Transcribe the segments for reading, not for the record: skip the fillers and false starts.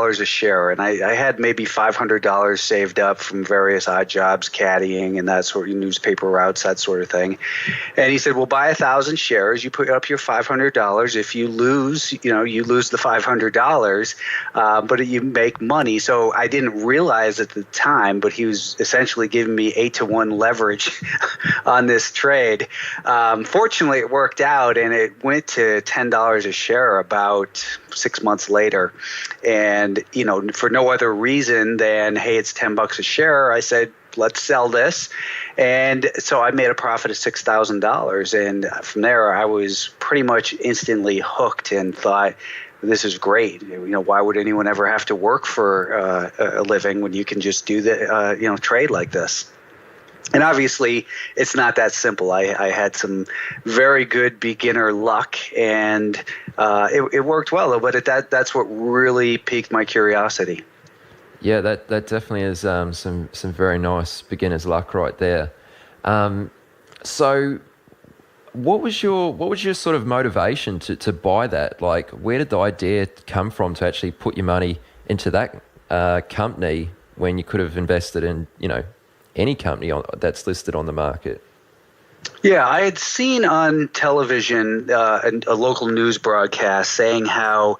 $10 a share, and I had maybe $500 saved up from various odd jobs, caddying and that sort of newspaper routes, that sort of thing. And he said, well, buy 1,000 shares. You put up your $500. If you lose, you lose the $500, but you make money. So I didn't realize at the time, but he was essentially giving me 8-to-1 leverage on this trade. Fortunately, it worked out, and it went to $10 a share about 6 months later. And, for no other reason than, hey, it's $10 a share, I said, let's sell this. And so I made a profit of $6,000. And from there, I was pretty much instantly hooked and thought, this is great. Why would anyone ever have to work for a living when you can just do the, trade like this? And obviously, it's not that simple. I had some very good beginner luck, and it worked well. But that's what really piqued my curiosity. Yeah, that definitely is some very nice beginner's luck right there. So, what was your sort of motivation to buy that? Like, where did the idea come from to actually put your money into that company when you could have invested in any company that's listed on the market? Yeah, I had seen on television a local news broadcast saying how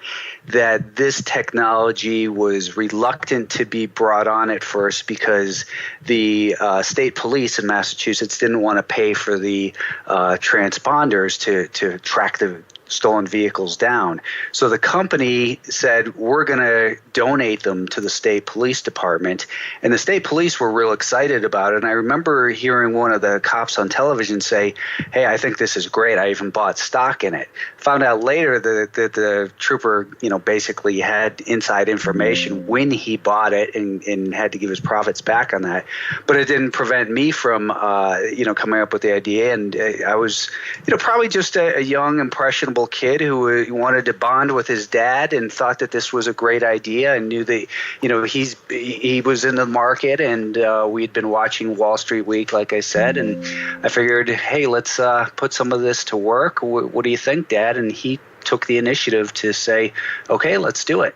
that this technology was reluctant to be brought on at first because the state police in Massachusetts didn't want to pay for the transponders to track the stolen vehicles down. So the company said, we're going to donate them to the state police department. And the state police were real excited about it. And I remember hearing one of the cops on television say, hey, I think this is great. I even bought stock in it. Found out later that the trooper, basically had inside information when he bought it and had to give his profits back on that. But it didn't prevent me from, coming up with the idea. And I was, probably just a young, impressionable kid who wanted to bond with his dad and thought that this was a great idea and knew that, he was in the market, and we'd been watching Wall Street Week, like I said, and I figured, hey, let's put some of this to work. What do you think, Dad? And he took the initiative to say, okay, let's do it.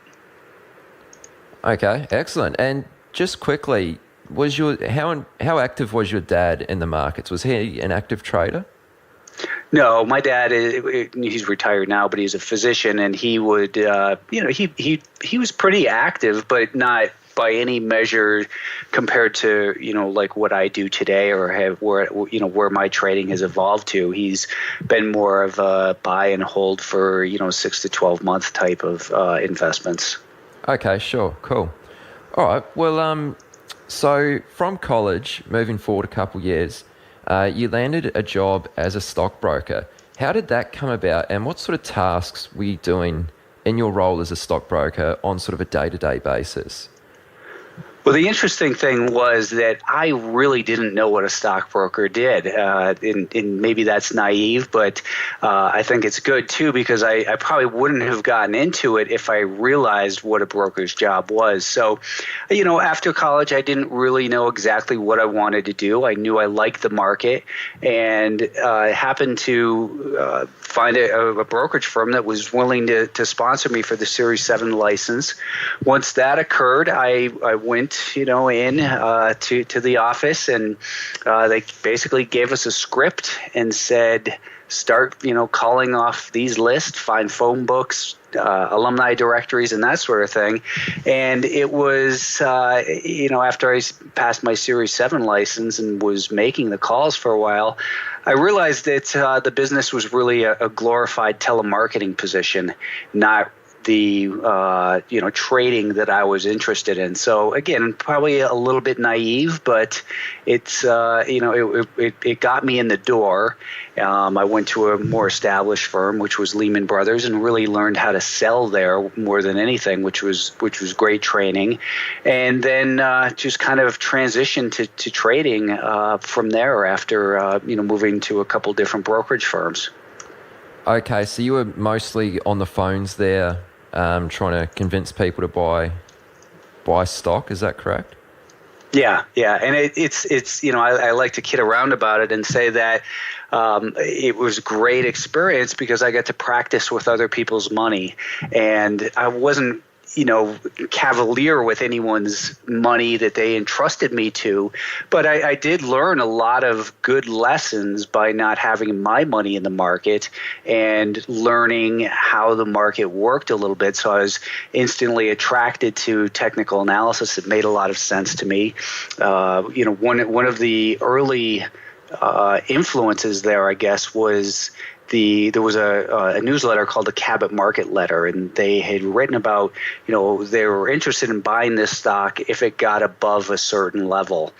Okay, excellent. And just quickly, how active was your dad in the markets? Was he an active trader? No, my dad, he's retired now, but he's a physician, and he would, he was pretty active, but not by any measure compared to, like what I do today or where my trading has evolved to. He's been more of a buy and hold for, 6 to 12 month type of investments. Okay, sure. Cool. All right. Well, so from college, moving forward a couple years, you landed a job as a stockbroker. How did that come about, and what sort of tasks were you doing in your role as a stockbroker on sort of a day-to-day basis? Well, the interesting thing was that I really didn't know what a stockbroker did, and maybe that's naive, but I think it's good too, because I probably wouldn't have gotten into it if I realized what a broker's job was. So, after college, I didn't really know exactly what I wanted to do. I knew I liked the market, and I happened to find a brokerage firm that was willing to sponsor me for the Series 7 license. Once that occurred, I went in to the office, and they basically gave us a script and said, start calling off these lists, find phone books, alumni directories, and that sort of thing. And it was after I passed my Series 7 license and was making the calls for a while, I realized that the business was really a glorified telemarketing position, not the trading that I was interested in. So again, probably a little bit naive, but it's it got me in the door. I went to a more established firm, which was Lehman Brothers, and really learned how to sell there more than anything, which was great training. And then just kind of transitioned to trading from there after moving to a couple different brokerage firms. Okay, so you were mostly on the phones there, trying to convince people to buy stock. Is that correct? Yeah, and it's I like to kid around about it and say that it was a great experience because I got to practice with other people's money, and I wasn't cavalier with anyone's money that they entrusted me to. But I did learn a lot of good lessons by not having my money in the market and learning how the market worked a little bit. So I was instantly attracted to technical analysis. It made a lot of sense to me. One of the early influences there, I guess, was there was a newsletter called the Cabot Market Letter, and they had written about, they were interested in buying this stock if it got above a certain level.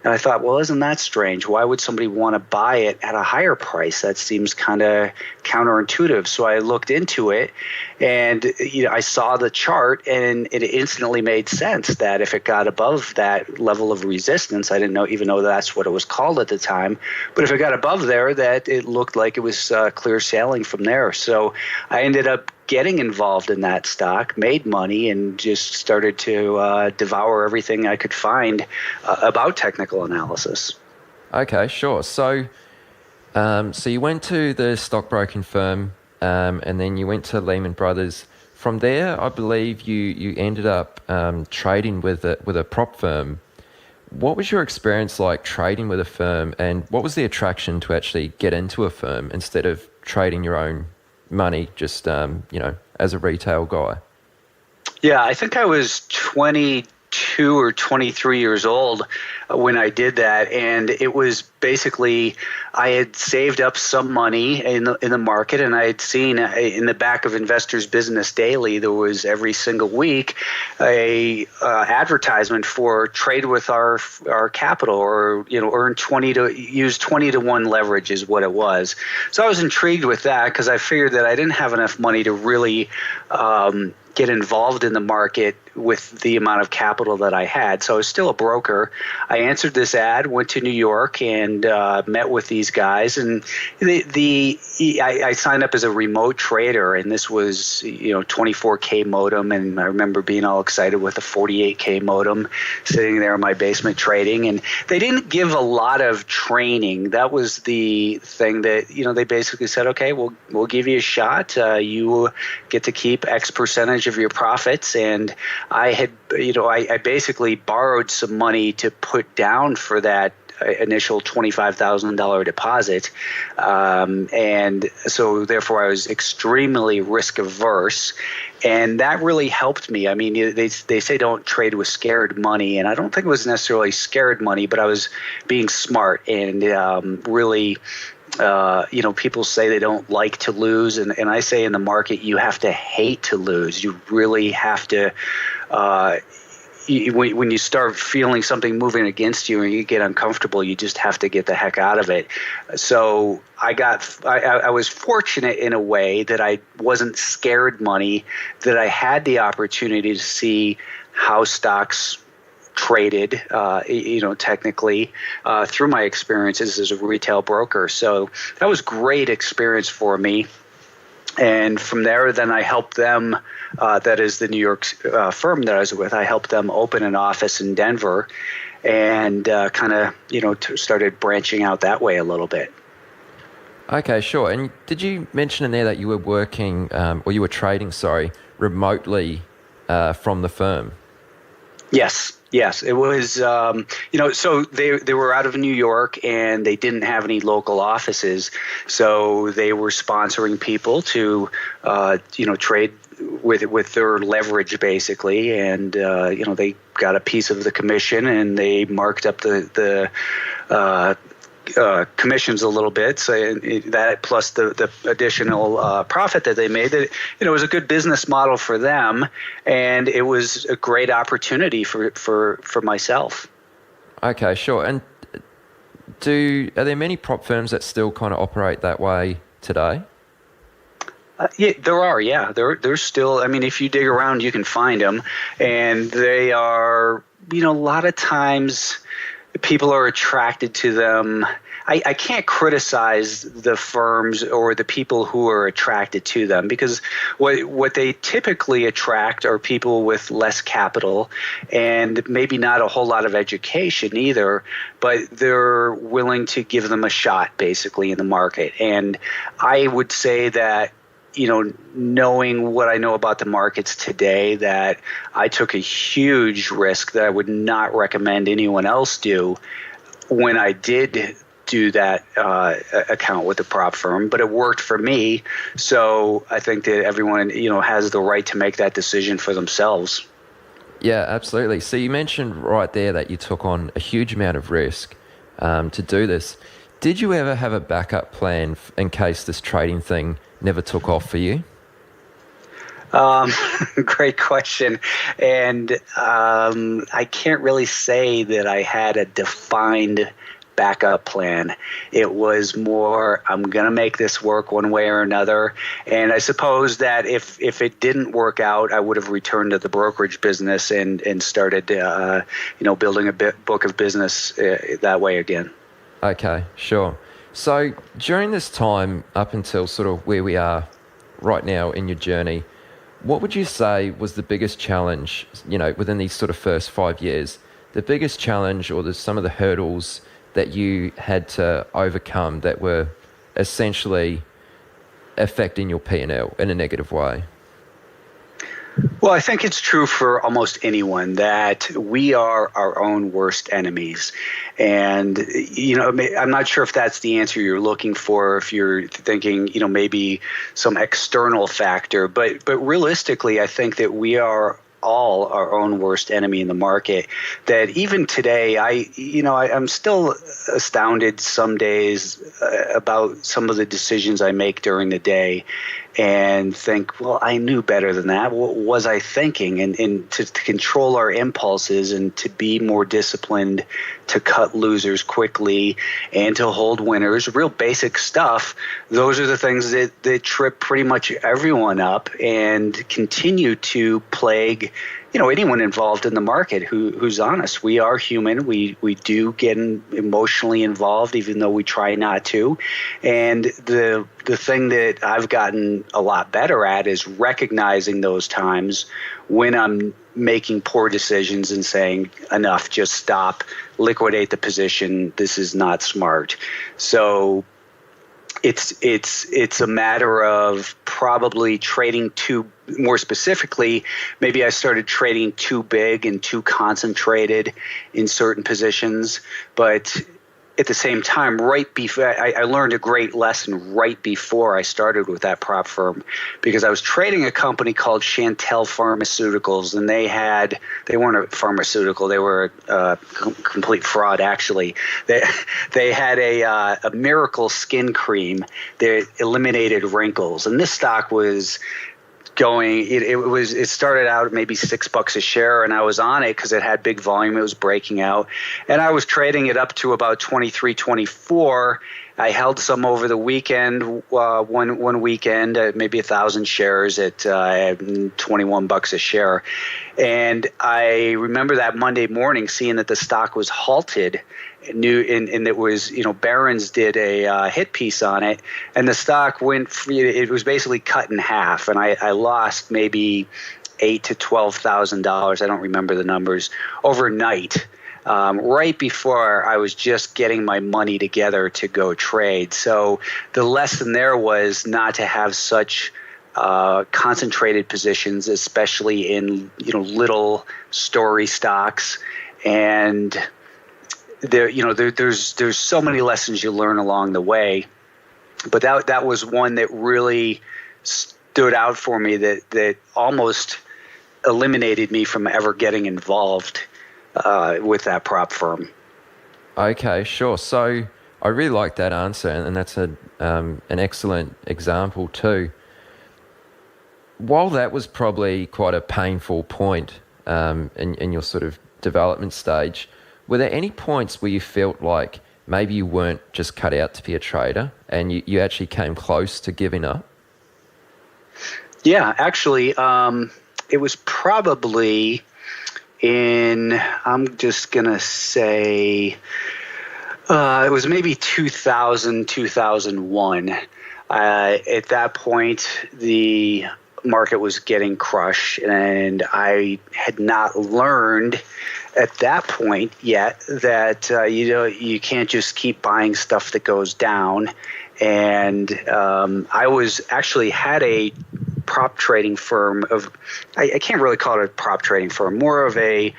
And I thought, well, isn't that strange? Why would somebody want to buy it at a higher price? That seems kind of counterintuitive. So I looked into it, and I saw the chart, and it instantly made sense that if it got above that level of resistance, I didn't even know that's what it was called at the time, but if it got above there, that it looked like it was clear sailing from there. So I ended up getting involved in that stock, made money, and just started to devour everything I could find about technical analysis. Okay, sure. So you went to the stockbroking firm, and then you went to Lehman Brothers. From there, I believe you ended up trading with a prop firm. What was your experience like trading with a firm, and what was the attraction to actually get into a firm instead of trading your own money just as a retail guy? Yeah, I think I was 22 or 23 years old when I did that, and it was basically I had saved up some money in the market, and I had seen in the back of Investors Business Daily there was every single week a advertisement for trade with our capital, or earn 20 to use 20 to 1 leverage is what it was. So I was intrigued with that because I figured that I didn't have enough money to really get involved in the market with the amount of capital that I had. So I was still a broker. I answered this ad, went to New York, and met with these guys. And I signed up as a remote trader, and this was 24K modem. And I remember being all excited with a 48K modem, sitting there in my basement trading. And they didn't give a lot of training. That was the thing that they basically said, okay, we'll give you a shot. You get to keep X percentage of your profits. And I had, I basically borrowed some money to put down for that initial $25,000 deposit. And so therefore I was extremely risk averse. And that really helped me. I mean, they say don't trade with scared money. And I don't think it was necessarily scared money, but I was being smart and really people say they don't like to lose, and I say in the market you have to hate to lose. You really have to. When you start feeling something moving against you and you get uncomfortable, you just have to get the heck out of it. So I was fortunate in a way that I wasn't scared money, that I had the opportunity to see how stocks traded, technically, through my experiences as a retail broker. So that was great experience for me. And from there, then I helped them, that is the New York firm that I was with, I helped them open an office in Denver and started branching out that way a little bit. Okay, sure. And did you mention in there that you were working, or you were trading, remotely from the firm? Yes, it was, so they were out of New York and they didn't have any local offices. So they were sponsoring people to, trade with their leverage basically. And, they got a piece of the commission and they marked up the commissions a little bit, so that plus the additional profit that they made, that it was a good business model for them, and it was a great opportunity for myself. Okay, sure. And are there many prop firms that still kind of operate that way today? Yeah, there are. Yeah, there's still. I mean, if you dig around, you can find them, and they are. A lot of times people are attracted to them. I can't criticize the firms or the people who are attracted to them, because what they typically attract are people with less capital and maybe not a whole lot of education either, but they're willing to give them a shot basically in the market. And I would say that knowing what I know about the markets today, that I took a huge risk that I would not recommend anyone else do when I did do that account with the prop firm, but it worked for me. So I think that everyone, has the right to make that decision for themselves. Yeah, absolutely. So you mentioned right there that you took on a huge amount of risk to do this. Did you ever have a backup plan in case this trading thing never took off for you? Great question. And I can't really say that I had a defined backup plan. It was more, I'm going to make this work one way or another. And I suppose that if it didn't work out, I would have returned to the brokerage business and started, building a book of business that way again. Okay, sure. So during this time, up until sort of where we are right now in your journey, what would you say was the biggest challenge, within these sort of first 5 years, the biggest challenge or some of the hurdles that you had to overcome that were essentially affecting your P&L in a negative way? Well, I think it's true for almost anyone that we are our own worst enemies. And, I'm not sure if that's the answer you're looking for, if you're thinking, maybe some external factor. But realistically, I think that we are all our own worst enemy in the market. That even today, I'm still astounded some days about some of the decisions I make during the day, and think, well, I knew better than that. What was I thinking? And to control our impulses and to be more disciplined, to cut losers quickly and to hold winners, real basic stuff. Those are the things that trip pretty much everyone up and continue to plague anyone involved in the market who's honest. We are human. We do get emotionally involved, even though we try not to. And the thing that I've gotten a lot better at is recognizing those times when I'm making poor decisions and saying, enough, just stop, liquidate the position. This is not smart. So it's a matter of probably trading more specifically, maybe I started trading too big and too concentrated in certain positions. But at the same time, right before I learned a great lesson right before I started with that prop firm, because I was trading a company called Chantel Pharmaceuticals, and they weren't a pharmaceutical; they were a complete fraud. Actually, they had a miracle skin cream that eliminated wrinkles, and this stock was going. It started out at maybe $6 a share, and I was on it because it had big volume. It was breaking out, and I was trading it up to about 23, 24. I held some over the weekend. One weekend, maybe 1,000 shares at $21 a share, and I remember that Monday morning seeing that the stock was halted. And it was, Barron's did a hit piece on it, and the stock it was basically cut in half, and I lost maybe $8,000 to $12,000. I don't remember the numbers overnight, right before I was just getting my money together to go trade. So the lesson there was not to have such concentrated positions, especially in little story stocks. And there's so many lessons you learn along the way, but that was one that really stood out for me, that almost eliminated me from ever getting involved with that prop firm. Okay, sure. So I really like that answer, and that's an excellent example too. While that was probably quite a painful point in your sort of development stage, were there any points where you felt like maybe you weren't just cut out to be a trader and you actually came close to giving up? Yeah, actually, it was probably I'm just going to say, it was maybe 2000, 2001. At that point, the market was getting crushed, and I had not learned at that point yet that you can't just keep buying stuff that goes down, and I was actually had a prop trading firm of, I can't really call it a prop trading firm, more of a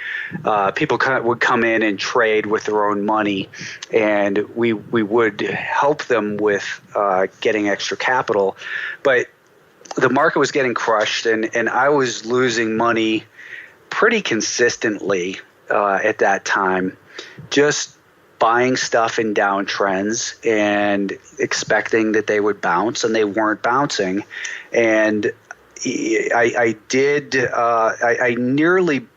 people would come in and trade with their own money, and we would help them with getting extra capital. But the market was getting crushed, and I was losing money pretty consistently at that time, just buying stuff in downtrends and expecting that they would bounce, and they weren't bouncing. And I nearly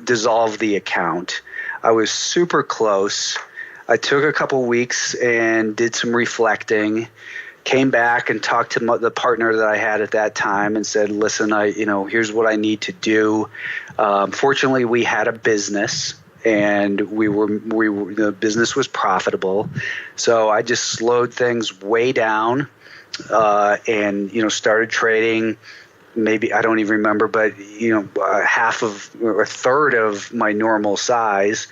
dissolved the account. I was super close. I took a couple weeks and did some reflecting, came back and talked to the partner that I had at that time and said, listen, here's what I need to do. Fortunately, we had a business, and the business was profitable. So I just slowed things way down, and started trading. Maybe, I don't even remember, but half of or a third of my normal size,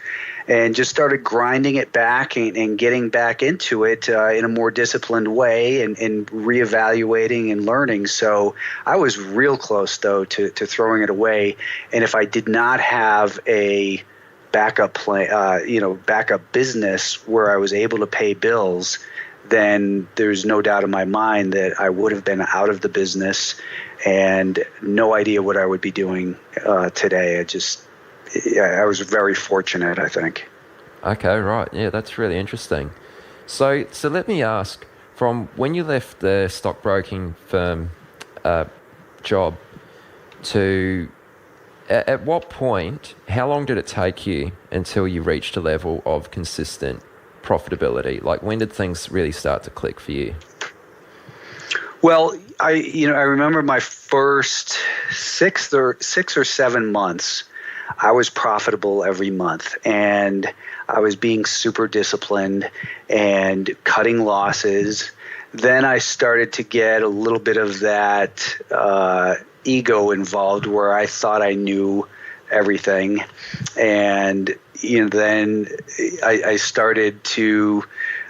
and just started grinding it back and getting back into it in a more disciplined way, and reevaluating and learning. So I was real close, though, to throwing it away. And if I did not have a backup plan, backup business where I was able to pay bills, then there's no doubt in my mind that I would have been out of the business and no idea what I would be doing today. I was very fortunate, I think. Okay, right. Yeah, that's really interesting. So let me ask, from when you left the stockbroking firm job to at what point, how long did it take you until you reached a level of consistent profitability? Like, when did things really start to click for you? Well, I remember my first 6 or 7 months, I was profitable every month, and I was being super disciplined and cutting losses. Then I started to get a little bit of that ego involved, where I thought I knew everything, and then I started to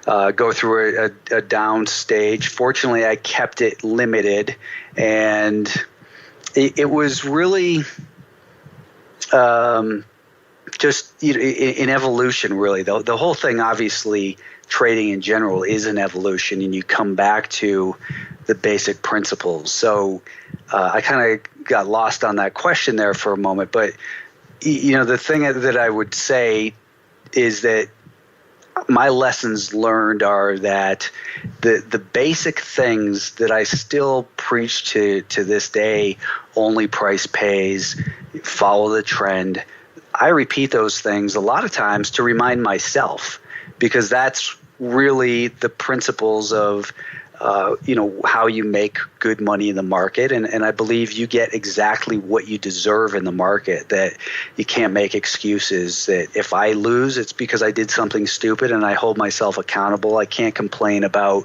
go through a down stage. Fortunately, I kept it limited, and it was really just an evolution, really. The whole thing, obviously, trading in general is an evolution, and you come back to the basic principles. So I kind of got lost on that question there for a moment, but the thing that I would say is that my lessons learned are that the basic things that I still preach to this day: only price pays, follow the trend. I repeat those things a lot of times to remind myself, because that's really the principles of how you make good money in the market. And I believe you get exactly what you deserve in the market, that you can't make excuses that if I lose, it's because I did something stupid, and I hold myself accountable. I can't complain about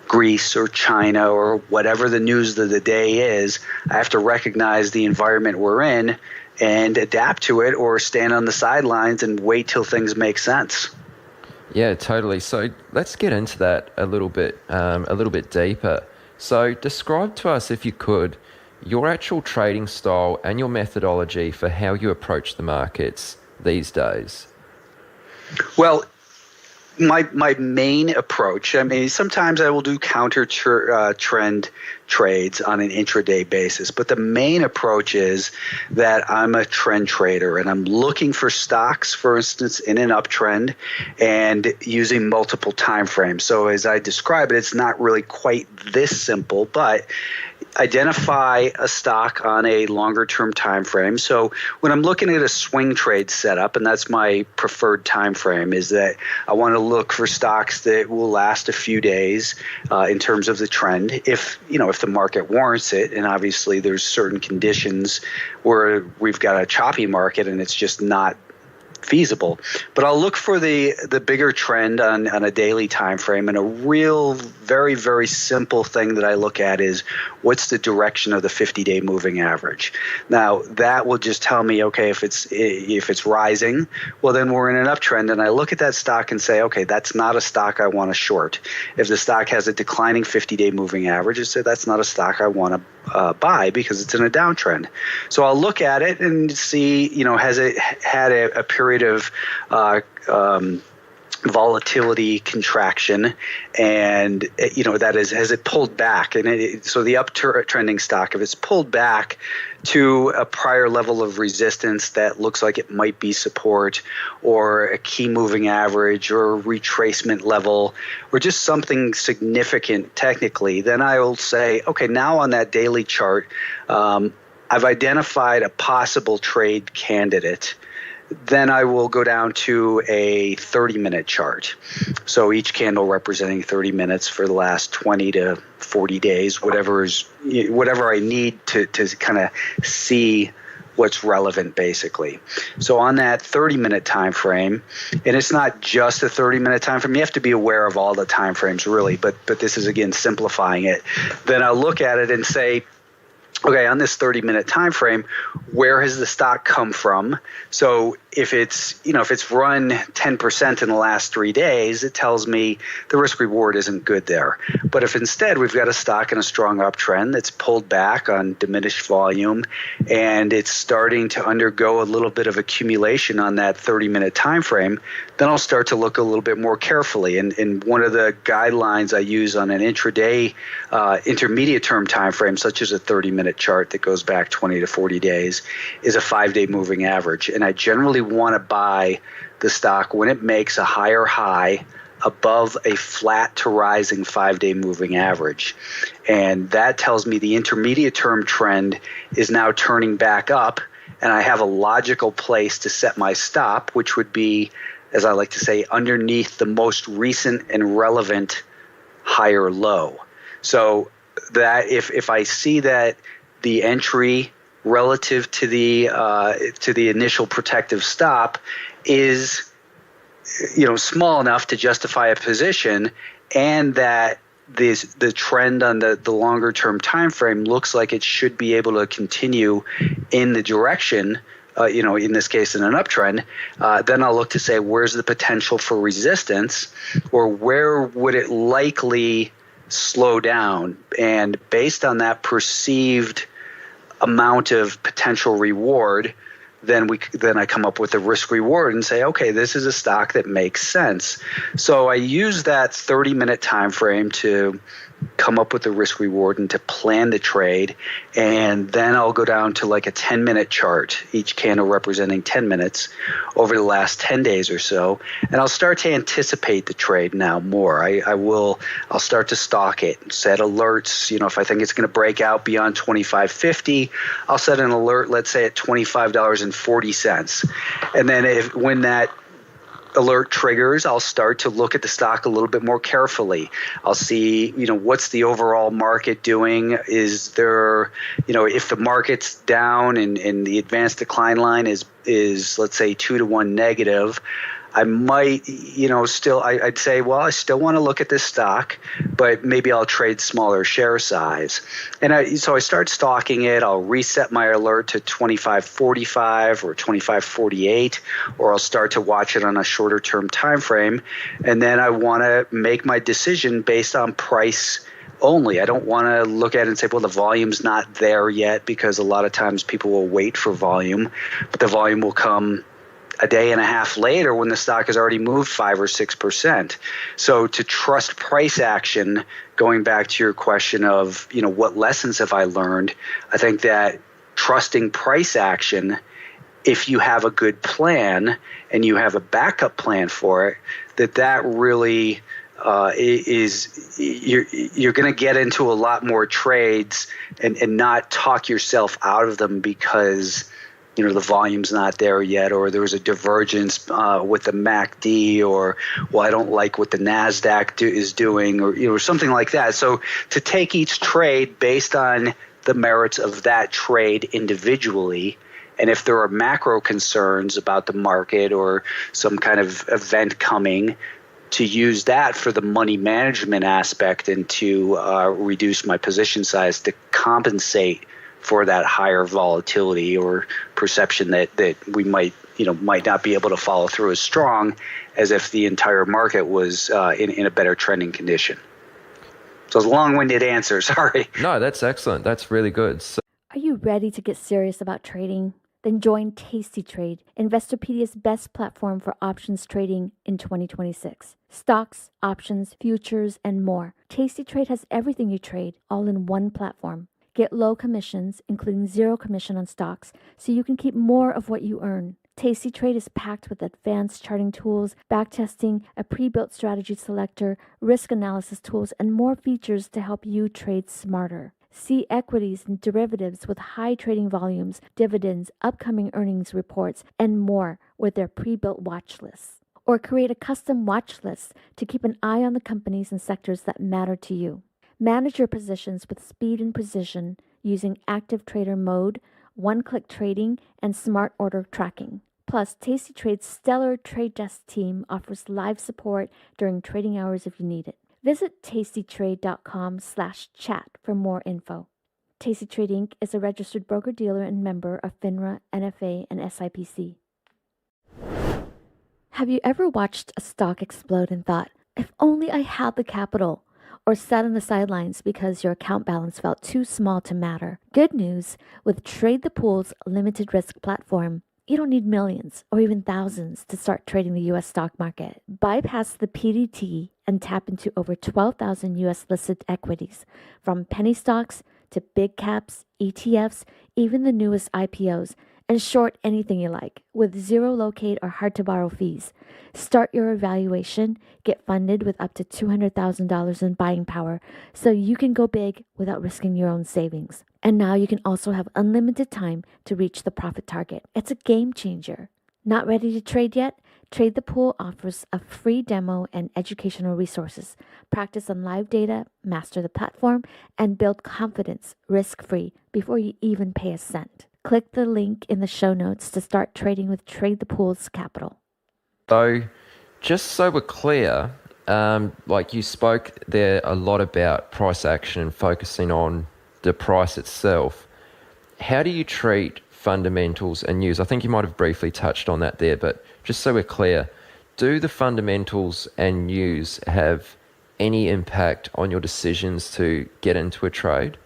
Greece or China or whatever the news of the day is. I have to recognize the environment we're in and adapt to it, or stand on the sidelines and wait till things make sense. Yeah, totally. So let's get into that a little bit deeper. So describe to us, if you could, your actual trading style and your methodology for how you approach the markets these days. Well, my main approach, sometimes I will do counter trend trades on an intraday basis, but the main approach is that I'm a trend trader, and I'm looking for stocks, for instance, in an uptrend, and using multiple time frames. So as I describe it, it's not really quite this simple, but identify a stock on a longer term time frame. So when I'm looking at a swing trade setup, and that's my preferred time frame, is that I want to look for stocks that will last a few days in terms of the trend, if the market warrants it. And obviously there's certain conditions where we've got a choppy market and it's just not feasible. But I'll look for the bigger trend on a daily time frame, and a real very, very simple thing that I look at is what's the direction of the 50-day moving average. Now that will just tell me, okay, if it's rising, well then we're in an uptrend, and I look at that stock and say, okay, that's not a stock I want to short. If the stock has a declining 50-day moving average, I say that's not a stock I want to buy because it's in a downtrend. So I'll look at it and see, has it had a period of volatility contraction, and that is, has it pulled back? And so the uptrending stock, if it's pulled back to a prior level of resistance that looks like it might be support, or a key moving average, or a retracement level, or just something significant technically, then I will say, okay, now on that daily chart, I've identified a possible trade candidate. Then I will go down to a 30-minute chart. So each candle representing 30 minutes for the last 20 to 40 days, whatever I need to kind of see what's relevant, basically. So on that 30-minute time frame, and it's not just a 30-minute time frame, you have to be aware of all the time frames really, but this is again simplifying it. Then I'll look at it and say, okay, on this 30-minute time frame, where has the stock come from? So if it's run 10% in the last 3 days, it tells me the risk reward isn't good there. But if instead we've got a stock in a strong uptrend that's pulled back on diminished volume, and it's starting to undergo a little bit of accumulation on that 30-minute time frame, then I'll start to look a little bit more carefully. And one of the guidelines I use on an intraday, intermediate term time frame, such as a 30-minute chart that goes back 20 to 40 days, is a 5-day moving average. And I generally want to buy the stock when it makes a higher high above a flat to rising 5-day moving average. And that tells me the intermediate term trend is now turning back up, and I have a logical place to set my stop, which would be, as I like to say, underneath the most recent and relevant higher low. So that if I see that the entry relative to the initial protective stop is small enough to justify a position, and that the trend on the longer term time frame looks like it should be able to continue in the direction, in this case in an uptrend, then I'll look to say, where's the potential for resistance, or where would it likely slow down? And based on that perceived amount of potential reward, then I come up with a risk reward and say, okay, this is a stock that makes sense. So I use that 30-minute time frame to come up with the risk reward and to plan the trade. And then I'll go down to like a 10-minute chart, each candle representing 10 minutes over the last 10 days or so. And I'll start to anticipate the trade now more. I'll start to stalk it, set alerts. If I think it's going to break out beyond 25.50, I'll set an alert, let's say at $25.40. And then when that alert triggers, I'll start to look at the stock a little bit more carefully. I'll see, what's the overall market doing? Is there, if the market's down and the advanced decline line is let's say 2-to-1 negative, I might, I'd say, well, I still want to look at this stock, but maybe I'll trade smaller share size. And so I start stalking it. I'll reset my alert to 25.45 or 25.48, or I'll start to watch it on a shorter term time frame. And then I want to make my decision based on price only. I don't want to look at it and say, well, the volume's not there yet, because a lot of times people will wait for volume, but the volume will come a day and a half later when the stock has already moved 5 or 6%. So to trust price action, going back to your question of, what lessons have I learned? I think that trusting price action, if you have a good plan and you have a backup plan for it, that really you're going to get into a lot more trades and not talk yourself out of them because the volume's not there yet, or there was a divergence with the MACD, or, well, I don't like what the NASDAQ is doing, or something like that. So to take each trade based on the merits of that trade individually And if there are macro concerns about the market or some kind of event coming, to use that for the money management aspect and to reduce my position size to compensate for that higher volatility or perception that we might not be able to follow through as strong as if the entire market was in a better trending condition. So it's a long-winded answer, sorry. No, that's excellent. That's really good. So, are you ready to get serious about trading? Then join Tasty Trade, Investopedia's best platform for options trading in 2026. Stocks, options, futures, and more. Tasty Trade has everything you trade, all in one platform. Get low commissions, including 0 commission on stocks, so you can keep more of what you earn. Tasty Trade is packed with advanced charting tools, backtesting, a pre-built strategy selector, risk analysis tools, and more features to help you trade smarter. See equities and derivatives with high trading volumes, dividends, upcoming earnings reports, and more with their pre-built watch lists. Or create a custom watch list to keep an eye on the companies and sectors that matter to you. Manage your positions with speed and precision using active trader mode, one-click trading, and smart order tracking. Plus, Tasty Trade's stellar trade desk team offers live support during trading hours if you need it. Visit tastytrade.com/chat for more info. Tasty Trade Inc. is a registered broker-dealer and member of FINRA, NFA, and SIPC. Have you ever watched a stock explode and thought, if only I had the capital? Or sat on the sidelines because your account balance felt too small to matter? Good news, with Trade the Pool's limited risk platform, you don't need millions or even thousands to start trading the U.S. stock market. Bypass the PDT and tap into over 12,000 U.S. listed equities, from penny stocks to big caps, ETFs, even the newest IPOs, and short anything you like with 0 locate or hard to borrow fees. Start your evaluation, get funded with up to $200,000 in buying power so you can go big without risking your own savings. And now you can also have unlimited time to reach the profit target. It's a game changer. Not ready to trade yet? Trade the Pool offers a free demo and educational resources. Practice on live data, master the platform, and build confidence risk-free before you even pay a cent. Click the link in the show notes to start trading with Trade the Pool's capital. So, just so we're clear, like you spoke there a lot about price action and focusing on the price itself. How do you treat fundamentals and news? I think you might have briefly touched on that there, but just so we're clear, do the fundamentals and news have any impact on your decisions to get into a trade?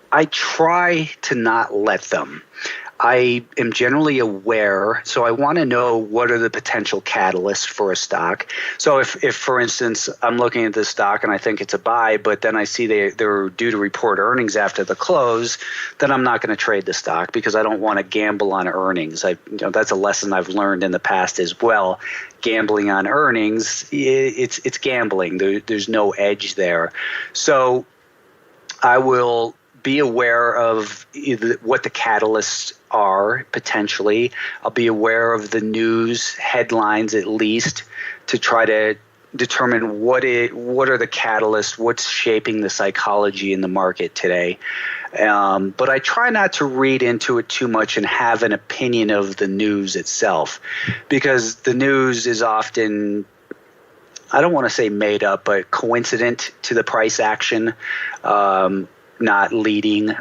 I try to not let them. I am generally aware, so I want to know what are the potential catalysts for a stock. So if for instance, I'm looking at this stock and I think it's a buy, but then I see they're due to report earnings after the close, then I'm not going to trade the stock because I don't want to gamble on earnings. That's a lesson I've learned in the past as well. Gambling on earnings, it's gambling. There's no edge there. So I will be aware of what the catalysts are potentially. I'll be aware of the news headlines at least to try to determine what are the catalysts, what's shaping the psychology in the market today. But I try not to read into it too much and have an opinion of the news itself, because the news is often, I don't want to say made up, but coincident to the price action. Not leading,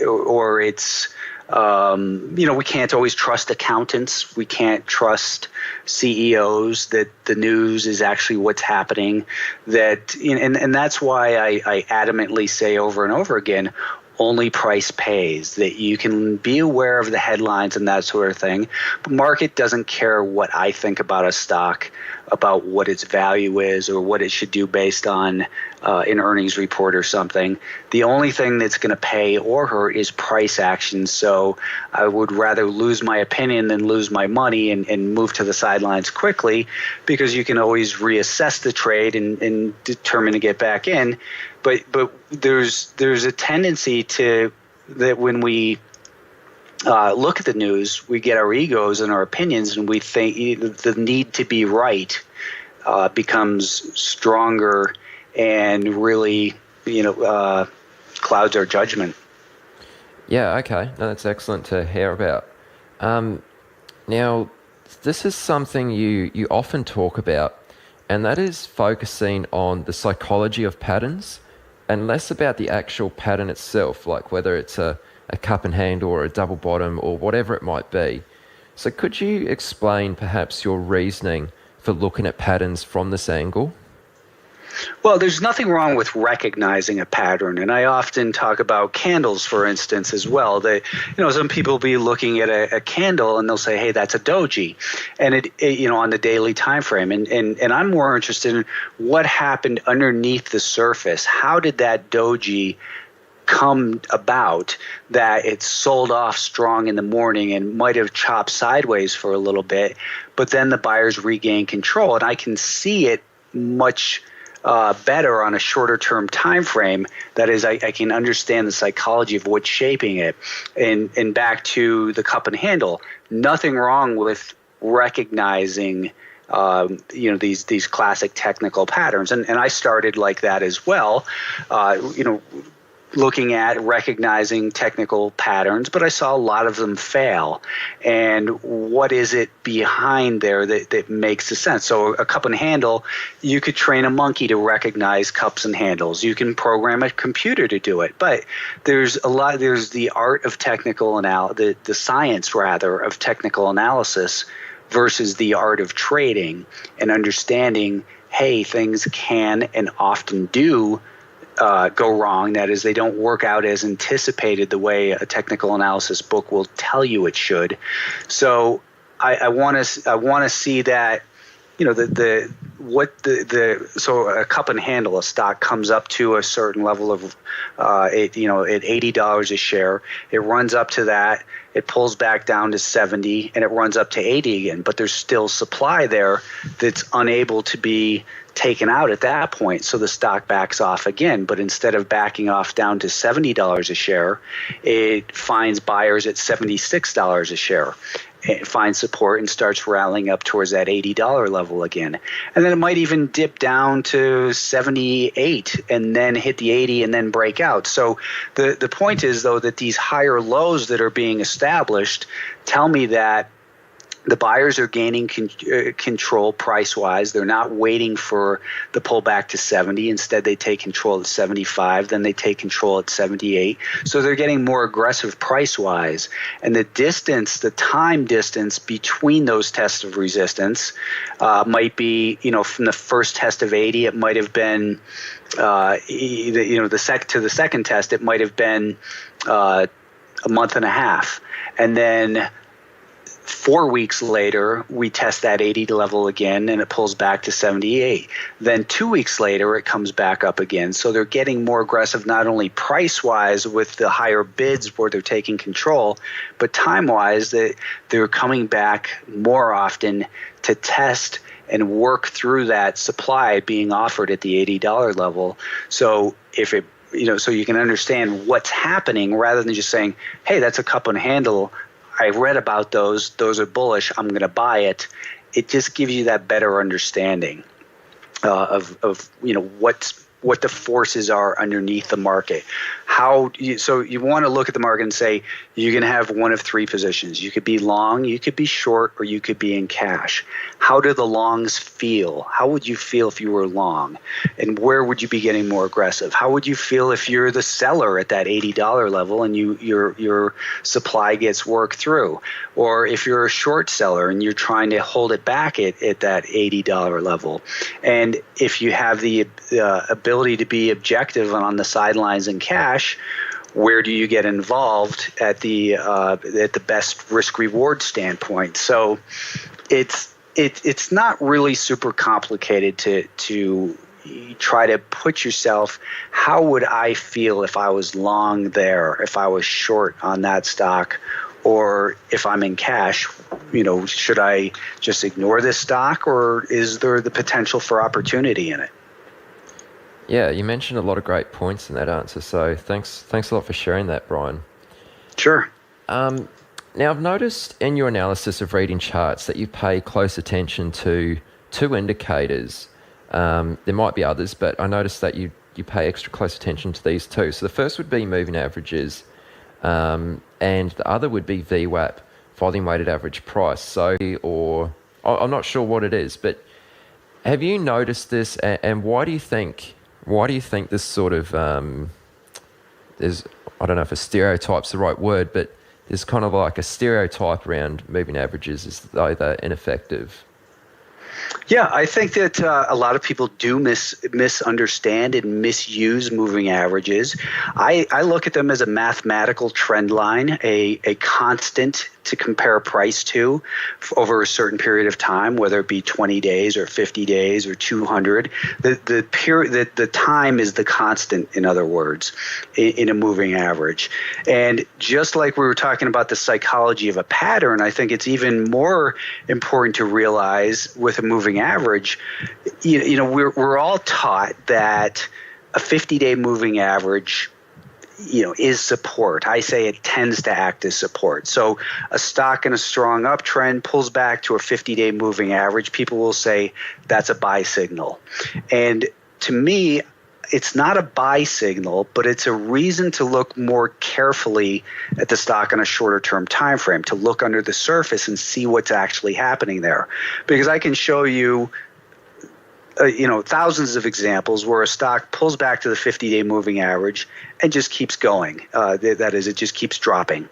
or it's, we can't always trust accountants. We can't trust CEOs that the news is actually what's happening. And that's why I adamantly say over and over again, only price pays, that you can be aware of the headlines and that sort of thing. But market doesn't care what I think about a stock, about what its value is or what it should do based on an earnings report or something. The only thing that's going to pay or hurt is price action. So I would rather lose my opinion than lose my money and move to the sidelines quickly, because you can always reassess the trade and determine to get back in. But there's a tendency to that when we look at the news, we get our egos and our opinions, and we think the need to be right becomes stronger and really, clouds our judgment. Yeah, okay. No, that's excellent to hear about. Um, Now, this is something you often talk about, and that is focusing on the psychology of patterns and less about the actual pattern itself, like whether it's a cup and handle or a double bottom or whatever it might be. So, could you explain perhaps your reasoning for looking at patterns from this angle? Well, there's nothing wrong with recognizing a pattern, and I often talk about candles, for instance, as well. Some people be looking at a candle and they'll say, "Hey, that's a doji," and on the daily time frame, and I'm more interested in what happened underneath the surface. How did that doji come about that it sold off strong in the morning and might have chopped sideways for a little bit, but then the buyers regain control, and I can see it much better on a shorter term time frame. That is, I can understand the psychology of what's shaping it. And back to the cup and handle, nothing wrong with recognizing these classic technical patterns. And I started like that as well. Looking at recognizing technical patterns, but I saw a lot of them fail. And what is it behind there that makes the sense? So a cup and handle, you could train a monkey to recognize cups and handles. You can program a computer to do it. But there's the art of the science rather of technical analysis versus the art of trading and understanding, hey, things can and often do go wrong. That is, they don't work out as anticipated the way a technical analysis book will tell you it should. So I want to see that, so a cup and handle, a stock comes up to a certain level of at $80 a share. It runs up to that. It pulls back down to 70 and it runs up to 80 again, but there's still supply there that's unable to be taken out at that point. So the stock backs off again, but instead of backing off down to $70 a share, it finds buyers at $76 a share. It finds support and starts rallying up towards that $80 level again. And then it might even dip down to 78 and then hit the 80 and then break out. So the point is, though, that these higher lows that are being established tell me that the buyers are gaining control price-wise. They're not waiting for the pullback to 70. Instead, they take control at 75. Then they take control at 78. So they're getting more aggressive price-wise. And the time distance between those tests of resistance might be, from the first test of 80, it might have been, to the second test, it might have been a month and a half. And then 4 weeks later, we test that 80 level again, and it pulls back to 78. Then 2 weeks later, it comes back up again. So they're getting more aggressive, not only price-wise with the higher bids where they're taking control, but time-wise, that they're coming back more often to test and work through that supply being offered at the $80 level. So so you can understand what's happening rather than just saying, hey, that's a cup and handle. I read about those. Those are bullish. I'm going to buy it. It just gives you that better understanding of what the forces are underneath the market. So you want to look at the market and say you're going to have one of three positions. You could be long, you could be short, or you could be in cash. How do the longs feel? How would you feel if you were long? And where would you be getting more aggressive? How would you feel if you're the seller at that $80 level and your supply gets worked through? Or if you're a short seller and you're trying to hold it back at that $80 level? And if you have the ability to be objective and on the sidelines in cash, where do you get involved at the best risk reward standpoint? So it's not really super complicated to try to put yourself, how would I feel if I was long there, if I was short on that stock, or if I'm in cash, should I just ignore this stock, or is there the potential for opportunity in it? Yeah, you mentioned a lot of great points in that answer, so thanks a lot for sharing that, Brian. Sure. Now, I've noticed in your analysis of reading charts that you pay close attention to two indicators. There might be others, but I noticed that you pay extra close attention to these two. So the first would be moving averages. and the other would be VWAP, volume weighted average price. So, or I'm not sure what it is, but have you noticed this, and why do you think this sort of there's, I don't know if a stereotype's the right word, but there's kind of like a stereotype around moving averages as though they're ineffective? Yeah, I think that a lot of people do misunderstand and misuse moving averages. I look at them as a mathematical trend line, a constant to compare price to over a certain period of time, whether it be 20 days or 50 days or 200. The time is the constant, in other words, in a moving average. And just like we were talking about the psychology of a pattern, I think it's even more important to realize with a moving average, we're all taught that a 50-day moving average is support. I say it tends to act as support. So a stock in a strong uptrend pulls back to a 50-day moving average. People will say that's a buy signal. And to me, it's not a buy signal, but it's a reason to look more carefully at the stock on a shorter term time frame, to look under the surface and see what's actually happening there. Because I can show you thousands of examples where a stock pulls back to the 50-day moving average and just keeps going. That is, it just keeps dropping.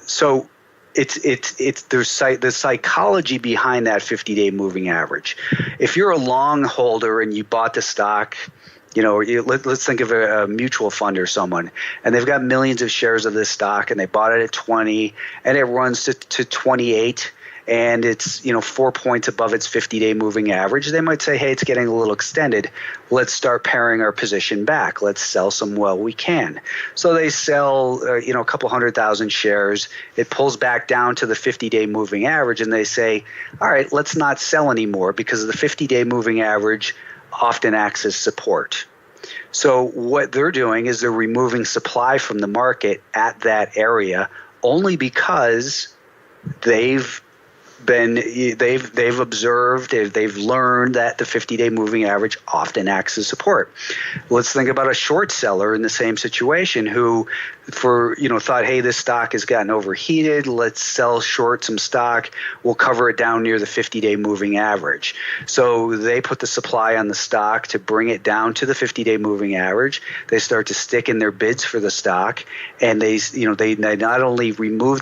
So it's the psychology behind that 50-day moving average. If you're a long holder and you bought the stock, let's think of a mutual fund or someone, and they've got millions of shares of this stock, and they bought it at 20, and it runs to 28. And it's 4 points above its 50-day moving average. They might say, hey, it's getting a little extended. Let's start paring our position back. Let's sell some while we can. So they sell a couple 100,000 shares. It pulls back down to the 50-day moving average, and they say, all right, let's not sell anymore because the 50-day moving average often acts as support. So what they're doing is they're removing supply from the market at that area only because they've observed, they've learned that the 50-day moving average often acts as support. Let's think about a short seller in the same situation who thought, hey, this stock has gotten overheated. Let's sell short some stock. We'll cover it down near the 50-day moving average. So they put the supply on the stock to bring it down to the 50-day moving average. They start to stick in their bids for the stock, and they not only remove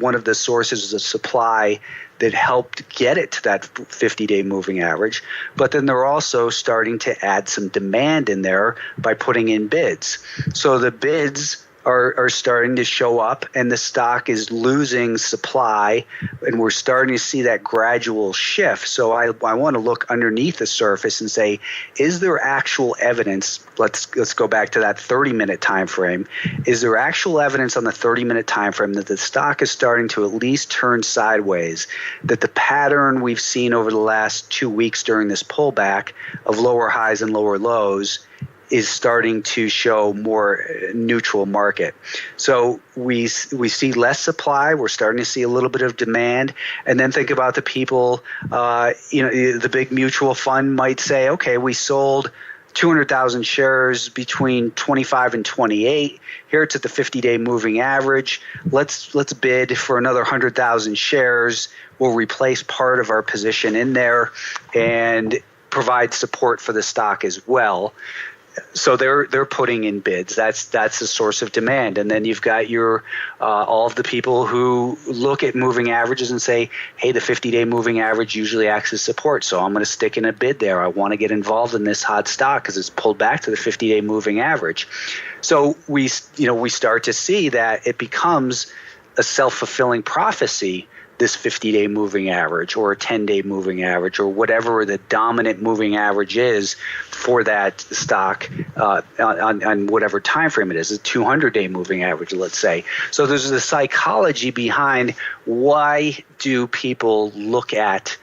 one of the sources of supply that helped get it to that 50-day moving average, but then they're also starting to add some demand in there by putting in bids. So the bids are starting to show up, and the stock is losing supply, and we're starting to see that gradual shift. So I want to look underneath the surface and say, is there actual evidence? Let's go back to that 30-minute time frame. Is there actual evidence on the 30-minute time frame that the stock is starting to at least turn sideways, that the pattern we've seen over the last 2 weeks during this pullback of lower highs and lower lows is starting to show more neutral market? So we see less supply. We're starting to see a little bit of demand. And then think about the people, the big mutual fund might say, okay, we sold 200,000 shares between 25 and 28. Here it's at the 50-day moving average. Let's bid for another 100,000 shares. We'll replace part of our position in there and provide support for the stock as well. So they're putting in bids. That's a source of demand. And then you've got your all of the people who look at moving averages and say, hey, the 50-day moving average usually acts as support, so I'm going to stick in a bid there. I want to get involved in this hot stock because it's pulled back to the 50-day moving average. So we start to see that it becomes a self-fulfilling prophecy, this 50-day moving average or a 10-day moving average or whatever the dominant moving average is for that stock on whatever time frame it is, a 200-day moving average, let's say. So there's the psychology behind why do people look at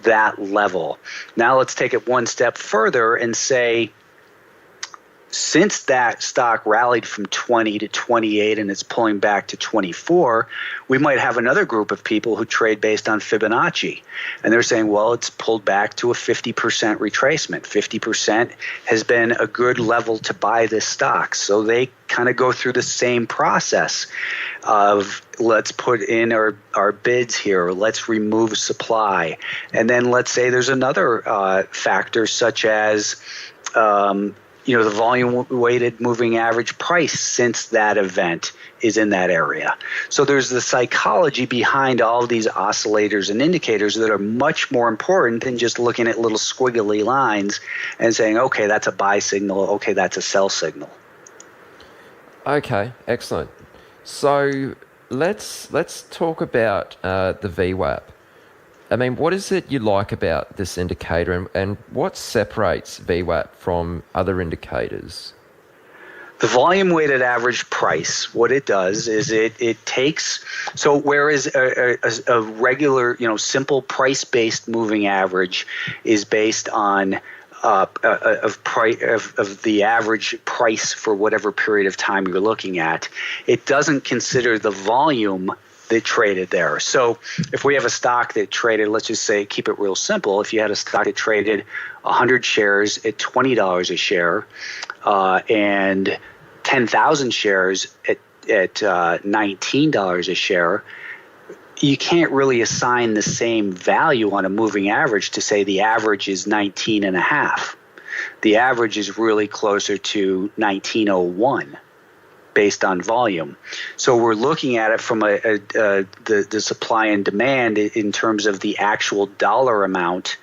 that level. Now let's take it one step further and say, since that stock rallied from 20 to 28 and it's pulling back to 24, we might have another group of people who trade based on Fibonacci. And they're saying, well, it's pulled back to a 50% retracement. 50% has been a good level to buy this stock. So they kind of go through the same process of let's put in our bids here, let's remove supply. And then let's say there's another factor such as the volume-weighted moving average price since that event is in that area. So there's the psychology behind all of these oscillators and indicators that are much more important than just looking at little squiggly lines and saying, okay, that's a buy signal, okay, that's a sell signal. Okay, excellent. So let's talk about the VWAP. I mean, what is it you like about this indicator, and what separates VWAP from other indicators? The volume-weighted average price, what it does is it takes, so whereas a regular, simple price-based moving average is based on of the average price for whatever period of time you're looking at, it doesn't consider the volume that traded there. So if we have a stock that traded, let's just say, keep it real simple, if you had a stock that traded 100 shares at $20 a share and 10,000 shares at $19 a share, you can't really assign the same value on a moving average to say the average is 19 and a half. The average is really closer to 1901. Based on volume. So we're looking at it from the supply and demand in terms of the actual dollar amount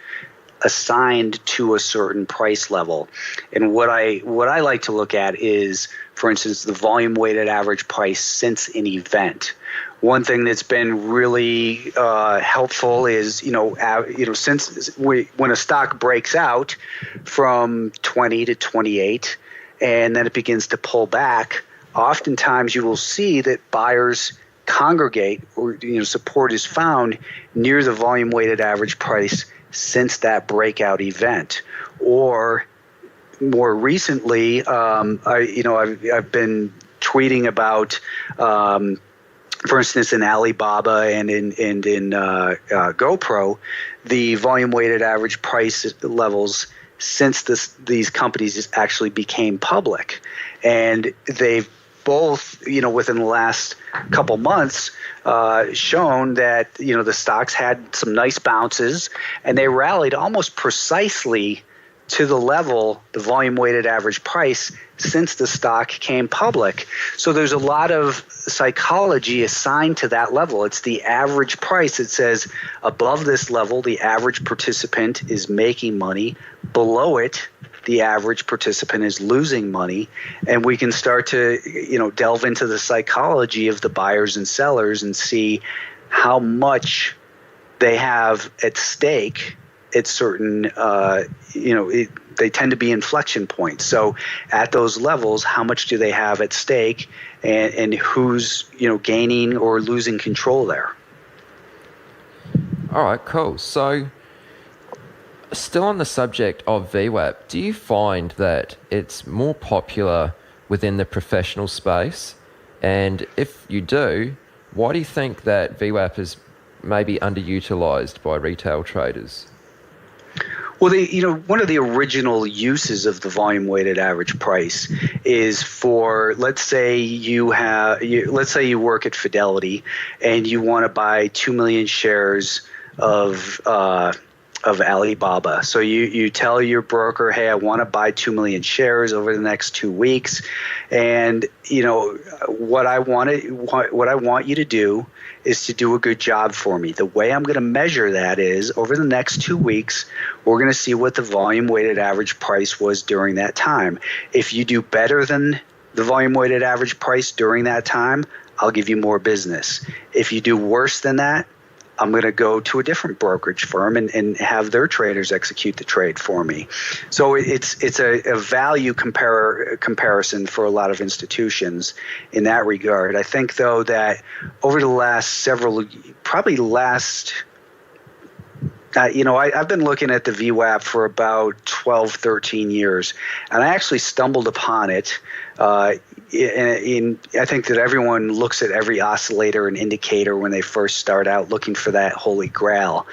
assigned to a certain price level. And what I like to look at is, for instance, the volume weighted average price since an event. One thing that's been really helpful is, since when a stock breaks out from 20 to 28 and then it begins to pull back, oftentimes you will see that buyers congregate or support is found near the volume weighted average price since that breakout event. Or more recently, I've been tweeting about, for instance, in Alibaba and in GoPro, the volume weighted average price levels since these companies actually became public, and they've both, within the last couple months, shown that, the stocks had some nice bounces and they rallied almost precisely to the level, the volume weighted average price since the stock came public. So there's a lot of psychology assigned to that level. It's the average price. It says above this level, the average participant is making money. Below it, the average participant is losing money, and we can start to, delve into the psychology of the buyers and sellers and see how much they have at stake at certain, they tend to be inflection points. So at those levels, how much do they have at stake, and who's, gaining or losing control there? All right, cool. So still on the subject of VWAP, do you find that it's more popular within the professional space? And if you do, why do you think that VWAP is maybe underutilized by retail traders? Well, one of the original uses of the volume-weighted average price is for, let's say you work at Fidelity and you want to buy 2 million shares of Alibaba. So you tell your broker, hey, I want to buy 2 million shares over the next 2 weeks, and what I want you to do is to do a good job for me. The way I'm going to measure that is over the next 2 weeks, we're going to see what the volume weighted average price was during that time. If you do better than the volume weighted average price during that time, I'll give you more business. If you do worse than that, I'm going to go to a different brokerage firm and have their traders execute the trade for me. So it's a value comparison for a lot of institutions in that regard. I think, though, that over the last I've been looking at the VWAP for about 12, 13 years, and I actually stumbled upon it. I think that everyone looks at every oscillator and indicator when they first start out looking for that holy grail.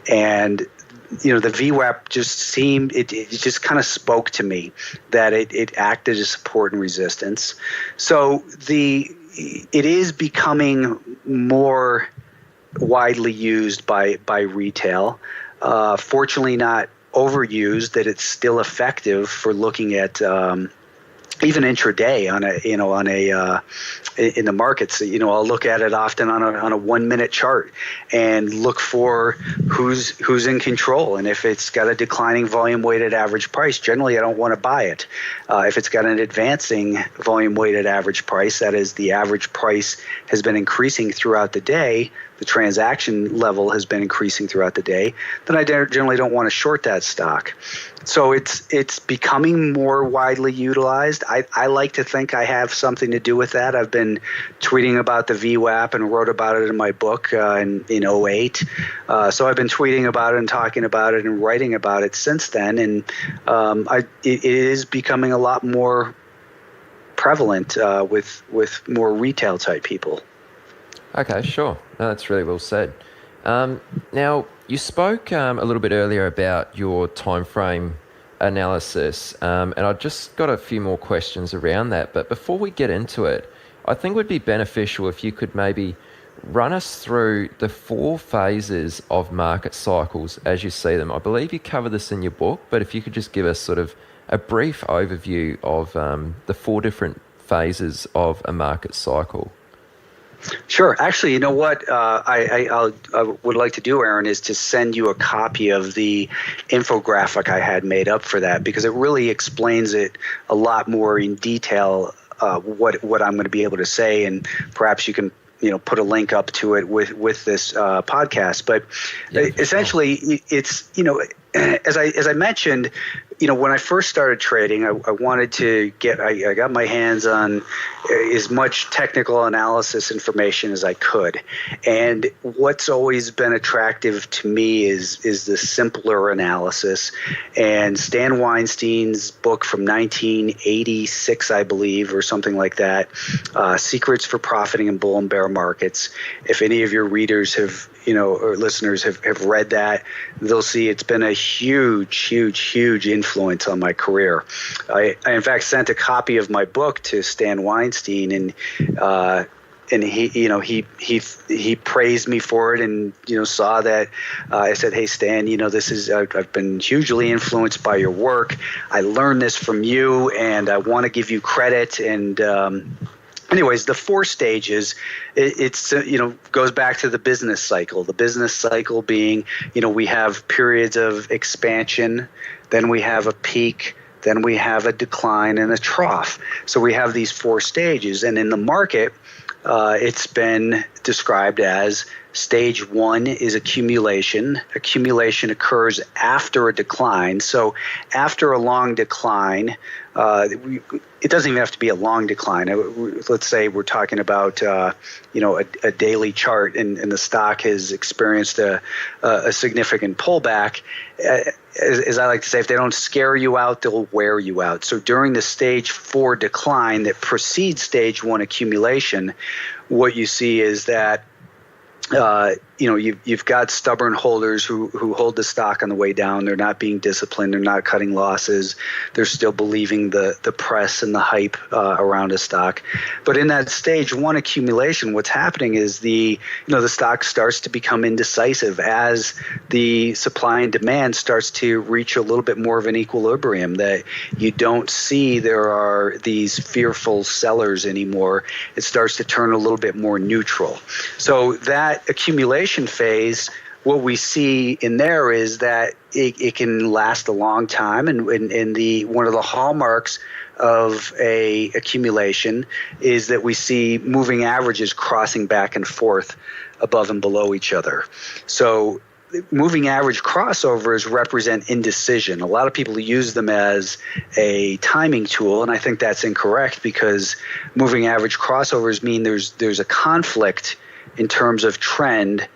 And the VWAP it just kind of spoke to me that it acted as support and resistance. So it is becoming more widely used by retail. Fortunately, not overused. That it's still effective for looking at even intraday in the markets. I'll look at it often on a 1 minute chart and look for who's in control. And if it's got a declining volume weighted average price, generally I don't want to buy it. If it's got an advancing volume weighted average price, that is, the average price has been increasing throughout the day, the transaction level has been increasing throughout the day, then I generally don't want to short that stock. So it's becoming more widely utilized. I like to think I have something to do with that. I've been tweeting about the VWAP and wrote about it in my book in 2008. So I've been tweeting about it and talking about it and writing about it since then. And it is becoming a lot more prevalent with more retail type people. Okay, sure. No, that's really well said. Now, you spoke a little bit earlier about your time frame analysis, and I've just got a few more questions around that. But before we get into it, I think it would be beneficial if you could maybe run us through the 4 phases of market cycles as you see them. I believe you cover this in your book, but if you could just give us sort of a brief overview of the 4 different phases of a market cycle. Sure. Actually, you know what I would like to do, Aaron, is to send you a copy of the infographic I had made up for that, because it really explains it a lot more in detail, what I'm going to be able to say, and perhaps you can put a link up to it with this podcast. But essentially, it's as I mentioned, when I first started trading, I wanted to I got my hands on as much technical analysis information as I could. And what's always been attractive to me is the simpler analysis. And Stan Weinstein's book from 1986, I believe, or something like that, Secrets for Profiting in Bull and Bear Markets. If any of your readers have, or listeners have read that, they'll see it's been a huge influence on my career. I in fact sent a copy of my book to Stan Weinstein, and he praised me for it, and saw that I said, "Hey Stan, this is I've been hugely influenced by your work. I learned this from you, and I want to give you credit." And anyways, the 4 stages, it's goes back to the business cycle. The business cycle being, we have periods of expansion, then we have a peak, then we have a decline and a trough. So we have these 4 stages, and in the market, it's been described as stage 1 is accumulation. Accumulation occurs after a decline. So after a long decline, it doesn't even have to be a long decline. Let's say we're talking about a daily chart, and the stock has experienced a significant pullback. As I like to say, if they don't scare you out, they'll wear you out. So during the stage 4 decline that precedes stage 1 accumulation, what you see is that you've got stubborn holders who hold the stock on the way down. They're not being disciplined. They're not cutting losses. They're still believing the press and the hype around a stock. But in that stage 1 accumulation, what's happening is the stock starts to become indecisive as the supply and demand starts to reach a little bit more of an equilibrium, that you don't see there are these fearful sellers anymore. It starts to turn a little bit more neutral. So that accumulation phase, what we see in there is that it can last a long time, and one of the hallmarks of a accumulation is that we see moving averages crossing back and forth above and below each other. So moving average crossovers represent indecision. A lot of people use them as a timing tool, and I think that's incorrect, because moving average crossovers mean there's a conflict in terms of trend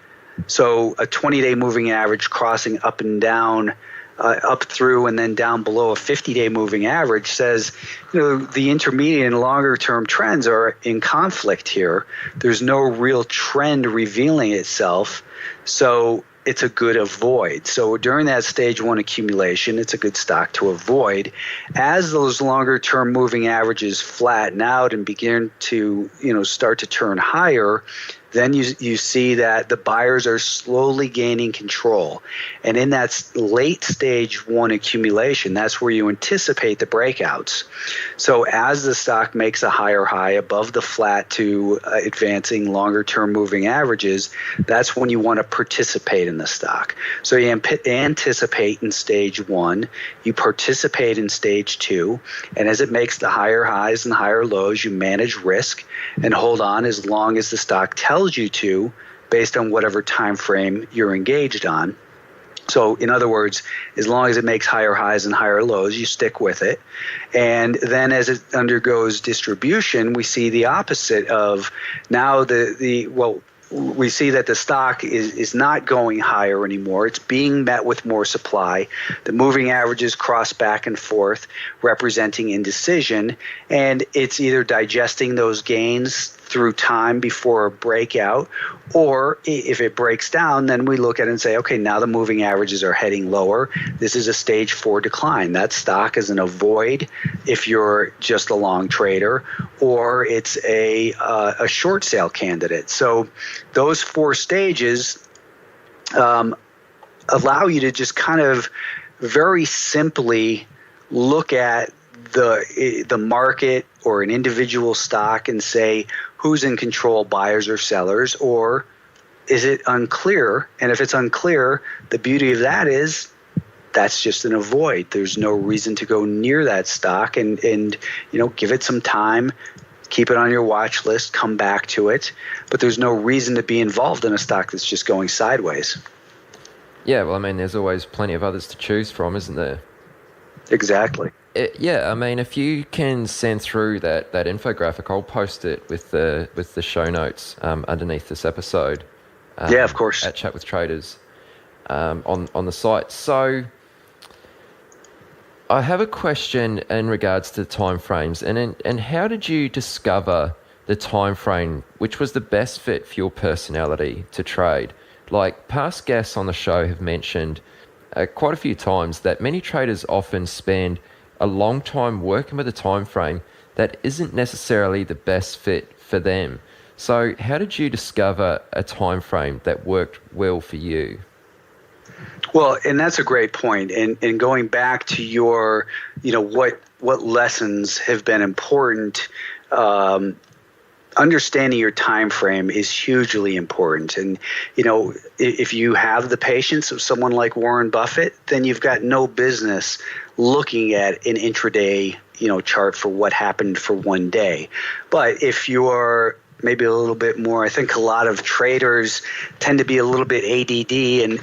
So a 20-day moving average crossing up and down, up through and then down below a 50-day moving average says, the intermediate and longer term trends are in conflict here. There's no real trend revealing itself. So it's a good avoid. So during that stage one accumulation, it's a good stock to avoid. As those longer term moving averages flatten out and begin to, start to turn higher, then you see that the buyers are slowly gaining control. And in that late stage one accumulation, that's where you anticipate the breakouts. So as the stock makes a higher high above the flat to advancing longer term moving averages, that's when you want to participate in the stock. So you anticipate in stage one, you participate in stage two, and as it makes the higher highs and higher lows, you manage risk and hold on as long as the stock tells you to, based on whatever time frame you're engaged on. So in other words, as long as it makes higher highs and higher lows, you stick with it. And then as it undergoes distribution, we see the opposite of now we see that the stock is not going higher anymore. It's being met with more supply. The moving averages cross back and forth, representing indecision, and it's either digesting those gains through time before a breakout, or if it breaks down, then we look at it and say, okay, now the moving averages are heading lower. This is a stage 4 decline. That stock is an avoid if you're just a long trader, or it's a short sale candidate. So those 4 stages allow you to just kind of very simply look at the market or an individual stock and say who's in control, buyers or sellers, or is it unclear? And if it's unclear, the beauty of that is that's just an avoid. There's no reason to go near that stock and give it some time, keep it on your watch list, come back to it, but there's no reason to be involved in a stock that's just going sideways. Yeah, well, I mean, there's always plenty of others to choose from, isn't there? Exactly. If you can send through that infographic, I'll post it with the show notes underneath this episode. Yeah, of course. At Chat with Traders on the site. So I have a question in regards to time frames, and how did you discover the time frame which was the best fit for your personality to trade? Like past guests on the show have mentioned quite a few times that many traders often spend a long time working with a time frame that isn't necessarily the best fit for them. So how did you discover a time frame that worked well for you? Well, and that's a great point. And going back to your, what lessons have been important, understanding your time frame is hugely important. And, if you have the patience of someone like Warren Buffett, then you've got no business looking at an intraday, chart for what happened for one day. But if you're maybe a little bit more, I think a lot of traders tend to be a little bit ADD and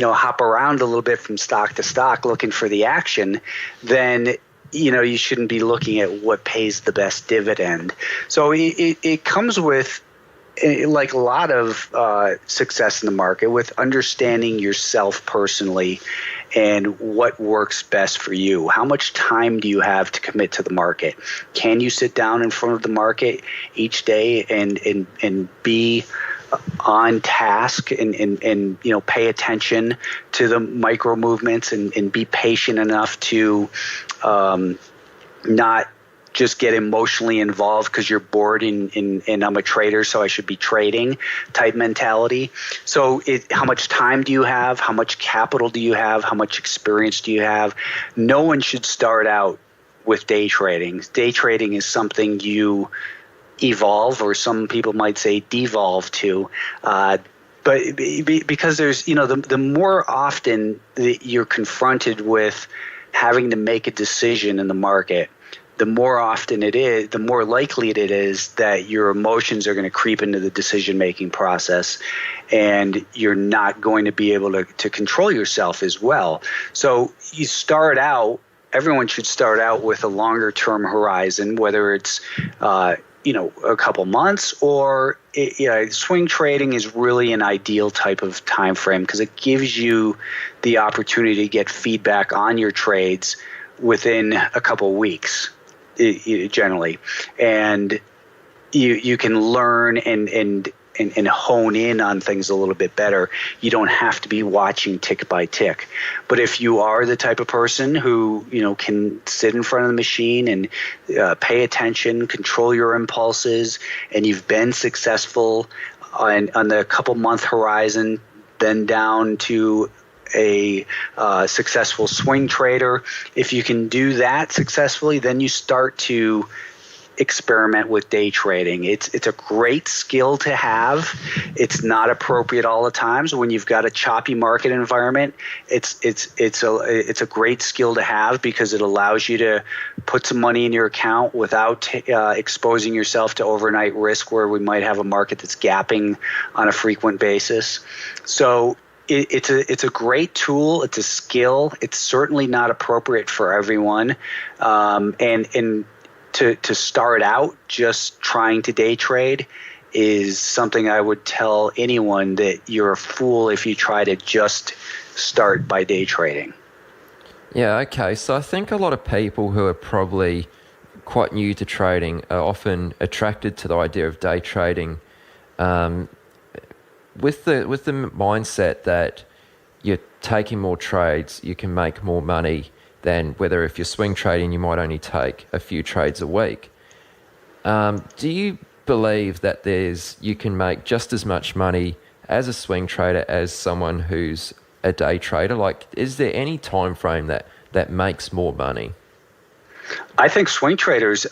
hop around a little bit from stock to stock looking for the action, then you shouldn't be looking at what pays the best dividend. So it comes with, like a lot of success in the market, with understanding yourself personally and what works best for you. How much time do you have to commit to the market? Can you sit down in front of the market each day and be on task and pay attention to the micro movements and be patient enough to not just get emotionally involved because you're bored and I'm a trader, so I should be trading type mentality. So how much time do you have? How much capital do you have? How much experience do you have? No one should start out with day trading. Day trading is something you evolve, or some people might say devolve to. But because there's, the more often that you're confronted with having to make a decision in the market, the more often it is, the more likely it is that your emotions are going to creep into the decision-making process, and you're not going to be able to control yourself as well. So you start out, everyone should start out with a longer-term horizon, whether it's a couple months, or swing trading is really an ideal type of time frame because it gives you the opportunity to get feedback on your trades within a couple weeks, generally, and you can learn and hone in on things a little bit better. You don't have to be watching tick by tick. But if you are the type of person who, can sit in front of the machine and pay attention, control your impulses, and you've been successful on the couple month horizon, then down to a successful swing trader, if you can do that successfully, then you start to experiment with day trading. It's a great skill to have. It's not appropriate all the times when you've got a choppy market environment. It's a great skill to have because it allows you to put some money in your account without exposing yourself to overnight risk where we might have a market that's gapping on a frequent basis. So it's a great tool. It's a skill. It's certainly not appropriate for everyone. And to start out just trying to day trade is something I would tell anyone that you're a fool if you try to just start by day trading. Yeah, okay. So I think a lot of people who are probably quite new to trading are often attracted to the idea of day trading with the mindset that you're taking more trades, you can make more money than whether if you're swing trading, you might only take a few trades a week. Do you believe that you can make just as much money as a swing trader as someone who's a day trader? Like, is there any time frame that makes more money? I think swing traders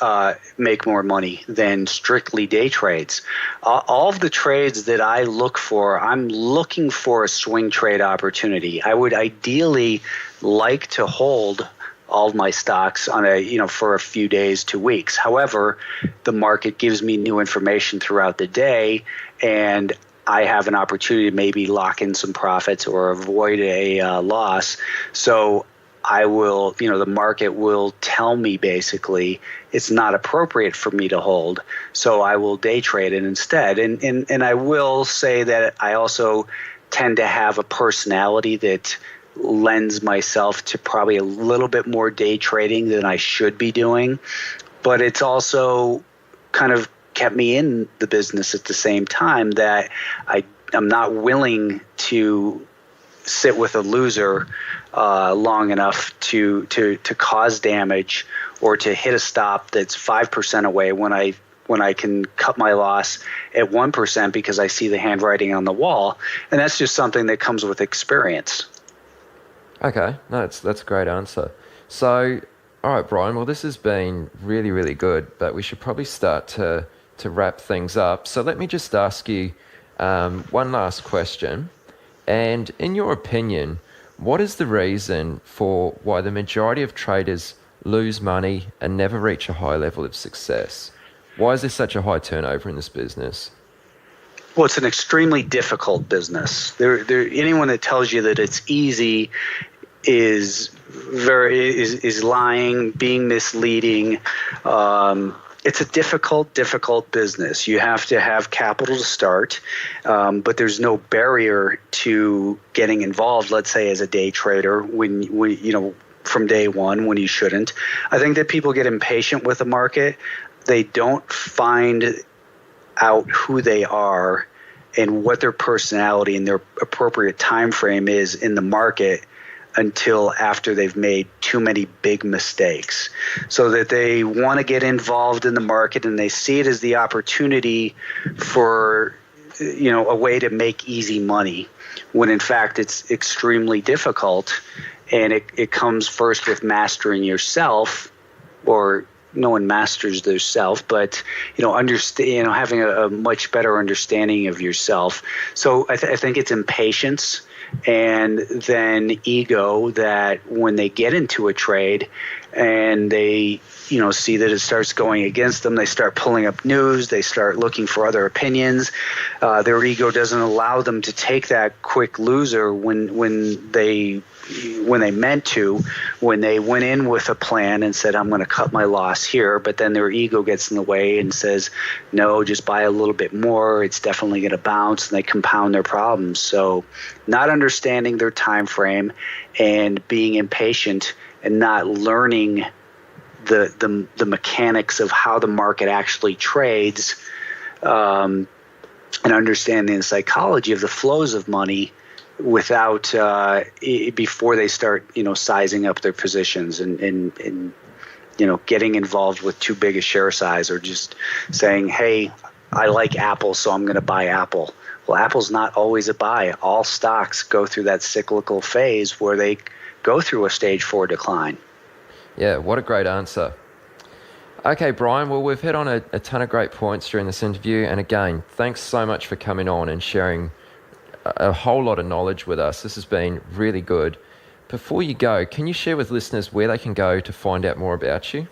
make more money than strictly day trades. All of the trades that I look for, I'm looking for a swing trade opportunity. I would ideally like to hold all of my stocks on for a few days to weeks. However, the market gives me new information throughout the day, and I have an opportunity to maybe lock in some profits or avoid a loss. So I will, the market will tell me basically it's not appropriate for me to hold. So I will day trade it instead. And I will say that I also tend to have a personality that lends myself to probably a little bit more day trading than I should be doing. But it's also kind of kept me in the business at the same time that I'm not willing to sit with a loser long enough to cause damage or to hit a stop that's 5% away when I can cut my loss at 1% because I see the handwriting on the wall. And that's just something that comes with experience. Okay, no, that's a great answer. So, all right, Brian, well, this has been really, really good, but we should probably start to wrap things up. So let me just ask you one last question. And in your opinion, what is the reason for why the majority of traders lose money and never reach a high level of success? Why is there such a high turnover in this business? Well, it's an extremely difficult business. Anyone that tells you that it's easy is lying, being misleading. It's a difficult business. You have to have capital to start, but there's no barrier to getting involved, let's say, as a day trader when from day one when you shouldn't. I think that people get impatient with the market. They don't find out who they are and what their personality and their appropriate time frame is in the market until after they've made too many big mistakes, so that they want to get involved in the market and they see it as the opportunity for a way to make easy money, when in fact it's extremely difficult. And it comes first with mastering yourself, or no one masters their self, but understand, having a much better understanding of yourself. So I think it's impatience and then ego that when they get into a trade, and they see that it starts going against them. They start pulling up news. They start looking for other opinions. Their ego doesn't allow them to take that quick loser when they meant to, when they went in with a plan and said, I'm going to cut my loss here, but then their ego gets in the way and says, no, just buy a little bit more. It's definitely going to bounce, and they compound their problems. So not understanding their time frame and being impatient and not learning the mechanics of how the market actually trades, and understanding the psychology of the flows of money without before they start sizing up their positions and getting involved with too big a share size, or just saying, hey, I like Apple, so I'm going to buy Apple. Well, Apple's not always a buy. All stocks go through that cyclical phase where they go through a stage 4 decline. Yeah, what a great answer. Okay, Brian, well, we've hit on a ton of great points during this interview, and again, thanks so much for coming on and sharing a whole lot of knowledge with us. This has been really good. Before you go, can you share with listeners where they can go to find out more about you?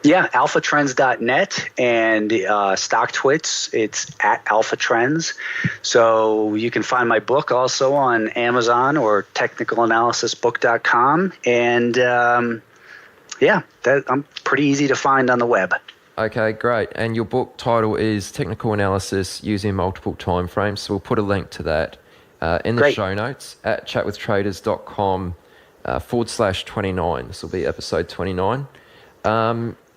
Yeah, alphatrends.net, and StockTwits, it's at AlphaTrends. So you can find my book also on Amazon or technicalanalysisbook.com. And I'm pretty easy to find on the web. Okay, great. And your book title is Technical Analysis Using Multiple Timeframes. So we'll put a link to that in the show notes at chatwithtraders.com/29. This will be episode 29.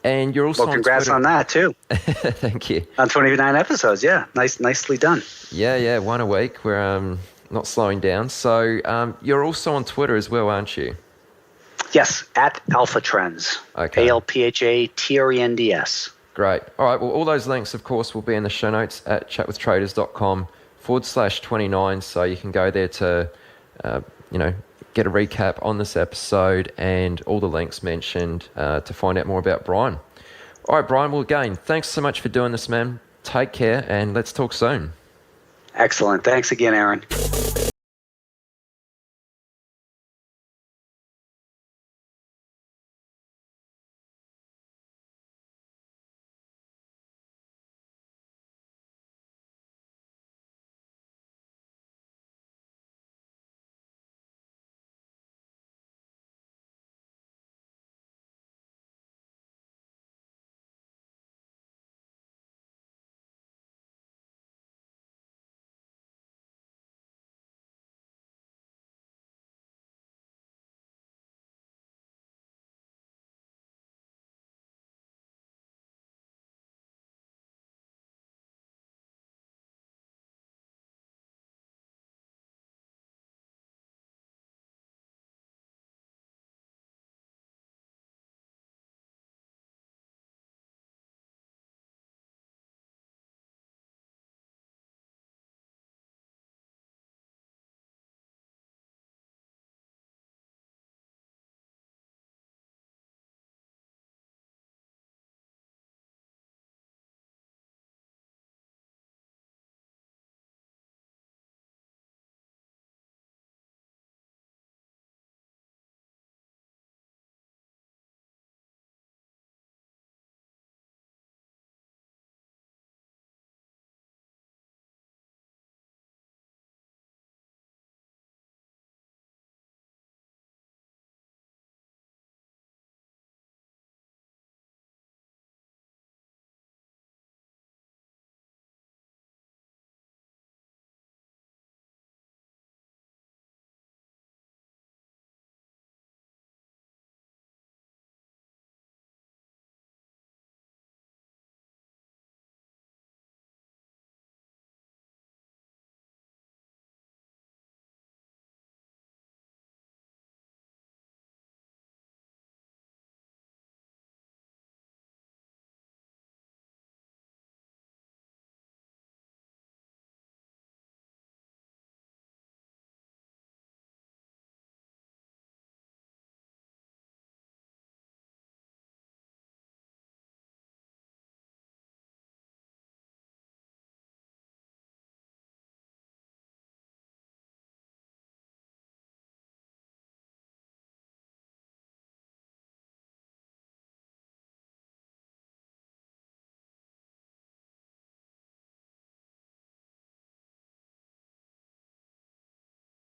And you're also congrats on that too. Thank you. On 29 episodes, yeah. Nicely done. Yeah, one a week. We're not slowing down. So you're also on Twitter as well, aren't you? Yes, at AlphaTrends. Okay. ALPHATRENDS. Great. All right. Well, all those links, of course, will be in the show notes at chatwithtraders.com/29. So you can go there to, get a recap on this episode and all the links mentioned to find out more about Brian. All right, Brian. Well, again, thanks so much for doing this, man. Take care, and let's talk soon. Excellent. Thanks again, Aaron.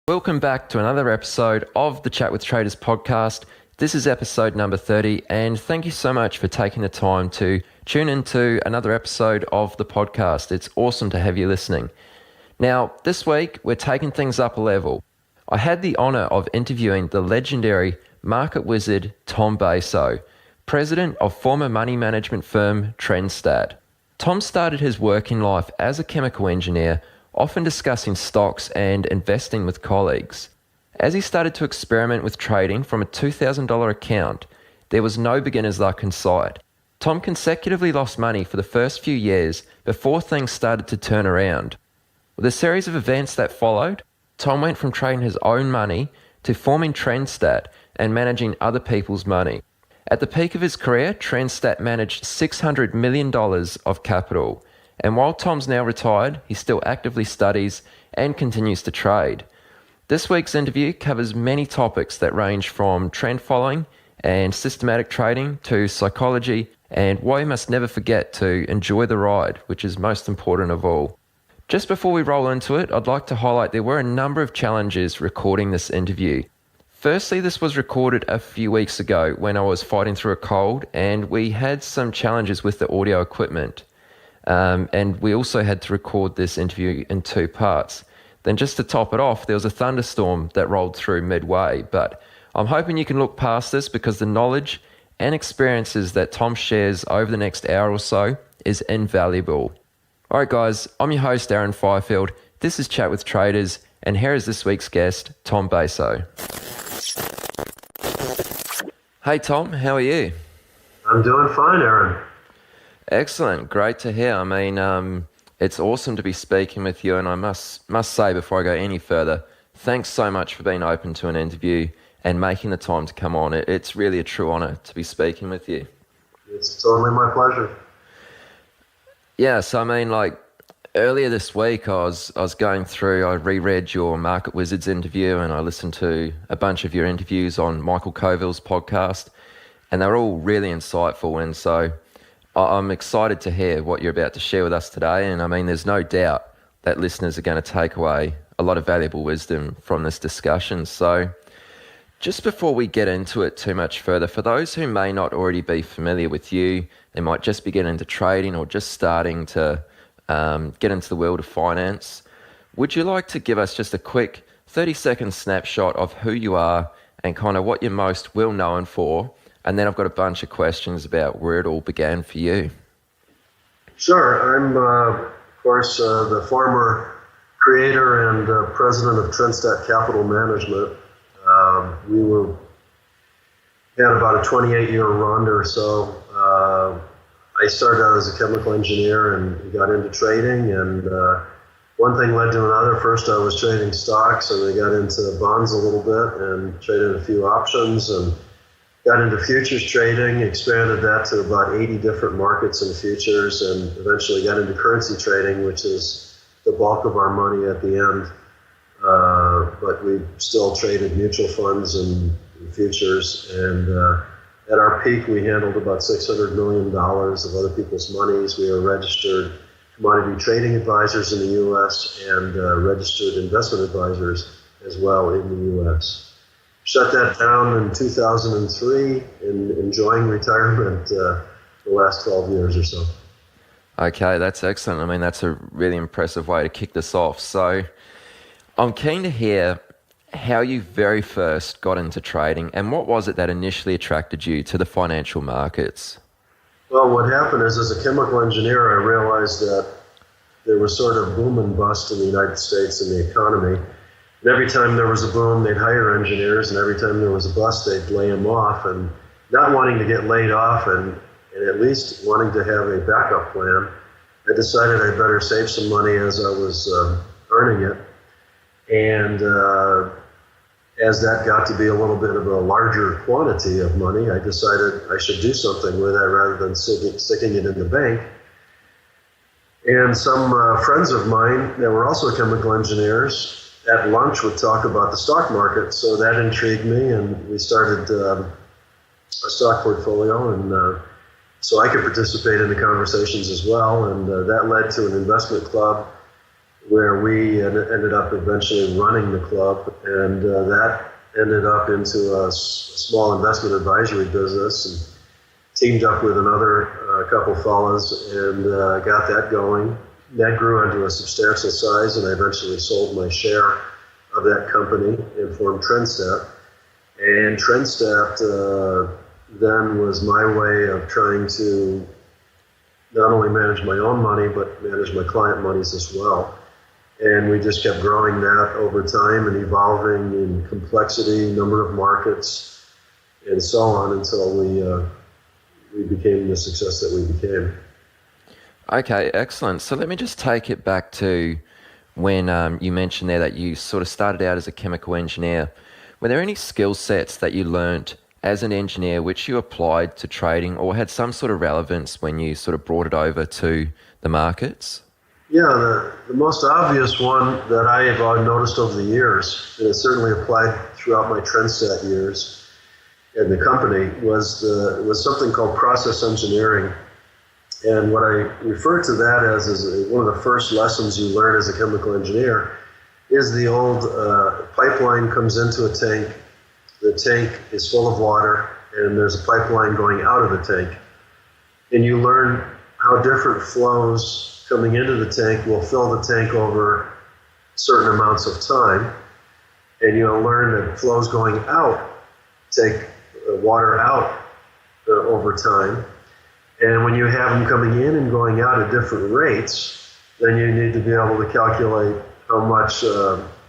Welcome back to another episode of the Chat with Traders podcast. This is episode number 30, and thank you so much for taking the time to tune into another episode of the podcast. It's awesome to have you listening. Now, this week, we're taking things up a level. I had the honor of interviewing the legendary market wizard Tom Baso, president of former money management firm Trendstat. Tom started his working life as a chemical engineer, often discussing stocks and investing with colleagues. As he started to experiment with trading from a $2,000 account, there was no beginner's luck in sight. Tom consecutively lost money for the first few years before things started to turn around. With a series of events that followed, Tom went from trading his own money to forming Trendstat and managing other people's money. At the peak of his career, Trendstat managed $600 million of capital. And while Tom's now retired, he still actively studies and continues to trade. This week's interview covers many topics that range from trend following and systematic trading to psychology and why you must never forget to enjoy the ride, which is most important of all. Just before we roll into it, I'd like to highlight there were a number of challenges recording this interview. Firstly, this was recorded a few weeks ago when I was fighting through a cold, and we had some challenges with the audio equipment. And we also had to record this interview in two parts. Then just to top it off, there was a thunderstorm that rolled through midway. But I'm hoping you can look past this because the knowledge and experiences that Tom shares over the next hour or so is invaluable. All right, guys, I'm your host, Aaron Fifield. This is Chat with Traders, and here is this week's guest, Tom Baso. Hey, Tom, how are you? I'm doing fine, Aaron. Excellent. Great to hear. I mean, it's awesome to be speaking with you, and I must say before I go any further, thanks so much for being open to an interview and making the time to come on. It's really a true honor to be speaking with you. It's totally my pleasure. Yeah, so I mean, like, earlier this week I was going through, I reread your Market Wizards interview and I listened to a bunch of your interviews on Michael Coville's podcast, and they were all really insightful, and so I'm excited to hear what you're about to share with us today. And I mean, there's no doubt that listeners are going to take away a lot of valuable wisdom from this discussion. So just before we get into it too much further, for those who may not already be familiar with you, they might just be getting into trading or just starting to get into the world of finance, would you like to give us just a quick 30-second snapshot of who you are and kind of what you're most well known for? And then I've got a bunch of questions about where it all began for you. Sure. I'm, of course, the former creator and president of Trendstat Capital Management. We had about a 28-year run or so. I started out as a chemical engineer and got into trading, and one thing led to another. First I was trading stocks, and I got into bonds a little bit and traded a few options, and got into futures trading, expanded that to about 80 different markets in futures, and eventually got into currency trading, which is the bulk of our money at the end. But we still traded mutual funds and futures, and at our peak we handled about $600 million of other people's monies. We are registered commodity trading advisors in the U.S. and registered investment advisors as well in the U.S. Shut that down in 2003 and enjoying retirement the last 12 years or so. Okay, that's excellent. I mean, that's a really impressive way to kick this off. So I'm keen to hear how you very first got into trading and what was it that initially attracted you to the financial markets? Well, what happened is, as a chemical engineer, I realized that there was sort of boom and bust in the United States in the economy. And every time there was a boom, they'd hire engineers, and every time there was a bust, they'd lay them off. And not wanting to get laid off and at least wanting to have a backup plan, I decided I'd better save some money as I was earning it. And as that got to be a little bit of a larger quantity of money, I decided I should do something with it rather than sticking it in the bank. And some friends of mine that were also chemical engineers at lunch would talk about the stock market, so that intrigued me, and we started a stock portfolio, and so I could participate in the conversations as well, and that led to an investment club where we ended up eventually running the club, and that ended up into a small investment advisory business, and teamed up with another couple fellas and got that going. That grew into a substantial size, and I eventually sold my share of that company and formed Trendstat. And Trendstat then was my way of trying to not only manage my own money, but manage my client monies as well. And we just kept growing that over time and evolving in complexity, number of markets, and so on until we became the success that we became. Okay, excellent. So let me just take it back to when you mentioned there that you sort of started out as a chemical engineer. Were there any skill sets that you learnt as an engineer which you applied to trading or had some sort of relevance when you sort of brought it over to the markets? Yeah, the most obvious one that I have noticed over the years, and it certainly applied throughout my Trendstat years in the company, was something called process engineering. And what I refer to that as is one of the first lessons you learn as a chemical engineer is the old pipeline comes into a tank, the tank is full of water, and there's a pipeline going out of the tank. And you learn how different flows coming into the tank will fill the tank over certain amounts of time. And you'll learn that flows going out take water out over time. And when you have them coming in and going out at different rates, then you need to be able to calculate how much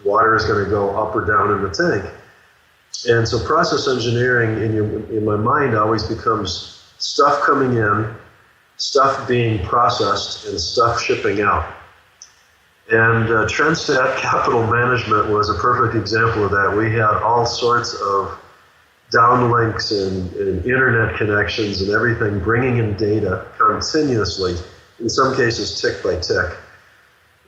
water is going to go up or down in the tank. And so process engineering in my mind always becomes stuff coming in, stuff being processed, and stuff shipping out. And Trendstat Capital Management was a perfect example of that. We had all sorts of downlinks and internet connections and everything bringing in data continuously, in some cases tick by tick.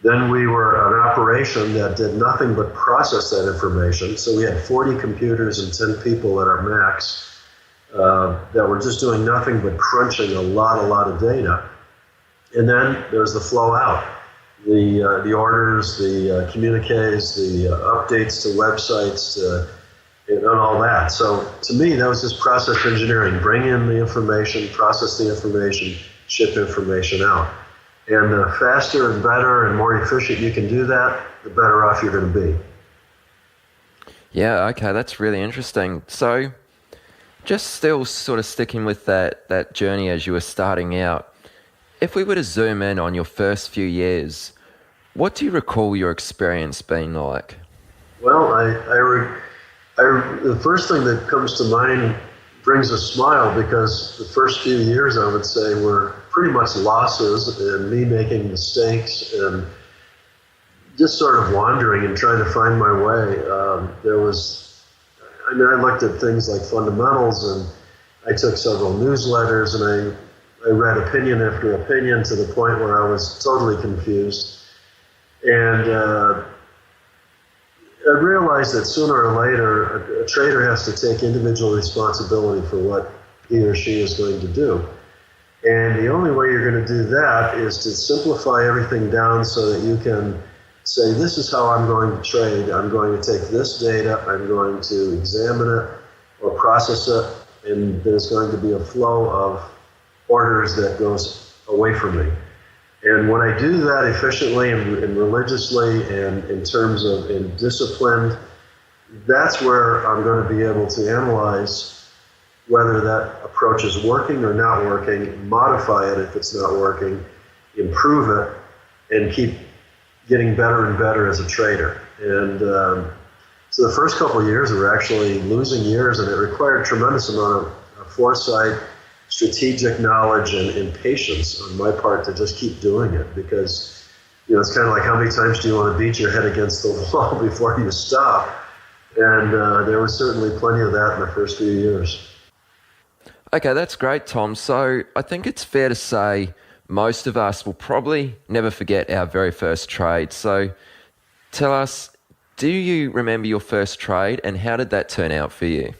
Then we were an operation that did nothing but process that information. So we had 40 computers and 10 people at our max that were just doing nothing but crunching a lot of data. And then there's the flow out, the orders, the communiques, the updates to websites, and all that. So to me, that was just process engineering. Bring in the information, process the information, ship information out. And the faster and better and more efficient you can do that, the better off you're going to be. Yeah, okay, that's really interesting. So just still sort of sticking with that journey as you were starting out, if we were to zoom in on your first few years, what do you recall your experience being like? Well, the first thing that comes to mind brings a smile, because the first few years, I would say, were pretty much losses and me making mistakes and just sort of wandering and trying to find my way. I looked at things like fundamentals, and I took several newsletters, and I read opinion after opinion to the point where I was totally confused. And I realized that sooner or later, a trader has to take individual responsibility for what he or she is going to do. And the only way you're going to do that is to simplify everything down so that you can say, this is how I'm going to trade. I'm going to take this data, I'm going to examine it or process it, and there's going to be a flow of orders that goes away from me. And when I do that efficiently and religiously and in terms of disciplined, that's where I'm going to be able to analyze whether that approach is working or not working, modify it if it's not working, improve it, and keep getting better and better as a trader. And so the first couple of years were actually losing years, and it required a tremendous amount of foresight, strategic knowledge, and patience on my part to just keep doing it, because it's kind of like, how many times do you want to beat your head against the wall before you stop? And there was certainly plenty of that in the first few years. Okay, that's great, Tom. So I think it's fair to say most of us will probably never forget our very first trade. So tell us, do you remember your first trade, and how did that turn out for you?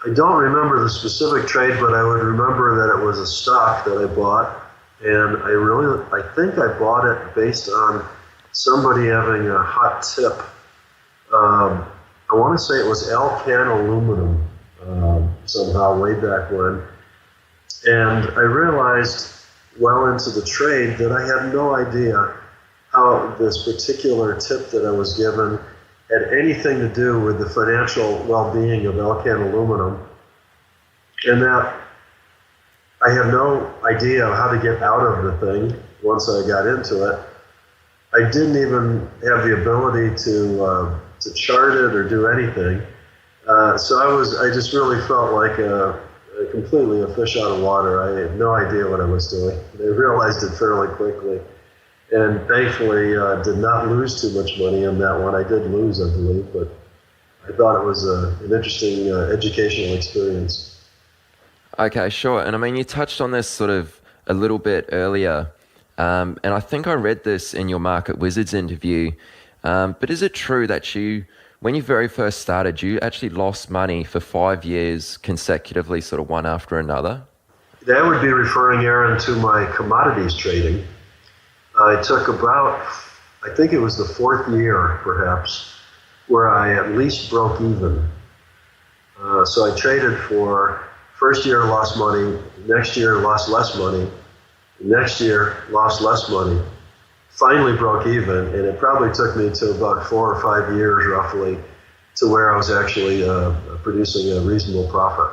I don't remember the specific trade, but I would remember that it was a stock that I bought, And I think I bought it based on somebody having a hot tip. I want to say it was Alcan aluminum somehow way back when. And I realized well into the trade that I had no idea how this particular tip that I was given had anything to do with the financial well-being of Alcan aluminum, and that I had no idea how to get out of the thing once I got into it. I didn't even have the ability to chart it or do anything. So I just really felt like completely a fish out of water. I had no idea what I was doing. I realized it fairly quickly, and thankfully did not lose too much money on that one. I did lose, I believe, but I thought it was an interesting educational experience. Okay, sure. And I mean, you touched on this sort of a little bit earlier, and I think I read this in your Market Wizards interview, but is it true that when you very first started, you actually lost money for 5 years consecutively, sort of one after another? That would be referring, Aaron, to my commodities trading. I took about, I think it was the fourth year, perhaps, where I at least broke even. So I traded for, first year lost money, next year lost less money, next year lost less money, finally broke even, and it probably took me to about 4 or 5 years roughly to where I was actually producing a reasonable profit.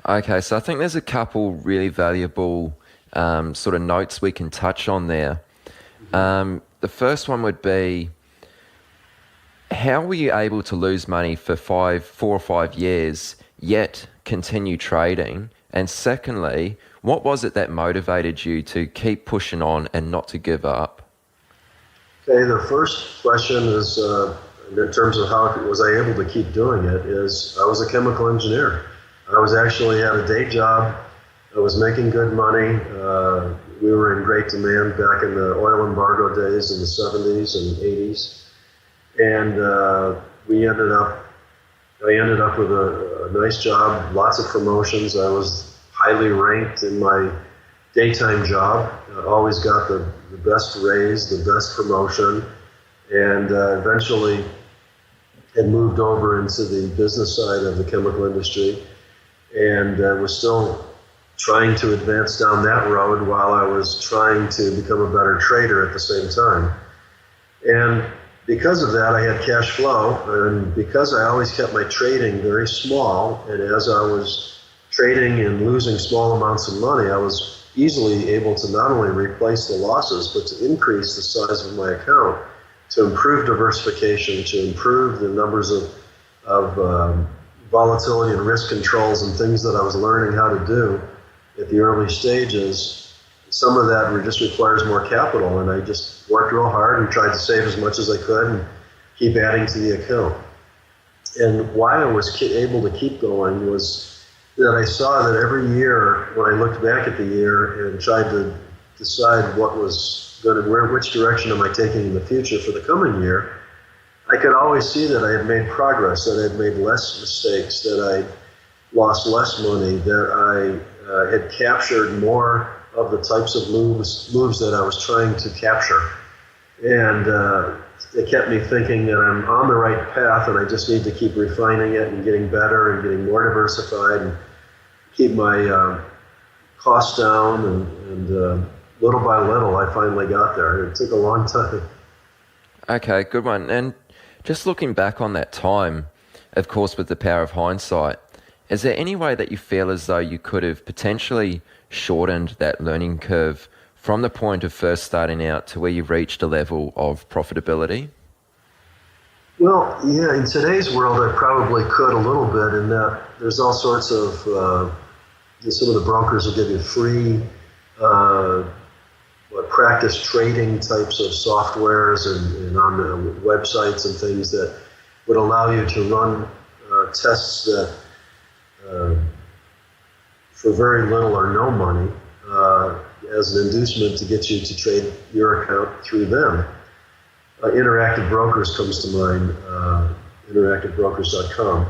Okay, so I think there's a couple really valuable sort of notes we can touch on there. The first one would be, how were you able to lose money for 4 or 5 years, yet continue trading? And secondly, what was it that motivated you to keep pushing on and not to give up? Okay, the first question is, in terms of how was I able to keep doing it, is I was a chemical engineer. I was actually at a day job. I was making good money. We were in great demand back in the oil embargo days in the 70s and 80s. And I ended up with a nice job, lots of promotions. I was highly ranked in my daytime job. I always got the best raise, the best promotion, and eventually had moved over into the business side of the chemical industry, and was still trying to advance down that road while I was trying to become a better trader at the same time. And because of that, I had cash flow, and because I always kept my trading very small, and as I was trading and losing small amounts of money, I was easily able to not only replace the losses, but to increase the size of my account, to improve diversification, to improve the numbers of volatility and risk controls and things that I was learning how to do at the early stages. Some of that just requires more capital, and I just worked real hard and tried to save as much as I could and keep adding to the account. And why I was able to keep going was that I saw that every year, when I looked back at the year and tried to decide what was going to, which direction am I taking in the future for the coming year, I could always see that I had made progress, that I had made less mistakes, that I lost less money, that I had captured more of the types of moves that I was trying to capture. And it kept me thinking that I'm on the right path, and I just need to keep refining it and getting better and getting more diversified and keep my costs down. And little by little, I finally got there. It took a long time. Okay, good one. And just looking back on that time, of course, with the power of hindsight, is there any way that you feel as though you could have potentially shortened that learning curve from the point of first starting out to where you've reached a level of profitability? Well, yeah, in today's world, I probably could a little bit, in that there's all sorts of, some of the brokers will give you free practice trading types of softwares and on the websites and things that would allow you to run tests that for very little or no money as an inducement to get you to trade your account through them. Interactive Brokers comes to mind, interactivebrokers.com,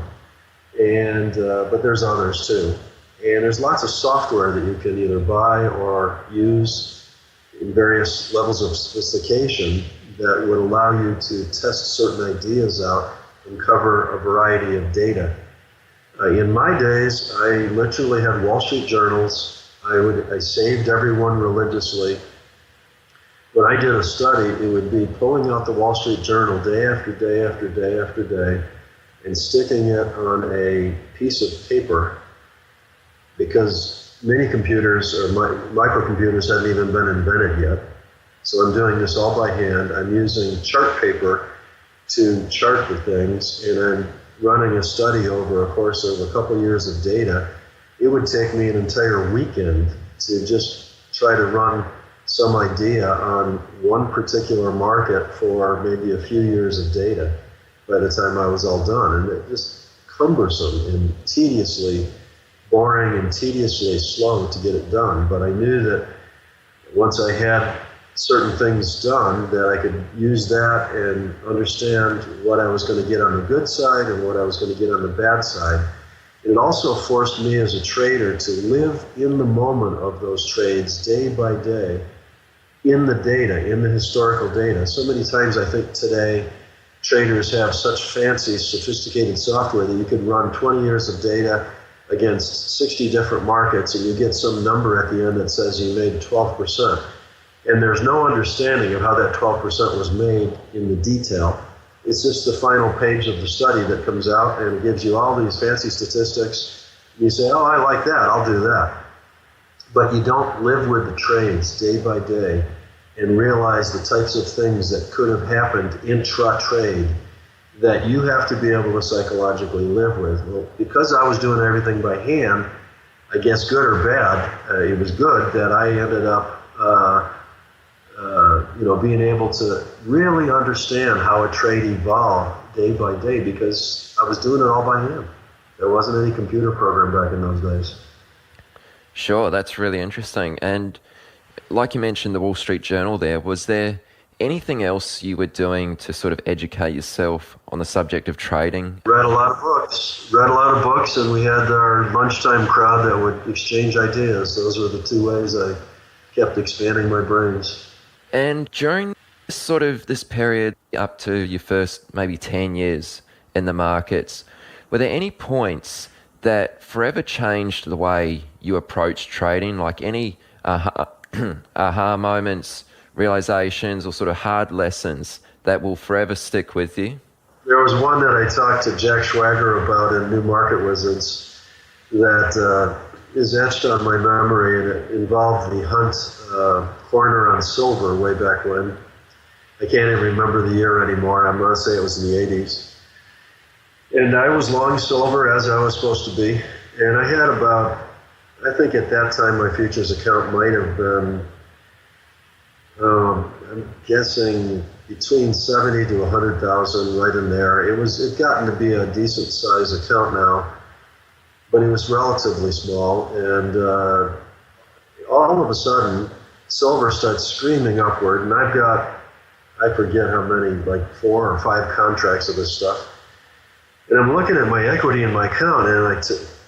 and but there's others too. And there's lots of software that you can either buy or use in various levels of sophistication that would allow you to test certain ideas out and cover a variety of data. In my days, I literally had Wall Street journals. I saved everyone religiously. When I did a study, it would be pulling out the Wall Street Journal day after day after day after day and sticking it on a piece of paper, because mini computers or microcomputers hadn't even been invented yet. So I'm doing this all by hand. I'm using chart paper to chart the things, and I'm running a study over a course of a couple years of data. It would take me an entire weekend to just try to run some idea on one particular market for maybe a few years of data by the time I was all done. And it just cumbersome and tediously boring and tediously slow to get it done. But I knew that once I had certain things done, that I could use that and understand what I was going to get on the good side and what I was going to get on the bad side. It also forced me as a trader to live in the moment of those trades day by day, in the data, in the historical data. So many times I think today traders have such fancy, sophisticated software that you can run 20 years of data against 60 different markets and you get some number at the end that says you made 12%. And there's no understanding of how that 12% was made in the detail. It's just the final page of the study that comes out and it gives you all these fancy statistics. You say, oh, I like that, I'll do that. But you don't live with the trades day by day and realize the types of things that could have happened intra-trade that you have to be able to psychologically live with. Well, because I was doing everything by hand, I guess good or bad, it was good that I ended up being able to really understand how a trade evolved day by day, because I was doing it all by hand. There wasn't any computer program back in those days. Sure, that's really interesting. And like you mentioned, the Wall Street Journal there, was there anything else you were doing to sort of educate yourself on the subject of trading? Read a lot of books, and we had our lunchtime crowd that would exchange ideas. Those were the two ways I kept expanding my brains. And during this period up to your first maybe 10 years in the markets, were there any points that forever changed the way you approached trading, like any aha moments, realizations, or sort of hard lessons that will forever stick with you? There was one that I talked to Jack Schwager about in New Market Wizards that is etched on my memory, and it involved the Hunt corner on silver way back when. I can't even remember the year anymore. I'm going to say it was in the 80s. And I was long silver, as I was supposed to be. And I had about, I think at that time my futures account might have been, I'm guessing between 70 to 100,000, right in there. It gotten to be a decent size account now, but it was relatively small. And all of a sudden, silver starts screaming upward, and I've got, I forget how many, like 4 or 5 contracts of this stuff. And I'm looking at my equity in my account, and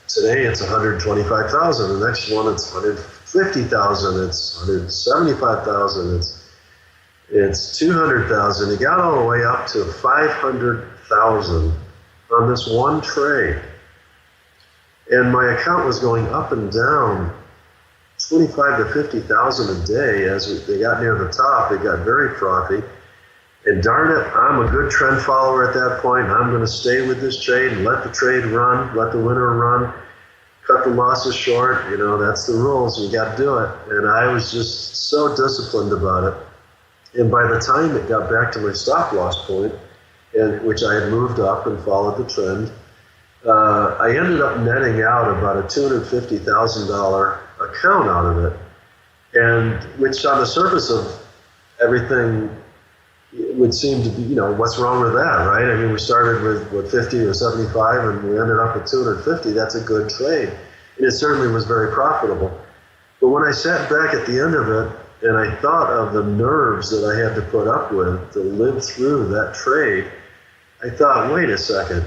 today it's 125,000. The next one it's 150,000. It's 175,000. It's 200,000. It got all the way up to 500,000 on this one trade. And my account was going up and down 25 to 50,000 a day. As they got near the top, it got very frothy. And darn it, I'm a good trend follower at that point. I'm going to stay with this trade and let the trade run, let the winner run, cut the losses short. You know, that's the rules. You got to do it. And I was just so disciplined about it. And by the time it got back to my stop loss point, which I had moved up and followed the trend, I ended up netting out about a $250,000 account out of it, and which on the surface of everything would seem to be, you know, what's wrong with that, right? I mean, we started with 50 or 75 and we ended up at 250. That's a good trade. And it certainly was very profitable. But when I sat back at the end of it and I thought of the nerves that I had to put up with to live through that trade, I thought, wait a second.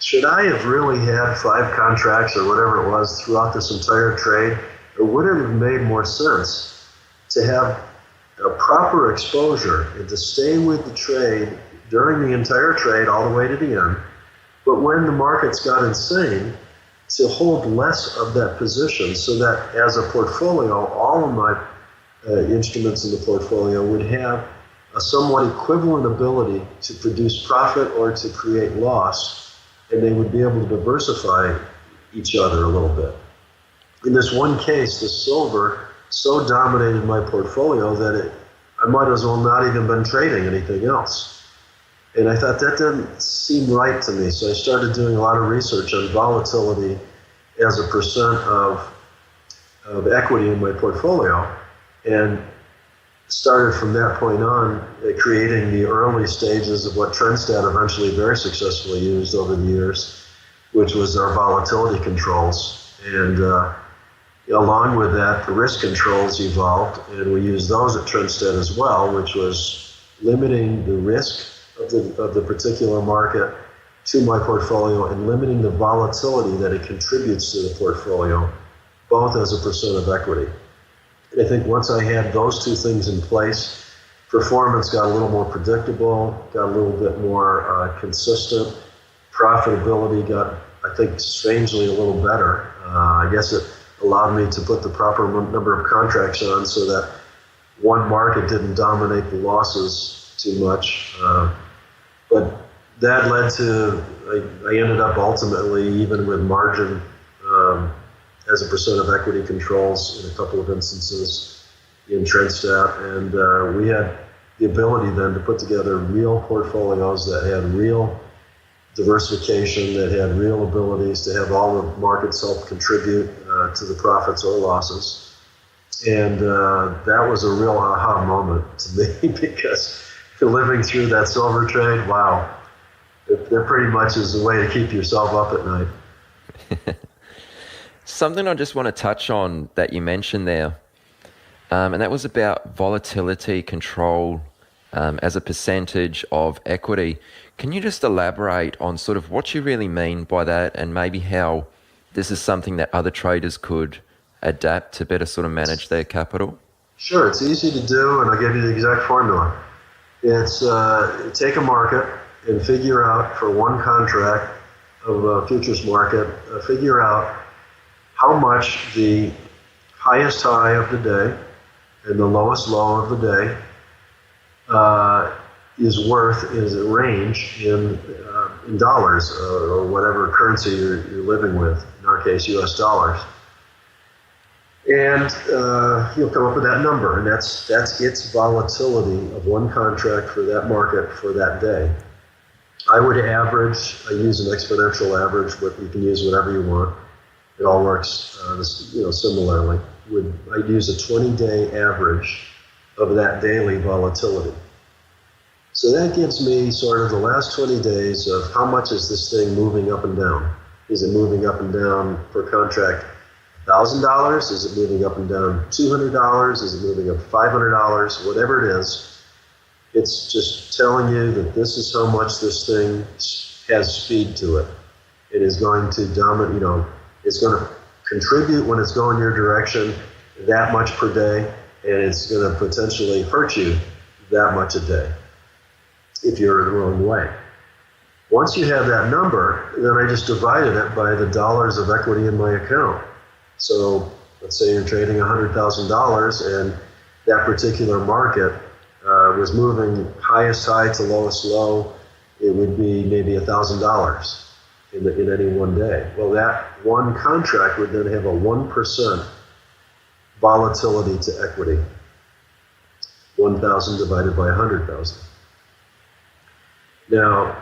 should I have really had 5 contracts or whatever it was throughout this entire trade, or would it have made more sense to have a proper exposure and to stay with the trade during the entire trade all the way to the end, but when the markets got insane, to hold less of that position so that as a portfolio, all of my instruments in the portfolio would have a somewhat equivalent ability to produce profit or to create loss, and they would be able to diversify each other a little bit. In this one case, the silver so dominated my portfolio that I might as well not even been trading anything else. And I thought that didn't seem right to me, so I started doing a lot of research on volatility as a percent of equity in my portfolio, and started from that point on creating the early stages of what Trendstat eventually very successfully used over the years, which was our volatility controls. And along with that, the risk controls evolved, and we used those at Trendstat as well, which was limiting the risk of the particular market to my portfolio and limiting the volatility that it contributes to the portfolio, both as a percent of equity. And I think once I had those two things in place, performance got a little more predictable, got a little bit more consistent. Profitability got, I think, strangely a little better. I guess it allowed me to put the proper number of contracts on so that one market didn't dominate the losses too much. But that led to, I ended up ultimately, even with margin as a percent of equity controls in a couple of instances in Trendstat. And we had the ability then to put together real portfolios that had real diversification, that had real abilities to have all the markets help contribute to the profits or losses. And that was a real aha moment to me because living through that silver trade, wow, there pretty much is a way to keep yourself up at night. Something I just want to touch on that you mentioned there, and that was about volatility control as a percentage of equity. Can you just elaborate on sort of what you really mean by that, and maybe how this is something that other traders could adapt to better sort of manage their capital? Sure, it's easy to do, and I'll give you the exact formula. It's take a market and figure out for one contract of a futures market, figure out how much the highest high of the day and the lowest low of the day is worth, is a range in dollars or whatever currency you're living with, in our case, US dollars. And you'll come up with that number, and that's its volatility of one contract for that market for that day. I would average, I use an exponential average, but you can use whatever you want. It all works similarly. I'd use a 20-day average of that daily volatility. So that gives me sort of the last 20 days of how much is this thing moving up and down. Is it moving up and down per contract $1,000? Is it moving up and down $200? Is it moving up $500? Whatever it is, it's just telling you that this is how much this thing has speed to it. It is going to dominate, it's going to contribute when it's going your direction that much per day, and it's going to potentially hurt you that much a day if you're in the wrong way. Once you have that number, then I just divided it by the dollars of equity in my account. So let's say you're trading $100,000 and that particular market was moving highest high to lowest low, it would be maybe $1,000 in any one day. Well, that one contract would then have a 1% volatility to equity. 1,000 divided by 100,000. Now,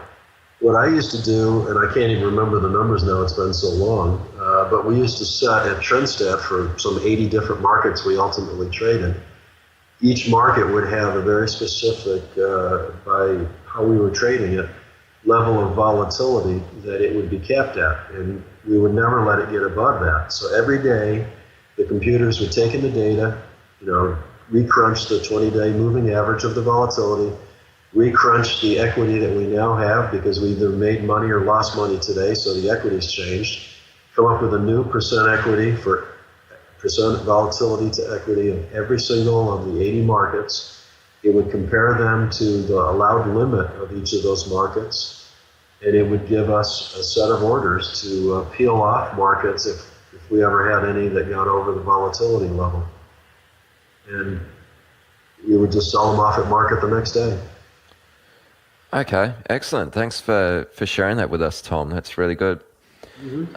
what I used to do, and I can't even remember the numbers now, it's been so long, but we used to set at Trendstat for some 80 different markets we ultimately traded. Each market would have a very specific, by how we were trading it, level of volatility that it would be capped at, and we would never let it get above that. So every day, the computers would take in the data, recrunch the 20-day moving average of the volatility, recrunch the equity that we now have because we either made money or lost money today, so the equity's changed. Come up with a new percent equity for percent volatility to equity of every single of the 80 markets. It would compare them to the allowed limit of each of those markets, and it would give us a set of orders to peel off markets if we ever had any that got over the volatility level. And we would just sell them off at market the next day. Okay, excellent. Thanks for sharing that with us, Tom. That's really good. Mm-hmm.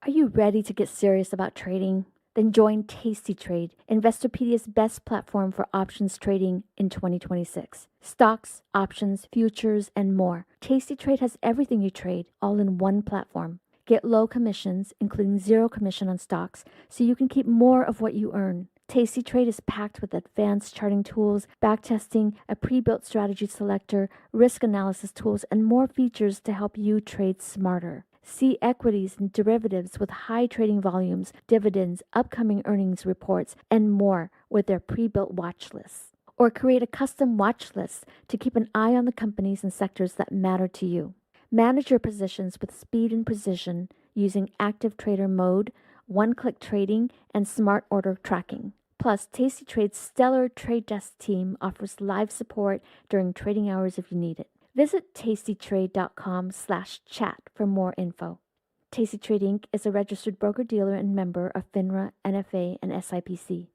Are you ready to get serious about trading? Then join Tasty Trade, Investorpedia's best platform for options trading in 2026. Stocks, options, futures, and more. Tasty Trade has everything you trade, all in one platform. Get low commissions, including 0 commission on stocks, so you can keep more of what you earn. Tasty Trade is packed with advanced charting tools, backtesting, a pre-built strategy selector, risk analysis tools, and more features to help you trade smarter. See equities and derivatives with high trading volumes, dividends, upcoming earnings reports, and more with their pre-built watch lists. Or create a custom watch list to keep an eye on the companies and sectors that matter to you. Manage your positions with speed and precision using active trader mode, one-click trading, and smart order tracking. Plus, Tasty Trade's stellar trade desk team offers live support during trading hours if you need it. Visit tastytrade.com/chat for more info. Tasty Trade Inc. is a registered broker-dealer and member of FINRA, NFA, and SIPC.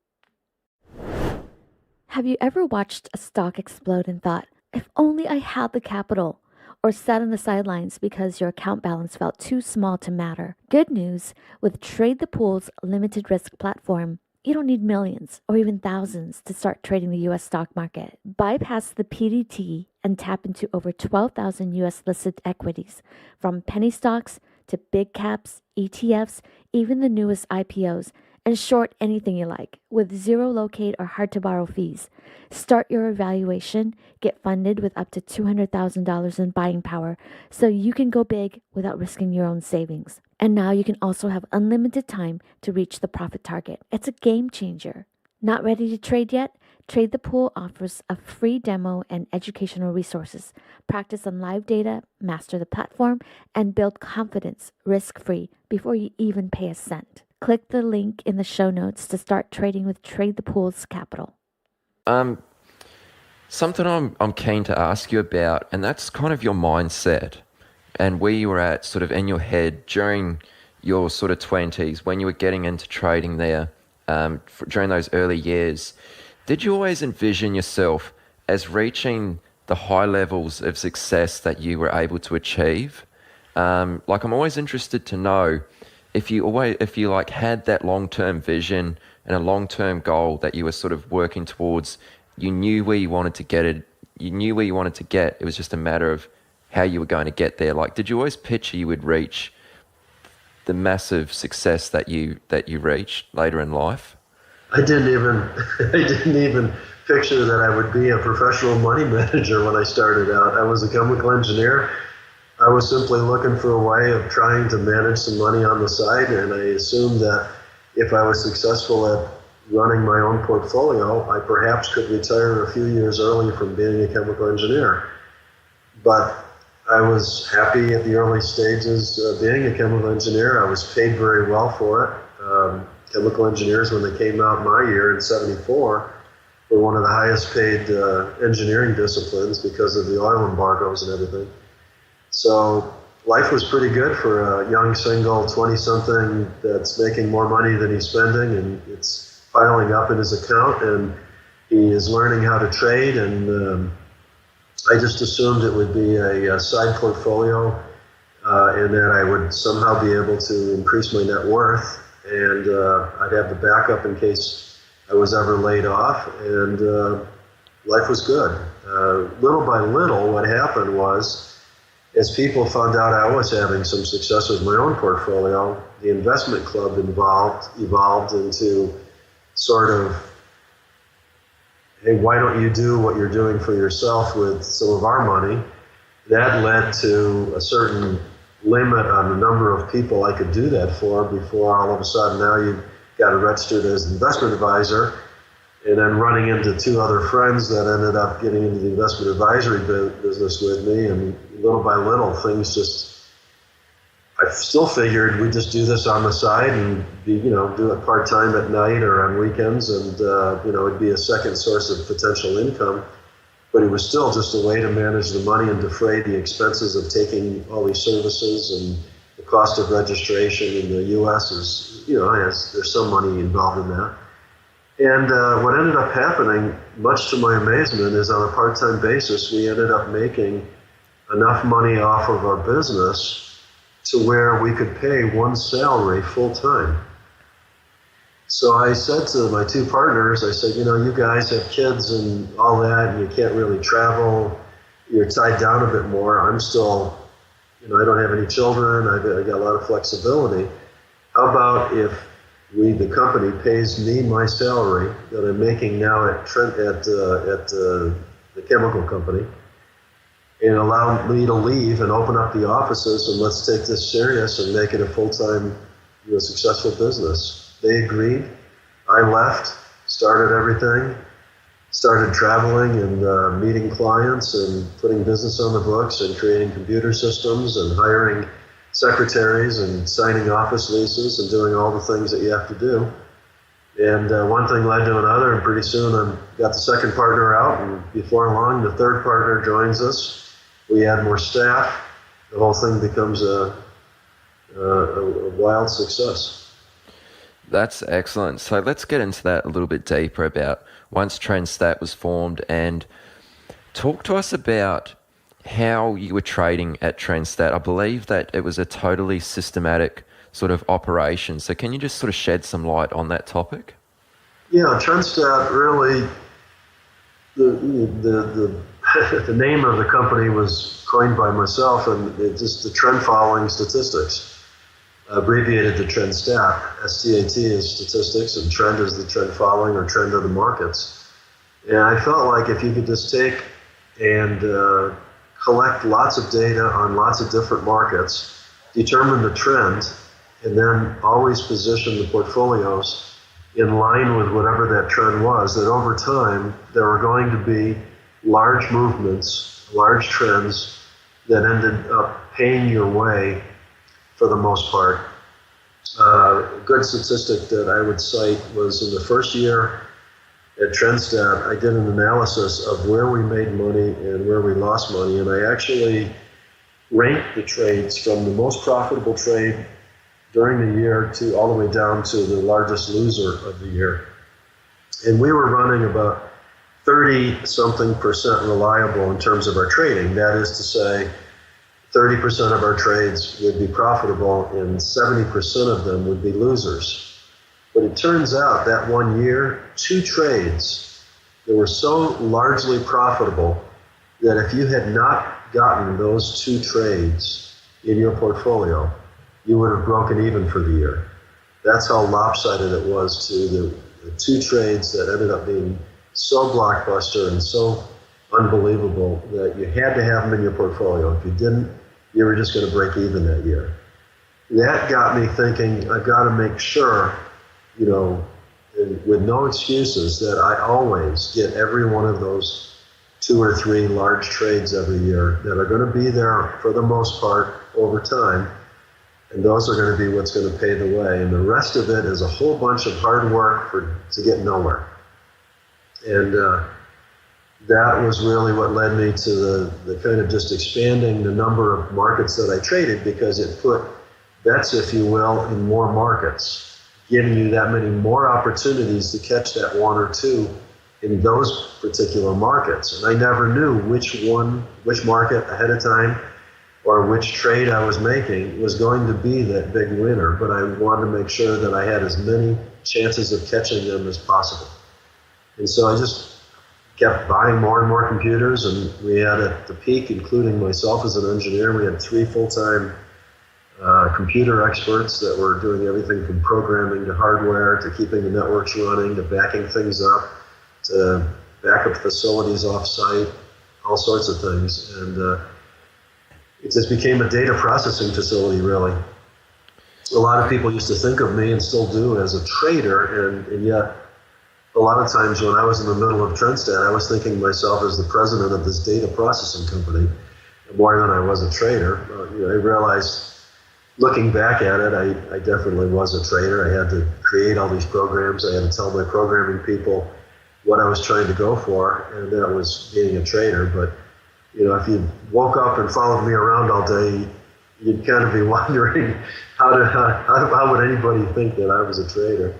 Have you ever watched a stock explode and thought, if only I had the capital? Or sat on the sidelines because your account balance felt too small to matter? Good news, with Trade the Pool's limited risk platform, you don't need millions or even thousands to start trading the U.S. stock market. Bypass the PDT and tap into over 12,000 U.S. listed equities, from penny stocks to big caps, ETFs, even the newest IPOs, and short anything you like with zero locate or hard to borrow fees. Start your evaluation, get funded with up to $200,000 in buying power so you can go big without risking your own savings. And now you can also have unlimited time to reach the profit target. It's a game changer. Not ready to trade yet? Trade the Pool offers a free demo and educational resources. Practice on live data, master the platform, and build confidence risk-free before you even pay a cent. Click the link in the show notes to start trading with Trade the Pool's capital. Something I'm keen to ask you about, and that's kind of your mindset and where you were at sort of in your head during your sort of 20s when you were getting into trading there during those early years. Did you always envision yourself as reaching the high levels of success that you were able to achieve? I'm always interested to know if you like had that long-term vision and a long-term goal that you were sort of working towards. You knew where you wanted to get it. You knew where you wanted to get. It was just a matter of how you were going to get there. Like, did you always picture you would reach the massive success that you reached later in life? I didn't even picture that I would be a professional money manager when I started out. I was a chemical engineer. I was simply looking for a way of trying to manage some money on the side, and I assumed that if I was successful at running my own portfolio, I perhaps could retire a few years early from being a chemical engineer. But I was happy at the early stages being a chemical engineer. I was paid very well for it. Chemical engineers, when they came out my year in '74, were one of the highest paid engineering disciplines because of the oil embargoes and everything. So life was pretty good for a young single 20-something that's making more money than he's spending, and it's piling up in his account, and he is learning how to trade, and I just assumed it would be a side portfolio and that I would somehow be able to increase my net worth, and I'd have the backup in case I was ever laid off, and life was good. Little by little, what happened was, as people found out I was having some success with my own portfolio, the investment club evolved into sort of, hey, why don't you do what you're doing for yourself with some of our money? That led to a certain limit on the number of people I could do that for before all of a sudden now you've got it registered as an investment advisor, and then running into two other friends that ended up getting into the investment advisory business with me, and little by little things just, I still figured we'd just do this on the side and be, do it part-time at night or on weekends, and it'd be a second source of potential income. But it was still just a way to manage the money and defray the expenses of taking all these services, and the cost of registration in the U.S. is, there's some money involved in that. And what ended up happening, much to my amazement, is on a part-time basis, we ended up making enough money off of our business to where we could pay one salary full-time. So I said to my two partners, I said, you guys have kids and all that, and you can't really travel. You're tied down a bit more. I'm still, I don't have any children. I got a lot of flexibility. How about if the company pays me my salary that I'm making now at the chemical company, and allow me to leave and open up the offices, and let's take this serious and make it a full-time, successful business. They agreed. I left, started everything, started traveling and meeting clients and putting business on the books and creating computer systems and hiring secretaries and signing office leases and doing all the things that you have to do. And one thing led to another, and pretty soon I got the second partner out, and before long the third partner joins us. We add more staff. The whole thing becomes a wild success. That's excellent. So let's get into that a little bit deeper about once TrendStat was formed, and talk to us about how you were trading at TrendStat. I believe that it was a totally systematic sort of operation. So can you just sort of shed some light on that topic? Yeah, TrendStat really, the name of the company was coined by myself, and just the trend following statistics. Abbreviated to TrendStat. STAT is statistics, and trend is the trend following or trend of the markets. And I felt like if you could just take and collect lots of data on lots of different markets, determine the trend, and then always position the portfolios in line with whatever that trend was, that over time there were going to be large movements, large trends that ended up paying your way for the most part. A good statistic that I would cite was in the first year at TrendStat, I did an analysis of where we made money and where we lost money, and I actually ranked the trades from the most profitable trade during the year to all the way down to the largest loser of the year. And we were running about 30-something% reliable in terms of our trading. That is to say, 30% of our trades would be profitable and 70% of them would be losers. But it turns out that one year, 2 trades that were so largely profitable that if you had not gotten those 2 trades in your portfolio, you would have broken even for the year. That's how lopsided it was to the 2 trades that ended up being so blockbuster and so unbelievable that you had to have them in your portfolio. If you didn't, you were just going to break even that year. That got me thinking, I've got to make sure, with no excuses, that I always get every one of those 2 or 3 large trades every year that are going to be there for the most part over time, and those are going to be what's going to pay the way. And the rest of it is a whole bunch of hard work to get nowhere. And that was really what led me to the kind of just expanding the number of markets that I traded, because it put bets, if you will, in more markets, giving you that many more opportunities to catch that 1 or 2 in those particular markets. And I never knew which market ahead of time or which trade I was making was going to be that big winner, but I wanted to make sure that I had as many chances of catching them as possible. And so I just kept buying more and more computers, and we had at the peak, including myself as an engineer, we had 3 full-time computer experts that were doing everything from programming to hardware to keeping the networks running to backing things up to backup facilities off-site, all sorts of things. And it just became a data processing facility, really. A lot of people used to think of me, and still do, as a trader, and yet a lot of times when I was in the middle of Trendstat, I was thinking of myself as the president of this data processing company more than I was a trader. I realized, looking back at it, I definitely was a trader. I had to create all these programs. I had to tell my programming people what I was trying to go for, and that was being a trader. But if you woke up and followed me around all day, you'd kind of be wondering how would anybody think that I was a trader?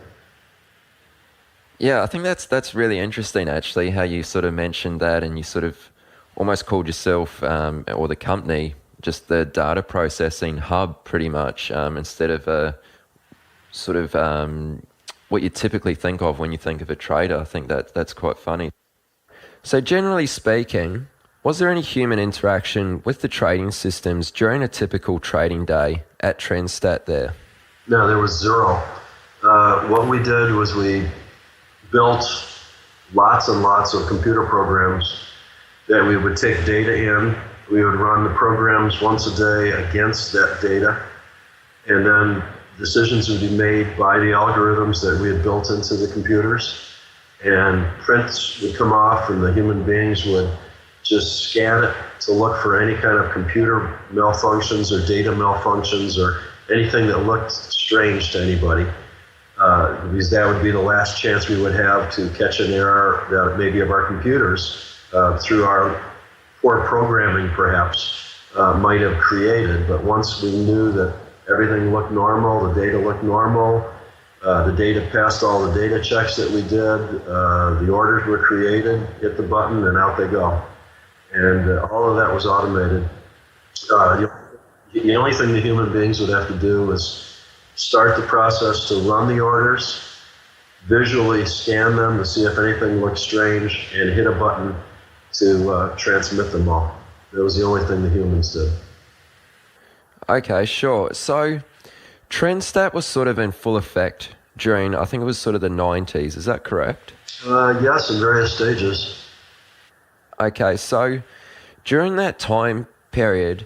Yeah, I think that's really interesting, actually, how you sort of mentioned that, and you sort of almost called yourself or the company just the data processing hub, pretty much, instead of a sort of what you typically think of when you think of a trader. I think that's quite funny. So generally speaking, was there any human interaction with the trading systems during a typical trading day at Trendstat there? No, there was zero. What we did was we built lots and lots of computer programs that we would take data in. We would run the programs once a day against that data, and then decisions would be made by the algorithms that we had built into the computers, and prints would come off, and the human beings would just scan it to look for any kind of computer malfunctions or data malfunctions or anything that looked strange to anybody. Because that would be the last chance we would have to catch an error that maybe of our computers through our poor programming perhaps might have created. But once we knew that everything looked normal, the data looked normal, the data passed all the data checks that we did, the orders were created, hit the button, and out they go. And all of that was automated. The only thing the human beings would have to do is start the process to run the orders, visually scan them to see if anything looked strange, and hit a button to transmit them all. That was the only thing the humans did. Okay, sure. So Trendstat was sort of in full effect during, I think it was sort of the 90s, is that correct? Yes, in various stages. Okay, so during that time period,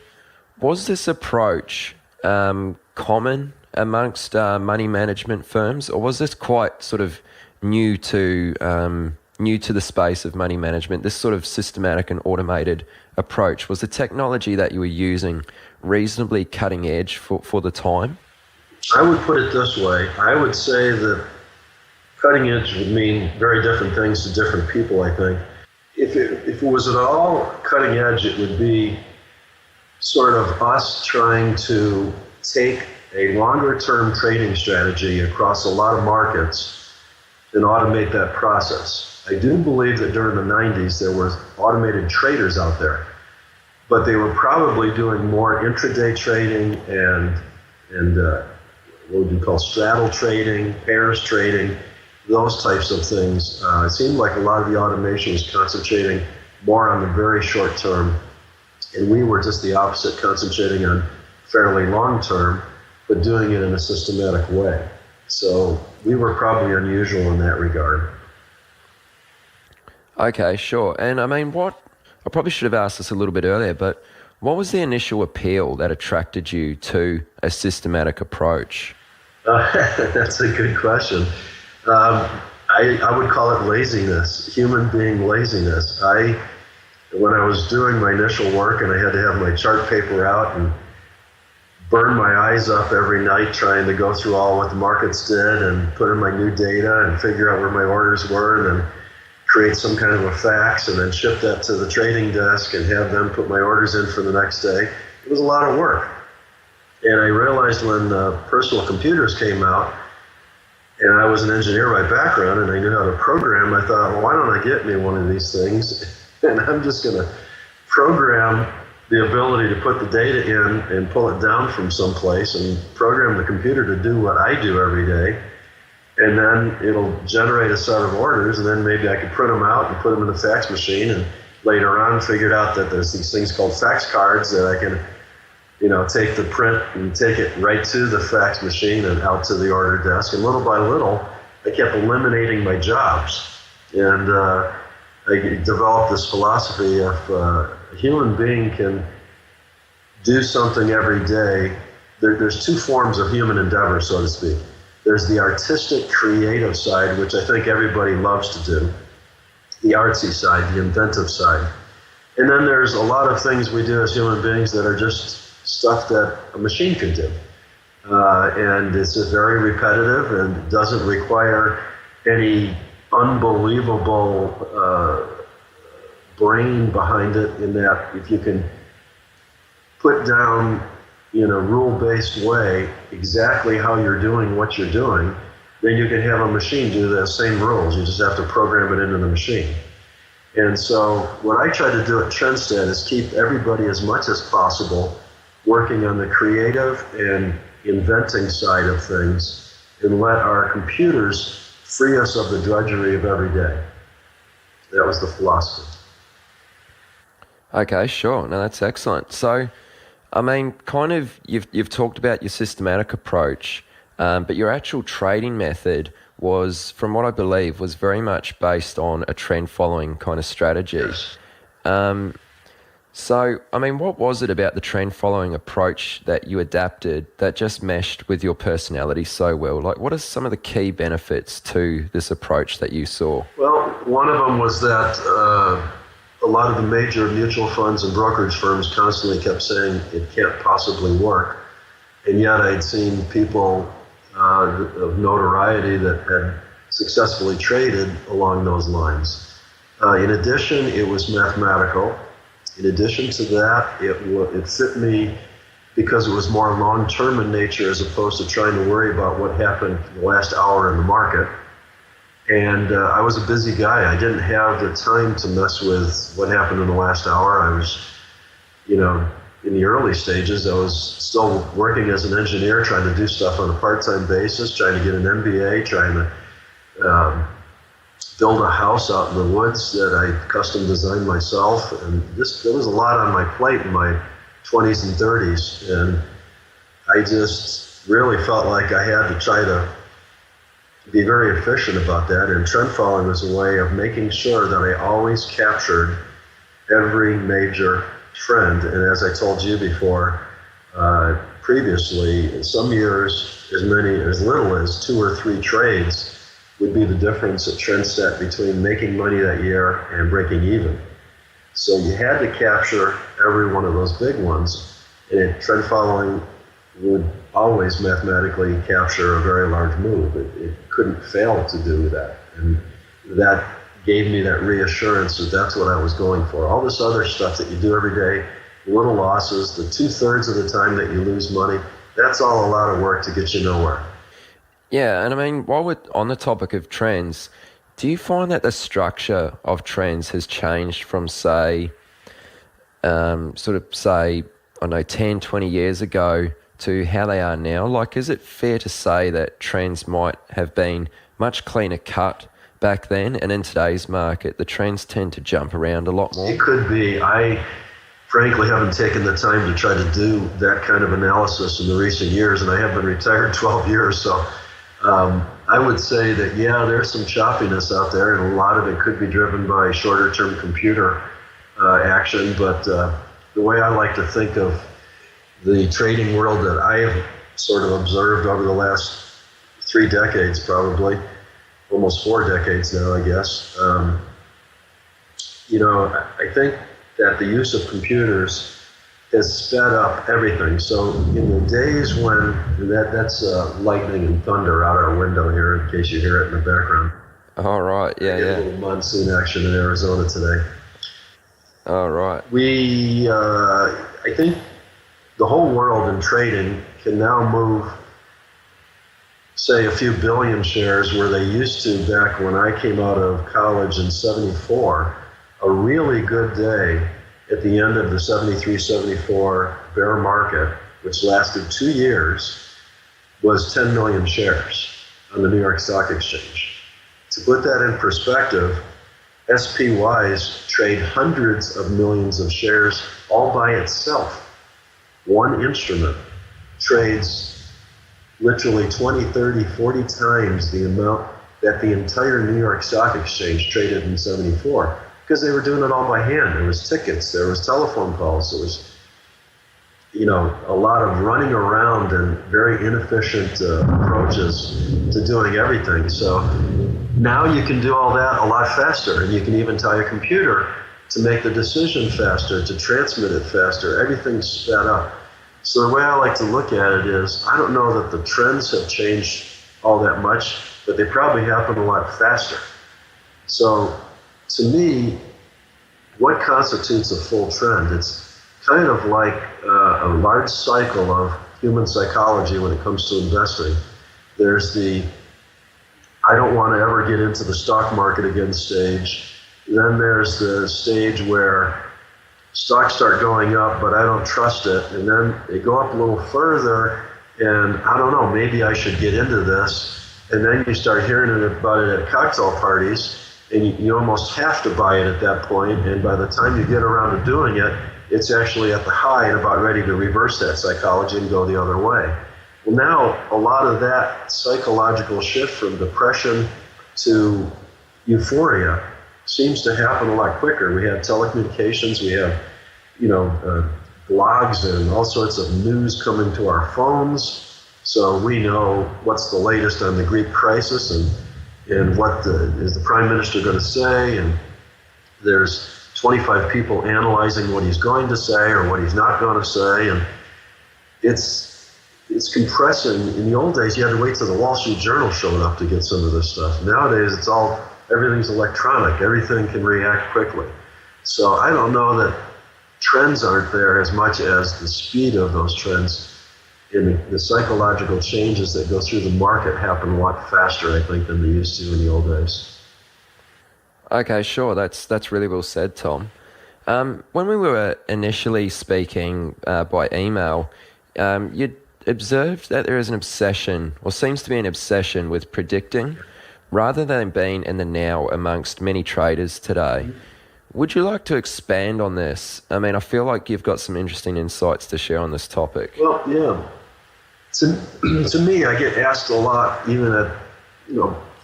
was this approach common amongst money management firms, or was this quite sort of new to the space of money management, this sort of systematic and automated approach? Was the technology that you were using reasonably cutting edge for the time? I would put it this way. I would say that cutting edge would mean very different things to different people, I think. If it was at all cutting edge, it would be sort of us trying to take a longer-term trading strategy across a lot of markets and automate that process. I do believe that during the 90s there were automated traders out there, but they were probably doing more intraday trading and what would you call straddle trading, pairs trading, those types of things. It seemed like a lot of the automation was concentrating more on the very short term, and we were just the opposite, concentrating on fairly long term, but doing it in a systematic way. So we were probably unusual in that regard. Okay, sure. And I mean, I probably should have asked this a little bit earlier, but what was the initial appeal that attracted you to a systematic approach? That's a good question. I would call it laziness, human being laziness. When I was doing my initial work and I had to have my chart paper out and burn my eyes up every night trying to go through all what the markets did and put in my new data and figure out where my orders were and then create some kind of a fax and then ship that to the trading desk and have them put my orders in for the next day. It was a lot of work. And I realized when personal computers came out, and I was an engineer by background and I knew how to program, I thought, well, why don't I get me one of these things? And I'm just going to program the ability to put the data in and pull it down from someplace and program the computer to do what I do every day. And then it'll generate a set of orders, and then maybe I could print them out and put them in the fax machine. And later on figured out that there's these things called fax cards that I can, take the print and take it right to the fax machine and out to the order desk. And little by little, I kept eliminating my jobs. And I developed this philosophy of a human being can do something every day. There's two forms of human endeavor, so to speak. There's the artistic, creative side, which I think everybody loves to do, the artsy side, the inventive side. And then there's a lot of things we do as human beings that are just stuff that a machine can do. And it's just very repetitive and doesn't require any unbelievable brain behind it, in that if you can put down in a rule-based way exactly how you're doing what you're doing, then you can have a machine do the same rules. You just have to program it into the machine. And so what I try to do at Trendstat is keep everybody as much as possible working on the creative and inventing side of things, and let our computers free us of the drudgery of every day. That was the philosophy. Okay, sure. No, that's excellent. So, I mean, kind of, you've talked about your systematic approach, but your actual trading method was, from what I believe, was very much based on a trend following kind of strategy. Yes. So, I mean, what was it about the trend following approach that you adapted that just meshed with your personality so well? Like, what are some of the key benefits to this approach that you saw? Well, one of them was that a lot of the major mutual funds and brokerage firms constantly kept saying it can't possibly work. And yet I'd seen people of notoriety that had successfully traded along those lines. In addition, it was mathematical. In addition to that, it fit me because it was more long-term in nature, as opposed to trying to worry about what happened in the last hour in the market. And I was a busy guy. I didn't have the time to mess with what happened in the last hour. I was, in the early stages, I was still working as an engineer, trying to do stuff on a part-time basis, trying to get an MBA, trying to build a house out in the woods that I custom designed myself. And there was a lot on my plate in my 20s and 30s. And I just really felt like I had to try to be very efficient about that. And trend following was a way of making sure that I always captured every major trend. And as I told you before, previously, in some years, as little as 2 or 3 trades would be the difference at Trendstat between making money that year and breaking even. So you had to capture every one of those big ones, and trend following would always mathematically capture a very large move. It couldn't fail to do that. And that gave me that reassurance that that's what I was going for. All this other stuff that you do every day, little losses, the 2/3 of the time that you lose money, that's all a lot of work to get you nowhere. Yeah, and I mean, while we're on the topic of trends, do you find that the structure of trends has changed from, say, I don't know, 10, 20 years ago to how they are now? Like, is it fair to say that trends might have been much cleaner cut back then, and in today's market, the trends tend to jump around a lot more? It could be. I frankly haven't taken the time to try to do that kind of analysis in the recent years, and I have been retired 12 years, so I would say that, yeah, there's some choppiness out there, and a lot of it could be driven by shorter-term computer action. But the way I like to think of the trading world that I have sort of observed over the last 3 decades, probably, almost 4 decades now, I guess, I think that the use of computers has sped up everything. So in the days when, that's lightning and thunder out our window here, in case you hear it in the background. Oh, right, yeah. A little monsoon action in Arizona today. Oh, right. I think the whole world in trading can now move, say, a few billion shares, where they used to back when I came out of college in '74. A really good day at the end of the 73-74 bear market, which lasted 2 years, was 10 million shares on the New York Stock Exchange. To put that in perspective, SPYs trade hundreds of millions of shares all by itself. One instrument trades literally 20, 30, 40 times the amount that the entire New York Stock Exchange traded in '74, because they were doing it all by hand. There was tickets, there was telephone calls, there was, a lot of running around and very inefficient approaches to doing everything. So now you can do all that a lot faster, and you can even tell your computer to make the decision faster, to transmit it faster. Everything's sped up. So the way I like to look at it is, I don't know that the trends have changed all that much, but they probably happen a lot faster. So to me, what constitutes a full trend? It's kind of like a large cycle of human psychology when it comes to investing. There's the I don't want to ever get into the stock market again stage. Then there's the stage where stocks start going up, but I don't trust it. And then they go up a little further, and I don't know, maybe I should get into this. And then you start hearing about it at cocktail parties, and you almost have to buy it at that point. And by the time you get around to doing it, it's actually at the high and about ready to reverse that psychology and go the other way. Well, now a lot of that psychological shift from depression to euphoria seems to happen a lot quicker. We have telecommunications, we have, blogs and all sorts of news coming to our phones. So we know what's the latest on the Greek crisis and what is the prime minister going to say. And there's 25 people analyzing what he's going to say or what he's not going to say. And it's compressing. In the old days, you had to wait till the Wall Street Journal showed up to get some of this stuff. Nowadays, everything's electronic. Everything can react quickly. So I don't know that trends aren't there as much as the speed of those trends and the psychological changes that go through the market happen a lot faster, I think, than they used to in the old days. Okay, sure. That's really well said, Tom. When we were initially speaking by email, you'd observed that there is an obsession, or seems to be an obsession, with predicting rather than being in the now amongst many traders today. Would you like to expand on this? I mean, I feel like you've got some interesting insights to share on this topic. Well, yeah. To me, I get asked a lot, even at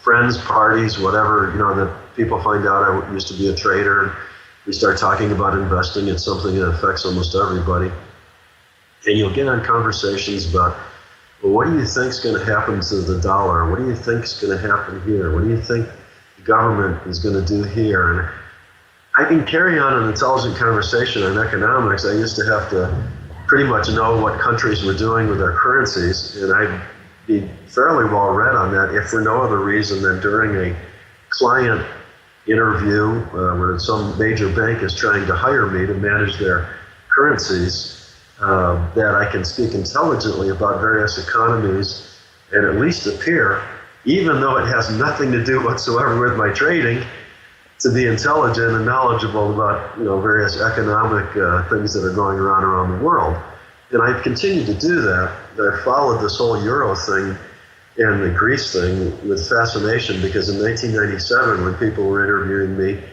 friends, parties, whatever, that people find out I used to be a trader. We start talking about investing. It's something that affects almost everybody. And you'll get on conversations about, well, what do you think is going to happen to the dollar? What do you think is going to happen here? What do you think the government is going to do here? And I can carry on an intelligent conversation on economics. I used to have to pretty much know what countries were doing with their currencies, and I'd be fairly well read on that, if for no other reason than during a client interview where some major bank is trying to hire me to manage their currencies, that I can speak intelligently about various economies and at least appear, even though it has nothing to do whatsoever with my trading, to be intelligent and knowledgeable about various economic things that are going around the world. And I've continued to do that. I followed this whole Euro thing and the Greece thing with fascination, because in 1997, when people were interviewing me,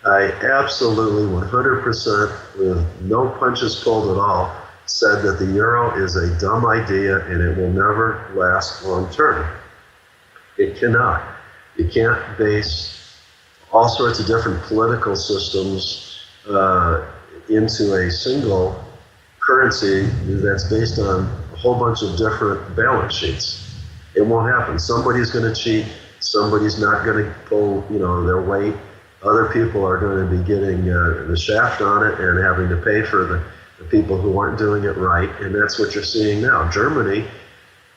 I absolutely 100%, with no punches pulled at all, said that the Euro is a dumb idea and it will never last long term. It cannot. You can't base all sorts of different political systems into a single currency that's based on a whole bunch of different balance sheets. It won't happen. Somebody's going to cheat. Somebody's not going to pull, their weight. Other people are going to be getting the shaft on it and having to pay for the people who aren't doing it right. And that's what you're seeing now. Germany,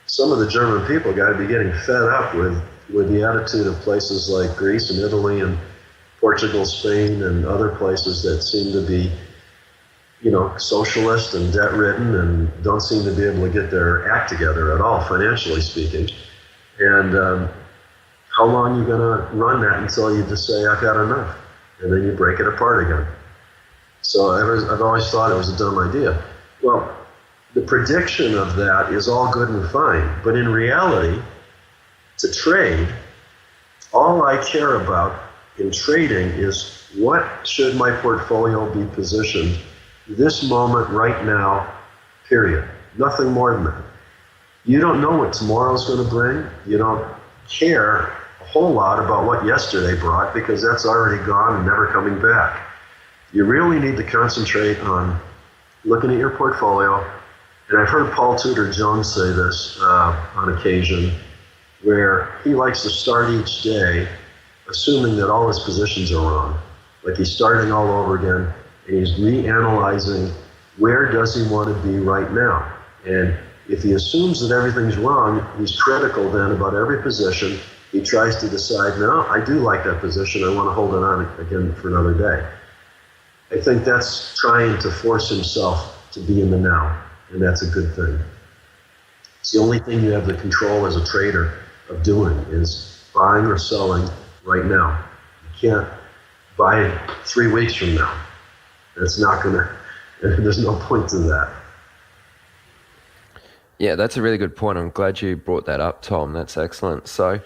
some of the German people got to be getting fed up with the attitude of places like Greece and Italy and Portugal, Spain, and other places that seem to be, socialist and debt-ridden and don't seem to be able to get their act together at all, financially speaking. And how long are you going to run that until you just say, I've got enough? And then you break it apart again. So I've always thought it was a dumb idea. Well, the prediction of that is all good and fine, but in reality, to trade, all I care about in trading is what should my portfolio be positioned this moment right now, period. Nothing more than that. You don't know what tomorrow's going to bring. You don't care a whole lot about what yesterday brought, because that's already gone and never coming back. You really need to concentrate on looking at your portfolio And I've heard Paul Tudor Jones say this on occasion, where he likes to start each day assuming that all his positions are wrong. Like he's starting all over again, and he's reanalyzing where does he want to be right now. And if he assumes that everything's wrong, he's critical then about every position. He tries to decide, no, I do like that position. I want to hold it on again for another day. I think that's trying to force himself to be in the now, and that's a good thing. It's the only thing you have the control as a trader of doing is buying or selling right now. You can't buy 3 weeks from now. That's not going to, there's no point to that. Yeah, that's a really good point. I'm glad you brought that up, Tom. That's excellent. So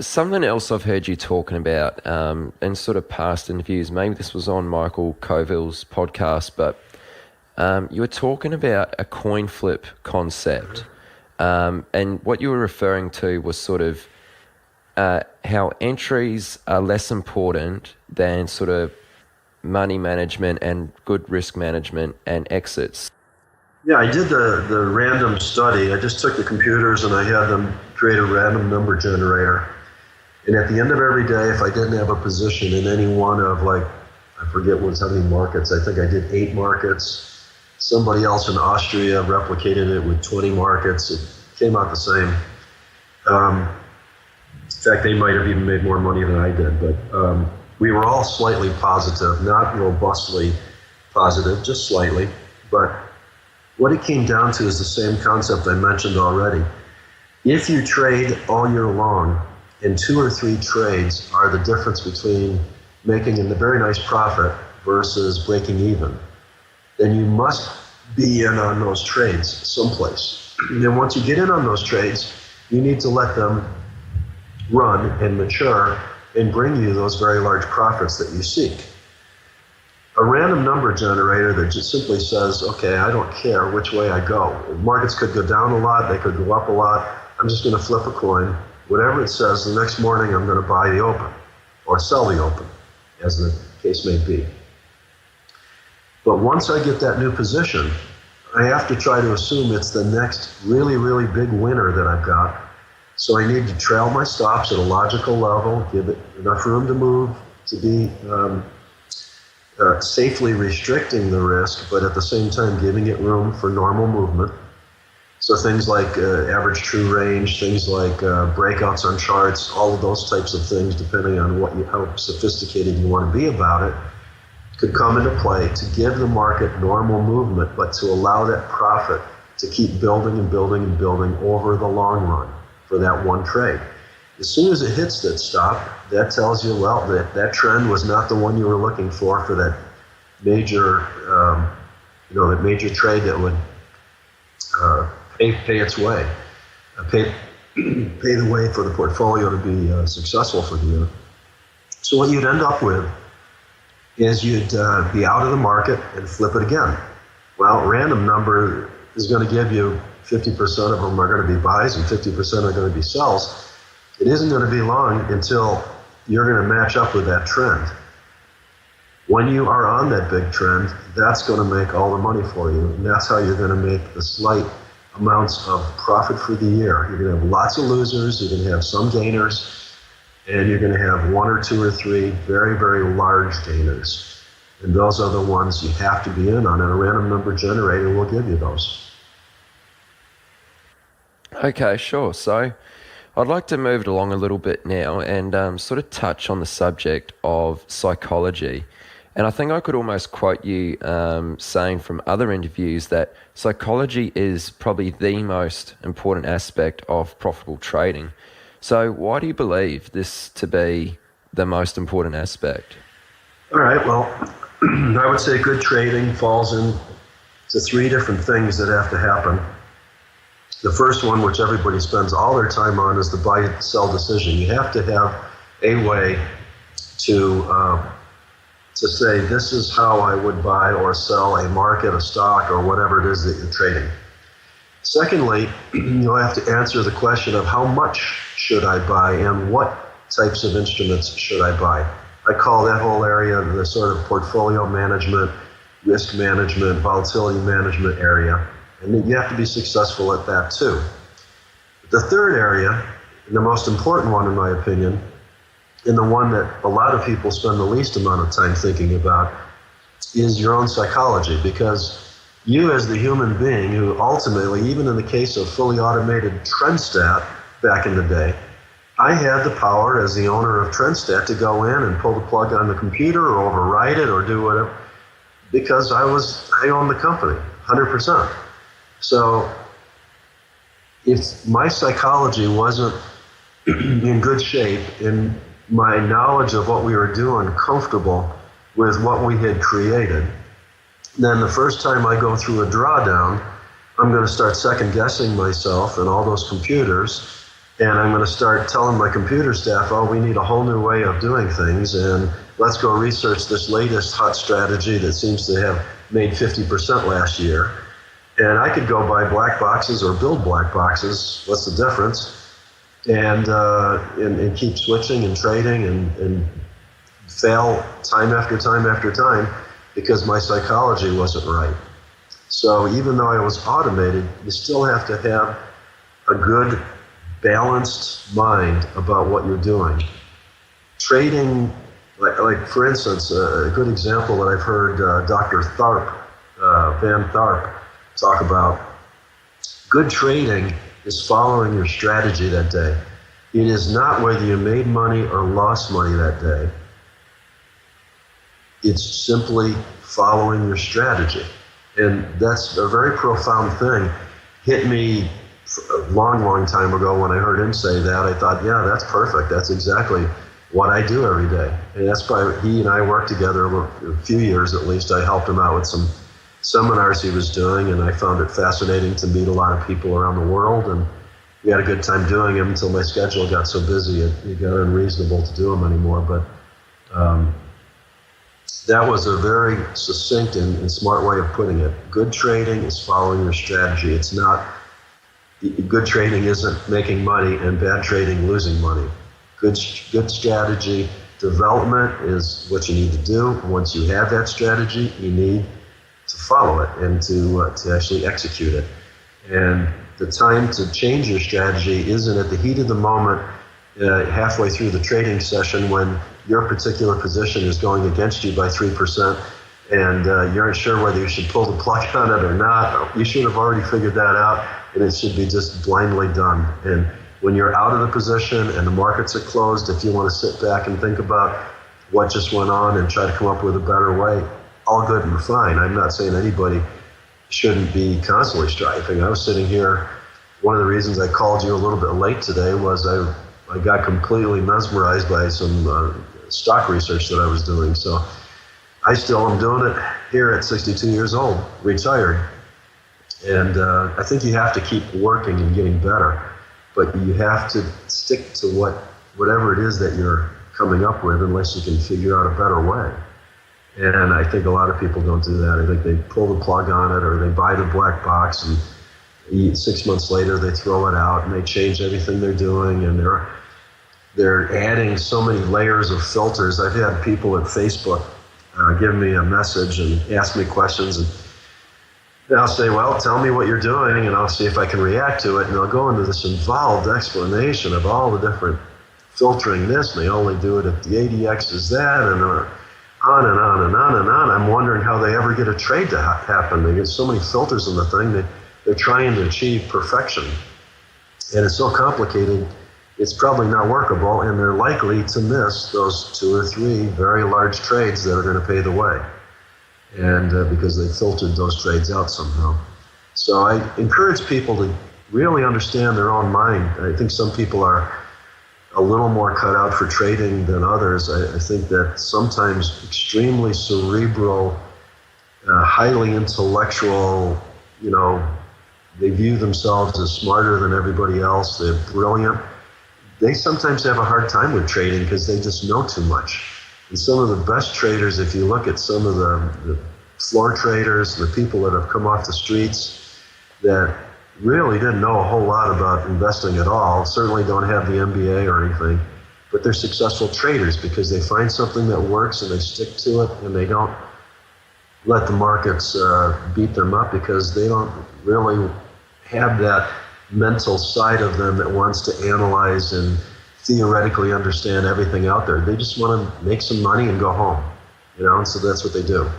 something else I've heard you talking about in sort of past interviews, maybe this was on Michael Coville's podcast, but you were talking about a coin flip concept. And what you were referring to was sort of how entries are less important than sort of money management and good risk management and exits. Yeah, I did the random study. I just took the computers and I had them create a random number generator. And at the end of every day, if I didn't have a position in any one of, like, I forget how many markets, I think I did 8 markets. Somebody else in Austria replicated it with 20 markets. It came out the same. In fact, they might have even made more money than I did. But we were all slightly positive, not robustly positive, just slightly. But what it came down to is the same concept I mentioned already. If you trade all year long, and 2 or 3 trades are the difference between making a very nice profit versus breaking even, then you must be in on those trades someplace. And then once you get in on those trades, you need to let them run and mature and bring you those very large profits that you seek. A random number generator that just simply says, okay, I don't care which way I go. Markets could go down a lot, they could go up a lot. I'm just going to flip a coin. Whatever it says, the next morning I'm going to buy the open or sell the open, as the case may be. But once I get that new position, I have to try to assume it's the next really, really big winner that I've got. So I need to trail my stops at a logical level, give it enough room to move, to be safely restricting the risk, but at the same time giving it room for normal movement. So things like average true range, things like breakouts on charts, all of those types of things, depending on how sophisticated you want to be about it, could come into play to give the market normal movement, but to allow that profit to keep building and building and building over the long run for that one trade. As soon as it hits that stop, that tells you, well, that trend was not the one you were looking for that major, that major trade that would pay its way, pay the way for the portfolio to be successful for the year. So what you'd end up with is you'd be out of the market and flip it again. Well, random number is going to give you 50% of them are going to be buys and 50% are going to be sells. It isn't going to be long until you're going to match up with that trend. When you are on that big trend, that's going to make all the money for you. And that's how you're going to make the slight amounts of profit for the year. You're going to have lots of losers, you're going to have some gainers, and you're going to have 1 or 2 or 3 very, very large gainers. And those are the ones you have to be in on, and a random number generator will give you those. Okay, sure. So I'd like to move it along a little bit now and sort of touch on the subject of psychology. And I think I could almost quote you saying from other interviews that psychology is probably the most important aspect of profitable trading. So why do you believe this to be the most important aspect? All right, well, I would say good trading falls into 3 different things that have to happen. The first one, which everybody spends all their time on, is the buy-sell decision. You have to have a way to say, this is how I would buy or sell a market, a stock, or whatever it is that you're trading. Secondly, you'll have to answer the question of how much should I buy and what types of instruments should I buy. I call that whole area the sort of portfolio management, risk management, volatility management area. And you have to be successful at that too. The third area, and the most important one in my opinion, and the one that a lot of people spend the least amount of time thinking about, is your own psychology. Because you as the human being who ultimately, even in the case of fully automated TrendStat back in the day, I had the power as the owner of TrendStat to go in and pull the plug on the computer or override it or do whatever, because I owned the company 100%. So if my psychology wasn't in good shape and my knowledge of what we were doing comfortable with what we had created, then the first time I go through a drawdown, I'm going to start second guessing myself and all those computers, and I'm going to start telling my computer staff, oh, we need a whole new way of doing things, and let's go research this latest hot strategy that seems to have made 50% last year. And I could go buy black boxes or build black boxes, what's the difference? And keep switching and trading and fail time after time after time because my psychology wasn't right. So even though I was automated, you still have to have a good, balanced mind about what you're doing. Trading, like for instance, a good example that I've heard Dr. Van Tharp talk about, good trading is following your strategy that day. It is not whether you made money or lost money that day. It's simply following your strategy. And that's a very profound thing. Hit me a long, long time ago when I heard him say that. I thought, yeah, that's perfect. That's exactly what I do every day. And that's why he and I worked together a few years at least. I helped him out with some seminars he was doing, and I found it fascinating to meet a lot of people around the world, and we had a good time doing them until my schedule got so busy it got unreasonable to do them anymore. But that was a very succinct and smart way of putting it. Good trading is following your strategy. It's not, good trading isn't making money and bad trading losing money. Good strategy development is what you need to do. Once you have that strategy, you need to follow it and to actually execute it. And the time to change your strategy isn't at the heat of the moment, halfway through the trading session when your particular position is going against you by 3% and you aren't sure whether you should pull the plug on it or not. You should have already figured that out, and it should be just blindly done. And when you're out of the position and the markets are closed, if you want to sit back and think about what just went on and try to come up with a better way, all good and fine. I'm not saying anybody shouldn't be constantly striving. I was sitting here, one of the reasons I called you a little bit late today was I got completely mesmerized by some stock research that I was doing. So I still am doing it here at 62 years old, retired. And I think you have to keep working and getting better, but you have to stick to whatever it is that you're coming up with unless you can figure out a better way. And I think a lot of people don't do that. I think they pull the plug on it, or they buy the black box, and 6 months later they throw it out and they change everything they're doing, and they're adding so many layers of filters. I've had people at Facebook give me a message and ask me questions, and I'll say, well, tell me what you're doing, and I'll see if I can react to it. And they'll go into this involved explanation of all the different filtering this, and they only do it if the ADX is that, and on and on and on and on. I'm wondering how they ever get a trade to happen. They get so many filters in the thing that they're trying to achieve perfection. And it's so complicated, it's probably not workable, and they're likely to miss those 2 or 3 very large trades that are going to pay the way. And because they filtered those trades out somehow. So I encourage people to really understand their own mind. I think some people are a little more cut out for trading than others. I think that sometimes extremely cerebral, highly intellectual, they view themselves as smarter than everybody else. They're brilliant. They sometimes have a hard time with trading because they just know too much. And some of the best traders, if you look at some of the floor traders, the people that have come off the streets that really didn't know a whole lot about investing at all, certainly don't have the MBA or anything, but they're successful traders because they find something that works and they stick to it, and they don't let the markets beat them up, because they don't really have that mental side of them that wants to analyze and theoretically understand everything out there. They just want to make some money and go home, and so that's what they do.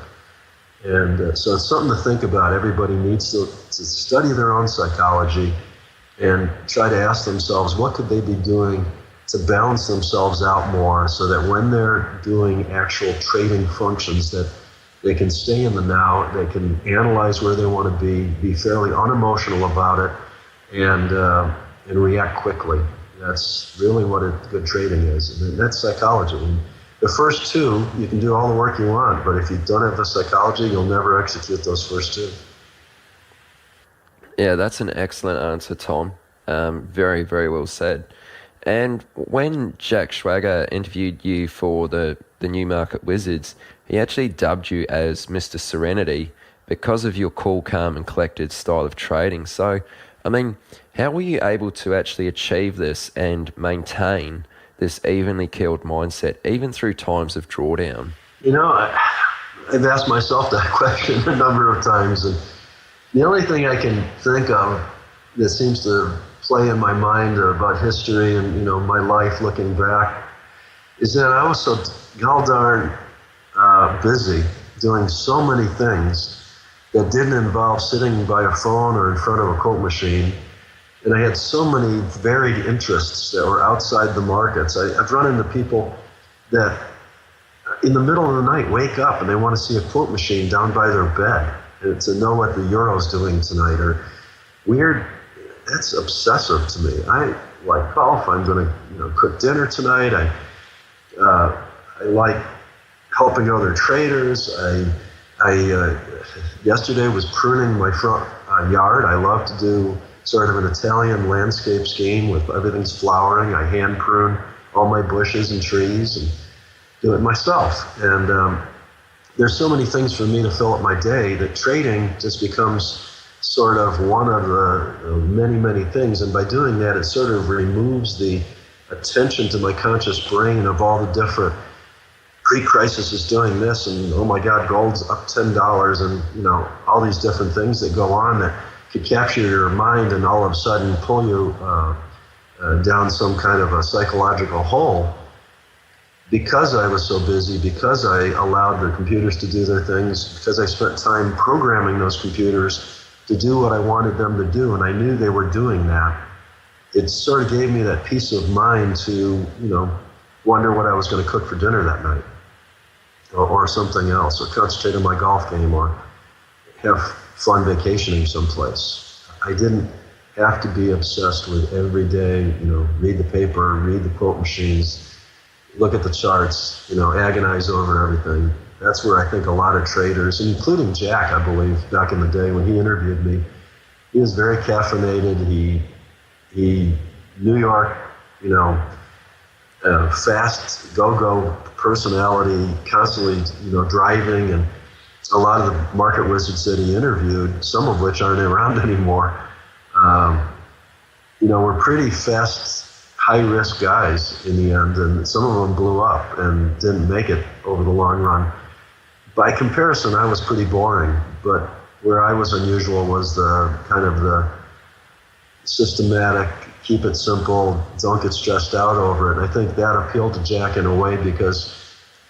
And so it's something to think about. Everybody needs to study their own psychology and try to ask themselves, what could they be doing to balance themselves out more, so that when they're doing actual trading functions, that they can stay in the now, they can analyze where they want to be fairly unemotional about it, and react quickly. That's really what good trading is. And that's psychology. And the first two, you can do all the work you want, but if you don't have the psychology, you'll never execute those first two. Yeah, that's an excellent answer, Tom. Very, very well said. And when Jack Schwager interviewed you for the Newmarket Wizards, he actually dubbed you as Mr. Serenity because of your cool, calm, and collected style of trading. So, I mean, how were you able to actually achieve this and maintain this evenly keeled mindset, even through times of drawdown? I've asked myself that question a number of times, and the only thing I can think of that seems to play in my mind about history and my life looking back is that I was so darn busy doing so many things that didn't involve sitting by a phone or in front of a quote machine. And I had so many varied interests that were outside the markets. I've run into people that in the middle of the night wake up and they want to see a quote machine down by their bed and to know what the euro's doing tonight, or weird. That's obsessive to me. I like golf. I'm going to cook dinner tonight. I like helping other traders. I yesterday was pruning my front yard. I love to do sort of an Italian landscape scheme with everything's flowering. I hand prune all my bushes and trees and do it myself. And there's so many things for me to fill up my day that trading just becomes sort of one of the many, many things. And by doing that, it sort of removes the attention to my conscious brain of all the different pre-crisis is doing this, and oh my God, gold's up $10, and all these different things that go on that could capture your mind and all of a sudden pull you down some kind of a psychological hole. Because I was so busy, because I allowed the computers to do their things, because I spent time programming those computers to do what I wanted them to do, and I knew they were doing that, it sort of gave me that peace of mind to, wonder what I was going to cook for dinner that night, or something else, or concentrate on my golf game, or have fun vacationing someplace. I didn't have to be obsessed with every day, read the paper, read the quote machines, look at the charts, agonize over everything. That's where I think a lot of traders, including Jack, I believe, back in the day when he interviewed me, he was very caffeinated. He New York, fast, go-go personality, constantly, driving, and a lot of the market wizards that he interviewed, some of which aren't around anymore, were pretty fast, high-risk guys in the end, and some of them blew up and didn't make it over the long run. By comparison, I was pretty boring, but where I was unusual was the kind of the systematic, keep it simple, don't get stressed out over it. And I think that appealed to Jack in a way because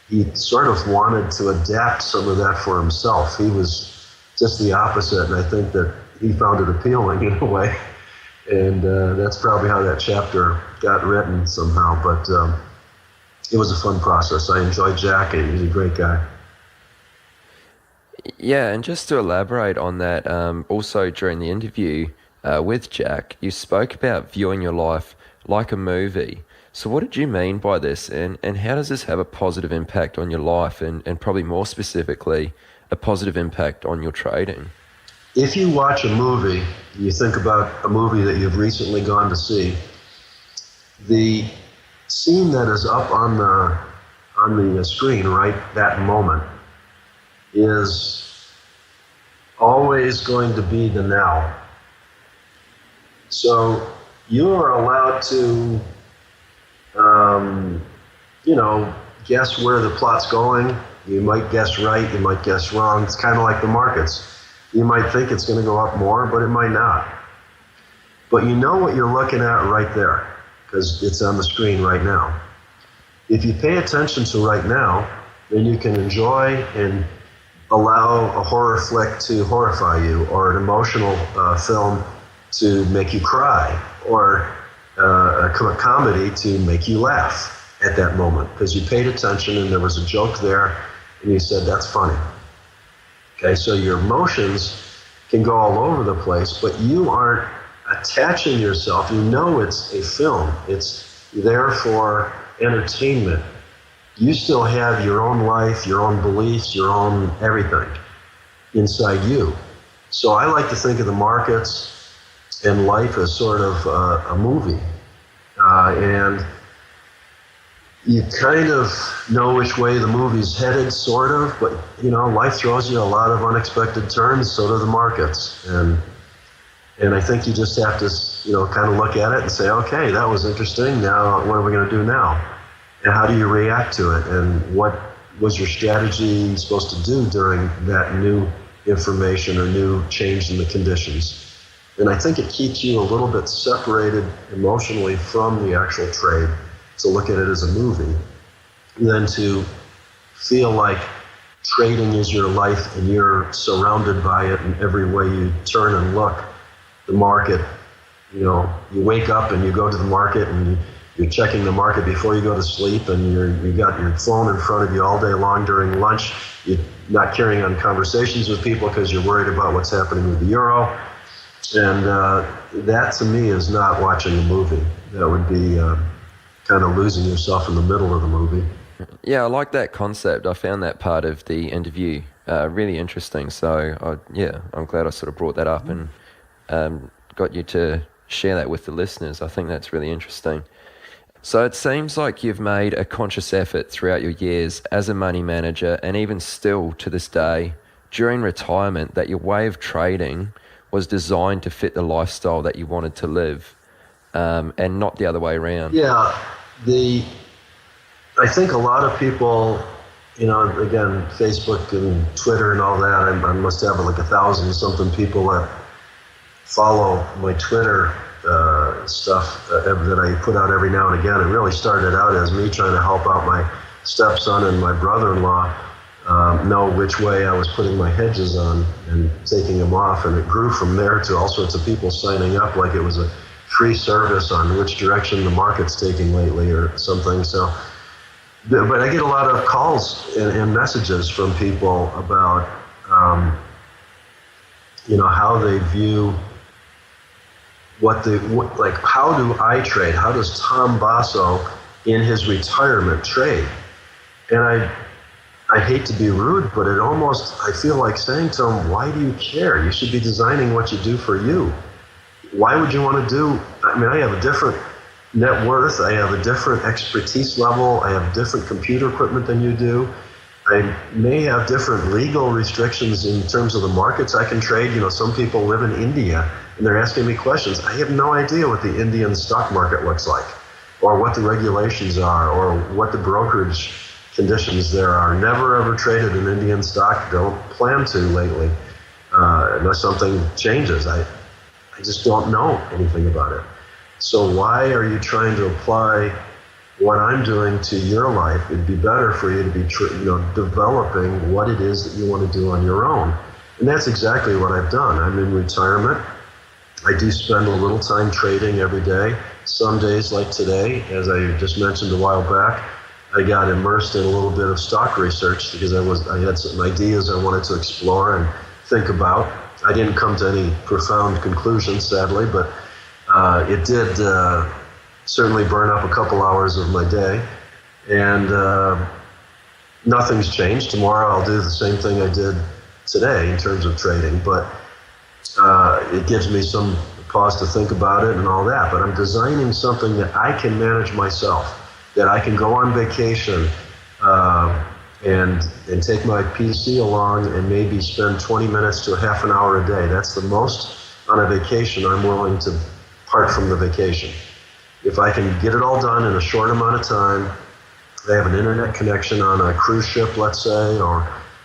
he sort of wanted to adapt some of that for himself. He was just the opposite, and I think that he found it appealing in a way. And that's probably how that chapter got written somehow. But it was a fun process. I enjoyed Jack, and he's a great guy. Yeah, and just to elaborate on that, also during the interview with Jack, you spoke about viewing your life like a movie. So what did you mean by this, and how does this have a positive impact on your life, and probably more specifically, a positive impact on your trading? If you watch a movie, you think about a movie that you've recently gone to see, the scene that is up on the screen right that moment is always going to be the now. So you are allowed to, guess where the plot's going, You might guess right, you might guess wrong. It's kind of like the markets. You might think it's going to go up more, but it might not. But you know what you're looking at right there, because it's on the screen right now. If you pay attention to right now, then you can enjoy and allow a horror flick to horrify you, or an emotional film to make you cry, or a comedy to make you laugh at that moment, because you paid attention and there was a joke there and you said, that's funny. Okay, so your emotions can go all over the place, but you aren't attaching yourself. You know it's a film. It's there for entertainment. You still have your own life, your own beliefs, your own everything inside you. So I like to think of the markets and life as sort of a movie. And you kind of know which way the movie's headed, sort of, but life throws you a lot of unexpected turns, so do the markets. And I think you just have to, kind of look at it and say, okay, that was interesting. Now, what are we going to do now? And how do you react to it? And what was your strategy supposed to do during that new information or new change in the conditions? And I think it keeps you a little bit separated emotionally from the actual trade, to look at it as a movie, than to feel like trading is your life and you're surrounded by it in every way you turn and look. The market, you wake up and you go to the market and you're checking the market before you go to sleep, and you got your phone in front of you all day long during lunch. You're not carrying on conversations with people because you're worried about what's happening with the euro. And that to me is not watching a movie. That would be kind of losing yourself in the middle of the movie. Yeah, I like that concept. I found that part of the interview really interesting. So, I'm glad I sort of brought that up and got you to share that with the listeners. I think that's really interesting. So it seems like you've made a conscious effort throughout your years as a money manager, and even still to this day, during retirement, that your way of trading was designed to fit the lifestyle that you wanted to live, and not the other way around. Yeah, I think a lot of people, again, Facebook and Twitter and all that, I must have like 1,000-something people that follow my Twitter stuff that I put out every now and again. It really started out as me trying to help out my stepson and my brother-in-law know which way I was putting my hedges on and taking them off, and it grew from there to all sorts of people signing up like it was a free service on which direction the market's taking lately or something. So, but I get a lot of calls and messages from people about how they view how do I trade? How does Tom Basso in his retirement trade? And I hate to be rude, but I feel like saying to him, why do you care? You should be designing what you do for you. Why would you want to I have a different net worth, I have a different expertise level, I have different computer equipment than you do. I may have different legal restrictions in terms of the markets I can trade. Some people live in India and they're asking me questions. I have no idea what the Indian stock market looks like, or what the regulations are, or what the brokerage conditions there are. Never ever traded an Indian stock, don't plan to lately, unless something changes. I just don't know anything about it. So why are you trying to apply what I'm doing to your life? It'd be better for you to be developing what it is that you want to do on your own. And that's exactly what I've done. I'm in retirement. I do spend a little time trading every day. Some days like today, as I just mentioned a while back, I got immersed in a little bit of stock research because I had some ideas I wanted to explore and think about. I didn't come to any profound conclusions, sadly, but it did certainly burn up a couple hours of my day. And nothing's changed. Tomorrow I'll do the same thing I did today in terms of trading, but it gives me some pause to think about it and all that. But I'm designing something that I can manage myself, that I can go on vacation and take my PC along and maybe spend 20 minutes to a half an hour a day. That's the most on a vacation I'm willing to part from the vacation. If I can get it all done in a short amount of time they have an internet connection on a cruise ship, let's say, or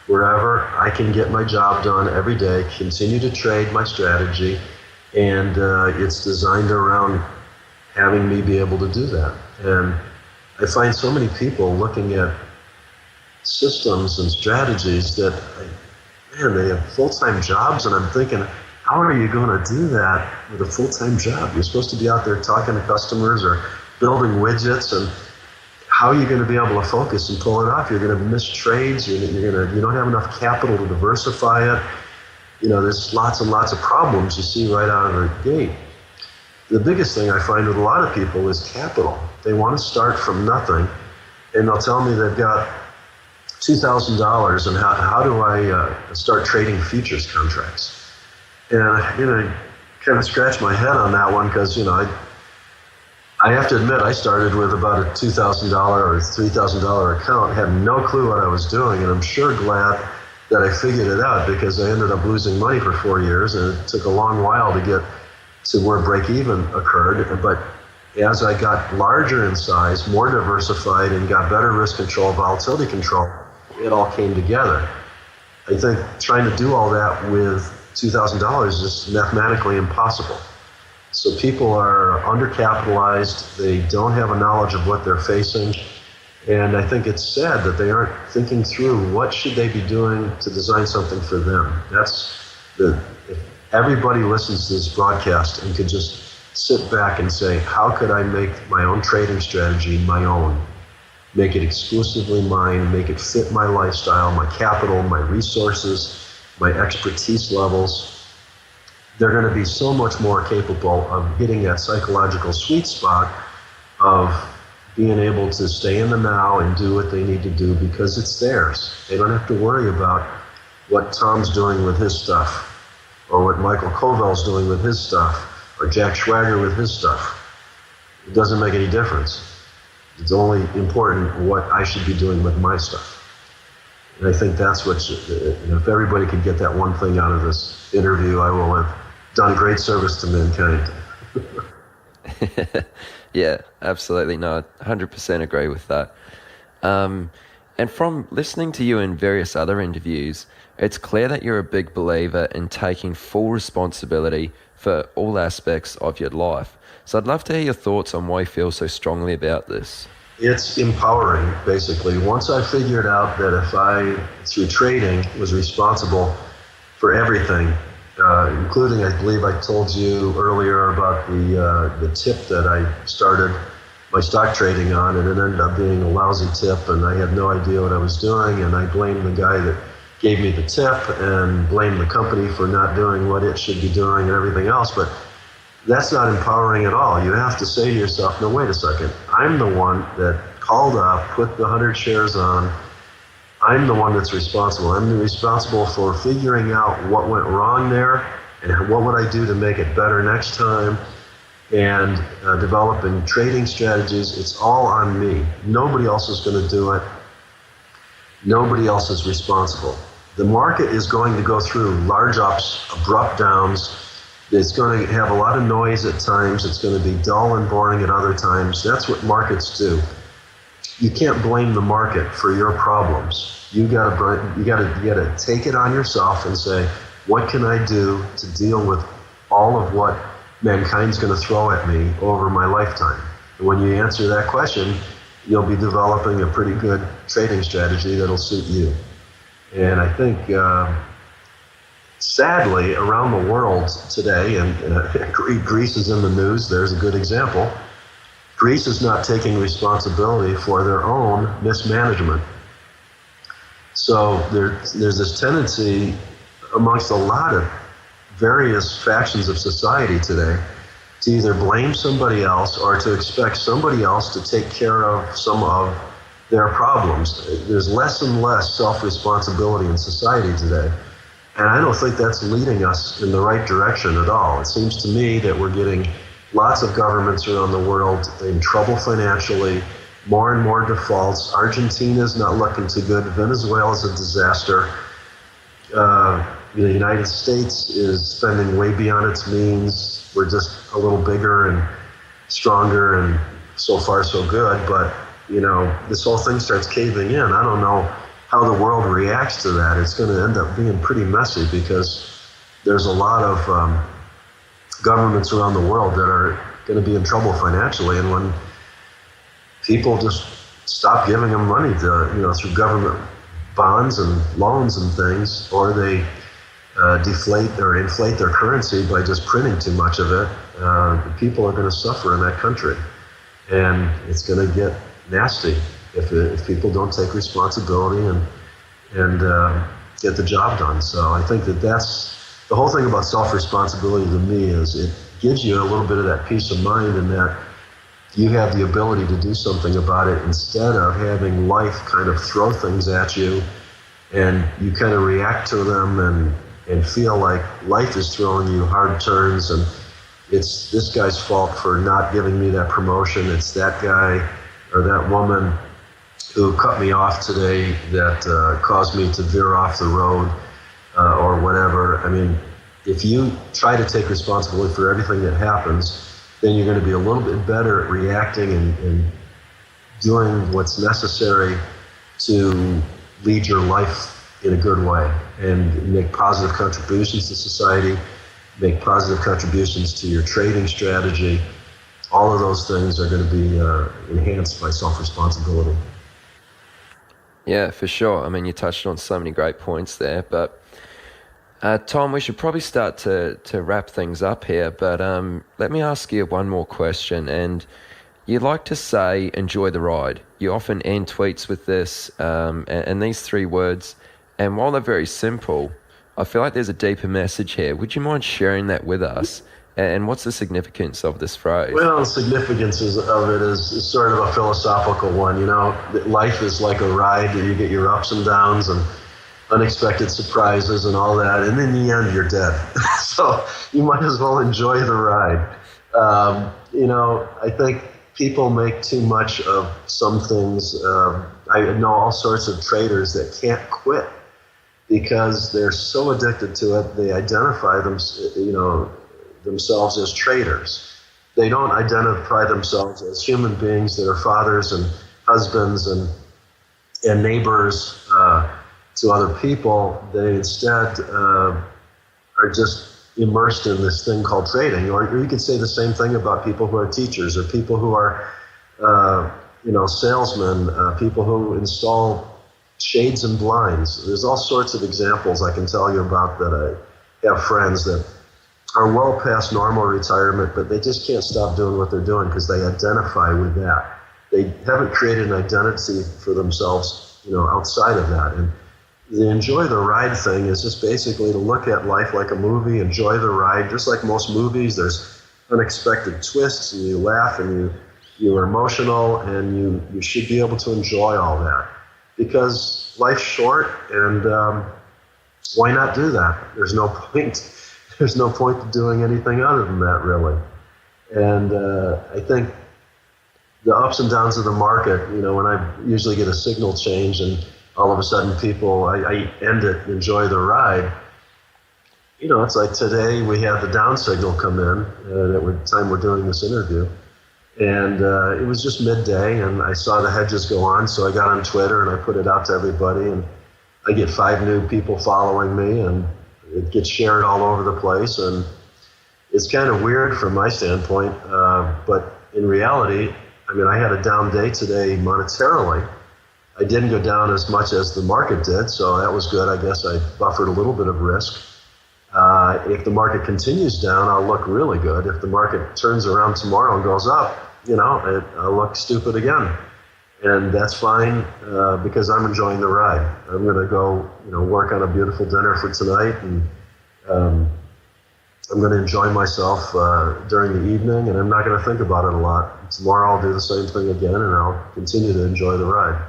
wherever. I can get my job done every day, continue to trade my strategy, and it's designed around having me be able to do that. And I find so many people looking at systems and strategies that, man, they have full-time jobs, and I'm thinking, how are you going to do that with a full-time job? You're supposed to be out there talking to customers or building widgets, and how are you going to be able to focus and pull it off? You're going to miss trades. You don't have enough capital to diversify it. There's lots and lots of problems you see right out of the gate. The biggest thing I find with a lot of people is capital. They want to start from nothing, and they'll tell me they've got $2,000, and how do I start trading futures contracts? And I kind of scratch my head on that one, because I have to admit, I started with about a $2,000 or $3,000 account, had no clue what I was doing, and I'm sure glad that I figured it out, because I ended up losing money for 4 years, and it took a long while to get to where break-even occurred. But as I got larger in size, more diversified, and got better risk control, volatility control, it all came together. I think trying to do all that with $2,000 is just mathematically impossible. So people are undercapitalized, they don't have a knowledge of what they're facing, and I think it's sad that they aren't thinking through what should they be doing to design something for them. If everybody listens to this broadcast and could just sit back and say, how could I make my own trading strategy my own? Make it exclusively mine, make it fit my lifestyle, my capital, my resources, my expertise levels. They're going to be so much more capable of hitting that psychological sweet spot of being able to stay in the now and do what they need to do because it's theirs. They don't have to worry about what Tom's doing with his stuff, or what Michael Covell's doing with his stuff, or Jack Schwager with his stuff. It doesn't make any difference. It's only important what I should be doing with my stuff. And I think that's what, if everybody could get that one thing out of this interview, I will have done great service to mankind. Yeah, absolutely. No, 100% agree with that. And from listening to you in various other interviews, it's clear that you're a big believer in taking full responsibility for all aspects of your life. So I'd love to hear your thoughts on why you feel so strongly about this. It's empowering, basically. Once I figured out that if I, through trading, was responsible for everything, including, I believe I told you earlier about the tip that I started my stock trading on, and it ended up being a lousy tip, and I had no idea what I was doing, and I blamed the guy that gave me the tip and blamed the company for not doing what it should be doing and everything else. But that's not empowering at all. You have to say to yourself, no, wait a second. I'm the one that called up, put the 100 shares on. I'm the one that's responsible. I'm responsible for figuring out what went wrong there and what would I do to make it better next time, and developing trading strategies. It's all on me. Nobody else is going to do it. Nobody else is responsible. The market is going to go through large ups, abrupt downs. It's going to have a lot of noise at times. It's going to be dull and boring at other times. That's what markets do. You can't blame the market for your problems. You got to take it on yourself and say, what can I do to deal with all of what mankind's going to throw at me over my lifetime? And when you answer that question, you'll be developing a pretty good trading strategy that'll suit you. And I think, sadly, around the world today, and Greece is in the news, there's a good example. Greece is not taking responsibility for their own mismanagement. So there's this tendency amongst a lot of various factions of society today to either blame somebody else or to expect somebody else to take care of some of their problems. There's less and less self-responsibility in society today. And I don't think that's leading us in the right direction at all. It seems to me that we're getting lots of governments around the world in trouble financially, more and more defaults. Argentina's not looking too good. Venezuela's a disaster. The United States is spending way beyond its means. We're just a little bigger and stronger, and so far so good. But this whole thing starts caving in, I don't know how the world reacts to that. It's going to end up being pretty messy because there's a lot of governments around the world that are going to be in trouble financially. And when people just stop giving them money through government bonds and loans and things, or they deflate or inflate their currency by just printing too much of it, the people are going to suffer in that country. And it's going to get nasty if people don't take responsibility and get the job done. So I think that's the whole thing about self-responsibility to me, is it gives you a little bit of that peace of mind, and that you have the ability to do something about it instead of having life kind of throw things at you and you kind of react to them and feel like life is throwing you hard turns, and it's this guy's fault for not giving me that promotion. It's that guy or that woman who cut me off today that caused me to veer off the road or whatever. I mean, if you try to take responsibility for everything that happens, then you're going to be a little bit better at reacting and doing what's necessary to lead your life in a good way and make positive contributions to society, make positive contributions to your trading strategy. All of those things are going to be enhanced by self-responsibility. Yeah, for sure. I mean, you touched on so many great points there, but Tom, we should probably start to wrap things up here, but let me ask you one more question. And you like to say, enjoy the ride. You often end tweets with this and these three words. And while they're very simple, I feel like there's a deeper message here. Would you mind sharing that with us? And what's the significance of this phrase? Well, the significance of it is sort of a philosophical one. Life is like a ride. You get your ups and downs and unexpected surprises and all that, and in the end, you're dead. So you might as well enjoy the ride. I think people make too much of some things. I know all sorts of traders that can't quit because they're so addicted to it. They identify themselves as traders. They don't identify themselves as human beings that are fathers and husbands and neighbors to other people. They instead are just immersed in this thing called trading. Or you could say the same thing about people who are teachers or people who are, salesmen, people who install shades and blinds. There's all sorts of examples I can tell you about that I have friends that are well past normal retirement, but they just can't stop doing what they're doing because they identify with that. They haven't created an identity for themselves, outside of that. And the enjoy the ride thing is just basically to look at life like a movie, enjoy the ride. Just like most movies, there's unexpected twists, and you laugh, and you're emotional, and you should be able to enjoy all that. Because life's short, and why not do that? There's no point. There's no point to doing anything other than that, really. And I think the ups and downs of the market, when I usually get a signal change and all of a sudden people, I end it, enjoy the ride. It's like today we had the down signal come in at the time we're doing this interview. And it was just midday, and I saw the hedges go on, so I got on Twitter and I put it out to everybody, and I get 5 new people following me, and it gets shared all over the place. And it's kind of weird from my standpoint, but in reality, I had a down day today monetarily. I didn't go down as much as the market did, so that was good. I guess I buffered a little bit of risk. If the market continues down, I'll look really good. If the market turns around tomorrow and goes up, I'll look stupid again. And that's fine because I'm enjoying the ride. I'm going to go, work on a beautiful dinner for tonight, and I'm going to enjoy myself during the evening, and I'm not going to think about it a lot. Tomorrow I'll do the same thing again, and I'll continue to enjoy the ride.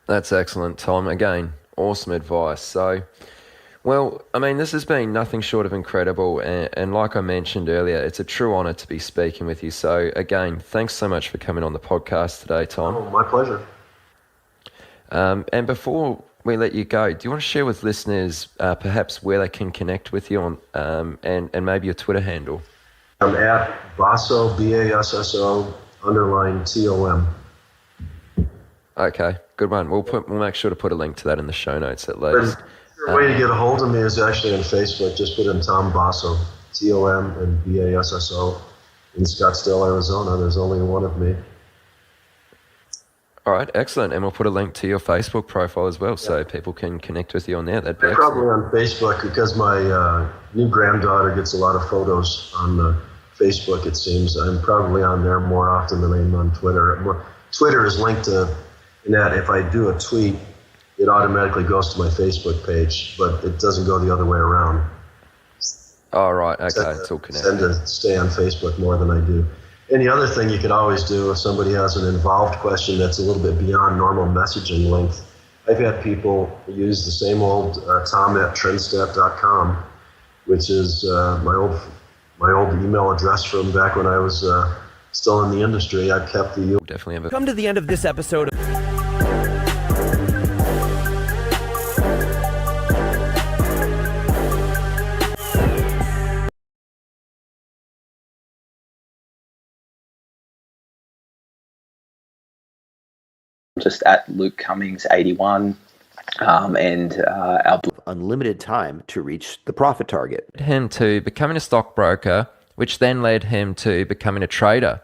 That's excellent, Tom. Again, awesome advice. So, well, this has been nothing short of incredible, and like I mentioned earlier, it's a true honour to be speaking with you. So, again, thanks so much for coming on the podcast today, Tom. Oh, my pleasure. And before we let you go, do you want to share with listeners perhaps where they can connect with you on, and maybe your Twitter handle? I'm at Basso, Basso, _TOM. Okay, good one. We'll make sure to put a link to that in the show notes at least. The way to get a hold of me is actually on Facebook. Just put in Tom Basso, TOM and BASSO in Scottsdale, Arizona. There's only one of me. All right, excellent. And we'll put a link to your Facebook profile as well, so people can connect with you on there. That'd be excellent. Probably on Facebook, because my new granddaughter gets a lot of photos on Facebook, it seems. I'm probably on there more often than I'm on Twitter. Twitter is linked to that. If I do a tweet, it automatically goes to my Facebook page, but it doesn't go the other way around. Oh, right. Okay, it's all connected. I tend to stay on Facebook more than I do. And the other thing you could always do, if somebody has an involved question that's a little bit beyond normal messaging length, I've had people use the same old tom@trendstat.com, which is my old email address from back when I was still in the industry. I've kept the... Definitely have Come to the end of this episode of... Just at Luke Cummings 81, and our unlimited time to reach the profit target. led him to becoming a stockbroker, which then led him to becoming a trader.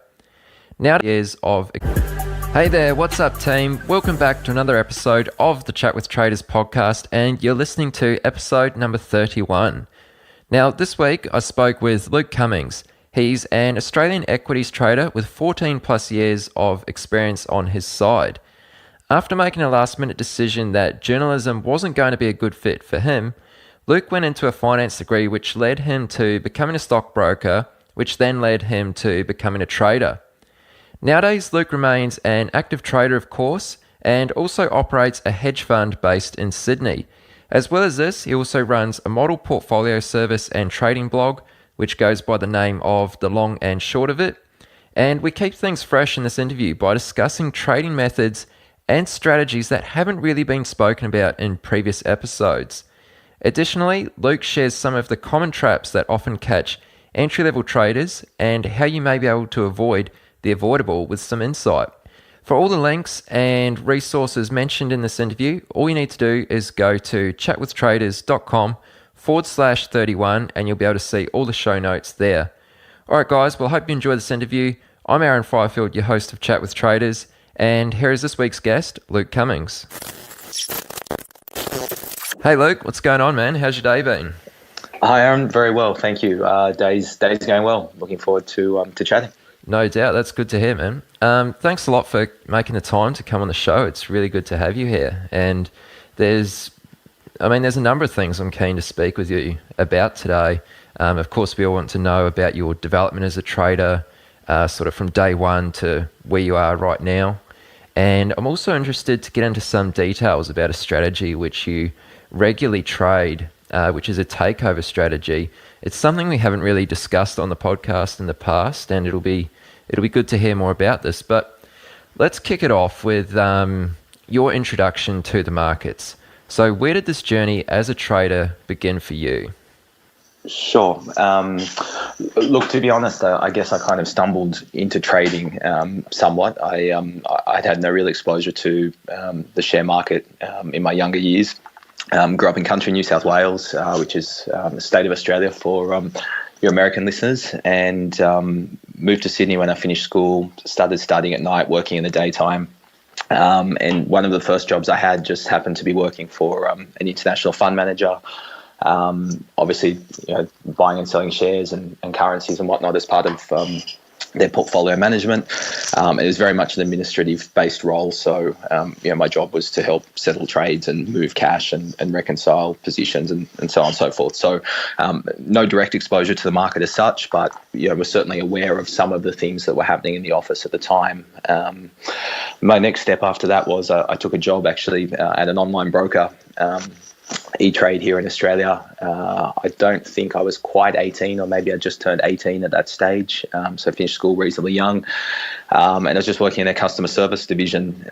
Now years of... Hey there, what's up team? Welcome back to another episode of the Chat with Traders podcast, and you're listening to episode number 31. Now this week I spoke with Luke Cummings. He's an Australian equities trader with 14 plus years of experience on his side. After making a last-minute decision that journalism wasn't going to be a good fit for him, Luke went into a finance degree which led him to becoming a stockbroker, which then led him to becoming a trader. Nowadays, Luke remains an active trader, of course, and also operates a hedge fund based in Sydney. As well as this, he also runs a model portfolio service and trading blog, which goes by the name of The Long and Short of It. And we keep things fresh in this interview by discussing trading methods and strategies that haven't really been spoken about in previous episodes. Additionally, Luke shares some of the common traps that often catch entry-level traders and how you may be able to avoid the avoidable with some insight. For all the links and resources mentioned in this interview, all you need to do is go to chatwithtraders.com/31 and you'll be able to see all the show notes there. Alright guys, well I hope you enjoy this interview. I'm Aaron Fifield, your host of Chat with Traders, and here is this week's guest, Luke Cummings. Hey Luke, what's going on, man? How's your day been? Hi Aaron, very well, thank you. Day's going well. Looking forward to chatting. No doubt, that's good to hear, man. Thanks a lot for making the time to come on the show. It's really good to have you here. And there's a number of things I'm keen to speak with you about today. Of course, we all want to know about your development as a trader, sort of from day one to where you are right now. And I'm also interested to get into some details about a strategy which you regularly trade, which is a takeover strategy. It's something we haven't really discussed on the podcast in the past, and it'll be good to hear more about this. But let's kick it off with your introduction to the markets. So where did this journey as a trader begin for you? Sure. Look, to be honest, I guess I kind of stumbled into trading somewhat. I'd had no real exposure to the share market in my younger years. Grew up in country New South Wales, which is the state of Australia for your American listeners, and moved to Sydney when I finished school, started studying at night, working in the daytime. And one of the first jobs I had just happened to be working for an international fund manager. Obviously, buying and selling shares and currencies and whatnot as part of their portfolio management. It was very much an administrative-based role, so my job was to help settle trades and move cash and reconcile positions and so on and so forth. So no direct exposure to the market as such, but we're certainly aware of some of the things that were happening in the office at the time. My next step after that was I took a job actually at an online broker, E-Trade here in Australia. I don't think I was quite 18, or maybe I just turned 18 at that stage. So I finished school reasonably young. And I was just working in their customer service division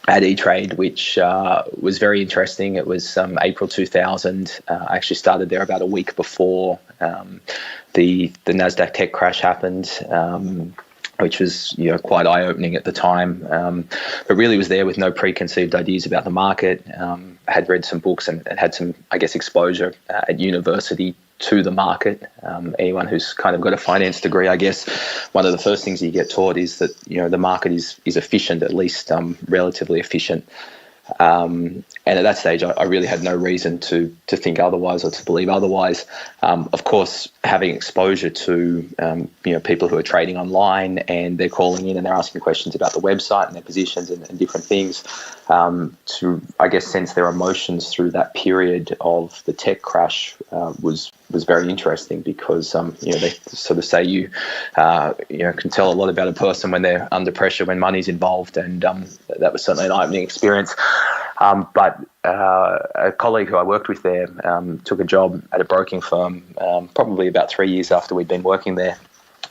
at E-Trade, which was very interesting. It was April 2000. I actually started there about a week before the NASDAQ tech crash happened. which was quite eye-opening at the time, but really was there with no preconceived ideas about the market. Had read some books and had some, I guess, exposure at university to the market. Anyone who's kind of got a finance degree, I guess, one of the first things you get taught is that the market is efficient, at least relatively efficient. And at that stage, I really had no reason to think otherwise or to believe otherwise. Of course, having exposure to people who are trading online and they're calling in and they're asking questions about the website and their positions and different things, to, I guess, sense their emotions through that period of the tech crash was very interesting, because they sort of say you can tell a lot about a person when they're under pressure, when money's involved, and that was certainly an eye-opening experience. But a colleague who I worked with there took a job at a broking firm probably about 3 years after we'd been working there.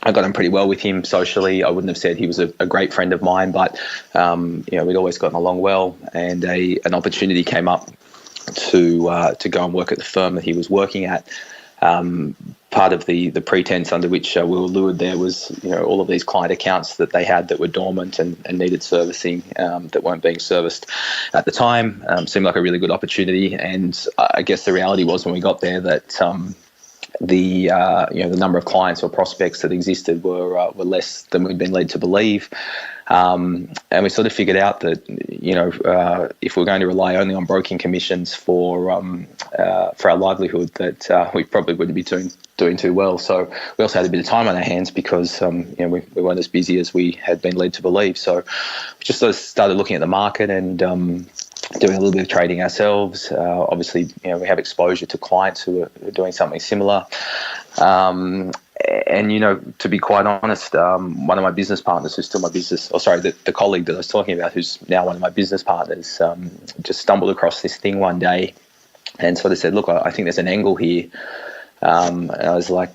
I got on pretty well with him socially. I wouldn't have said he was a great friend of mine, but we'd always gotten along well, and an opportunity came up to go and work at the firm that he was working at. Part of the pretense under which we were lured there was, all of these client accounts that they had that were dormant and needed servicing, that weren't being serviced at the time. Seemed like a really good opportunity, and I guess the reality was when we got there that the number of clients or prospects that existed were less than we'd been led to believe. And we sort of figured out that, if we're going to rely only on broking commissions for our livelihood, that we probably wouldn't be doing too well. So we also had a bit of time on our hands because, we weren't as busy as we had been led to believe. So we just sort of started looking at the market and doing a little bit of trading ourselves. Obviously, we have exposure to clients who are doing something similar. And, to be quite honest, one of my business partners who's still the colleague that I was talking about, who's now one of my business partners, just stumbled across this thing one day and sort of said, look, I think there's an angle here. And I was like,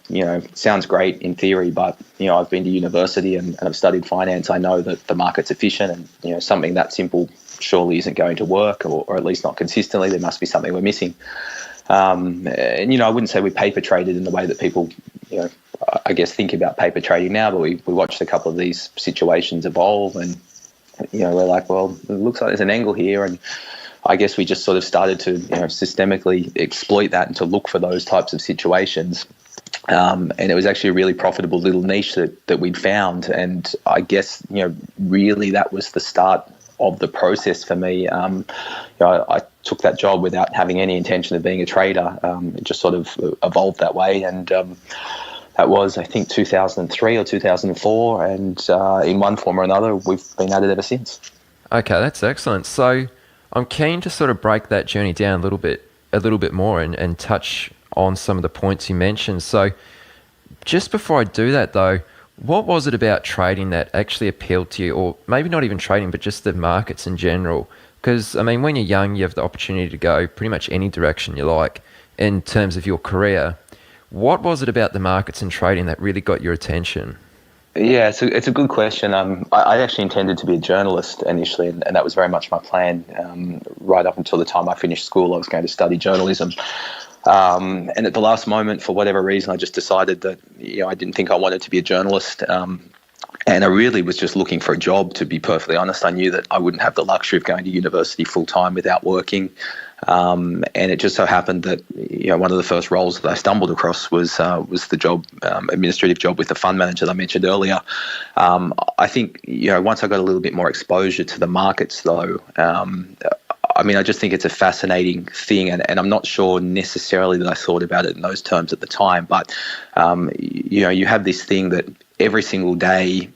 sounds great in theory, but, I've been to university and I've studied finance. I know that the market's efficient and, something that simple surely isn't going to work, or at least not consistently. There must be something we're missing. And, I wouldn't say we paper traded in the way that people, I guess, think about paper trading now, but we watched a couple of these situations evolve and, we're like, well, it looks like there's an angle here. And I guess we just sort of started to, systemically exploit that and to look for those types of situations. And it was actually a really profitable little niche that we'd found. And I guess, really that was the start of the process for me. I took that job without having any intention of being a trader. It just sort of evolved that way. And that was, I think, 2003 or 2004. And in one form or another, we've been at it ever since. Okay, that's excellent. So I'm keen to sort of break that journey down a little bit more and touch on some of the points you mentioned. So just before I do that though, what was it about trading that actually appealed to you, or maybe not even trading, but just the markets in general? Because, when you're young, you have the opportunity to go pretty much any direction you like in terms of your career. What was it about the markets and trading that really got your attention? Yeah, it's a good question. I actually intended to be a journalist initially, and that was very much my plan. Right up until the time I finished school, I was going to study journalism. And at the last moment, for whatever reason, I just decided that I didn't think I wanted to be a journalist. And I really was just looking for a job, to be perfectly honest. I knew that I wouldn't have the luxury of going to university full time without working. And it just so happened that one of the first roles that I stumbled across was the job, administrative job with the fund manager that I mentioned earlier. I think once I got a little bit more exposure to the markets, though, I just think it's a fascinating thing, and I'm not sure necessarily that I thought about it in those terms at the time. But you have this thing that every single day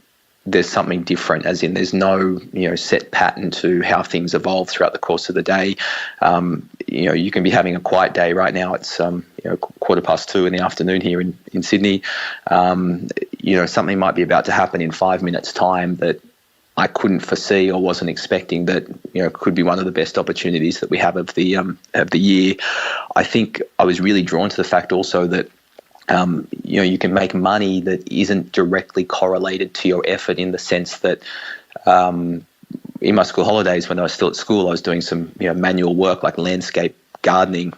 there's something different, as in there's no set pattern to how things evolve throughout the course of the day. You can be having a quiet day. Right now it's 2:15 in the afternoon here in Sydney. Something might be about to happen in 5 minutes time that I couldn't foresee or wasn't expecting, that could be one of the best opportunities that we have of the year. I think I was really drawn to the fact also that you can make money that isn't directly correlated to your effort, in the sense that in my school holidays, when I was still at school, I was doing some manual work like landscape gardening.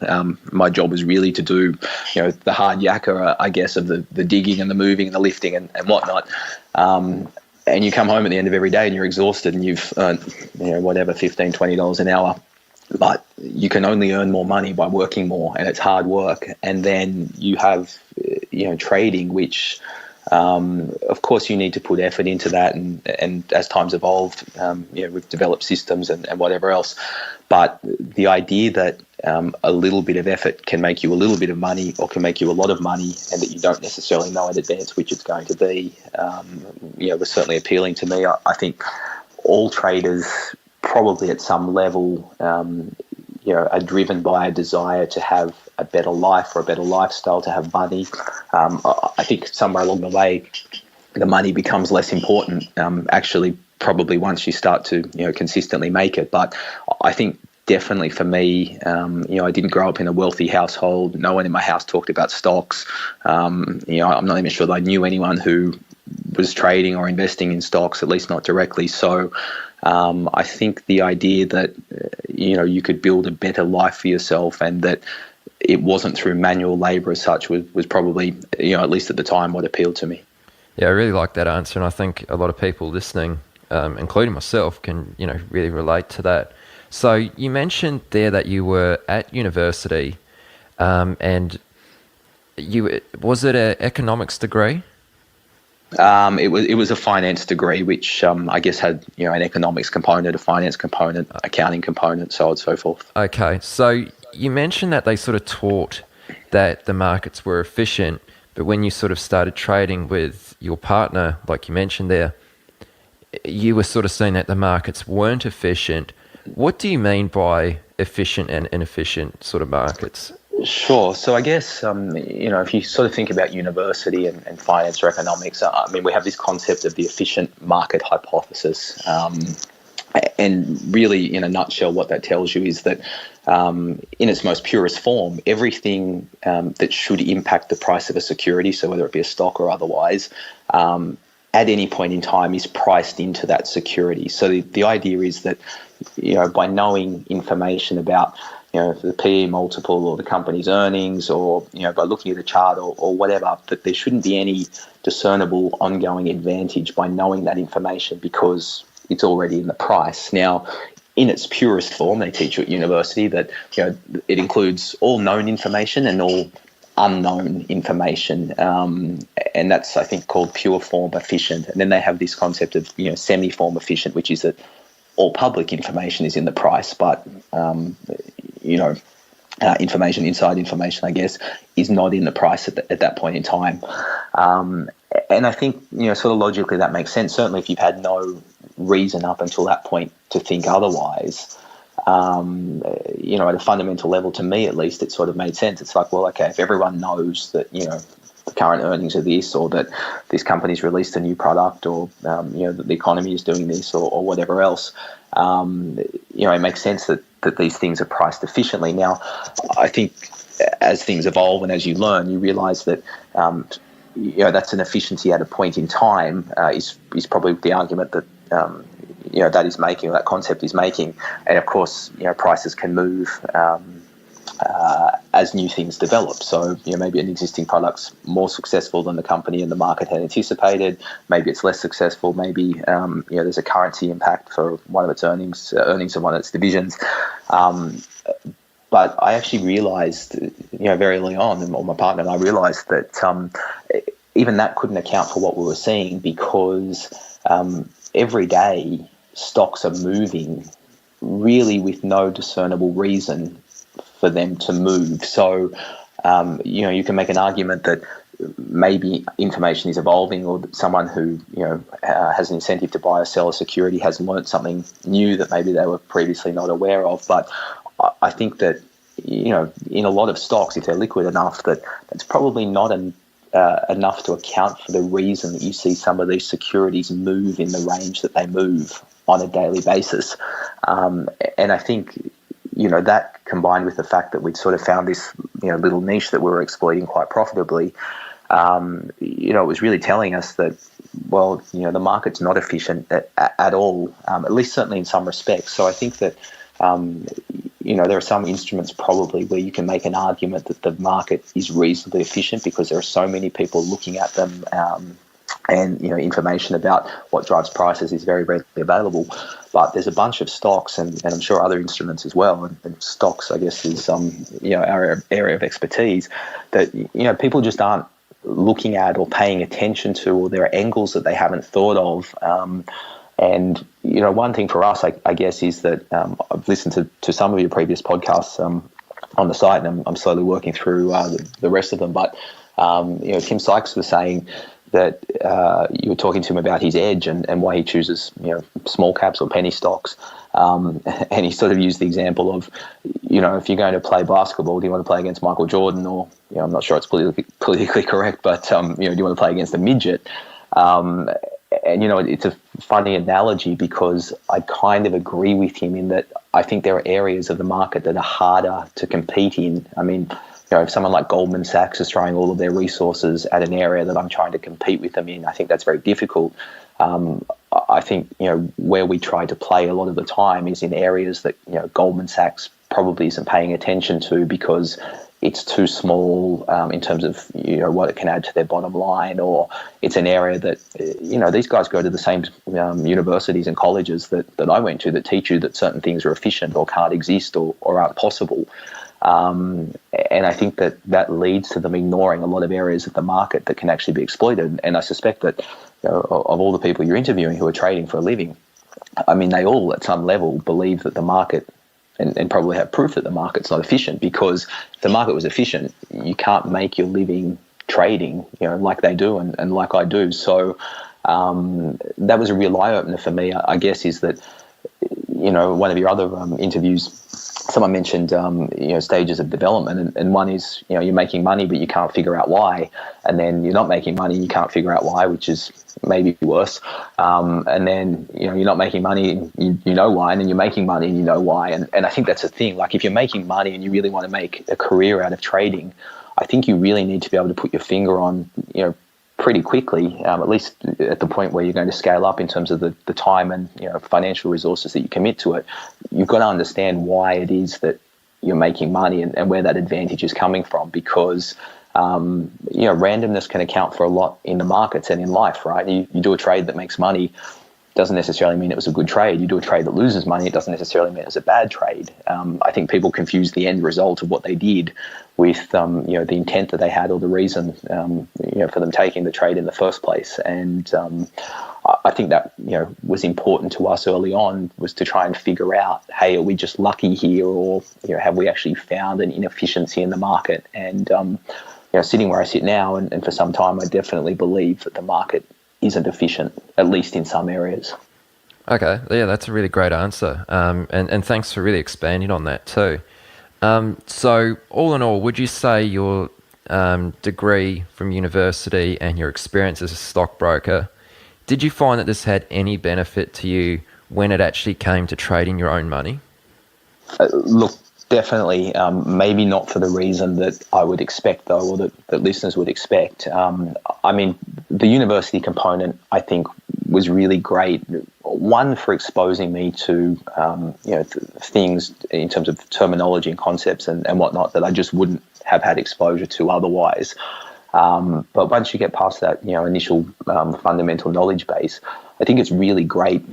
My job was really to do the hard yakka, I guess, of the digging and the moving and the lifting and whatnot. and you come home at the end of every day and you're exhausted and you've earned, whatever, $15, $20 an hour, but you can only earn more money by working more, and it's hard work. And then you have, trading, which, of course, you need to put effort into that. And as time's evolved, we've developed systems and whatever else. But the idea that a little bit of effort can make you a little bit of money or can make you a lot of money, and that you don't necessarily know in advance which it's going to be, was certainly appealing to me. I think all traders probably at some level, are driven by a desire to have a better life or a better lifestyle, to have money. I think somewhere along the way, the money becomes less important, actually, probably once you start to, consistently make it. But I think definitely for me, I didn't grow up in a wealthy household. No one in my house talked about stocks. I'm not even sure that I knew anyone who was trading or investing in stocks, at least not directly. So I think the idea that, you could build a better life for yourself, and that it wasn't through manual labor as such, was probably, at least at the time, what appealed to me. Yeah, I really like that answer. And I think a lot of people listening, including myself, can, really relate to that. So you mentioned there that you were at university, and was it an economics degree? It was a finance degree, which I guess had an economics component, a finance component, accounting component, so on and so forth. Okay, so you mentioned that they sort of taught that the markets were efficient, but when you sort of started trading with your partner, like you mentioned there, you were sort of saying that the markets weren't efficient. What do you mean by efficient and inefficient sort of markets? Sure. So I guess, if you sort of think about university and finance or economics, we have this concept of the efficient market hypothesis. And really, in a nutshell, what that tells you is that in its most purest form, everything that should impact the price of a security, so whether it be a stock or otherwise, at any point in time is priced into that security. So the idea is that, by knowing information about the PE multiple or the company's earnings, or by looking at the chart or whatever, that there shouldn't be any discernible ongoing advantage by knowing that information, because it's already in the price. Now, in its purest form, they teach you at university that it includes all known information and all unknown information, and that's, I think, called pure form efficient. And then they have this concept of semi-form efficient, which is that all public information is in the price, but information, inside information, I guess, is not in the price at that point in time. And I think, sort of logically that makes sense. Certainly if you've had no reason up until that point to think otherwise, at a fundamental level, to me at least, it sort of made sense. It's like, well, okay, if everyone knows that, the current earnings are this, or that this company's released a new product, or, that the economy is doing this, or whatever else, it makes sense that these things are priced efficiently. Now, I think as things evolve and as you learn, you realize that, that's an efficiency at a point in time, is probably the argument that, that is making, or that concept is making. And of course, prices can move as new things develop. So, maybe an existing product's more successful than the company and the market had anticipated. Maybe it's less successful. Maybe, there's a currency impact for one of its earnings of one of its divisions. But I actually realized, very early on, or my partner and I realized that even that couldn't account for what we were seeing, because every day stocks are moving really with no discernible reason for them to move. So, you can make an argument that maybe information is evolving, or that someone who, has an incentive to buy or sell a security has learned something new that maybe they were previously not aware of. But I think that, in a lot of stocks, if they're liquid enough, that's probably not enough to account for the reason that you see some of these securities move in the range that they move on a daily basis. And I think, that combined with the fact that we'd sort of found this, little niche that we were exploiting quite profitably, it was really telling us that, well, the market's not efficient at all, at least certainly in some respects. So I think that, there are some instruments probably where you can make an argument that the market is reasonably efficient because there are so many people looking at them and information about what drives prices is very readily available. But there's a bunch of stocks and I'm sure other instruments as well. And stocks, I guess, is our area of expertise that people just aren't looking at or paying attention to, or there are angles that they haven't thought of. And one thing for us, I guess, is that I've listened to some of your previous podcasts on the site, and I'm slowly working through the rest of them. But Tim Sykes was saying that you were talking to him about his edge and why he chooses small caps or penny stocks, and he sort of used the example of if you're going to play basketball, do you want to play against Michael Jordan, or I'm not sure it's politically correct, but do you want to play against a midget? And it's a funny analogy because I kind of agree with him in that I think there are areas of the market that are harder to compete in. I mean, if someone like Goldman Sachs is throwing all of their resources at an area that I'm trying to compete with them in, I think that's very difficult. I think, where we try to play a lot of the time is in areas that, Goldman Sachs probably isn't paying attention to because it's too small in terms of, what it can add to their bottom line, or it's an area that, these guys go to the same universities and colleges that I went to that teach you that certain things are efficient or can't exist or aren't possible. And I think that leads to them ignoring a lot of areas of the market that can actually be exploited. And I suspect that of all the people you're interviewing who are trading for a living, I mean, they all at some level believe that the market, and probably have proof that the market's not efficient, because if the market was efficient, you can't make your living trading, like they do and like I do. So that was a real eye-opener for me, I guess, is that, one of your other interviews, someone mentioned, stages of development, and one is, you're making money, but you can't figure out why. And then you're not making money, you can't figure out why, which is maybe worse. And then, you're not making money, you know why, and then you're making money and you know why. And I think that's a thing. Like, if you're making money and you really want to make a career out of trading, I think you really need to be able to put your finger on, pretty quickly, at least at the point where you're going to scale up in terms of the time and financial resources that you commit to it. You've got to understand why it is that you're making money and where that advantage is coming from, because randomness can account for a lot in the markets and in life, right? You do a trade that makes money, doesn't necessarily mean it was a good trade. You do a trade that loses money, it doesn't necessarily mean it was a bad trade. I think people confuse the end result of what they did with the intent that they had, or the reason for them taking the trade in the first place. And I think that was important to us early on, was to try and figure out, hey, are we just lucky here, or have we actually found an inefficiency in the market? And sitting where I sit now, and for some time, I definitely believe that the market isn't efficient, at least in some areas. Okay, yeah, that's a really great answer. And thanks for really expanding on that too. So all in all, would you say your degree from university and your experience as a stockbroker, did you find that this had any benefit to you when it actually came to trading your own money? Look, definitely. Maybe not for the reason that I would expect, though, or that listeners would expect. I mean, the university component, I think, was really great. One, for exposing me to things in terms of terminology and concepts and whatnot that I just wouldn't have had exposure to otherwise. But once you get past that initial fundamental knowledge base, I think it's really great,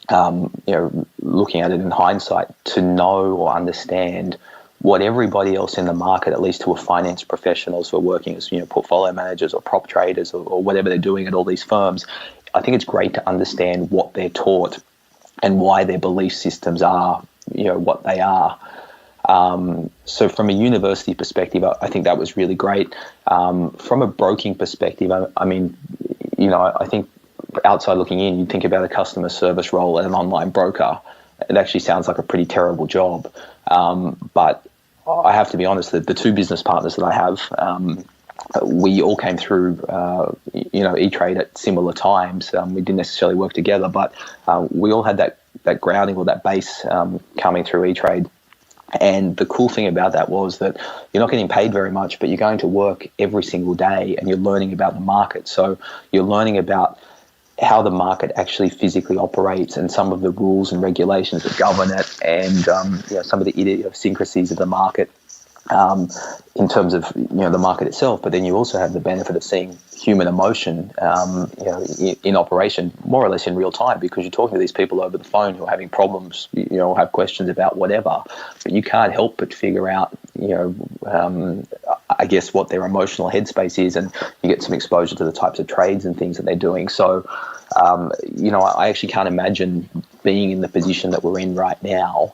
looking at it in hindsight, to know or understand what everybody else in the market, at least who are finance professionals who are working as portfolio managers or prop traders or whatever they're doing at all these firms. I think it's great to understand what they're taught and why their belief systems are, what they are. So from a university perspective, I think that was really great. From a broking perspective, I mean, I think outside looking in, you think about a customer service role at an online broker. It actually sounds like a pretty terrible job. But I have to be honest, that the two business partners that I have, we all came through, E-Trade at similar times. We didn't necessarily work together, but we all had that grounding or that base coming through E-Trade. And the cool thing about that was that you're not getting paid very much, but you're going to work every single day and you're learning about the market. So you're learning about how the market actually physically operates and some of the rules and regulations that govern it, and some of the idiosyncrasies of the market. in terms of the market itself, but then you also have the benefit of seeing human emotion in operation more or less in real time, because you're talking to these people over the phone who are having problems, have questions about whatever, but you can't help but figure out I guess what their emotional headspace is, and you get some exposure to the types of trades and things that they're doing. So I actually can't imagine being in the position that we're in right now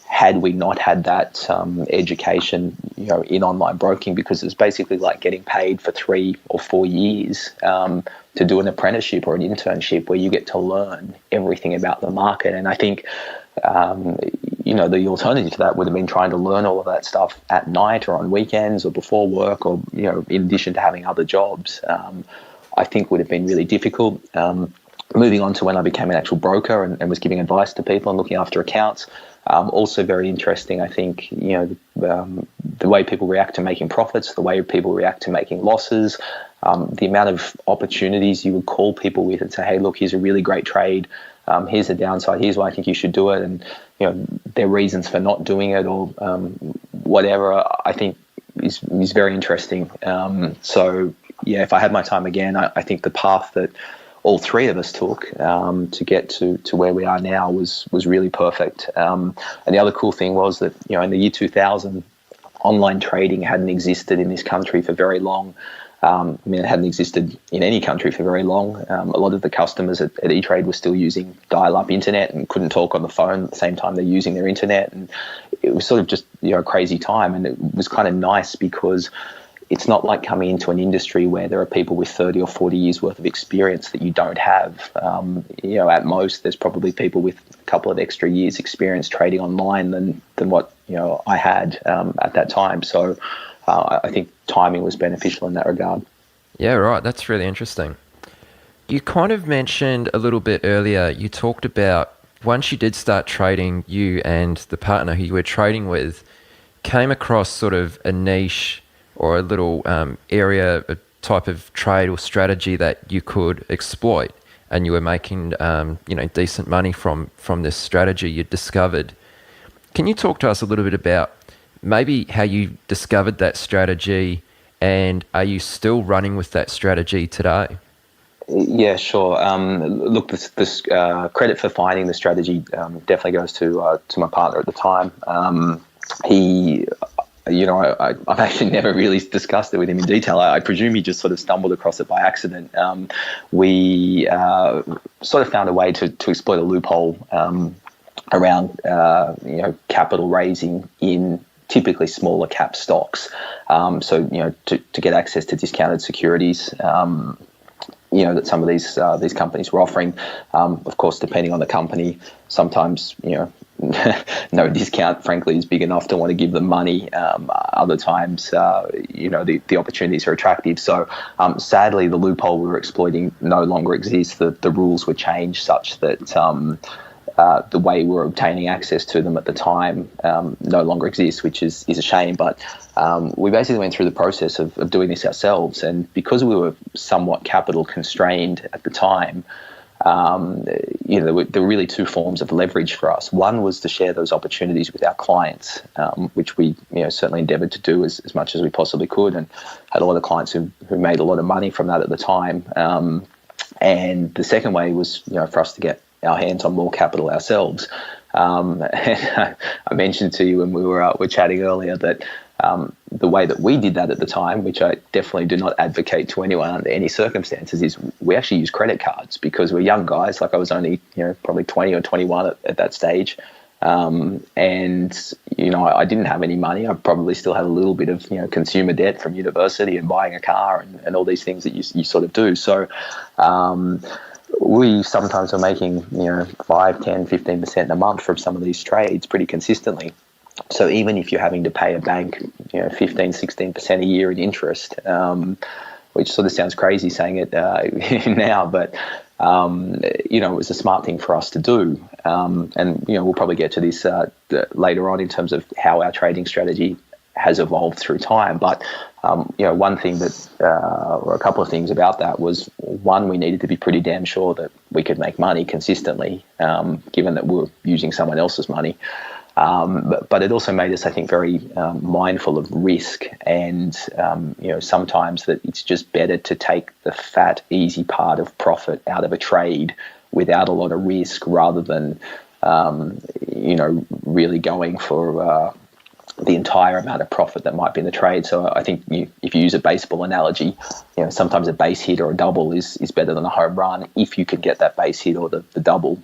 had we not had that education, in online broking, because it's basically like getting paid for 3 or 4 years to do an apprenticeship or an internship where you get to learn everything about the market. And I think, the alternative to that would have been trying to learn all of that stuff at night or on weekends or before work, or, in addition to having other jobs. I think would have been really difficult. Moving on to when I became an actual broker and was giving advice to people and looking after accounts. Also very interesting, I think, the way people react to making profits, the way people react to making losses, the amount of opportunities you would call people with and say, hey, look, here's a really great trade. Here's the downside. Here's why I think you should do it. And, their reasons for not doing it or whatever, I think is very interesting. So, yeah, if I had my time again, I think the path that all three of us took to get to where we are now was really perfect. And the other cool thing was that, in the year 2000, online trading hadn't existed in this country for very long. It hadn't existed in any country for very long. A lot of the customers at E-Trade were still using dial-up internet and couldn't talk on the phone at the same time they're using their internet. And it was sort of just, a crazy time. And it was kind of nice because it's not like coming into an industry where there are people with 30 or 40 years worth of experience that you don't have. At most, there's probably people with a couple of extra years experience trading online than what, I had at that time. So I think timing was beneficial in that regard. Yeah, right. That's really interesting. You kind of mentioned a little bit earlier, you talked about once you did start trading, you and the partner who you were trading with came across sort of a niche or a little area, a type of trade or strategy that you could exploit, and you were making decent money from this strategy you discovered. Can you talk to us a little bit about maybe how you discovered that strategy, and are you still running with that strategy today? Yeah, sure. Look, this credit for finding the strategy definitely goes to my partner at the time. I've actually never really discussed it with him in detail. I presume he just sort of stumbled across it by accident. We sort of found a way to exploit a loophole around capital raising in typically smaller cap stocks. To get access to discounted securities. That some of these companies were offering. Of course, depending on the company, sometimes no discount, frankly, is big enough to want to give them money. Other times, the opportunities are attractive. So, sadly, the loophole we were exploiting no longer exists. The rules were changed such that the way we were obtaining access to them at the time no longer exists, which is a shame. But we basically went through the process of doing this ourselves. And because we were somewhat capital constrained at the time, there were really two forms of leverage for us. One was to share those opportunities with our clients, which we certainly endeavored to do as much as we possibly could, and had a lot of clients who made a lot of money from that at the time. And the second way was for us to get our hands on more capital ourselves. And I mentioned to you when we were chatting earlier that the way that we did that at the time, which I definitely do not advocate to anyone under any circumstances, is we actually use credit cards because we're young guys. Like I was only probably 20 or 21 at that stage. And I didn't have any money. I probably still had a little bit of consumer debt from university and buying a car and all these things that you sort of do. So we sometimes are making 5, 10, 15% a month from some of these trades pretty consistently. So even if you're having to pay a bank 15, 16% a year in interest, which sort of sounds crazy saying it now, but it was a smart thing for us to do. And we'll probably get to this later on in terms of how our trading strategy has evolved through time. But one thing that, or a couple of things about that was, one, we needed to be pretty damn sure that we could make money consistently, given that we were using someone else's money. But it also made us, I think, very mindful of risk, and sometimes that it's just better to take the fat, easy part of profit out of a trade without a lot of risk, rather than really going for the entire amount of profit that might be in the trade. So I think if you use a baseball analogy, sometimes a base hit or a double is better than a home run if you can get that base hit or the double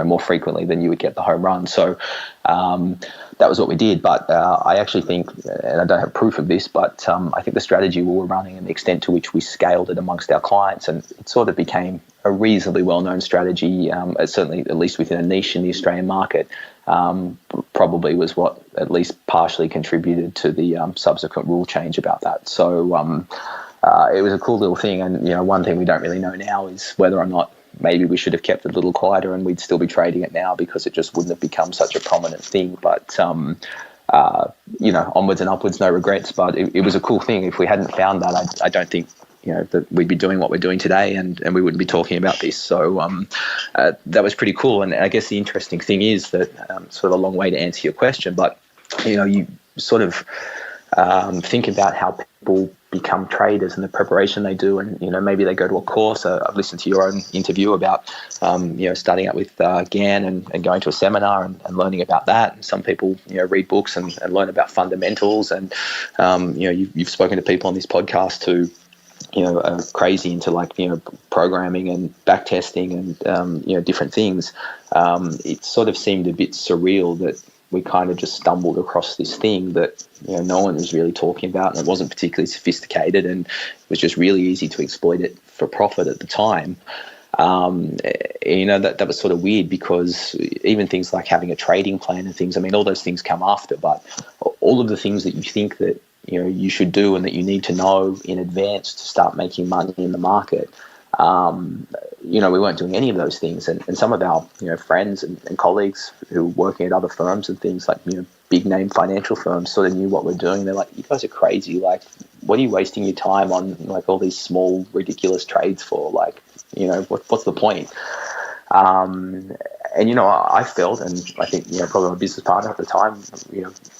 more frequently than you would get the home run. So that was what we did. But I actually think, and I don't have proof of this, but I think the strategy we were running and the extent to which we scaled it amongst our clients, and it sort of became a reasonably well-known strategy, certainly at least within a niche in the Australian market, probably was what at least partially contributed to the subsequent rule change about that. So it was a cool little thing. And, one thing we don't really know now is whether or not maybe we should have kept it a little quieter and we'd still be trading it now, because it just wouldn't have become such a prominent thing. But, onwards and upwards, no regrets. But it was a cool thing. If we hadn't found that, I don't think, that we'd be doing what we're doing today, and we wouldn't be talking about this. So that was pretty cool. And I guess the interesting thing is that, sort of a long way to answer your question, but, you sort of think about how people become traders and the preparation they do, and maybe they go to a course. I've listened to your own interview about starting out with GAN and going to a seminar and learning about that. And some people read books and learn about fundamentals, and you've spoken to people on this podcast who are crazy into programming and backtesting and different things. It sort of seemed a bit surreal that we kind of just stumbled across this thing that no one was really talking about, and it wasn't particularly sophisticated, and it was just really easy to exploit it for profit at the time. That was sort of weird, because even things like having a trading plan and things, I mean, all those things come after, but all of the things that you think that you should do and that you need to know in advance to start making money in the market, we weren't doing any of those things. And some of our friends and colleagues who were working at other firms and things like big name financial firms sort of knew what we're doing. They're like, you guys are crazy. Like, what are you wasting your time on all these small ridiculous trades for? What's the point? I felt, and I think probably my business partner at the time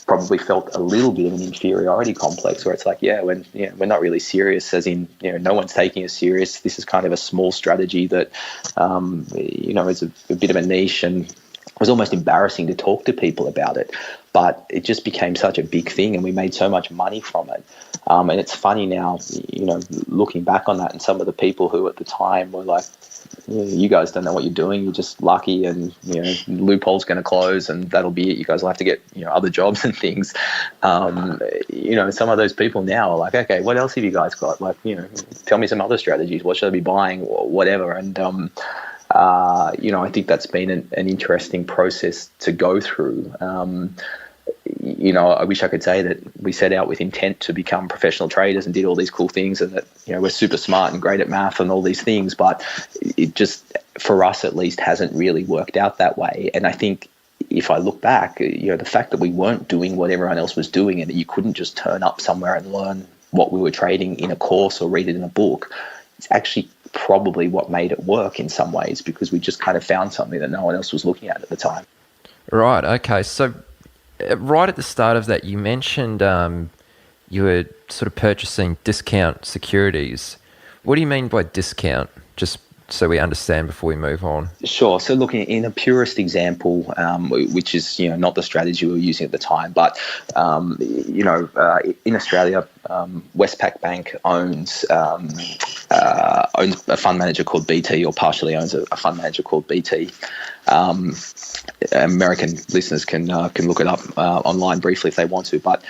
probably felt a little bit of an inferiority complex, where it's like, when we're not really serious, as in no one's taking us serious. This is kind of a small strategy that is a bit of a niche, and it was almost embarrassing to talk to people about it. But it just became such a big thing, and we made so much money from it. And it's funny now, looking back on that, and some of the people who at the time were like, you guys don't know what you're doing. You're just lucky, and loophole's going to close, and that'll be it. You guys will have to get other jobs and things. Some of those people now are like, okay, what else have you guys got? Tell me some other strategies. What should I be buying, or whatever? And I think that's been an interesting process to go through. I wish I could say that we set out with intent to become professional traders and did all these cool things, and that we're super smart and great at math and all these things, but it just, for us at least, hasn't really worked out that way. And I think if I look back, the fact that we weren't doing what everyone else was doing, and that you couldn't just turn up somewhere and learn what we were trading in a course or read it in a book, it's actually probably what made it work in some ways, because we just kind of found something that no one else was looking at the time. Right. Okay. So right at the start of that, you mentioned you were sort of purchasing discount securities. What do you mean by discount? Just so we understand before we move on. Sure. So looking in a purist example, which is not the strategy we were using at the time, but in Australia, Westpac Bank owns a fund manager called BT, or partially owns a fund manager called BT. American listeners can look it up online briefly if they want to, but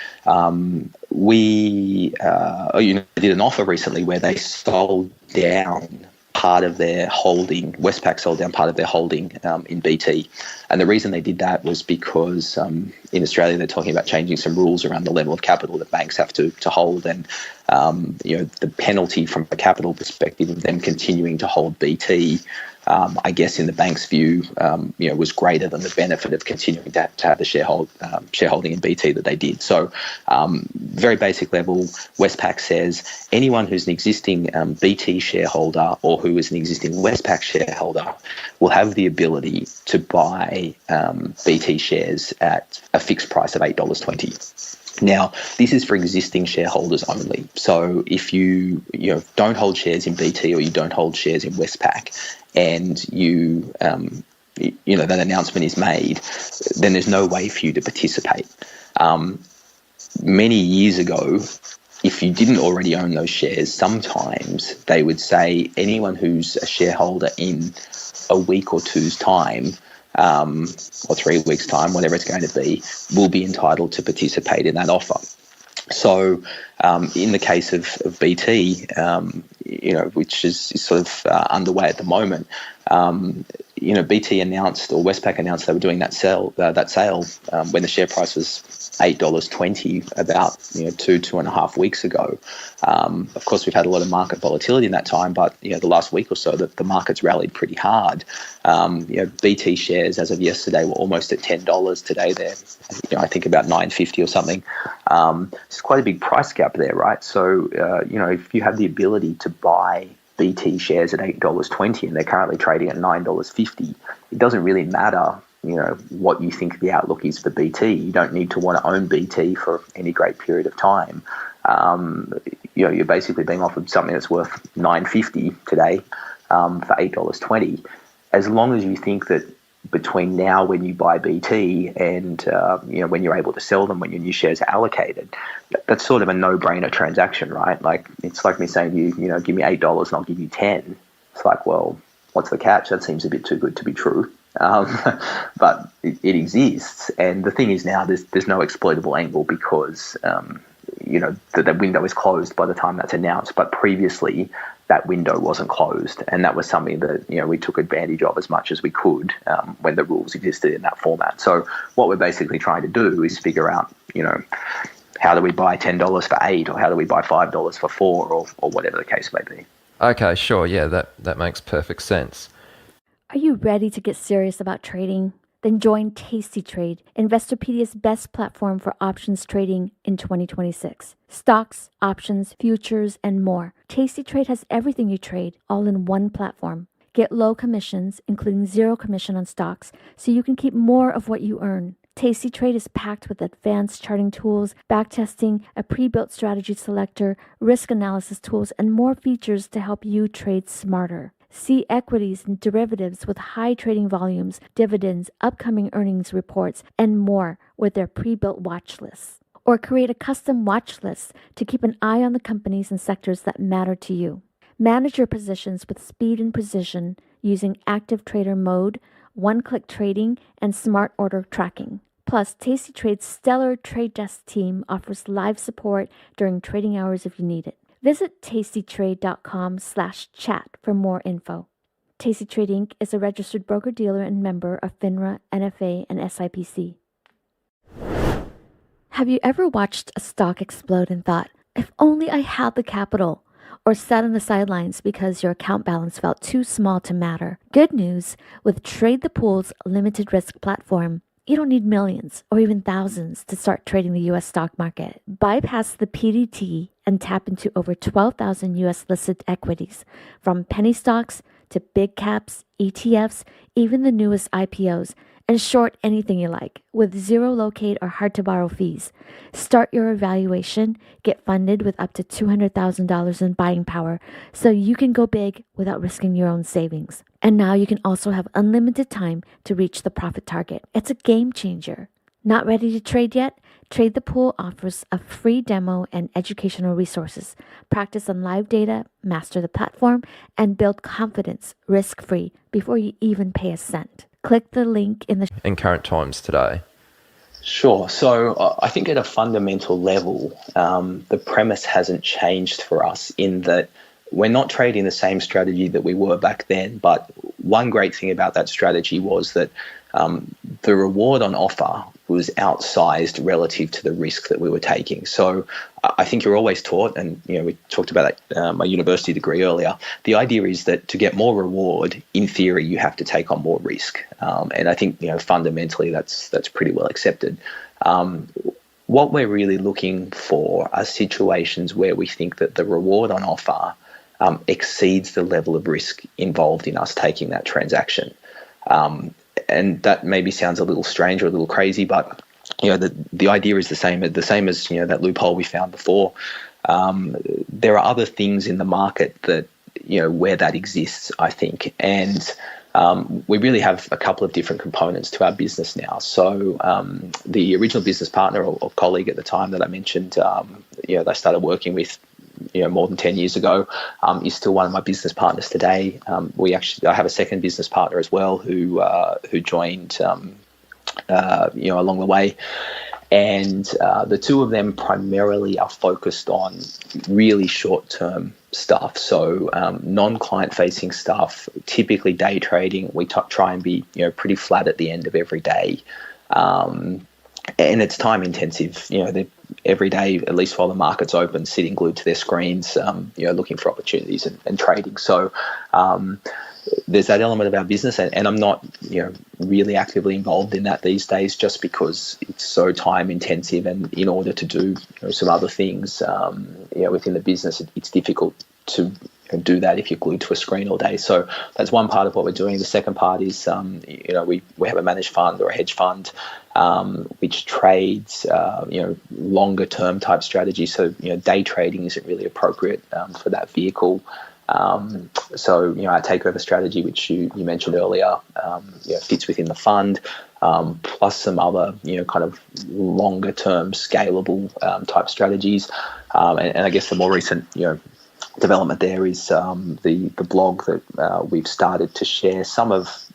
we did an offer recently where they sold down part of their holding. Westpac sold down part of their holding in BT, and the reason they did that was because in Australia they're talking about changing some rules around the level of capital that banks have to hold, and the penalty from a capital perspective of them continuing to hold BT, I guess in the bank's view, was greater than the benefit of continuing to have the shareholding in BT that they did. So, very basic level, Westpac says anyone who's an existing BT shareholder or who is an existing Westpac shareholder will have the ability to buy BT shares at a fixed price of $8.20. Now, this is for existing shareholders only. So if you don't hold shares in BT or you don't hold shares in Westpac, and that announcement is made, then there's no way for you to participate. Many years ago, if you didn't already own those shares, sometimes they would say anyone who's a shareholder in a week or two's time, or 3 weeks' time, whatever it's going to be, will be entitled to participate in that offer. So in the case of BT, which is sort of underway at the moment, BT announced, or Westpac announced, they were doing that sale when the share price was $8.20 about 2.5 weeks ago. Of course, we've had a lot of market volatility in that time, but the last week or so, the market's rallied pretty hard. BT shares as of yesterday were almost at $10. Today they're, I think about $9.50 or something. It's quite a big price gap there, right? So if you have the ability to buy BT shares at $8.20 and they're currently trading at $9.50, it doesn't really matter what you think the outlook is for BT. You don't need to want to own BT for any great period of time. You're basically being offered something that's worth $9.50 today for $8.20. As long as you think that between now when you buy BT and when you're able to sell them, when your new shares are allocated, that's sort of a no-brainer transaction, right? Like, it's like me saying to you, give me $8 and I'll give you 10. It's like, well, what's the catch? That seems a bit too good to be true. But it exists, and the thing is now there's no exploitable angle because the window is closed by the time that's announced. But previously, that window wasn't closed, and that was something that we took advantage of as much as we could when the rules existed in that format. So what we're basically trying to do is figure out, how do we buy $10 for $8, or how do we buy $5 for $4, or whatever the case may be. Okay, sure, yeah, that makes perfect sense. Are you ready to get serious about trading? Then join Tasty Trade, Investorpedia's best platform for options trading in 2026. Stocks, options, futures, and more. Tasty Trade has everything you trade, all in one platform. Get low commissions, including 0 commission on stocks, so you can keep more of what you earn. Tasty Trade is packed with advanced charting tools, backtesting, a pre-built strategy selector, risk analysis tools, and more features to help you trade smarter. See equities and derivatives with high trading volumes, dividends, upcoming earnings reports, and more with their pre-built watch lists. Or create a custom watch list to keep an eye on the companies and sectors that matter to you. Manage your positions with speed and precision using active trader mode, one-click trading, and smart order tracking. Plus, Tasty Trade's stellar trade desk team offers live support during trading hours if you need it. Visit tastytrade.com/chat for more info. Tasty Trade Inc. is a registered broker-dealer and member of FINRA, NFA, and SIPC. Have you ever watched a stock explode and thought, if only I had the capital? Or sat on the sidelines because your account balance felt too small to matter? Good news, with Trade the Pool's limited risk platform, you don't need millions or even thousands to start trading the U.S. stock market. Bypass the PDT and tap into over 12,000 U.S. listed equities, from penny stocks to big caps, ETFs, even the newest IPOs, and short anything you like with zero locate or hard to borrow fees. Start your evaluation, get funded with up to $200,000 in buying power so you can go big without risking your own savings. And now you can also have unlimited time to reach the profit target. It's a game changer. Not ready to trade yet? Trade the Pool offers a free demo and educational resources. Practice on live data, master the platform, and build confidence risk-free before you even pay a cent. Click the link in current times today. Sure. So I think at a fundamental level, the premise hasn't changed for us in that we're not trading the same strategy that we were back then. But one great thing about that strategy was that the reward on offer was outsized relative to the risk that we were taking. So I think you're always taught, and we talked about that, my university degree earlier. The idea is that to get more reward, in theory, you have to take on more risk, and I think fundamentally that's pretty well accepted. What we're really looking for are situations where we think that the reward on offer exceeds the level of risk involved in us taking that transaction. And that maybe sounds a little strange or a little crazy, but the idea is the same as that loophole we found before. There are other things in the market that where that exists, I think, and we really have a couple of different components to our business now. So the original business partner or colleague at the time that I mentioned, they started working with more than 10 years ago, is still one of my business partners today. I have a second business partner as well who joined along the way. And the two of them primarily are focused on really short-term stuff. So non-client facing stuff, typically day trading. We try and be pretty flat at the end of every day. And it's time intensive. Every day, at least while the market's open, sitting glued to their screens, looking for opportunities and trading. So there's that element of our business, and I'm not really actively involved in that these days, just because it's so time intensive, and in order to do some other things within the business, it's difficult to do that if you're glued to a screen all day. So that's one part of what we're doing. The second part is we have a managed fund or a hedge fund which trades longer term type strategy. So day trading isn't really appropriate for that vehicle. So our takeover strategy, which you mentioned earlier, fits within the fund, plus some other kind of longer term scalable type strategies. And I guess the more recent development there is the blog that we've started to share some of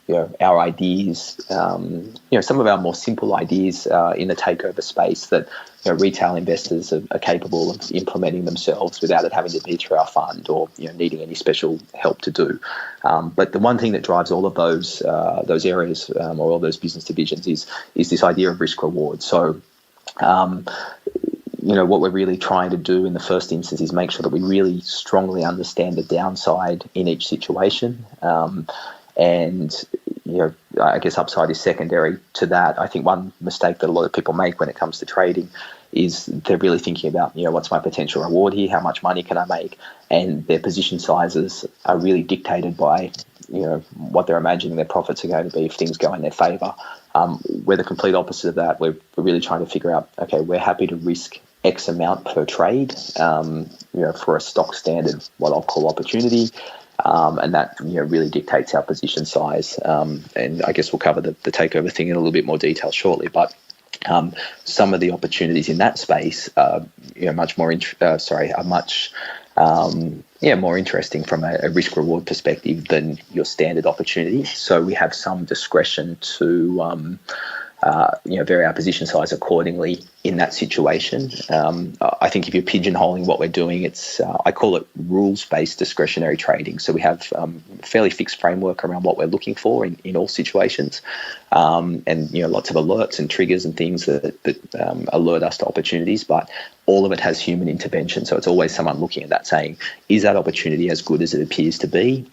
our ideas, some of our more simple ideas in the takeover space that retail investors are capable of implementing themselves without it having to be through our fund or needing any special help to do. But the one thing that drives all of those areas or all those business divisions is this idea of risk reward. So what we're really trying to do in the first instance is make sure that we really strongly understand the downside in each situation. And I guess upside is secondary to that. I think one mistake that a lot of people make when it comes to trading is they're really thinking about, what's my potential reward here? How much money can I make? And their position sizes are really dictated by, what they're imagining their profits are going to be if things go in their favor. We're the complete opposite of that. We're really trying to figure out, okay, we're happy to risk X amount per trade, for a stock standard, what I'll call opportunity. And that really dictates our position size. And I guess we'll cover the takeover thing in a little bit more detail shortly. But some of the opportunities in that space are more interesting from a risk reward perspective than your standard opportunity. So we have some discretion to vary our position size accordingly in that situation. I think if you're pigeonholing what we're doing, it's I call it rules-based discretionary trading. So we have a fairly fixed framework around what we're looking for in all situations, and lots of alerts and triggers and things that alert us to opportunities. But all of it has human intervention. So it's always someone looking at that saying, is that opportunity as good as it appears to be?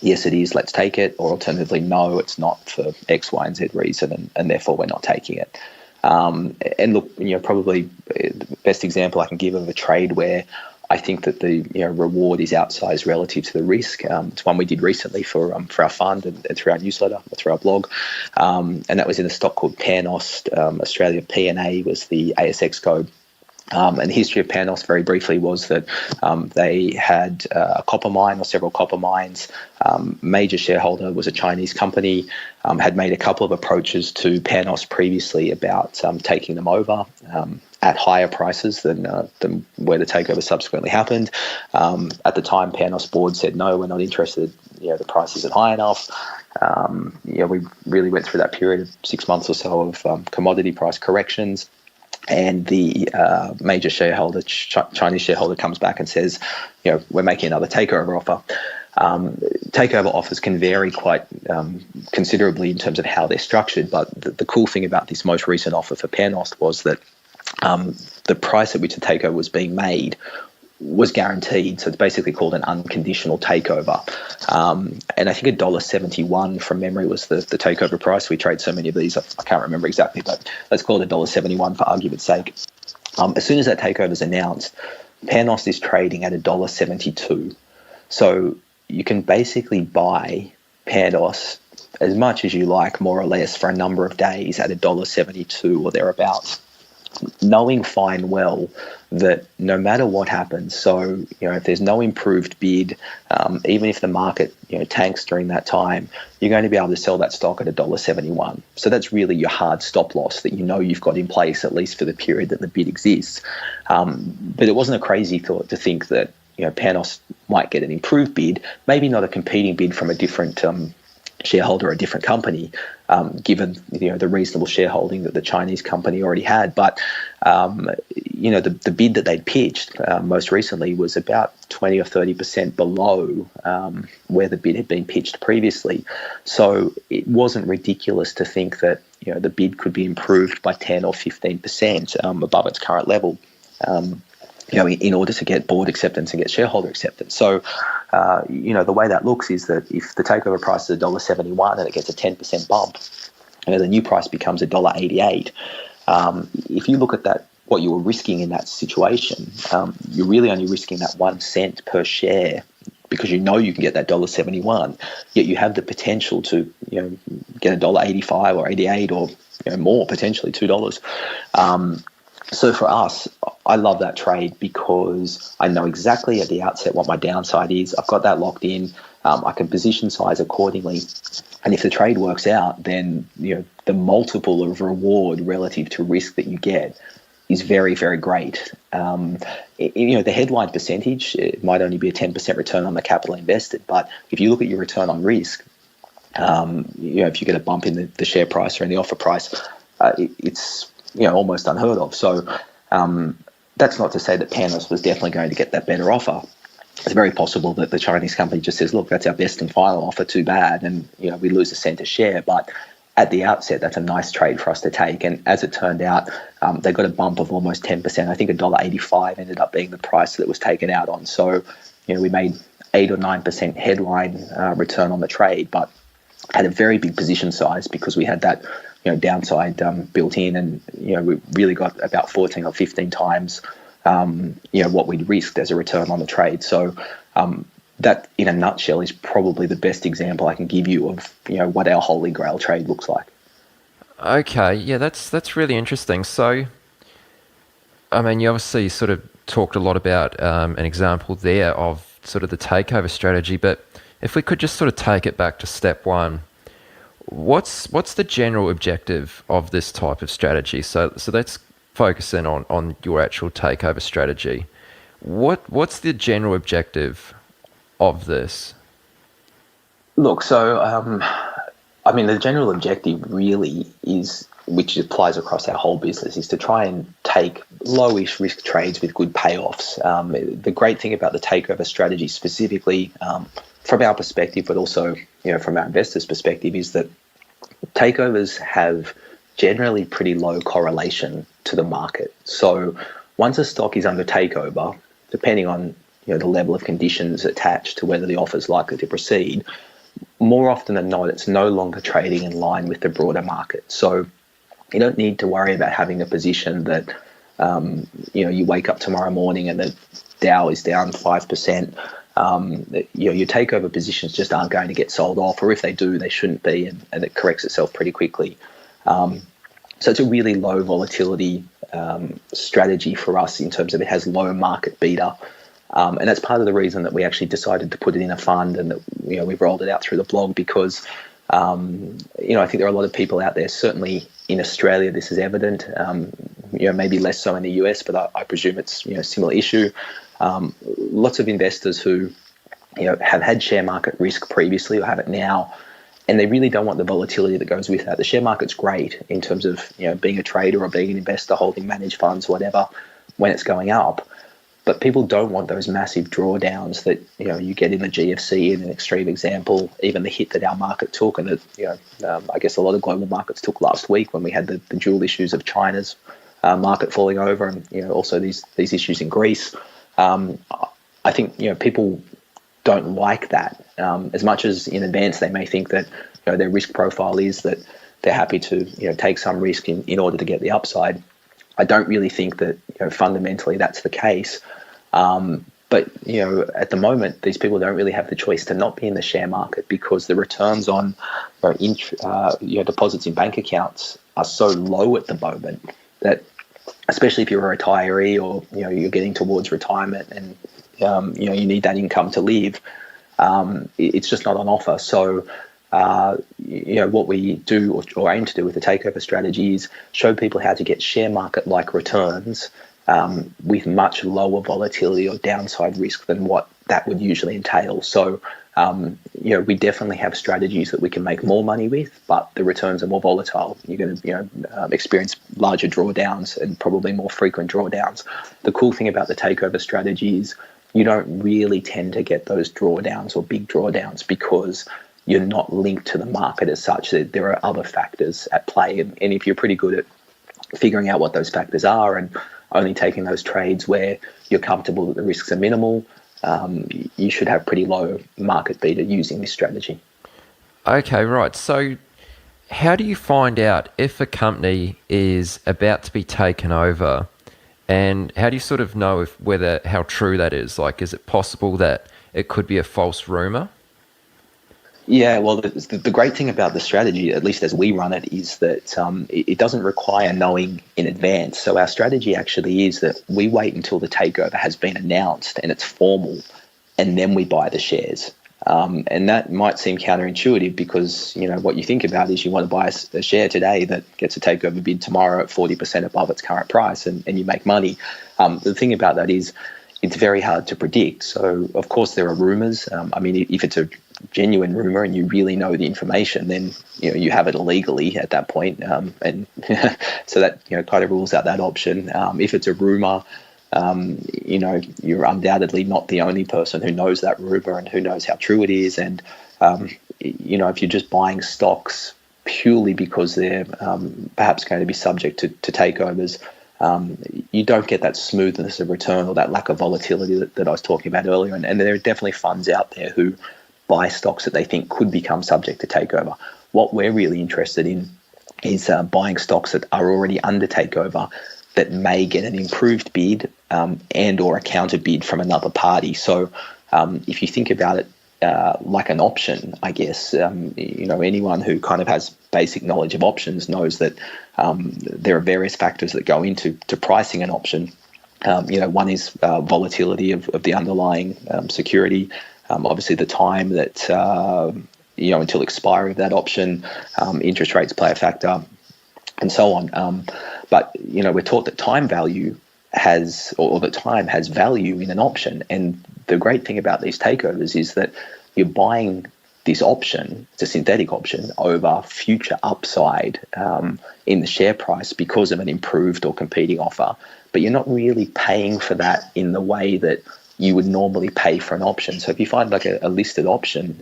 Yes, it is, let's take it. Or alternatively, no, it's not for X, Y, and Z reason, and therefore we're not taking it. And look, probably the best example I can give of a trade where I think that the reward is outsized relative to the risk. It's one we did recently for our fund and through our newsletter, or through our blog. And that was in a stock called Panos. Australia PNA was the ASX code. And the history of Panos, very briefly, was that they had a copper mine or several copper mines. Major shareholder was a Chinese company, had made a couple of approaches to Panos previously about taking them over at higher prices than where the takeover subsequently happened. At the time, Panos board said, no, we're not interested. The price isn't high enough. We really went through that period of 6 months or so of commodity price corrections. And the major shareholder, Chinese shareholder, comes back and says, we're making another takeover offer. takeover offers can vary quite considerably in terms of how they're structured. But the cool thing about this most recent offer for Panos was that the price at which the takeover was being made was guaranteed. So it's basically called an unconditional takeover. And I think $1.71 from memory was the takeover price. We trade so many of these, I can't remember exactly, but let's call it $1.71 for argument's sake. As soon as that takeover is announced, Panos is trading at $1.72. So you can basically buy Panos as much as you like, more or less, for a number of days at $1.72 or thereabouts, knowing fine well that no matter what happens, so if there's no improved bid, even if the market tanks during that time, you're going to be able to sell that stock at $1.71. So that's really your hard stop loss that you've got in place, at least for the period that the bid exists. But it wasn't a crazy thought to think that Panos might get an improved bid, maybe not a competing bid from a different shareholder or a different company, given the reasonable shareholding that the Chinese company already had. But the bid that they'd pitched most recently was about 20 or 30% below where the bid had been pitched previously. So it wasn't ridiculous to think that the bid could be improved by 10 or 15% above its current level. In order to get board acceptance and get shareholder acceptance. So, the way that looks is that if the takeover price is $1.71 and it gets a 10% bump, the new price becomes $1.88. If you look at that, what you were risking in that situation, you're really only risking that 1 cent per share because you can get that $1.71, yet you have the potential to get $1.85 or 88 or more, potentially $2. So for us, I love that trade because I know exactly at the outset what my downside is. I've got that locked in. I can position size accordingly. And if the trade works out, then the multiple of reward relative to risk that you get is very, very great. The headline percentage, it might only be a 10% return on the capital invested. But if you look at your return on risk, if you get a bump in the share price or in the offer price, it's almost unheard of. So that's not to say that Panos was definitely going to get that better offer. It's very possible that the Chinese company just says, look, that's our best and final offer, too bad, and we lose a cent a share. But at the outset, that's a nice trade for us to take. And as it turned out, they got a bump of almost 10%. I think $1.85 ended up being the price that it was taken out on. So we made 8 or 9% headline return on the trade, but had a very big position size because we had that downside built in, and we really got about 14 or 15 times what we'd risked as a return on the trade. So that, in a nutshell, is probably the best example I can give you of what our holy grail trade looks like. Okay, yeah, that's really interesting. So, I mean, you obviously sort of talked a lot about an example there of sort of the takeover strategy, but if we could just sort of take it back to step one. What's the general objective of this type of strategy? So let's focus in on your actual takeover strategy. What's the general objective of this? Look, so the general objective really is, which applies across our whole business, is to try and take lowish risk trades with good payoffs. The great thing about the takeover strategy specifically, from our perspective, but also from our investors' perspective, is that takeovers have generally pretty low correlation to the market. So once a stock is under takeover, depending on the level of conditions attached to whether the offer is likely to proceed, more often than not, it's no longer trading in line with the broader market. So you don't need to worry about having a position that you wake up tomorrow morning and the Dow is down 5%. Your takeover positions just aren't going to get sold off, or if they do, they shouldn't be, and it corrects itself pretty quickly. So it's a really low volatility strategy for us in terms of it has low market beta. And that's part of the reason that we actually decided to put it in a fund, and that we've rolled it out through the blog because I think there are a lot of people out there, certainly in Australia this is evident, maybe less so in the US, but I presume it's a similar issue. Lots of investors who have had share market risk previously or have it now, and they really don't want the volatility that goes with that. The share market's great in terms of being a trader or being an investor holding managed funds, whatever, when it's going up. But people don't want those massive drawdowns that you get in the GFC in an extreme example, even the hit that our market took, and that I guess a lot of global markets took last week when we had the dual issues of China's market falling over, and also these issues in Greece. I think people don't like that as much as in advance they may think that their risk profile is that they're happy to take some risk in order to get the upside. I don't really think that fundamentally that's the case. But at the moment, these people don't really have the choice to not be in the share market because the returns on deposits in bank accounts are so low at the moment that, especially if you're a retiree or you're getting towards retirement and you need that income to live, it's just not on offer. So what we do or aim to do with the takeover strategy is show people how to get share market like returns with much lower volatility or downside risk than what that would usually entail. So we definitely have strategies that we can make more money with, but the returns are more volatile. You're going to experience larger drawdowns and probably more frequent drawdowns. The cool thing about the takeover strategy is you don't really tend to get those drawdowns or big drawdowns because you're not linked to the market as such. There are other factors at play, and if you're pretty good at figuring out what those factors are and only taking those trades where you're comfortable that the risks are minimal, you should have pretty low market beta using this strategy. Okay, right. So how do you find out if a company is about to be taken over, and how do you sort of know how true that is? Like, is it possible that it could be a false rumor? Yeah, well, the great thing about the strategy, at least as we run it, is that it doesn't require knowing in advance. So our strategy actually is that we wait until the takeover has been announced and it's formal, and then we buy the shares. And that might seem counterintuitive because, what you think about is you want to buy a share today that gets a takeover bid tomorrow at 40% above its current price and you make money. The thing about that is it's very hard to predict. So, of course, there are rumors. If it's a genuine rumor and you really know the information, then you have it illegally at that point, and so that kind of rules out that option. If it's a rumor, you're undoubtedly not the only person who knows that rumor and who knows how true it is. And if you're just buying stocks purely because they're perhaps going to be subject to takeovers, you don't get that smoothness of return or that lack of volatility that I was talking about earlier. And there are definitely funds out there who buy stocks that they think could become subject to takeover. What we're really interested in is buying stocks that are already under takeover that may get an improved bid and or a counter bid from another party. So if you think about it like an option, I guess, anyone who kind of has basic knowledge of options knows that there are various factors that go into pricing an option. One is volatility of the underlying security. Obviously, the time that until expiry of that option, interest rates play a factor, and so on. But we're taught that time value that time has value in an option. And the great thing about these takeovers is that you're buying this option, it's a synthetic option, over future upside in the share price because of an improved or competing offer. But you're not really paying for that in the way that you would normally pay for an option. So if you find like a listed option,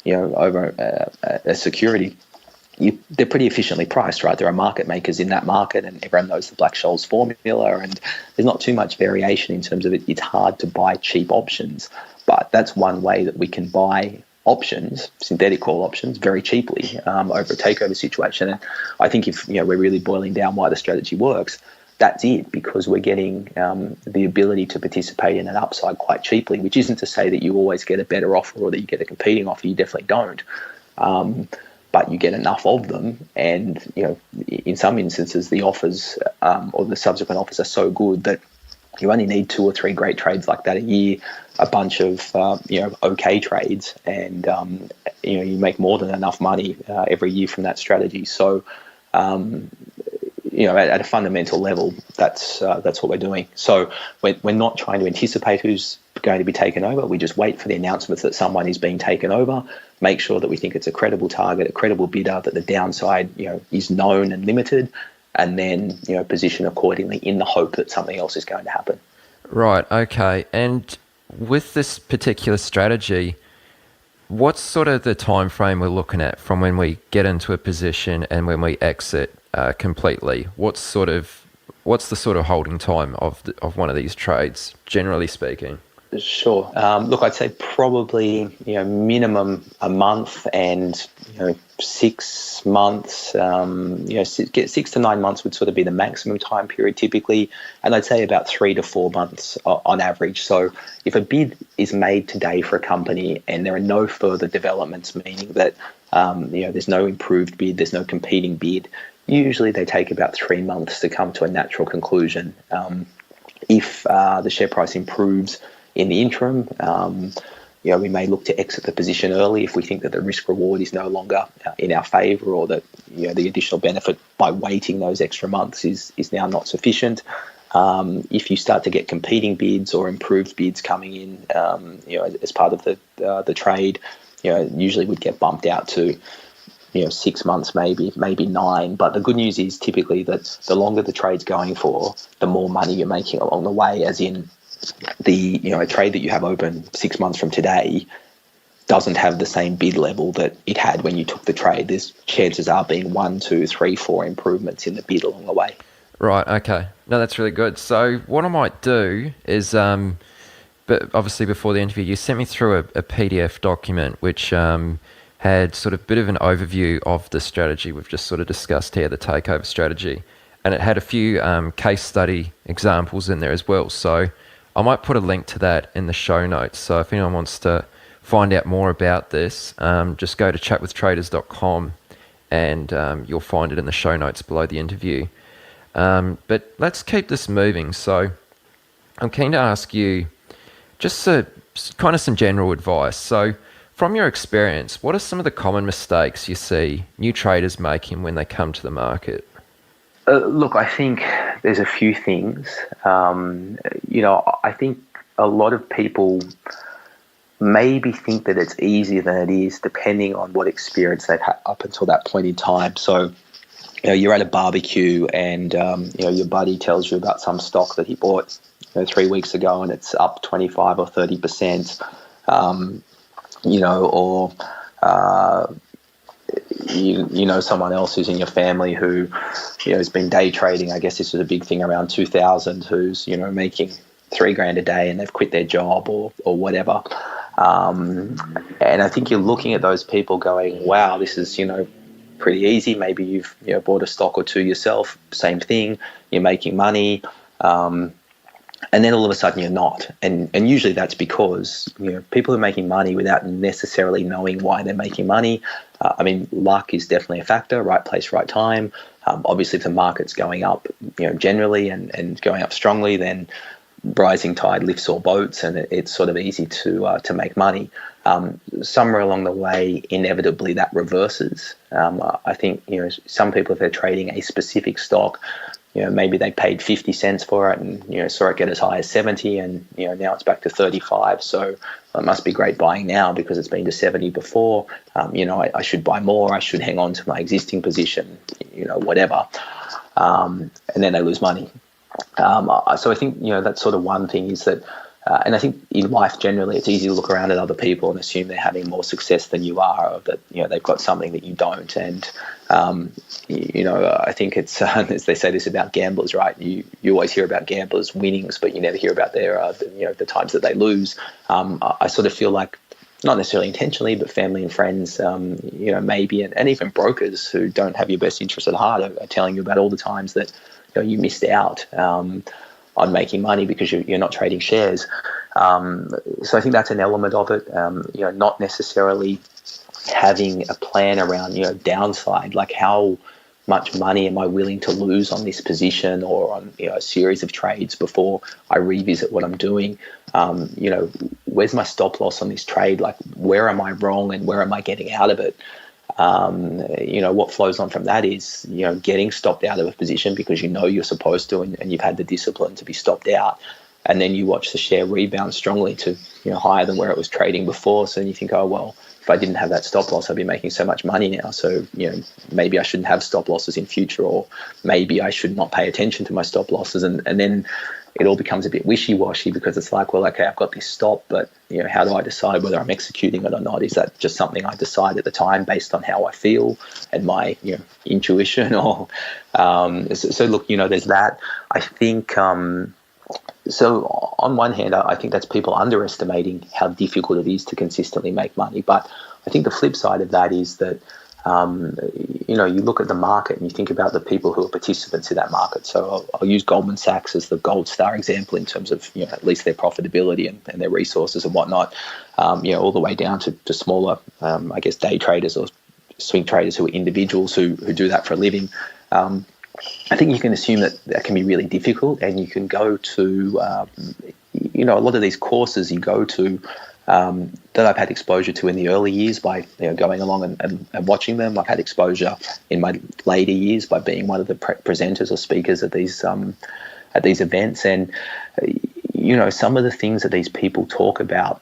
over a security, they're pretty efficiently priced, right? There are market makers in that market, and everyone knows the Black-Scholes formula, and there's not too much variation in terms of it. It's hard to buy cheap options, but that's one way that we can buy options, synthetic call options, very cheaply over a takeover situation. And I think if we're really boiling down why the strategy works, that's it, because we're getting the ability to participate in an upside quite cheaply, which isn't to say that you always get a better offer or that you get a competing offer. You definitely don't. But you get enough of them, and in some instances the offers or the subsequent offers are so good that you only need 2 or 3 great trades like that a year, a bunch of okay trades, and you make more than enough money every year from that strategy. So at a fundamental level, that's what we're doing. So we're not trying to anticipate who's going to be taken over. We just wait for the announcements that someone is being taken over, make sure that we think it's a credible target, a credible bidder, that the downside is known and limited, and then position accordingly in the hope that something else is going to happen. Right. Okay. And with this particular strategy, what's sort of the time frame we're looking at from when we get into a position and when we exit completely? What's the sort of holding time of one of these trades, generally speaking? Sure. Look, I'd say probably minimum a month, and 6 months. Get 6 to 9 months would sort of be the maximum time period typically, and I'd say about 3 to 4 months on average. So if a bid is made today for a company and there are no further developments, meaning that there's no improved bid, there's no competing bid, usually they take about 3 months to come to a natural conclusion. If the share price improves in the interim, we may look to exit the position early if we think that the risk reward is no longer in our favour, or that the additional benefit by waiting those extra months is now not sufficient. If you start to get competing bids or improved bids coming in, as part of the trade, usually would get bumped out to 6 months, maybe 9. But the good news is typically that the longer the trade's going for, the more money you're making along the way, as in a trade that you have open 6 months from today doesn't have the same bid level that it had when you took the trade. There's chances are being 1, 2, 3, 4 improvements in the bid along the way. Right. Okay. No, that's really good. So what I might do is, but obviously before the interview, you sent me through a PDF document which had sort of a bit of an overview of the strategy we've just sort of discussed here, the takeover strategy, and it had a few case study examples in there as well. So I might put a link to that in the show notes. So if anyone wants to find out more about this, just go to chatwithtraders.com and you'll find it in the show notes below the interview. But let's keep this moving. So I'm keen to ask you just kind of some general advice. So from your experience, what are some of the common mistakes you see new traders making when they come to the market? Look, I think there's a few things. I think a lot of people maybe think that it's easier than it is, depending on what experience they've had up until that point in time. So, you're at a barbecue and, your buddy tells you about some stock that he bought 3 weeks ago and it's up 25 or 30%, someone else who's in your family who, has been day trading. I guess this was a big thing around 2000, who's, making $3,000 a day and they've quit their job or whatever. And I think you're looking at those people going, wow, this is, pretty easy. Maybe you've bought a stock or two yourself, same thing, you're making money. And then all of a sudden you're not. And usually that's because, people are making money without necessarily knowing why they're making money. Luck is definitely a factor, right place, right time. Obviously, if the market's going up, generally and going up strongly, then rising tide lifts all boats, and it's sort of easy to make money. Somewhere along the way, inevitably that reverses. I think, some people, if they're trading a specific stock, maybe they paid 50 cents for it and, saw it get as high as 70 and, now it's back to 35. So it must be great buying now because it's been to 70 before. I should buy more. I should hang on to my existing position, whatever. And then they lose money. So I think, that's sort of one thing is that, and I think in life generally, it's easy to look around at other people and assume they're having more success than you are, or that, they've got something that you don't. And, I think it's, as they say this about gamblers, right? You always hear about gamblers' winnings, but you never hear about their, the times that they lose. I sort of feel like, not necessarily intentionally, but family and friends, maybe, and even brokers who don't have your best interest at heart are telling you about all the times that, you missed out on making money because you're not trading shares. So I think that's an element of it. Not necessarily having a plan around, downside, like how much money am I willing to lose on this position or on, a series of trades before I revisit what I'm doing. Where's my stop loss on this trade? Like, where am I wrong and where am I getting out of it? What flows on from that is, getting stopped out of a position because you're supposed to and you've had the discipline to be stopped out. And then you watch the share rebound strongly to, higher than where it was trading before. So then you think, oh, well, if I didn't have that stop loss, I'd be making so much money now. So, maybe I shouldn't have stop losses in future, or maybe I should not pay attention to my stop losses. And then it all becomes a bit wishy-washy, because it's like, well, okay, I've got this stop, but how do I decide whether I'm executing it or not? Is that just something I decide at the time based on how I feel and my intuition? Or so look, there's that. I think so on one hand, I think that's people underestimating how difficult it is to consistently make money. But I think the flip side of that is that you look at the market and you think about the people who are participants in that market. So I'll use Goldman Sachs as the gold star example in terms of at least their profitability and their resources and whatnot. All the way down to smaller, I guess, day traders or swing traders who are individuals who do that for a living. I think you can assume that can be really difficult, and you can go to a lot of these courses you go to. That I've had exposure to in the early years by going along and watching them. I've had exposure in my later years by being one of the presenters or speakers at these events. And some of the things that these people talk about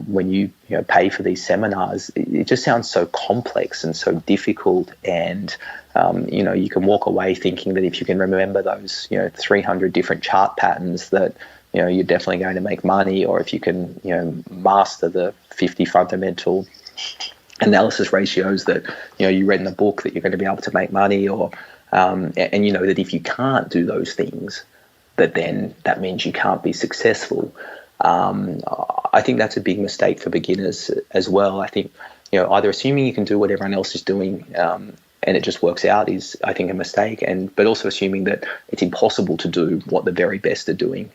when you pay for these seminars, it just sounds so complex and so difficult. And you can walk away thinking that if you can remember those 300 different chart patterns, that you're definitely going to make money. Or if you can master the 50 fundamental analysis ratios that you read in the book, that you're going to be able to make money. Or and that if you can't do those things, then that means you can't be successful. I think that's a big mistake for beginners as well. I think either assuming you can do what everyone else is doing and it just works out is, I think, a mistake. But also assuming that it's impossible to do what the very best are doing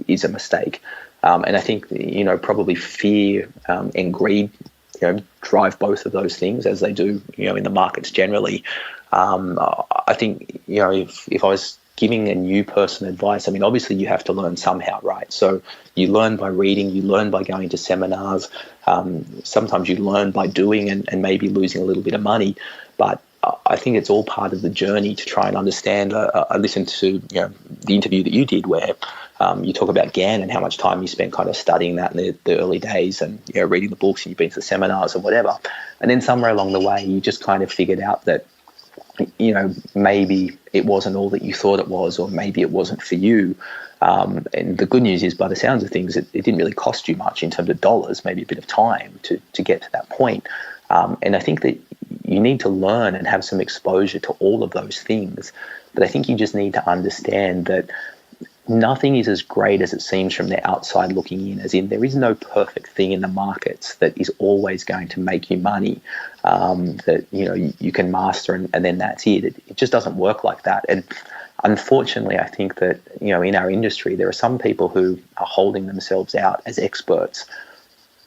is a mistake. And I think probably fear and greed drive both of those things, as they do in the markets generally. I think if I was giving a new person advice, I mean, obviously you have to learn somehow, right? So you learn by reading, you learn by going to seminars. Sometimes you learn by doing and maybe losing a little bit of money. But I think it's all part of the journey to try and understand. I listened to the interview that you did where you talk about GAN and how much time you spent kind of studying that in the early days and reading the books, and you've been to the seminars and whatever. And then somewhere along the way, you just kind of figured out that maybe it wasn't all that you thought it was, or maybe it wasn't for you. And the good news is, by the sounds of things, it didn't really cost you much in terms of dollars, maybe a bit of time to get to that point. And I think that you need to learn and have some exposure to all of those things. But I think you just need to understand that nothing is as great as it seems from the outside looking in, as in there is no perfect thing in the markets that is always going to make you money, that you can master and then that's it. It just doesn't work like that. And unfortunately, I think that in our industry there are some people who are holding themselves out as experts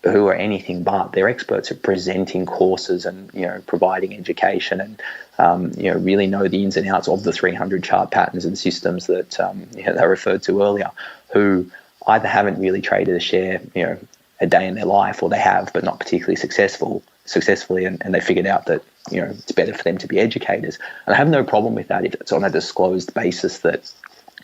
who are anything but. They're experts at presenting courses and providing education and really know the ins and outs of the 300 chart patterns and systems that they referred to earlier, who either haven't really traded a share a day in their life, or they have but not particularly successfully, and they figured out that it's better for them to be educators. And I have no problem with that if it's on a disclosed basis, that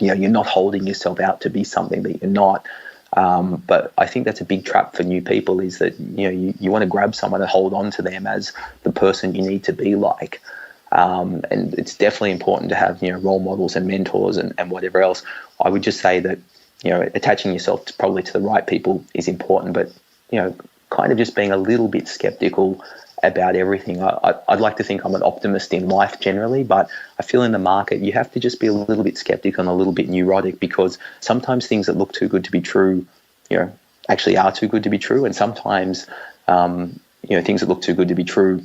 you're not holding yourself out to be something that you're not. But I think that's a big trap for new people, is that you want to grab someone and hold on to them as the person you need to be like. And it's definitely important to have role models and mentors and whatever else. I would just say that attaching yourself probably to the right people is important, but kind of just being a little bit skeptical about everything. I'd like to think I'm an optimist in life generally, but I feel in the market you have to just be a little bit skeptical and a little bit neurotic, because sometimes things that look too good to be true, actually are too good to be true, and sometimes things that look too good to be true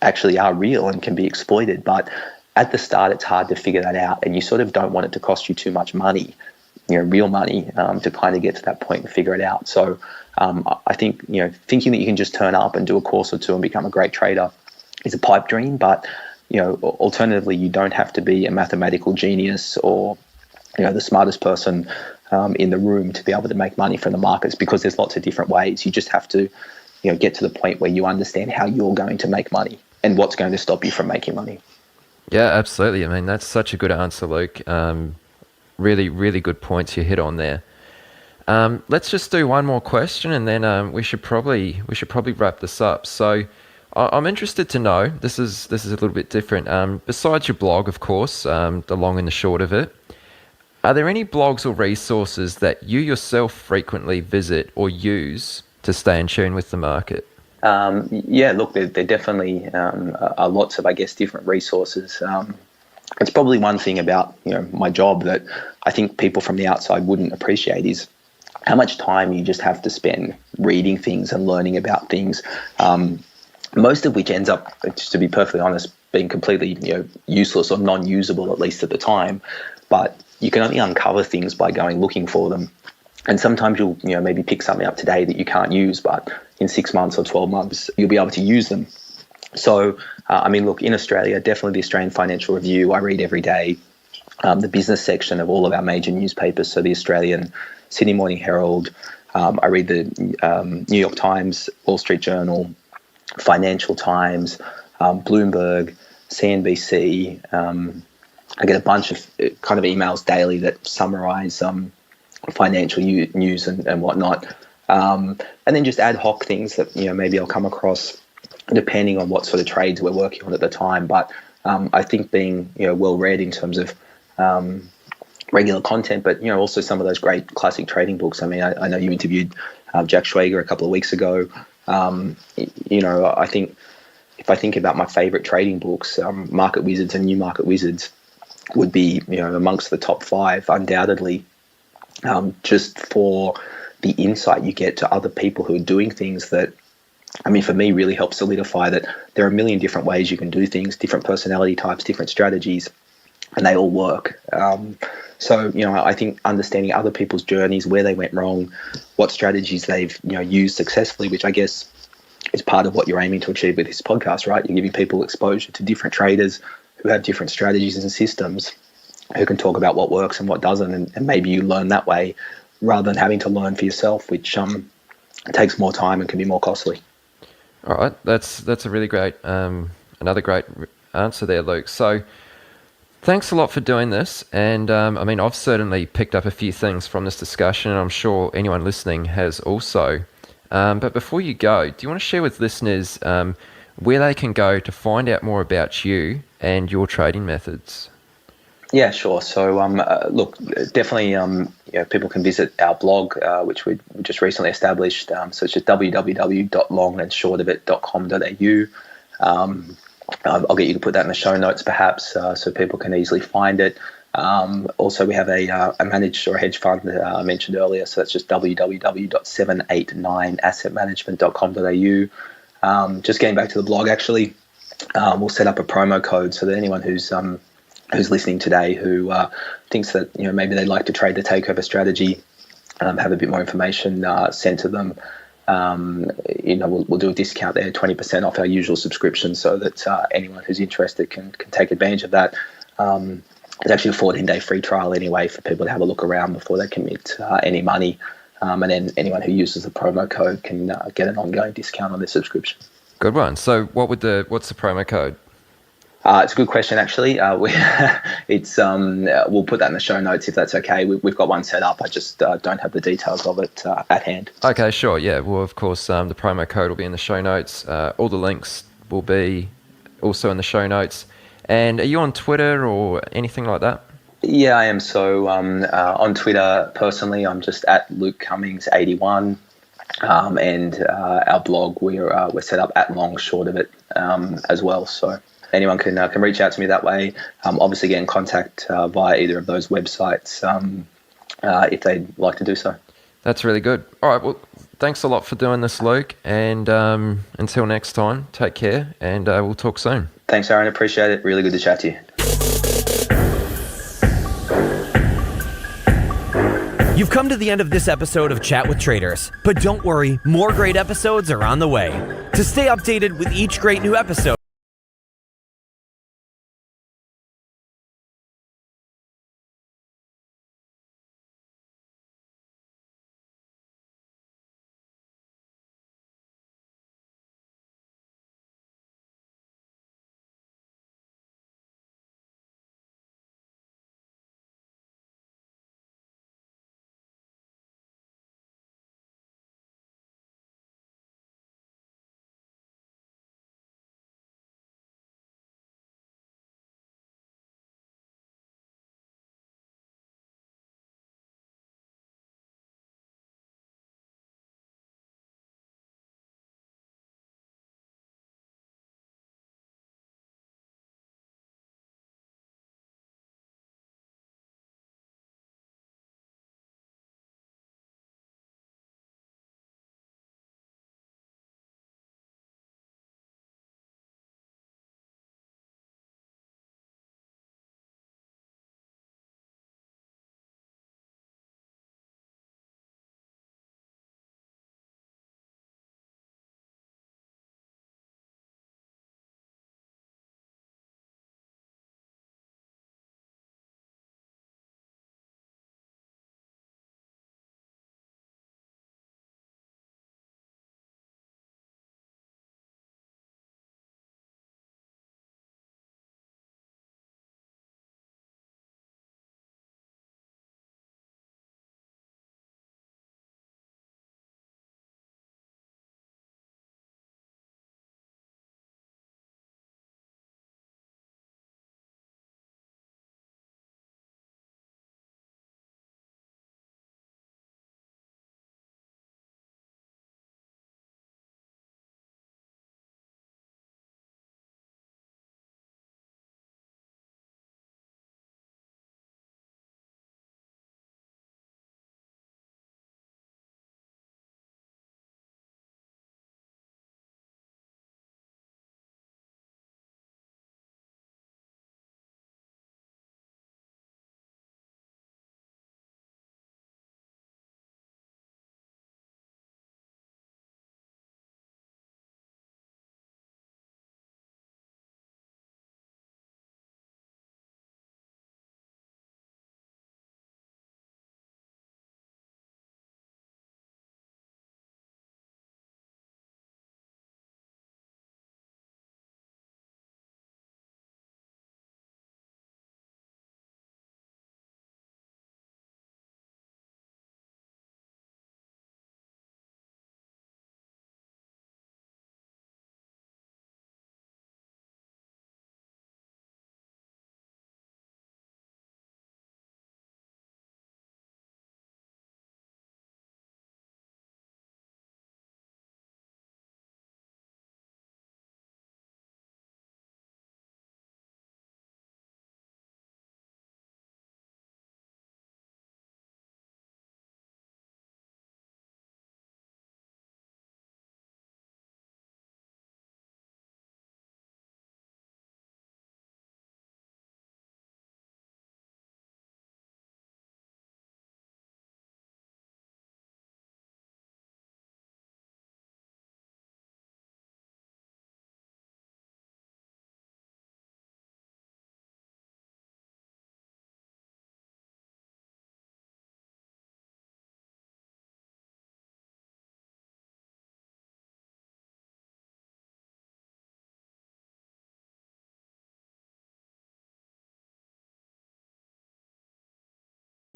actually are real and can be exploited. But at the start, it's hard to figure that out, and you sort of don't want it to cost you too much money, real money, to kind of get to that point and figure it out. So I think thinking that you can just turn up and do a course or two and become a great trader is a pipe dream. But alternatively, you don't have to be a mathematical genius or the smartest person in the room to be able to make money from the markets, because there's lots of different ways. You just have to get to the point where you understand how you're going to make money and what's going to stop you from making money. Yeah, absolutely. I mean, that's such a good answer, Luke. Really, really good points you hit on there. Let's just do one more question, and then we should probably wrap this up. So, I'm interested to know. This is a little bit different. Besides your blog, of course, the long and the short of it, are there any blogs or resources that you yourself frequently visit or use to stay in tune with the market? Yeah, look, there definitely are lots of, I guess, different resources. It's probably one thing about my job that I think people from the outside wouldn't appreciate is how much time you just have to spend reading things and learning about things. Most of which ends up, just to be perfectly honest, being completely useless or non-usable, at least at the time. But you can only uncover things by going looking for them. And sometimes you'll maybe pick something up today that you can't use, but in 6 months or 12 months, you'll be able to use them. So, look, in Australia, definitely the Australian Financial Review, I read every day. The business section of all of our major newspapers, so the Australian, Sydney Morning Herald, I read the New York Times, Wall Street Journal, Financial Times, Bloomberg, CNBC. I get a bunch of kind of emails daily that summarize financial news and whatnot. And then just ad hoc things that maybe I'll come across depending on what sort of trades we're working on at the time. But I think being well read in terms of regular content, but also some of those great classic trading books. I mean, I know you interviewed Jack Schwager a couple of weeks ago. I think if I think about my favorite trading books, Market Wizards and New Market Wizards would be amongst the top 5 undoubtedly, just for the insight you get to other people who are doing things that, for me, really helps solidify that there are a million different ways you can do things, different personality types, different strategies, and they all work. So I think understanding other people's journeys, where they went wrong, what strategies they've used successfully, which I guess is part of what you're aiming to achieve with this podcast, right? You're giving people exposure to different traders who have different strategies and systems, who can talk about what works and what doesn't, and maybe you learn that way rather than having to learn for yourself, which takes more time and can be more costly. All right, that's a really great, another great answer there, Luke. So thanks a lot for doing this. And I've certainly picked up a few things from this discussion, and I'm sure anyone listening has also. But before you go, do you want to share with listeners where they can go to find out more about you and your trading methods? Yeah, sure. So, look, definitely, people can visit our blog, which we just recently established. So it's just www.longandshortofit.com.au. I'll get you to put that in the show notes, perhaps, so people can easily find it. Also, we have a managed or hedge fund that I mentioned earlier. So that's just www.789assetmanagement.com.au. Just getting back to the blog, actually, we'll set up a promo code so that anyone who's listening today who thinks that maybe they'd like to trade the takeover strategy, have a bit more information sent to them. We'll do a discount there, 20% off our usual subscription, so that anyone who's interested can take advantage of that. It's actually a 14-day free trial anyway for people to have a look around before they commit any money. And then anyone who uses the promo code can get an ongoing discount on their subscription. Good one. So what's the promo code? It's a good question, actually. We'll put that in the show notes if that's okay. We've got one set up. I just don't have the details of it at hand. Okay, sure. Yeah. Well, of course, the promo code will be in the show notes. All the links will be also in the show notes. And are you on Twitter or anything like that? Yeah, I am. So on Twitter, personally, I'm just at Luke Cummings 81. And our blog, we're set up at Long Short of It as well. So anyone can reach out to me that way. Obviously, get in contact via either of those websites if they'd like to do so. That's really good. All right. Well, thanks a lot for doing this, Luke. And until next time, take care, and we'll talk soon. Thanks, Aaron. Appreciate it. Really good to chat to you. You've come to the end of this episode of Chat with Traders, but don't worry, more great episodes are on the way. To stay updated with each great new episode,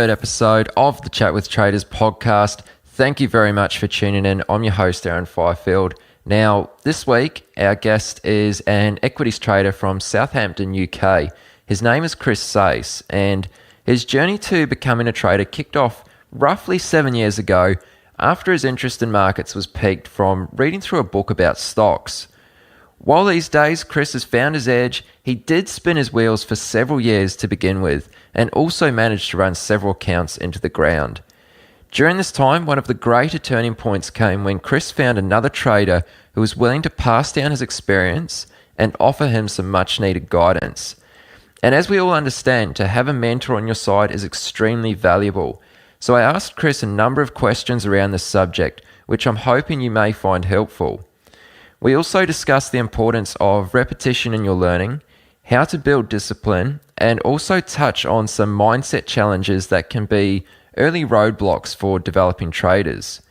Third episode of the Chat with Traders podcast. Thank you very much for tuning in. I'm your host, Aaron Fifield. Now, this week, our guest is an equities trader from Southampton, UK. His name is Chris Sayce, and his journey to becoming a trader kicked off roughly 7 years ago after his interest in markets was piqued from reading through a book about stocks. While these days Chris has found his edge, he did spin his wheels for several years to begin with, and also managed to run several accounts into the ground. During this time, one of the greater turning points came when Chris found another trader who was willing to pass down his experience and offer him some much needed guidance. And as we all understand, to have a mentor on your side is extremely valuable. So I asked Chris a number of questions around this subject, which I'm hoping you may find helpful. We also discussed the importance of repetition in your learning, how to build discipline, and also touch on some mindset challenges that can be early roadblocks for developing traders.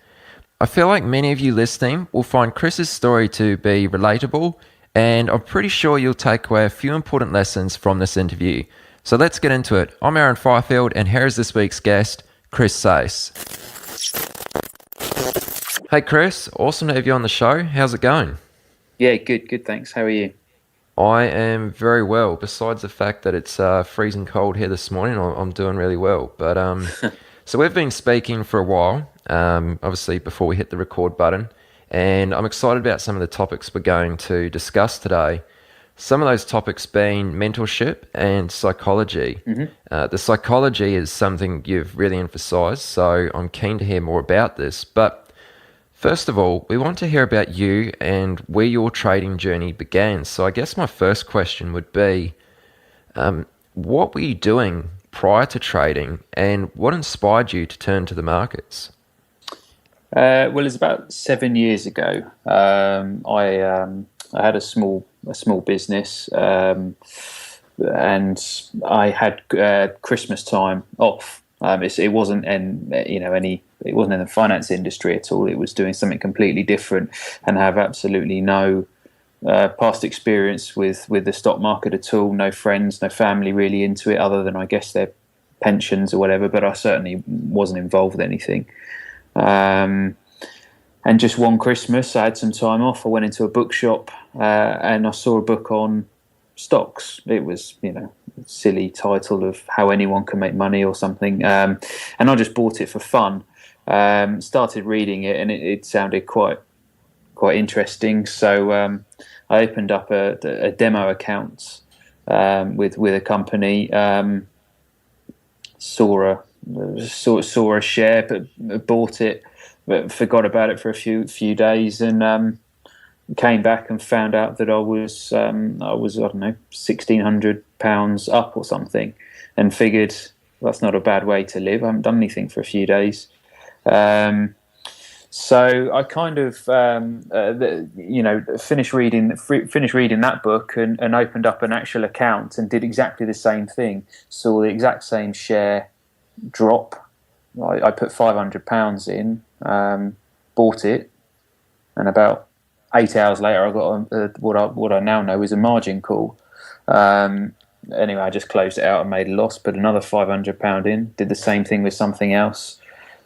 I feel like many of you listening will find Chris's story to be relatable, and I'm pretty sure you'll take away a few important lessons from this interview. So let's get into it. I'm Aaron Fifield, and here is this week's guest, Chris Sayce. Hey Chris, awesome to have you on the show. How's it going? Yeah, good, thanks. How are you? I am very well. Besides the fact that it's freezing cold here this morning, I'm doing really well. But so we've been speaking for a while, obviously before we hit the record button, and I'm excited about some of the topics we're going to discuss today. Some of those topics being mentorship and psychology. Mm-hmm. The psychology is something you've really emphasized, so I'm keen to hear more about this. But first of all, we want to hear about you and where your trading journey began. So I guess my first question would be, what were you doing prior to trading, and what inspired you to turn to the markets? Well, it's about 7 years ago. I had a small business, and I had Christmas time off. It wasn't it wasn't in the finance industry at all. It was doing something completely different, and have absolutely no past experience with the stock market at all. No friends, no family really into it, other than I guess their pensions or whatever. But I certainly wasn't involved with anything. And just one Christmas, I had some time off. I went into a bookshop and I saw a book on stocks. It was, a silly title of How Anyone Can Make Money or something. And I just bought it for fun. Started reading it, and it sounded quite interesting. So I opened up a demo account with a company. Saw a share, but bought it, but forgot about it for a few days, and came back and found out that I was I don't know, £1,600 up or something, and figured that's not a bad way to live. I haven't done anything for a few days. So I kind of finished reading that book and opened up an actual account and did exactly the same thing. Saw the exact same share drop. I put £500 in, bought it, and about 8 hours later I got what I now know is a margin call. Anyway, I just closed it out and made a loss, put another £500 in, did the same thing with something else.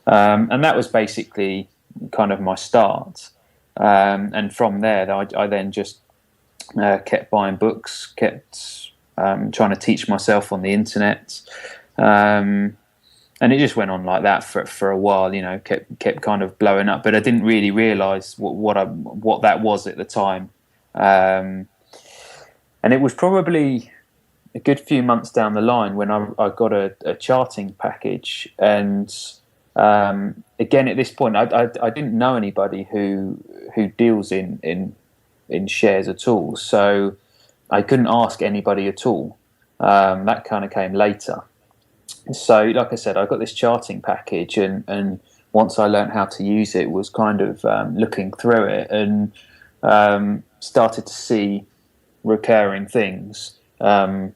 And that was basically kind of my start. And from there, I then just kept buying books, kept trying to teach myself on the internet. And it just went on like that for a while, kept kind of blowing up. But I didn't really realise what that was at the time. And it was probably a good few months down the line when I got a charting package. And again, at this point, I didn't know anybody who deals in shares at all. So I couldn't ask anybody at all. That kind of came later. So, like I said, I got this charting package, and once I learned how to use it, was kind of looking through it and started to see recurring things. And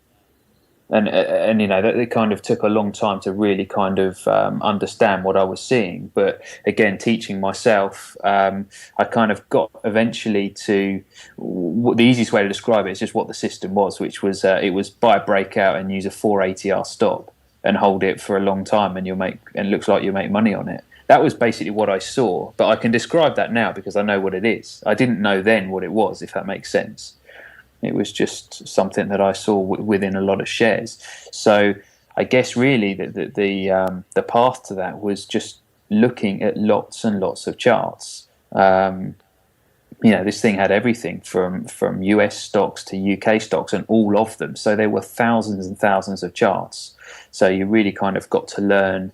that it kind of took a long time to really kind of understand what I was seeing. But again, teaching myself, I kind of got eventually to the easiest way to describe it is just what the system was, which was it was buy a breakout and use a 480R stop. and hold it for a long time, and it looks like you make money on it. That was basically what I saw, but I can describe that now because I know what it is. I didn't know then what it was, if that makes sense. It was just something that I saw within a lot of shares. So I guess really the path to that was just looking at lots and lots of charts. This thing had everything from US stocks to UK stocks, and all of them. So there were thousands and thousands of charts. So you really kind of got to learn,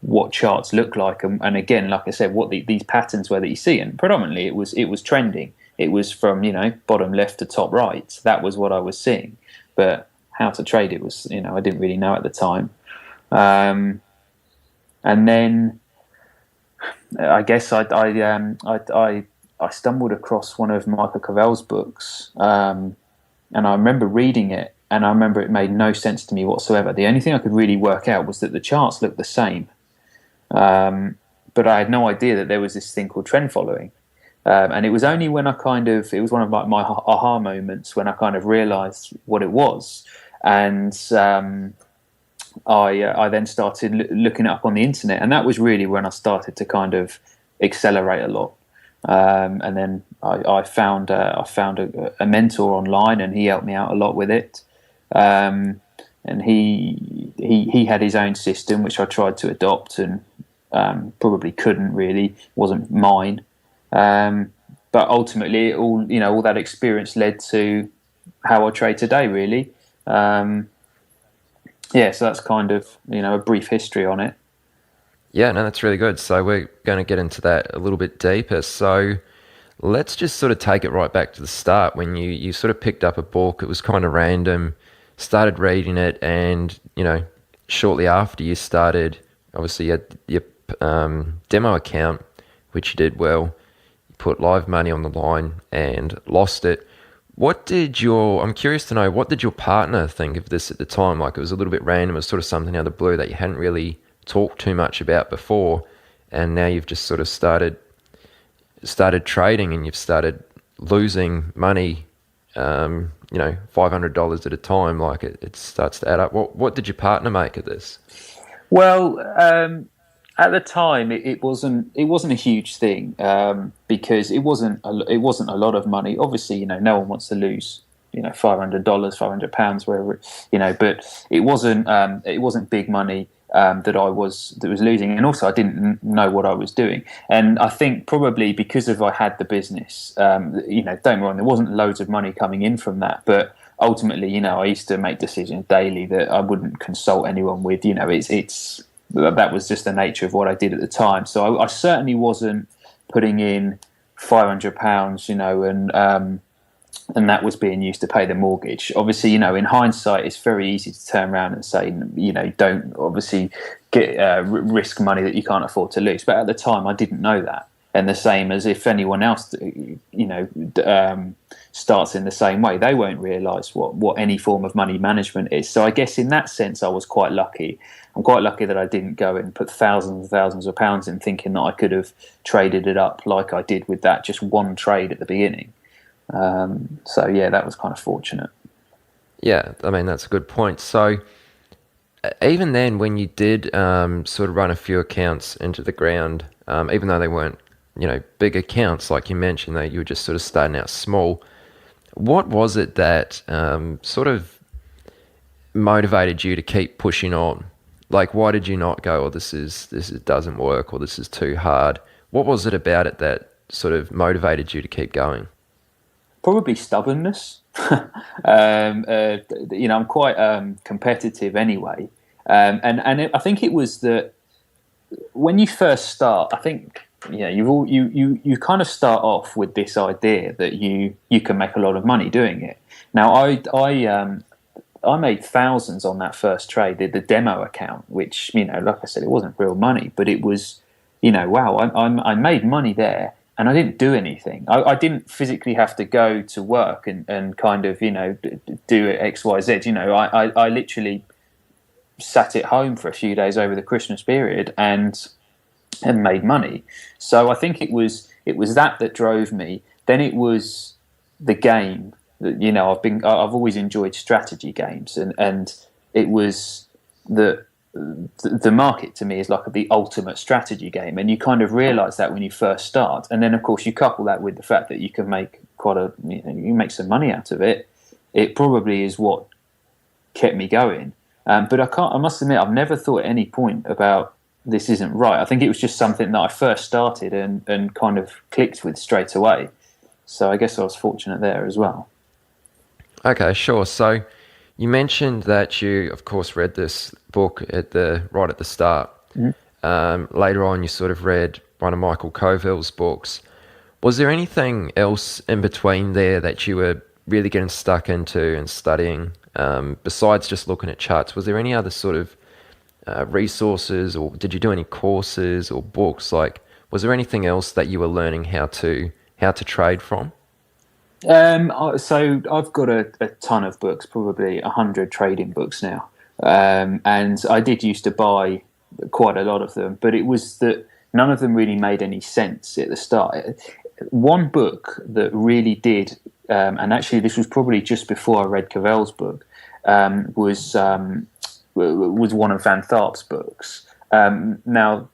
what charts look like, and again, like I said, what these patterns were that you see. And predominantly, it was trending. It was from bottom left to top right. That was what I was seeing. But how to trade it was, I didn't really know at the time. And then I guess I stumbled across one of Michael Cavell's books, and I remember reading it, and I remember it made no sense to me whatsoever. The only thing I could really work out was that the charts looked the same, but I had no idea that there was this thing called trend following. And it was only when it was one of my aha moments when I kind of realized what it was. And I then started looking it up on the internet, and that was really when I started to kind of accelerate a lot. And then I found a mentor online, and he helped me out a lot with it. And he had his own system, which I tried to adopt, and probably couldn't really, wasn't mine. But ultimately, all that experience led to how I trade today, really. So that's kind of, a brief history on it. Yeah, no, that's really good. So we're going to get into that a little bit deeper. So let's just sort of take it right back to the start when you sort of picked up a book. It was kind of random, started reading it, and, shortly after you started, obviously you had your demo account, which you did well. You put live money on the line and lost it. I'm curious to know, what did your partner think of this at the time? Like, it was a little bit random, it was sort of something out of the blue that you hadn't really talked too much about before, and now you've just sort of started trading, and you've started losing money, $500 at a time. Like, it starts to add up. What did your partner make of this? Well, at the time, it wasn't a huge thing, because it wasn't a lot of money. Obviously, no one wants to lose, $500, £500, wherever, but it wasn't big money that was losing, and also I didn't know what I was doing. And I think probably because I had the business, don't get me wrong, there wasn't loads of money coming in from that, but ultimately, I used to make decisions daily that I wouldn't consult anyone with. That was just the nature of what I did at the time. So I certainly wasn't putting in £500, and that was being used to pay the mortgage. Obviously, in hindsight, it's very easy to turn around and say, don't obviously get risk money that you can't afford to lose. But at the time, I didn't know that. And the same as if anyone else, starts in the same way, they won't realise what any form of money management is. So I guess in that sense, I was quite lucky. I'm quite lucky that I didn't go and put thousands and thousands of pounds in, thinking that I could have traded it up like I did with that just one trade at the beginning. That was kind of fortunate. Yeah, I mean, that's a good point. So even then, when you did sort of run a few accounts into the ground, even though they weren't, big accounts, like you mentioned, that you were just sort of starting out small, what was it that sort of motivated you to keep pushing on? Like, why did you not go, this doesn't work, or this is too hard? What was it about it that sort of motivated you to keep going? Probably stubbornness. I'm quite competitive anyway, and I think it was that when you first start, I think you kind of start off with this idea that you can make a lot of money doing it. Now I made thousands on that first trade, the demo account, which, like I said, it wasn't real money, but it was, wow, I made money there, and I didn't do anything. I didn't physically have to go to work and kind of, do X, Y, Z. I literally sat at home for a few days over the Christmas period and made money. So I think it was that drove me. Then it was the game. I've always enjoyed strategy games, and it was the market to me is like the ultimate strategy game, and you kind of realize that when you first start, and then of course you couple that with the fact that you can make you make some money out of it. It probably is what kept me going. But I must admit, I've never thought at any point about this isn't right. I think it was just something that I first started and kind of clicked with straight away. So I guess I was fortunate there as well. Okay, sure. So you mentioned that you, of course, read this book right at the start. Mm-hmm. Later on, you sort of read one of Michael Coville's books. Was there anything else in between there that you were really getting stuck into and studying, besides just looking at charts? Was there any other sort of resources, or did you do any courses or books? Like, was there anything else that you were learning how to trade from? So I've got a ton of books, probably 100 trading books now, and I did used to buy quite a lot of them, but it was that none of them really made any sense at the start. One book that really did, and actually this was probably just before I read Cavell's book, was one of Van Tharp's books. Now,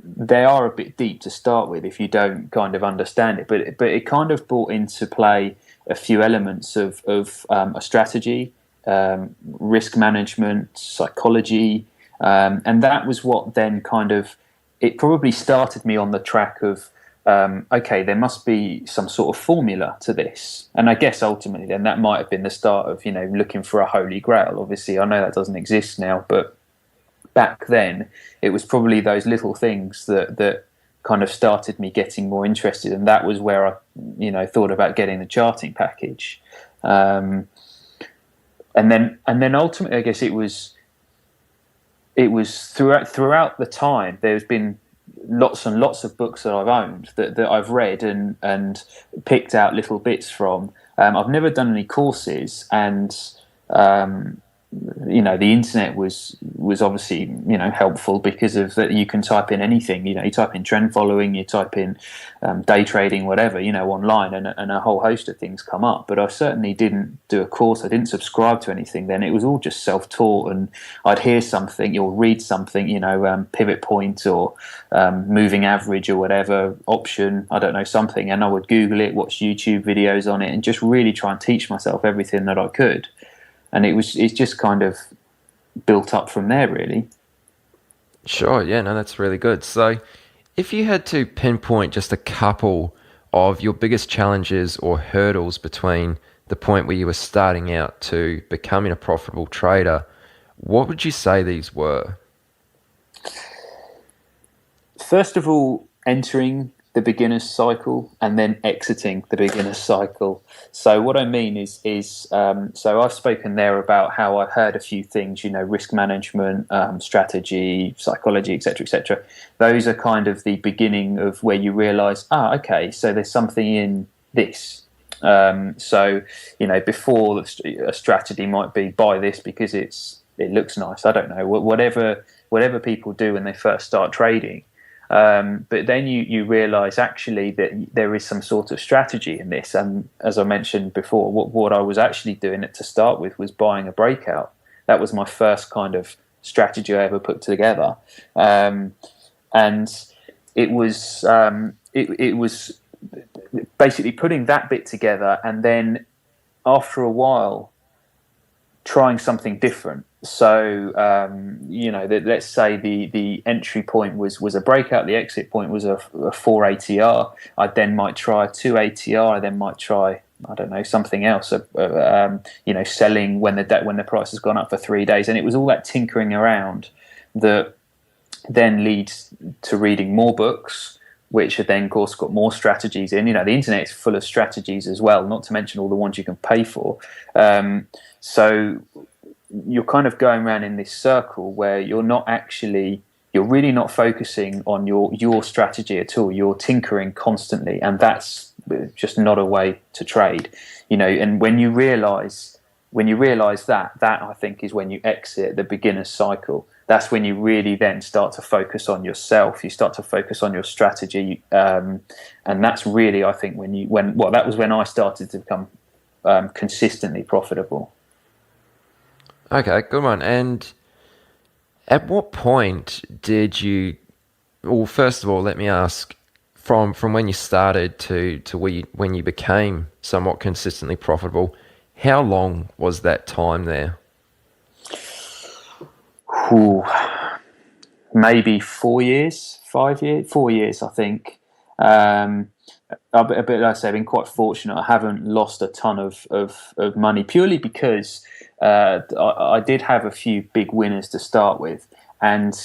they are a bit deep to start with if you don't kind of understand it, but it kind of brought into play a few elements of a strategy, risk management, psychology, and that was what then kind of, it probably started me on the track of, okay, there must be some sort of formula to this. And I guess ultimately then that might have been the start of, looking for a holy grail. Obviously, I know that doesn't exist now, but back then it was probably those little things that kind of started me getting more interested. And that was where I, thought about getting the charting package. And then ultimately, I guess it was throughout the time, there's been lots and lots of books that I've owned that I've read and picked out little bits from. I've never done any courses, and the internet was obviously helpful because of that. You can type in anything. You type in trend following, you type in day trading, whatever, online, and a whole host of things come up. But I certainly didn't do a course. I didn't subscribe to anything then. It was all just self-taught, and I'd hear something or read something, pivot point or moving average or whatever option, I don't know, something, and I would Google it, watch YouTube videos on it, and just really try and teach myself everything that I could. And it's just kind of built up from there, really. Sure, yeah, no, that's really good. So if you had to pinpoint just a couple of your biggest challenges or hurdles between the point where you were starting out to becoming a profitable trader, what would you say these were? First of all, entering the beginner's cycle and then exiting the beginner's cycle. So what I mean is so I've spoken there about how I've heard a few things, risk management, strategy, psychology, etc., etc. Those are kind of the beginning of where you realize, okay, so there's something in this. So, before a strategy might be buy this because it looks nice. I don't know, whatever people do when they first start trading. But then you realise actually that there is some sort of strategy in this. And as I mentioned before, what I was actually doing it to start with was buying a breakout. That was my first kind of strategy I ever put together. And it was basically putting that bit together, and then after a while trying something different. So, let's say the entry point was a breakout, the exit point was a 4 ATR. I then might try a 2 ATR. I then might try, I don't know, something else. Selling when the price has gone up for 3 days, and it was all that tinkering around that then leads to reading more books, which have then, of course, got more strategies in. The internet is full of strategies as well, not to mention all the ones you can pay for. So you're kind of going around in this circle where you're really not focusing on your strategy at all. You're tinkering constantly, and that's just not a way to trade. And when you realize that I think is when you exit the beginner's cycle. That's when you really then start to focus on yourself. You start to focus on your strategy, and that's really, I think, that was when I started to become consistently profitable. Okay, good one. And at what point did you? Well, first of all, let me ask, from when you started to when you became somewhat consistently profitable, how long was that time there? Ooh, maybe 4 years, 5 years, 4 years, I think. But like I say, I've been quite fortunate. I haven't lost a ton of money purely because I did have a few big winners to start with, and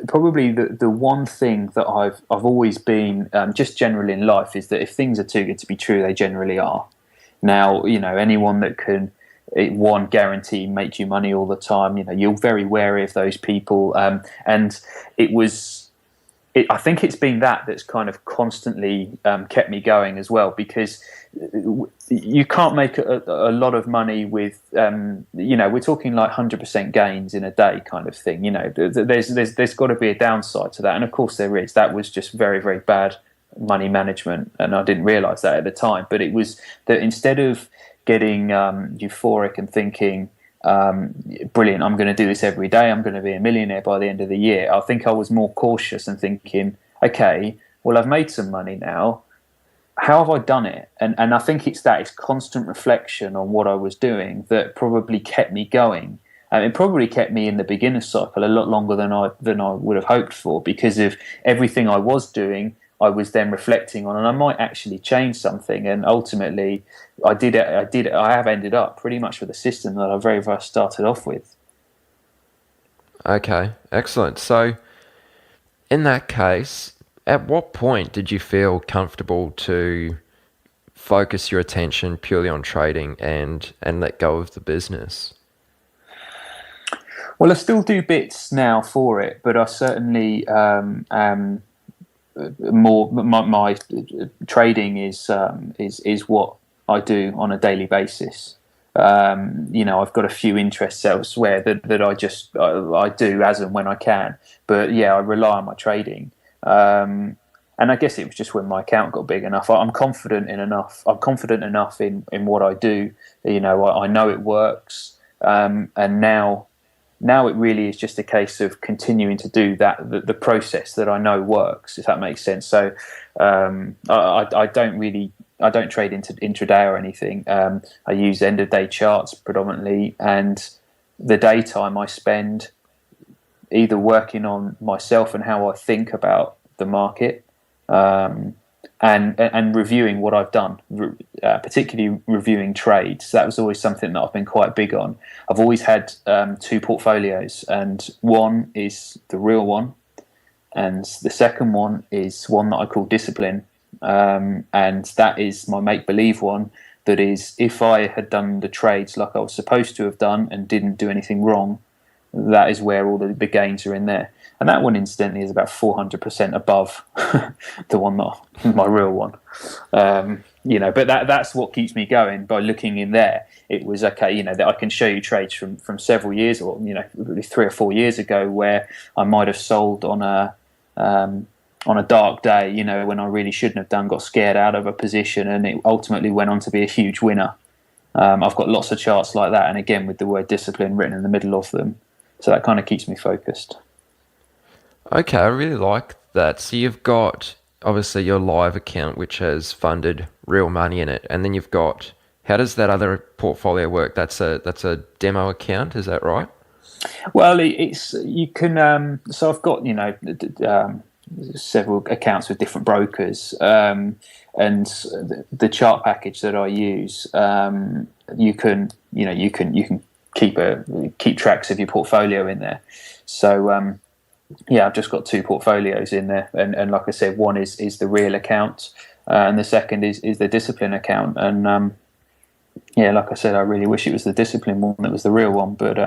probably the one thing that I've always been just generally in life is that if things are too good to be true, they generally are. Now, anyone that can one guarantee make you money all the time, you're very wary of those people, and I think it's been that's kind of constantly kept me going as well, because you can't make a lot of money with, we're talking like 100% gains in a day kind of thing. There's got to be a downside to that. And of course there is. That was just very, very bad money management. And I didn't realize that at the time. But it was that instead of getting euphoric and thinking, brilliant, I'm going to do this every day, I'm going to be a millionaire by the end of the year, I think I was more cautious and thinking, okay, well, I've made some money now, how have I done it? And I think it's constant reflection on what I was doing that probably kept me going. It probably kept me in the beginner's cycle a lot longer than I would have hoped for, because of everything I was doing, I was then reflecting on, and I might actually change something. And ultimately, I have ended up pretty much with a system that I very first started off with. Okay, excellent. So, in that case, at what point did you feel comfortable to focus your attention purely on trading and let go of the business? Well, I still do bits now for it, but I certainly more my trading is what I do on a daily basis. I've got a few interests elsewhere that I do as and when I can, but yeah, I rely on my trading. And I guess it was just when my account got big enough. I'm confident enough in what I do. I know it works, and now it really is just a case of continuing to do the process that I know works, if that makes sense. So I don't trade into intraday or anything. I use end of day charts predominantly, and the daytime I spend either working on myself and how I think about the market, and reviewing what I've done, particularly reviewing trades. That was always something that I've been quite big on. I've always had two portfolios, and one is the real one, and the second one is one that I call discipline, and that is my make-believe one. That is, if I had done the trades like I was supposed to have done and didn't do anything wrong, that is where all the gains are in there. And that one, incidentally, is about 400% above the one, my real one. But that's what keeps me going. By looking in there, it was okay. That I can show you trades from several years, or really 3 or 4 years ago, where I might have sold on a dark day. When I really shouldn't have done, got scared out of a position, and it ultimately went on to be a huge winner. I've got lots of charts like that, and again with the word discipline written in the middle of them. So that kind of keeps me focused. Okay, I really like that. So you've got obviously your live account, which has funded real money in it, and then you've got, how does that other portfolio work? That's a demo account, is that right? Well, you can. So I've got several accounts with different brokers, and the chart package that I use, you can keep tracks of your portfolio in there. So I've just got two portfolios in there, and like I said, one is the real account, and the second is the discipline account. And like I said, I really wish it was the discipline one that was the real one, but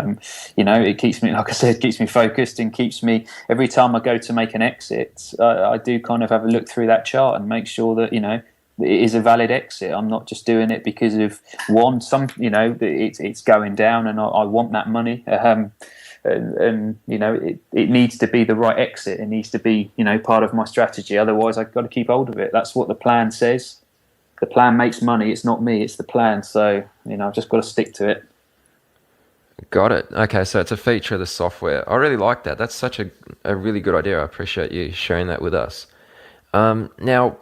it keeps me, like I said, keeps me focused, and keeps me, every time I go to make an exit, I do kind of have a look through that chart and make sure that it is a valid exit. I'm not just doing it because of it's going down and I want that money. It needs to be the right exit. It needs to be part of my strategy. Otherwise, I've got to keep hold of it. That's what the plan says. the plan makes money. It's not me, it's the plan. So, I've just got to stick to it. Got it. Okay, so it's a feature of the software. I really like that. That's such a really good idea. I appreciate you sharing that with us. Now,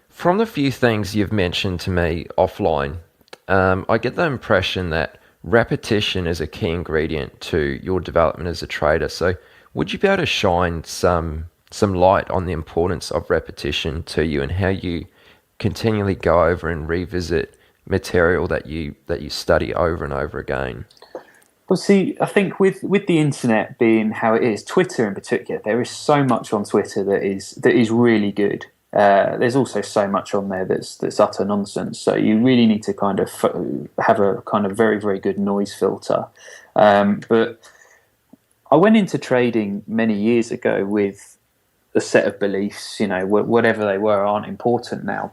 from the few things you've mentioned to me offline, I get the impression that repetition is a key ingredient to your development as a trader. So would you be able to shine some light on the importance of repetition to you and how you continually go over and revisit material that you study over and over again? Well, see, I think with the internet being how it is, Twitter in particular, there is so much on Twitter that is really good. There's also so much on there that's utter nonsense. So you really need to kind of have a kind of very, very good noise filter. But I went into trading many years ago with a set of beliefs, whatever they were aren't important now.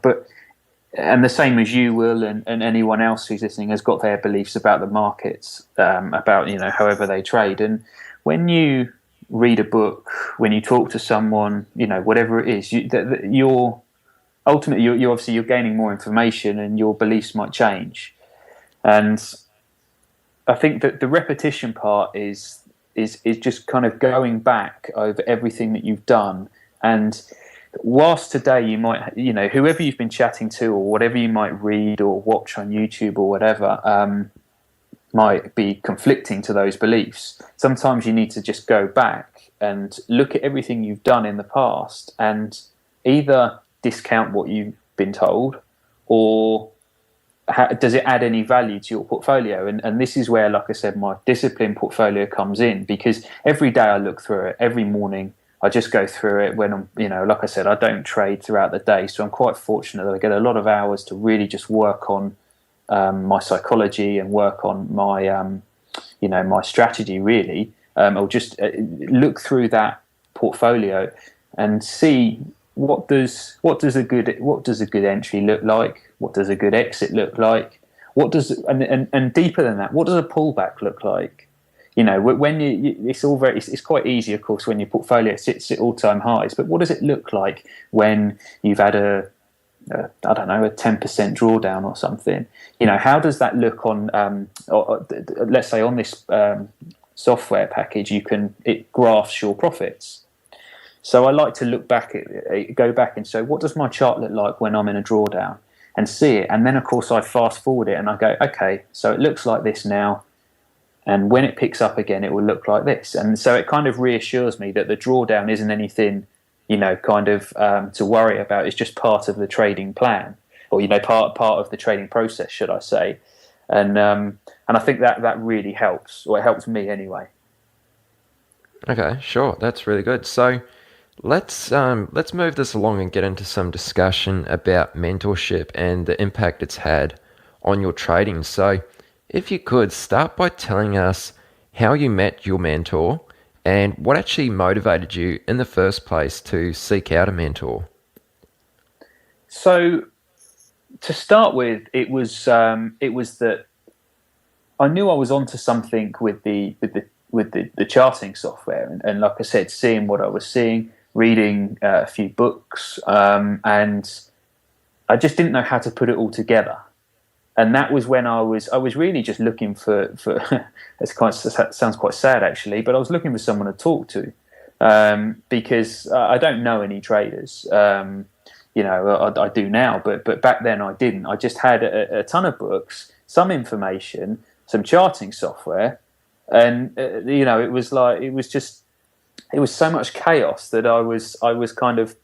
And the same as you will, and anyone else who's listening has got their beliefs about the markets, about however they trade. And when you read a book, when you talk to someone, whatever it is, you're ultimately you're obviously you're gaining more information, and your beliefs might change. And I think that the repetition part is just kind of going back over everything that you've done. And whilst today you might, whoever you've been chatting to or whatever you might read or watch on YouTube or whatever might be conflicting to those beliefs, sometimes you need to just go back and look at everything you've done in the past and either discount what you've been told or does it add any value to your portfolio? And this is where, like I said, my discipline portfolio comes in, because every day I look through it, every morning I just go through it when I'm, like I said, I don't trade throughout the day. So I'm quite fortunate that I get a lot of hours to really just work on my psychology and work on my, my strategy really. I'll just look through that portfolio and see what does a good entry look like? What does a good exit look like? And deeper than that, what does a pullback look like? When it's quite easy, of course, when your portfolio sits at all-time highs. But what does it look like when you've had a 10% drawdown or something? How does that look on? Let's say on this software package, it graphs your profits. So I like to go back and say, what does my chart look like when I'm in a drawdown, and see it. And then, of course, I fast forward it and I go, okay, so it looks like this now. And when it picks up again, it will look like this. And so it kind of reassures me that the drawdown isn't anything, to worry about. It's just part of the trading plan, or, part of the trading process, should I say. And I think that really helps, or it helps me anyway. Okay, sure. That's really good. So let's move this along and get into some discussion about mentorship and the impact it's had on your trading. So if you could start by telling us how you met your mentor and what actually motivated you in the first place to seek out a mentor. So to start with, it was that I knew I was onto something with the charting software, and like I said, seeing what I was seeing, reading a few books, and I just didn't know how to put it all together. And that was when I was really just looking for it sounds quite sad actually, but I was looking for someone to talk to, because I don't know any traders. I do now, but back then I didn't. I just had a ton of books, some information, some charting software, and it was so much chaos that I was kind of,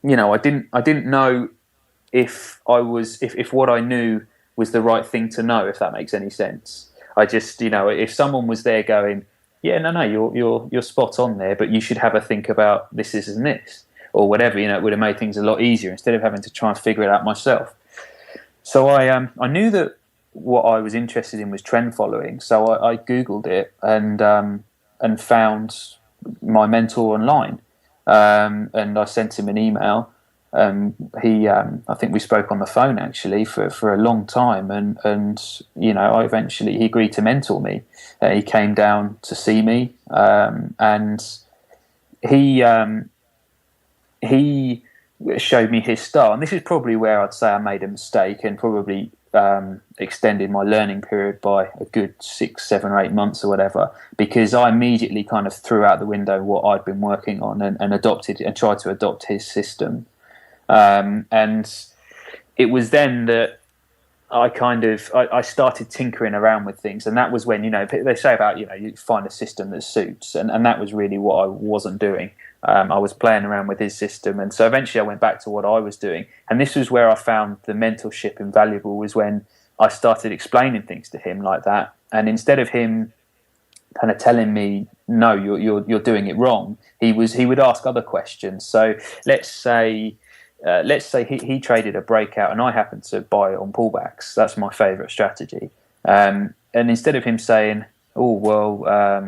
I didn't know if what I knew was the right thing to know, if that makes any sense. I just, if someone was there going, yeah, no, you're spot on there, but you should have a think about this and this, or whatever, it would have made things a lot easier instead of having to try and figure it out myself. So I knew that what I was interested in was trend following, so I Googled it and found my mentor online, and I sent him an email. I think we spoke on the phone actually for a long time, and he agreed to mentor me. He came down to see me, and he showed me his style. And this is probably where I'd say I made a mistake and probably extended my learning period by a good 6, 7, or 8 months or whatever, because I immediately kind of threw out the window what I'd been working on and adopted and tried to adopt his system. And it was then that I started tinkering around with things, and that was when, they say about, you find a system that suits, and that was really what I wasn't doing. I was playing around with his system, and so eventually I went back to what I was doing, and this was where I found the mentorship invaluable, was when I started explaining things to him like that, and instead of him kind of telling me, no, you're doing it wrong, he would ask other questions. So let's say he traded a breakout and I happened to buy it on pullbacks. That's my favorite strategy. And instead of him saying, oh, well, a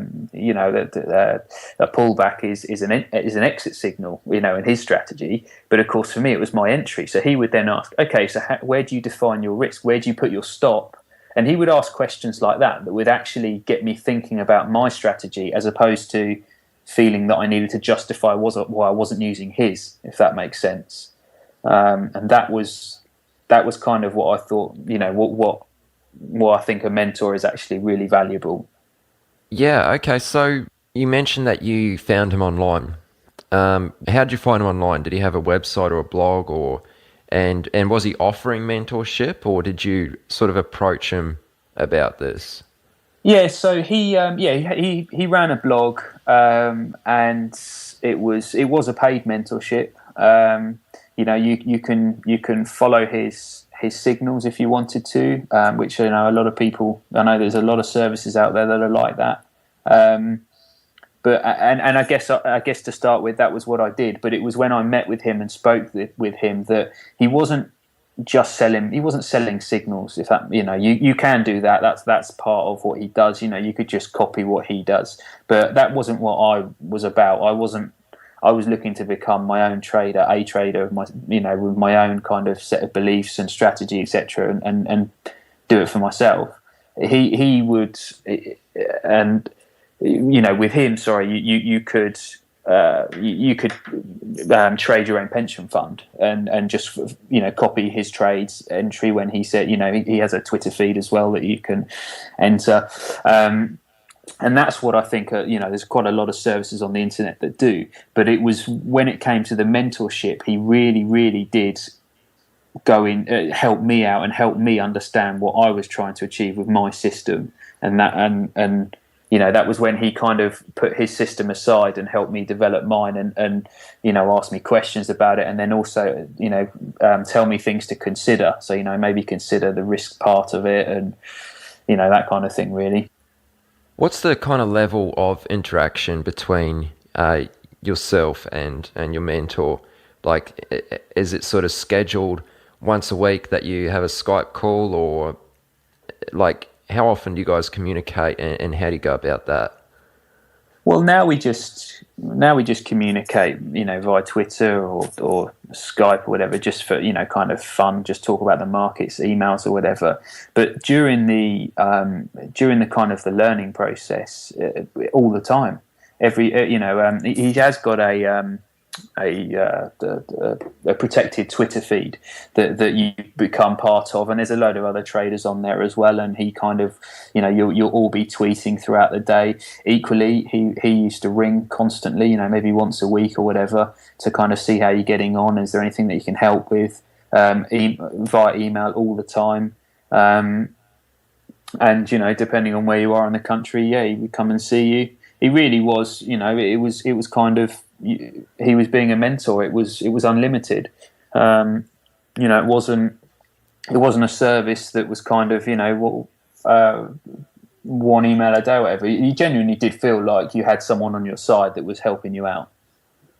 pullback is an exit signal, in his strategy. But of course, for me, it was my entry. So he would then ask, okay, so where do you define your risk? Where do you put your stop? And he would ask questions like that would actually get me thinking about my strategy, as opposed to feeling that I needed to justify why I wasn't using his, if that makes sense. And that was kind of what I thought, what I think a mentor is actually really valuable. Yeah, okay. So you mentioned that you found him online. How did you find him online? Did he have a website or a blog, and was he offering mentorship, or did you sort of approach him about this? Yeah, so he ran a blog, and it was a paid mentorship. You can follow his signals if you wanted to, which a lot of people, I know there's a lot of services out there that are like that. But I guess to start with, that was what I did. But it was when I met with him and spoke with him that he wasn't just selling. He wasn't selling signals. If that, you can do that. That's part of what he does. You could just copy what he does. But that wasn't what I was about. I was looking to become my own trader, with my own kind of set of beliefs and strategy, etc., and do it for myself. He would, and with him, you could trade your own pension fund and just copy his trades entry when he said, he has a Twitter feed as well that you can enter. And that's what I think, there's quite a lot of services on the internet that do. But it was when it came to the mentorship, he really, really did go in, help me out and help me understand what I was trying to achieve with my system. And that was when he kind of put his system aside and helped me develop mine and ask me questions about it. And then also, tell me things to consider. So, maybe consider the risk part of it and, that kind of thing, really. What's the kind of level of interaction between yourself and your mentor? Like, is it sort of scheduled once a week that you have a Skype call, or like how often do you guys communicate, and how do you go about that? Well, now we just communicate, via Twitter or Skype or whatever, just for kind of fun, just talk about the markets, emails or whatever. But during the kind of the learning process, all the time, he has got a protected Twitter feed that you become part of, and there's a load of other traders on there as well, and he kind of you'll all be tweeting throughout the day. Equally, he used to ring constantly, maybe once a week or whatever, to kind of see how you're getting on. Is there anything that you can help with? Via email all the time, and depending on where you are in the country, he would come and see you. He really was, it was kind of, he was being a mentor. It was unlimited. It wasn't a service that was kind of, one email a day or whatever. You genuinely did feel like you had someone on your side that was helping you out,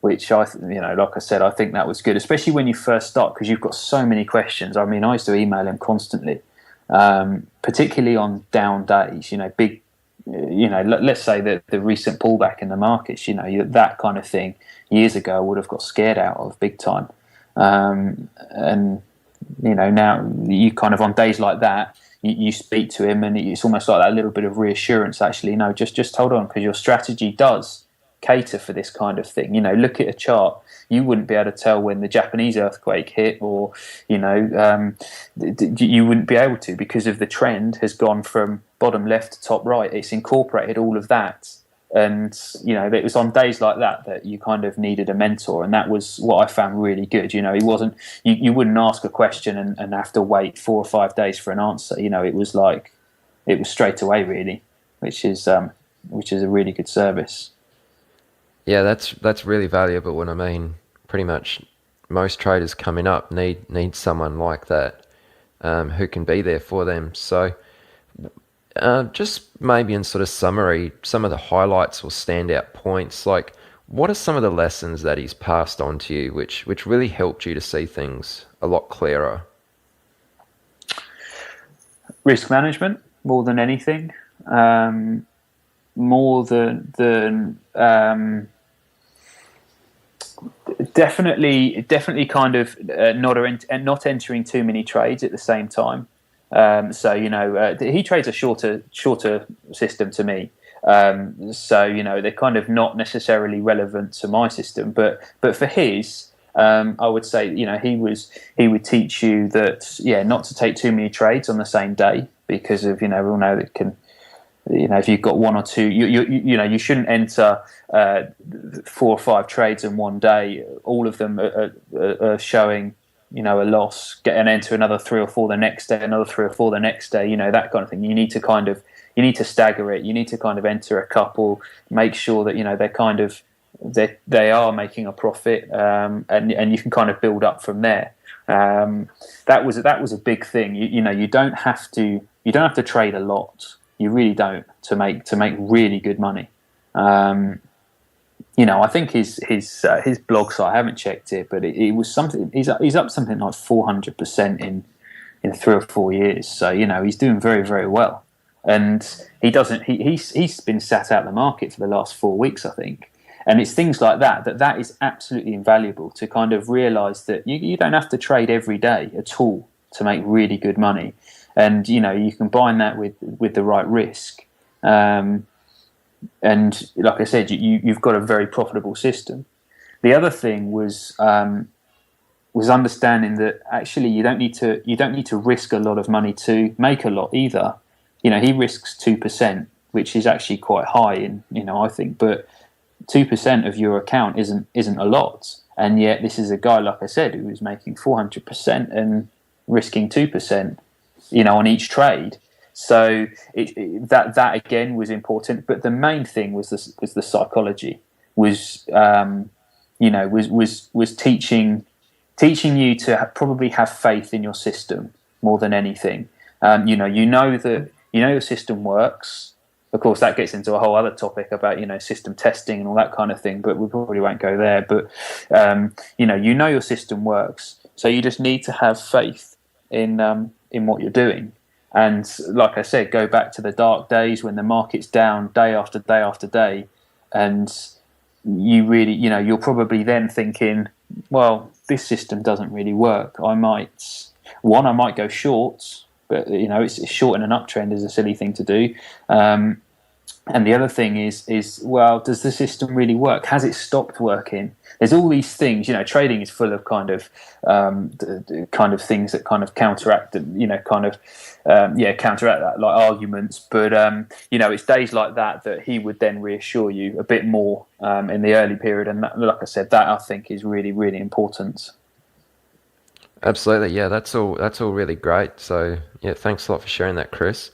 which like I said, I think that was good, especially when you first start, because you've got so many questions. I mean, I used to email him constantly, particularly on down days, big, let's say that the recent pullback in the markets, that kind of thing years ago I would have got scared out of big time. And, now you kind of on days like that, you speak to him and it's almost like that little bit of reassurance, actually, just hold on, because your strategy does cater for this kind of thing. Look at a chart, you wouldn't be able to tell when the Japanese earthquake hit, or you wouldn't be able to, because of the trend has gone from bottom left to top right. It's incorporated all of that. And it was on days like that you kind of needed a mentor, and that was what I found really good. He wasn't, you wouldn't ask a question and have to wait 4 or 5 days for an answer. It was like, it was straight away, really, which is a really good service. Yeah, that's really valuable. And I mean, pretty much most traders coming up need someone like that, who can be there for them. So just maybe in sort of summary, some of the highlights or standout points, like what are some of the lessons that he's passed on to you, which really helped you to see things a lot clearer? Risk management, more than anything. More than definitely kind of not entering too many trades at the same time. He trades a shorter system to me. They're kind of not necessarily relevant to my system, but for his, I would say, he would teach you that, not to take too many trades on the same day, because of, we all know that can, if you've got one or two, you shouldn't enter 4 or 5 trades in one day. All of them are showing, a loss. Get and enter another 3 or 4 the next day, another 3 or 4 the next day. That kind of thing. You need to stagger it. You need to kind of enter a couple, make sure that they're kind of they are making a profit, and you can kind of build up from there. That was a big thing. You don't have to trade a lot. You really don't to make really good money. I think his blog site, I haven't checked it, but it was something. He's up something like 400% in 3 or 4 years. So he's doing very, very well. And he's been sat out the market for the last 4 weeks, I think. And it's things like that is absolutely invaluable, to kind of realise that you don't have to trade every day at all to make really good money. And you combine that with the right risk. And like I said, you've got a very profitable system. The other thing was understanding that actually you don't need to risk a lot of money to make a lot either. He risks 2%, which is actually quite high I think, but 2% of your account isn't a lot. And yet this is a guy, like I said, who is making 400% and risking 2%, on each trade. So that again was important, but the main thing was the psychology, was teaching you to probably have faith in your system more than anything. That your system works. Of course, that gets into a whole other topic about system testing and all that kind of thing, but we probably won't go there. But your system works, so you just need to have faith in what you're doing. And like I said, go back to the dark days when the market's down day after day after day, and you really, you're probably then thinking, well, this system doesn't really work. I might go short, but it's short in an uptrend is a silly thing to do. And the other thing is, well, does the system really work? Has it stopped working? There's all these things. Trading is full of kind of things that kind of counteract, counteract that, like arguments. But it's days like that he would then reassure you a bit more in the early period. And that, like I said, that I think is really, really important. Absolutely, yeah. That's all really great. So yeah, thanks a lot for sharing that, Chris.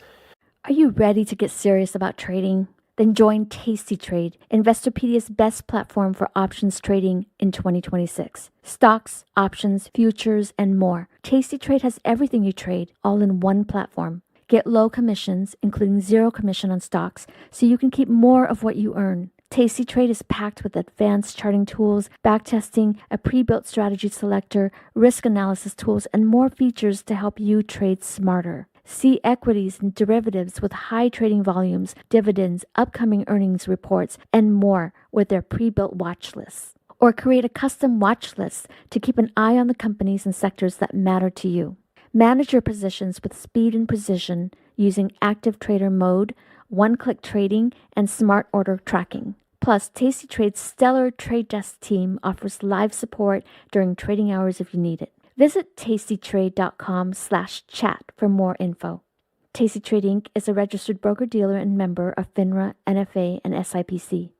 Are you ready to get serious about trading? Then join Tasty Trade, Investorpedia's best platform for options trading in 2026. Stocks, options, futures, and more. Tasty Trade has everything you trade, all in one platform. Get low commissions, including 0 commission on stocks, so you can keep more of what you earn. Tasty Trade is packed with advanced charting tools, backtesting, a pre-built strategy selector, risk analysis tools, and more features to help you trade smarter. See equities and derivatives with high trading volumes, dividends, upcoming earnings reports, and more with their pre-built watch lists. Or create a custom watch list to keep an eye on the companies and sectors that matter to you. Manage your positions with speed and precision using active trader mode, one-click trading, and smart order tracking. Plus, Tasty Trade's stellar trade desk team offers live support during trading hours if you need it. Visit tastytrade.com/chat for more info. Tasty Trade Inc. is a registered broker-dealer and member of FINRA, NFA, and SIPC.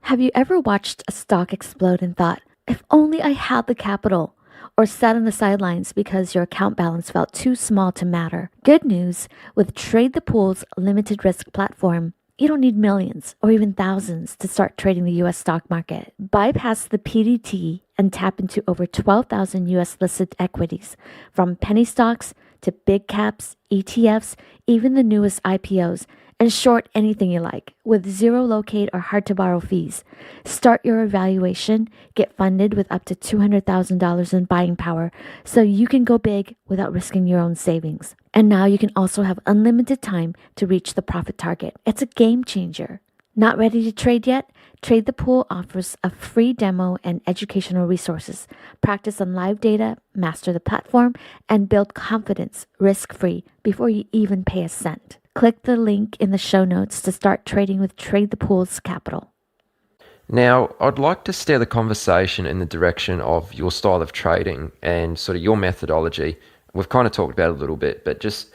Have you ever watched a stock explode and thought, if only I had the capital? Or sat on the sidelines because your account balance felt too small to matter? Good news, with Trade the Pool's limited risk platform, you don't need millions or even thousands to start trading the U.S. stock market. Bypass the PDT and tap into over 12,000 U.S. listed equities, from penny stocks to big caps, ETFs, even the newest IPOs, and short anything you like with zero locate or hard to borrow fees. Start your evaluation, get funded with up to $200,000 in buying power so you can go big without risking your own savings. And now you can also have unlimited time to reach the profit target. It's a game changer. Not ready to trade yet? Trade the Pool offers a free demo and educational resources. Practice on live data, master the platform, and build confidence risk-free before you even pay a cent. Click the link in the show notes to start trading with Trade the Pool's capital. Now, I'd like to steer the conversation in the direction of your style of trading and sort of your methodology. We've kind of talked about it a little bit, but just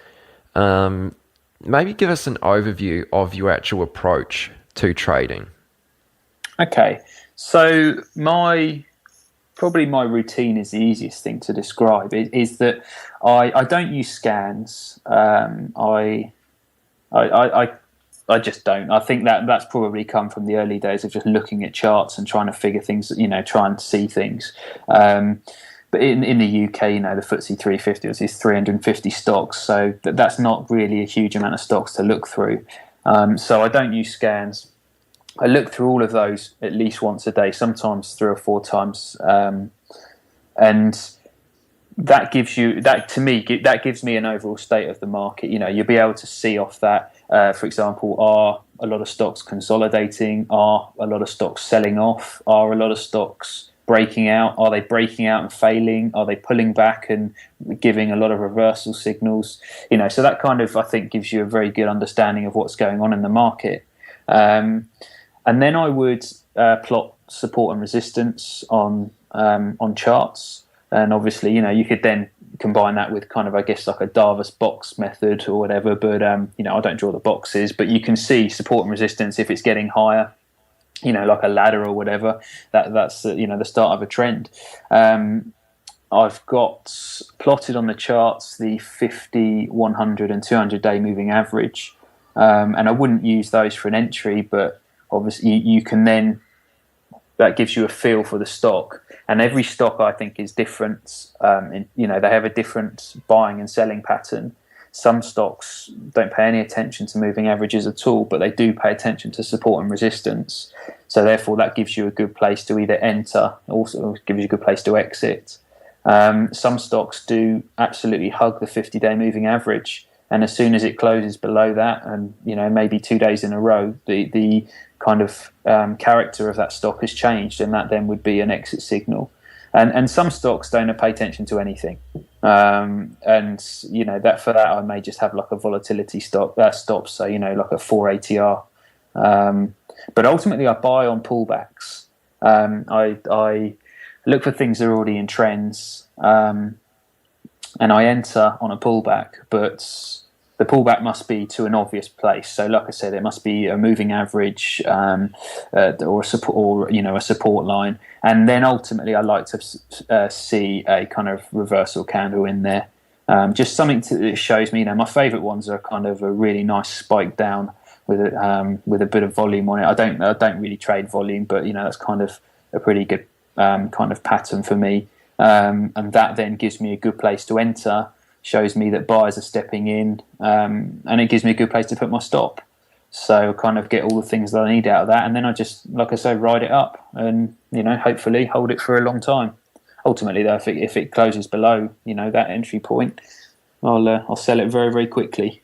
maybe give us an overview of your actual approach to trading. Okay, so probably my routine is the easiest thing to describe. Is that I don't use scans. I just don't. I think that's probably come from the early days of just looking at charts and trying to figure things, try and see things. But in the UK, the FTSE 350 is 350 stocks, so that's not really a huge amount of stocks to look through. So I don't use scans. I look through all of those at least once a day, sometimes 3 or 4 times, and that gives me an overall state of the market. You'll be able to see off that. For example, are a lot of stocks consolidating? Are a lot of stocks selling off? Are a lot of stocks breaking out? Are they breaking out and failing? Are they pulling back and giving a lot of reversal signals? So that kind of, I think, gives you a very good understanding of what's going on in the market. And then I would plot support and resistance on charts. And obviously, you could then combine that with kind of, I guess, like a Davis box method or whatever. But, I don't draw the boxes. But you can see support and resistance if it's getting higher, like a ladder or whatever. That's the start of a trend. I've got plotted on the charts the 50, 100 and 200-day moving average. And I wouldn't use those for an entry, but obviously you can then, that gives you a feel for the stock. And every stock, I think, is different. They have a different buying and selling pattern. Some stocks don't pay any attention to moving averages at all, but they do pay attention to support and resistance. So therefore, that gives you a good place to either enter, also gives you a good place to exit. Some stocks do absolutely hug the 50-day moving average. And as soon as it closes below that, and maybe 2 days in a row, the kind of character of that stock has changed, and that then would be an exit signal. And some stocks don't pay attention to anything, and that for that I may just have like a volatility stop, so like a 4 ATR. But ultimately, I buy on pullbacks. I look for things that are already in trends. And I enter on a pullback, but the pullback must be to an obvious place. So, like I said, it must be a moving average or a support, a support line. And then ultimately, I like to see a kind of reversal candle in there, just something that shows me. My favourite ones are kind of a really nice spike down with a bit of volume on it. I don't really trade volume, but that's kind of a pretty good kind of pattern for me. And that then gives me a good place to enter, shows me that buyers are stepping in, and it gives me a good place to put my stop. So kind of get all the things that I need out of that, and then I just, like I say, ride it up and hopefully hold it for a long time. Ultimately, though, if it closes below that entry point, I'll sell it very, very quickly.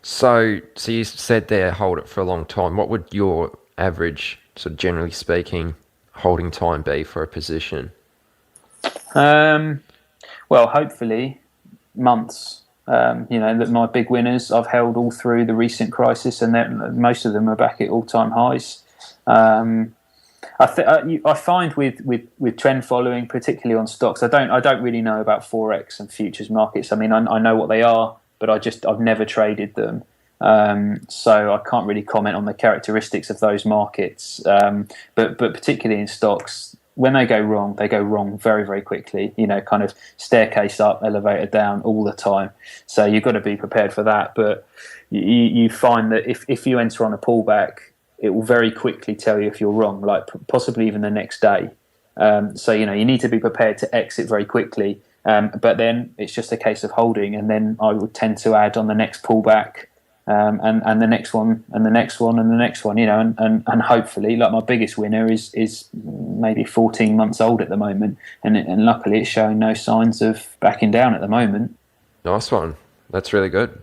So you said there, hold it for a long time. What would your average, sort of generally speaking, holding time be for a position? Well, hopefully months. That my big winners I've held all through the recent crisis, and most of them are back at all-time highs. I find with trend following, particularly on stocks, I don't really know about forex and futures markets. I mean, I know what they are, but I've never traded them, so I can't really comment on the characteristics of those markets. But particularly in stocks, when they go wrong very, very quickly. Kind of staircase up, elevator down all the time. So you've got to be prepared for that. But you find that if you enter on a pullback, it will very quickly tell you if you're wrong, like possibly even the next day. So you need to be prepared to exit very quickly. But then it's just a case of holding, and then I would tend to add on the next pullback, and the next one, and the next one, and the next one. And hopefully, like my biggest winner is maybe 14 months old at the moment, and luckily it's showing no signs of backing down at the moment. Nice one. That's really good.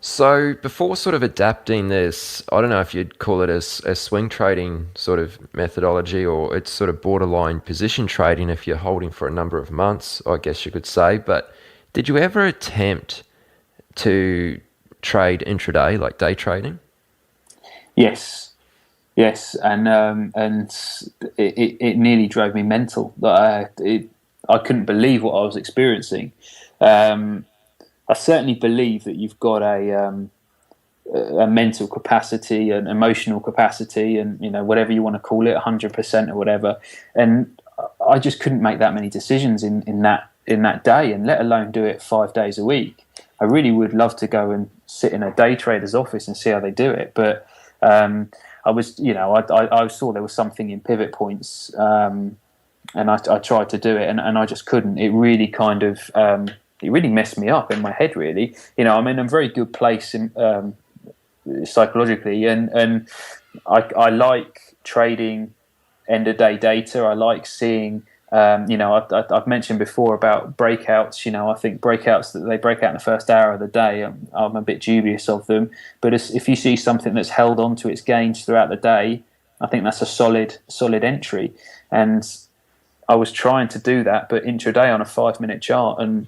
So before sort of adapting this, I don't know if you'd call it a swing trading sort of methodology, or it's sort of borderline position trading if you're holding for a number of months, I guess you could say. But did you ever attempt to trade intraday, like day trading? Yes, and it nearly drove me mental. I couldn't believe what I was experiencing. I certainly believe that you've got a mental capacity, an emotional capacity, and whatever you want to call it, 100% or whatever. And I just couldn't make that many decisions in that day, and let alone do it 5 days a week. I really would love to go and sit in a day trader's office and see how they do it, but I was, I saw there was something in pivot points, and I tried to do it, and I just couldn't. It really kind of it really messed me up in my head, really. I'm in a very good place in, psychologically, and I like trading end of day data. I like seeing, I've mentioned before about breakouts. I think breakouts that they break out in the first hour of the day, I'm a bit dubious of them. But if you see something that's held on to its gains throughout the day, I think that's a solid entry. And I was trying to do that, but intraday on a 5-minute chart, and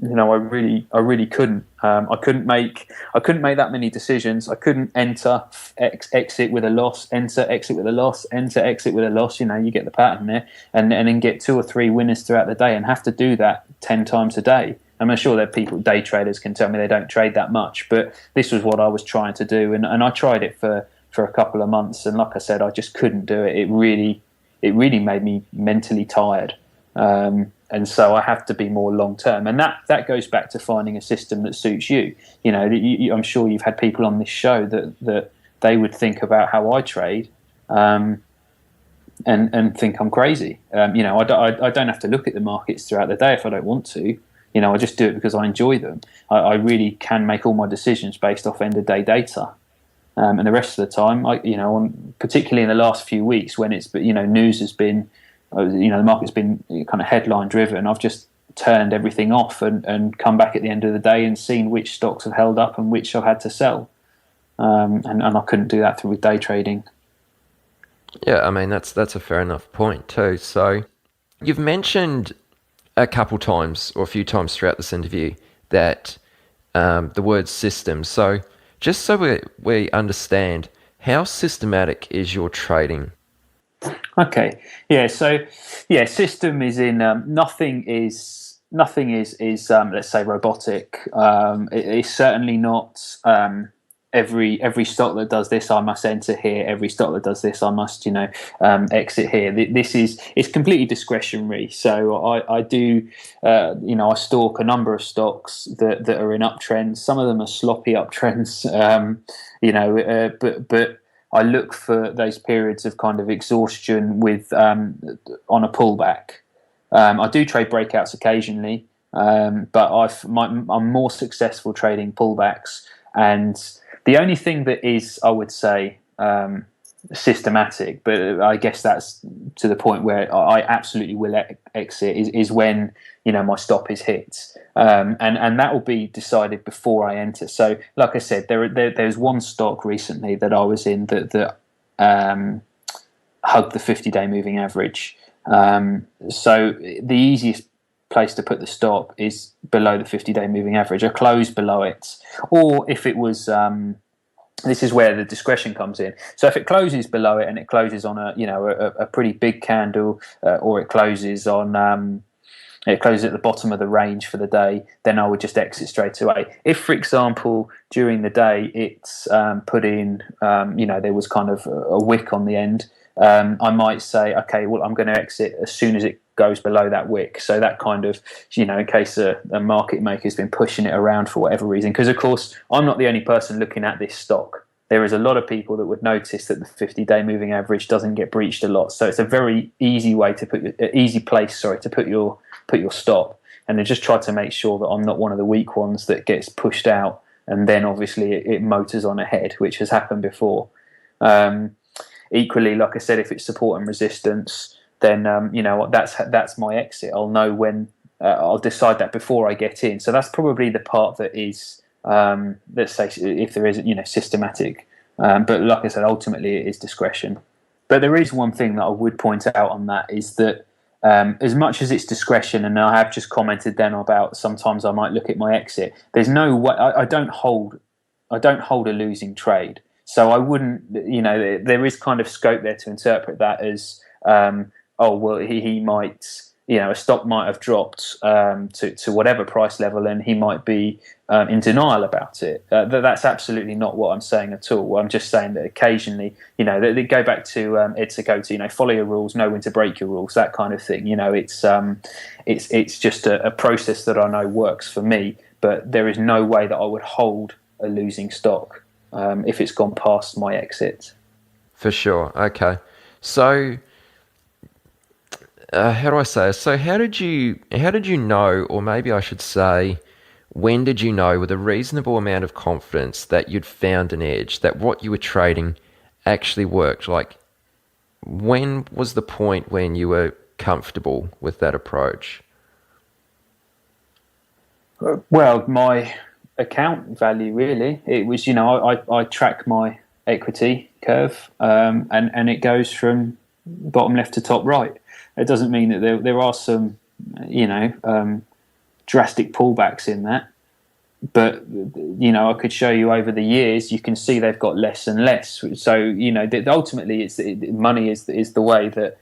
I really couldn't. I couldn't make that many decisions. I couldn't enter, exit with a loss, enter, exit with a loss, enter, exit with a loss. You get the pattern there, and then get 2 or 3 winners throughout the day, and have to do that 10 times a day. I'm sure that day traders can tell me they don't trade that much, but this was what I was trying to do, and I tried it for a couple of months, and like I said, I just couldn't do it. It really made me mentally tired. And so I have to be more long term, and that goes back to finding a system that suits you. I'm sure you've had people on this show that they would think about how I trade, and think I'm crazy. I don't have to look at the markets throughout the day if I don't want to. I just do it because I enjoy them. I really can make all my decisions based off end of day data, and the rest of the time, particularly in the last few weeks when it's news has been. The market's been kind of headline driven. I've just turned everything off and come back at the end of the day and seen which stocks have held up and which I've had to sell. And I couldn't do that with day trading. Yeah, that's a fair enough point too. So you've mentioned a couple times or a few times throughout this interview that the word system. So just so we understand, how systematic is your trading? Okay. Yeah. So, system is in nothing is let's say robotic. It's certainly not every stock that does this I must enter here. Every stock that does this I must exit here. It's completely discretionary. So I do I stalk a number of stocks that are in uptrends. Some of them are sloppy uptrends. But I look for those periods of kind of exhaustion with on a pullback. I do trade breakouts occasionally, but I'm more successful trading pullbacks. And the only thing that is, I would say, systematic, but I guess that's to the point where I absolutely will exit is when my stop is hit, and that will be decided before I enter. So, like I said, there's one stock recently that I was in that hugged the 50-day moving average. So the easiest place to put the stop is below the 50-day moving average, a close below it, or if it was. This is where the discretion comes in. So if it closes below it and it closes on a pretty big candle, or it closes on it closes at the bottom of the range for the day, then I would just exit straight away. If, for example, during the day it's put in, there was kind of a wick on the end, I might say, okay, well, I'm going to exit as soon as it goes below that wick. So that kind of, in case a market maker's been pushing it around for whatever reason, because of course I'm not the only person looking at this stock. There is a lot of people that would notice that the 50-day moving average doesn't get breached a lot. So it's a very easy way to put your stop, and then just try to make sure that I'm not one of the weak ones that gets pushed out, and then obviously it motors on ahead, which has happened before. Equally, like I said, if it's support and resistance, then that's my exit. I'll know when. I'll decide that before I get in. So that's probably the part that is, let's say, if there is systematic. But like I said, ultimately it is discretion. But there is one thing that I would point out on that is that as much as it's discretion, and I have just commented then about sometimes I might look at my exit. There's no way I don't hold a losing trade. So I wouldn't, there is kind of scope there to interpret that as, he might, a stock might have dropped to whatever price level, and he might be in denial about it. That's absolutely not what I'm saying at all. I'm just saying that occasionally, they go back to follow your rules, know when to break your rules, that kind of thing. It's just a process that I know works for me, but there is no way that I would hold a losing stock if it's gone past my exit. For sure. Okay. So, how do I say it? So how did you know, or maybe I should say, when did you know with a reasonable amount of confidence that you'd found an edge, that what you were trading actually worked? Like, when was the point when you were comfortable with that approach? Well, my account value, really. It was, I track my equity curve, and it goes from bottom left to top right. It doesn't mean that there are some, drastic pullbacks in that. But, I could show you over the years, you can see they've got less and less. So, ultimately money is the way that,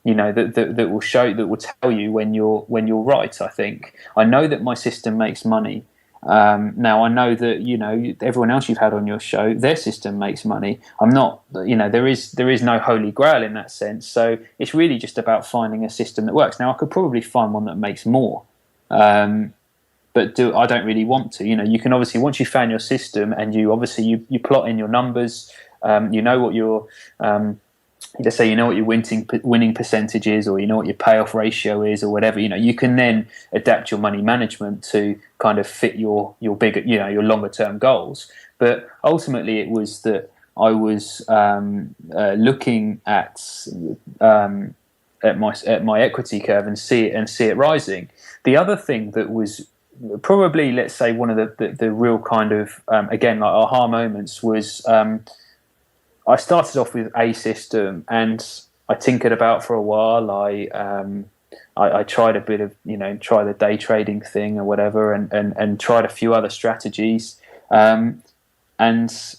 that will show, that will tell you when you're right, I think. I know that my system makes money. Now I know that everyone else you've had on your show, their system makes money. I'm not, there is no holy grail in that sense. So it's really just about finding a system that works. Now I could probably find one that makes more, but I don't really want to. You can obviously, once you found your system and you plot in your numbers, you know what your let's say what your winning percentage is, or what your payoff ratio is, or whatever. You can then adapt your money management to kind of fit your bigger, your longer term goals. But ultimately, it was that I was looking at my equity curve and see it rising. The other thing that was probably, let's say, one of the real kind of again, like, aha moments was. I started off with a system, and I tinkered about for a while. I tried a bit of, try the day trading thing or whatever, and tried a few other strategies. And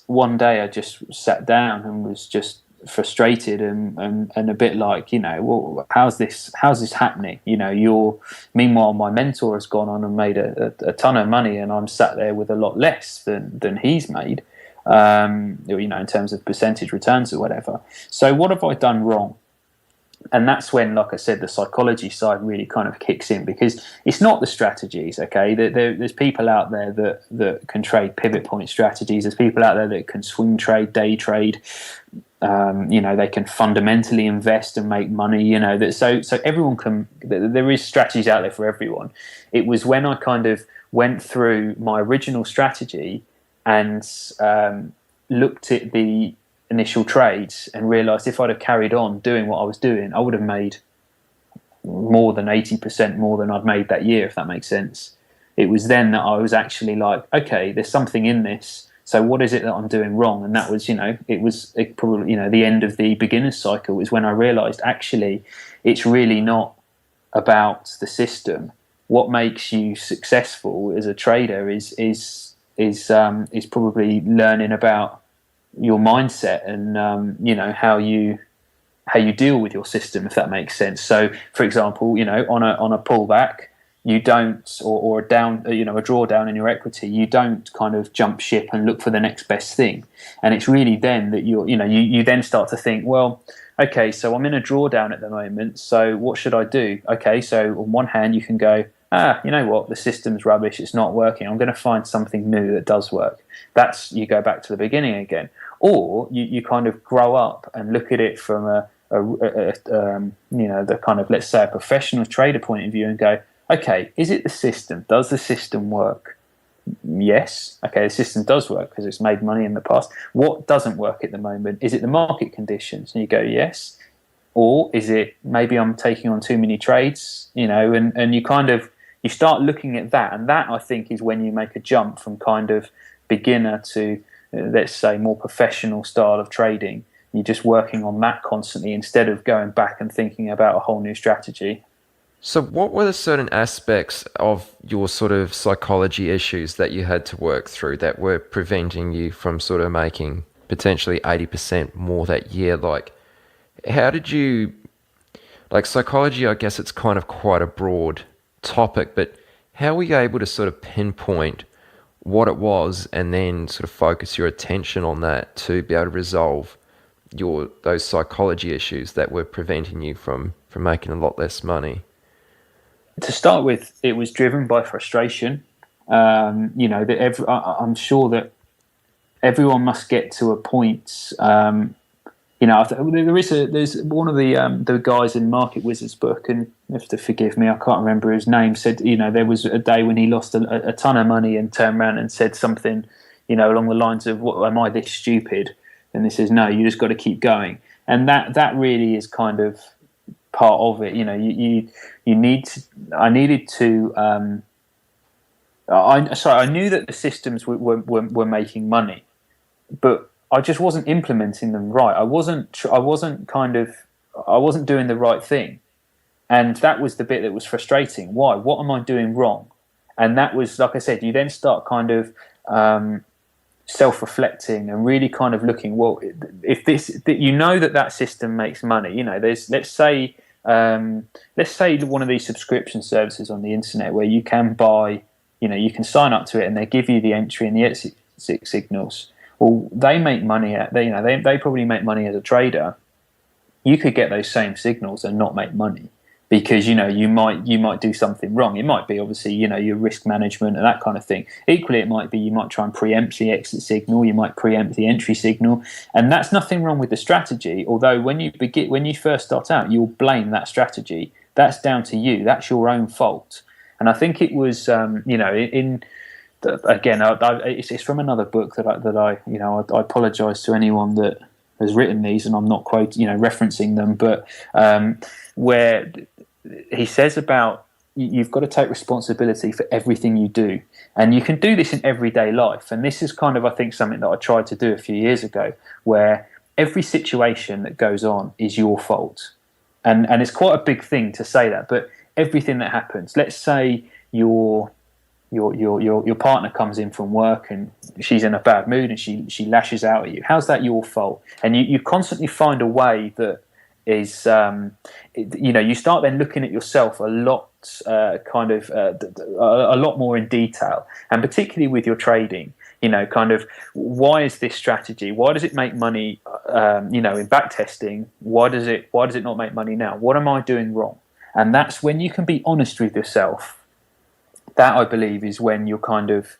one day I just sat down and was just frustrated and a bit like, well, how's this happening? Meanwhile, my mentor has gone on and made a ton of money, and I'm sat there with a lot less than he's made. In terms of percentage returns or whatever. So what have I done wrong? And that's when, like I said, the psychology side really kind of kicks in, because it's not the strategies, okay? There's people out there that can trade pivot point strategies. There's people out there that can swing trade, day trade. They can fundamentally invest and make money. So everyone can. There is strategies out there for everyone. It was when I kind of went through my original strategy and looked at the initial trades and realised if I'd have carried on doing what I was doing, I would have made more than 80% more than I'd made that year, if that makes sense. It was then that I was actually like, okay, there's something in this. So what is it that I'm doing wrong? And that was, it probably, the end of the beginner's cycle is when I realised actually it's really not about the system. What makes you successful as a trader is probably learning about your mindset and how you deal with your system, if that makes sense. So, for example, on a pullback, you don't, or a down, a drawdown in your equity, you don't kind of jump ship and look for the next best thing. And it's really then that you then start to think, well, okay, so I'm in a drawdown at the moment, so what should I do? Okay, so on one hand, you can go, you know what, the system's rubbish, it's not working, I'm going to find something new that does work. You go back to the beginning again. Or you kind of grow up and look at it from the kind of, let's say, a professional trader point of view and go, okay, is it the system? Does the system work? Yes. Okay, the system does work because it's made money in the past. What doesn't work at the moment? Is it the market conditions? And you go, yes. Or is it maybe I'm taking on too many trades, and you start looking at that. And that, I think, is when you make a jump from kind of beginner to, let's say, more professional style of trading. You're just working on that constantly instead of going back and thinking about a whole new strategy. So what were the certain aspects of your sort of psychology issues that you had to work through that were preventing you from sort of making potentially 80% more that year? Like, how did you, like, psychology, I guess it's kind of quite a broad topic, but how were you able to sort of pinpoint what it was and then sort of focus your attention on that to be able to resolve those psychology issues that were preventing you from making a lot less money? To start with, it was driven by frustration. I'm sure that everyone must get to a point. There's one of the guys in Market Wizards' book, and you have to forgive me, I can't remember his name, said there was a day when he lost a ton of money and turned around and said something along the lines of, "What, am I this stupid?" And he says, "No, you just got to keep going." And that really is kind of part of it. I knew that the systems were making money, but I just wasn't implementing them right. I wasn't doing the right thing, and that was the bit that was frustrating. Why? What am I doing wrong? And that was, like I said, you then start kind of self-reflecting and really kind of looking, well, if that system makes money, let's say one of these subscription services on the internet where you can buy, you can sign up to it and they give you the entry and the exit signals. Well, they make money they probably make money as a trader. You could get those same signals and not make money because you might do something wrong. It might be obviously your risk management and that kind of thing. Equally, it might be you might try and preempt the exit signal, you might preempt the entry signal, and that's nothing wrong with the strategy. Although when you first start out, you'll blame that strategy. That's down to you. That's your own fault. And I think it was it's from another book that I apologise to anyone that has written these, and I'm not referencing them, but where he says about you've got to take responsibility for everything you do, and you can do this in everyday life. And this is kind of, I think, something that I tried to do a few years ago, where every situation that goes on is your fault, and it's quite a big thing to say that, but everything that happens, let's say your partner comes in from work and she's in a bad mood and she lashes out at you. How's that your fault? And you constantly find a way that is, you start then looking at yourself a lot, a lot more in detail, and particularly with your trading. Kind of, why is this strategy? Why does it make money? In back testing, why does it not make money now? What am I doing wrong? And that's when you can be honest with yourself. That, I believe, is when you're kind of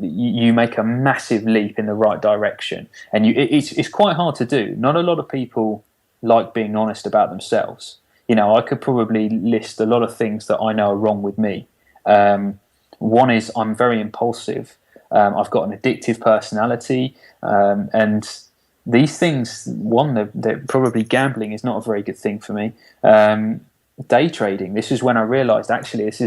you make a massive leap in the right direction, and it's quite hard to do. Not a lot of people like being honest about themselves. I could probably list a lot of things that I know are wrong with me. One is I'm very impulsive. I've got an addictive personality, and these things. They're probably gambling is not a very good thing for me. Day trading. This is when I realised actually this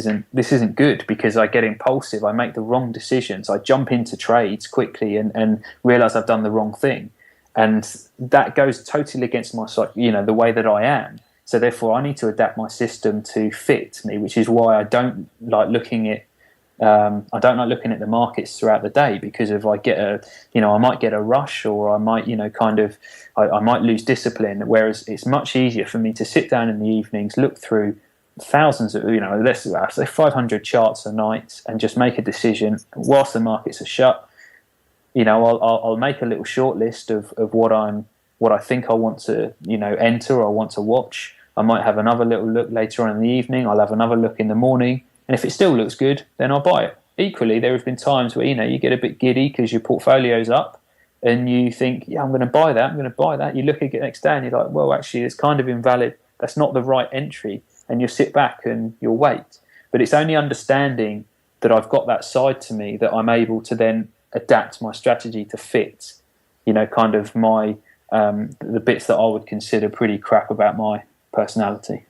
isn't good, because I get impulsive. I make the wrong decisions. I jump into trades quickly and realise I've done the wrong thing, and that goes totally against my the way that I am. So therefore, I need to adapt my system to fit me, which is why I don't like looking at the markets throughout the day, because if I get I might get a rush, or I might, I might lose discipline. Whereas it's much easier for me to sit down in the evenings, look through thousands of, let's say 500 charts a night, and just make a decision whilst the markets are shut. I'll make a little short list of what I think I want to, enter or I want to watch. I might have another little look later on in the evening. I'll have another look in the morning. And if it still looks good, then I'll buy it. Equally, there have been times where, you get a bit giddy because your portfolio's up and you think, yeah, I'm going to buy that. You look at it next day and you're like, well, actually, it's kind of invalid. That's not the right entry. And you'll sit back and you'll wait. But it's only understanding that I've got that side to me that I'm able to then adapt my strategy to fit, kind of my the bits that I would consider pretty crap about my personality.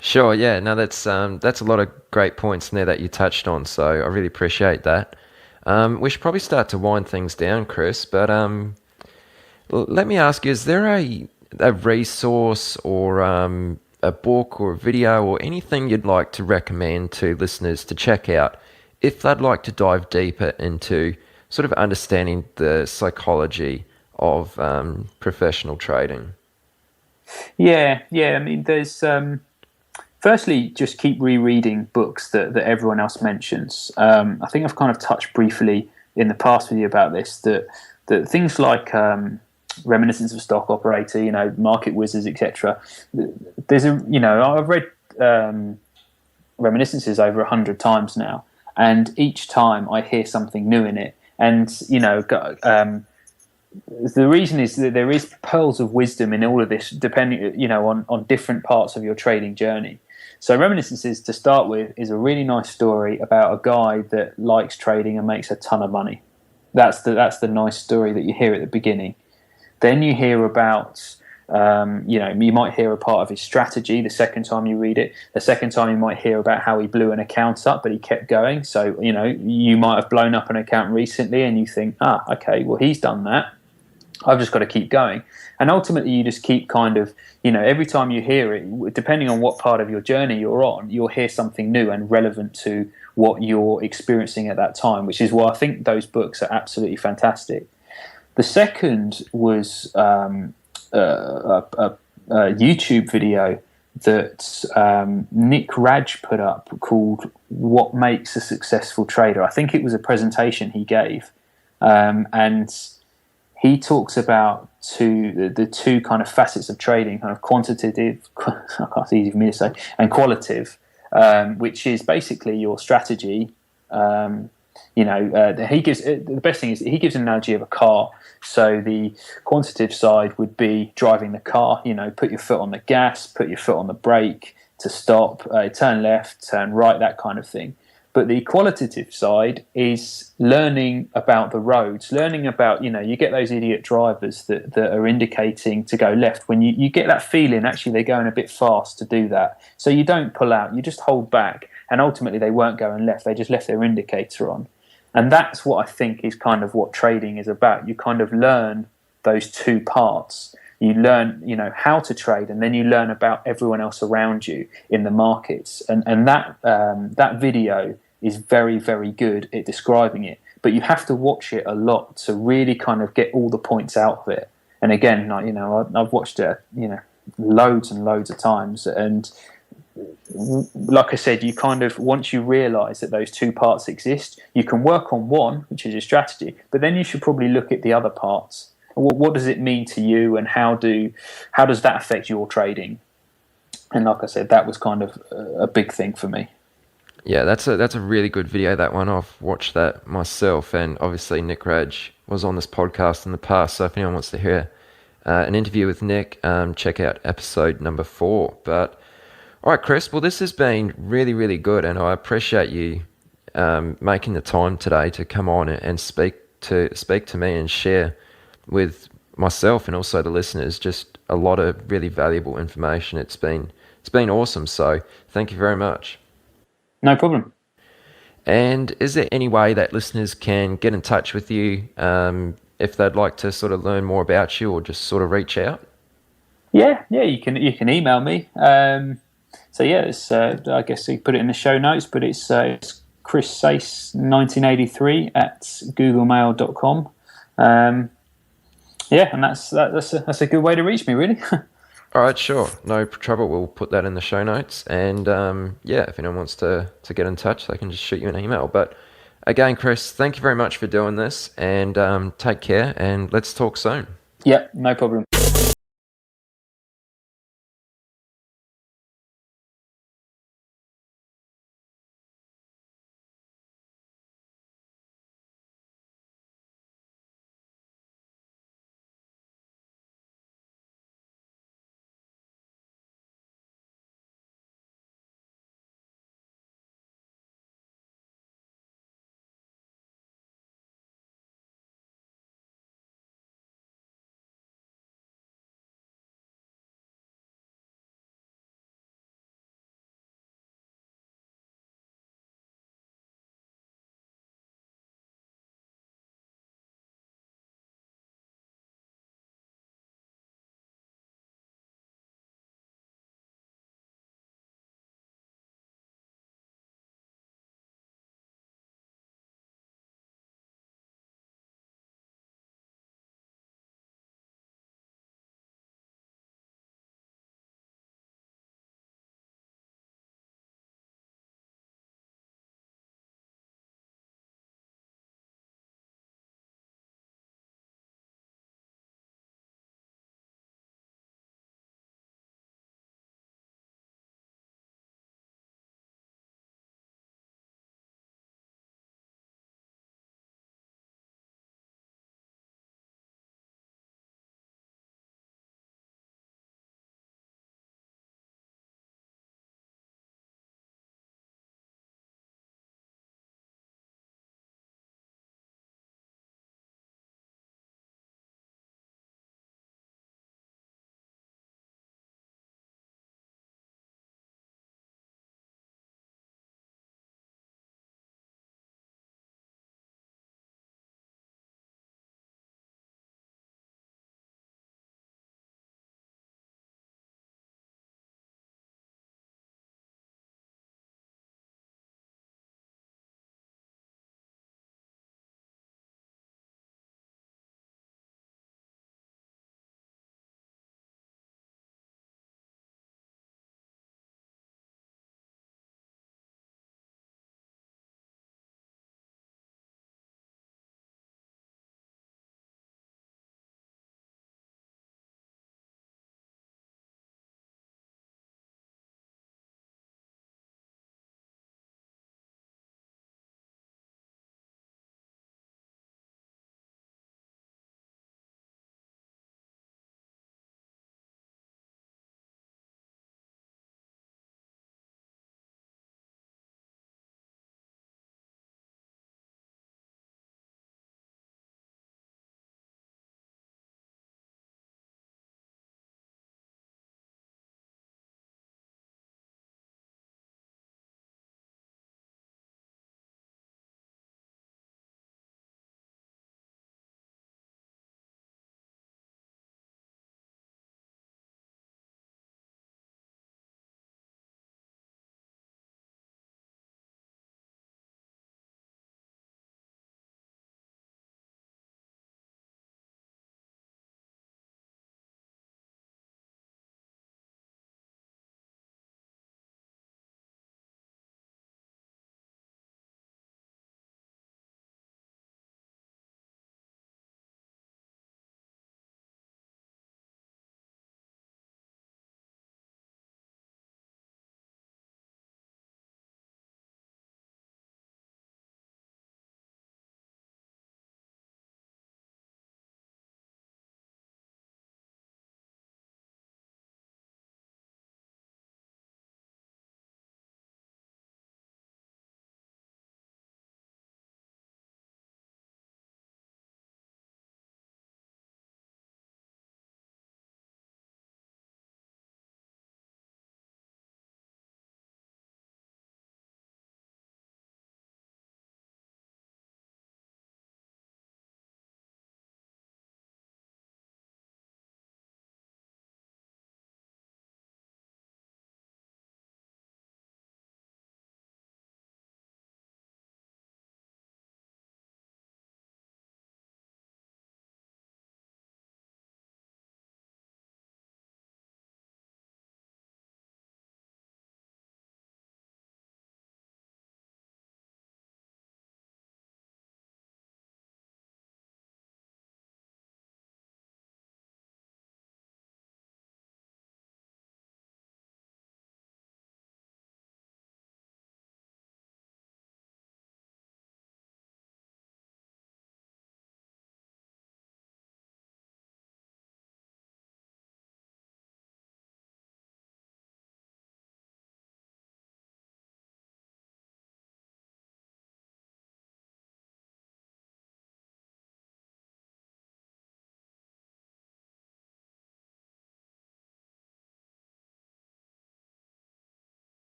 Sure, yeah. No, that's a lot of great points in there that you touched on, so I really appreciate that. We should probably start to wind things down, Chris, but let me ask you, is there a resource or a book or a video or anything you'd like to recommend to listeners to check out if they'd like to dive deeper into sort of understanding the psychology of professional trading? Yeah. I mean, there's firstly, just keep rereading books that everyone else mentions. I think I've kind of touched briefly in the past with you about this, that things like Reminiscence of a Stock Operator, Market Wizards, etc. There's I've read Reminiscences over 100 times now, and each time I hear something new in it. And the reason is that there is pearls of wisdom in all of this, depending on different parts of your trading journey. So Reminiscences, to start with, is a really nice story about a guy that likes trading and makes a ton of money. That's the nice story that you hear at the beginning. Then you hear about, you might hear a part of his strategy the second time you read it. The second time you might hear about how he blew an account up, but he kept going. So, you might have blown up an account recently and you think, okay, well, he's done that. I've just got to keep going. And ultimately, you just keep kind of, every time you hear it, depending on what part of your journey you're on, you'll hear something new and relevant to what you're experiencing at that time, which is why I think those books are absolutely fantastic. The second was a YouTube video that Nick Raj put up called "What Makes a Successful Trader." I think it was a presentation he gave, and he talks about the two kind of facets of trading, kind of quantitative, it's easy for me to say, and qualitative, which is basically your strategy. He gives the best thing is he gives an analogy of a car. So the quantitative side would be driving the car. Put your foot on the gas, put your foot on the brake to stop, turn left, turn right, that kind of thing. But the qualitative side is learning about the roads, learning about, you get those idiot drivers that are indicating to go left. When you get that feeling, actually, they're going a bit fast to do that. So you don't pull out, you just hold back. And ultimately, they weren't going left. They just left their indicator on. And that's what I think is kind of what trading is about. You kind of learn those two parts. You learn, how to trade, and then you learn about everyone else around you in the markets. And that video is very, very good at describing it. But you have to watch it a lot to really kind of get all the points out of it. And again, I've watched it, loads and loads of times. And like I said, you kind of, once you realize that those two parts exist, you can work on one, which is your strategy, but then you should probably look at the other parts. What does it mean to you, and how does that affect your trading? And like I said, that was kind of a big thing for me. Yeah, that's a really good video, that one. I've watched that myself, and obviously Nick Raj was on this podcast in the past, so if anyone wants to hear an interview with Nick, check out episode number 4. But all right, Chris, well, this has been really, really good, and I appreciate you making the time today to come on and speak to me and share with myself and also the listeners just a lot of really valuable information. It's been awesome, so thank you very much. No problem. And is there any way that listeners can get in touch with you if they'd like to sort of learn more about you or just sort of reach out? Yeah, you can email me. So yeah, it's I guess you put it in the show notes, but it's Chris Sace 1983 at googlemail.com. Yeah, and that's a good way to reach me, really. All right, sure. No trouble. We'll put that in the show notes. And yeah, if anyone wants to get in touch, they can just shoot you an email. But again, Chris, thank you very much for doing this, and take care, and let's talk soon. Yeah, no problem.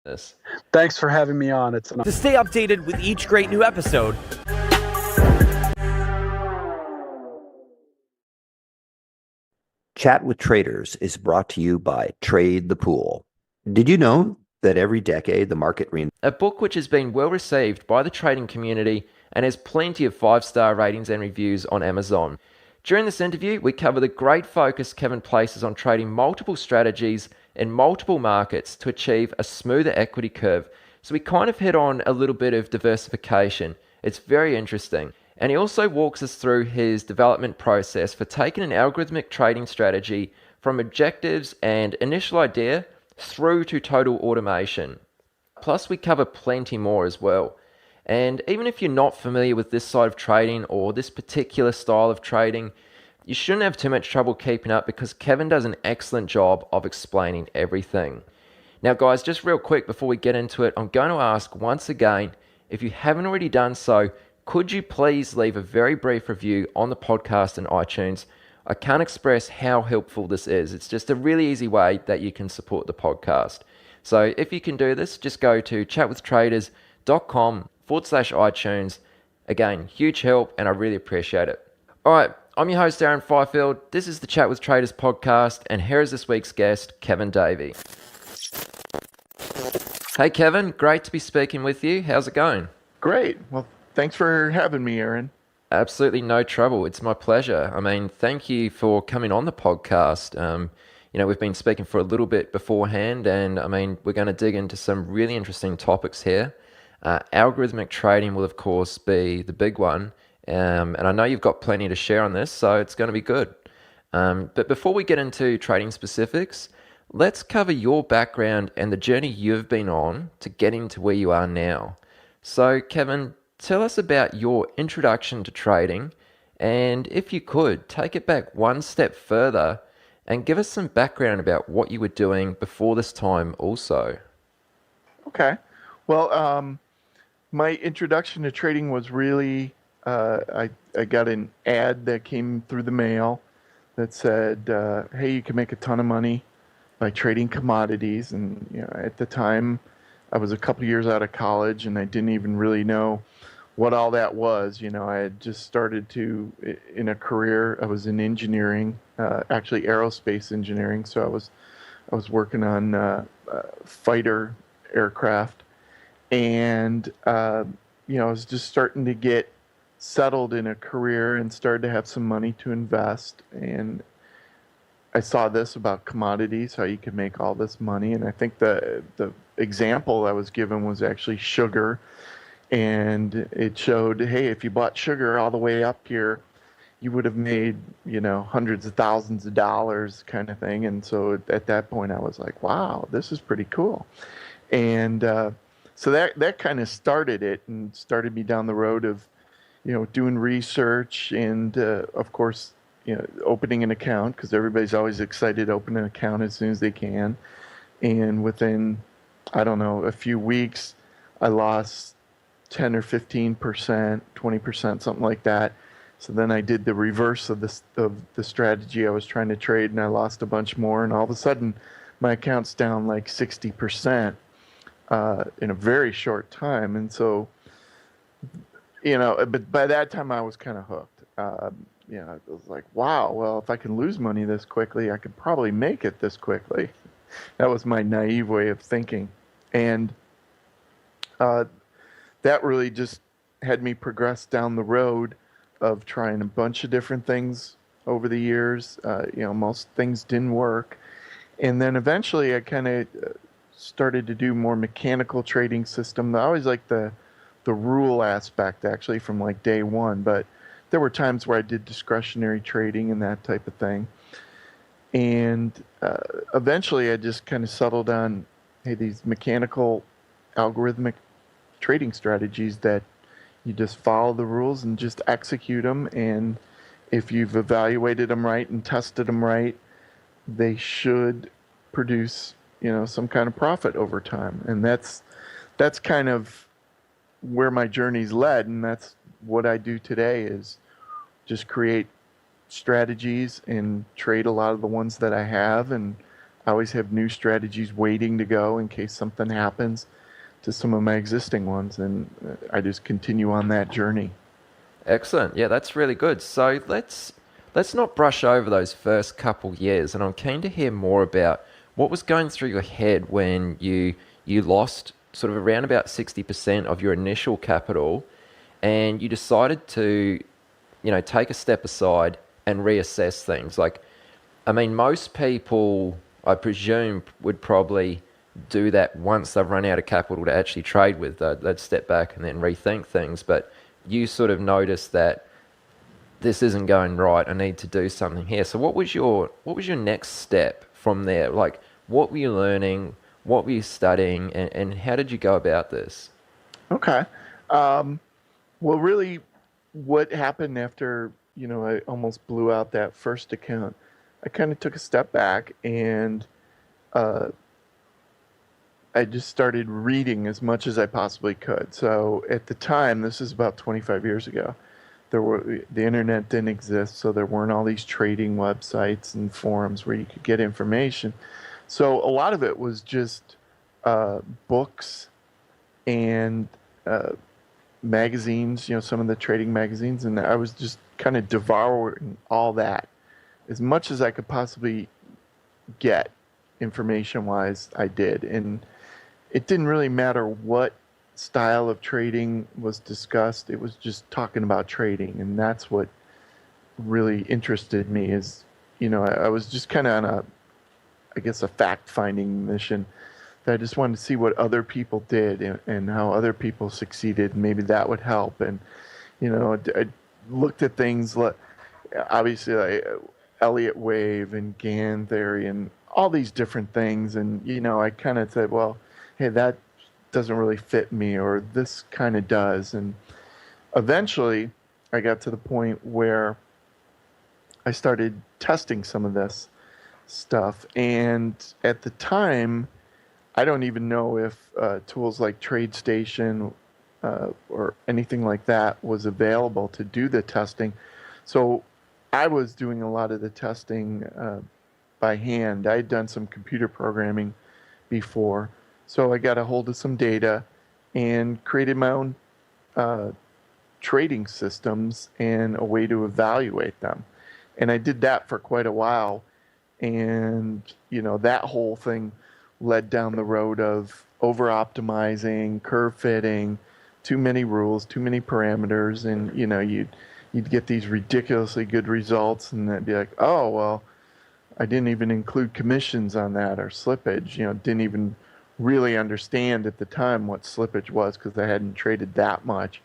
this. Thanks for having me on. It's To stay updated with each great new episode, Chat with Traders is brought to you by Trade the Pool. Did you know that every decade the market a book which has been well received by the trading community and has plenty of 5-star ratings and reviews on Amazon. During this interview, we cover the great focus Kevin places on trading multiple strategies in multiple markets to achieve a smoother equity curve. So we kind of hit on a little bit of diversification. It's very interesting. And he also walks us through his development process for taking an algorithmic trading strategy from objectives and initial idea through to total automation. Plus, we cover plenty more as well. And even if you're not familiar with this side of trading or this particular style of trading, you shouldn't have too much trouble keeping up because Kevin does an excellent job of explaining everything. Now, guys, just real quick before we get into it, I'm going to ask once again, if you haven't already done so, could you please leave a very brief review on the podcast and iTunes? I can't express how helpful this is. It's just a really easy way that you can support the podcast. So if you can do this, just go to chatwithtraders.com/iTunes. Again, huge help and I really appreciate it. All right, I'm your host, Aaron Fifield. This is the Chat with Traders podcast, and here is this week's guest, Kevin Davey. Hey, Kevin, great to be speaking with you. How's it going? Great. Well, thanks for having me, Aaron. Absolutely no trouble. It's my pleasure. I mean, thank you for coming on the podcast. We've been speaking for a little bit beforehand, and I mean, we're going to dig into some really interesting topics here. Algorithmic trading will, of course, be the big one. And I know you've got plenty to share on this, so it's going to be good. But before we get into trading specifics, let's cover your background and the journey you've been on to getting to where you are now. So, Kevin, tell us about your introduction to trading, and if you could, take it back one step further and give us some background about what you were doing before this time also. Okay. Well, my introduction to trading was really, I got an ad that came through the mail that said, hey, you can make a ton of money by trading commodities. And at the time, I was a couple years out of college and I didn't even really know what all that was. I had just started in a career. I was in engineering, actually aerospace engineering. So I was working on fighter aircraft, and I was just starting to get settled in a career and started to have some money to invest. And I saw this about commodities, how you could make all this money. And I think the example I was given was actually sugar. And it showed, hey, if you bought sugar all the way up here, you would have made, hundreds of thousands of dollars kind of thing. And so at that point, I was like, wow, this is pretty cool. And so that kind of started it and started me down the road of, doing research and, of course, opening an account, because everybody's always excited to open an account as soon as they can. And within, I don't know, a few weeks, I lost 10 or 15%, 20%, something like that. So then I did the reverse of the strategy I was trying to trade, and I lost a bunch more. And all of a sudden, my account's down like 60% in a very short time. And so, but by that time I was kind of hooked. I was like, wow, well, if I can lose money this quickly, I could probably make it this quickly. That was my naive way of thinking. And that really just had me progress down the road of trying a bunch of different things over the years. Most things didn't work. And then eventually I kind of started to do more mechanical trading system. I always liked the rule aspect, actually, from like day one. But there were times where I did discretionary trading and that type of thing. And eventually I just kind of settled on, hey, these mechanical algorithmic trading strategies that you just follow the rules and just execute them. And if you've evaluated them right and tested them right, they should produce, some kind of profit over time. And that's kind of where my journey's led. And that's what I do today, is just create strategies and trade a lot of the ones that I have. And I always have new strategies waiting to go in case something happens to some of my existing ones, and I just continue on that journey. Excellent. Yeah, that's really good. So let's not brush over those first couple years, and I'm keen to hear more about what was going through your head when you lost sort of around about 60% of your initial capital, and you decided to, take a step aside and reassess things. Like, I mean, most people, I presume, would probably do that once they've run out of capital to actually trade with. They'd step back and then rethink things. But you sort of noticed that this isn't going right. I need to do something here. So what was your next step from there? Like, what were you learning? What were you studying? And how did you go about this? Okay. Well, really, what happened after, I almost blew out that first account, I kind of took a step back and I just started reading as much as I possibly could. So at the time, this is about 25 years ago, the internet didn't exist, so there weren't all these trading websites and forums where you could get information. So a lot of it was just books and magazines, some of the trading magazines, and I was just kind of devouring all that. As much as I could possibly get information-wise, I did. And it didn't really matter what style of trading was discussed. It was just talking about trading, and that's what really interested me is, I was just kind of on a fact-finding mission. That I just wanted to see what other people did and how other people succeeded. Maybe that would help. And, I looked at things like, obviously, like Elliott wave and Gann theory and all these different things. And, I kind of said, well, hey, that doesn't really fit me, or this kind of does. And eventually I got to the point where I started testing some of this stuff. And at the time, I don't even know if tools like TradeStation or anything like that was available to do the testing. So I was doing a lot of the testing by hand. I had done some computer programming before. So I got a hold of some data and created my own trading systems and a way to evaluate them. And I did that for quite a while. And, that whole thing led down the road of over-optimizing, curve fitting, too many rules, too many parameters. And, you'd get these ridiculously good results, and that'd be like, oh, well, I didn't even include commissions on that or slippage. Didn't even really understand at the time what slippage was because I hadn't traded that much.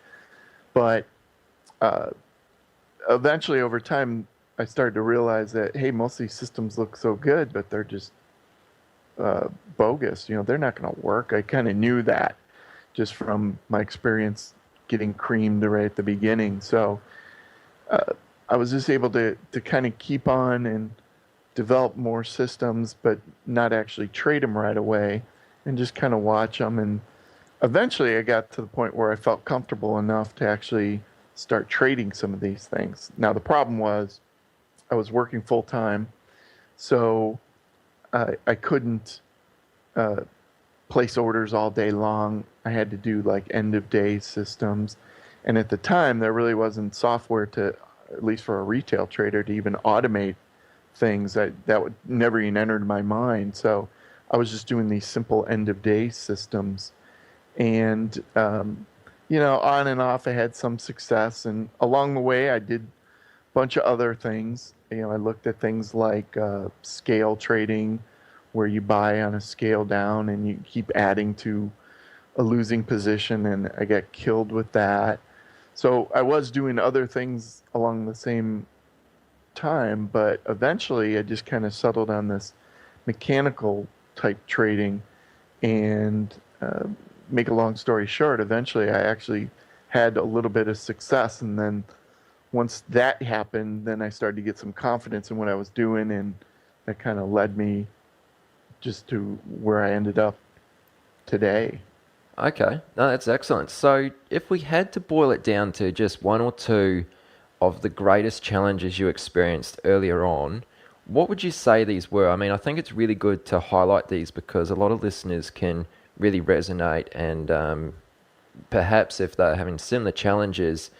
But eventually, over time, I started to realize that, hey, most of these systems look so good, but they're just bogus. They're not going to work. I kind of knew that just from my experience getting creamed right at the beginning. So I was just able to kind of keep on and develop more systems, but not actually trade them right away, and just kind of watch them. And eventually I got to the point where I felt comfortable enough to actually start trading some of these things. Now, the problem was I was working full time, so I couldn't place orders all day long. I had to do like end of day systems. And at the time, there really wasn't software to, at least for a retail trader, to even automate things that would never even entered my mind. So I was just doing these simple end of day systems. And, on and off, I had some success. And along the way, I did a bunch of other things. I looked at things like scale trading, where you buy on a scale down and you keep adding to a losing position, and I got killed with that. So I was doing other things along the same time, but eventually I just kind of settled on this mechanical type trading. And make a long story short, eventually I actually had a little bit of success. And then once that happened, then I started to get some confidence in what I was doing, and that kind of led me just to where I ended up today. Okay, no, that's excellent. So if we had to boil it down to just one or two of the greatest challenges you experienced earlier on, what would you say these were? I mean, I think it's really good to highlight these because a lot of listeners can really resonate and perhaps if they're having similar challenges,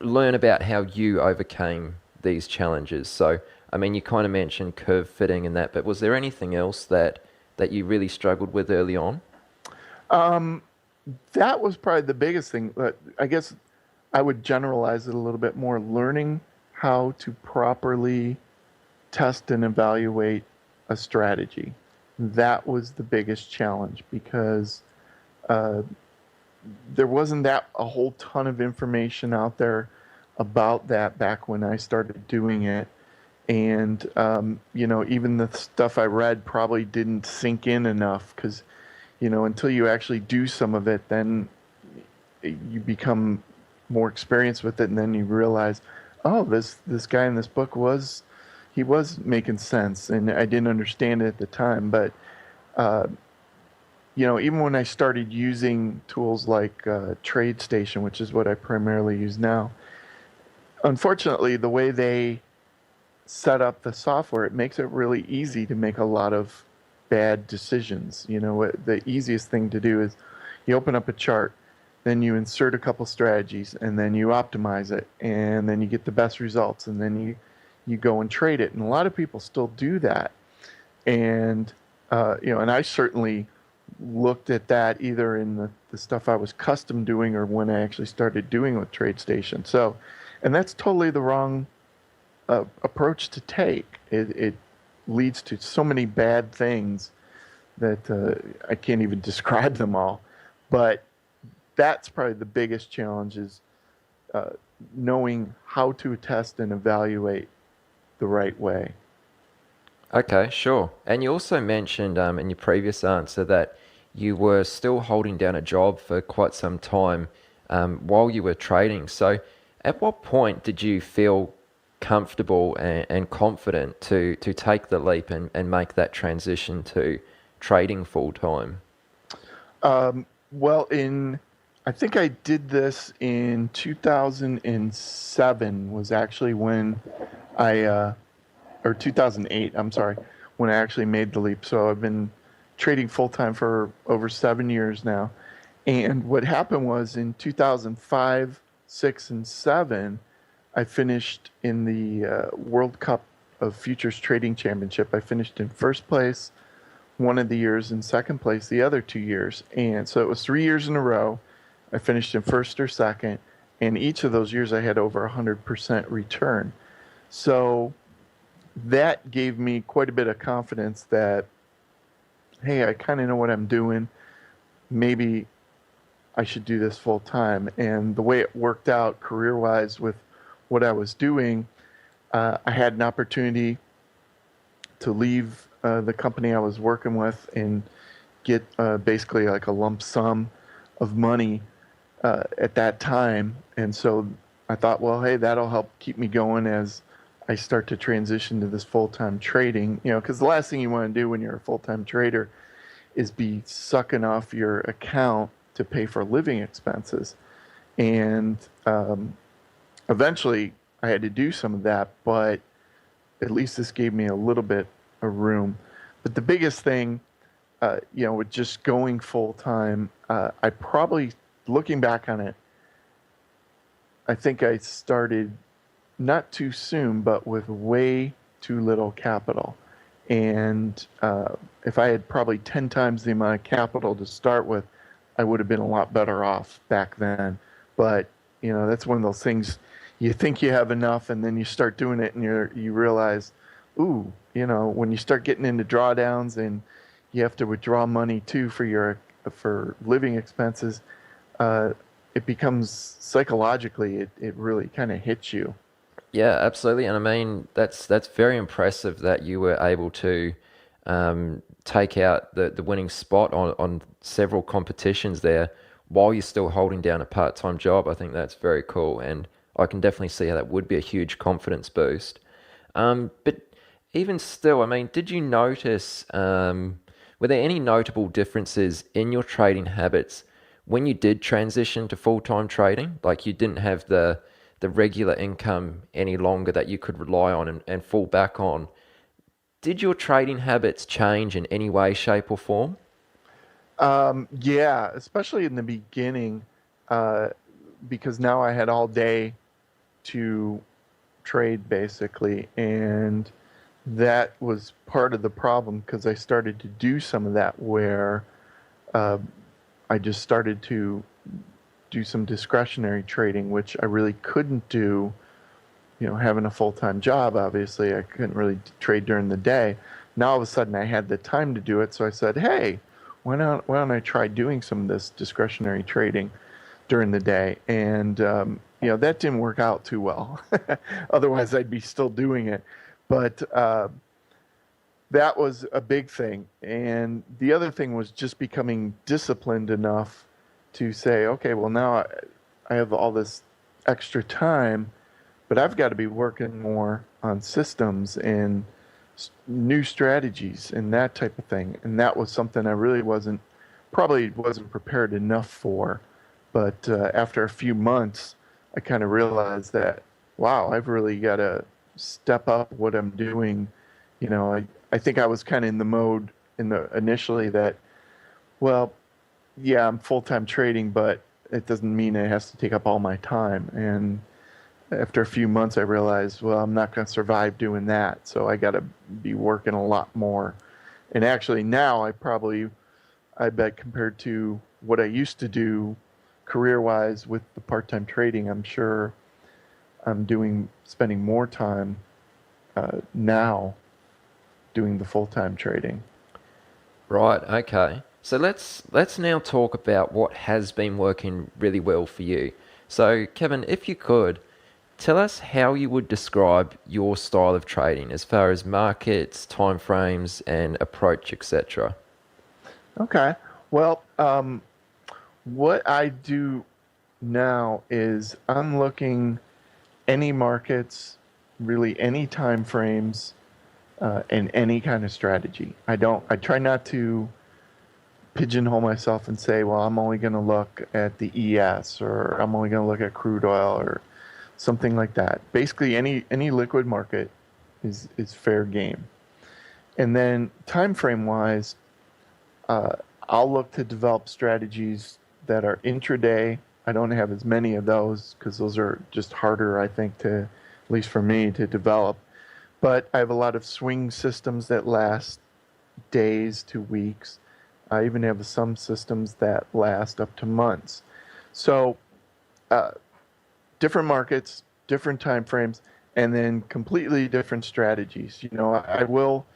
learn about how you overcame these challenges. So, I mean, you kind of mentioned curve fitting and that, but was there anything else that you really struggled with early on? That was probably the biggest thing. But I guess I would generalize it a little bit more. Learning how to properly test and evaluate a strategy. That was the biggest challenge because there wasn't a whole ton of information out there about that back when I started doing it. And, even the stuff I read probably didn't sink in enough because, until you actually do some of it, then you become more experienced with it. And then you realize, oh, this guy in this book was making sense. And I didn't understand it at the time. But, even when I started using tools like TradeStation, which is what I primarily use now, unfortunately, the way they set up the software, it makes it really easy to make a lot of bad decisions. The easiest thing to do is you open up a chart, then you insert a couple strategies, and then you optimize it, and then you get the best results, and then you go and trade it. And a lot of people still do that. And, and I certainly looked at that either in the stuff I was custom doing or when I actually started doing with TradeStation. So, and that's totally the wrong approach to take. It leads to so many bad things that I can't even describe them all. But that's probably the biggest challenge is knowing how to test and evaluate the right way. Okay, sure. And you also mentioned in your previous answer that you were still holding down a job for quite some time while you were trading. So at what point did you feel comfortable and confident to take the leap and make that transition to trading full time? Well, I think I did this in 2007 was actually when or 2008, I'm sorry, when I actually made the leap. So I've been trading full time for over 7 years now. And what happened was in 2005, 6, and 7, I finished in the World Cup of Futures Trading Championship. I finished in first place one of the years and second place the other 2 years. And so it was 3 years in a row. I finished in first or second. And each of those years I had over 100% return. So that gave me quite a bit of confidence that, hey, I kind of know what I'm doing. Maybe I should do this full time. And the way it worked out career-wise with what I was doing, I had an opportunity to leave the company I was working with and get basically like a lump sum of money at that time. And so I thought, well, hey, that'll help keep me going as I start to transition to this full-time trading, because the last thing you want to do when you're a full-time trader is be sucking off your account to pay for living expenses. And eventually I had to do some of that, but at least this gave me a little bit of room. But the biggest thing, with just going full-time, I probably, looking back on it, I think I started not too soon, but with way too little capital. And if I had probably 10 times the amount of capital to start with, I would have been a lot better off back then. But, that's one of those things, you think you have enough and then you start doing it and you realize, ooh, when you start getting into drawdowns and you have to withdraw money too for living expenses, it becomes psychologically, it really kind of hits you. Yeah, absolutely. And I mean, that's very impressive that you were able to take out the winning spot on several competitions there while you're still holding down a part-time job. I think that's very cool. And I can definitely see how that would be a huge confidence boost. But even still, I mean, did you notice, were there any notable differences in your trading habits when you did transition to full-time trading? Like you didn't have the regular income any longer that you could rely on and fall back on. did your trading habits change in any way, shape, or form? Yeah, especially in the beginning, because now I had all day to trade basically, and that was part of the problem because I started to do some of that where I just started to do some discretionary trading, which I really couldn't do, having a full-time job. Obviously, I couldn't really trade during the day. Now all of a sudden I had the time to do it, so I said, hey, why don't I try doing some of this discretionary trading during the day? And that didn't work out too well. Otherwise I'd be still doing it. But that was a big thing. And the other thing was just becoming disciplined enough to say, okay, well, now I have all this extra time, but I've got to be working more on systems and new strategies and that type of thing. And that was something I really probably wasn't prepared enough for. But after a few months, I kind of realized that, wow, I've really got to step up what I'm doing. I think I was kind of in the mode initially that, well, yeah, I'm full-time trading, but it doesn't mean it has to take up all my time. And after a few months, I realized, well, I'm not going to survive doing that. So I got to be working a lot more. And actually now I bet compared to what I used to do career-wise with the part-time trading, I'm sure I'm spending more time now doing the full-time trading. Right, okay. So let's now talk about what has been working really well for you. So Kevin, if you could, tell us how you would describe your style of trading as far as markets, timeframes, and approach, etc. Okay. Well, what I do now is I'm looking any markets, really any time frames, and any kind of strategy. I try not to pigeonhole myself and say, well, I'm only going to look at the ES, or I'm only going to look at crude oil, or something like that. Basically, any liquid market is fair game. And then time frame wise, I'll look to develop strategies that are intraday. I don't have as many of those because those are just harder, I think, at least for me, to develop. But I have a lot of swing systems that last days to weeks. I even have some systems that last up to months. So different markets, different time frames, and then completely different strategies. I will,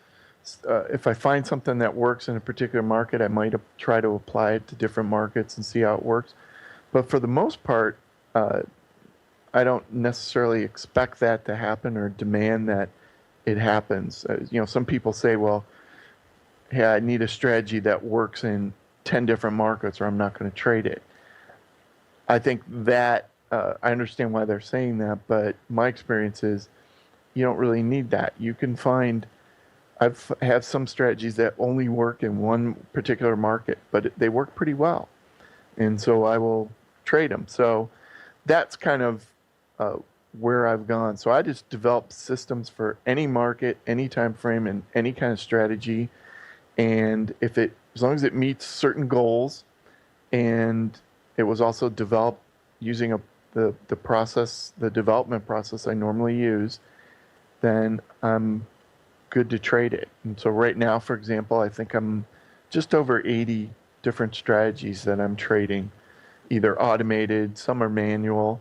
if I find something that works in a particular market, I might try to apply it to different markets and see how it works. But for the most part, I don't necessarily expect that to happen or demand that it happens. Some people say, well, hey, I need a strategy that works in 10 different markets or I'm not going to trade it. I think that, I understand why they're saying that, but my experience is you don't really need that. You can find, have some strategies that only work in one particular market, but they work pretty well. And so I will trade them. So that's kind of where I've gone. So I just develop systems for any market, any time frame, and any kind of strategy. And as long as it meets certain goals, and it was also developed using the development process I normally use, then I'm good to trade it. And so right now, for example, I think I'm just over 80 different strategies that I'm trading, either automated, some are manual,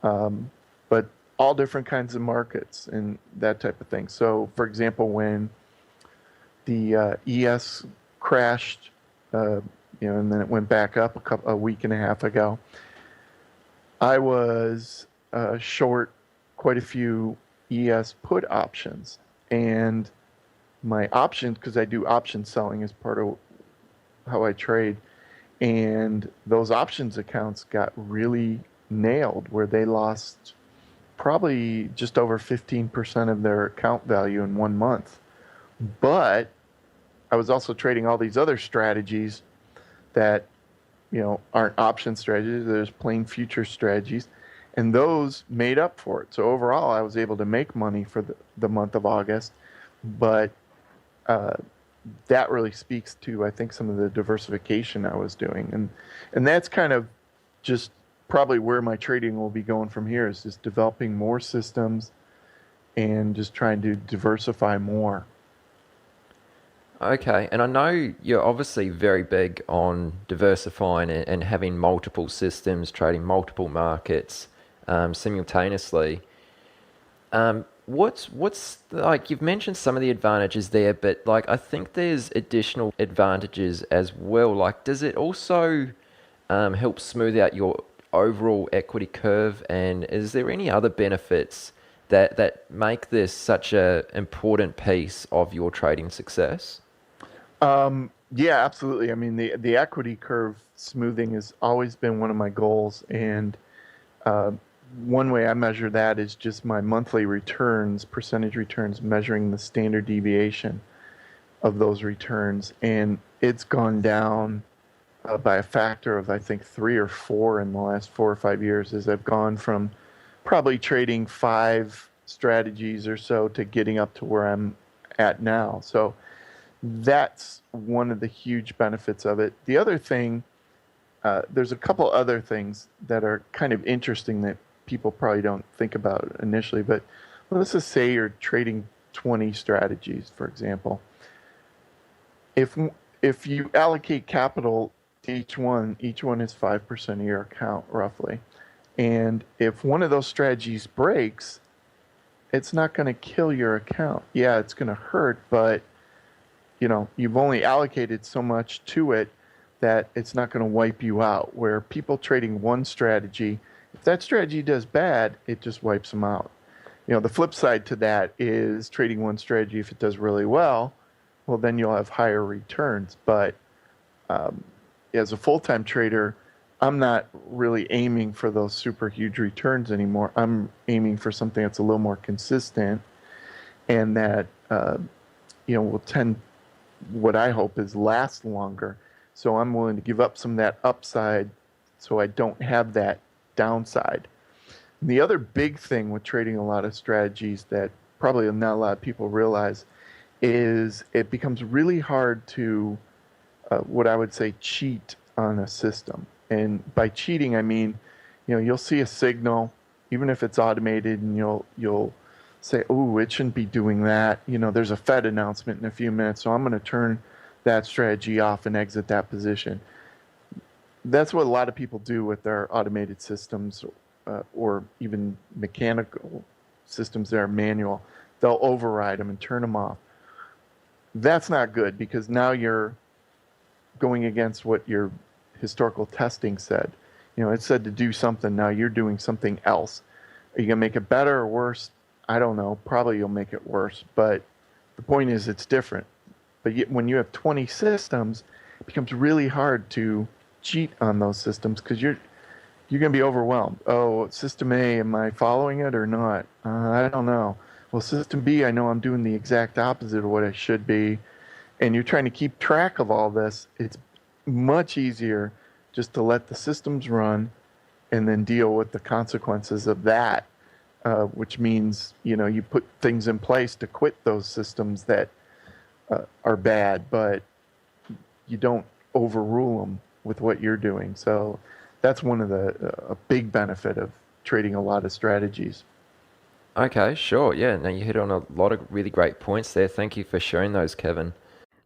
but all different kinds of markets and that type of thing. So, for example, when the ES crashed, and then it went back up a week and a half ago, I was short quite a few ES put options. And my options, because I do option selling as part of how I trade, and those options accounts got really nailed where they lost probably just over 15% of their account value in 1 month. But I was also trading all these other strategies that, aren't option strategies. There's plain future strategies, and those made up for it. So overall, I was able to make money for the month of August, but that really speaks to, I think, some of the diversification I was doing. And that's kind of just probably where my trading will be going from here, is just developing more systems and just trying to diversify more. Okay, and I know you're obviously very big on diversifying and having multiple systems, trading multiple markets simultaneously. What's like, you've mentioned some of the advantages there, but like I think there's additional advantages as well. Like, does it also help smooth out your overall equity curve? And is there any other benefits that make this such a important piece of your trading success? Yeah, absolutely. I mean, the equity curve smoothing has always been one of my goals, and one way I measure that is just my monthly returns, percentage returns, measuring the standard deviation of those returns, and it's gone down by a factor of, I think, 3 or 4 in the last 4 or 5 years, as I've gone from probably trading 5 strategies or so to getting up to where I'm at now. So that's one of the huge benefits of it. The other thing, there's a couple other things that are kind of interesting that people probably don't think about initially, but let's just say you're trading 20 strategies, for example. If you allocate capital to each one is 5% of your account, roughly. And if one of those strategies breaks, it's not going to kill your account. Yeah, it's going to hurt, but you've only allocated so much to it that it's not going to wipe you out. Where people trading one strategy, if that strategy does bad, it just wipes them out. The flip side to that is trading one strategy, if it does really well, then you'll have higher returns. But as a full-time trader, I'm not really aiming for those super huge returns anymore. I'm aiming for something that's a little more consistent and that will tend, what I hope is, last longer. So I'm willing to give up some of that upside so I don't have that downside. And the other big thing with trading a lot of strategies that probably not a lot of people realize is it becomes really hard to, what I would say, cheat on a system. And by cheating, I mean, you'll see a signal, even if it's automated, and you'll say, oh, it shouldn't be doing that. There's a Fed announcement in a few minutes, so I'm going to turn that strategy off and exit that position. That's what a lot of people do with their automated systems, or even mechanical systems that are manual. They'll override them and turn them off. That's not good, because now you're going against what your historical testing said. It said to do something, now you're doing something else. Are you going to make it better or worse? I don't know. Probably you'll make it worse, but the point is it's different. But yet when you have 20 systems, it becomes really hard to cheat on those systems, because you're going to be overwhelmed. Oh, system A, am I following it or not? I don't know. Well, system B, I know I'm doing the exact opposite of what I should be. And you're trying to keep track of all this. It's much easier just to let the systems run and then deal with the consequences of that, which means, you put things in place to quit those systems that are bad, but you don't overrule them with what you're doing. So that's one of a big benefit of trading a lot of strategies. Okay, sure. Yeah, now you hit on a lot of really great points there. Thank you for sharing those, Kevin.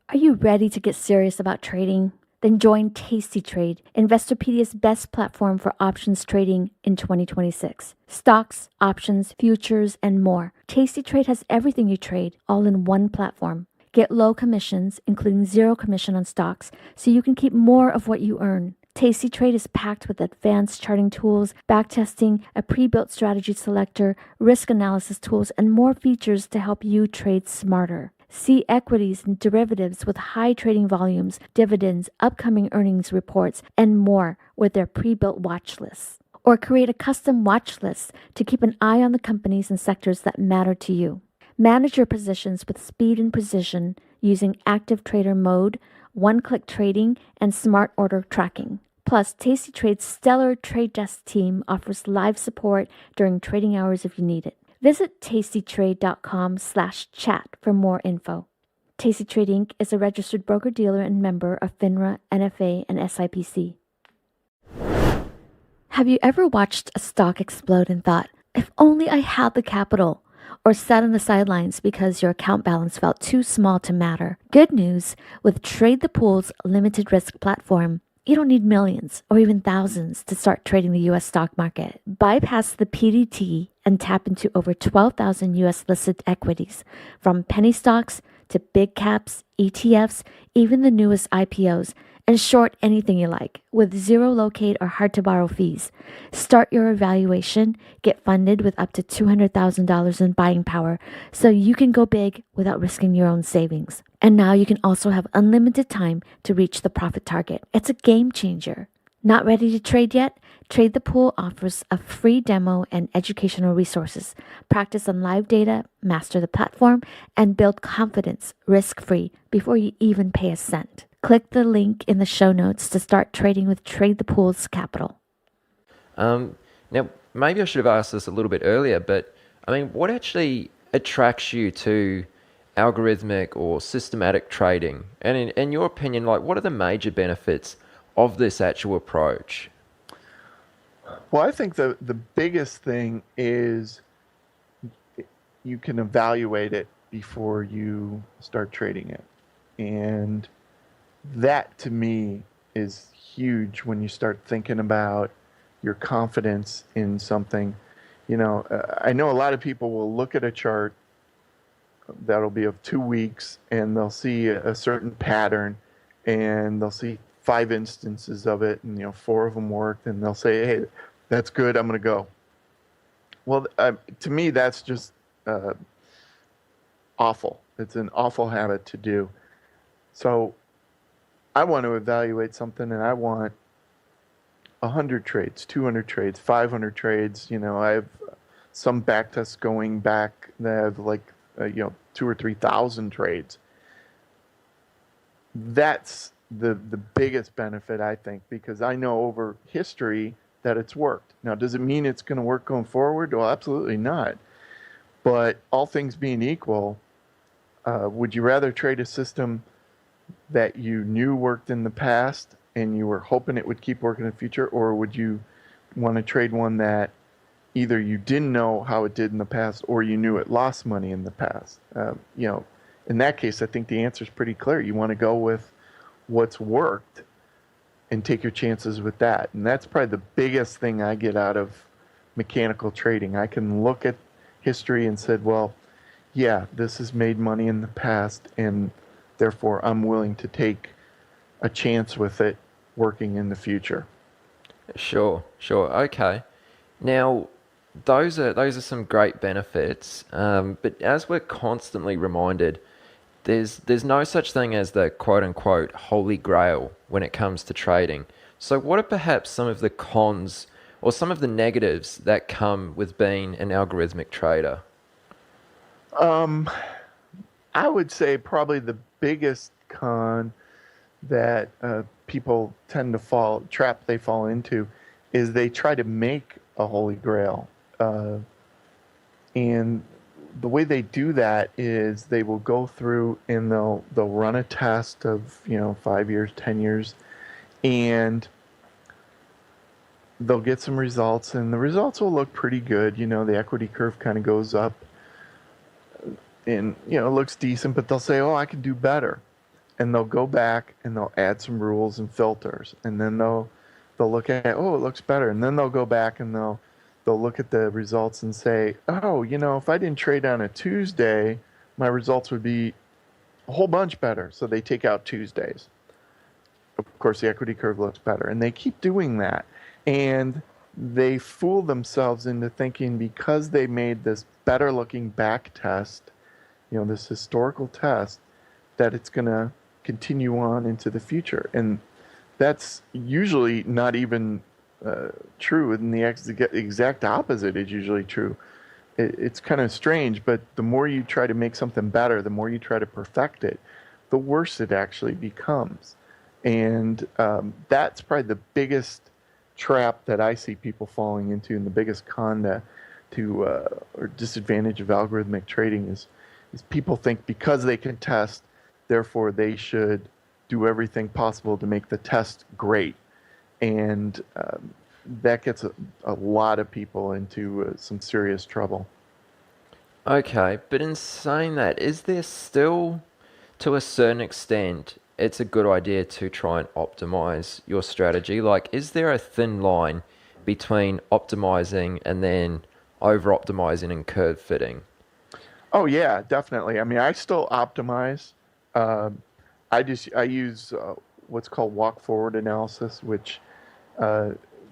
Are you ready to get serious about trading? Then join Tasty Trade, Investorpedia's best platform for options trading in 2026. Stocks, options, futures, and more. Tasty Trade has everything you trade, all in one platform. Get low commissions, including 0 commission on stocks, so you can keep more of what you earn. Tasty Trade is packed with advanced charting tools, backtesting, a pre-built strategy selector, risk analysis tools, and more features to help you trade smarter. See equities and derivatives with high trading volumes, dividends, upcoming earnings reports, and more with their pre-built watch lists. Or create a custom watch list to keep an eye on the companies and sectors that matter to you. Manage your positions with speed and precision using active trader mode, one-click trading, and smart order tracking. Plus, Tasty Trade's stellar trade desk team offers live support during trading hours if you need it. Visit tastytrade.com/chat for more info. Tasty Trade Inc. is a registered broker-dealer and member of FINRA, NFA, and SIPC. Have you ever watched a stock explode and thought, if only I had the capital? Or sat on the sidelines because your account balance felt too small to matter? Good news, with Trade the Pool's limited risk platform, you don't need millions or even thousands to start trading the U.S. stock market. Bypass the PDT and tap into over 12,000 U.S. listed equities, from penny stocks to big caps, ETFs, even the newest IPOs, and short anything you like with zero locate or hard to borrow fees. Start your evaluation, get funded with up to $200,000 in buying power so you can go big without risking your own savings. And now you can also have unlimited time to reach the profit target. It's a game changer. Not ready to trade yet? Trade the Pool offers a free demo and educational resources. Practice on live data, master the platform, and build confidence risk-free before you even pay a cent. Click the link in the show notes to start trading with Trade the Pool's capital. Now, maybe I should have asked this a little bit earlier, but I mean, what actually attracts you to algorithmic or systematic trading? And in your opinion, like, what are the major benefits of this actual approach? Well, I think the biggest thing is you can evaluate it before you start trading it. And that to me is huge when you start thinking about your confidence in something. You know, I know a lot of people will look at a chart that'll be of 2 weeks and they'll see a certain pattern and they'll see 5 instances of it and, 4 of them worked, and they'll say, hey, that's good, I'm going to go. Well, to me, that's just awful. It's an awful habit to do. So I want to evaluate something, and I want 100 trades, 200 trades, 500 trades. I have some back tests going back that have like 2,000 or 3,000 trades. That's the biggest benefit, I think, because I know over history that it's worked. Now, does it mean it's going to work going forward? Well, absolutely not. But all things being equal, would you rather trade a system that you knew worked in the past and you were hoping it would keep working in the future, or would you want to trade one that either you didn't know how it did in the past or you knew it lost money in the past? In that case, I think the answer is pretty clear. You want to go with what's worked and take your chances with that. And that's probably the biggest thing I get out of mechanical trading. I can look at history and said, well, yeah, this has made money in the past, and therefore I'm willing to take a chance with it working in the future. Sure. Okay. Now, those are some great benefits, but as we're constantly reminded, there's no such thing as the quote-unquote holy grail when it comes to trading. So what are perhaps some of the cons or some of the negatives that come with being an algorithmic trader? I would say probably the biggest con that people tend to fall into is they try to make a holy grail. And the way they do that is they will go through and they'll run a test of 5 years, 10 years, and they'll get some results, and the results will look pretty good. The equity curve kind of goes up and it looks decent, but they'll say, oh, I can do better. And they'll go back and they'll add some rules and filters, and then they'll look at, oh, it looks better, and then they'll go back and they'll look at the results and say, oh, if I didn't trade on a Tuesday, my results would be a whole bunch better. So they take out Tuesdays. Of course, the equity curve looks better. And they keep doing that. And they fool themselves into thinking because they made this better looking back test, this historical test, that it's going to continue on into the future. And that's usually not even true, and the exact opposite is usually true. It's kind of strange, but the more you try to make something better, the more you try to perfect it, the worse it actually becomes. And that's probably the biggest trap that I see people falling into, and the biggest con or disadvantage of algorithmic trading is people think because they can test Therefore, they should do everything possible to make the test great. And that gets a lot of people into some serious trouble. Okay, but in saying that, is there still, to a certain extent, it's a good idea to try and optimize your strategy? Like, is there a thin line between optimizing and then over optimizing and curve fitting? Oh yeah, definitely. I mean, I still optimize. I use what's called walk forward analysis, which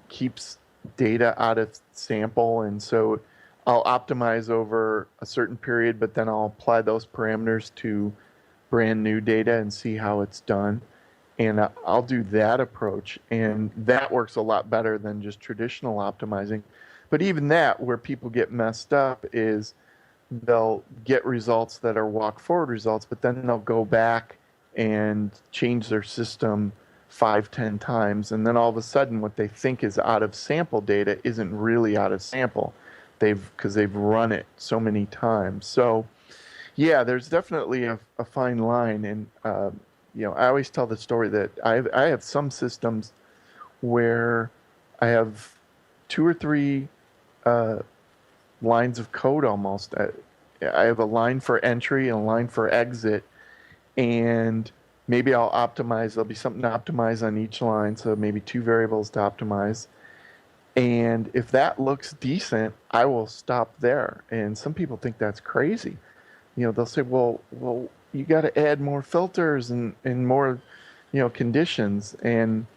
keeps data out of sample, and so I'll optimize over a certain period, but then I'll apply those parameters to brand new data and see how it's done. And I'll do that approach, and that works a lot better than just traditional optimizing. But even that, where people get messed up, is they'll get results that are walk forward results, but then they'll go back and change their system 5-10 times, and then all of a sudden what they think is out of sample data isn't really out of sample, because they've run it so many times. So yeah, there's definitely a fine line. And I always tell the story that I have some systems where I have 2 or 3 lines of code almost. I have a line for entry and a line for exit, and maybe I'll optimize. There'll be something to optimize on each line, so maybe 2 variables to optimize. And if that looks decent, I will stop there. And some people think that's crazy. They'll say, well, you got to add more filters and more, conditions. And,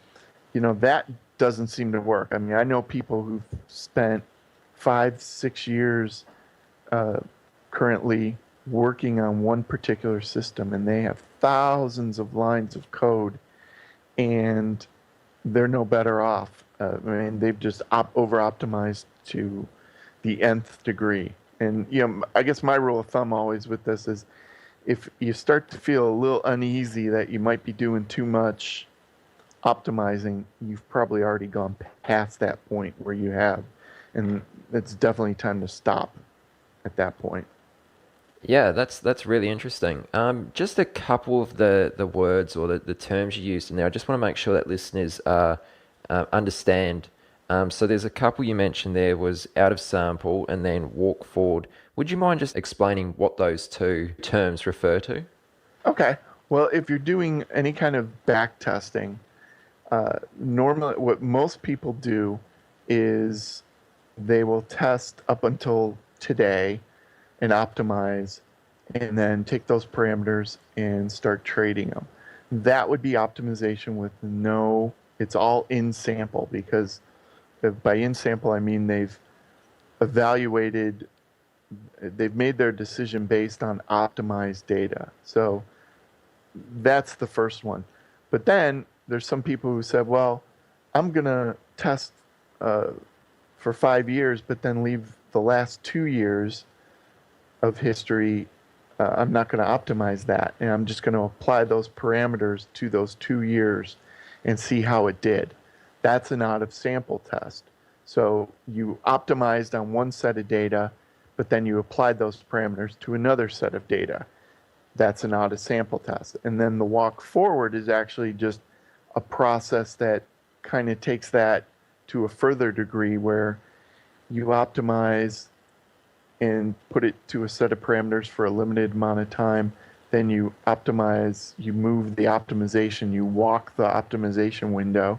that doesn't seem to work. I mean, I know people who've spent 5-6 years currently working on one particular system, and they have thousands of lines of code, and they're no better off. I mean, they've just over-optimized to the nth degree. And, I guess my rule of thumb always with this is, if you start to feel a little uneasy that you might be doing too much optimizing, you've probably already gone past that point where you have. And it's definitely time to stop at that point. Yeah, that's really interesting. Just a couple of the words or the terms you used in there. I just want to make sure that listeners understand. So there's a couple you mentioned there, was out of sample and then walk forward. Would you mind just explaining what those 2 terms refer to? Okay. Well, if you're doing any kind of back testing, normally what most people do is they will test up until today and optimize, and then take those parameters and start trading them. That would be optimization with it's all in sample, because by in sample I mean they've made their decision based on optimized data. So that's the first one. But then there's some people who said, well, I'm going to test for 5 years, but then leave the last 2 years of history. I'm not going to optimize that, and I'm just going to apply those parameters to those 2 years and see how it did. That's an out of sample test. So you optimized on one set of data, but then you applied those parameters to another set of data. That's an out of sample test. And then the walk forward is actually just a process that kind of takes that to a further degree, where you optimize and put it to a set of parameters for a limited amount of time. Then you optimize, you move the optimization, you walk the optimization window,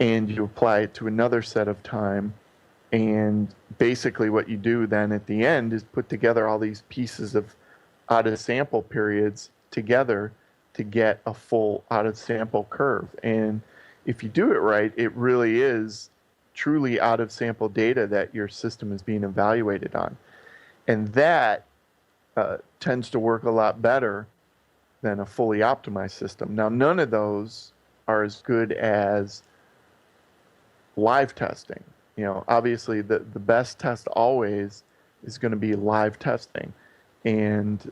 and you apply it to another set of time. And basically what you do then at the end is put together all these pieces of out of sample periods together to get a full out of sample curve. And if you do it right, it really is truly out of sample data that your system is being evaluated on. And that tends to work a lot better than a fully optimized system. Now, none of those are as good as live testing. Obviously the best test always is going to be live testing. And,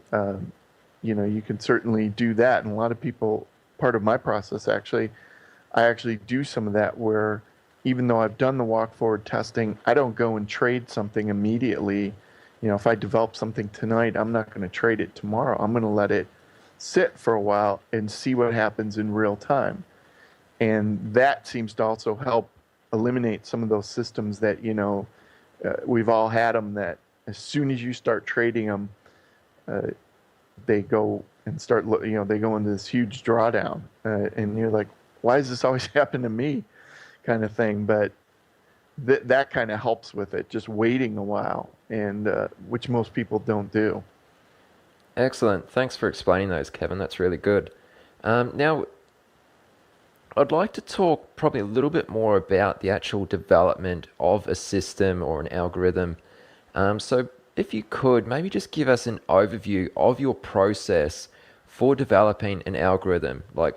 you can certainly do that. And a lot of people, part of my process I actually do some of that, where even though I've done the walk forward testing, I don't go and trade something immediately. If I develop something tonight, I'm not going to trade it tomorrow. I'm going to let it sit for a while and see what happens in real time. And that seems to also help eliminate some of those systems that, we've all had them, that as soon as you start trading them, they go and start, they go into this huge drawdown. And you're like, why does this always happen to me, kind of thing? But that kind of helps with it, just waiting a while, and which most people don't do. Excellent. Thanks for explaining those, Kevin. That's really good. Now, I'd like to talk probably a little bit more about the actual development of a system or an algorithm. So if you could, maybe just give us an overview of your process for developing an algorithm. Like,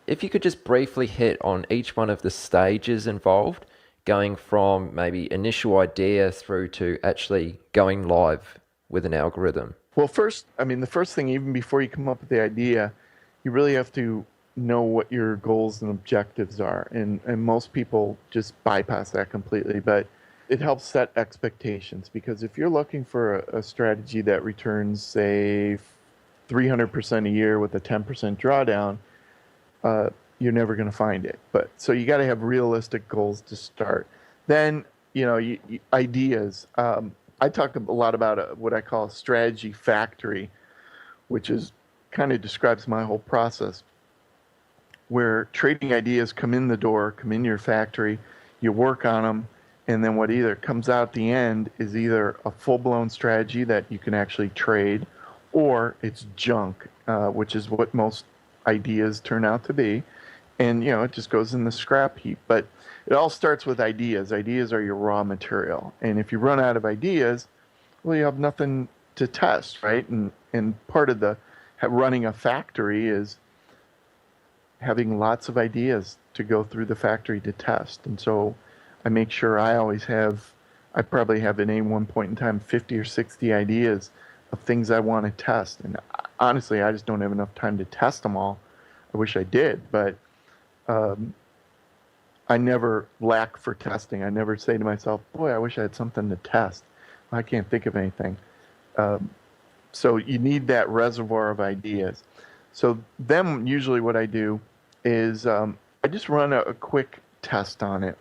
if you could just briefly hit on each one of the stages involved, going from maybe initial idea through to actually going live with an algorithm. Well, the first thing, even before you come up with the idea, you really have to know what your goals and objectives are. And most people just bypass that completely, but it helps set expectations, because if you're looking for a strategy that returns, say, 300% a year with a 10% drawdown, you're never going to find it. But so you got to have realistic goals to start. Then, ideas. I talk a lot about what I call a strategy factory, which is kind of describes my whole process, where trading ideas come in the door, come in your factory, you work on them, and then what either comes out at the end is either a full-blown strategy that you can actually trade, or it's junk, which is what most ideas turn out to be. And, it just goes in the scrap heap. But it all starts with ideas. Ideas are your raw material. And if you run out of ideas, well, you have nothing to test, right? And part of running a factory is having lots of ideas to go through the factory to test. And so I make sure I probably have at one point in time 50 or 60 ideas of things I want to test. And honestly, I just don't have enough time to test them all. I wish I did, but I never lack for testing. I never say to myself, boy, I wish I had something to test. I can't think of anything. So you need that reservoir of ideas. So then usually what I do is I just run a quick test on it.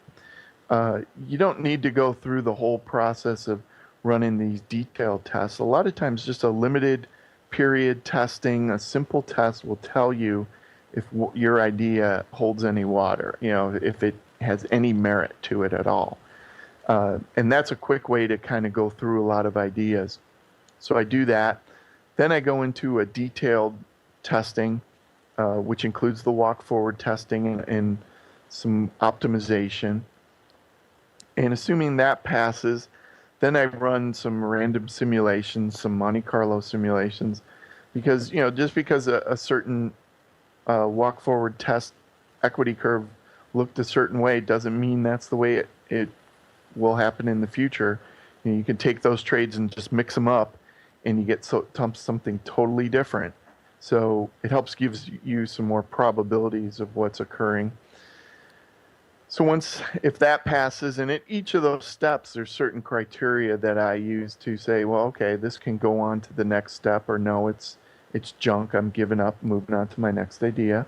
You don't need to go through the whole process of running these detailed tests. A lot of times just a limited period testing, a simple test will tell you if your idea holds any water, if it has any merit to it at all. And that's a quick way to kind of go through a lot of ideas. So I do that. Then I go into a detailed testing, which includes the walk forward testing and some optimization. And assuming that passes, then I run some random simulations, some Monte Carlo simulations, because, just because a certain walk forward test equity curve looked a certain way doesn't mean that's the way it will happen in the future. You can take those trades and just mix them up, and you get something totally different. So it gives you some more probabilities of what's occurring. So if that passes, and at each of those steps, there's certain criteria that I use to say, well, okay, this can go on to the next step, or no, it's junk, I'm giving up, moving on to my next idea.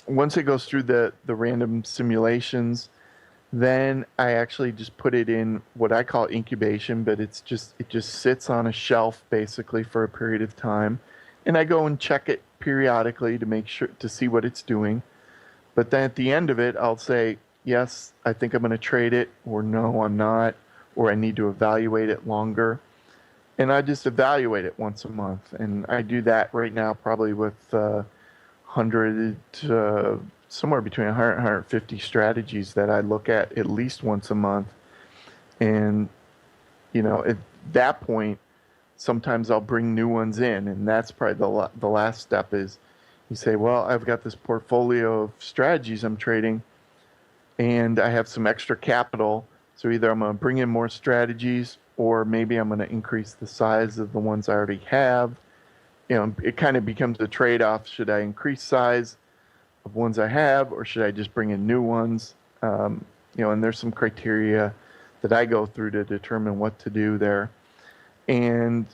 Once it goes through the random simulations, then I actually just put it in what I call incubation, but it just sits on a shelf basically for a period of time, and I go and check it periodically to make sure to see what it's doing. But then at the end of it, I'll say, yes, I think I'm going to trade it, or no, I'm not, or I need to evaluate it longer. And I just evaluate it once a month. And I do that right now probably with 100, somewhere between 100 and 150 strategies that I look at least once a month. And, at that point, sometimes I'll bring new ones in. And that's probably the last step is you say, well, I've got this portfolio of strategies I'm trading, and I have some extra capital. So either I'm going to bring in more strategies, or maybe I'm going to increase the size of the ones I already have. It kind of becomes a trade-off. Should I increase size of ones I have, or should I just bring in new ones? And there's some criteria that I go through to determine what to do there. And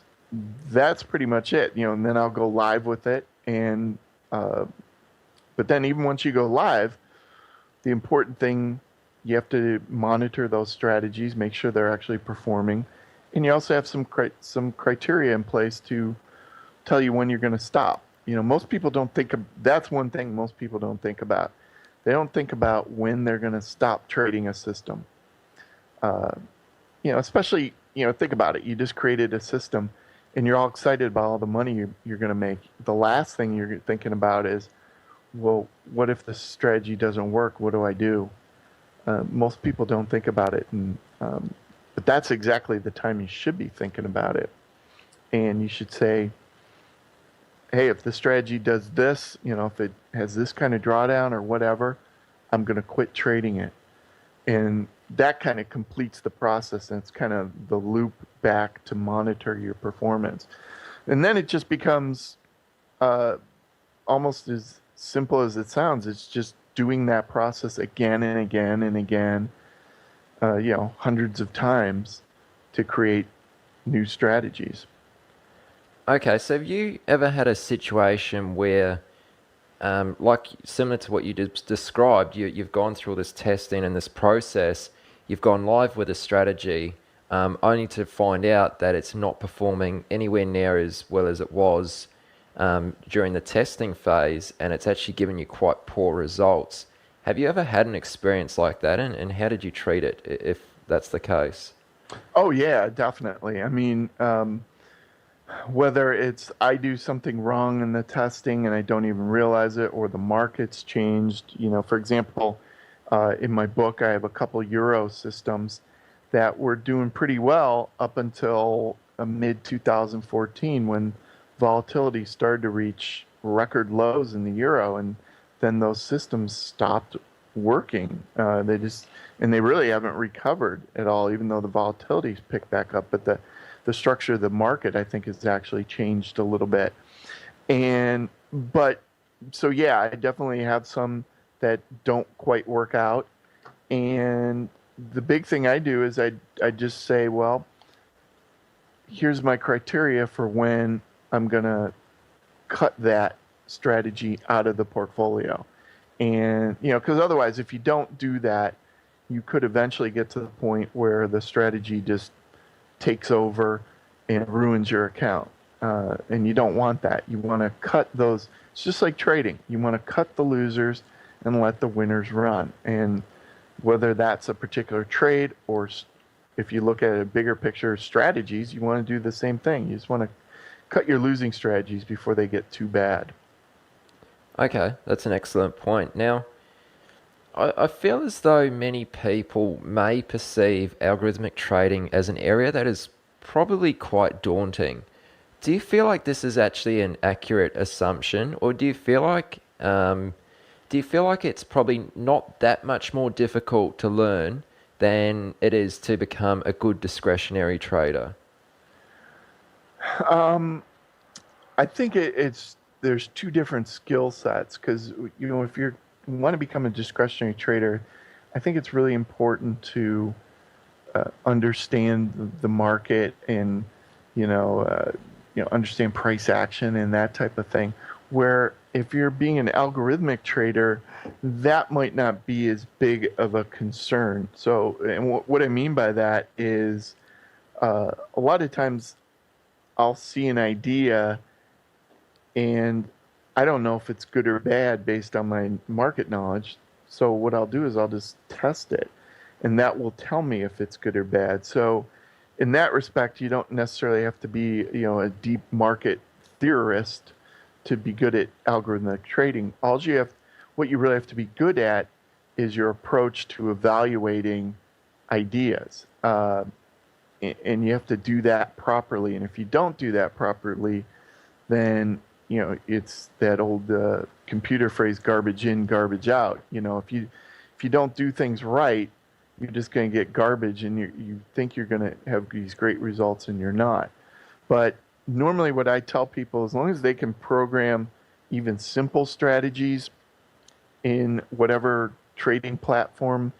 that's pretty much it, and then I'll go live with it. And but then even once you go live, the important thing, you have to monitor those strategies, make sure they're actually performing, and you also have some criteria in place to tell you when you're going to stop. Most people don't think of, that's one thing most people don't think about. They don't think about when they're going to stop trading a system. Especially, think about it. You just created a system and you're all excited about all the money you're going to make. The last thing you're thinking about is, well, what if the strategy doesn't work? What do I do? Most people don't think about it. But that's exactly the time you should be thinking about it. And you should say, hey, if the strategy does this, if it has this kind of drawdown or whatever, I'm going to quit trading it. And that kind of completes the process, and it's kind of the loop back to monitor your performance. And then it just becomes almost as simple as it sounds. It's just doing that process again and again and again, hundreds of times to create new strategies. Okay, so have you ever had a situation where, like similar to what you described, you've gone through all this testing and this process, you've gone live with a strategy, only to find out that it's not performing anywhere near as well as it was during the testing phase, and it's actually given you quite poor results. Have you ever had an experience like that, and how did you treat it if that's the case? Oh, yeah, definitely. I mean, whether it's I do something wrong in the testing and I don't even realize it, or the market's changed. For example, in my book, I have a couple Euro systems that were doing pretty well up until mid-2014 when volatility started to reach record lows in the Euro, and then those systems stopped working. They really haven't recovered at all, even though the volatility's picked back up. But the structure of the market, I think, has actually changed a little bit. So yeah, I definitely have some that don't quite work out. And the big thing I do is I just say, well, here's my criteria for when I'm going to cut that strategy out of the portfolio. And, because otherwise, if you don't do that, you could eventually get to the point where the strategy just takes over and ruins your account. And you don't want that. You want to cut those. It's just like trading. You want to cut the losers and let the winners run. And whether that's a particular trade or if you look at a bigger picture strategies, you want to do the same thing. You just want to cut your losing strategies before they get too bad. Okay, that's an excellent point. Now, I feel as though many people may perceive algorithmic trading as an area that is probably quite daunting. Do you feel like this is actually an accurate assumption, or do you feel like it's probably not that much more difficult to learn than it is to become a good discretionary trader? I think there's two different skill sets, because if you want to become a discretionary trader, I think it's really important to understand the market and understand price action and that type of thing. Where if you're being an algorithmic trader, that might not be as big of a concern. So, and what I mean by that is a lot of times I'll see an idea and I don't know if it's good or bad based on my market knowledge. So what I'll do is I'll just test it, and that will tell me if it's good or bad. So in that respect, you don't necessarily have to be, a deep market theorist to be good at algorithmic trading. What you really have to be good at is your approach to evaluating ideas. And you have to do that properly. And if you don't do that properly, then it's that old computer phrase, garbage in, garbage out. If you don't do things right, you're just going to get garbage, and you think you're going to have these great results, and you're not. But normally what I tell people, as long as they can program even simple strategies in whatever trading platform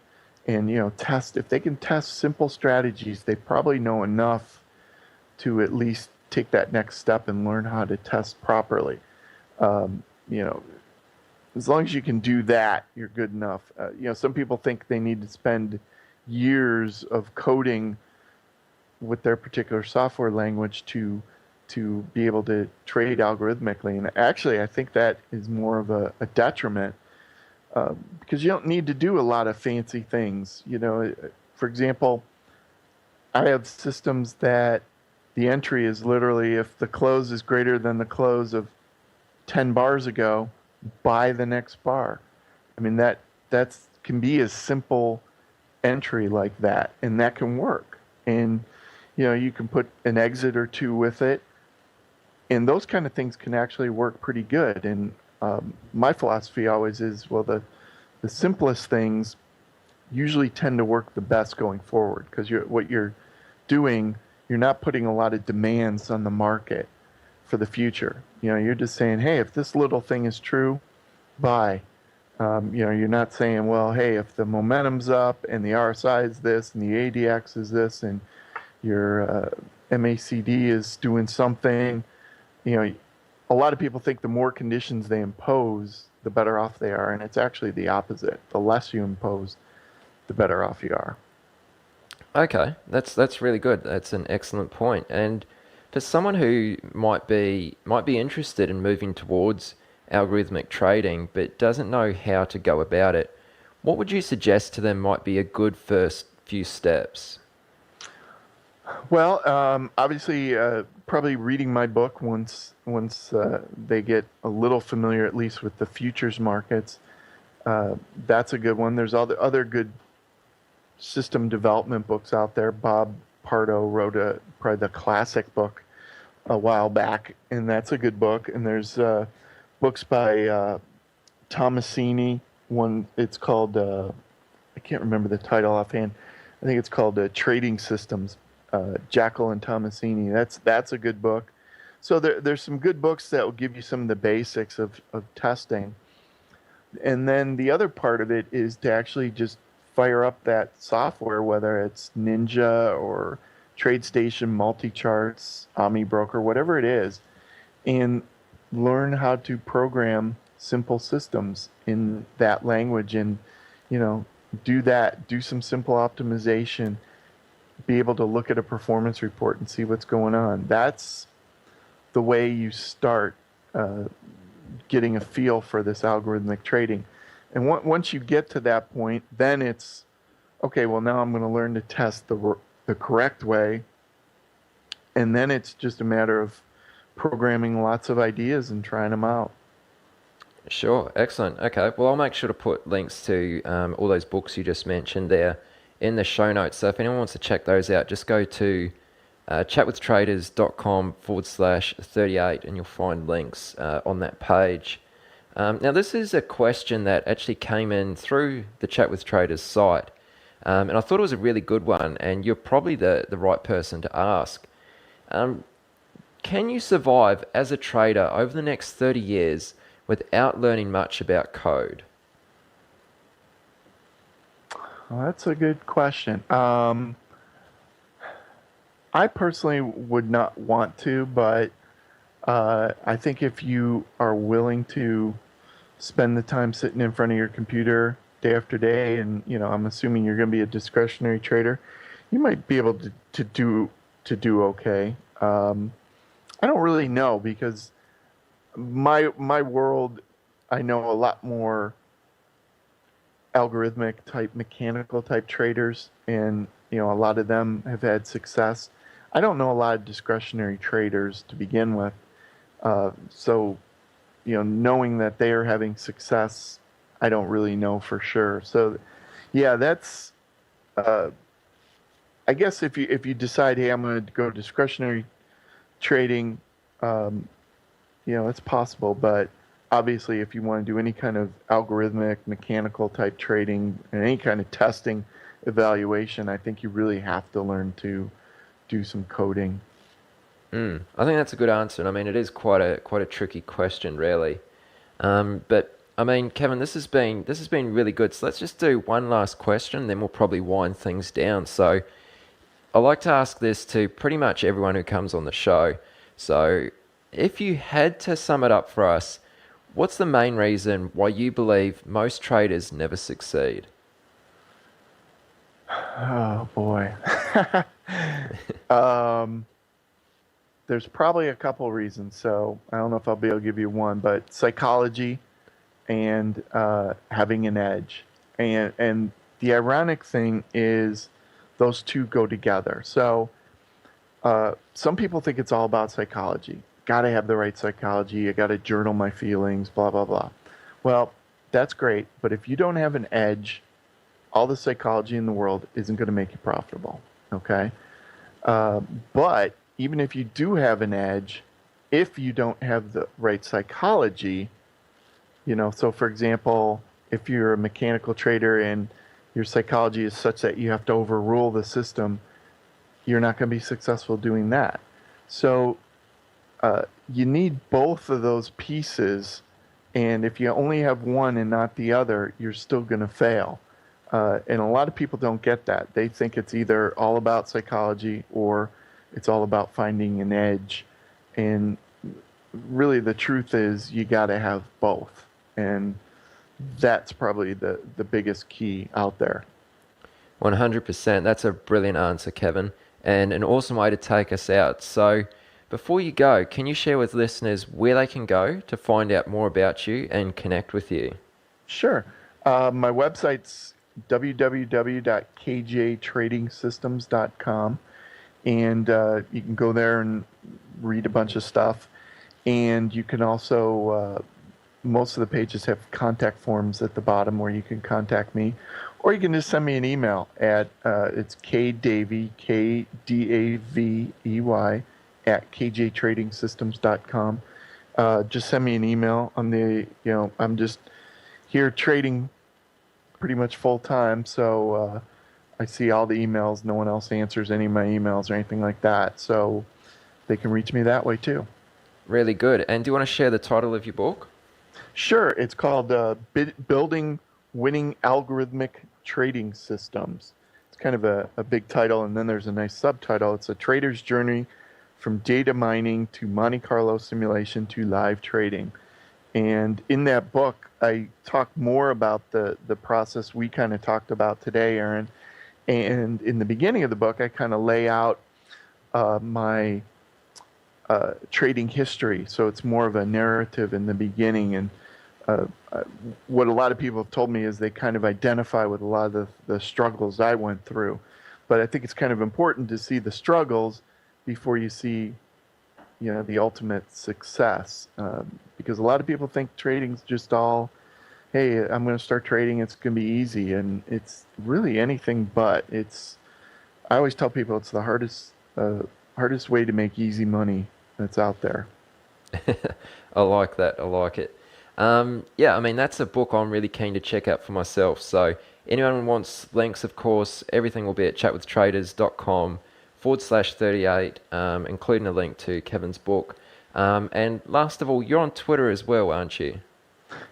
and, if they can test simple strategies, they probably know enough to at least take that next step and learn how to test properly. You know, as long as you can do that, you're good enough. You know, some people think they need to spend years of coding with their particular software language to be able to trade algorithmically. And actually, I think that is more of a detriment because you don't need to do a lot of fancy things. You know, for example, I have systems that the entry is literally if the close is greater than the close of 10 bars ago, buy the next bar. I mean, that can be a simple entry like that, and that can work. And, you know, you can put an exit or two with it, and those kind of things can actually work pretty good. And my philosophy always is, well, the simplest things usually tend to work the best going forward because what you're doing, you're not putting a lot of demands on the market for the future. You know, you're just saying, hey, if this little thing is true, buy. You know, you're not saying, well, hey, if the momentum's up and the RSI is this and the ADX is this and your MACD is doing something, you know, a lot of people think the more conditions they impose, the better off they are, and it's actually the opposite. The less you impose, the better off you are. Okay, that's really good. That's an excellent point. And for someone who might be interested in moving towards algorithmic trading but doesn't know how to go about it, what would you suggest to them might be a good first few steps? Well, obviously, probably reading my book once they get a little familiar, at least with the futures markets. That's a good one. There's other good system development books out there. Bob Pardo wrote probably the classic book a while back, and that's a good book. And there's books by Tomasini. One, it's called I can't remember the title offhand. I think it's called Trading Systems. Jekyll and Tomasini. That's a good book. So there's some good books that will give you some of the basics of testing. And then the other part of it is to actually just fire up that software, whether it's Ninja or TradeStation, Multicharts, OmniBroker, whatever it is, and learn how to program simple systems in that language and, you know, do some simple optimization, be able to look at a performance report and see what's going on. That's the way you start getting a feel for this algorithmic trading. And once you get to that point, then it's, okay, well, now I'm going to learn to test the correct way. And then it's just a matter of programming lots of ideas and trying them out. Sure, excellent. Okay, well, I'll make sure to put links to all those books you just mentioned there in the show notes. So if anyone wants to check those out, just go to chatwithtraders.com/38 and you'll find links on that page. Now, this is a question that actually came in through the Chat with Traders site, and I thought it was a really good one, and you're probably the right person to ask. Can you survive as a trader over the next 30 years without learning much about code? Well, that's a good question. I personally would not want to, but I think if you are willing to spend the time sitting in front of your computer day after day, and you know, I'm assuming you're going to be a discretionary trader, you might be able to do okay. I don't really know because my world, I know a lot more algorithmic type, mechanical type traders, and you know, a lot of them have had success. I don't know a lot of discretionary traders to begin with, so you know, knowing that they are having success, I don't really know for sure. So yeah, that's I guess if you decide, hey, I'm going to go discretionary trading, you know, it's possible, but obviously, if you want to do any kind of algorithmic, mechanical type trading and any kind of testing evaluation, I think you really have to learn to do some coding. I think that's a good answer. And I mean, it is quite a tricky question, really. But I mean, Kevin, this has been really good. So let's just do one last question, then we'll probably wind things down. So I like to ask this to pretty much everyone who comes on the show. So, if you had to sum it up for us, what's the main reason why you believe most traders never succeed? Oh boy. There's probably a couple reasons. So I don't know if I'll be able to give you one, but psychology and having an edge. And the ironic thing is those two go together. So some people think it's all about psychology. Got to have the right psychology. I got to journal my feelings, blah, blah, blah. Well, that's great. But if you don't have an edge, all the psychology in the world isn't going to make you profitable. Okay. But even if you do have an edge, if you don't have the right psychology, so for example, if you're a mechanical trader and your psychology is such that you have to overrule the system, you're not going to be successful doing that. So you need both of those pieces, and if you only have one and not the other, you're still going to fail. And a lot of people don't get that. They think it's either all about psychology or it's all about finding an edge. And really the truth is you got to have both. And that's probably the biggest key out there. 100%. That's a brilliant answer, Kevin, and an awesome way to take us out. So, before you go, can you share with listeners where they can go to find out more about you and connect with you? Sure. My website's www.kjtradingsystems.com, and you can go there and read a bunch of stuff. And you can also, most of the pages have contact forms at the bottom where you can contact me, or you can just send me an email at it's kdavey, KDAVEY, at kjtradingsystems.com. Just send me an email. I'm just here trading pretty much full time, so I see all the emails. No one else answers any of my emails or anything like that, so they can reach me that way too. Really good. And do you want to share the title of your book? Sure. It's called Building Winning Algorithmic Trading Systems. It's kind of a big title, and then there's a nice subtitle. It's a trader's journey from data mining to Monte Carlo simulation to live trading. And in that book, I talk more about the process we kind of talked about today, Aaron. And in the beginning of the book, I kind of lay out my trading history. So it's more of a narrative in the beginning. And what a lot of people have told me is they kind of identify with a lot of the struggles I went through. But I think it's kind of important to see the struggles before you see, the ultimate success. Because a lot of people think trading's just all, hey, I'm going to start trading, it's going to be easy. And it's really anything but. I always tell people it's the hardest way to make easy money that's out there. I like that. I like it. That's a book I'm really keen to check out for myself. So anyone who wants links, of course, everything will be at chatwithtraders.com/38, including a link to Kevin's book. And last of all, you're on Twitter as well, aren't you?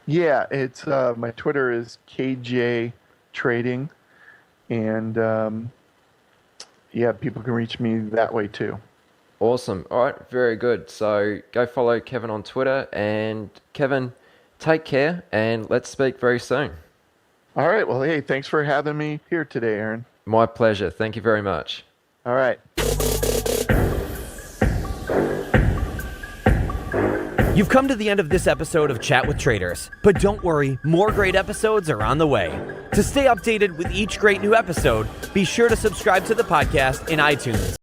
Yeah, it's my Twitter is KJ Trading, and people can reach me that way too. Awesome. All right, very good. So go follow Kevin on Twitter, and Kevin, take care, and let's speak very soon. All right. Well, hey, thanks for having me here today, Aaron. My pleasure. Thank you very much. All right. You've come to the end of this episode of Chat with Traders, but don't worry, more great episodes are on the way. To stay updated with each great new episode, be sure to subscribe to the podcast in iTunes.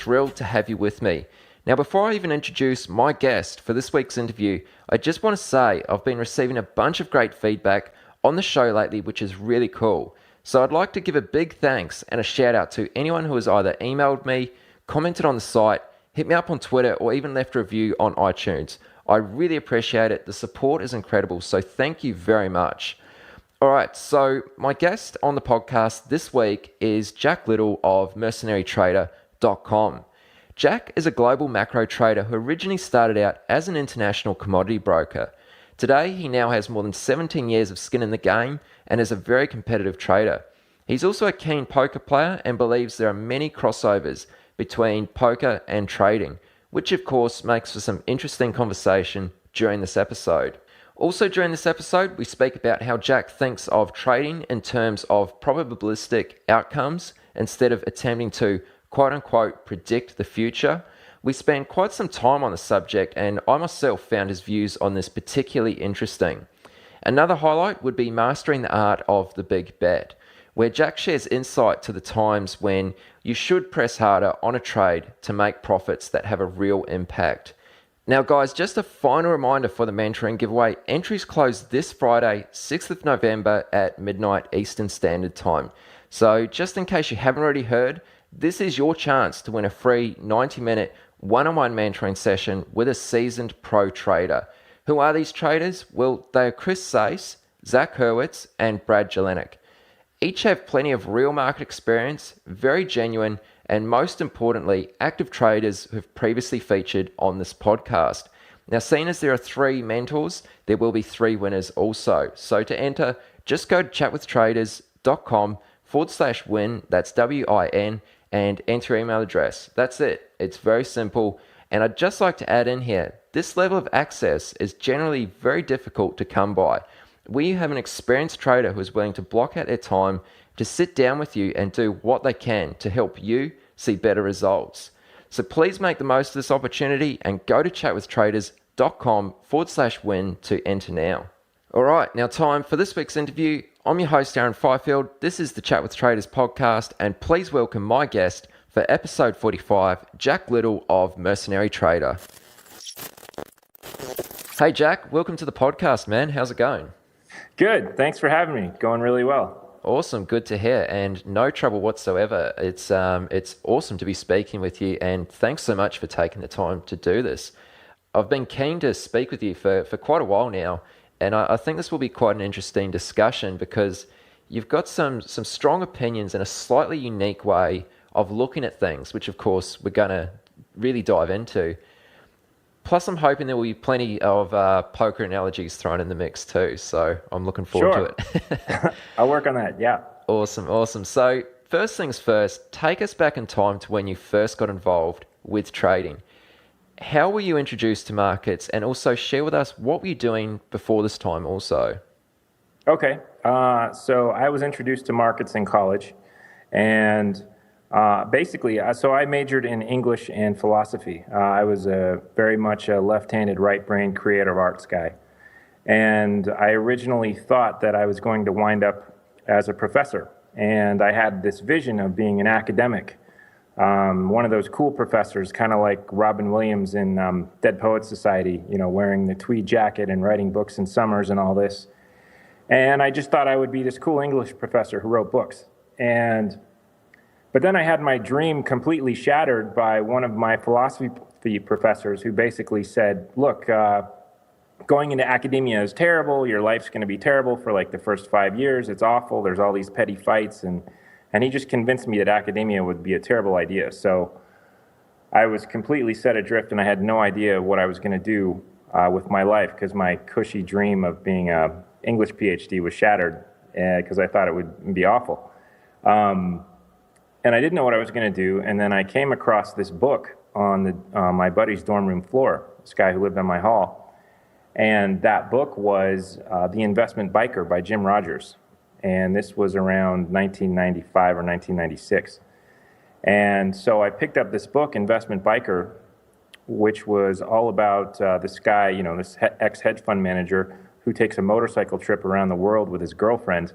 thrilled to have you with me. Now, before I even introduce my guest for this week's interview, I just want to say I've been receiving a bunch of great feedback on the show lately, which is really cool. So I'd like to give a big thanks and a shout out to anyone who has either emailed me, commented on the site, hit me up on Twitter, or even left a review on iTunes. I really appreciate it. The support is incredible, so thank you very much. All right, so my guest on the podcast this week is Jack Little of mercenarytrader.com. Jack is a global macro trader who originally started out as an international commodity broker. Today, he now has more than 17 years of skin in the game and is a very competitive trader. He's also a keen poker player and believes there are many crossovers between poker and trading, which of course makes for some interesting conversation during this episode. Also during this episode, we speak about how Jack thinks of trading in terms of probabilistic outcomes instead of attempting to quote-unquote predict the future. We spend quite some time on the subject, and I myself found his views on this particularly interesting. Another highlight would be mastering the art of the big bet, where Jack shares insight to the times when you should press harder on a trade to make profits that have a real impact. Now guys, just a final reminder for the mentoring giveaway. Entries close this Friday, 6th of November at midnight Eastern Standard Time. So just in case you haven't already heard, this is your chance to win a free 90-minute one-on-one mentoring session with a seasoned pro trader. Who are these traders? Well, they are Chris Sace, Zach Hurwitz, and Brad Jelinek. Each have plenty of real market experience, very genuine, and most importantly, active traders who've previously featured on this podcast. Now, seeing as there are 3 mentors, there will be 3 winners also. So to enter, just go to chatwithtraders.com/win, that's WIN, and enter your email address. That's it. It's very simple. And I'd just like to add in here, this level of access is generally very difficult to come by. We have an experienced trader who is willing to block out their time to sit down with you and do what they can to help you see better results. So please make the most of this opportunity and go to chatwithtraders.com/win to enter now. All right, now time for this week's interview. I'm your host, Aaron Fifield. This is the Chat with Traders podcast, and please welcome my guest for episode 45, Jack Little of Mercenary Trader. Hey, Jack, welcome to the podcast, man. How's it going? Good. Thanks for having me. Going really well. Awesome. Good to hear. And no trouble whatsoever. It's awesome to be speaking with you, and thanks so much for taking the time to do this. I've been keen to speak with you for quite a while now, and I think this will be quite an interesting discussion because you've got some strong opinions and a slightly unique way of looking at things, which of course we're going to really dive into. Plus, I'm hoping there will be plenty of poker analogies thrown in the mix too, so I'm looking forward to it. I'll work on that, yeah. Awesome. So first things first, take us back in time to when you first got involved with trading. How were you introduced to markets, and also share with us what were you doing before this time also? Okay, so I was introduced to markets in college, and basically, so I majored in English and philosophy. I was very much a left-handed, right-brained creative arts guy. And I originally thought that I was going to wind up as a professor. And I had this vision of being an academic, one of those cool professors, kind of like Robin Williams in Dead Poets Society, you know, wearing the tweed jacket and writing books in summers and all this. And I just thought I would be this cool English professor who wrote books. But then I had my dream completely shattered by one of my philosophy professors who basically said, look, going into academia is terrible. Your life's going to be terrible for like the first 5 years. It's awful. There's all these petty fights. And he just convinced me that academia would be a terrible idea. So I was completely set adrift, and I had no idea what I was going to do with my life because my cushy dream of being an English PhD was shattered because I thought it would be awful. And I didn't know what I was going to do. And then I came across this book on my buddy's dorm room floor, this guy who lived on my hall. And that book was The Investment Biker by Jim Rogers. And this was around 1995 or 1996. And so I picked up this book, Investment Biker, which was all about this guy, you know, this ex-hedge fund manager who takes a motorcycle trip around the world with his girlfriend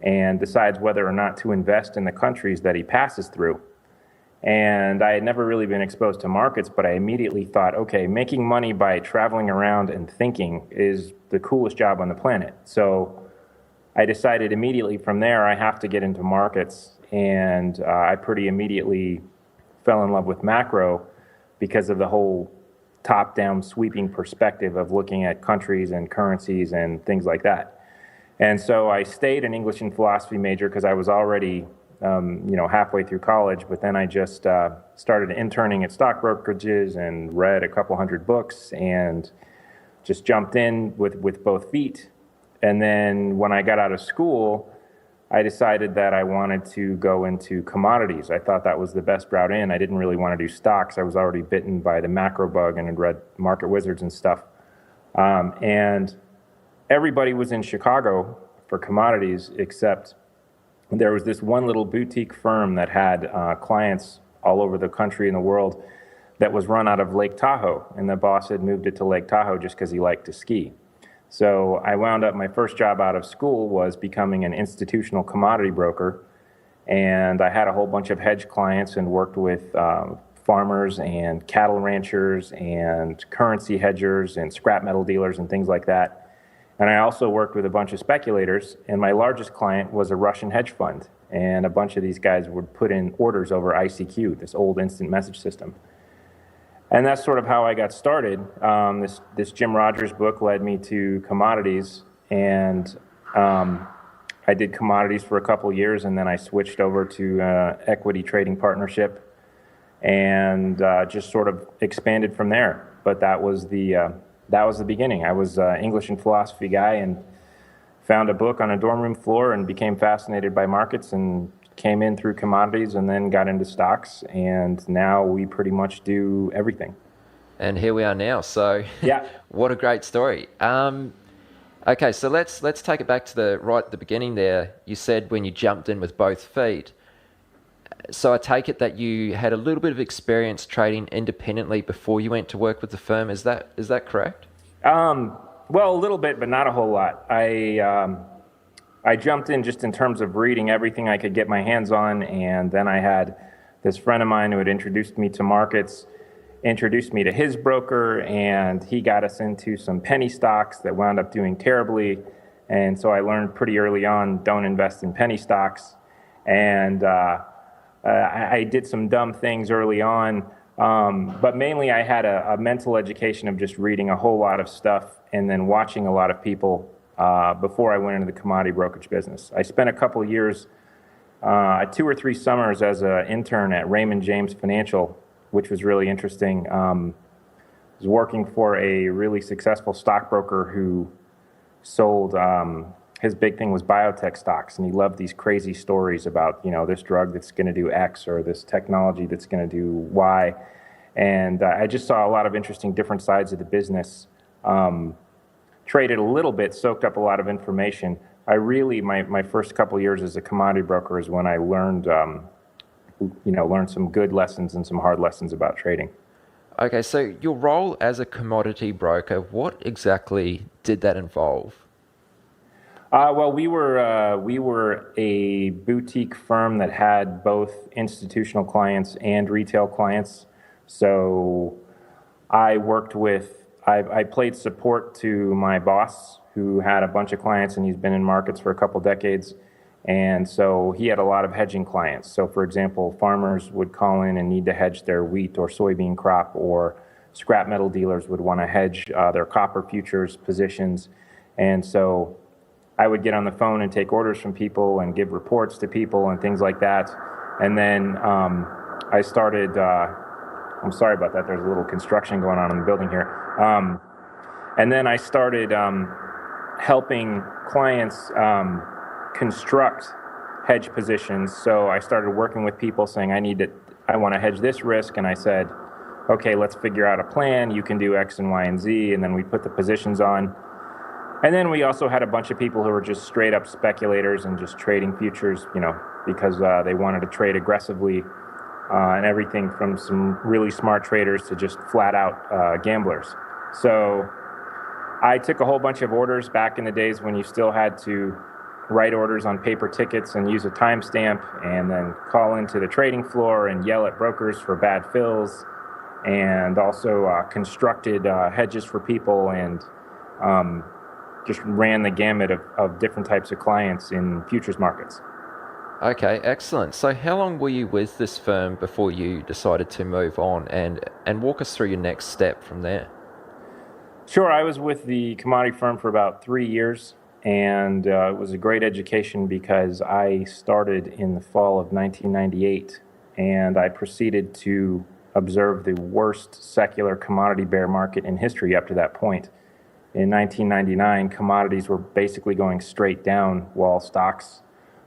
and decides whether or not to invest in the countries that he passes through. And I had never really been exposed to markets, but I immediately thought, okay, making money by traveling around and thinking is the coolest job on the planet. So I decided immediately from there I have to get into markets, and I pretty immediately fell in love with macro because of the whole top-down sweeping perspective of looking at countries and currencies and things like that. And so I stayed an English and philosophy major because I was already halfway through college, but then I just started interning at stock brokerages and read a couple hundred books and just jumped in with both feet. And then when I got out of school, I decided that I wanted to go into commodities. I thought that was the best route in. I didn't really want to do stocks. I was already bitten by the macro bug and had read Market Wizards and stuff. And everybody was in Chicago for commodities, except there was this one little boutique firm that had clients all over the country and the world that was run out of Lake Tahoe. And the boss had moved it to Lake Tahoe just because he liked to ski. So I wound up, my first job out of school was becoming an institutional commodity broker. And I had a whole bunch of hedge clients and worked with farmers and cattle ranchers and currency hedgers and scrap metal dealers and things like that. And I also worked with a bunch of speculators, and my largest client was a Russian hedge fund. And a bunch of these guys would put in orders over ICQ, this old instant message system. And that's sort of how I got started. This Jim Rogers book led me to commodities, and I did commodities for a couple years, and then I switched over to equity trading partnership, and just sort of expanded from there. But that was the beginning. I was an English and philosophy guy, and found a book on a dorm room floor, and became fascinated by markets, and came in through commodities and then got into stocks, and now we pretty much do everything. And here we are now. So yeah, what a great story. Okay, so let's take it back to the beginning there. You said when you jumped in with both feet. So I take it that you had a little bit of experience trading independently before you went to work with the firm. Is that correct? Well, a little bit, but not a whole lot. I jumped in just in terms of reading everything I could get my hands on, and then I had this friend of mine who had introduced me to markets, introduced me to his broker, and he got us into some penny stocks that wound up doing terribly. And so I learned pretty early on, don't invest in penny stocks. And I did some dumb things early on, but mainly I had a mental education of just reading a whole lot of stuff and then watching a lot of people before I went into the commodity brokerage business. I spent a couple of years, 2 or 3 summers as an intern at Raymond James Financial, which was really interesting. I was working for a really successful stockbroker who sold, his big thing was biotech stocks, and he loved these crazy stories about, this drug that's going to do X or this technology that's going to do Y. And I just saw a lot of interesting different sides of the business. Traded a little bit, soaked up a lot of information. I really, my first couple of years as a commodity broker is when I learned, learned some good lessons and some hard lessons about trading. Okay, so your role as a commodity broker, what exactly did that involve? Well, we were a boutique firm that had both institutional clients and retail clients. So I worked with, I played support to my boss, who had a bunch of clients, and he's been in markets for a couple decades. And so he had a lot of hedging clients. So for example, farmers would call in and need to hedge their wheat or soybean crop, or scrap metal dealers would want to hedge their copper futures positions. And so I would get on the phone and take orders from people and give reports to people and things like that. And then I started, I'm sorry about that, there's a little construction going on in the building here. And then I started helping clients construct hedge positions. So I started working with people saying, I want to hedge this risk. And I said, okay, let's figure out a plan. You can do X and Y and Z. And then we put the positions on. And then we also had a bunch of people who were just straight up speculators and just trading futures, because they wanted to trade aggressively, and everything from some really smart traders to just flat out gamblers. So I took a whole bunch of orders back in the days when you still had to write orders on paper tickets and use a timestamp, and then call into the trading floor and yell at brokers for bad fills, and also constructed hedges for people, and just ran the gamut of different types of clients in futures markets. Okay, excellent. So how long were you with this firm before you decided to move on, and walk us through your next step from there? Sure, I was with the commodity firm for about 3 years, and it was a great education because I started in the fall of 1998, and I proceeded to observe the worst secular commodity bear market in history up to that point. In 1999, commodities were basically going straight down while stocks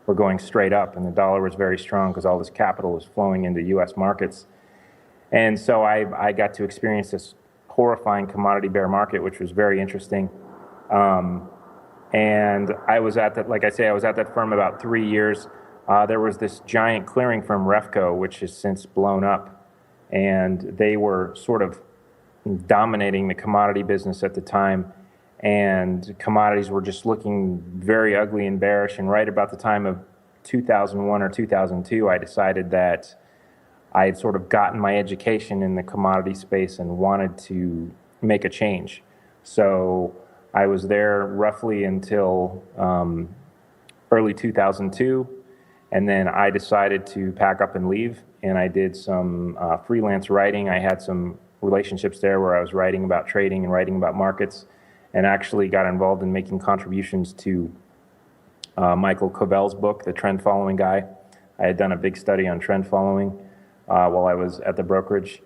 were going straight up, and the dollar was very strong because all this capital was flowing into U.S. markets. And so I got to experience this horrifying commodity bear market, which was very interesting. And I was at that, like I say, I was at that firm about 3 years. There was this giant clearing firm, Refco, which has since blown up, and they were sort of dominating the commodity business at the time, and commodities were just looking very ugly and bearish. And right about the time of 2001 or 2002, I decided that I had sort of gotten my education in the commodity space and wanted to make a change. So I was there roughly until early 2002, and then I decided to pack up and leave, and I did some freelance writing. I had some relationships there where I was writing about trading and writing about markets, and actually got involved in making contributions to Michael Covell's book, The Trend Following Guy. I had done a big study on trend following while I was at the brokerage.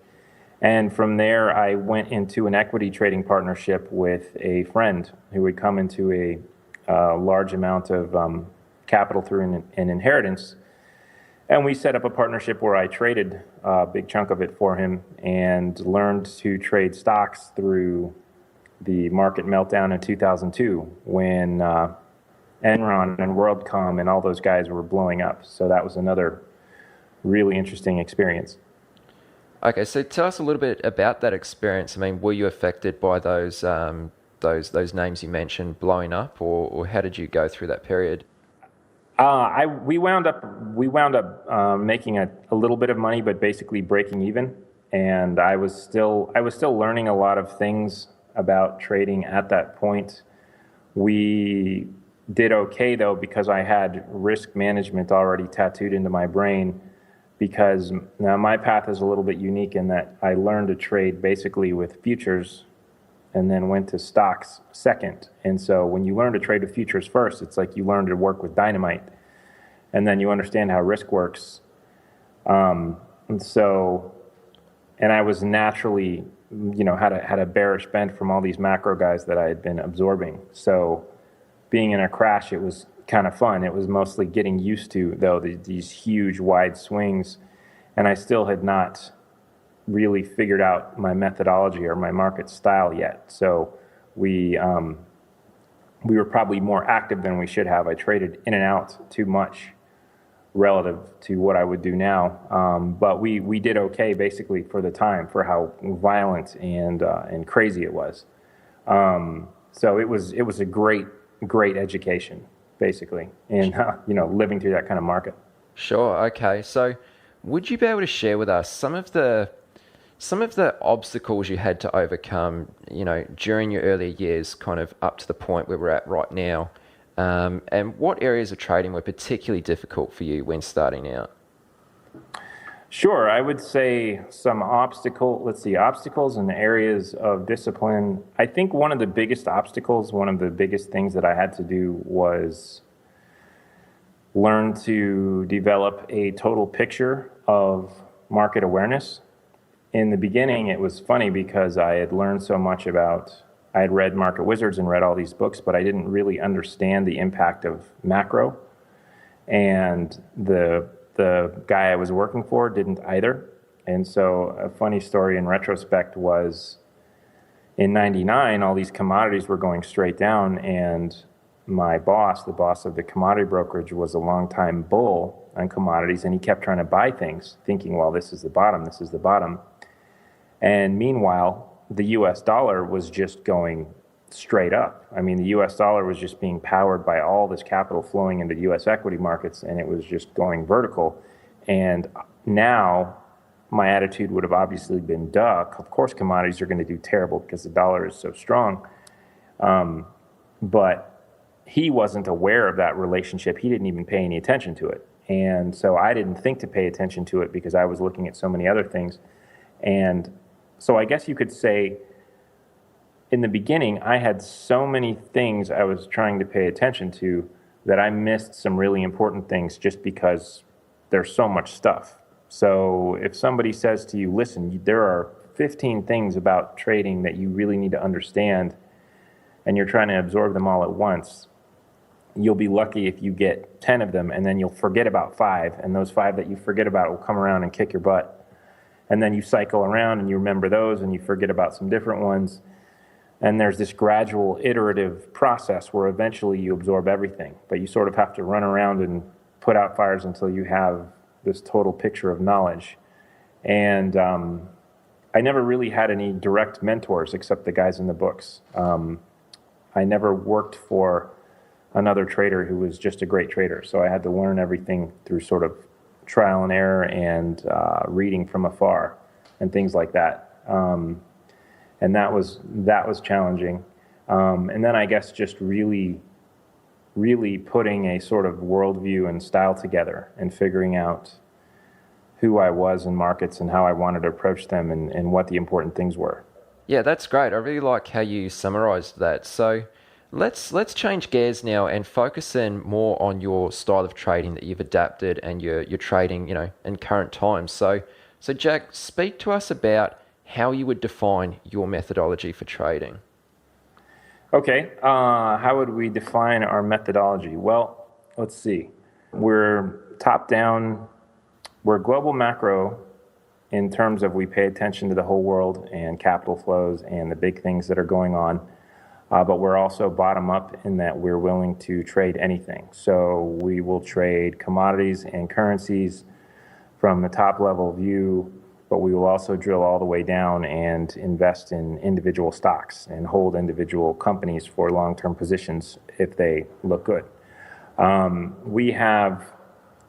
And from there, I went into an equity trading partnership with a friend who would come into a large amount of capital through an inheritance. And we set up a partnership where I traded a big chunk of it for him and learned to trade stocks through the market meltdown in 2002 when Enron and WorldCom and all those guys were blowing up. So that was another really interesting experience. Okay, so tell us a little bit about that experience. I mean, were you affected by those names you mentioned blowing up, or how did you go through that period? We wound up making a little bit of money, but basically breaking even. And I was still learning a lot of things about trading at that point. We did okay though, because I had risk management already tattooed into my brain, because now my path is a little bit unique in that I learned to trade basically with futures and then went to stocks second. And so when you learn to trade with futures first, it's like you learn to work with dynamite, and then you understand how risk works. And I was naturally, had a bearish bent from all these macro guys that I had been absorbing. So being in a crash, it was kind of fun. It was mostly getting used to, though, these huge wide swings, and I still had not really figured out my methodology or my market style yet. So we were probably more active than we should have. I traded in and out too much relative to what I would do now. But we did okay basically for the time, for how violent and crazy it was. So it was a great education basically in living through that kind of market. Sure. Okay. So would you be able to share with us some of the obstacles you had to overcome, during your earlier years, kind of up to the point where we're at right now? And what areas of trading were particularly difficult for you when starting out? Sure. I would say obstacles and areas of discipline. I think one of the biggest things that I had to do was learn to develop a total picture of market awareness. In the beginning, it was funny because I had learned so much I had read Market Wizards and read all these books, but I didn't really understand the impact of macro. And the guy I was working for didn't either. And so a funny story in retrospect was in 99, all these commodities were going straight down, and my boss, the boss of the commodity brokerage, was a longtime bull on commodities, and he kept trying to buy things, thinking, well, this is the bottom. And meanwhile, the US dollar was just going straight up. I mean, the US dollar was just being powered by all this capital flowing into US equity markets, and it was just going vertical. And now my attitude would have obviously been, duh, of course commodities are going to do terrible because the dollar is so strong. But he wasn't aware of that relationship. He didn't even pay any attention to it. And so I didn't think to pay attention to it because I was looking at so many other things. And so I guess you could say in the beginning, I had so many things I was trying to pay attention to that I missed some really important things just because there's so much stuff. So if somebody says to you, listen, there are 15 things about trading that you really need to understand, and you're trying to absorb them all at once, you'll be lucky if you get 10 of them, and then you'll forget about 5, and those 5 that you forget about will come around and kick your butt. And then you cycle around and you remember those, and you forget about some different ones. And there's this gradual iterative process where eventually you absorb everything, but you sort of have to run around and put out fires until you have this total picture of knowledge. And I never really had any direct mentors except the guys in the books. I never worked for another trader who was just a great trader, so I had to learn everything through sort of trial and error and reading from afar and things like that. And that was challenging. And then I guess just really putting a sort of worldview and style together and figuring out who I was in markets and how I wanted to approach them and what the important things were. Yeah, that's great. I really like how you summarized that. So let's change gears now and focus in more on your style of trading that you've adapted and you're trading, in current times. So Jack, speak to us about how you would define your methodology for trading. Okay, how would we define our methodology? Well, let's see. We're top-down. We're global macro in terms of we pay attention to the whole world and capital flows and the big things that are going on. But we're also bottom-up in that we're willing to trade anything. So we will trade commodities and currencies from the top-level view, but we will also drill all the way down and invest in individual stocks and hold individual companies for long-term positions if they look good. We have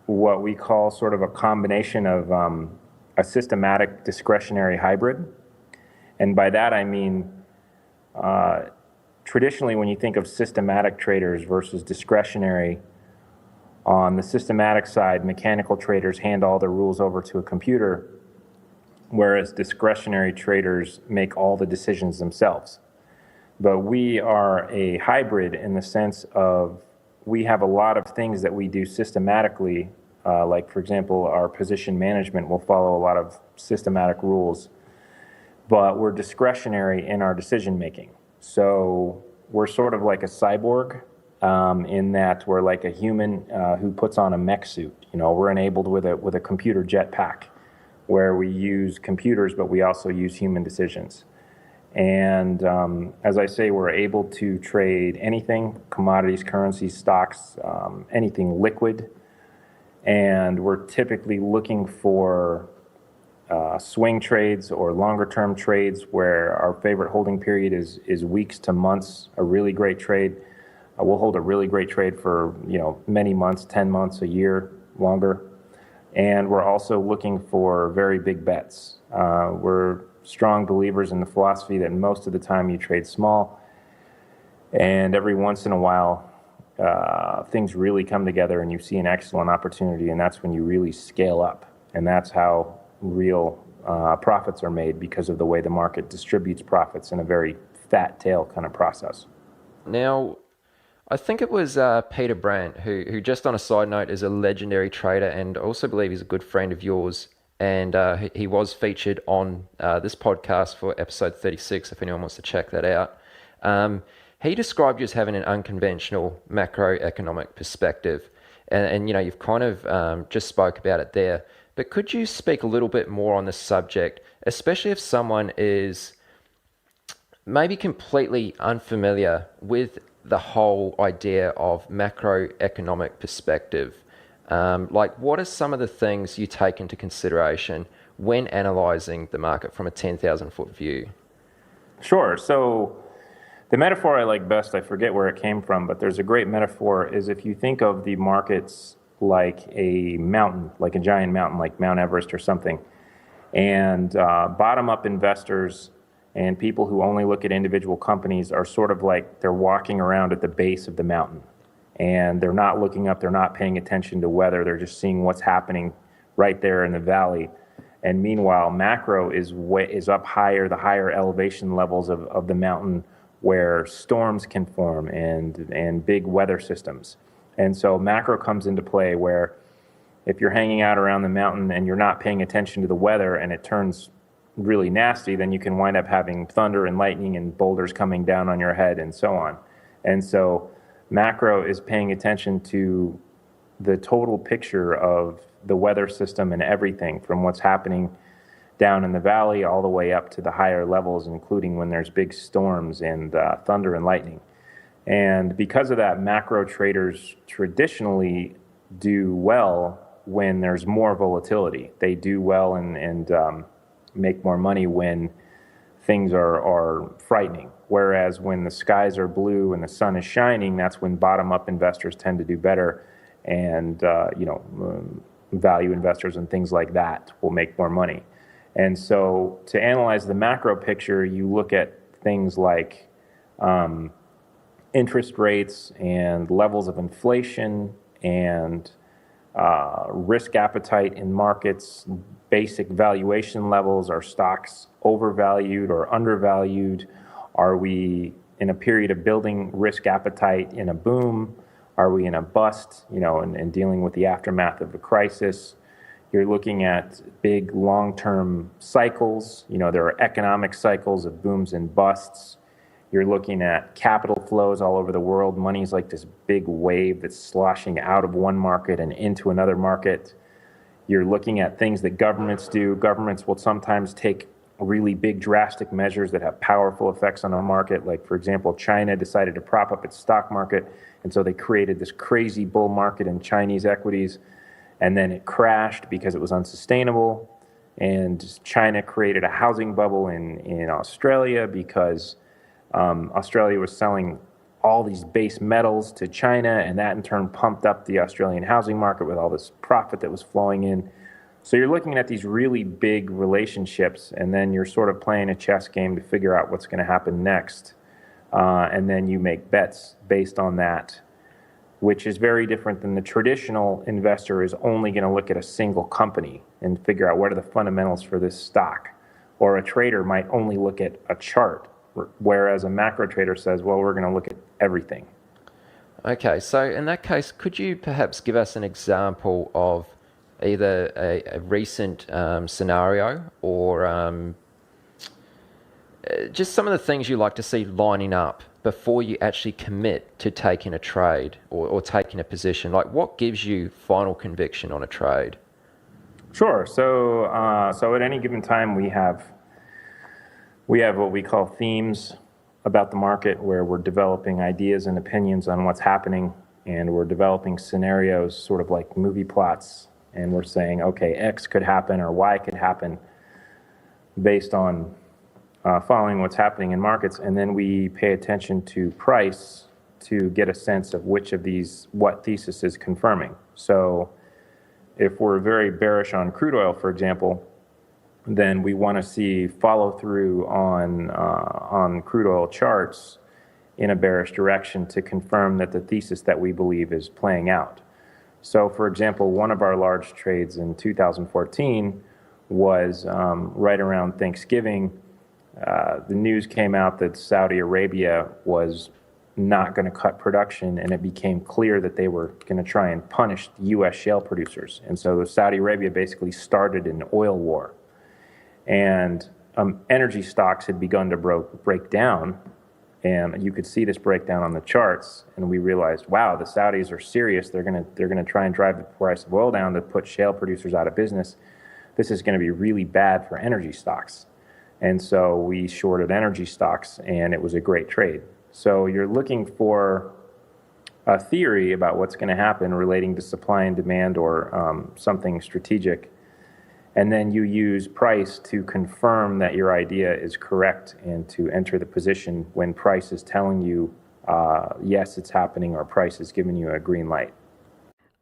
what we call sort of a combination of a systematic discretionary hybrid. And by that I mean, traditionally when you think of systematic traders versus discretionary, on the systematic side, mechanical traders hand all the rules over to a computer, whereas discretionary traders make all the decisions themselves. But we are a hybrid in the sense of we have a lot of things that we do systematically, like, for example, our position management will follow a lot of systematic rules, but we're discretionary in our decision making. So we're sort of like a cyborg in that we're like a human who puts on a mech suit. We're enabled with a computer jetpack, where we use computers, but we also use human decisions. And as I say, we're able to trade anything, commodities, currencies, stocks, anything liquid. And we're typically looking for swing trades or longer term trades where our favorite holding period is weeks to months. A really great trade. We'll hold a really great trade for many months, 10 months, a year, longer. And we're also looking for very big bets. We're strong believers in the philosophy that most of the time you trade small, and every once in a while things really come together and you see an excellent opportunity, and that's when you really scale up. And that's how real profits are made, because of the way the market distributes profits in a very fat tail kind of process. Now, I think it was Peter Brandt, who just on a side note is a legendary trader, and I also believe he's a good friend of yours. And he was featured on this podcast for episode 36, if anyone wants to check that out. He described you as having an unconventional macroeconomic perspective. And you've kind of just spoke about it there. But could you speak a little bit more on the subject, especially if someone is maybe completely unfamiliar with the whole idea of macroeconomic perspective? Like, what are some of the things you take into consideration when analyzing the market from a 10,000 foot view? Sure. So The metaphor I like best, I forget where it came from, but there's a great metaphor, is if you think of the markets like a mountain, like a giant mountain, like Mount Everest or something, and bottom-up investors and people who only look at individual companies are sort of like they're walking around at the base of the mountain, and they're not looking up, they're not paying attention to weather, they're just seeing what's happening right there in the valley. And meanwhile, macro is up higher, the higher elevation levels of the mountain, where storms can form and big weather systems. And so macro comes into play where if you're hanging out around the mountain and you're not paying attention to the weather and it turns really nasty, then you can wind up having thunder and lightning and boulders coming down on your head and so on. And so macro is paying attention to the total picture of the weather system and everything from what's happening down in the valley all the way up to the higher levels, including when there's big storms and thunder and lightning. And because of that, macro traders traditionally do well when there's more volatility. They do well and make more money when things are frightening. Whereas when the skies are blue and the sun is shining, that's when bottom-up investors tend to do better, and value investors and things like that will make more money. And so to analyze the macro picture, you look at things like interest rates and levels of inflation and risk appetite in markets, basic valuation levels. Are stocks overvalued or undervalued? Are we in a period of building risk appetite in a boom? Are we in a bust, and dealing with the aftermath of a crisis? You're looking at big long-term cycles. There are economic cycles of booms and busts. You're looking at capital flows all over the world. Money's like this big wave that's sloshing out of one market and into another market. You're looking at things that governments do. Governments will sometimes take really big drastic measures that have powerful effects on a market. Like, for example, China decided to prop up its stock market, and so they created this crazy bull market in Chinese equities, and then it crashed because it was unsustainable. And China created a housing bubble in Australia because Australia was selling all these base metals to China, and that in turn pumped up the Australian housing market with all this profit that was flowing in. So you're looking at these really big relationships, and then you're sort of playing a chess game to figure out what's going to happen next. And then you make bets based on that, which is very different than the traditional investor is only going to look at a single company and figure out what are the fundamentals for this stock. Or a trader might only look at a chart, whereas a macro trader says, well, we're going to look at everything. Okay, so in that case, could you perhaps give us an example of either a recent scenario or just some of the things you like to see lining up before you actually commit to taking a trade or taking a position? Like, what gives you final conviction on a trade? Sure. So at any given time, we have what we call themes about the market, where we're developing ideas and opinions on what's happening, and we're developing scenarios sort of like movie plots, and we're saying, okay, X could happen or Y could happen based on following what's happening in markets. And then we pay attention to price to get a sense of which of these, what thesis is confirming. So if we're very bearish on crude oil, for example, then we want to see follow through on crude oil charts in a bearish direction to confirm that the thesis that we believe is playing out. So, for example, one of our large trades in 2014 was right around Thanksgiving. The news came out that Saudi Arabia was not going to cut production, and it became clear that they were going to try and punish U.S. shale producers. And so Saudi Arabia basically started an oil war. And energy stocks had begun to break down, and you could see this breakdown on the charts. And we realized, wow, the Saudis are serious. They're gonna try and drive the price of oil down to put shale producers out of business. This is going to be really bad for energy stocks. And so we shorted energy stocks, and it was a great trade. So you're looking for a theory about what's going to happen relating to supply and demand or something strategic. And then you use price to confirm that your idea is correct and to enter the position when price is telling you, yes, it's happening, or price is giving you a green light.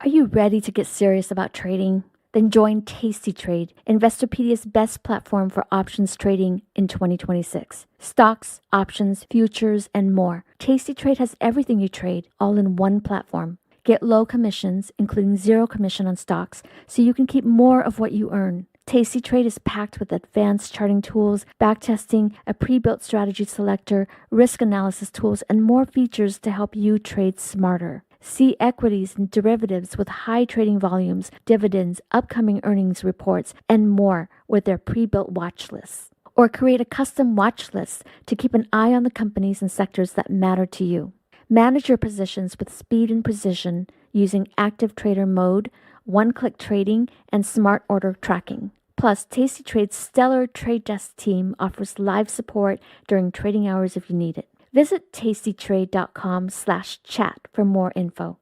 Are you ready to get serious about trading? Then join Tasty Trade, Investopedia's best platform for options trading in 2026. Stocks, options, futures, and more. Tasty Trade has everything you trade, all in one platform. Get low commissions, including 0 commission on stocks, so you can keep more of what you earn. Tasty Trade is packed with advanced charting tools, backtesting, a pre-built strategy selector, risk analysis tools, and more features to help you trade smarter. See equities and derivatives with high trading volumes, dividends, upcoming earnings reports, and more with their pre-built watch lists. Or create a custom watch list to keep an eye on the companies and sectors that matter to you. Manage your positions with speed and precision using active trader mode, one-click trading, and smart order tracking. Plus, Tasty Trade's stellar trade desk team offers live support during trading hours if you need it. Visit tastytrade.com/chat for more info.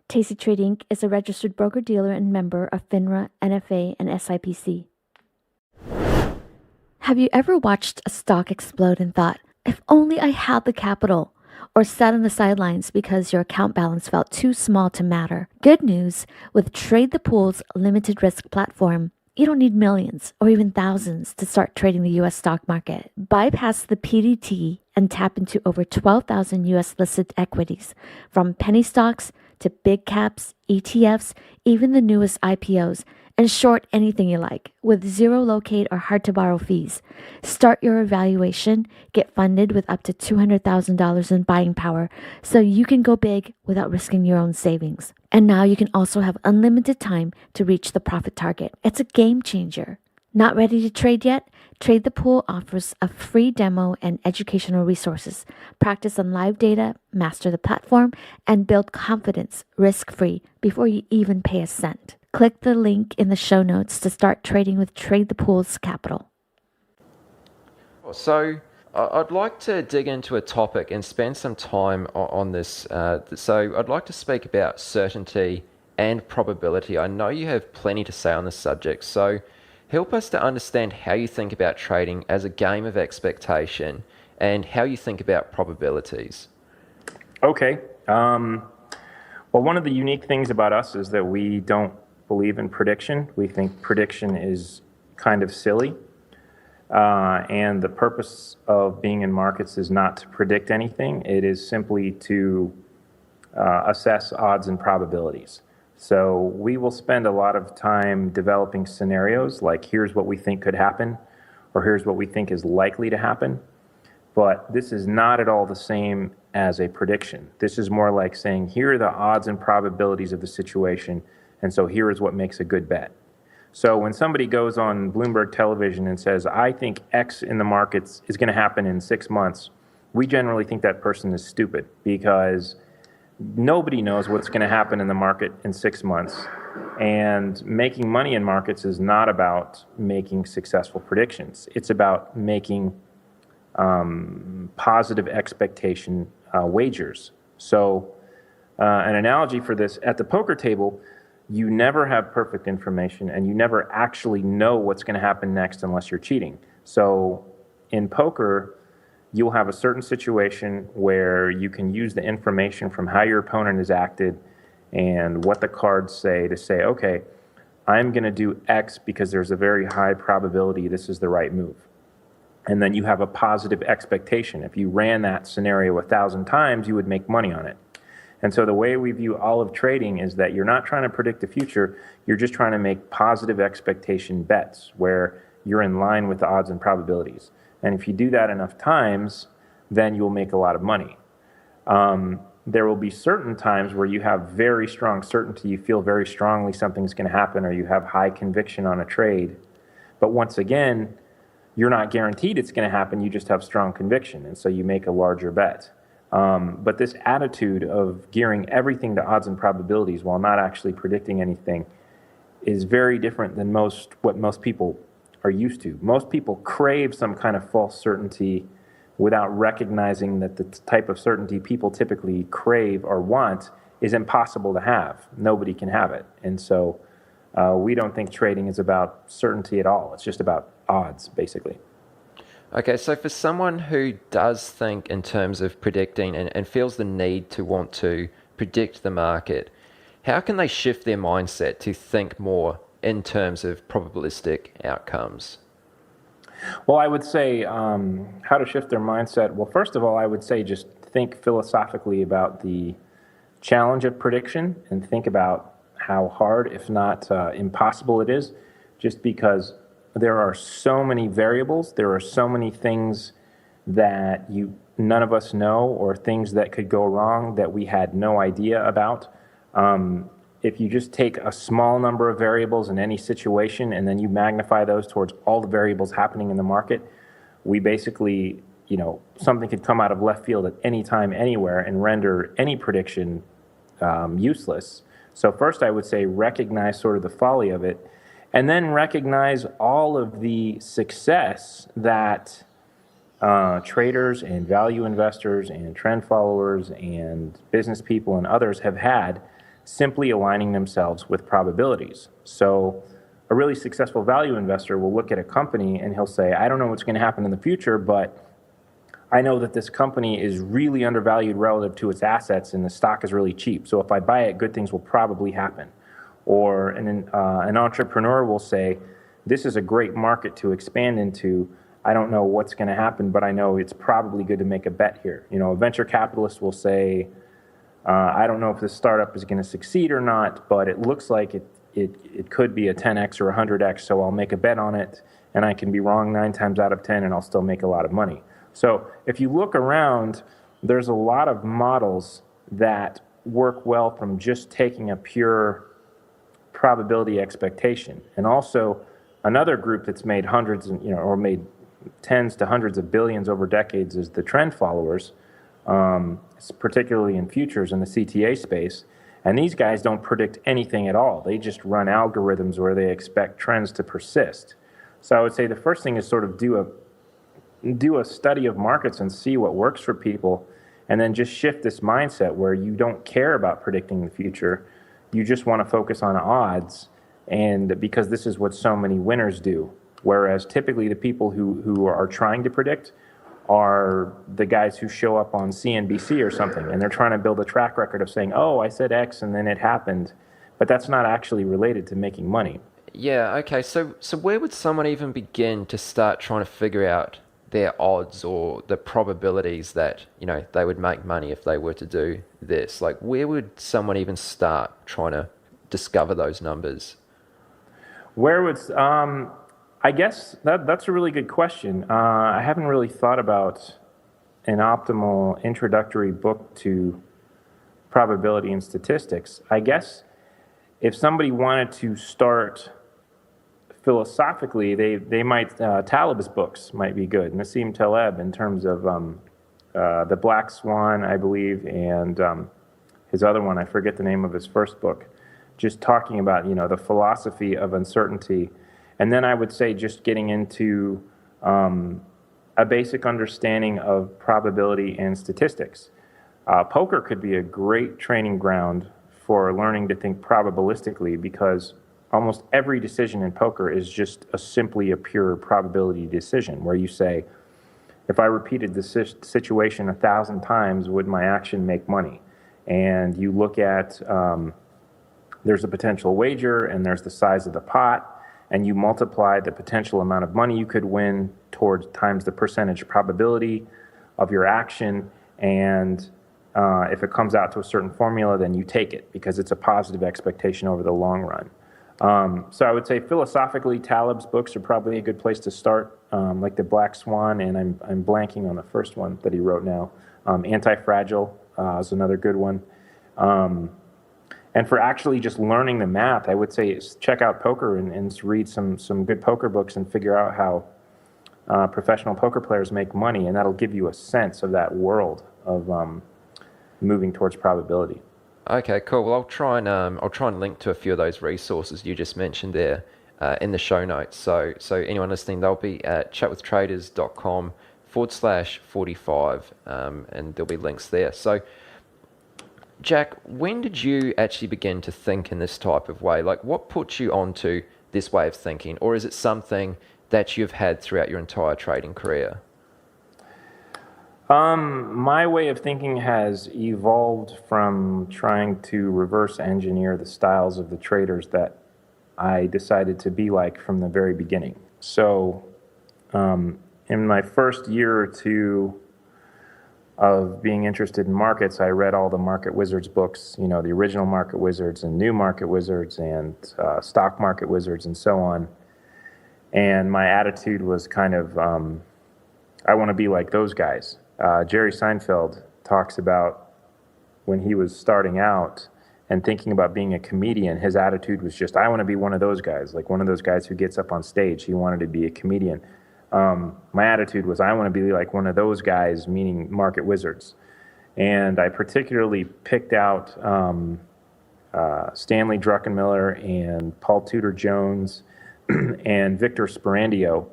Tasty Trade Inc. is a registered broker-dealer and member of FINRA, NFA, and SIPC. Have you ever watched a stock explode and thought, if only I had the capital? Or sat on the sidelines because your account balance felt too small to matter? Good news, with Trade the Pool's limited risk platform, you don't need millions or even thousands to start trading the U.S. stock market. Bypass the PDT and tap into over 12,000 U.S. listed equities, from penny stocks to big caps, ETFs, even the newest IPOs, and short anything you like with 0 locate or hard to borrow fees. Start your evaluation, get funded with up to $200,000 in buying power so you can go big without risking your own savings. And now you can also have unlimited time to reach the profit target. It's a game changer. Not ready to trade yet? Trade the Pool offers a free demo and educational resources. Practice on live data, master the platform, and build confidence risk-free before you even pay a cent. Click the link in the show notes to start trading with Trade the Pool's capital. So I'd like to dig into a topic and spend some time on this. So I'd like to speak about certainty and probability. I know you have plenty to say on this subject, so help us to understand how you think about trading as a game of expectation and how you think about probabilities. Okay. Well, one of the unique things about us is that we don't believe in prediction. We think prediction is kind of silly. And the purpose of being in markets is not to predict anything. It is simply to assess odds and probabilities. So we will spend a lot of time developing scenarios like here's what we think could happen, or here's what we think is likely to happen. But this is not at all the same as a prediction. This is more like saying here are the odds and probabilities of the situation, and so here is what makes a good bet. So when somebody goes on Bloomberg television and says, I think X in the markets is going to happen in 6 months, we generally think that person is stupid because nobody knows what's going to happen in the market in 6 months. And making money in markets is not about making successful predictions. It's about making positive expectation wagers. So an analogy for this, at the poker table, you never have perfect information and you never actually know what's going to happen next unless you're cheating. So in poker, you'll have a certain situation where you can use the information from how your opponent has acted and what the cards say to say, okay, I'm going to do X because there's a very high probability this is the right move. And then you have a positive expectation. If you ran that scenario 1,000 times, you would make money on it. And so the way we view all of trading is that you're not trying to predict the future, you're just trying to make positive expectation bets where you're in line with the odds and probabilities. And if you do that enough times, then you'll make a lot of money. There will be certain times where you have very strong certainty, you feel very strongly something's going to happen, or you have high conviction on a trade. But once again, you're not guaranteed it's going to happen, you just have strong conviction, and so you make a larger bet. But this attitude of gearing everything to odds and probabilities while not actually predicting anything is very different than what most people are used to. Most people crave some kind of false certainty without recognizing that the type of certainty people typically crave or want is impossible to have. Nobody can have it. And so We don't think trading is about certainty at all. It's just about odds, basically. Okay, so for someone who does think in terms of predicting and feels the need to want to predict the market, how can they shift their mindset to think more in terms of probabilistic outcomes? Well, I would say how to shift their mindset. Well, first of all, I would say just think philosophically about the challenge of prediction and think about how hard, if not impossible, it is, just because there are so many variables, there are so many things that none of us know, or things that could go wrong that we had no idea about. If you just take a small number of variables in any situation and then you magnify those towards all the variables happening in the market, we basically, something could come out of left field at any time, anywhere, and render any prediction useless. So first I would say recognize sort of the folly of it, and then recognize all of the success that traders and value investors and trend followers and business people and others have had simply aligning themselves with probabilities. So a really successful value investor will look at a company and he'll say, I don't know what's going to happen in the future, but I know that this company is really undervalued relative to its assets and the stock is really cheap. So if I buy it, good things will probably happen. Or an entrepreneur will say, this is a great market to expand into. I don't know what's going to happen, but I know it's probably good to make a bet here. A venture capitalist will say, I don't know if this startup is going to succeed or not, but it looks like it could be a 10x or a 100x, so I'll make a bet on it, and I can be wrong 9 times out of 10, and I'll still make a lot of money. So if you look around, there's a lot of models that work well from just taking a pure probability expectation. And also another group that's made hundreds, or made tens to hundreds of billions over decades is the trend followers, particularly in futures in the CTA space. And these guys don't predict anything at all. They just run algorithms where they expect trends to persist. So I would say the first thing is sort of do a study of markets and see what works for people, and then just shift this mindset where you don't care about predicting the future. You just want to focus on odds, and because this is what so many winners do. Whereas typically the people who are trying to predict are the guys who show up on CNBC or something, and they're trying to build a track record of saying, oh, I said X and then it happened, but that's not actually related to making money. Yeah, okay, so where would someone even begin to start trying to figure out their odds or the probabilities that, they would make money if they were to do this? Like, where would someone even start trying to discover those numbers? Where would, I guess that's a really good question. I haven't really thought about an optimal introductory book to probability and statistics. I guess if somebody wanted to start philosophically, they might, Taleb's books might be good. Nassim Taleb, in terms of The Black Swan, I believe, and his other one, I forget the name of his first book, just talking about, the philosophy of uncertainty. And then I would say just getting into a basic understanding of probability and statistics. Poker could be a great training ground for learning to think probabilistically, because almost every decision in poker is just simply a pure probability decision, where you say, if I repeated this situation 1,000 times, would my action make money? And you look at, there's a potential wager, and there's the size of the pot, and you multiply the potential amount of money you could win towards times the percentage probability of your action, and if it comes out to a certain formula, then you take it, because it's a positive expectation over the long run. So I would say philosophically, Taleb's books are probably a good place to start, like The Black Swan, and I'm blanking on the first one that he wrote now. Anti-Fragile is another good one. And for actually just learning the math, I would say check out poker and read some good poker books and figure out how professional poker players make money, and that'll give you a sense of that world of moving towards probability. Okay, cool. Well, I'll try and link to a few of those resources you just mentioned there in the show notes. So anyone listening, they'll be at chatwithtraders.com/45, and there'll be links there. So Jack, when did you actually begin to think in this type of way? Like, what put you onto this way of thinking? Or is it something that you've had throughout your entire trading career? My way of thinking has evolved from trying to reverse engineer the styles of the traders that I decided to be like from the very beginning. So, in my first year or two of being interested in markets, I read all the Market Wizards books, you know, the original Market Wizards and new Market Wizards and stock market wizards and so on. And my attitude was kind of, I want to be like those guys. Jerry Seinfeld talks about when he was starting out and thinking about being a comedian, his attitude was just, I want to be one of those guys, like one of those guys who gets up on stage. He wanted to be a comedian. My attitude was, I want to be like one of those guys, meaning market wizards. And I particularly picked out Stanley Druckenmiller and Paul Tudor Jones and Victor Sperandio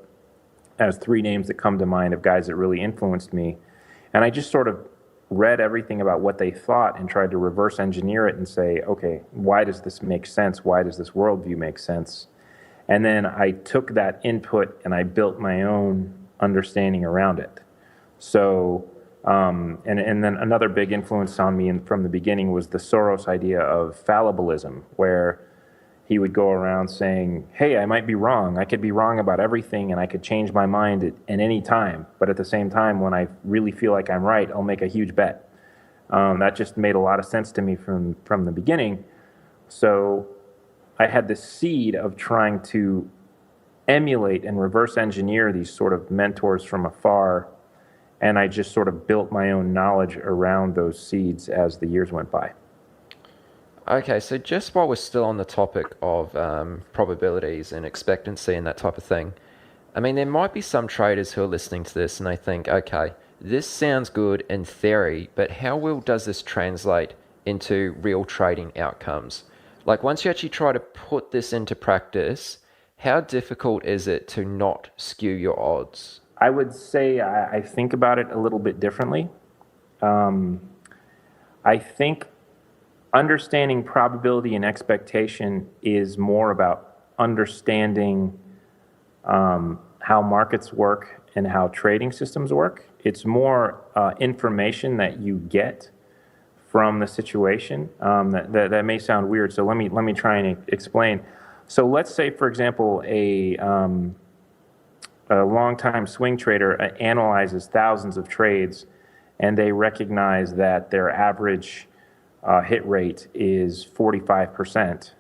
as three names that come to mind of guys that really influenced me. And I just sort of read everything about what they thought and tried to reverse engineer it and say, okay, why does this make sense? Why does this worldview make sense? And then I took that input and I built my own understanding around it. So, and then another big influence on me from the beginning was the Soros idea of fallibilism, where he would go around saying, hey, I might be wrong. I could be wrong about everything and I could change my mind at any time. But at the same time, when I really feel like I'm right, I'll make a huge bet. That just made a lot of sense to me from the beginning. So I had this seed of trying to emulate and reverse engineer these sort of mentors from afar. And I just sort of built my own knowledge around those seeds as the years went by. Okay, so just while we're still on the topic of probabilities and expectancy and that type of thing, I mean, there might be some traders who are listening to this and they think, okay, this sounds good in theory, but how well does this translate into real trading outcomes? Like, once you actually try to put this into practice, how difficult is it to not skew your odds? I would say I think about it a little bit differently. I think understanding probability and expectation is more about understanding how markets work and how trading systems work. It's more information that you get from the situation. That may sound weird, so let me try and explain. So let's say, for example, a long-time swing trader analyzes thousands of trades, and they recognize that their average hit rate is 45%.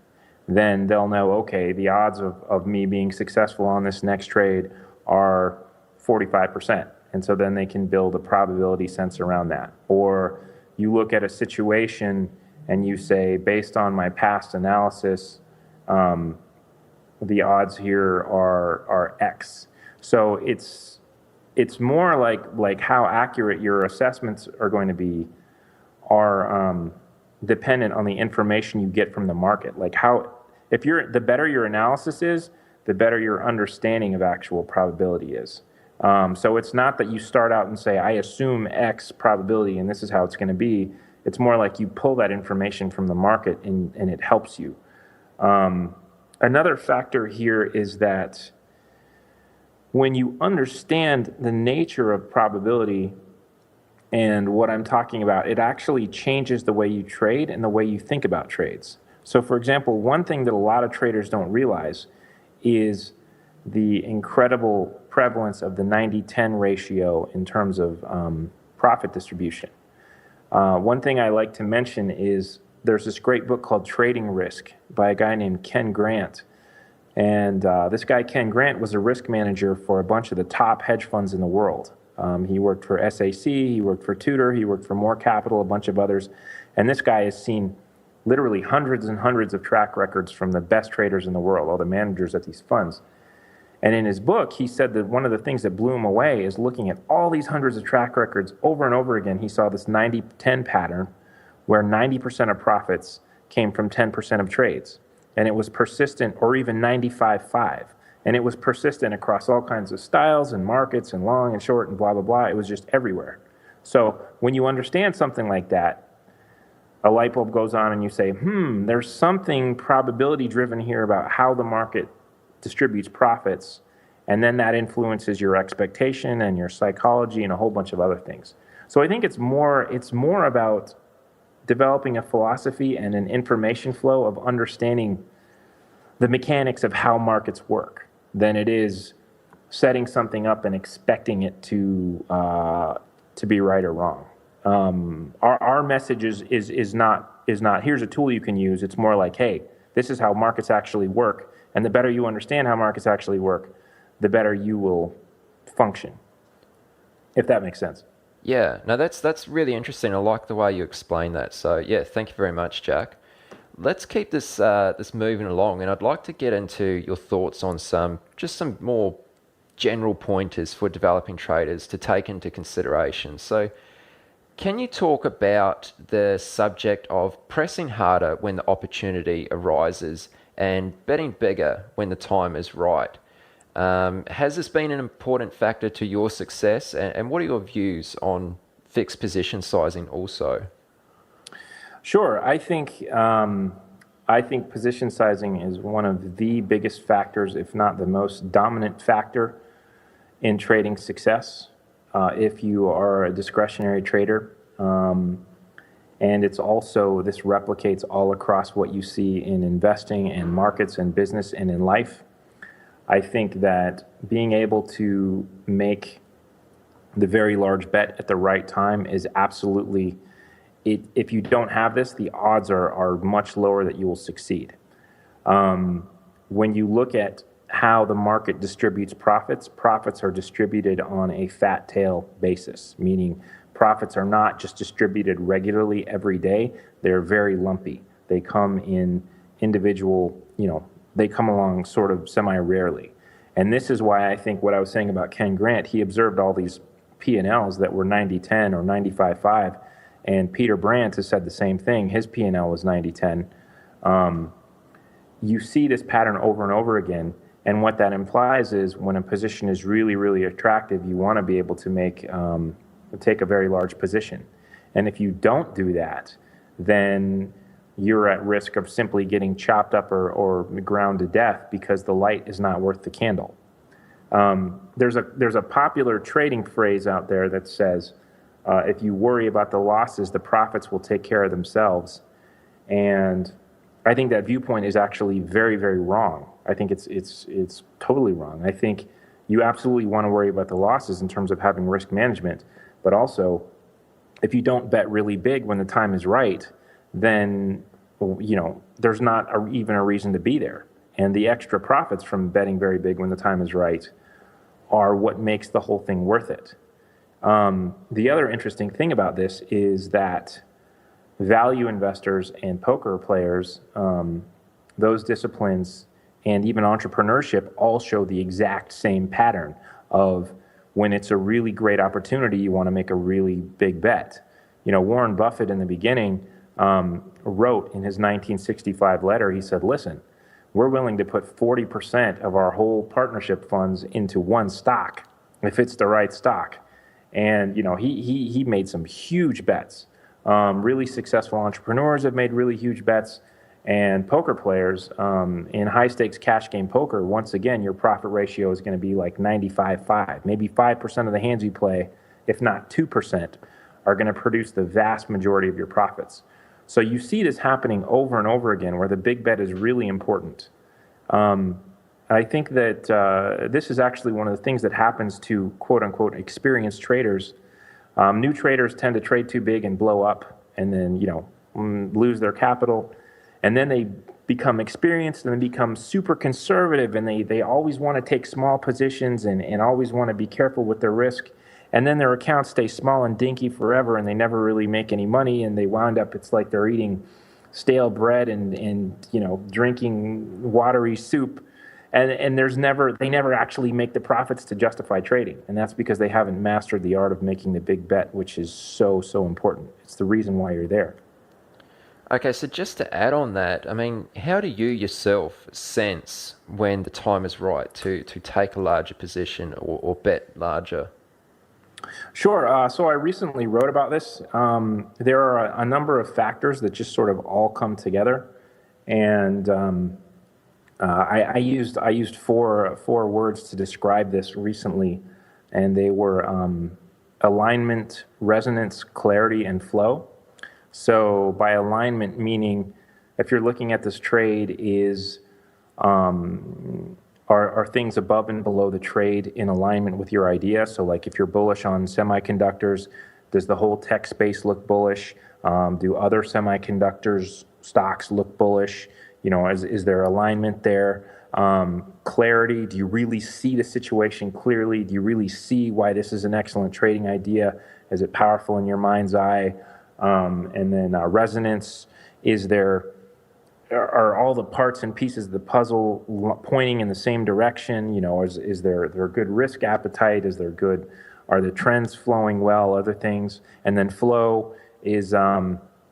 Then they'll know, okay, the odds of me being successful on this next trade are 45%. And so then they can build a probability sense around that. Or you look at a situation and you say, based on my past analysis, the odds here are X. So it's more like how accurate your assessments are going to be are dependent on the information you get from the market. Like the better your analysis is, the better your understanding of actual probability is. So it's not that you start out and say, I assume X probability and this is how it's going to be. It's more like you pull that information from the market and it helps you. Another factor here is that when you understand the nature of probability and what I'm talking about, it actually changes the way you trade and the way you think about trades. So for example, one thing that a lot of traders don't realize is the incredible prevalence of the 90-10 ratio in terms of profit distribution. One thing I like to mention is there's this great book called Trading Risk by a guy named Ken Grant. And this guy, Ken Grant, was a risk manager for a bunch of the top hedge funds in the world. He worked for SAC, he worked for Tudor, he worked for More Capital, a bunch of others. And this guy has seen literally hundreds and hundreds of track records from the best traders in the world, all the managers at these funds. And in his book, he said that one of the things that blew him away is looking at all these hundreds of track records over and over again. He saw this 90-10 pattern where 90% of profits came from 10% of trades. And it was persistent, or even 95-5. And it was persistent across all kinds of styles and markets and long and short and blah, blah, blah. It was just everywhere. So when you understand something like that, a light bulb goes on and you say, there's something probability driven here about how the market distributes profits. And then that influences your expectation and your psychology and a whole bunch of other things. So I think it's more about developing a philosophy and an information flow of understanding the mechanics of how markets work than it is setting something up and expecting it to be right or wrong. Our message is not here's a tool you can use. It's more like, hey, this is how markets actually work, and the better you understand how markets actually work, the better you will function. If that makes sense. Yeah, no, that's really interesting. I like the way you explain that. So yeah, thank you very much, Jack. Let's keep this moving along, and I'd like to get into your thoughts on some more general pointers for developing traders to take into consideration. So can you talk about the subject of pressing harder when the opportunity arises and betting bigger when the time is right? Has this been an important factor to your success, and what are your views on fixed position sizing also? Sure. I think position sizing is one of the biggest factors, if not the most dominant factor in trading success if you are a discretionary trader. And it's also, this replicates all across what you see in investing and markets and business and in life. I think that being able to make the very large bet at the right time is absolutely, if you don't have this, the odds are much lower that you will succeed. When you look at how the market distributes profits are distributed on a fat tail basis, meaning profits are not just distributed regularly every day. They're very lumpy. They come in individual, they come along sort of semi-rarely. And this is why I think what I was saying about Ken Grant, he observed all these P&Ls that were 90-10 or 95-5, and Peter Brandt has said the same thing. His P&L was 90-10. You see this pattern over and over again, and what that implies is when a position is really, really attractive, you want to be able to take a very large position. And if you don't do that, then you're at risk of simply getting chopped up or ground to death because the light is not worth the candle. There's a popular trading phrase out there that says, if you worry about the losses, the profits will take care of themselves. And I think that viewpoint is actually very, very wrong. I think it's totally wrong. I think you absolutely want to worry about the losses in terms of having risk management, but also if you don't bet really big when the time is right, then there's not even a reason to be there. And the extra profits from betting very big when the time is right are what makes the whole thing worth it. The other interesting thing about this is that value investors and poker players, those disciplines, and even entrepreneurship all show the exact same pattern of when it's a really great opportunity, you want to make a really big bet. Warren Buffett in the beginning wrote in his 1965 letter, he said, listen, we're willing to put 40% of our whole partnership funds into one stock if it's the right stock. And, he made some huge bets. Really successful entrepreneurs have made really huge bets. And poker players in high-stakes cash game poker, once again, your profit ratio is going to be like 95-5. Maybe 5% of the hands you play, if not 2%, are going to produce the vast majority of your profits. So you see this happening over and over again where the big bet is really important. I think that this is actually one of the things that happens to quote-unquote experienced traders. New traders tend to trade too big and blow up and then, lose their capital. And then they become experienced and they become super conservative and they always want to take small positions and always want to be careful with their risk. And then their accounts stay small and dinky forever and they never really make any money and they wound up, it's like they're eating stale bread and drinking watery soup. And they never actually make the profits to justify trading. And that's because they haven't mastered the art of making the big bet, which is so, so important. It's the reason why you're there. Okay, so just to add on that, how do you yourself sense when the time is right to take a larger position or bet larger? Sure. So I recently wrote about this. There are a number of factors that just sort of all come together, and I used four words to describe this recently, and they were alignment, resonance, clarity, and flow. So by alignment, meaning if you're looking at this trade, are things above and below the trade in alignment with your idea? So like if you're bullish on semiconductors, does the whole tech space look bullish? Do other semiconductors stocks look bullish? Is there alignment there? Clarity, do you really see the situation clearly? Do you really see why this is an excellent trading idea? Is it powerful in your mind's eye? And then resonance, are all the parts and pieces of the puzzle pointing in the same direction? Is there good risk appetite? Are the trends flowing well? Other things, and then flow is,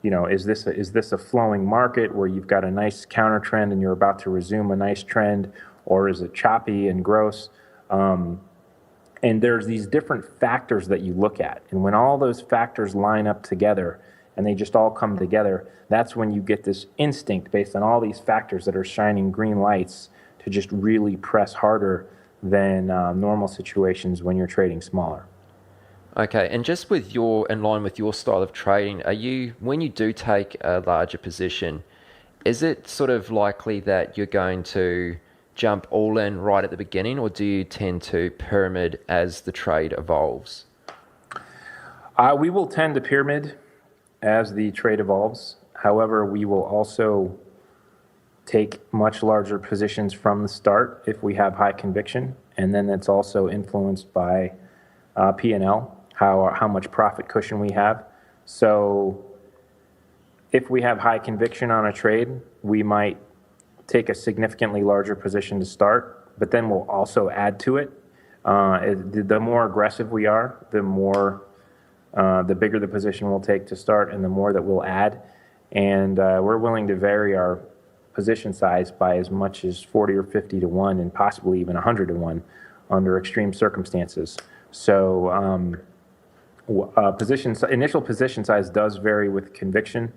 is this a flowing market where you've got a nice counter trend and you're about to resume a nice trend, or is it choppy and gross? And there's these different factors that you look at, and when all those factors line up together and they just all come together, that's when you get this instinct based on all these factors that are shining green lights to just really press harder than normal situations when you're trading smaller. Okay, and just in line with your style of trading, when you do take a larger position, is it sort of likely that you're going to jump all in right at the beginning, or do you tend to pyramid as the trade evolves? We will tend to pyramid as the trade evolves. However, we will also take much larger positions from the start if we have high conviction, and then it's also influenced by P&L, how much profit cushion we have. So if we have high conviction on a trade, we might take a significantly larger position to start, but then we'll also add to it. The more aggressive we are, the bigger the position we'll take to start, and the more that we'll add. And we're willing to vary our position size by as much as 40 or 50 to 1, and possibly even 100 to 1 under extreme circumstances. So initial position size does vary with conviction,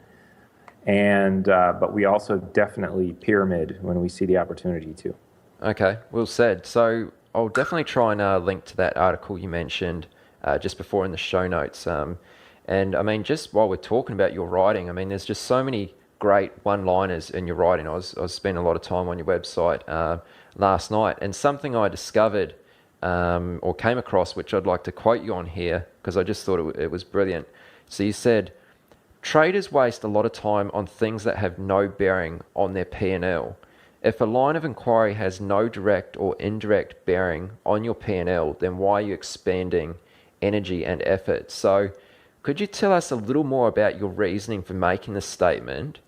and but we also definitely pyramid when we see the opportunity to. Okay, well said. So I'll definitely try and link to that article you mentioned just before in the show notes. And I mean, just while we're talking about your writing, I mean, there's just so many great one-liners in your writing. I was spending a lot of time on your website last night, and something I discovered or came across, which I'd like to quote you on here, because I just thought it was brilliant. So you said, traders waste a lot of time on things that have no bearing on their P&L. If a line of inquiry has no direct or indirect bearing on your P&L, then why are you expending energy and effort? So could you tell us a little more about your reasoning for making this statement,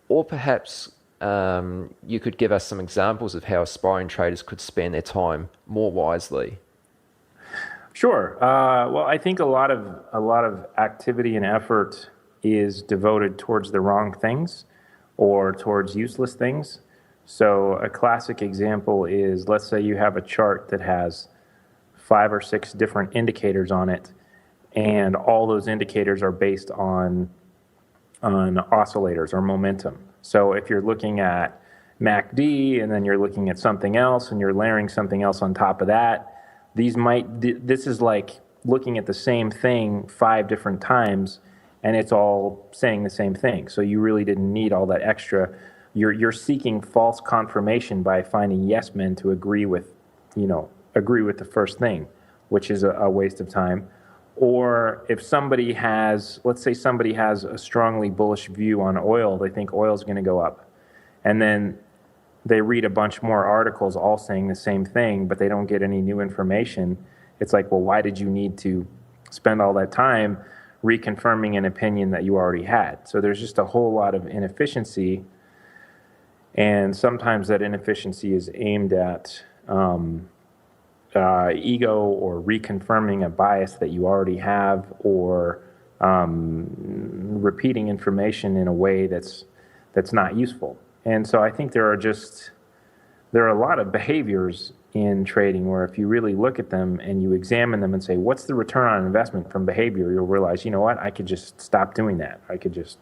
or perhaps you could give us some examples of how aspiring traders could spend their time more wisely? Sure. Well, I think a lot of activity and effort is devoted towards the wrong things or towards useless things. So a classic example is, let's say you have a chart that has 5 or 6 different indicators on it, and all those indicators are based on oscillators or momentum. So if you're looking at MACD and then you're looking at something else and you're layering something else on top of that, this is like looking at the same thing 5 different times, and it's all saying the same thing. So you really didn't need all that extra. You're seeking false confirmation by finding yes men to agree with the first thing, which is a waste of time. Or if let's say somebody has a strongly bullish view on oil, they think oil is going to go up, and then they read a bunch more articles all saying the same thing, but they don't get any new information. It's like, well, why did you need to spend all that time reconfirming an opinion that you already had? So there's just a whole lot of inefficiency, and sometimes that inefficiency is aimed at ego, or reconfirming a bias that you already have, or repeating information in a way that's not useful. And so I think there there are a lot of behaviors in trading where if you really look at them and you examine them and say, what's the return on investment from behavior, you'll realize, you know what, I could just stop doing that. I could just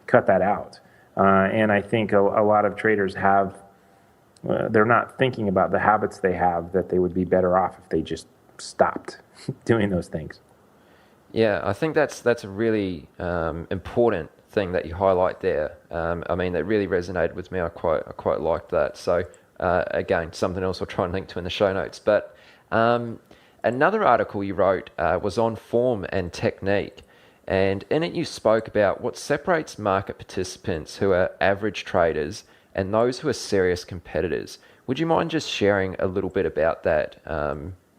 cut that out. And I think a lot of traders they're not thinking about the habits they have, that they would be better off if they just stopped doing those things. Yeah, I think that's a really important thing that you highlight there. I mean, that really resonated with me. I quite liked that. So again, something else I'll try and link to in the show notes. But another article you wrote was on form and technique. And in it you spoke about what separates market participants who are average traders and those who are serious competitors. Would you mind just sharing a little bit about that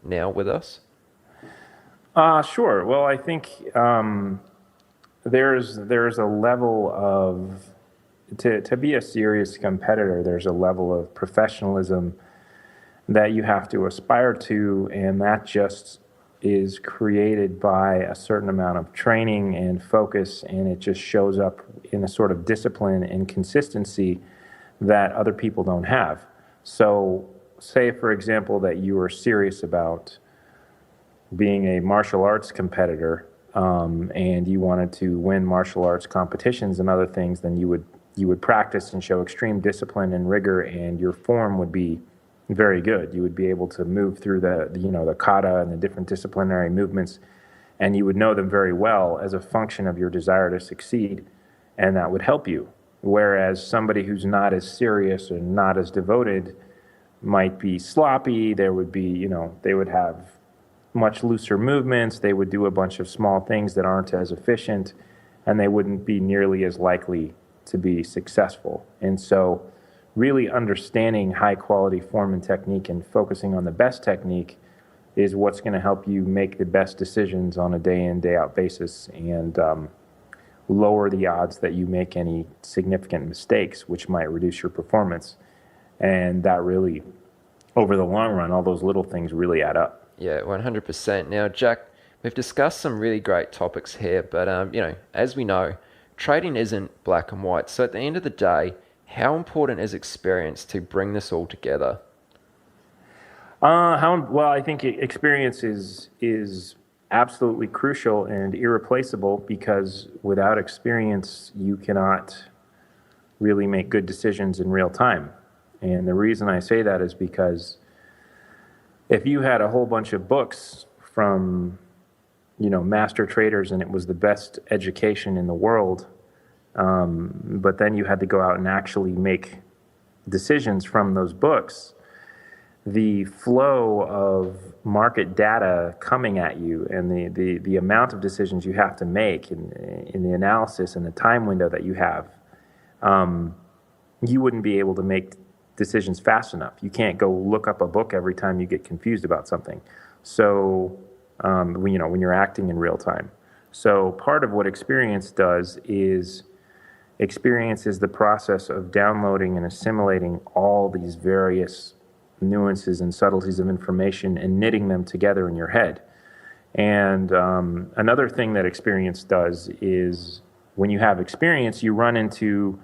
now with us? Sure. Well, I think there's a level of, to be a serious competitor, there's a level of professionalism that you have to aspire to, and that just is created by a certain amount of training and focus, and it just shows up in a sort of discipline and consistency that other people don't have. So say, for example, that you are serious about being a martial arts competitor, and you wanted to win martial arts competitions and other things, then you would practice and show extreme discipline and rigor, and your form would be very good. You would be able to move through the kata and the different disciplinary movements, and you would know them very well as a function of your desire to succeed, and that would help you. Whereas somebody who's not as serious or not as devoted might be sloppy. There would be, they would have much looser movements. They would do a bunch of small things that aren't as efficient, and they wouldn't be nearly as likely to be successful. And so really understanding high quality form and technique and focusing on the best technique is what's going to help you make the best decisions on a day in, day out basis, and lower the odds that you make any significant mistakes, which might reduce your performance. And that really, over the long run, all those little things really add up. Yeah, 100%. Now, Jack, we've discussed some really great topics here, but as we know, trading isn't black and white. So at the end of the day, how important is experience to bring this all together? Well, I think experience is absolutely crucial and irreplaceable, because without experience, you cannot really make good decisions in real time. And the reason I say that is because if you had a whole bunch of books from, master traders, and it was the best education in the world, but then you had to go out and actually make decisions from those books, the flow of market data coming at you and the amount of decisions you have to make in the analysis and the time window that you have, you wouldn't be able to make decisions fast enough. You can't go look up a book every time you get confused about something. So, when you're acting in real time. So part of what experience does is experience is the process of downloading and assimilating all these various nuances and subtleties of information and knitting them together in your head. And another thing that experience does is when you have experience, you run into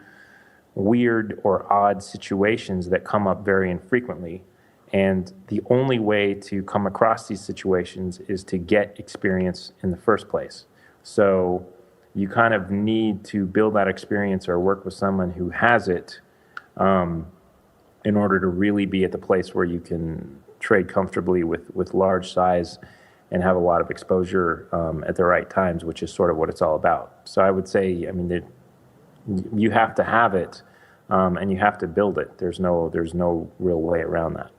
weird or odd situations that come up very infrequently. And the only way to come across these situations is to get experience in the first place. So you kind of need to build that experience or work with someone who has it in order to really be at the place where you can trade comfortably with large size and have a lot of exposure at the right times, which is sort of what it's all about. So I would say, you have to have it, and you have to build it. There's no real way around that.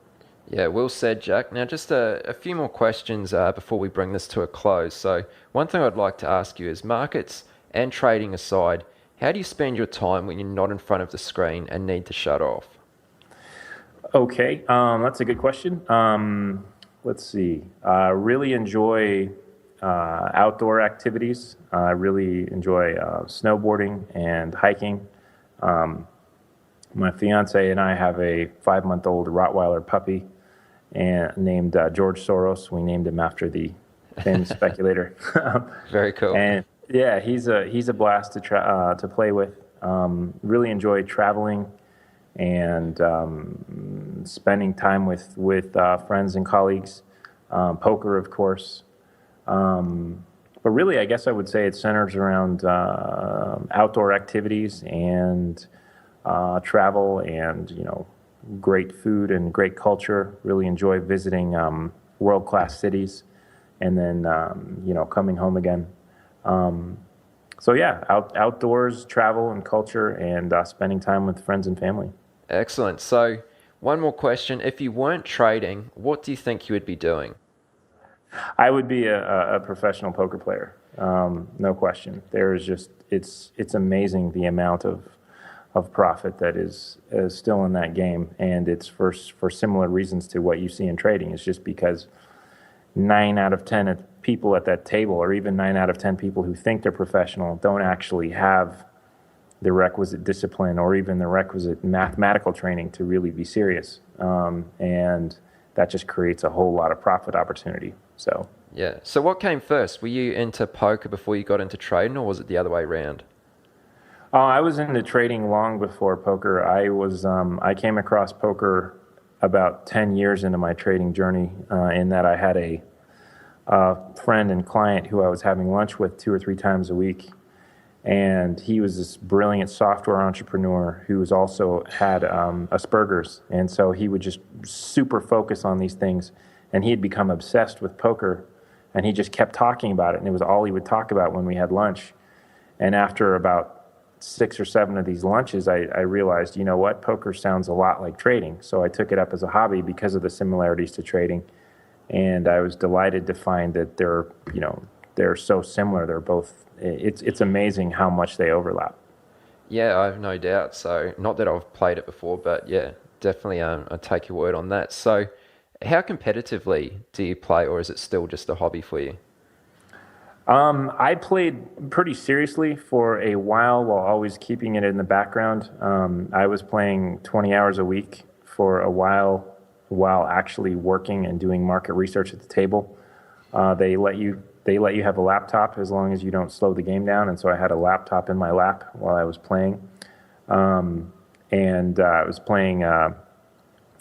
Yeah, well said, Jack. Now, just a few more questions before we bring this to a close. So one thing I'd like to ask you is, markets and trading aside, how do you spend your time when you're not in front of the screen and need to shut off? Okay, that's a good question. Let's see. I really enjoy outdoor activities. I really enjoy snowboarding and hiking. My fiance and I have a 5-month-old Rottweiler puppy named George Soros. We named him after the famous speculator. Very cool. And yeah, he's a blast to play with. Really enjoy traveling and spending time with friends and colleagues, poker, of course. But really, I guess I would say it centers around outdoor activities and travel and, great food and great culture. Really enjoy visiting world-class cities and then, coming home again. So yeah, outdoors, travel and culture, and spending time with friends and family. Excellent. So one more question. If you weren't trading, what do you think you would be doing? I would be a professional poker player, no question. There's just it's amazing the amount of profit that is still in that game, and it's for similar reasons to what you see in trading. It's just because 9 out of 10 people at that table, or even 9 out of 10 people who think they're professional, don't actually have the requisite discipline or even the requisite mathematical training to really be serious, and that just creates a whole lot of profit opportunity. So yeah. So what came first? Were you into poker before you got into trading, or was it the other way around? I was into trading long before poker. I came across poker about 10 years into my trading journey, in that I had a friend and client who I was having lunch with 2 or 3 times a week. And he was this brilliant software entrepreneur who was also had Asperger's. And so he would just super focus on these things. And he had become obsessed with poker. And he just kept talking about it. And it was all he would talk about when we had lunch. And after about 6 or 7 of these lunches, I realized, you know what, poker sounds a lot like trading. So I took it up as a hobby because of the similarities to trading. And I was delighted to find that they're so similar. They're both, it's amazing how much they overlap. Yeah, I have no doubt. So not that I've played it before, but yeah, definitely I take your word on that. So how competitively do you play, or is it still just a hobby for you? I played pretty seriously for a while always keeping it in the background. I was playing 20 hours a week for a while actually working and doing market research at the table. They let you have a laptop as long as you don't slow the game down, and so I had a laptop in my lap while I was playing. I was playing.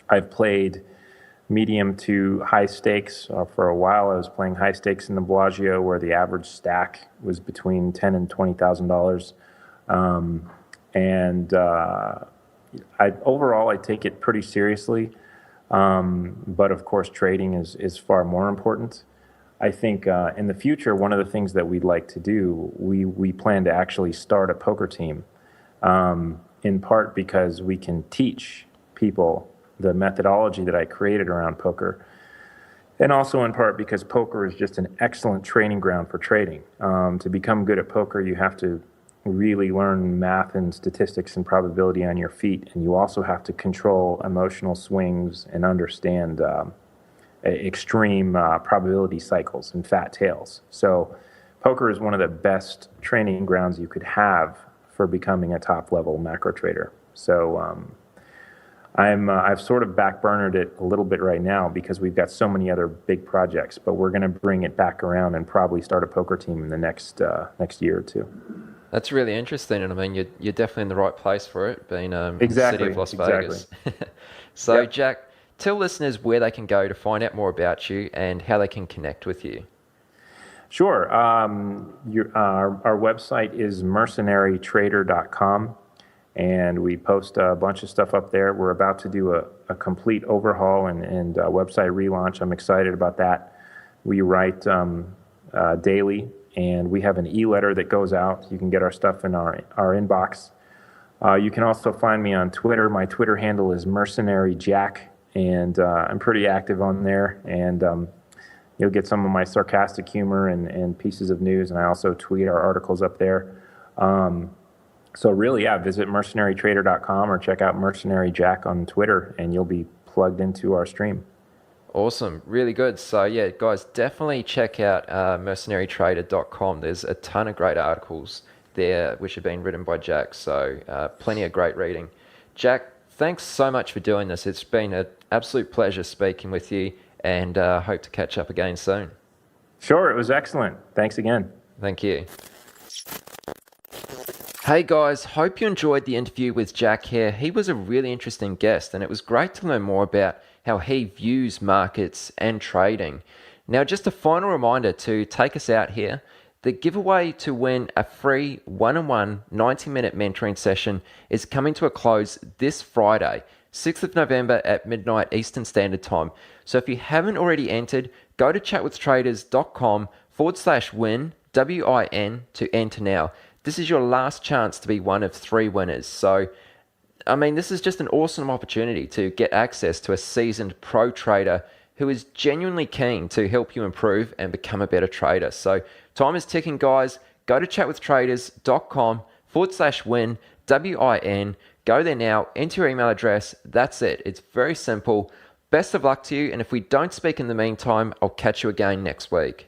I've played medium to high stakes for a while. I was playing high stakes in the Bellagio, where the average stack was between $10,000 and $20,000. Overall, I take it pretty seriously. But of course, trading is far more important. I think in the future, one of the things that we'd like to do, we plan to actually start a poker team, in part because we can teach people the methodology that I created around poker, and also in part because poker is just an excellent training ground for trading. To become good at poker, you have to really learn math and statistics and probability on your feet, and you also have to control emotional swings and understand extreme probability cycles and fat tails. So poker is one of the best training grounds you could have for becoming a top-level macro trader. So I've sort of backburnered it a little bit right now because we've got so many other big projects, but we're going to bring it back around and probably start a poker team in the next year or two. That's really interesting, and I mean, you're definitely in the right place for it, being exactly, the city of Las Vegas. So, yep. Jack, tell listeners where they can go to find out more about you and how they can connect with you. Sure. Our website is mercenarytrader.com, and we post a bunch of stuff up there. We're about to do a complete overhaul and website relaunch. I'm excited about that. We write daily, and we have an e-letter that goes out. You can get our stuff in our inbox. You can also find me on Twitter. My Twitter handle is mercenaryjack, and I'm pretty active on there. And you'll get some of my sarcastic humor and pieces of news, and I also tweet our articles up there. So really, yeah, visit mercenarytrader.com or check out Mercenary Jack on Twitter, and you'll be plugged into our stream. Awesome. Really good. So yeah, guys, definitely check out mercenarytrader.com. There's a ton of great articles there which have been written by Jack. So plenty of great reading. Jack, thanks so much for doing this. It's been an absolute pleasure speaking with you, and hope to catch up again soon. Sure. It was excellent. Thanks again. Thank you. Hey guys, hope you enjoyed the interview with Jack here. He was a really interesting guest, and it was great to learn more about how he views markets and trading. Now, just a final reminder to take us out here. The giveaway to win a free one-on-one 90-minute mentoring session is coming to a close this Friday, 6th of November at midnight Eastern Standard Time. So if you haven't already entered, go to chatwithtraders.com/win, WIN, to enter now. This is your last chance to be one of 3 winners. So, I mean, this is just an awesome opportunity to get access to a seasoned pro trader who is genuinely keen to help you improve and become a better trader. So, time is ticking, guys. Go to chatwithtraders.com/win, WIN. Go there now, enter your email address. That's it. It's very simple. Best of luck to you. And if we don't speak in the meantime, I'll catch you again next week.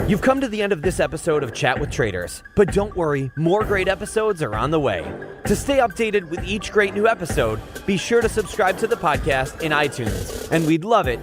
You've come to the end of this episode of Chat with Traders, but don't worry, more great episodes are on the way. To stay updated with each great new episode, be sure to subscribe to the podcast in iTunes, and we'd love it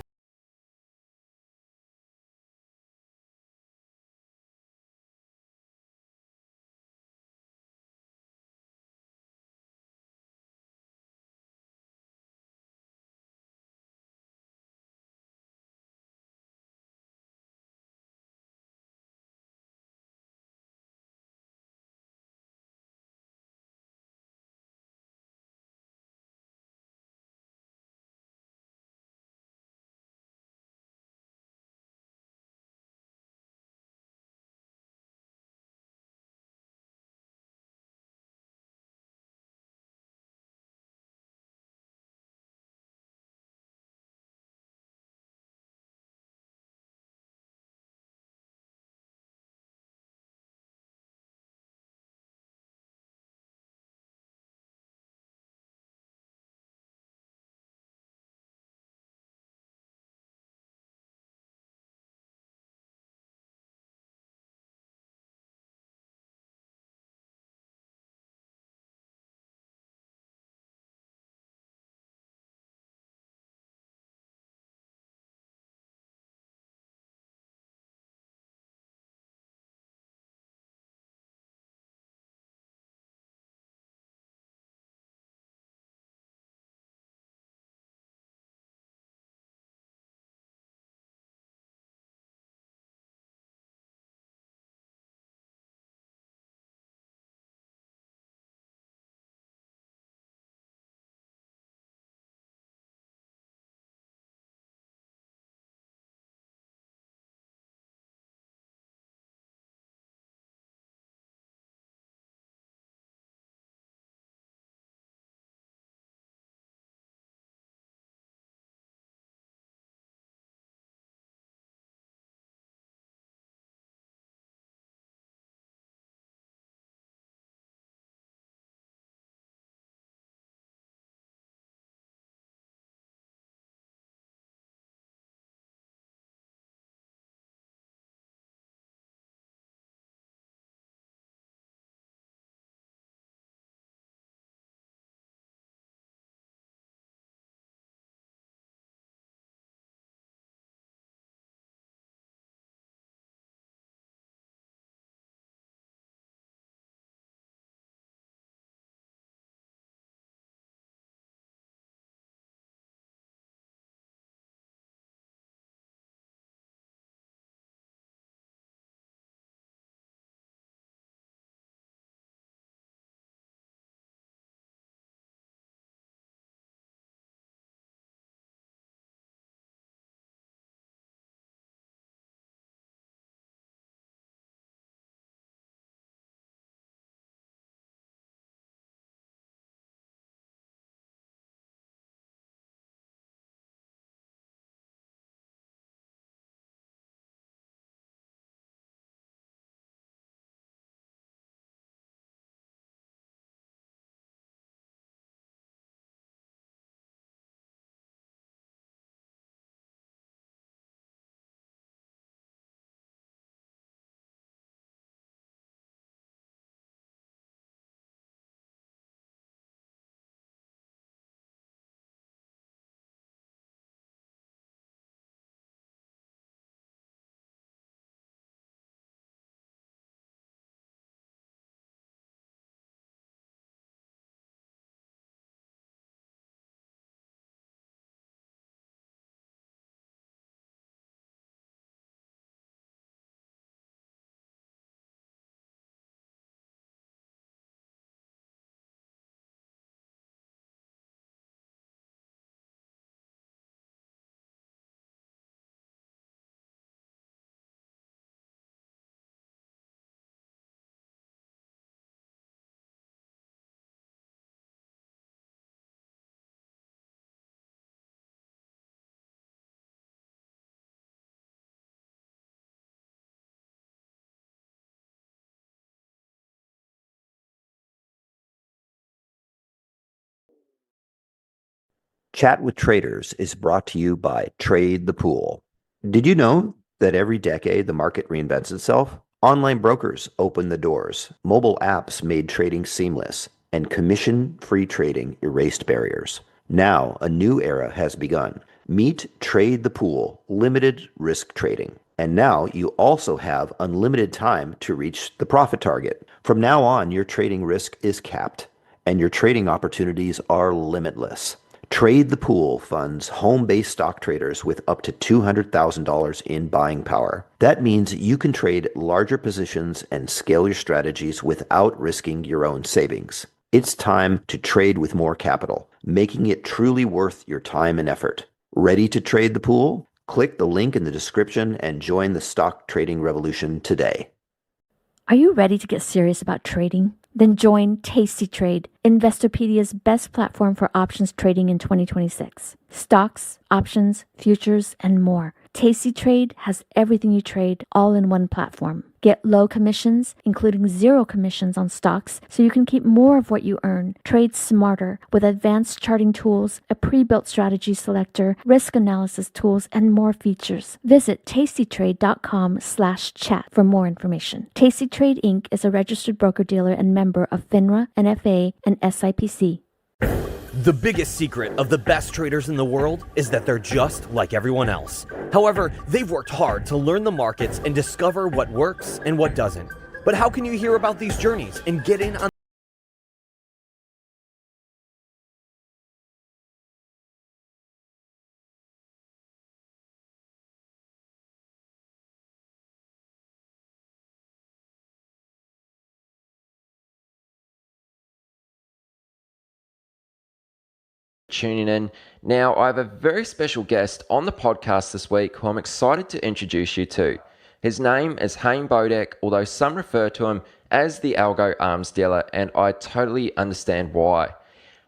Chat with Traders is brought to you by Trade the Pool. Did you know that every decade the market reinvents itself? Online brokers opened the doors, mobile apps made trading seamless, and commission-free trading erased barriers. Now, a new era has begun. Meet Trade the Pool, limited risk trading. And now you also have unlimited time to reach the profit target. From now on, your trading risk is capped, and your trading opportunities are limitless. Trade the Pool funds home-based stock traders with up to $200,000 in buying power. That means you can trade larger positions and scale your strategies without risking your own savings. It's time to trade with more capital, making it truly worth your time and effort. Ready to trade the pool? Click the link in the description and join the stock trading revolution today. Are you ready to get serious about trading? Then join Tasty Trade, Investopedia's best platform for options trading in 2026. Stocks, options, futures, and more. Tasty Trade has everything you trade all in one platform. Get low commissions, including 0 commissions on stocks, so you can keep more of what you earn. Trade smarter with advanced charting tools, a pre-built strategy selector, risk analysis tools, and more features. Visit tastytrade.com/chat for more information. Tasty Trade Inc. is a registered broker-dealer and member of FINRA, NFA, and SIPC. The biggest secret of the best traders in the world is that they're just like everyone else. However, they've worked hard to learn the markets and discover what works and what doesn't. But how can you hear about these journeys and get in on tuning in. Now, I have a very special guest on the podcast this week who I'm excited to introduce you to. His name is Haim Bodek, although some refer to him as the Algo Arms Dealer, and I totally understand why.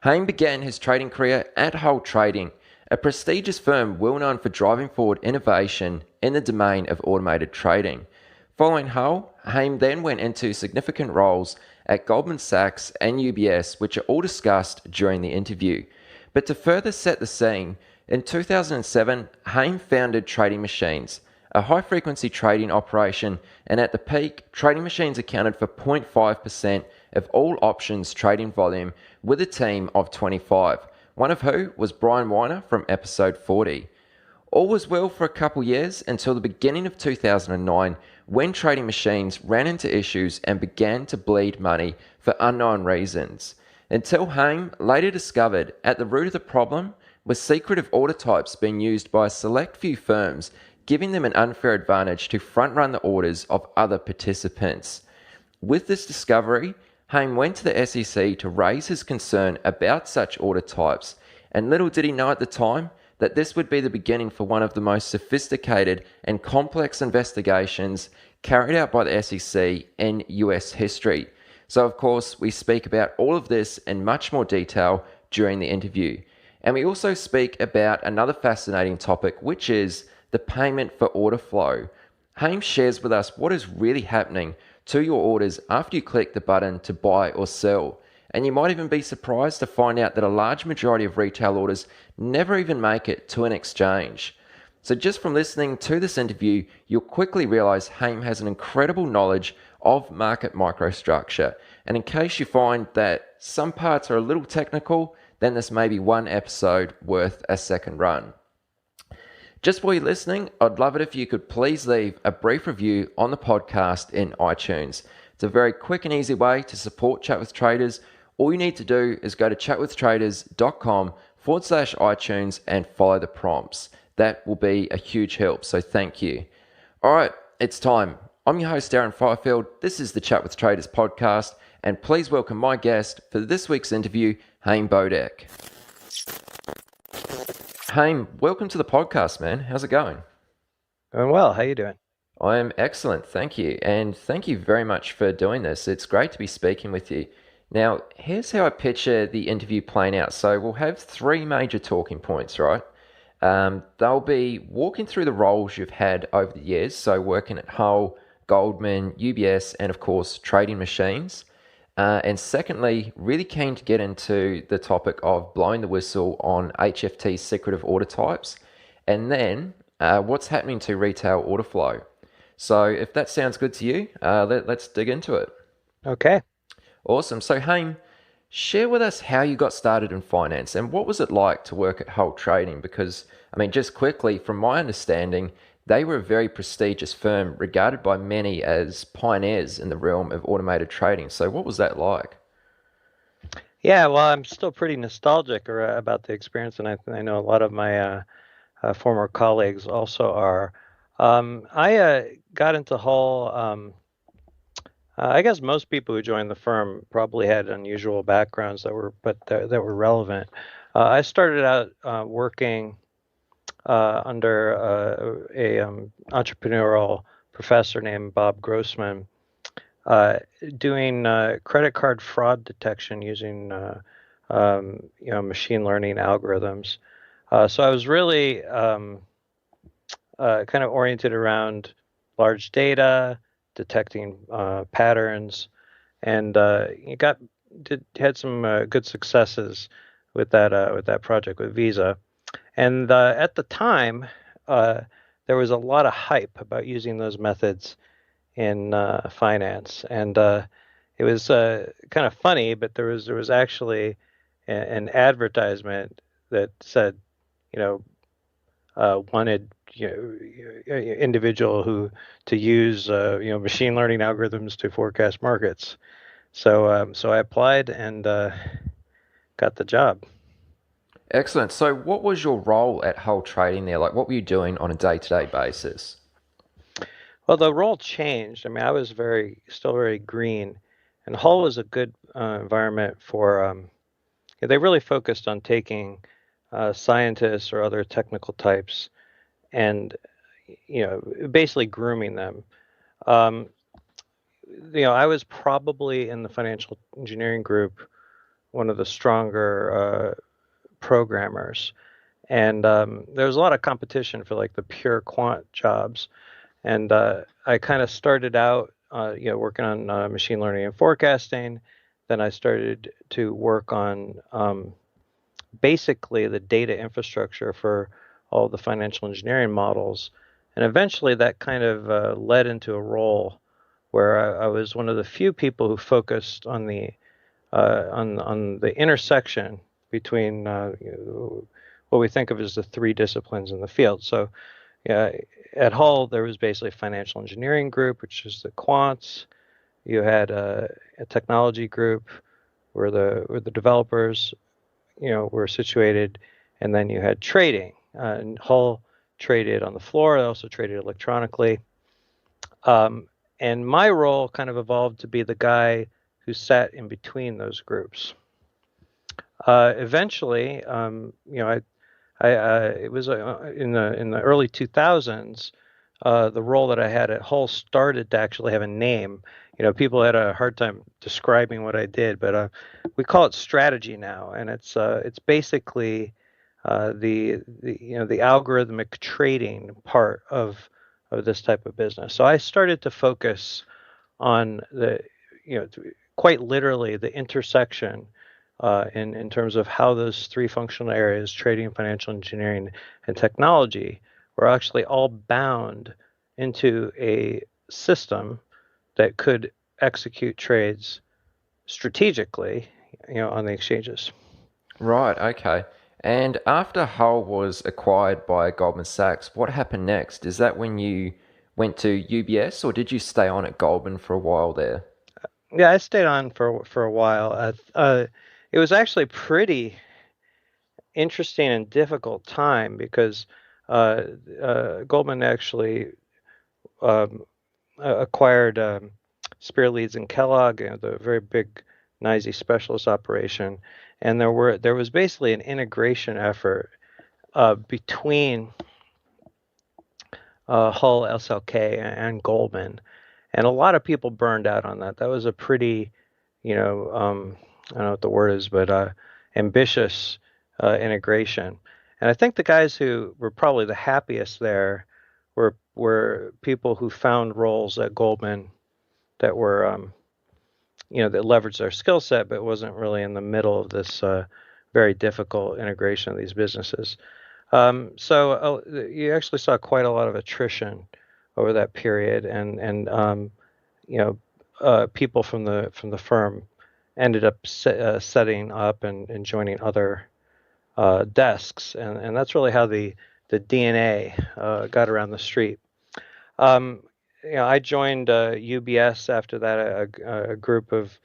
Haim began his trading career at Hull Trading, a prestigious firm well known for driving forward innovation in the domain of automated trading. Following Hull, Haim then went into significant roles at Goldman Sachs and UBS, which are all discussed during the interview. But to further set the scene, in 2007, Haim founded Trading Machines, a high-frequency trading operation, and at the peak, Trading Machines accounted for 0.5% of all options trading volume with a team of 25, one of who was Brian Weiner from episode 40. All was well for a couple years until the beginning of 2009, when Trading Machines ran into issues and began to bleed money for unknown reasons. Until Haim later discovered at the root of the problem was secretive order types being used by a select few firms, giving them an unfair advantage to front-run the orders of other participants. With this discovery, Haim went to the SEC to raise his concern about such order types, and little did he know at the time that this would be the beginning for one of the most sophisticated and complex investigations carried out by the SEC in US history. So, of course, we speak about all of this in much more detail during the interview. And we also speak about another fascinating topic, which is the payment for order flow. Haim shares with us what is really happening to your orders after you click the button to buy or sell. And you might even be surprised to find out that a large majority of retail orders never even make it to an exchange. So just from listening to this interview, you'll quickly realize Haim has an incredible knowledge of market microstructure. And in case you find that some parts are a little technical, then this may be one episode worth a second run. Just while you're listening, I'd love it if you could please leave a brief review on the podcast in iTunes. It's a very quick and easy way to support Chat with Traders. All you need to do is go to chatwithtraders.com/iTunes and follow the prompts. That will be a huge help, so thank you. All right, it's time. I'm your host, Darren Fifield. This is the Chat with Traders podcast, and please welcome my guest for this week's interview, Haim Bodek. Haim, welcome to the podcast, man. How's it going? Doing well. How you doing? I am excellent, thank you. And thank you very much for doing this. It's great to be speaking with you. Now, here's how I picture the interview playing out. So we'll have 3 major talking points, right? They'll be walking through the roles you've had over the years, so working at Hull, Goldman, UBS, and of course, Trading Machines. And secondly, really keen to get into the topic of blowing the whistle on HFT's secretive order types, and then what's happening to retail order flow. So if that sounds good to you, let's dig into it. Okay. Awesome. So Haim, share with us how you got started in finance and what was it like to work at Hull Trading? Because, I mean, just quickly, from my understanding, they were a very prestigious firm regarded by many as pioneers in the realm of automated trading. So what was that like? Yeah, well, I'm still pretty nostalgic about the experience, and I know a lot of my former colleagues also are. I got into Hull. I guess most people who joined the firm probably had unusual backgrounds that were relevant. I started out working under a entrepreneurial professor named Bob Grossman, doing credit card fraud detection using machine learning algorithms. So I was really kind of oriented around large data, detecting patterns, and had some good successes with that project with Visa. And at the time, there was a lot of hype about using those methods in finance, and it was kind of funny. But there was actually an advertisement that said, wanted individual who to use machine learning algorithms to forecast markets. So I applied and got the job. Excellent. So what was your role at Hull Trading there? Like, what were you doing on a day-to-day basis? Well, the role changed. I mean, I was still very green, and Hull was a good environment for. They really focused on taking scientists or other technical types and basically grooming them. Um, I was probably in the financial engineering group one of the stronger programmers, and there was a lot of competition for like the pure quant jobs. And I kind of started out, working on machine learning and forecasting. Then I started to work on basically the data infrastructure for all the financial engineering models. And eventually that kind of led into a role where I was one of the few people who focused on the intersection between what we think of as the three disciplines in the field. So at Hull, there was basically a financial engineering group, which is the quants. You had a technology group where the developers were situated, and then you had trading. And Hull traded on the floor. They also traded electronically. And my role kind of evolved to be the guy who sat in between those groups. Eventually, it was in the early 2000s. The role that I had at Hull started to actually have a name. People had a hard time describing what I did, but we call it strategy now, and it's basically the algorithmic trading part of this type of business. So I started to focus on quite literally the intersection in terms of how those three functional areas, trading, financial engineering, and technology, were actually all bound into a system that could execute trades strategically, on the exchanges. Right, okay. And after Hull was acquired by Goldman Sachs, what happened next? Is that when you went to UBS, or did you stay on at Goldman for a while there? Yeah, I stayed on for a while. It was actually pretty interesting and difficult time because Goldman actually acquired Spear Leads and Kellogg, the very big NYSE specialist operation, and there was basically an integration effort between Hull, SLK, and Goldman, and a lot of people burned out on that. That was a pretty, I don't know what the word is, but ambitious integration. And I think the guys who were probably the happiest there were people who found roles at Goldman that were that leveraged their skill set, but wasn't really in the middle of this very difficult integration of these businesses. So you actually saw quite a lot of attrition over that period, and people from the firm ended up setting up and joining other desks, and that's really how the DNA got around the street. I joined UBS after that. A group of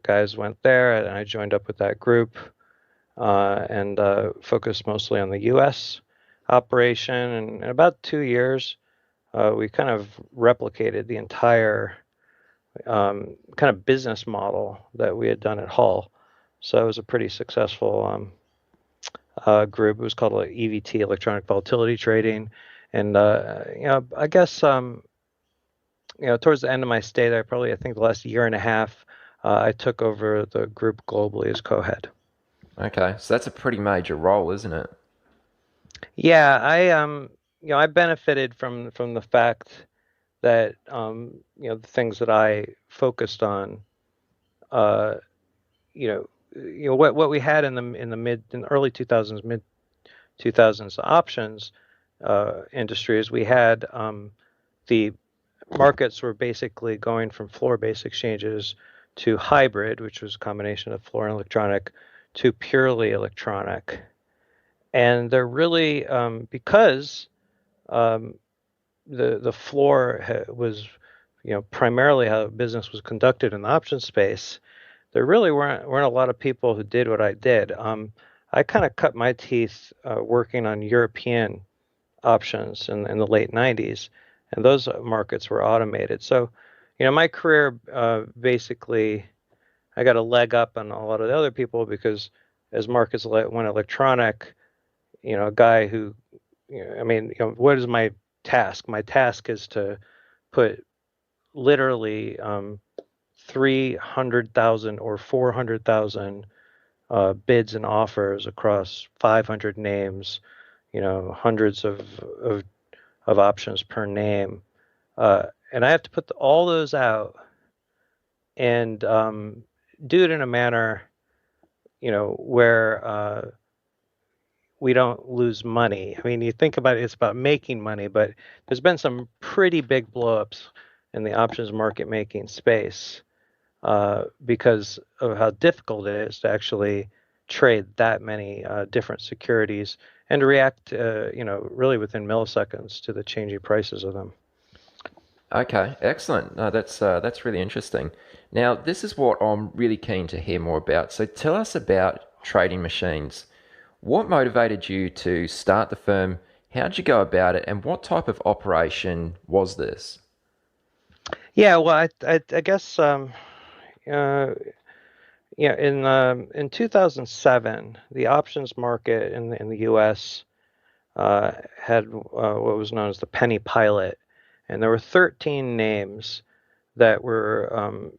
guys went there, and I joined up with that group and focused mostly on the U.S. operation. And in about 2 years, we kind of replicated the entire kind of business model that we had done at Hull. So it was a pretty successful group. It was called EVT, Electronic Volatility Trading. And, I guess, towards the end of my stay there, I think the last year and a half, I took over the group globally as co-head. Okay, so that's a pretty major role, isn't it? Yeah, I benefited from the fact that, the things that I focused on, what we had in the early 2000s, mid 2000s options industries, we had the markets were basically going from floor-based exchanges to hybrid, which was a combination of floor and electronic, to purely electronic. And they're really, because the floor was, primarily how business was conducted in the options space, there really weren't a lot of people who did what I did. I kind of cut my teeth working on European options in the late 90s, and those markets were automated. So, my career basically, I got a leg up on a lot of the other people because as markets went electronic, a guy who, what is my task? My task is to put literally 300,000 or 400,000 bids and offers across 500 names, hundreds of options per name. And I have to put all those out and do it in a manner, where we don't lose money. I mean, you think about it, it's about making money, but there's been some pretty big blowups in the options market making space because of how difficult it is to actually trade that many different securities and to react, really within milliseconds to the changing prices of them. Okay, excellent. No, that's really interesting. Now, this is what I'm really keen to hear more about. So tell us about Trading Machines. What motivated you to start the firm? How did you go about it? And what type of operation was this? Yeah, well, I guess, in 2007, the options market in the U.S. Had what was known as the penny pilot, and there were 13 names that were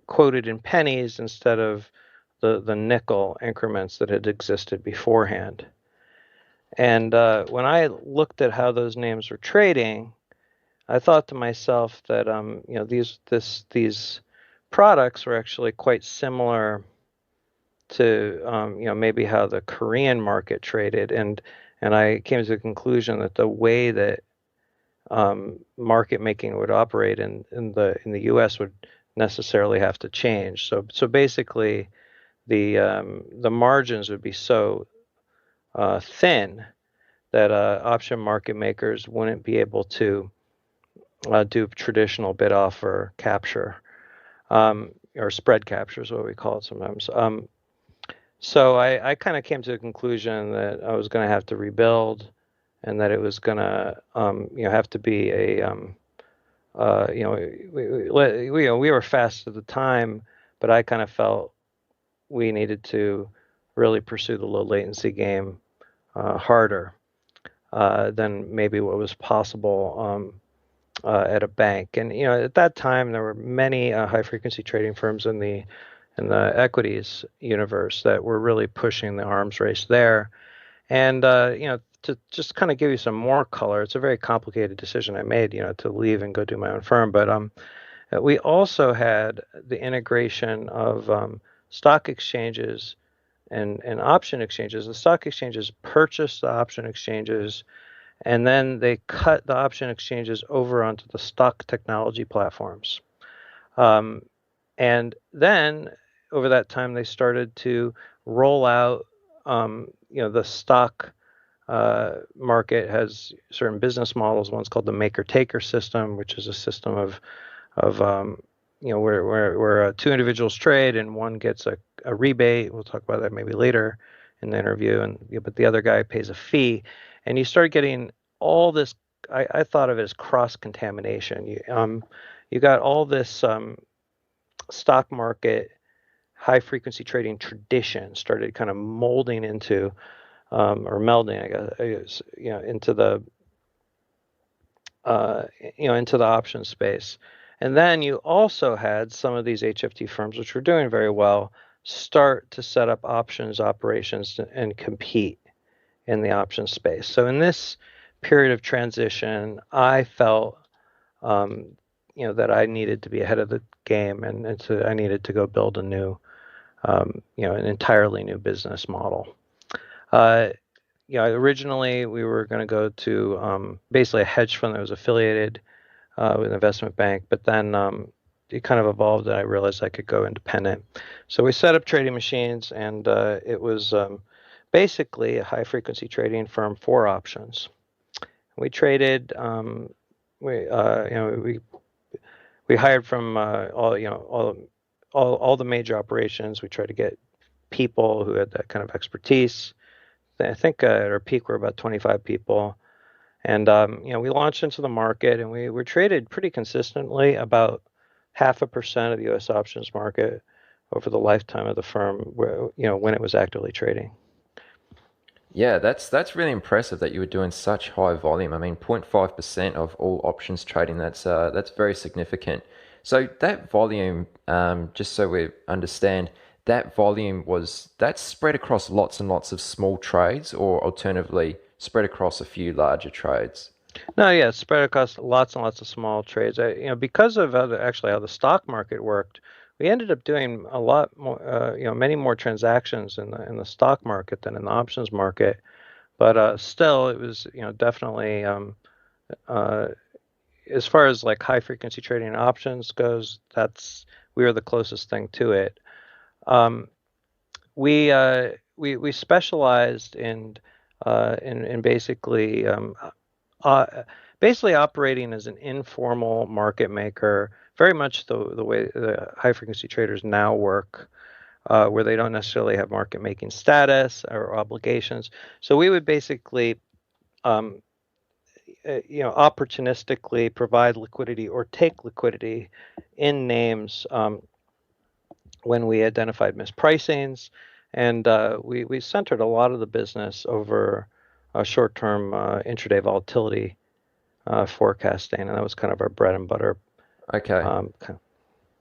quoted in pennies instead of the nickel increments that had existed beforehand. And when I looked at how those names were trading, I thought to myself that these products were actually quite similar to maybe how the Korean market traded, and I came to the conclusion that the way that market making would operate in the U.S. would necessarily have to change. So basically, the margins would be so thin that option market makers wouldn't be able to do traditional bid offer capture, or spread capture is what we call it sometimes. So I kind of came to the conclusion that I was going to have to rebuild, and that it was going to have to be a we were fast at the time, but I kind of felt we needed to really pursue the low latency game harder than maybe what was possible at a bank. And at that time there were many high frequency trading firms in the equities universe that were really pushing the arms race there. And to just kind of give you some more color, it's a very complicated decision I made, to leave and go do my own firm. But We also had the integration of stock exchanges and option exchanges. The stock exchanges purchased the option exchanges, and then they cut the option exchanges over onto the stock technology platforms. And then over that time, they started to roll out, the stock market has certain business models. One's called the maker-taker system, which is a system of where two individuals trade and one gets a rebate. We'll talk about that maybe later in the interview, but the other guy pays a fee, and you start getting all this. I thought of it as cross-contamination. You got all this stock market high frequency trading tradition started kind of molding into or melding, I guess, into the into the option space. And then you also had some of these HFT firms, which were doing very well, start to set up options operations and compete in the options space. So in this period of transition, I felt that I needed to be ahead of the game, and so I needed to go build a new, an entirely new business model. Originally we were going to go to basically a hedge fund that was affiliated with an investment bank, but then it kind of evolved, and I realized I could go independent. So we set up trading machines, and it was basically a high frequency trading firm for options. We traded. We hired from all the major operations. We tried to get people who had that kind of expertise. I think at our peak we're about 25 people, and we launched into the market, and we were traded pretty consistently, about 0.5% of the U.S. options market over the lifetime of the firm, when it was actively trading. Yeah, that's really impressive that you were doing such high volume. I mean, 0.5% of all options trading, that's very significant. So that volume, just so we understand, that volume that's spread across lots and lots of small trades, or alternatively spread across a few larger trades? No, yeah, it's spread across lots and lots of small trades. Because of how the stock market worked, we ended up doing a lot more, many more transactions in the stock market than in the options market. But still, it was, definitely, as far as like high frequency trading in options goes, we were the closest thing to it. We specialized in basically operating as an informal market maker, very much the way the high frequency traders now work, where they don't necessarily have market making status or obligations. So we would basically opportunistically provide liquidity or take liquidity in names when we identified mispricings, and we centered a lot of the business over short-term intraday volatility forecasting, and that was kind of our bread and butter. Okay.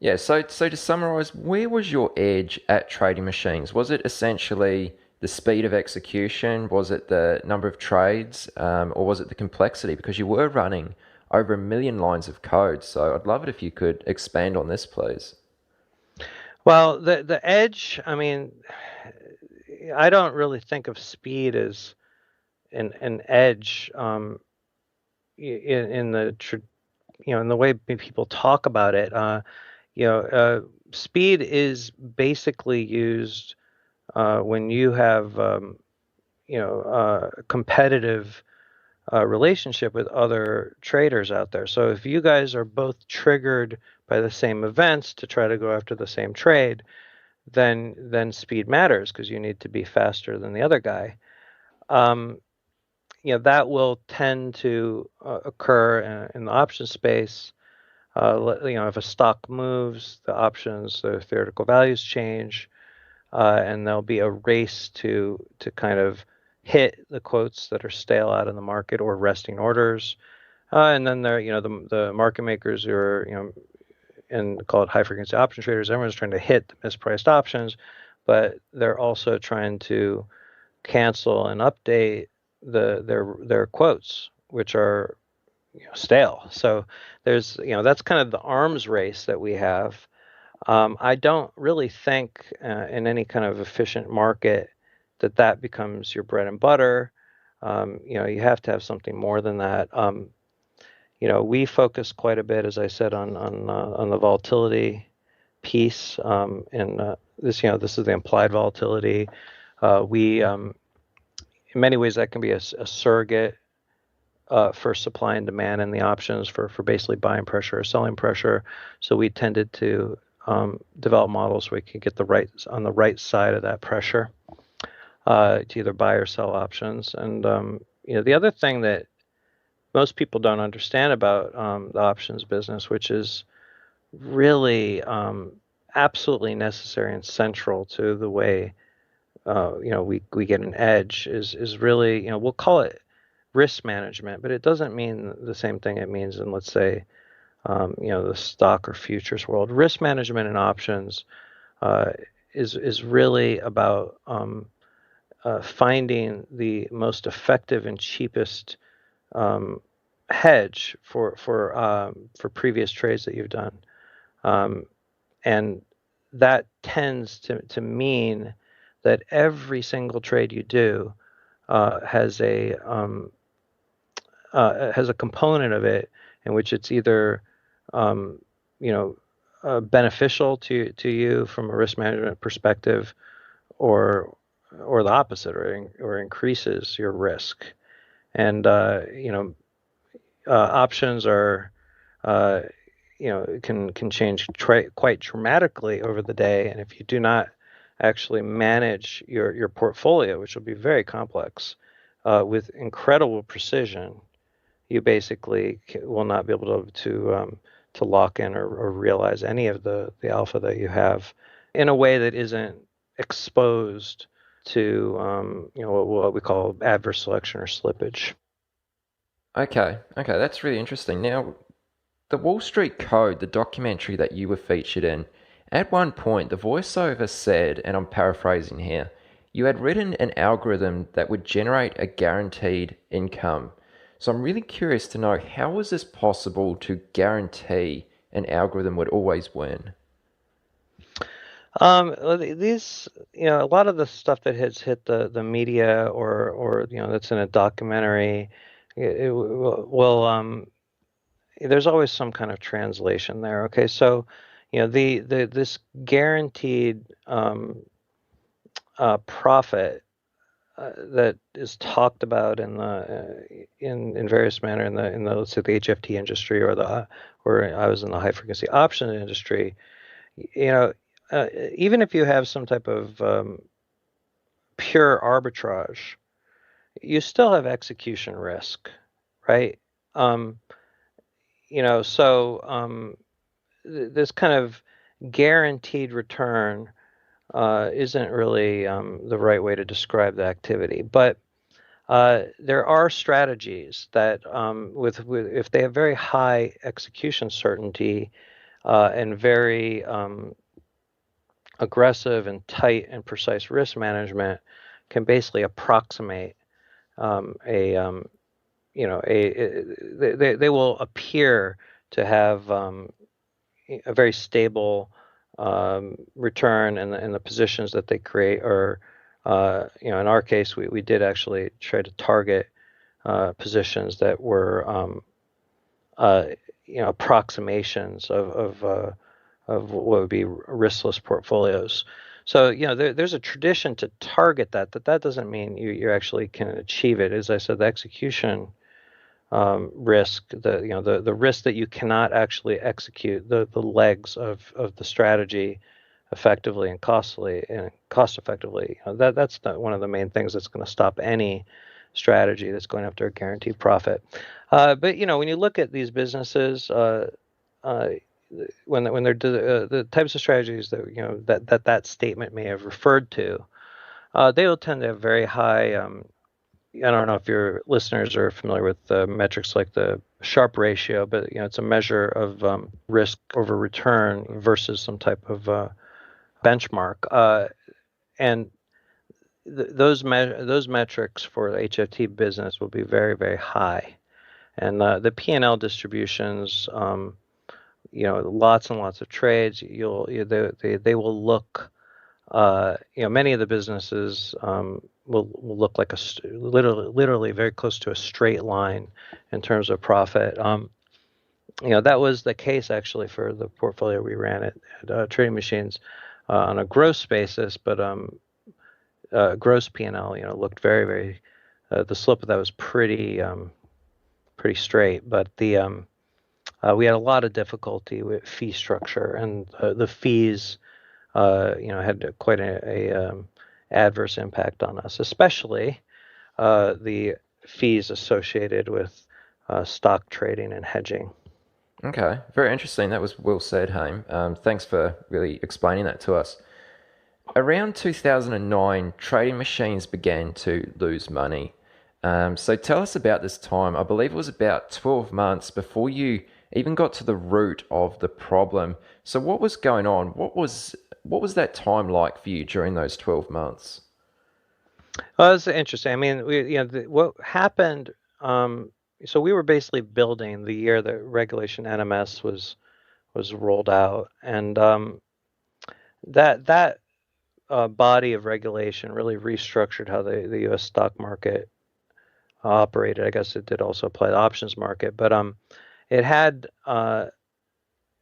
Yeah. So to summarize, where was your edge at trading machines? Was it essentially the speed of execution? Was it the number of trades, or was it the complexity? Because you were running over 1 million lines of code. So I'd love it if you could expand on this, please. Well, the edge, I mean, I don't really think of speed as an edge in the way people talk about it. Speed is basically used when you have a competitive relationship with other traders out there. So if you guys are both triggered by the same events to try to go after the same trade, then speed matters, because you need to be faster than the other guy. That will tend to occur in the option space. If a stock moves, the options, the theoretical values change, and there'll be a race to kind of hit the quotes that are stale out in the market or resting orders. And then there, the market makers who are, and call it high frequency option traders, everyone's trying to hit the mispriced options, but they're also trying to cancel and update their quotes, which are, stale. So there's, that's kind of the arms race that we have. I don't really think in any kind of efficient market that becomes your bread and butter. You have to have something more than that. We focus quite a bit, as I said, on the volatility piece, and this is the implied volatility. We in many ways that can be a surrogate for supply and demand and the options for basically buying pressure or selling pressure. So we tended to develop models where we could get on the right side of that pressure to either buy or sell options. And the other thing that most people don't understand about the options business, which is really absolutely necessary and central to the way we get an edge, is really, we'll call it risk management, but it doesn't mean the same thing it means in, let's say, the stock or futures world. Risk management and options is really about finding the most effective and cheapest hedge for previous trades that you've done, and that tends to mean that every single trade you do has a component of it in which it's either beneficial to you from a risk management perspective, or the opposite, or increases your risk. And options are can change quite dramatically over the day, and if you do not actually manage your portfolio, which will be very complex, with incredible precision, you basically will not be able to lock in or realize any of the alpha that you have in a way that isn't exposed to what we call adverse selection or slippage. Okay, that's really interesting. Now, the Wall Street Code, the documentary that you were featured in, at one point the voiceover said, and I'm paraphrasing here, you had written an algorithm that would generate a guaranteed income. So I'm really curious to know, how was this possible to guarantee an algorithm would always win? These, a lot of the stuff that has hit the media, or that's in a documentary, there's always some kind of translation there. Okay, so this guaranteed profit that is talked about in various manner in the let's say the HFT industry, or I was in the high frequency option industry. Even if you have some type of pure arbitrage, you still have execution risk, right? This kind of guaranteed return isn't really the right way to describe the activity. But there are strategies that, if they have very high execution certainty and very aggressive and tight and precise risk management, can basically approximate they will appear to have a very stable return, and the positions that they create are, in our case, we did actually try to target positions that were approximations of what would be riskless portfolios. So there's a tradition to target that doesn't mean you actually can achieve it. As I said, the execution risk, the risk that you cannot actually execute the legs of the strategy effectively and cost effectively. That's one of the main things that's going to stop any strategy that's going after a guaranteed profit. But when you look at these businesses, when they're the types of strategies that that statement may have referred to, they will tend to have very high. I don't know if your listeners are familiar with metrics like the Sharpe ratio, but it's a measure of risk over return versus some type of benchmark, and those metrics for the HFT business will be very, very high. And the P&L distributions, lots and lots of trades. They will look, many of the businesses will look like literally very close to a straight line in terms of profit. That was the case actually for the portfolio we ran at Trading Machines on a gross basis, but gross P&L, looked very, very. The slope of that was pretty straight, but we had a lot of difficulty with fee structure, and the fees, had quite a adverse impact on us, especially the fees associated with stock trading and hedging. Okay, very interesting. That was well said, Haim. Thanks for really explaining that to us. Around 2009, Trading Machines began to lose money. So tell us about this time. I believe it was about 12 months before you even got to the root of the problem. So what was going on? What was that time like for you during those 12 months? Well, that's interesting. I mean, what happened. So we were basically building the year that Regulation NMS was rolled out, and that body of regulation really restructured how the U.S. stock market operated. I guess it did also apply to the options market, but it had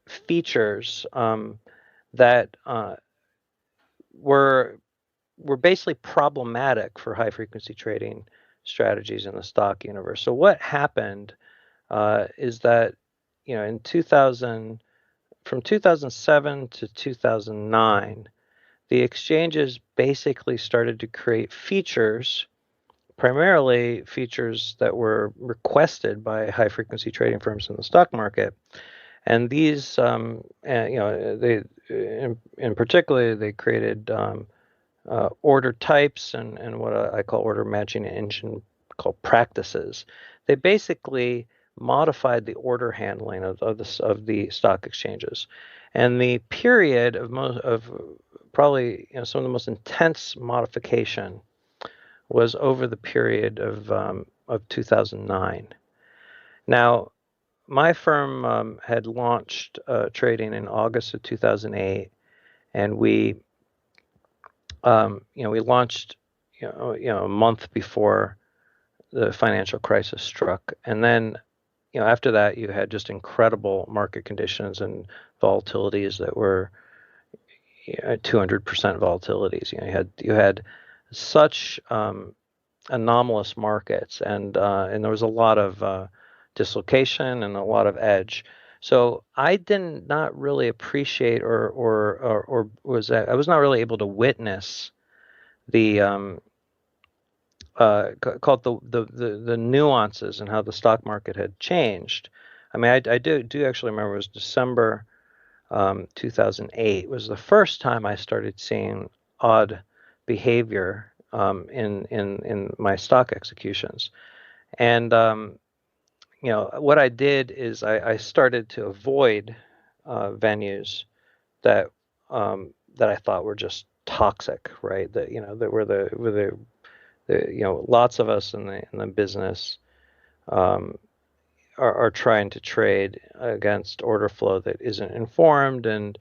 features that were basically problematic for high frequency trading strategies in the stock universe. So what happened is that in 2000, from 2007 to 2009, the exchanges basically started to create features, primarily features that were requested by high frequency trading firms in the stock market. And these, they in particular, they created order types and what I call order matching engine called practices. They basically modified the order handling of the stock exchanges, and the period of probably some of the most intense modification was over the period of 2009. Now, my firm had launched trading in August of 2008, and we launched a month before the financial crisis struck, and then after that you had just incredible market conditions and volatilities that were 200% volatilities. You had such anomalous markets, and there was a lot of dislocation and a lot of edge. So I did not really appreciate I was not really able to witness the called the nuances and how the stock market had changed. I mean, I do actually remember it was December 2008 was the first time I started seeing odd behavior in my stock executions, and what I did is I started to avoid venues that I thought were just toxic, right? That were the lots of us in the business are trying to trade against order flow that isn't informed, and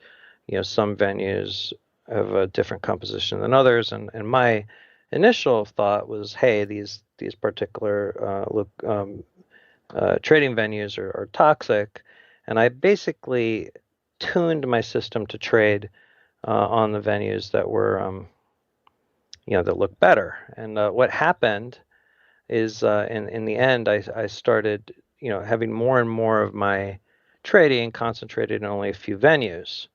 some venues have a different composition than others. And my initial thought was, hey, these particular trading venues are toxic, and I basically tuned my system to trade on the venues that were that looked better. And what happened is in the end, I started having more and more of my trading concentrated in only a few venues.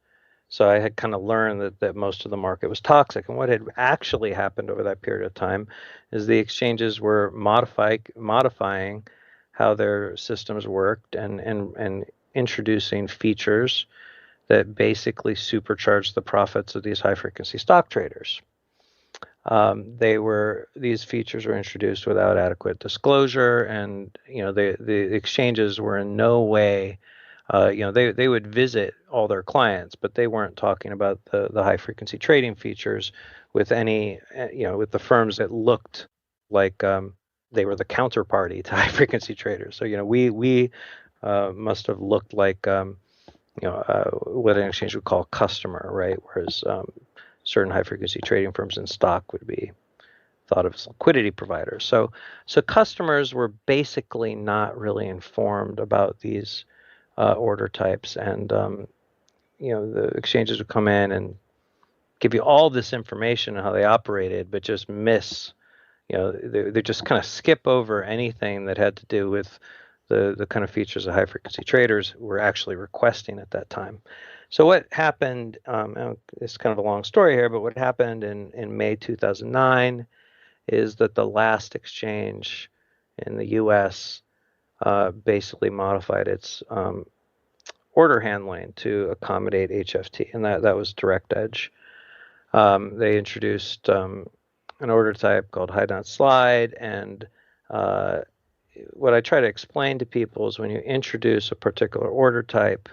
So I had kind of learned that most of the market was toxic. And what had actually happened over that period of time is the exchanges were modifying how their systems worked and introducing features that basically supercharged the profits of these high frequency stock traders. These features were introduced without adequate disclosure, and the exchanges were in no way, they would visit all their clients, but they weren't talking about the high frequency trading features with any, with the firms that looked like they were the counterparty to high frequency traders. So we must have looked like what an exchange would call a customer, right? Whereas certain high frequency trading firms in stock would be thought of as liquidity providers. So customers were basically not really informed about these order types, and the exchanges would come in and give you all this information on how they operated, but just miss, they just kind of skip over anything that had to do with the kind of features that high frequency traders were actually requesting at that time. So what happened, it's kind of a long story here, but what happened in May 2009 is that the last exchange in the US basically modified its order handling to accommodate HFT, and that was Direct Edge. They introduced an order type called hide not slide, and what I try to explain to people is when you introduce a particular order type,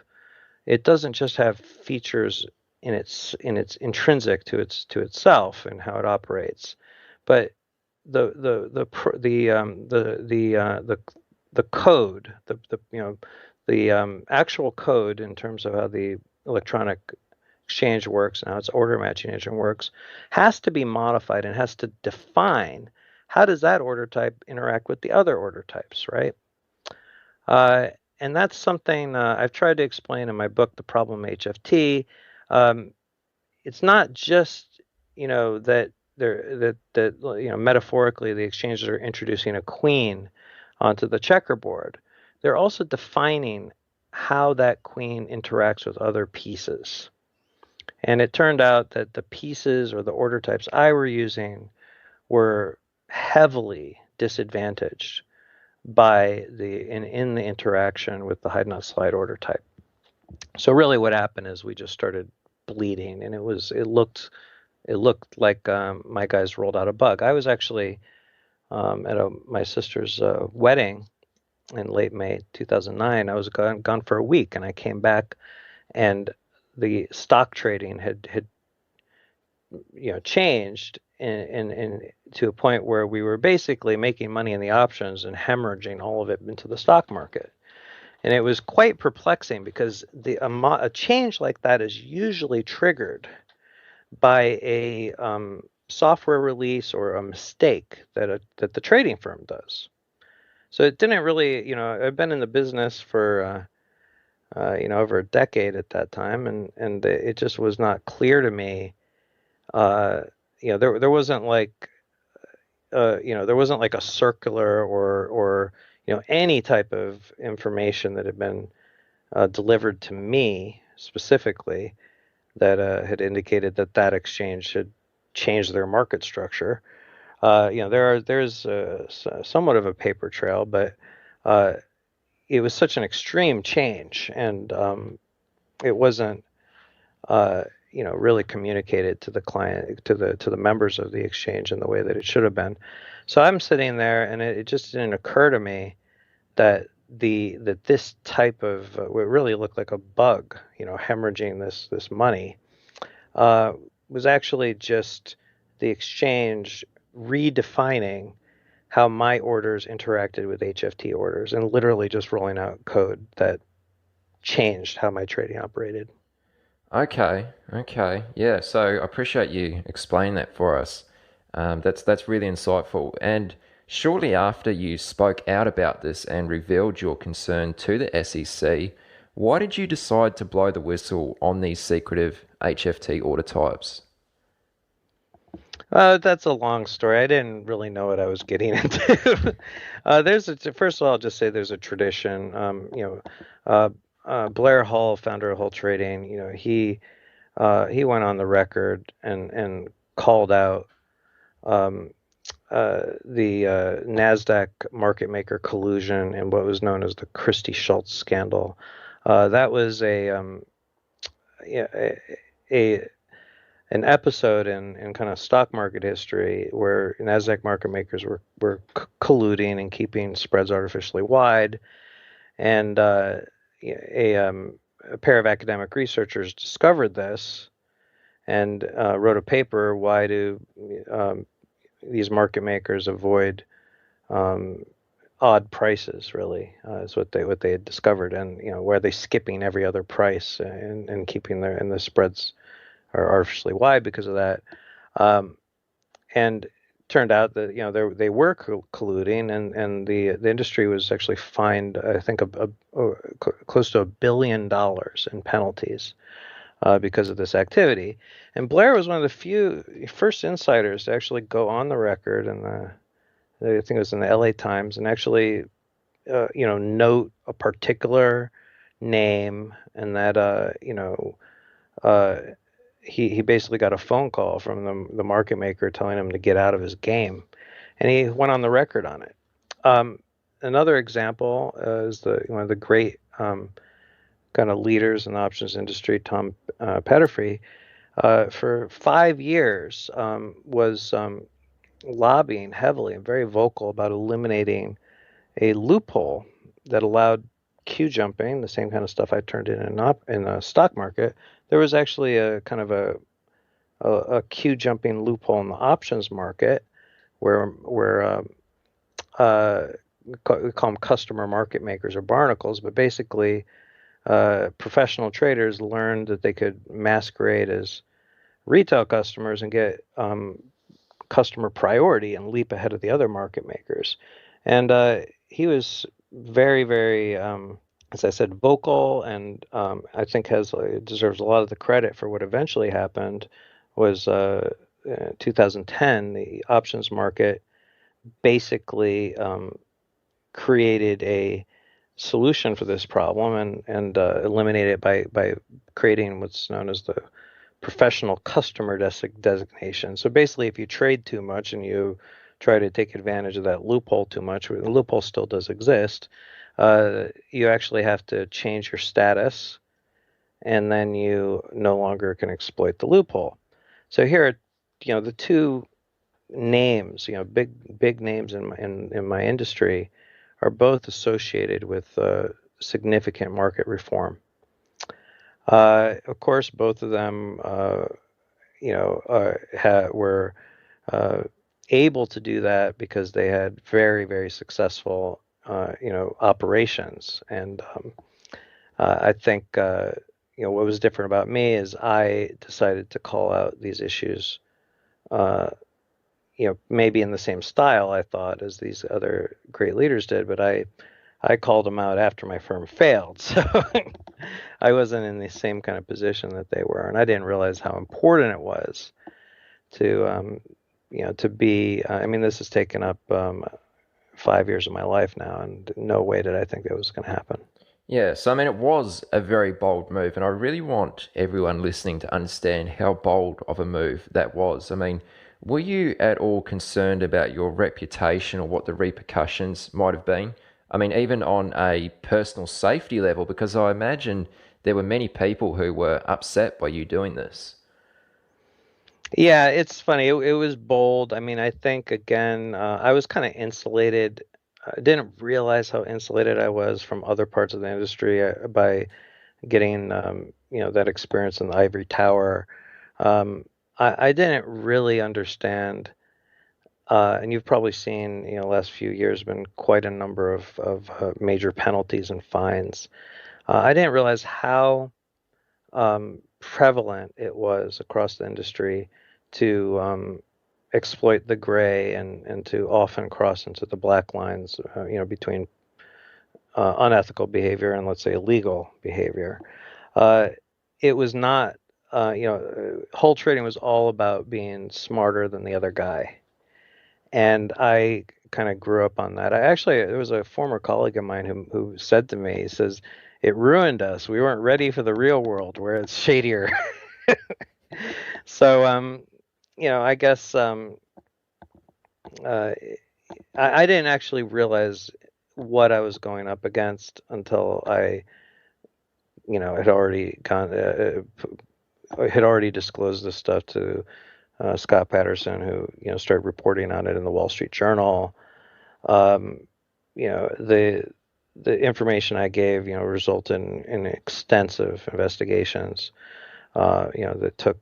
it doesn't just have features in its intrinsic to itself and how it operates, but the code, the actual code in terms of how the electronic exchange works and how its order matching engine works has to be modified and has to define how does that order type interact with the other order types, right? And that's something I've tried to explain in my book, The Problem HFT. It's not just that metaphorically the exchanges are introducing a queen onto the checkerboard. They're also defining how that queen interacts with other pieces. And it turned out that the pieces or the order types I were using were heavily disadvantaged by in the interaction with the hide not slide order type. So really what happened is we just started bleeding, and it looked like my guys rolled out a bug. I was actually at my sister's wedding in late May 2009. I was gone for a week, and I came back, and the stock trading had changed in to a point where we were basically making money in the options and hemorrhaging all of it into the stock market. And it was quite perplexing because a change like that is usually triggered by a software release or a mistake that the trading firm does. So it didn't really, I've been in the business for over a decade at that time, and it just was not clear to me. There wasn't like a circular or any type of information that had been delivered to me specifically that had indicated that exchange should change their market structure. There's somewhat of a paper trail, but it was such an extreme change, and it wasn't really communicated to the client, to the members of the exchange in the way that it should have been. So I'm sitting there, and it just didn't occur to me that this type of what really looked like a bug, hemorrhaging this money, was actually just the exchange redefining how my orders interacted with HFT orders, and literally just rolling out code that changed how my trading operated. Okay. Yeah, so I appreciate you explaining that for us. That's really insightful. And shortly after you spoke out about this and revealed your concern to the SEC, why did you decide to blow the whistle on these secretive HFT order types? That's a long story. I didn't really know what I was getting into. First of all, I'll just say there's a tradition. Blair Hull, founder of Hull Trading, he went on the record and called out the NASDAQ market maker collusion and what was known as the Christie Schultz scandal. That was an episode in kind of stock market history where NASDAQ market makers were colluding and keeping spreads artificially wide. And a pair of academic researchers discovered this and wrote a paper, why do these market makers avoid odd prices. Really, is what they had discovered, and where they skipping every other price and keeping the spreads are artificially wide because of that. And turned out that they were colluding, and the industry was actually fined, I think, close to $1 billion in penalties because of this activity. And Blair was one of the first insiders to actually go on the record, and I think it was in the LA Times, and actually note a particular name, and that he basically got a phone call from the market maker telling him to get out of his game, and he went on the record on it. Another example is one of the great kind of leaders in the options industry, Tom Petterfee, for 5 years was lobbying heavily and very vocal about eliminating a loophole that allowed queue jumping, the same kind of stuff I turned in a stock market. There was actually a kind of a queue jumping loophole in the options market where we call them customer market makers or barnacles, but basically professional traders learned that they could masquerade as retail customers and get customer priority and leap ahead of the other market makers. And he was very, very, as I said, vocal, and I think deserves a lot of the credit for what eventually happened. Was 2010, the options market basically created a solution for this problem and eliminated it by creating what's known as the professional customer designation. So basically, if you trade too much and you try to take advantage of that loophole too much, the loophole still does exist, you actually have to change your status, and then you no longer can exploit the loophole. So here, the two names, big names in my industry, are both associated with significant market reform. Of course, both of them, were able to do that because they had very, very successful, operations. And I think, what was different about me is I decided to call out these issues, maybe in the same style, I thought, as these other great leaders did, but I called them out after my firm failed. So I wasn't in the same kind of position that they were, and I didn't realize how important it was to, to be. I mean, this has taken up 5 years of my life now, and no way did I think that was going to happen. Yeah, so I mean, it was a very bold move, and I really want everyone listening to understand how bold of a move that was. I mean, were you at all concerned about your reputation or what the repercussions might have been? I mean, even on a personal safety level, because I imagine there were many people who were upset by you doing this. Yeah, it's funny. It was bold. I mean, I think, again, I was kind of insulated. I didn't realize how insulated I was from other parts of the industry by getting, that experience in the ivory tower. I didn't really understand, and you've probably seen, the last few years been quite a number of major penalties and fines. I didn't realize how prevalent it was across the industry to exploit the gray and to often cross into the black lines, between unethical behavior and, let's say, illegal behavior. It was not, whole trading was all about being smarter than the other guy. And I kind of grew up on that. There was a former colleague of mine who said to me, he says, "It ruined us. We weren't ready for the real world where it's shadier." So, I guess I didn't actually realize what I was going up against until I, had already disclosed this stuff to Scott Patterson, who started reporting on it in the Wall Street Journal. The information I gave resulted in extensive investigations. That took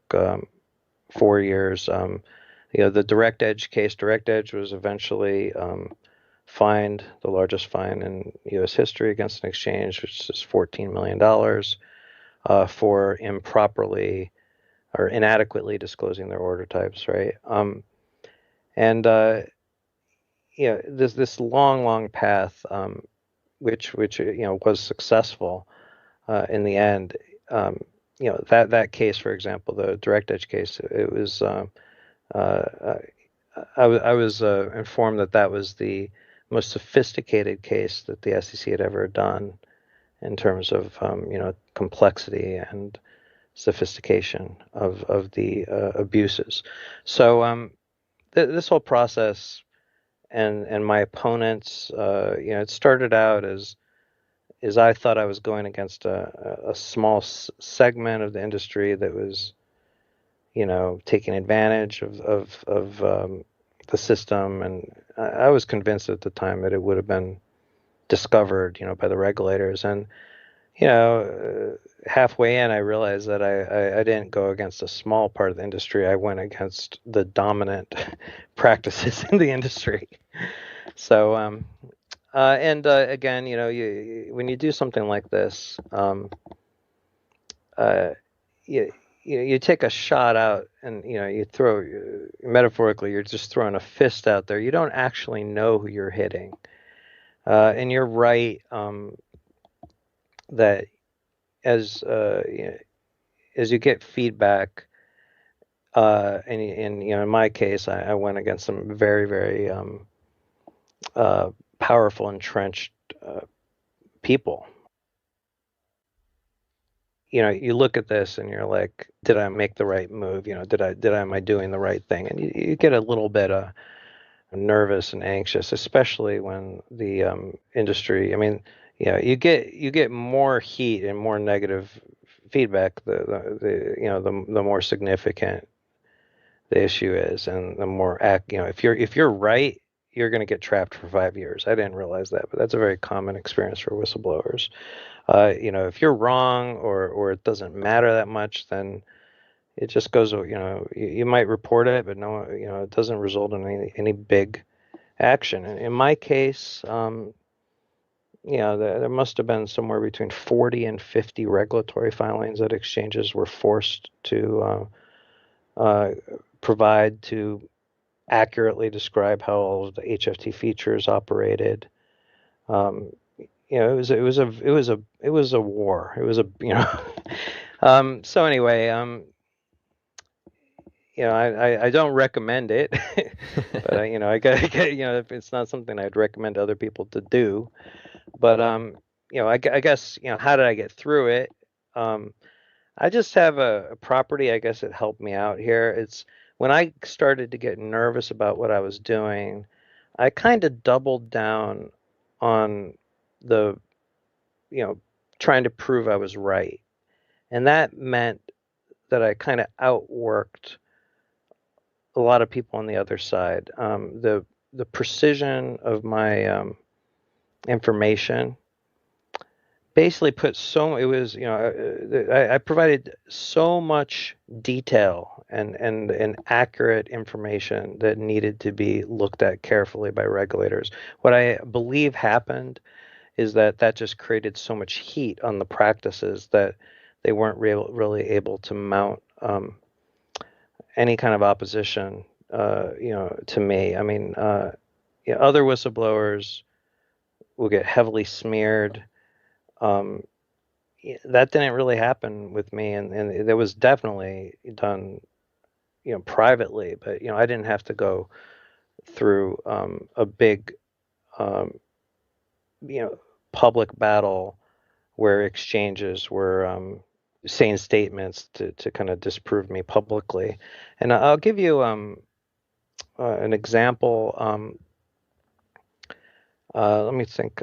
4 years. The Direct Edge case. Direct Edge was eventually fined, the largest fine in U.S. history against an exchange, which is $14 million for improperly or inadequately disclosing their order types, right? And this long path, which was successsul in the end. That case, for example, the direct edge case, it was. I was informed that was the most sophisticated case that the SEC had ever done in terms of complexity and sophistication of the abuses. So this whole process and my opponents, it started out as I thought I was going against a small segment of the industry that was taking advantage of the system, and I was convinced at the time that it would have been discovered, by the regulators. And halfway in, I realized that I didn't go against a small part of the industry. I went against the dominant practices in the industry. So, again, when you do something like this, you take a shot out, and you throw, metaphorically, you're just throwing a fist out there. You don't actually know who you're hitting, and you're right that as you get feedback, and in my case, I went against some very, very powerful, entrenched people. You look at this and you're like, did I make the right move? Am I doing the right thing? And you get a little bit nervous and anxious, especially when the industry. I mean, you get more heat and more negative feedback. The more significant the issue is, and the more if you're right, you're going to get trapped for 5 years. I didn't realize that, but that's a very common experience for whistleblowers. If you're wrong or it doesn't matter that much, then it just goes, you might report it, but no, it doesn't result in any big action. In my case, there must have been somewhere between 40 and 50 regulatory filings that exchanges were forced to provide to accurately describe how all of the HFT features operated. It was a war. It was so anyway, I don't recommend it, but I got it's not something I'd recommend other people to do. But I guess how did I get through it? I just have a property. I guess it helped me out here. It's when I started to get nervous about what I was doing, I kind of doubled down on the trying to prove I was right. And that meant that I kind of outworked a lot of people on the other side. The precision of my information basically put I provided so much detail and accurate information that needed to be looked at carefully by regulators. What I believe happened is that just created so much heat on the practices that they weren't really able to mount any kind of opposition, to me. I mean, other whistleblowers will get heavily smeared. That didn't really happen with me, and it was definitely done, privately. But I didn't have to go through a big, public battle where exchanges were saying statements to kind of disprove me publicly. And I'll give you an example. Let me think.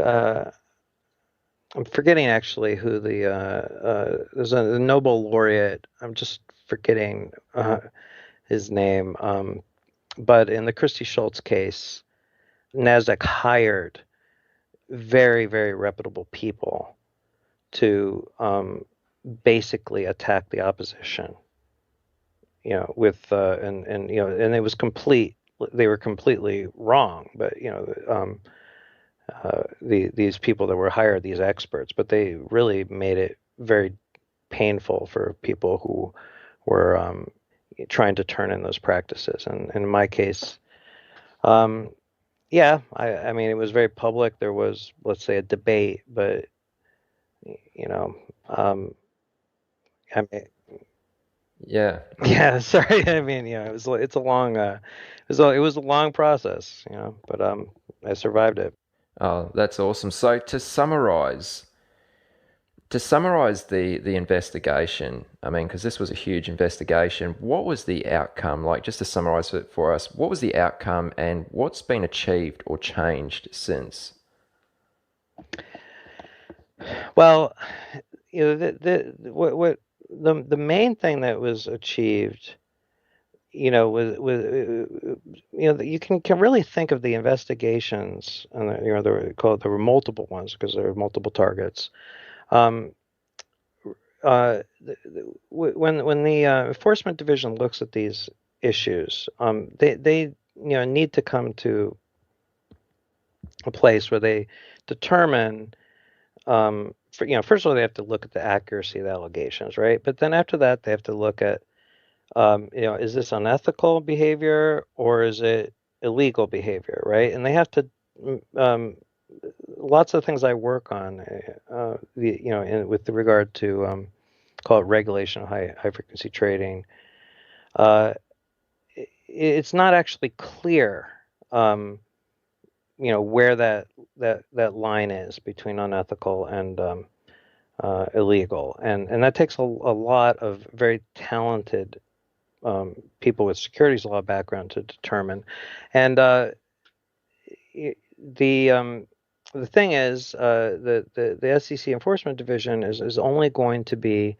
I'm forgetting actually who there's a Nobel laureate. I'm just forgetting his name. But in the Christie Schultz case, NASDAQ hired very, very reputable people to basically attack the opposition. With and it was complete. They were completely wrong, but these people that were hired, these experts, but they really made it very painful for people who were trying to turn in those practices. And in my case, yeah, I mean, it was very public. There was, let's say, a debate, but you know, I mean, Yeah. yeah, sorry. I mean, yeah, it's a long, it was a long process, but I survived it. Oh, that's awesome. So to summarize the investigation, I mean, because this was a huge investigation, what was the outcome? Like, just to summarize it for us, what was the outcome and what's been achieved or changed since? Well, the main thing that was achieved, was you can really think of the investigations, and there were multiple ones because there were multiple targets. Um, when the enforcement division looks at these issues, they need to come to a place where they determine, first of all, they have to look at the accuracy of the allegations, right? But then after that, they have to look at, is this unethical behavior or is it illegal behavior, right? And they have to, lots of things I work on, with regard to, call it regulation of high frequency trading. It's not actually clear, where that line is between unethical and illegal, and that takes a lot of very talented people with securities law background to determine. And the thing is, the SEC Enforcement Division is only going to be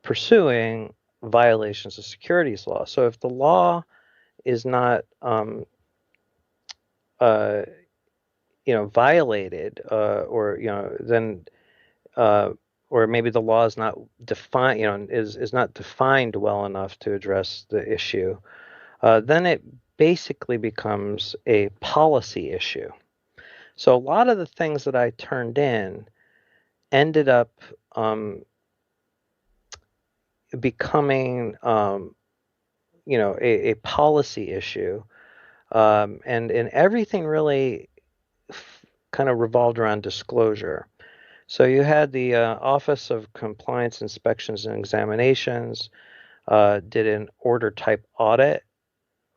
pursuing violations of securities law. So if the law is not violated, or then or maybe the law is not defined, is not defined well enough to address the issue, then it basically becomes a policy issue. So a lot of the things that I turned in ended up becoming, a policy issue, and everything really kind of revolved around disclosure. So you had the Office of Compliance Inspections and Examinations did an order type audit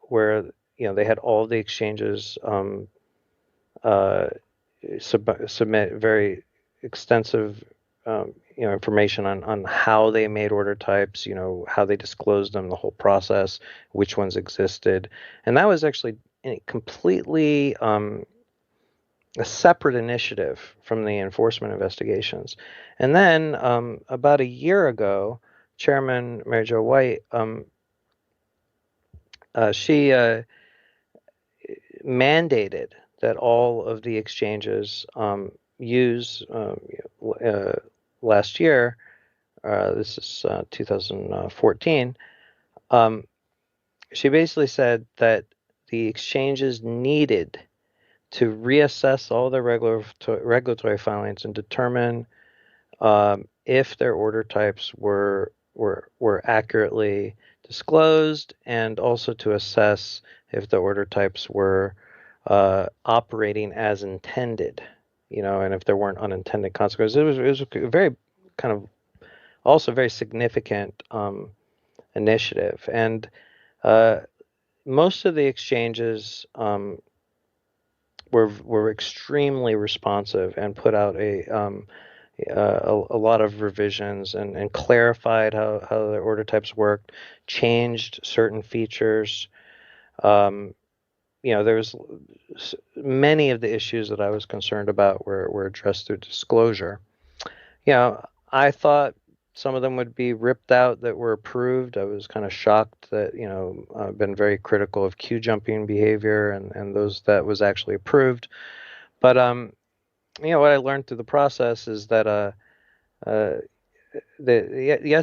where they had all the exchanges submit very extensive information on how they made order types, how they disclosed them, the whole process, which ones existed, and that was actually completely a separate initiative from the enforcement investigations. And then about a year ago, Chairman Mary Jo White, she mandated that all of the exchanges use last year, this is 2014, she basically said that the exchanges needed to reassess all their regulatory filings and determine if their order types were accurately disclosed, and also to assess if the order types were operating as intended, and if there weren't unintended consequences. It was a very kind of also very significant initiative, and most of the exchanges were extremely responsive and put out a lot of revisions and clarified how the order types worked, changed certain features. There was many of the issues that I was concerned about were addressed through disclosure. I thought some of them would be ripped out that were approved. I was kind of shocked that, I've been very critical of queue jumping behavior and those that was actually approved. But, what I learned through the process is that the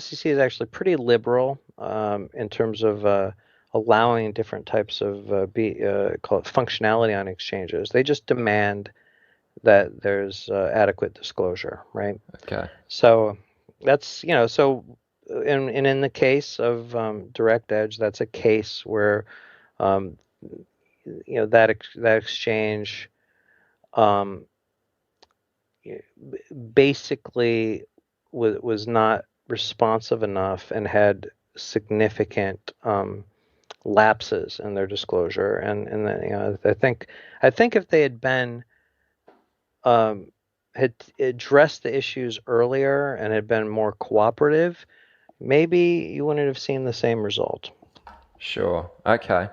SEC is actually pretty liberal in terms of allowing different types of call it functionality on exchanges. They just demand that there's adequate disclosure, right? Okay. So that's, so in the case of Direct Edge, that's a case where um, that exchange um, basically was not responsive enough and had significant lapses in their disclosure, and then, I think if they had been had addressed the issues earlier and had been more cooperative, maybe you wouldn't have seen the same result. Sure. Okay.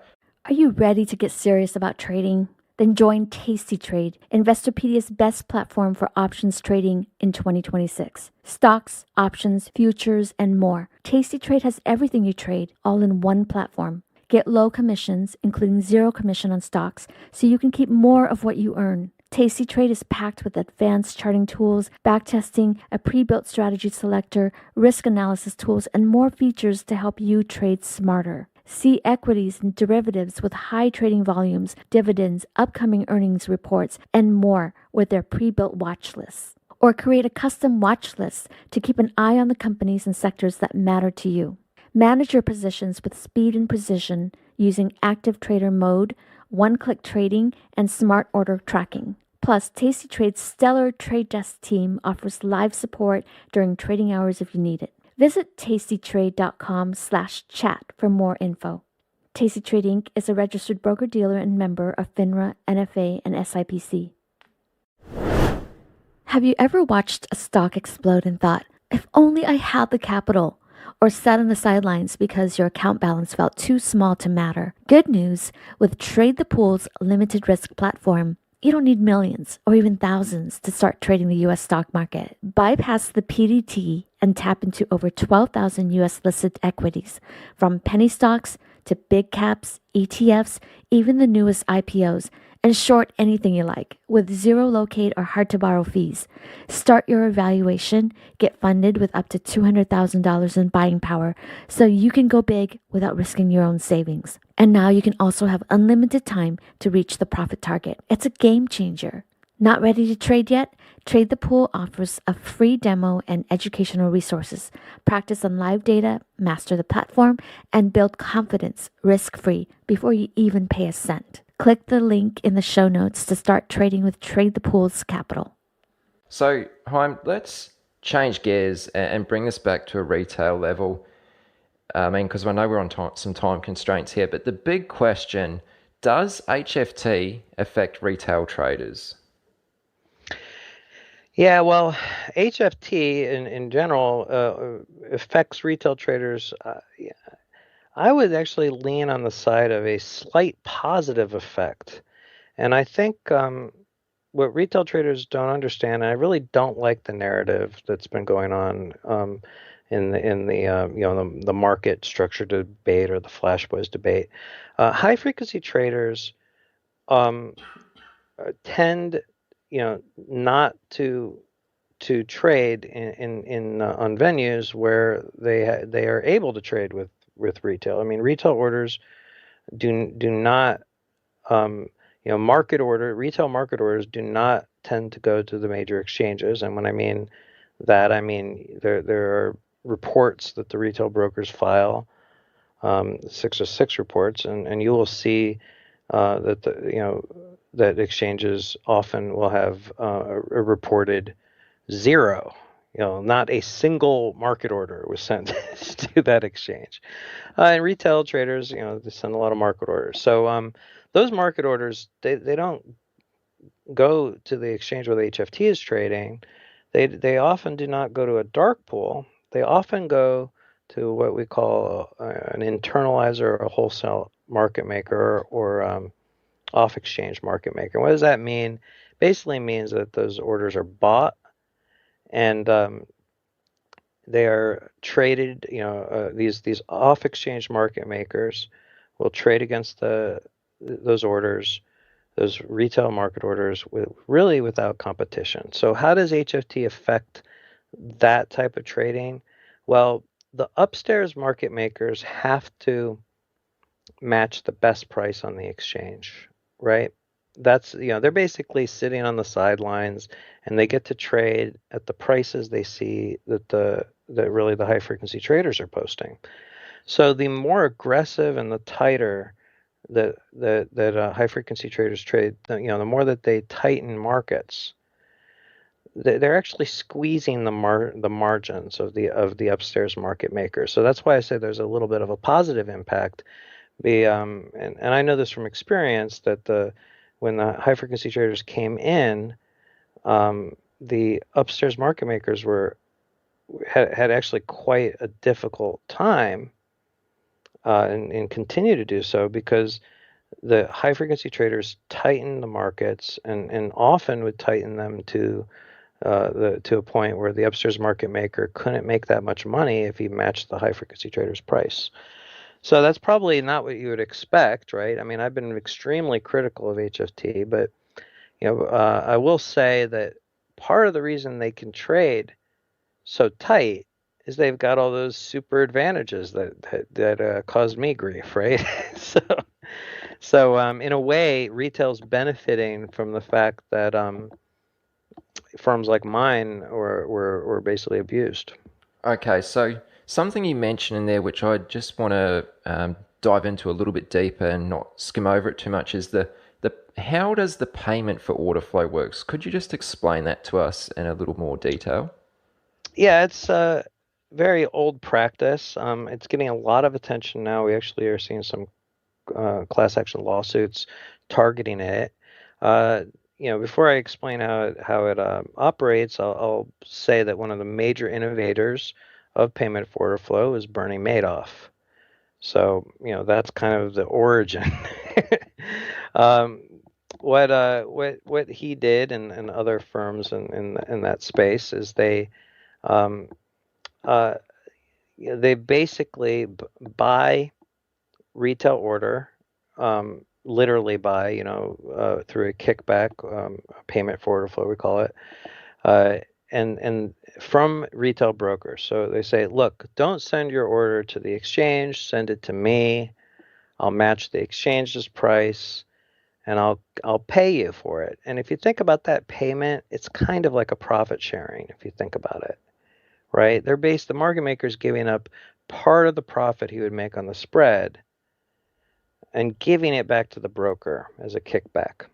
Are you ready to get serious about trading? Then join Tasty Trade, Investorpedia's best platform for options trading in 2026. Stocks, options, futures, and more. Tasty Trade has everything you trade, all in one platform. Get low commissions, including zero commission on stocks, so you can keep more of what you earn. Tasty Trade is packed with advanced charting tools, backtesting, a pre-built strategy selector, risk analysis tools, and more features to help you trade smarter. See equities and derivatives with high trading volumes, dividends, upcoming earnings reports, and more with their pre-built watch lists. Or create a custom watch list to keep an eye on the companies and sectors that matter to you. Manage your positions with speed and precision using active trader mode, one-click trading, and smart order tracking. Plus, Tasty Trade's stellar trade desk team offers live support during trading hours if you need it. Visit tastytrade.com/chat for more info. Tasty Trade Inc. is a registered broker-dealer and member of FINRA, NFA, and SIPC. Have you ever watched a stock explode and thought, if only I had the capital? Or sat on the sidelines because your account balance felt too small to matter? Good news, with Trade the Pool's limited risk platform, you don't need millions or even thousands to start trading the U.S. stock market. Bypass the PDT and tap into over 12,000 U.S. listed equities, from penny stocks to big caps, ETFs, even the newest IPOs, and short anything you like with zero locate or hard to borrow fees. Start your evaluation, get funded with up to $200,000 in buying power so you can go big without risking your own savings. And now you can also have unlimited time to reach the profit target. It's a game changer. Not ready to trade yet? Trade the Pool offers a free demo and educational resources. Practice on live data, master the platform, and build confidence risk-free before you even pay a cent. Click the link in the show notes to start trading with Trade the Pool's capital. So, Haim, let's change gears and bring this back to a retail level. I mean, because I know we're on some time constraints here, but the big question, does HFT affect retail traders? Yeah, well, HFT in general affects retail traders. I would actually lean on the side of a slight positive effect. And I think what retail traders don't understand, and I really don't like the narrative that's been going on in the market structure debate or the Flash Boys debate. High frequency traders tend, not to trade in on venues where they are able to trade with retail. I mean, retail orders do not retail market orders do not tend to go to the major exchanges. And when I mean that, I mean there are reports that the retail brokers file, 606 reports, and you will see that that exchanges often will have a reported zero. Not a single market order was sent to that exchange. And retail traders, they send a lot of market orders. So those market orders, they don't go to the exchange where the HFT is trading. They often do not go to a dark pool. They often go to what we call an internalizer or a wholesale market maker or off-exchange market maker. What does that mean? Basically means that those orders are bought and they are traded. These off-exchange market makers will trade against those orders, those retail market orders, really without competition. So how does HFT affect that type of trading? Well, the upstairs market makers have to match the best price on the exchange, right? that's, they're basically sitting on the sidelines, and they get to trade at the prices they see that really the high frequency traders are posting. So the more aggressive and the tighter that high frequency traders trade, the more that they tighten markets, they're actually squeezing the margins of the upstairs market makers. So that's why I say there's a little bit of a positive impact. And I know this from experience that when the high frequency traders came in, the upstairs market makers had actually quite a difficult time, and continue to do so, because the high frequency traders tighten the markets, and often would tighten them to a point where the upstairs market maker couldn't make that much money if he matched the high frequency trader's price. So that's probably not what you would expect, right? I mean, I've been extremely critical of HFT, but I will say that part of the reason they can trade so tight is they've got all those super advantages that cause me grief, right? So in a way, retail's benefiting from the fact that firms like mine were basically abused. Okay, so something you mentioned in there, which I just want to dive into a little bit deeper and not skim over it too much, is the how does the payment for order flow works? Could you just explain that to us in a little more detail? Yeah, it's a very old practice. It's getting a lot of attention now. We actually are seeing some class action lawsuits targeting it. Before I explain how it operates, I'll say that one of the major innovators of payment for order flow is Bernie Madoff. So that's kind of the origin. What he did, and other firms in that space, is they basically buy retail order, literally buy, through a kickback, payment for order flow, we call it, and from retail brokers. So they say, look, don't send your order to the exchange, send it to me. I'll match the exchange's price, and I'll pay you for it. And if you think about that payment, it's kind of like a profit sharing, if you think about it, right? The market maker's giving up part of the profit he would make on the spread and giving it back to the broker as a kickback.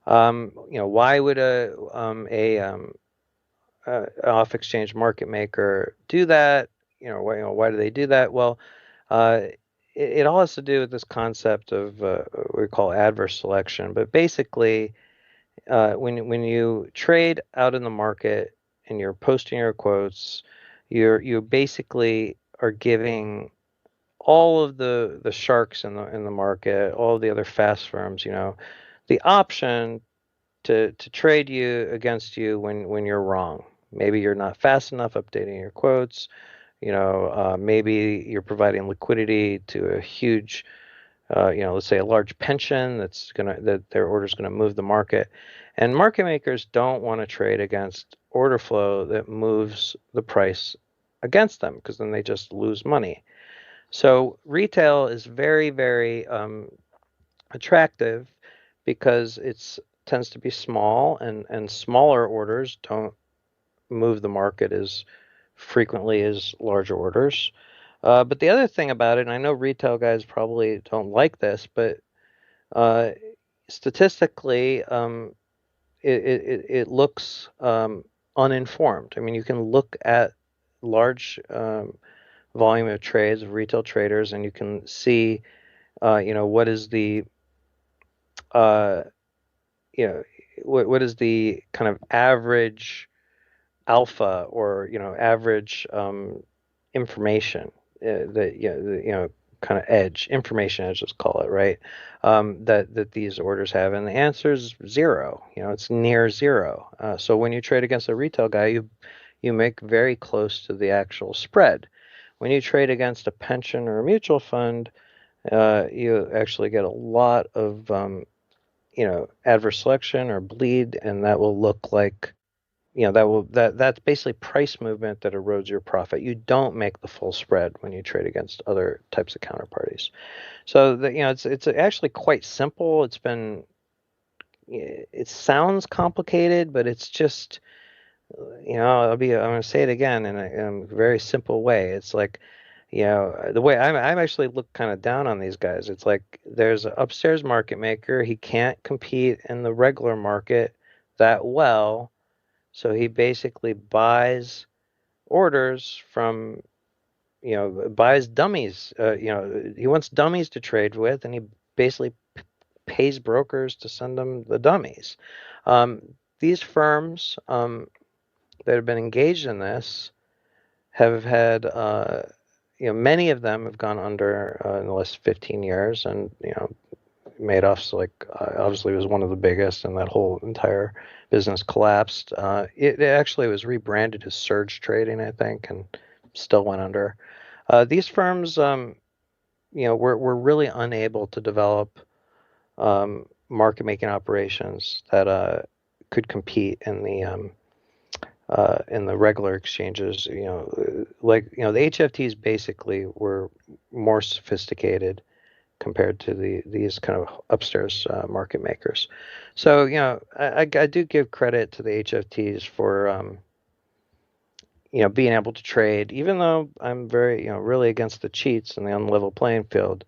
Why would a off exchange market maker do that? Why do they do that? Well, it all has to do with this concept of what we call adverse selection. But basically, when you trade out in the market and you're posting your quotes, you basically are giving all of the sharks in the market, all of the other fast firms, the option to trade you against you when you're wrong. Maybe you're not fast enough updating your quotes. Maybe you're providing liquidity to a huge, let's say a large pension that their order is gonna move the market, and market makers don't want to trade against order flow that moves the price against them, because then they just lose money. So retail is very, very attractive because it tends to be small, and smaller orders don't move the market as frequently as larger orders. But the other thing about it, and I know retail guys probably don't like this, but statistically, it looks uninformed. I mean, you can look at large volume of trades of retail traders, and you can see, what is the, what is the kind of average alpha, or average information, kind of edge information, edge, let's call it, right? That these orders have, and the answer is zero. It's near zero. So when you trade against a retail guy, you make very close to the actual spread. When you trade against a pension or a mutual fund, you actually get a lot of adverse selection or bleed, and that will look like, that's basically price movement that erodes your profit. You don't make the full spread when you trade against other types of counterparties. So it's actually quite simple. It's been it sounds complicated, but it's just, I'm going to say it again in a very simple way. It's like, the way I'm actually look kind of down on these guys. It's like there's an upstairs market maker. He can't compete in the regular market that well. So he basically buys orders from, buys dummies. He wants dummies to trade with, and he basically pays brokers to send them the dummies. These firms that have been engaged in this have had, many of them have gone under in the last 15 years, and Madoff's obviously was one of the biggest, and that whole entire business collapsed. It actually was rebranded as surge trading, I think, and still went under. These firms, were really unable to develop market making operations that could compete in the regular exchanges. The HFTs basically were more sophisticated compared to these kind of upstairs market makers. So, I do give credit to the HFTs for, being able to trade, even though I'm very, really against the cheats and the unlevel playing field.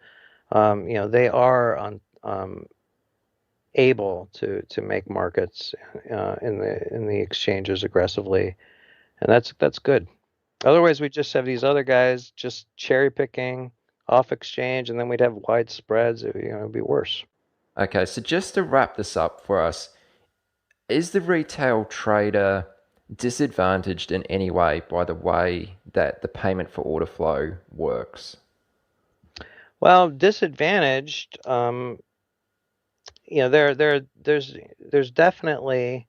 They are able to make markets in the exchanges aggressively, and that's good. Otherwise, we just have these other guys just cherry picking off exchange, and then we'd have wide spreads. It'd be worse. Okay, so just to wrap this up for us, is the retail trader disadvantaged in any way by the way that the payment for order flow works? Well, disadvantaged. There's definitely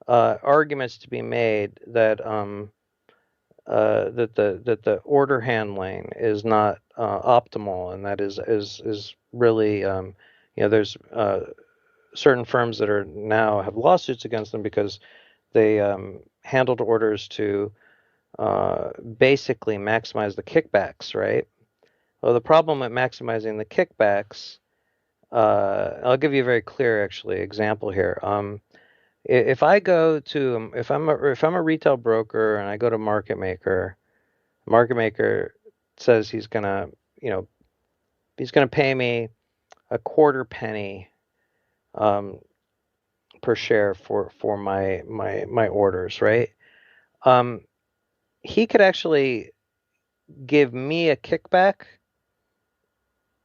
arguments to be made that that the order handling is not optimal, and that is really there's certain firms that are now have lawsuits against them because they handled orders to basically maximize the kickbacks, right? Well, the problem with maximizing the kickbacks, I'll give you a very clear actually example here. If I go to if I'm a retail broker and I go to market maker says he's gonna pay me a quarter penny per share for my orders, right? He could actually give me a kickback,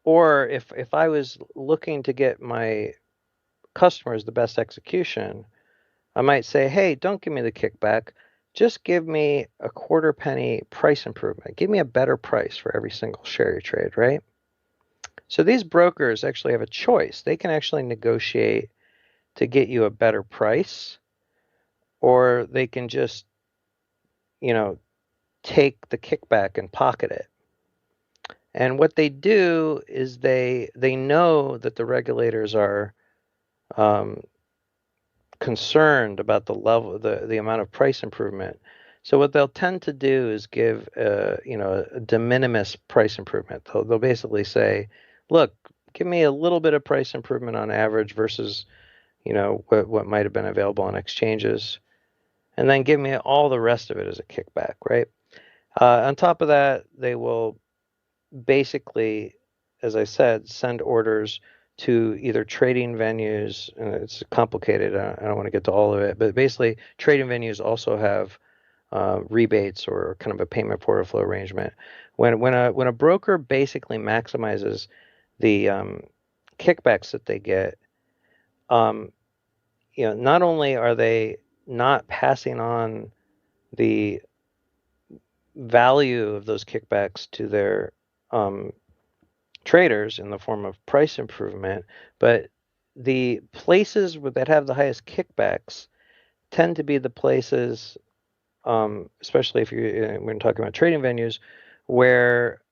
or if I was looking to get my customers the best execution, I might say, hey, don't give me the kickback. Just give me a quarter penny price improvement. Give me a better price for every single share you trade, right? So these brokers actually have a choice. They can actually negotiate to get you a better price, or they can just, take the kickback and pocket it. And what they do is they know that the regulators are concerned about the level, the amount of price improvement. So what they'll tend to do is give a de minimis price improvement. They'll basically say, look, give me a little bit of price improvement on average versus what might have been available on exchanges, and then give me all the rest of it as a kickback, right? On top of that, they will basically, as I said, send orders to either trading venues, and it's complicated. I don't want to get to all of it, but basically, trading venues also have rebates or kind of a payment for order flow arrangement. When a broker basically maximizes the kickbacks that they get, not only are they not passing on the value of those kickbacks to their traders in the form of price improvement, but the places that have the highest kickbacks tend to be the places, especially if you're when talking about trading venues, where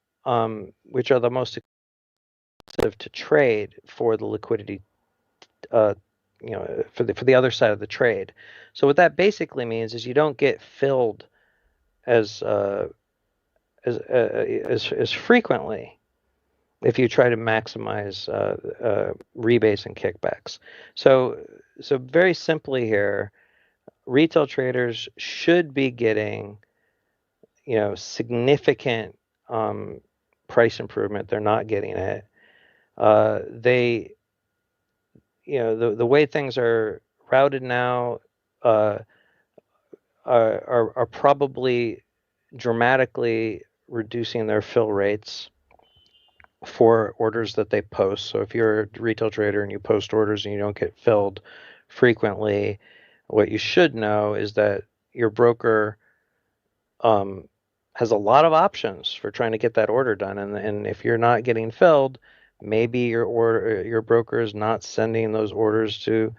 which are the most expensive to trade for the liquidity, for the other side of the trade. So what that basically means is you don't get filled as frequently if you try to maximize rebates and kickbacks. So very simply here, retail traders should be getting, significant price improvement. They're not getting it. They, the way things are routed now are probably dramatically reducing their fill rates for orders that they post. So if you're a retail trader and you post orders and you don't get filled frequently, what you should know is that your broker has a lot of options for trying to get that order done. And if you're not getting filled, maybe your broker is not sending those orders to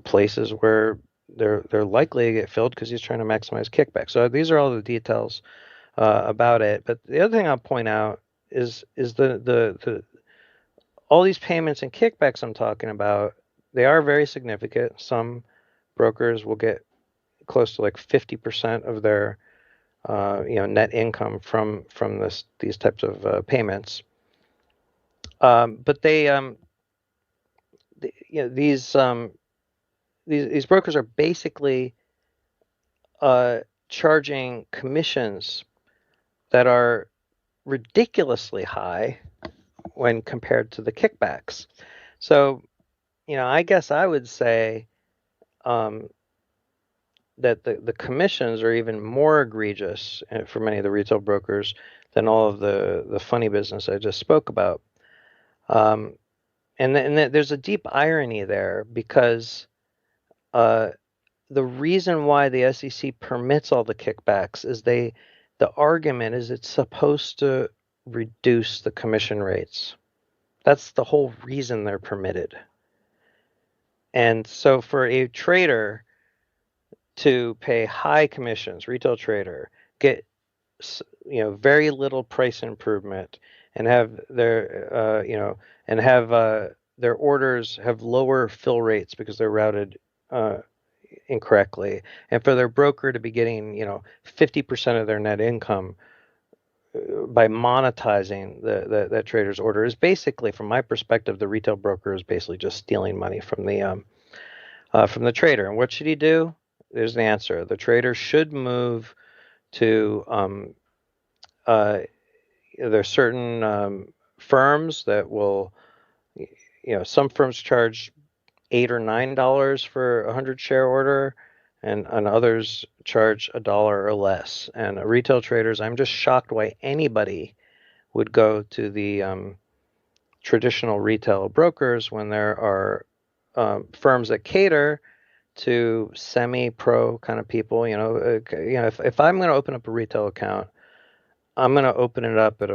places where they're likely to get filled because he's trying to maximize kickback. So these are all the details about it. But the other thing I'll point out is the all these payments and kickbacks I'm talking about. They are very significant. Some brokers will get close to like 50% of their net income from these types of payments. But these brokers are basically charging commissions that are ridiculously high when compared to the kickbacks. So, I guess I would say that the commissions are even more egregious for many of the retail brokers than all of the funny business I just spoke about. And there's a deep irony there because the reason why the SEC permits all the kickbacks is the argument is it's supposed to reduce the commission rates. That's the whole reason they're permitted. And so for a trader to pay high commissions, retail trader, get very little price improvement, and have their their orders have lower fill rates because they're routed incorrectly, and for their broker to be getting 50% of their net income by monetizing that trader's order is basically, from my perspective, the retail broker is basically just stealing money from the trader. And what should he do? There's the answer. The trader should move to there's certain firms that will, some firms charge $8 or $9 for a 100-share order, and others charge $1 or less. And retail traders, I'm just shocked why anybody would go to the traditional retail brokers when there are firms that cater to semi-pro kind of people. If I'm going to open up a retail account, I'm going to open it up at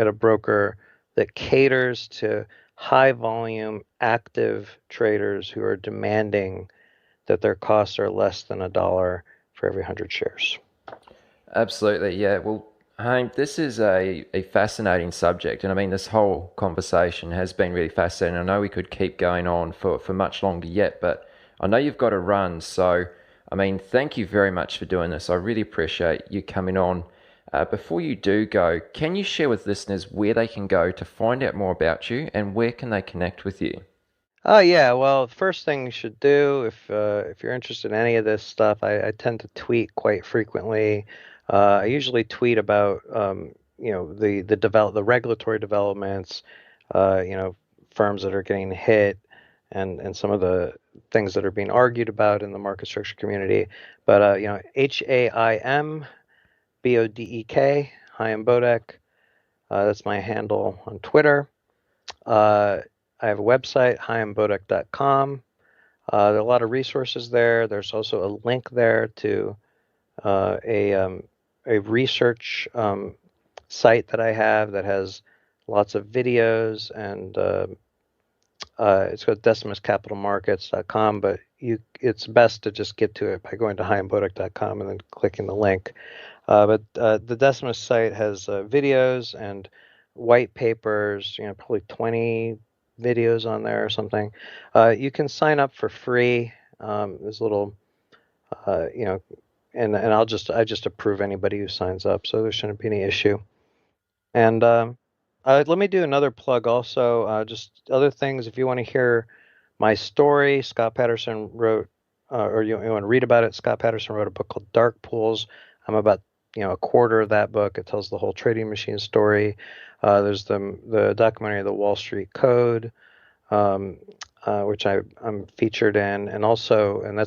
a broker that caters to high volume active traders who are demanding that their costs are less than $1 for every 100 shares. Absolutely, yeah. Well, Hank, this is a fascinating subject, and I mean, this whole conversation has been really fascinating. I know we could keep going on for much longer yet, but I know you've got to run, so I mean, thank you very much for doing this. I really appreciate you coming on. Before you do go, can you share with listeners where they can go to find out more about you, and where can they connect with you? Oh yeah, well, the first thing you should do if you're interested in any of this stuff, I tend to tweet quite frequently. I usually tweet about the regulatory developments, firms that are getting hit, and some of the things that are being argued about in the market structure community. But HAIM BODEK, Chaim Bodek. That's my handle on Twitter. I have a website, chaimbodek.com. There are a lot of resources there. There's also a link there to a research site that I have that has lots of videos, and it's called decimuscapitalmarkets.com, but it's best to just get to it by going to chaimbodek.com and then clicking the link. But the Decimus site has videos and white papers, probably 20 videos on there or something. You can sign up for free. There's a little, and I just approve anybody who signs up, so there shouldn't be any issue. And Let me do another plug also. Just other things, if you want to hear my story, Scott Patterson wrote, or you want to read about it, Scott Patterson wrote a book called Dark Pools. I'm about a quarter of that book. It tells the whole trading machine story. There's the documentary The Wall Street Code, which I'm featured in, and that's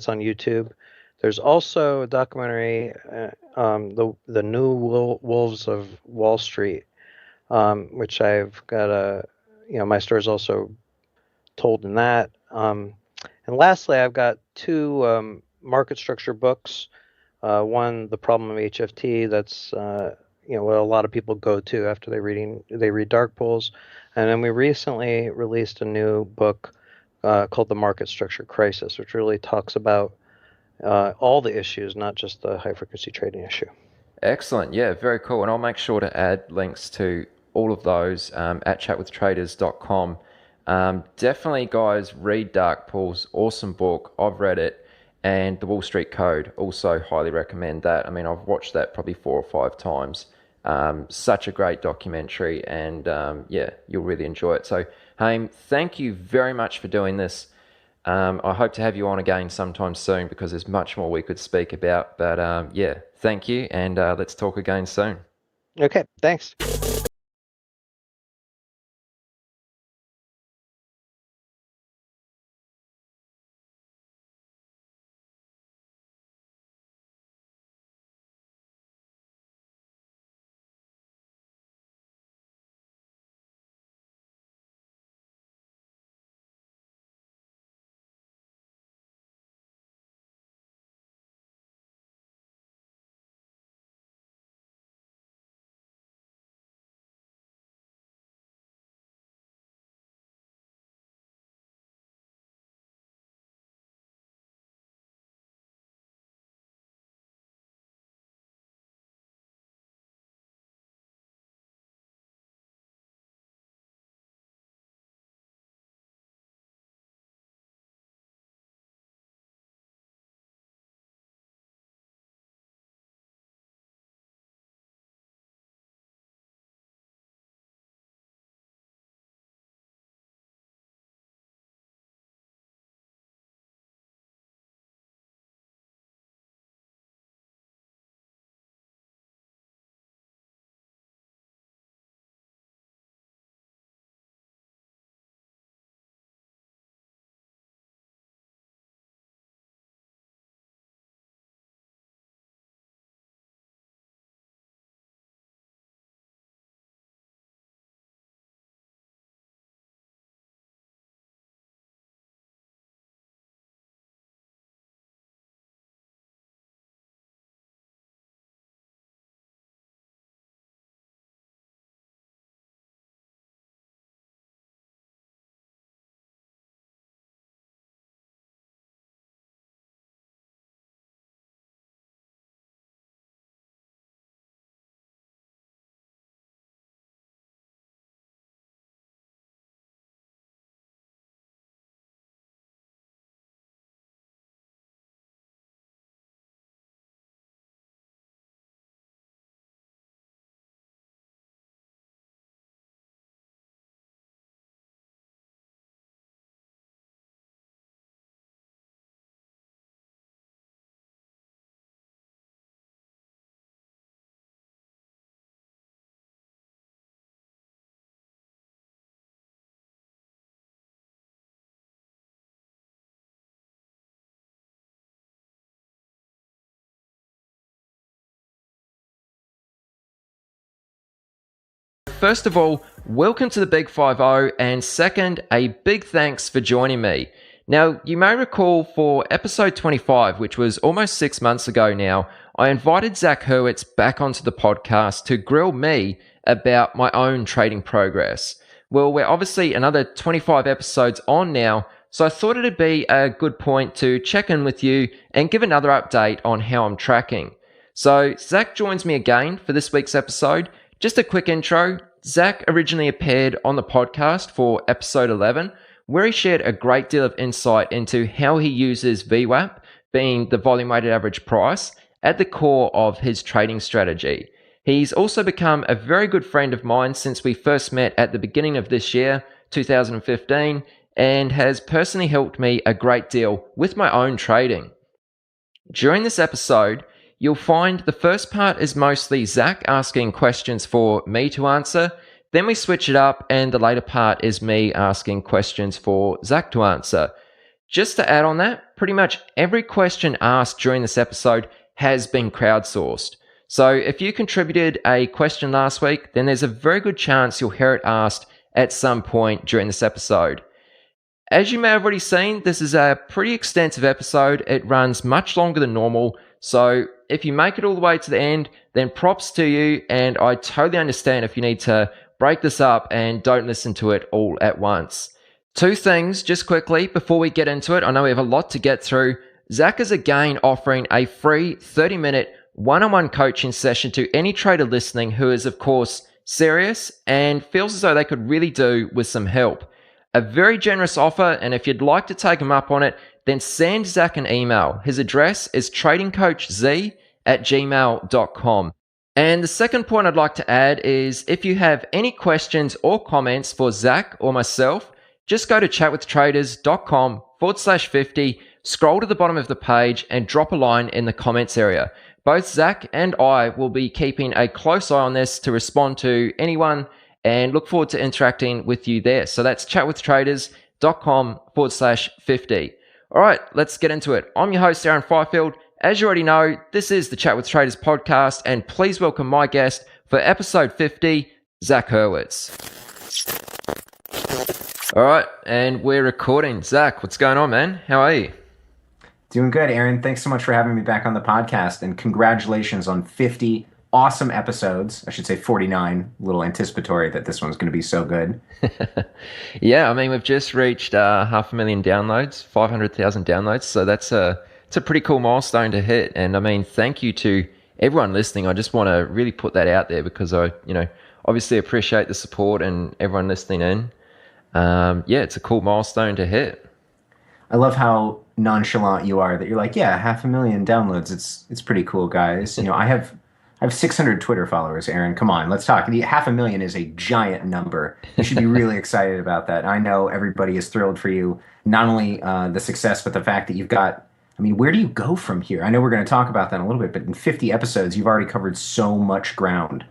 on YouTube. There's also a documentary, the New Wolves of Wall Street, which I've got my story is also told in that. And lastly, I've got two market structure books. One, The Problem of HFT. That's what a lot of people go to after they read Dark Pools. And then we recently released a new book called The Market Structure Crisis, which really talks about all the issues, not just the high frequency trading issue. Excellent. Yeah, very cool. And I'll make sure to add links to all of those at chatwithtraders.com. Definitely, guys, read Dark Pools. Awesome book. I've read it. And The Wall Street Code, also highly recommend that. I mean, I've watched that probably 4 or 5 times. Such a great documentary, and you'll really enjoy it. So, Haim, thank you very much for doing this. I hope to have you on again sometime soon because there's much more we could speak about. But thank you, and let's talk again soon. Okay, thanks. First of all, welcome to the Big 5-0, and second, a big thanks for joining me. Now, you may recall for episode 25, which was almost 6 months ago now, I invited Zach Hurwitz back onto the podcast to grill me about my own trading progress. Well, we're obviously another 25 episodes on now, so I thought it'd be a good point to check in with you and give another update on how I'm tracking. So, Zach joins me again for this week's episode. Just a quick intro. Zach originally appeared on the podcast for episode 11, where he shared a great deal of insight into how he uses VWAP, being the volume weighted average price, at the core of his trading strategy. He's also become a very good friend of mine since we first met at the beginning of this year, 2015, and has personally helped me a great deal with my own trading. During this episode, you'll find the first part is mostly Zach asking questions for me to answer. Then we switch it up, and the later part is me asking questions for Zach to answer. Just to add on that, pretty much every question asked during this episode has been crowdsourced. So if you contributed a question last week, then there's a very good chance you'll hear it asked at some point during this episode. As you may have already seen, this is a pretty extensive episode. It runs much longer than normal. So if you make it all the way to the end, then props to you. And I totally understand if you need to break this up and don't listen to it all at once. Two things just quickly before we get into it. I know we have a lot to get through. Zach is again offering a free 30-minute one-on-one coaching session to any trader listening who is, of course, serious and feels as though they could really do with some help. A very generous offer, and if you'd like to take him up on it, then send Zach an email. His address is tradingcoachz@gmail.com. And the second point I'd like to add is if you have any questions or comments for Zach or myself, just go to chatwithtraders.com/50, scroll to the bottom of the page and drop a line in the comments area. Both Zach and I will be keeping a close eye on this to respond to anyone and look forward to interacting with you there. So that's chatwithtraders.com/50. All right, let's get into it. I'm your host, Aaron Fifield. As you already know, this is the Chat with Traders podcast, and please welcome my guest for episode 50, Zach Hurwitz. All right, and we're recording. Zach, what's going on, man? How are you? Doing good, Aaron. Thanks so much for having me back on the podcast, and congratulations on 50 awesome episodes. I should say 49, a little anticipatory that this one's going to be so good. Yeah, I mean, we've just reached 500,000 downloads, 500,000 downloads, so it's a pretty cool milestone to hit. And I mean, thank you to everyone listening. I just want to really put that out there because I, obviously appreciate the support and everyone listening in. Yeah, it's a cool milestone to hit. I love how nonchalant you are that you're like, yeah, 500,000 downloads. It's pretty cool, guys. I have 600 Twitter followers, Aaron. Come on, let's talk. 500,000 is a giant number. You should be really excited about that. I know everybody is thrilled for you, not only the success, but the fact that you've got, where do you go from here? I know we're going to talk about that in a little bit, but in 50 episodes, you've already covered so much ground.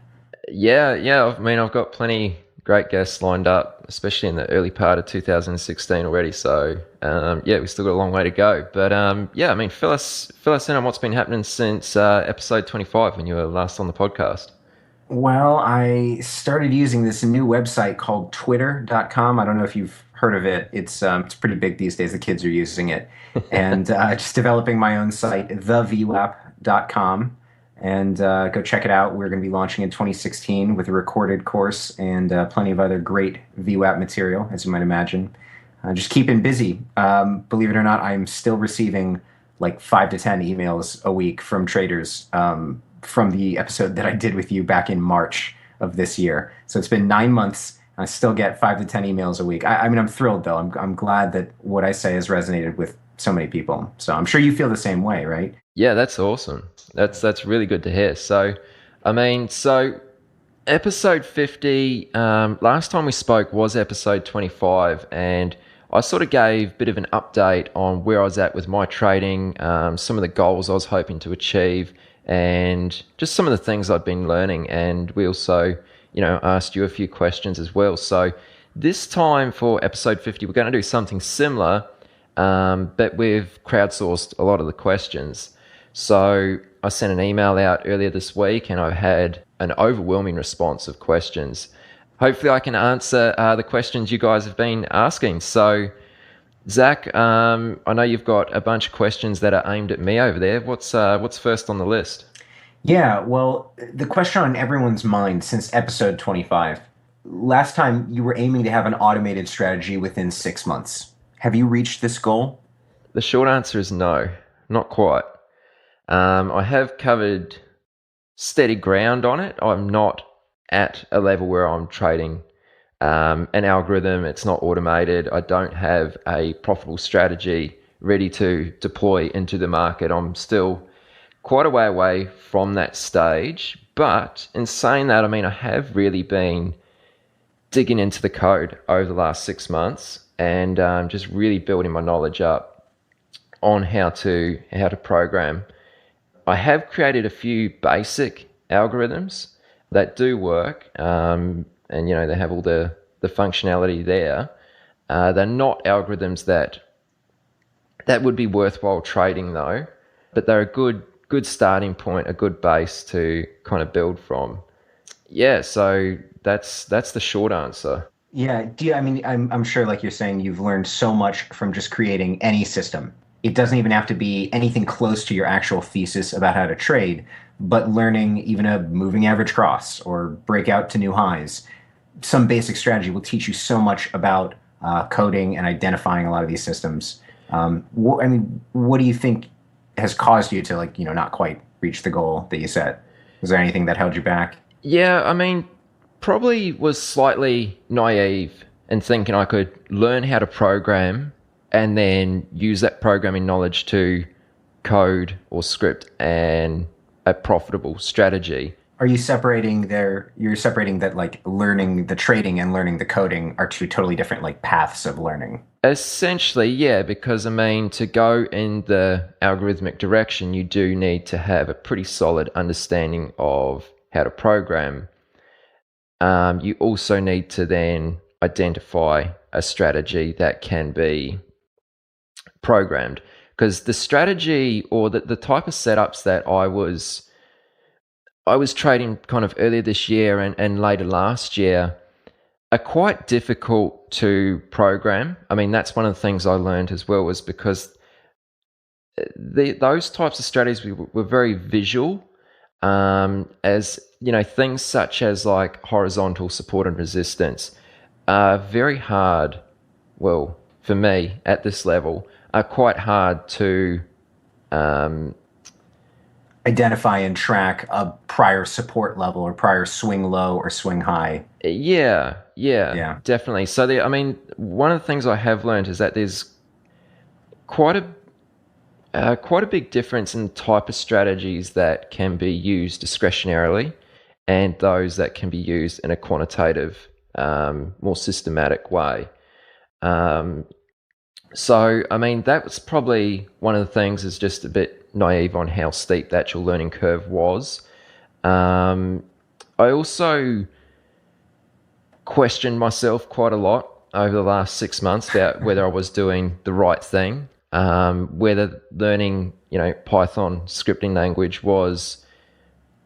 Yeah. I've got plenty great guests lined up, especially in the early part of 2016 already. So, we still got a long way to go. But, fill us in on what's been happening since episode 25 when you were last on the podcast. Well, I started using this new website called twitter.com. I don't know if you've heard of it. It's pretty big these days. The kids are using it. And just developing my own site, thevwap.com. And go check it out. We're going to be launching in 2016 with a recorded course and plenty of other great VWAP material, as you might imagine. Just keeping busy. Believe it or not, I'm still receiving like 5 to 10 emails a week from traders from the episode that I did with you back in March of this year. So it's been 9 months. I still get 5 to 10 emails a week. I'm thrilled, though. I'm glad that what I say has resonated with so many people. So I'm sure you feel the same way, right? Yeah, that's awesome. That's really good to hear. So, episode 50, last time we spoke was episode 25, and I sort of gave a bit of an update on where I was at with my trading, some of the goals I was hoping to achieve, and just some of the things I've been learning. And we also, asked you a few questions as well. So this time for episode 50, we're going to do something similar, but we've crowdsourced a lot of the questions. So I sent an email out earlier this week and I've had an overwhelming response of questions. Hopefully I can answer the questions you guys have been asking. So Zach, I know you've got a bunch of questions that are aimed at me over there. What's first on the list? Yeah, well, the question on everyone's mind since episode 25. Last time you were aiming to have an automated strategy within 6 months. Have you reached this goal? The short answer is no, not quite. I have covered steady ground on it. I'm not at a level where I'm trading an algorithm. It's not automated. I don't have a profitable strategy ready to deploy into the market. I'm still quite a way away from that stage. But in saying that, I mean, I have really been digging into the code over the last 6 months and just really building my knowledge up on how to program. I have created a few basic algorithms that do work, and you know, they have all the functionality there. They're not algorithms that would be worthwhile trading though, but they're a good starting point, a good base to kind of build from. Yeah, so that's the short answer. Yeah, I mean, I'm sure, like you're saying, you've learned so much from just creating any system. It doesn't even have to be anything close to your actual thesis about how to trade, but learning even a moving average cross or breakout to new highs. Some basic strategy will teach you so much about coding and identifying a lot of these systems. What do you think has caused you to, like, you know, not quite reach the goal that you set? Was there anything that held you back? Yeah, I mean, probably was slightly naive in thinking I could learn how to program and then use that programming knowledge to code or script and a profitable strategy. Are you separating you're separating that, like, learning the trading and learning the coding are two totally different, like, paths of learning? Essentially, yeah, because I mean, to go in the algorithmic direction, you do need to have a pretty solid understanding of how to program. You also need to then identify a strategy that can be programmed, because the strategy or the type of setups that I was trading kind of earlier this year and later last year are quite difficult to program. I mean, that's one of the things I learned as well, was because those types of strategies were very visual, as you know, things such as like horizontal support and resistance are very hard, well, for me at this level, are quite hard to identify and track a prior support level or prior swing low or swing high. Yeah, definitely. So I mean, one of the things I have learned is that there's quite a big difference in the type of strategies that can be used discretionarily and those that can be used in a quantitative, more systematic way. So, I mean, that was probably one of the things, is just a bit naive on how steep the actual learning curve was. I also questioned myself quite a lot over the last 6 months about whether I was doing the right thing, whether learning, you know, Python scripting language was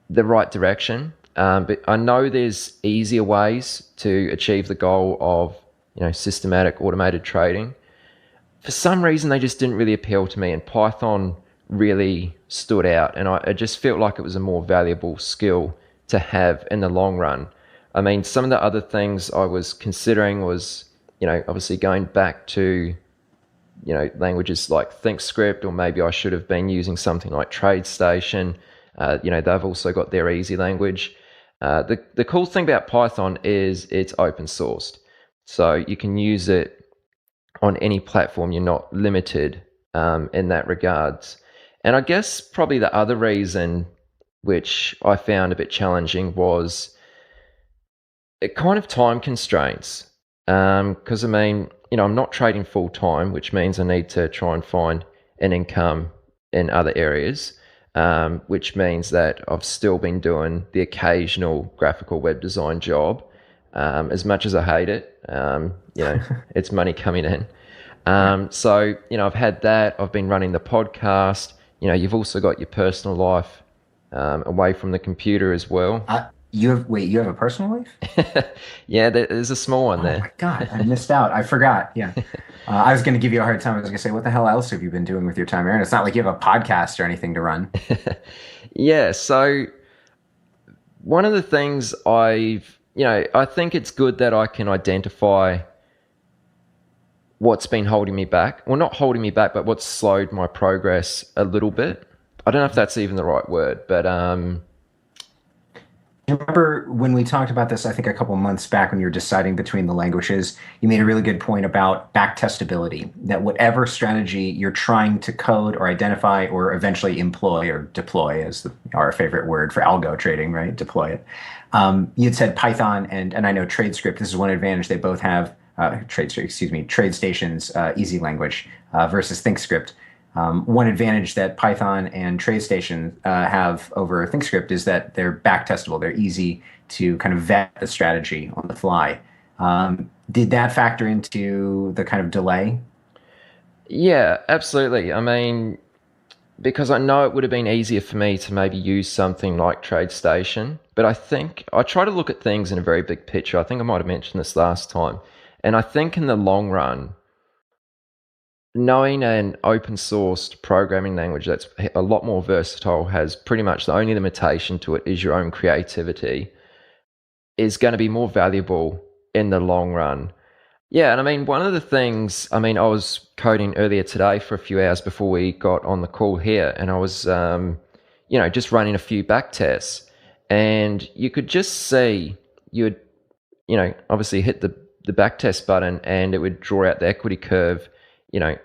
the right direction. But I know there's easier ways to achieve the goal of, you know, systematic automated trading. For some reason, they just didn't really appeal to me, and Python really stood out, and I just felt like it was a more valuable skill to have in the long run. I mean, some of the other things I was considering was, you know, obviously going back to, you know, languages like ThinkScript, or maybe I should have been using something like TradeStation. You know, they've also got their easy language. The cool thing about Python is it's open sourced, so you can use it on any platform. You're not limited in that regards. And I guess probably the other reason, which I found a bit challenging, was it kind of time constraints. Because I mean, you know, I'm not trading full time, which means I need to try and find an income in other areas, which means that I've still been doing the occasional graphical web design job. As much as I hate it, you know, it's money coming in. So, you know, I've had that. I've been running the podcast. You know, you've also got your personal life away from the computer as well. You have a personal life? Yeah, there's a small one there. Oh my God, I missed out. I forgot. Yeah. I was going to give you a hard time. I was going to say, what the hell else have you been doing with your time, Aaron? It's not like you have a podcast or anything to run. Yeah. So one of the things I think it's good that I can identify what's been holding me back. Well, not holding me back, but what's slowed my progress a little bit. I don't know if that's even the right word, but you remember when we talked about this, I think a couple months back when you were deciding between the languages, you made a really good point about back testability, that whatever strategy you're trying to code or identify or eventually employ or deploy is our favorite word for algo trading, right? Deploy it. You had said Python and I know TradeScript, this is one advantage they both have, TradeStation's easy language versus ThinkScript. One advantage that Python and TradeStation have over ThinkScript is that they're back testable. They're easy to kind of vet the strategy on the fly. Did that factor into the kind of delay? Yeah, absolutely. I mean, because I know it would have been easier for me to maybe use something like TradeStation, but I think I try to look at things in a very big picture. I think I might have mentioned this last time. And I think in the long run, knowing an open sourced programming language that's a lot more versatile, has pretty much the only limitation to it is your own creativity, is going to be more valuable in the long run. Yeah, and I mean, one of the things, I mean, I was coding earlier today for a few hours before we got on the call here, and I was, just running a few back tests, and you could just see you would, obviously hit the back test button, and it would draw out the equity curve,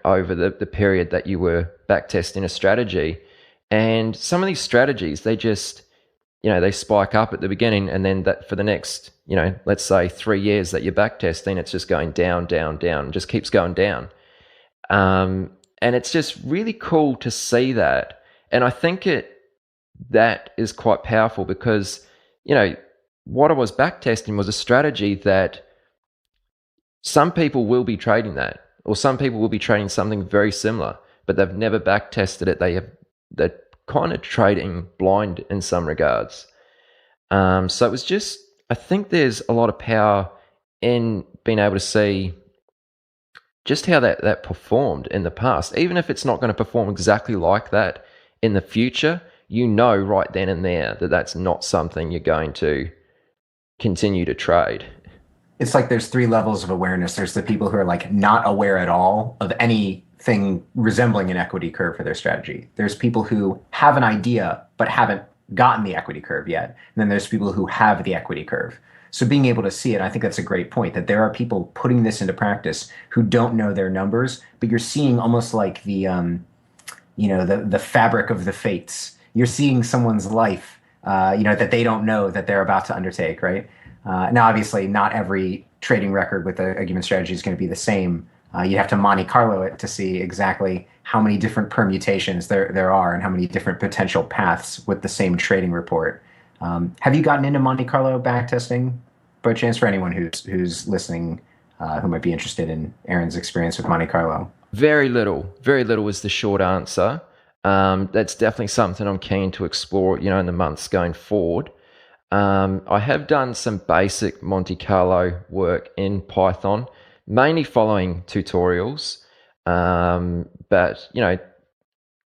over the period that you were back testing a strategy. And some of these strategies, they just, they spike up at the beginning, and then that for the next, let's say 3 years that you're back testing, it's just going down, down, down, just keeps going down. And it's just really cool to see that. And I think that is quite powerful because, what I was back testing was a strategy that some people will be trading that, or some people will be trading something very similar, but they've never back tested it. They're kind of trading blind in some regards. So it was just, I think there's a lot of power in being able to see just how that performed in the past. Even if it's not going to perform exactly like that in the future, right then and there that that's not something you're going to continue to trade. It's like there's 3 levels of awareness. There's the people who are like not aware at all of anything resembling an equity curve for their strategy. There's people who have an idea but haven't gotten the equity curve yet. And then there's people who have the equity curve. So being able to see it, I think that's a great point, that there are people putting this into practice who don't know their numbers, but you're seeing almost like the fabric of the fates. You're seeing someone's life, that they don't know that they're about to undertake, right? Now, obviously, not every trading record with a given strategy is going to be the same. You have to Monte Carlo it to see exactly how many different permutations there are and how many different potential paths with the same trading report. Have you gotten into Monte Carlo backtesting by chance, for anyone who's listening who might be interested in Aaron's experience with Monte Carlo? Very little is the short answer. That's definitely something I'm keen to explore, in the months going forward. I have done some basic Monte Carlo work in Python, mainly following tutorials, but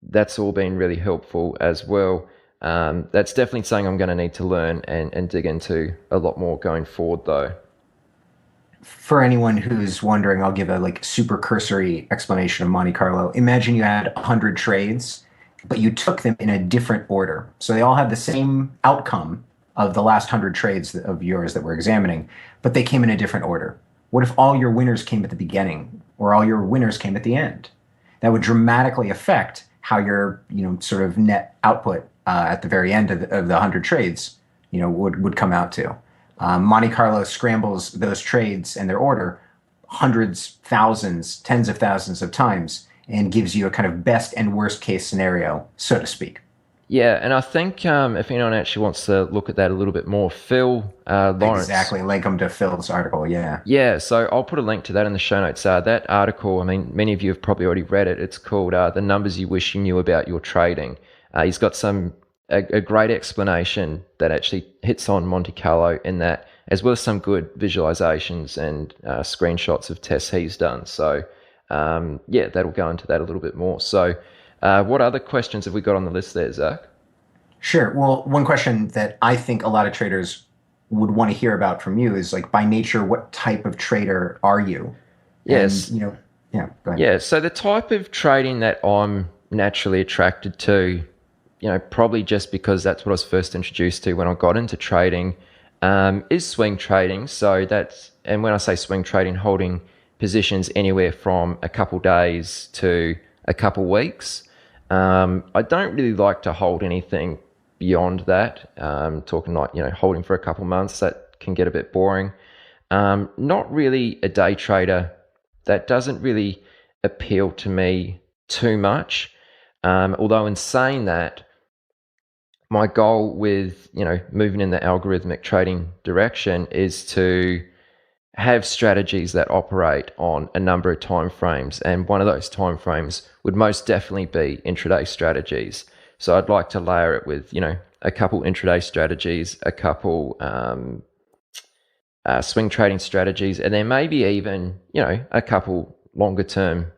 that's all been really helpful as well. That's definitely something I'm going to need to learn and dig into a lot more going forward, though. For anyone who's wondering, I'll give a super cursory explanation of Monte Carlo. Imagine you had 100 trades, but you took them in a different order. So they all had the same outcome of the last 100 trades of yours that we're examining, but they came in a different order. What if all your winners came at the beginning, or all your winners came at the end? That would dramatically affect how your sort of net output at the very end of the 100 trades would come out to. Monte Carlo scrambles those trades and their order hundreds, thousands, tens of thousands of times and gives you a kind of best and worst case scenario, so to speak. Yeah, and I think if anyone actually wants to look at that a little bit more, Phil Lawrence. Exactly, link them to Phil's article, yeah. Yeah, so I'll put a link to that in the show notes. That article, I mean, many of you have probably already read it. It's called The Numbers You Wish You Knew About Your Trading. He's got a great explanation that actually hits on Monte Carlo in that, as well as some good visualizations and screenshots of tests he's done. So, that'll go into that a little bit more. So, what other questions have we got on the list there, Zach? Sure. Well, one question that I think a lot of traders would want to hear about from you is, by nature, what type of trader are you? Yes. And, go ahead. Yeah. So the type of trading that I'm naturally attracted to probably just because that's what I was first introduced to when I got into trading, is swing trading. So and when I say swing trading, holding positions anywhere from a couple days to a couple weeks. I don't really like to hold anything beyond that. Talking like, holding for a couple months, that can get a bit boring. Not really a day trader. That doesn't really appeal to me too much. Although in saying that, my goal with, moving in the algorithmic trading direction is to have strategies that operate on a number of time frames, and one of those time frames would most definitely be intraday strategies. So I'd like to layer it with, a couple intraday strategies, a couple swing trading strategies, and then maybe even, a couple longer term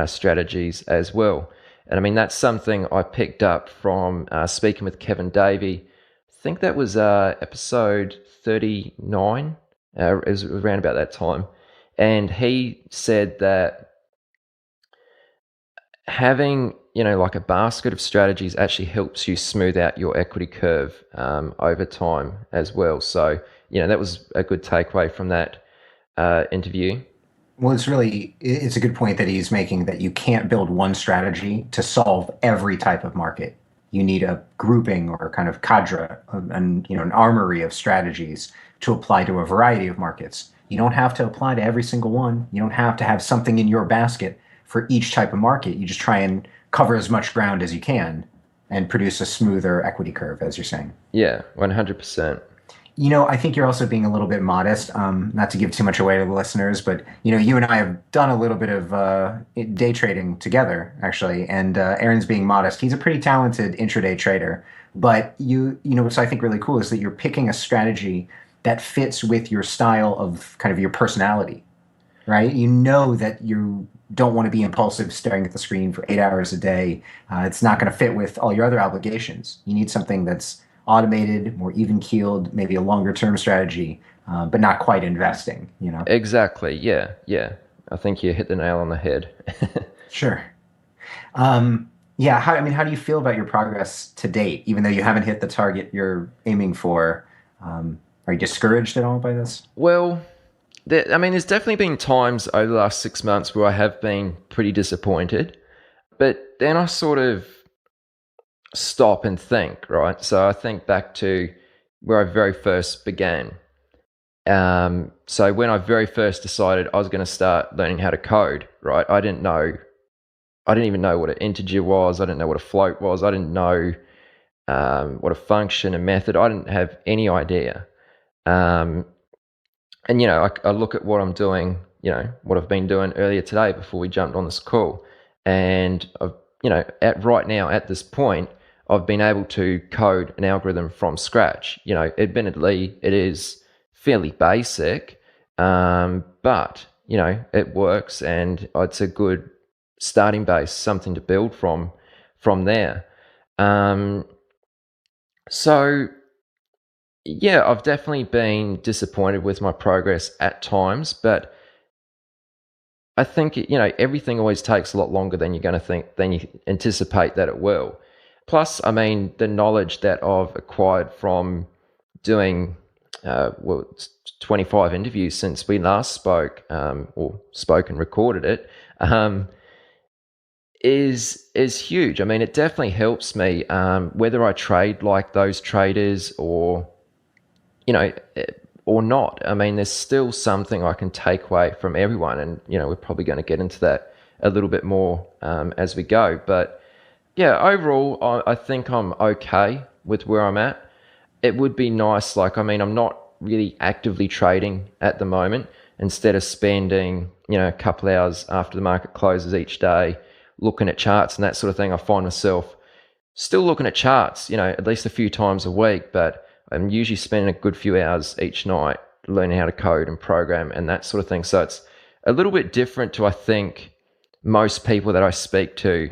strategies as well. And I mean, that's something I picked up from speaking with Kevin Davey. I think that was episode 39. It was around about that time. And he said that having, like a basket of strategies actually helps you smooth out your equity curve over time as well. So, that was a good takeaway from that interview. Well, it's a good point that he's making, that you can't build one strategy to solve every type of market. You need a grouping or kind of cadre, and an armory of strategies to apply to a variety of markets. You don't have to apply to every single one. You don't have to have something in your basket for each type of market. You just try and cover as much ground as you can and produce a smoother equity curve, as you're saying. Yeah, 100%. I think you're also being a little bit modest, not to give too much away to the listeners, but, you and I have done a little bit of day trading together, actually, and Aaron's being modest. He's a pretty talented intraday trader, but what's I think really cool is that you're picking a strategy that fits with your style of kind of your personality, right? You know that you don't want to be impulsive staring at the screen for 8 hours a day. It's not going to fit with all your other obligations. You need something that's automated, more even-keeled, maybe a longer-term strategy, but not quite investing, Exactly, yeah. I think you hit the nail on the head. Sure. Yeah, how do you feel about your progress to date, even though you haven't hit the target you're aiming for? Are you discouraged at all by this? Well, there's definitely been times over the last 6 months where I have been pretty disappointed, but then I sort of stop and think, right? So I think back to where I very first began. So when I very first decided I was going to start learning how to code, right? I didn't even know what an integer was. I didn't know what a float was. I didn't know what a function, a method. I didn't have any idea. And I look at what I'm doing, what I've been doing earlier today before we jumped on this call, and I've, right now at this point, I've been able to code an algorithm from scratch. Admittedly, it is fairly basic, but it works, and it's a good starting base, something to build from there. So yeah, I've definitely been disappointed with my progress at times, but I think everything always takes a lot longer than you're going to think, than you anticipate that it will. Plus, the knowledge that I've acquired from doing 25 interviews since we last spoke, or spoke and recorded it, is huge. It definitely helps me, whether I trade like those traders or not. There's still something I can take away from everyone, and we're probably going to get into that a little bit more as we go. But yeah, overall, I think I'm okay with where I'm at. It would be nice, I'm not really actively trading at the moment. Instead of spending, a couple hours after the market closes each day looking at charts and that sort of thing, I find myself still looking at charts, at least a few times a week, but I'm usually spending a good few hours each night learning how to code and program and that sort of thing. So it's a little bit different to, I think, most people that I speak to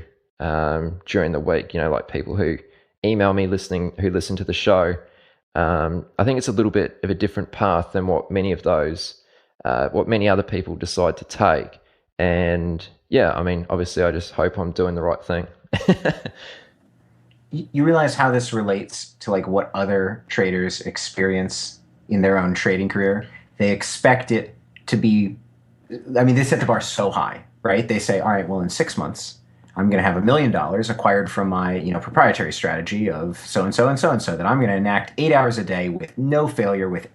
during the week, like people who email me who listen to the show. I think it's a little bit of a different path than what many other people decide to take. And yeah, obviously I just hope I'm doing the right thing. you realize how this relates to like what other traders experience in their own trading career. They expect it to be, I mean, they set the bar so high, right? They say, all right, well, in 6 months, I'm going to have $1 million acquired from my, proprietary strategy of so and so and so and so that I'm going to enact 8 hours a day with no failure, with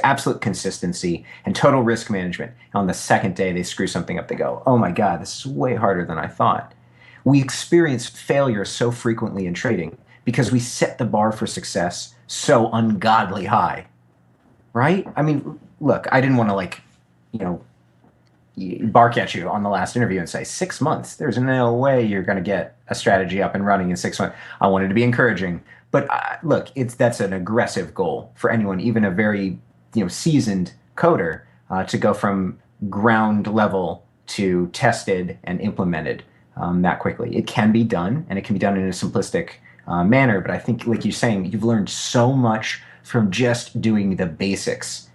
absolute consistency and total risk management. And on the second day, they screw something up. They go, oh my God, this is way harder than I thought. We experience failure so frequently in trading because we set the bar for success so ungodly high, right? I mean, look, I didn't want to bark at you on the last interview and say 6 months. There's no way you're going to get a strategy up and running in 6 months. I wanted to be encouraging, but look, that's an aggressive goal for anyone, even a very seasoned coder, to go from ground level to tested and implemented that quickly. It can be done, and it can be done in a simplistic manner. But I think, like you're saying, you've learned so much from just doing the basics.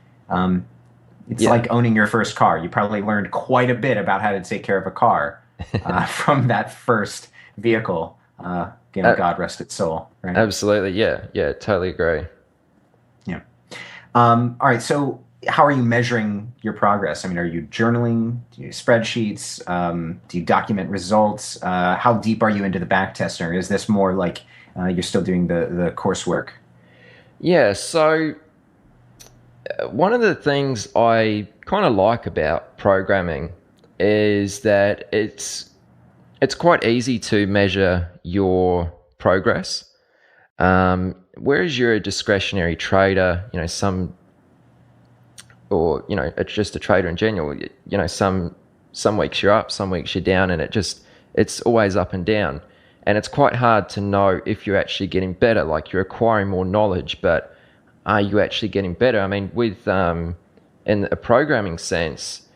It's like owning your first car. You probably learned quite a bit about how to take care of a car from that first vehicle. God rest its soul. Right? Absolutely. Yeah, totally agree. Yeah. All right. So how are you measuring your progress? I mean, are you journaling? Do you use spreadsheets? Do you document results? How deep are you into the back testing? Or is this more like you're still doing the coursework? Yeah, so one of the things I kind of like about programming is that it's quite easy to measure your progress. Whereas you're a discretionary trader, or just a trader in general, some weeks you're up, some weeks you're down, and it's always up and down. And it's quite hard to know if you're actually getting better, like you're acquiring more knowledge, but are you actually getting better? I mean, with in a programming sense,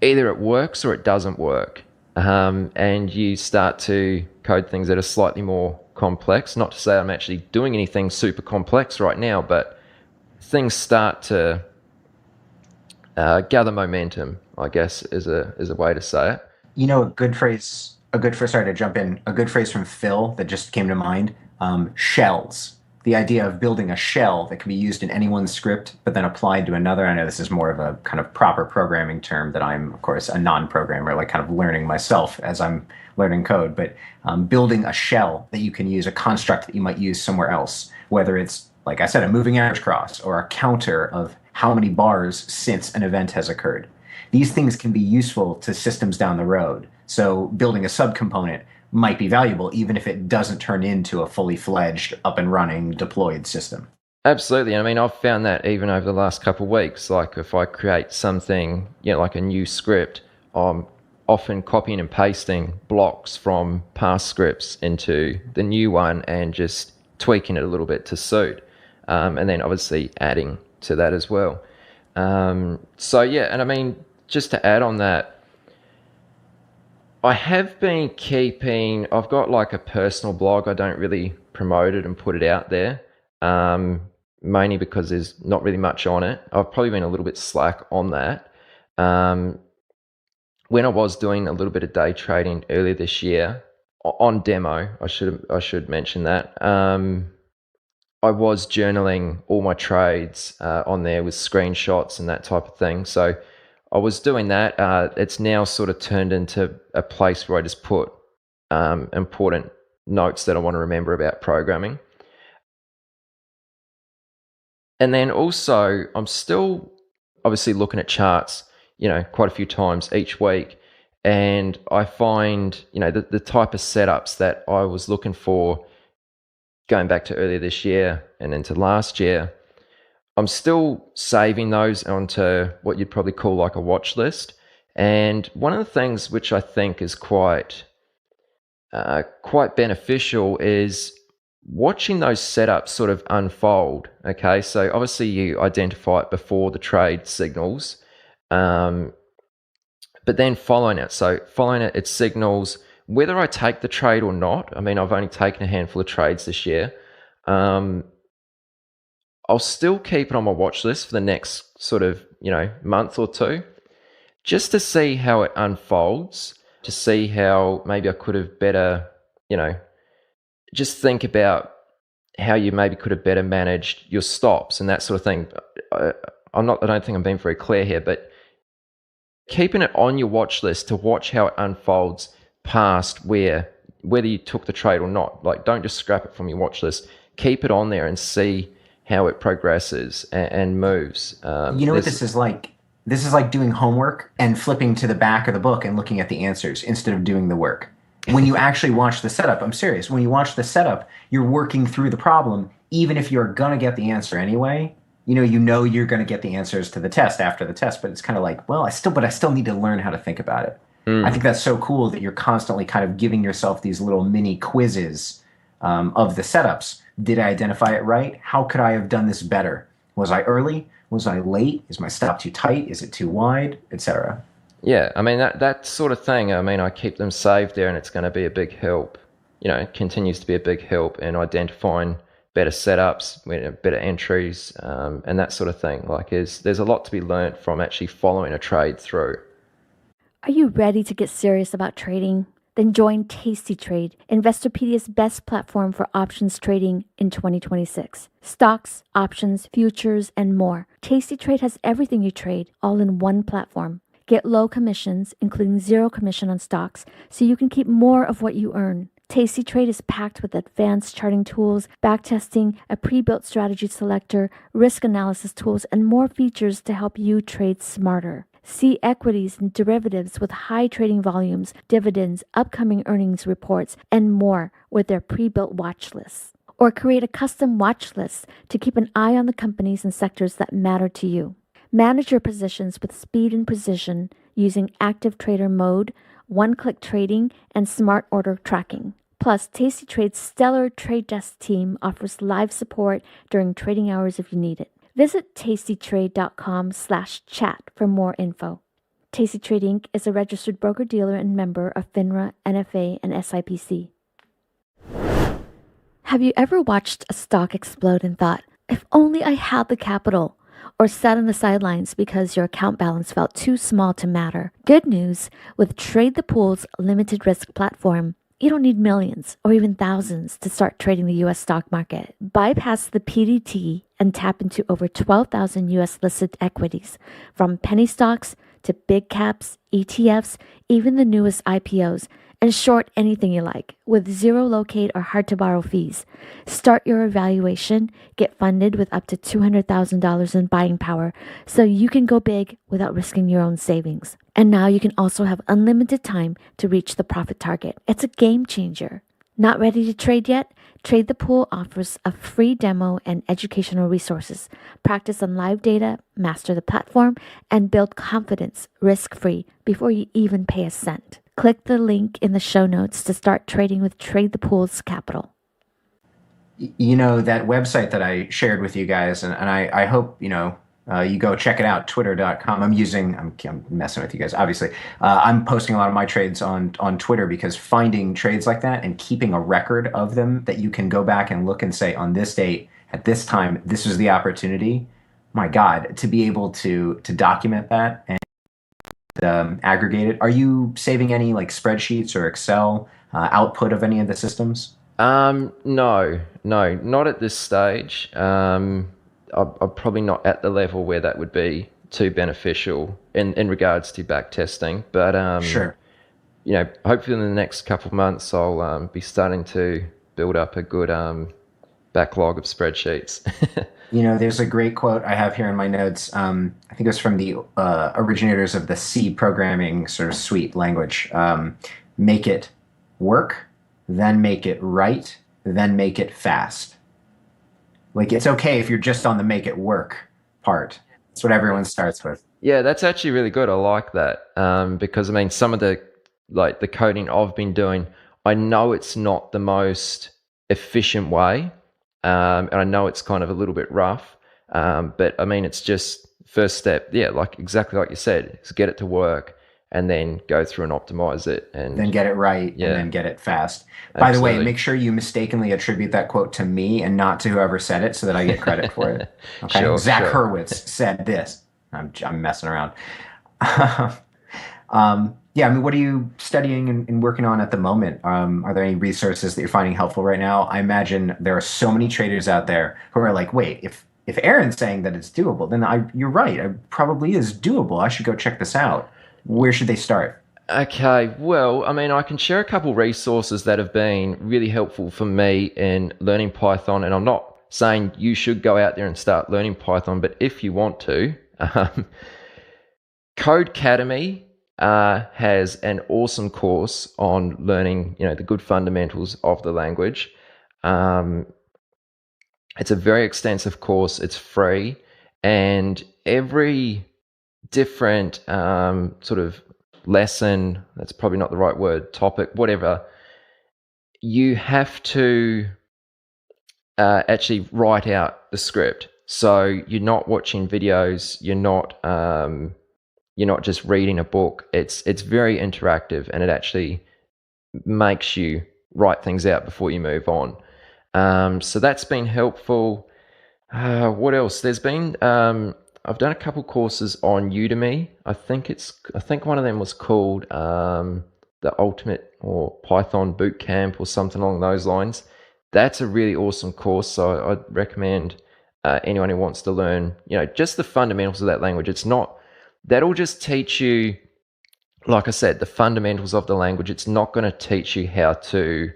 either it works or it doesn't work. And you start to code things that are slightly more complex. Not to say I'm actually doing anything super complex right now, but things start to gather momentum, I guess, is a way to say it. A good phrase, sorry to jump in, a good phrase from Phil that just came to mind, shells. The idea of building a shell that can be used in anyone's script, but then applied to another. I know this is more of a kind of proper programming term that I'm, of course, a non-programmer, like kind of learning myself as I'm learning code, but building a shell that you can use, a construct that you might use somewhere else, whether it's, like I said, a moving average cross or a counter of how many bars since an event has occurred. These things can be useful to systems down the road. So building a subcomponent might be valuable, even if it doesn't turn into a fully fledged, up and running, deployed system. Absolutely. I mean, I've found that even over the last couple of weeks, like if I create something, like a new script, I'm often copying and pasting blocks from past scripts into the new one and just tweaking it a little bit to suit. And then obviously adding to that as well. So yeah, and I mean, just to add on that, I have been I've got like a personal blog. I don't really promote it and put it out there, mainly because there's not really much on it. I've probably been a little bit slack on that. When I was doing a little bit of day trading earlier this year, on demo, I should mention that, I was journaling all my trades on there with screenshots and that type of thing. So I was doing that. It's now sort of turned into a place where I just put important notes that I want to remember about programming. And then also, I'm still obviously looking at charts, quite a few times each week. And I find, the type of setups that I was looking for going back to earlier this year and into last year, I'm still saving those onto what you'd probably call like a watch list. And one of the things which I think is quite beneficial is watching those setups sort of unfold. Okay, so obviously you identify it before the trade signals, but then following it. So following it, it signals whether I take the trade or not. I mean, I've only taken a handful of trades this year. I'll still keep it on my watch list for the next sort of, month or two, just to see how it unfolds, to see how maybe I could have better, just think about how you maybe could have better managed your stops and that sort of thing. I don't think I'm being very clear here, but keeping it on your watch list to watch how it unfolds past whether you took the trade or not. Like, don't just scrap it from your watch list. Keep it on there and see how it progresses and moves. You know what this is like? This is like doing homework and flipping to the back of the book and looking at the answers instead of doing the work. When you actually watch the setup, I'm serious, when you watch the setup, you're working through the problem, even if you're going to get the answer anyway. You know you're going to get the answers to the test after the test, but it's kind of like, well, I still need to learn how to think about it. I think that's so cool that you're constantly kind of giving yourself these little mini quizzes of the setups. Did I identify it right? How could I have done this better? Was I early? Was I late? Is my stop too tight? Is it too wide? Etc. Yeah, I mean, that sort of thing, I mean, I keep them saved there, and it's going to be a big help. It continues to be a big help in identifying better setups, better entries, and that sort of thing. Like, there's a lot to be learned from actually following a trade through. Are you ready to get serious about trading? Then join Tasty Trade, Investorpedia's best platform for options trading in 2026. Stocks, options, futures, and more. Tasty Trade has everything you trade, all in one platform. Get low commissions, including 0 commission on stocks, so you can keep more of what you earn. Tasty Trade is packed with advanced charting tools, backtesting, a pre-built strategy selector, risk analysis tools, and more features to help you trade smarter. See equities and derivatives with high trading volumes, dividends, upcoming earnings reports, and more with their pre-built watch lists. Or create a custom watch list to keep an eye on the companies and sectors that matter to you. Manage your positions with speed and precision using active trader mode, one-click trading, and smart order tracking. Plus, Tasty Trade's stellar trade desk team offers live support during trading hours if you need it. Visit tastytrade.com/chat for more info. Tasty Trade Inc. is a registered broker-dealer and member of FINRA, NFA, and SIPC. Have you ever watched a stock explode and thought, if only I had the capital? Or sat on the sidelines because your account balance felt too small to matter? Good news, with Trade the Pool's limited risk platform, you don't need millions or even thousands to start trading the U.S. stock market. Bypass the PDT and tap into over 12,000 U.S. listed equities, from penny stocks to big caps, ETFs, even the newest IPOs, and short anything you like with 0 locate or hard to borrow fees. Start your evaluation, get funded with up to $200,000 in buying power so you can go big without risking your own savings. And now you can also have unlimited time to reach the profit target. It's a game changer. Not ready to trade yet? Trade the Pool offers a free demo and educational resources. Practice on live data, master the platform, and build confidence risk-free before you even pay a cent. Click the link in the show notes to start trading with Trade the Pool's capital. That website that I shared with you guys, and I hope, you go check it out, twitter.com. I'm messing with you guys, obviously. I'm posting a lot of my trades on Twitter because finding trades like that and keeping a record of them that you can go back and look and say, on this date, at this time, this was the opportunity. My God, to be able to document that and aggregate it. Are you saving any like spreadsheets or Excel output of any of the systems? No, not at this stage. I'm probably not at the level where that would be too beneficial in regards to back testing. But sure. Hopefully in the next couple of months, I'll be starting to build up a good backlog of spreadsheets. There's a great quote I have here in my notes. I think it was from the originators of the C programming sort of suite language. Make it work, then make it right, then make it fast. Like, it's okay if you're just on the make it work part. That's what everyone starts with. Yeah, that's actually really good. I like that because, some of the coding I've been doing, I know it's not the most efficient way. And I know it's kind of a little bit rough, but it's just first step. Yeah, exactly like you said, is get it to work and then go through and optimize it. And then get it right and then get it fast. By the way, make sure you mistakenly attribute that quote to me and not to whoever said it so that I get credit for it. Okay, sure, Zach Hurwitz said this. I'm messing around. Yeah, I mean, what are you studying and working on at the moment? Are there any resources that you're finding helpful right now? I imagine there are so many traders out there who are like, wait, if Aaron's saying that it's doable, then you're right. It probably is doable. I should go check this out. Where should they start? Okay, well, I mean, I can share a couple resources that have been really helpful for me in learning Python, and I'm not saying you should go out there and start learning Python, but if you want to, Codecademy has an awesome course on learning, the good fundamentals of the language. It's a very extensive course. It's free, and every different sort of lesson, that's probably not the right word, topic, whatever, you have to actually write out the script. So you're not watching videos, you're not just reading a book. It's very interactive, and it actually makes you write things out before you move on. So that's been helpful. What else? There's been I've done a couple courses on Udemy. I think one of them was called the Ultimate or Python Boot Camp or something along those lines. That's a really awesome course. So I'd recommend anyone who wants to learn, just the fundamentals of that language. That'll just teach you, like I said, the fundamentals of the language. It's not going to teach you how to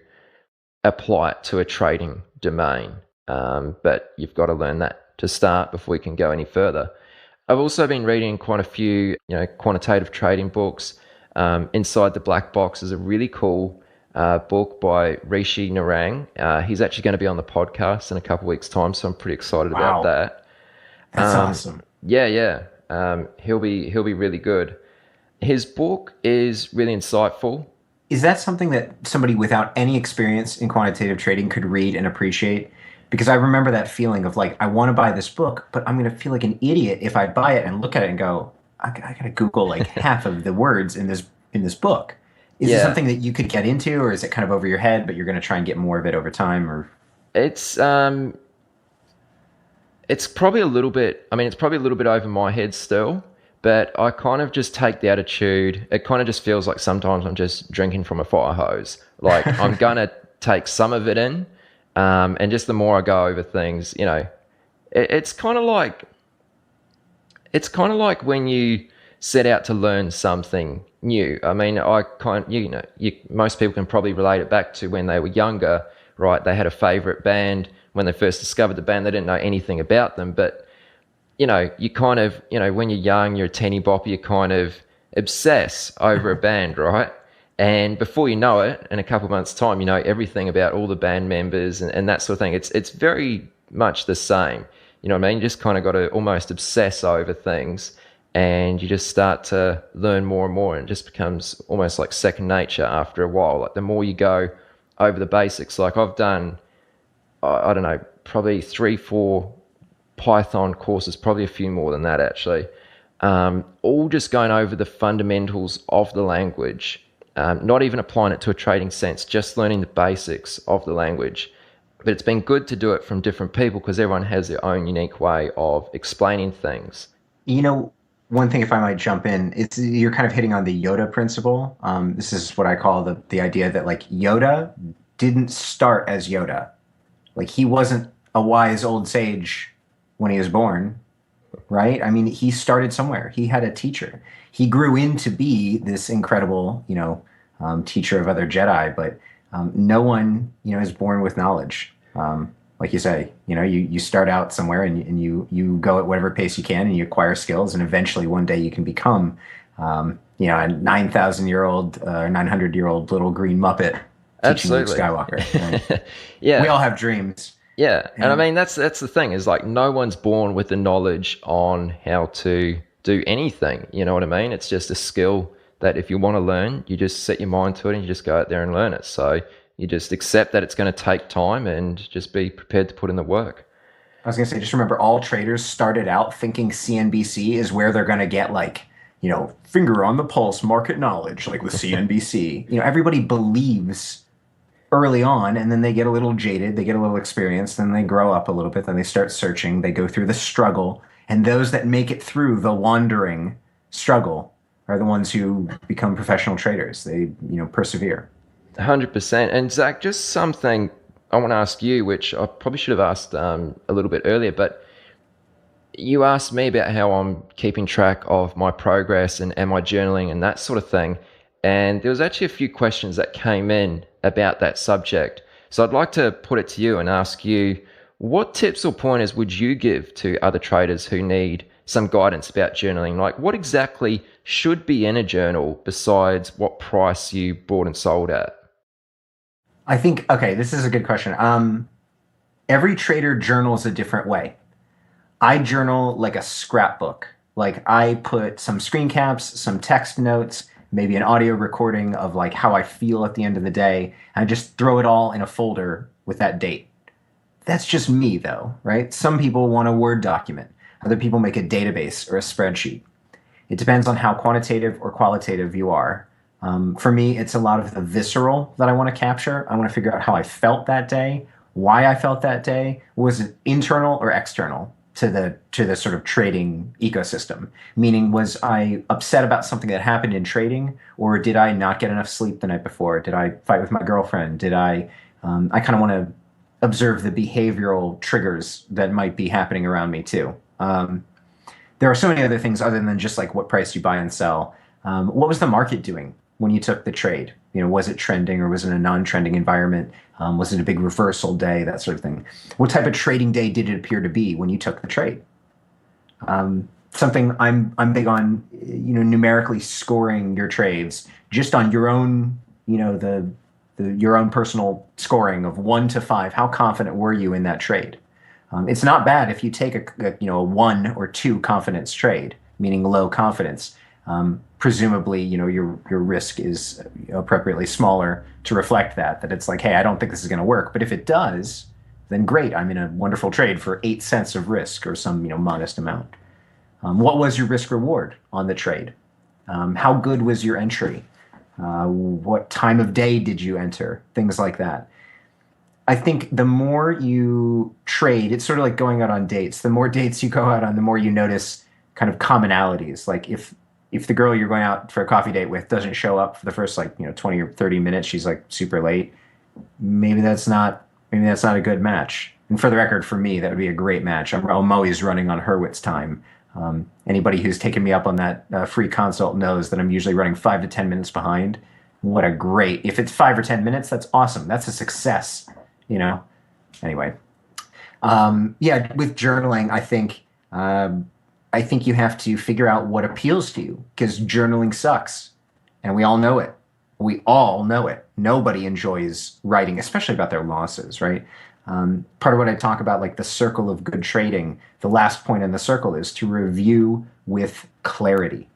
apply it to a trading domain. But you've got to learn that to start before you can go any further. I've also been reading quite a few, quantitative trading books. Inside the Black Box is a really cool book by Rishi Narang. He's actually going to be on the podcast in a couple of weeks' time, so I'm pretty excited about that. That's awesome. Yeah. He'll be really good. His book is really insightful. Is that something that somebody without any experience in quantitative trading could read and appreciate? Because I remember that feeling of like, I want to buy this book, but I'm going to feel like an idiot if I buy it and look at it and go, I got to Google like half of the words in this book. Is it something that you could get into, or is it kind of over your head, but you're going to try and get more of it over time? Or it's probably a little bit. I mean, it's probably a little bit over my head still. But I kind of just take the attitude. It kind of just feels like sometimes I'm just drinking from a fire hose. Like I'm gonna take some of it in, and just the more I go over things, it's kind of like when you set out to learn something new. I mean, most people can probably relate it back to when they were younger, right? They had a favorite band. When they first discovered the band, they didn't know anything about them, but you kind of, when you're young, you're a teeny bopper, you kind of obsess over a band, right? And before you know it, in a couple of months' time, you know everything about all the band members and that sort of thing. It's very much the same. You know what I mean? You just kind of got to almost obsess over things, and you just start to learn more and more, and it just becomes almost like second nature after a while. Like the more you go over the basics, like I've done, I don't know, probably 3-4 Python courses, probably a few more than that actually, all just going over the fundamentals of the language, not even applying it to a trading sense, just learning the basics of the language. But it's been good to do it from different people because everyone has their own unique way of explaining things. One thing, if I might jump in, you're kind of hitting on the Yoda principle. This is what I call the idea that like Yoda didn't start as Yoda. Like he wasn't a wise old sage when he was born, right? I mean, he started somewhere. He had a teacher. He grew into be this incredible, teacher of other Jedi. But no one, is born with knowledge. Like you say, you start out somewhere and you go at whatever pace you can and you acquire skills, and eventually one day you can become, a 9,000-year-old, 900-year-old little green Muppet teaching Luke Skywalker. Right? Yeah, we all have dreams. Yeah, and I mean that's the thing is like no one's born with the knowledge on how to do anything. You know what I mean? It's just a skill that if you want to learn, you just set your mind to it and you just go out there and learn it. So you just accept that it's going to take time and just be prepared to put in the work. I was going to say, just remember, all traders started out thinking CNBC is where they're going to get like, finger on the pulse market knowledge, like with CNBC. Everybody believes early on, and then they get a little jaded, they get a little experienced, then they grow up a little bit, then they start searching, they go through the struggle, and those that make it through the wandering struggle are the ones who become professional traders. They, persevere. 100%. And Zach, just something I want to ask you, which I probably should have asked a little bit earlier, but you asked me about how I'm keeping track of my progress and am I journaling and that sort of thing. And there was actually a few questions that came in about that subject. So I'd like to put it to you and ask you, what tips or pointers would you give to other traders who need some guidance about journaling? Like, what exactly should be in a journal besides what price you bought and sold at? I think, okay, this is a good question. Every trader journals a different way. I journal like a scrapbook. Like, I put some screen caps, some text notes, maybe an audio recording of like how I feel at the end of the day, and I just throw it all in a folder with that date. That's just me, though, right? Some people want a Word document. Other people make a database or a spreadsheet. It depends on how quantitative or qualitative you are. For me, it's a lot of the visceral that I want to capture. I want to figure out how I felt that day, why I felt that day. Was it internal or external to the sort of trading ecosystem? Meaning, was I upset about something that happened in trading, or did I not get enough sleep the night before? Did I fight with my girlfriend? Did I kind of want to observe the behavioral triggers that might be happening around me too. There are so many other things other than just like what price you buy and sell. What was the market doing when you took the trade? Was it trending or was it a non-trending environment? Was it a big reversal day, that sort of thing? What type of trading day did it appear to be when you took the trade? Something I'm big on, numerically scoring your trades just on your own, your own personal scoring of 1 to 5. How confident were you in that trade? It's not bad if you take a 1 or 2 confidence trade, meaning low confidence. Presumably, your risk is appropriately smaller to reflect that it's like, hey, I don't think this is going to work. But if it does, then great. I'm in a wonderful trade for 8 cents of risk or some modest amount. What was your risk reward on the trade? How good was your entry? What time of day did you enter? Things like that. I think the more you trade, it's sort of like going out on dates. The more dates you go out on, the more you notice kind of commonalities. Like if the girl you're going out for a coffee date with doesn't show up for the first 20 or 30 minutes, she's like super late. Maybe that's not a good match. And for the record, for me, that would be a great match. I'm always running on Hurwitz time. Anybody who's taken me up on that free consult knows that I'm usually running 5 to 10 minutes behind. What a great, if it's 5 or 10 minutes, that's awesome. That's a success, Anyway. With journaling, I think you have to figure out what appeals to you, because journaling sucks. And we all know it. Nobody enjoys writing, especially about their losses, right? Part of what I talk about, like the circle of good trading, the last point in the circle is to review with clarity.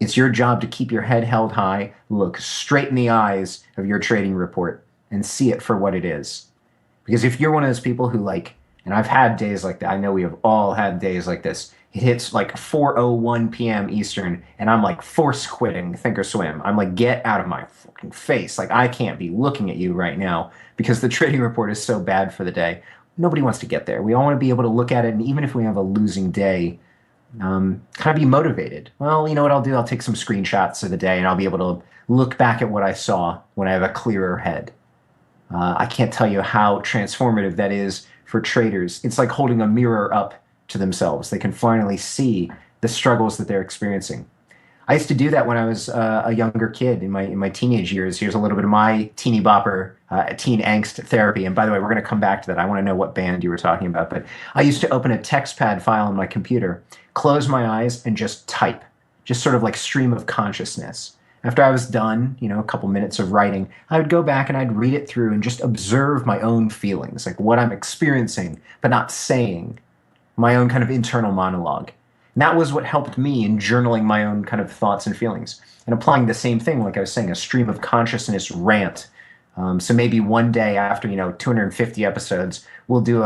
It's your job to keep your head held high, look straight in the eyes of your trading report, and see it for what it is. Because if you're one of those people who and I've had days like that, I know we have all had days like this, it hits like 4:01 p.m. Eastern, and I'm like force quitting Thinkorswim. I'm like, get out of my fucking face. Like, I can't be looking at you right now because the trading report is so bad for the day. Nobody wants to get there. We all want to be able to look at it, and even if we have a losing day, kind of be motivated. Well, you know what I'll do? I'll take some screenshots of the day, and I'll be able to look back at what I saw when I have a clearer head. I can't tell you how transformative that is for traders. It's like holding a mirror up to themselves. They can finally see the struggles that they're experiencing. I used to do that when I was a younger kid in my teenage years. Here's a little bit of my teeny bopper, teen angst therapy. And by the way, we're going to come back to that. I want to know what band you were talking about. But I used to open a TextPad file on my computer, close my eyes, and just type, just sort of like stream of consciousness. After I was done, a couple minutes of writing, I would go back and I'd read it through and just observe my own feelings, like what I'm experiencing, but not saying, my own kind of internal monologue. And that was what helped me in journaling my own kind of thoughts and feelings and applying the same thing, like I was saying, a stream of consciousness rant. So maybe one day after, 250 episodes, we'll do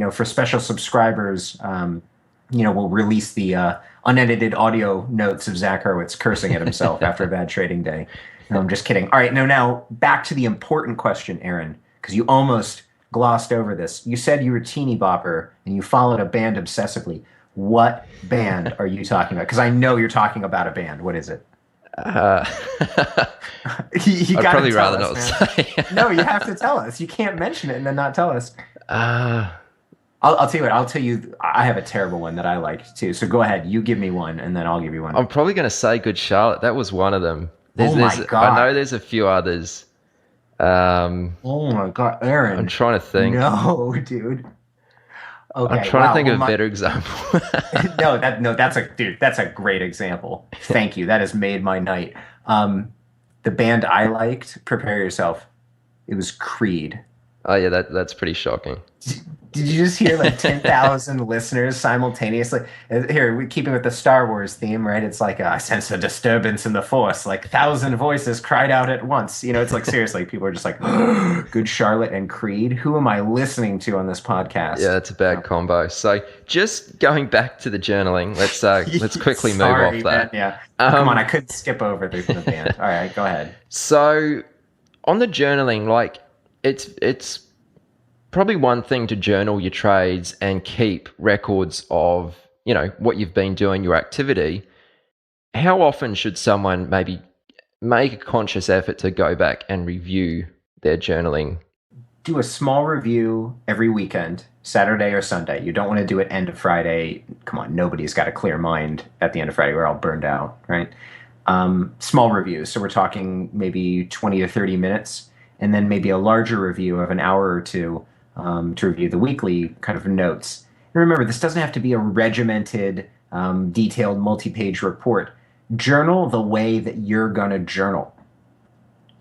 for special subscribers, we'll release the unedited audio notes of Zach Hurwitz cursing at himself after a bad trading day. No, I'm just kidding. All right, now back to the important question, Aaron, because you almost glossed over this. You said you were a teeny bopper and you followed a band obsessively. What band are you talking about? Because I know you're talking about a band. What is it? Uh, You I'd gotta probably tell rather us, not man. say. No, you have to tell us. You can't mention it and then not tell us. Uh, I'll tell you what. I'll tell you. I have a terrible one that I liked too. So go ahead. You give me one, and then I'll give you one. I'm probably going to say Good Charlotte. That was one of them. Oh my I God. know there's a few others. Oh my God, Aaron. I'm trying to think. No, dude. Okay, I'm trying to think well, of a better example. that's a great example. Thank you. That has made my night. The band I liked, prepare yourself. It was Creed. Oh yeah, that's pretty shocking. Did you just hear like 10,000 listeners simultaneously? Here, we're keeping with the Star Wars theme, right? It's like, I sense a disturbance in the Force. Like 1,000 voices cried out at once. You know, it's like, seriously, people are just like, Good Charlotte and Creed. Who am I listening to on this podcast? Yeah, it's a bad combo. So just going back to the journaling, let's quickly move off that. Man, yeah. Come on, I couldn't skip over the band. All right, go ahead. So on the journaling, like it's probably one thing to journal your trades and keep records of, you know, what you've been doing, your activity. How often should someone maybe make a conscious effort to go back and review their journaling? Do a small review every weekend, Saturday or Sunday. You don't want to do it end of Friday. Come on, nobody's got a clear mind at the end of Friday. We're all burned out, right? Small reviews. So we're talking maybe 20 to 30 minutes, and then maybe a larger review of an hour or two to review the weekly kind of notes. And remember, this doesn't have to be a regimented, detailed, multi-page report. Journal the way that you're going to journal.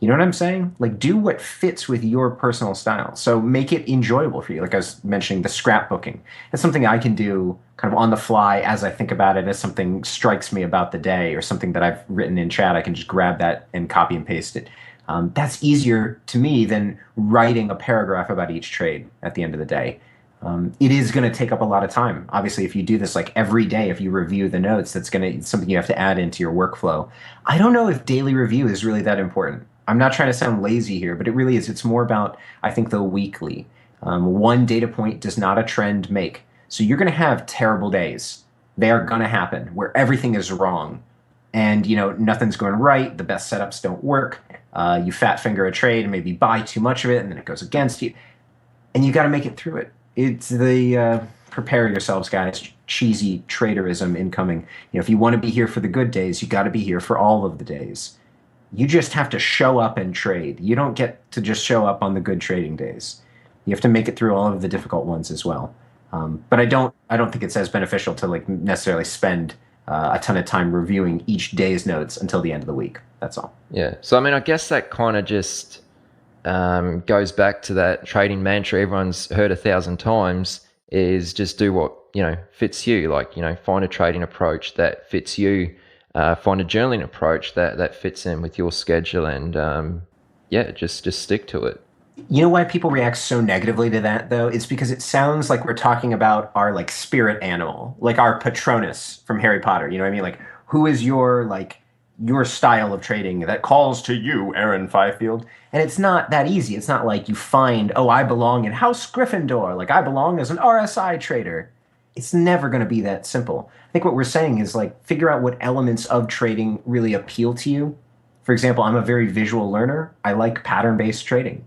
You know what I'm saying? Like, do what fits with your personal style. So make it enjoyable for you. Like I was mentioning, the scrapbooking. That's something I can do kind of on the fly as I think about it, as something strikes me about the day or something that I've written in chat. I can just grab that and copy and paste it. That's easier to me than writing a paragraph about each trade at the end of the day. It is going to take up a lot of time. Obviously, if you do this like every day, if you review the notes, it's something you have to add into your workflow. I don't know if daily review is really that important. I'm not trying to sound lazy here, but it really is. It's more about, I think, the weekly. One data point does not a trend make. So you're going to have terrible days. They are going to happen where everything is wrong. And, you know, nothing's going right. The best setups don't work. You fat finger a trade and maybe buy too much of it, and then it goes against you. And you got to make it through it. It's the prepare yourselves, guys. Cheesy traderism incoming. You know, if you want to be here for the good days, you got to be here for all of the days. You just have to show up and trade. You don't get to just show up on the good trading days. You have to make it through all of the difficult ones as well. But I don't think it's as beneficial to like necessarily spend a ton of time reviewing each day's notes until the end of the week. That's all. Yeah. So, I mean, I guess that kind of just goes back to that trading mantra everyone's heard 1,000 times, is just do what, you know, fits you. Like, you know, find a trading approach that fits you. Find a journaling approach that fits in with your schedule, and just stick to it. You know why people react so negatively to that, though? It's because it sounds like we're talking about our like spirit animal, like our Patronus from Harry Potter. You know what I mean? Like, who is your style of trading that calls to you, Aaron Fifield? And it's not that easy. It's not like you find, oh, I belong in House Gryffindor. Like, I belong as an RSI trader. It's never going to be that simple. I think what we're saying is like figure out what elements of trading really appeal to you. For example, I'm a very visual learner. I like pattern-based trading.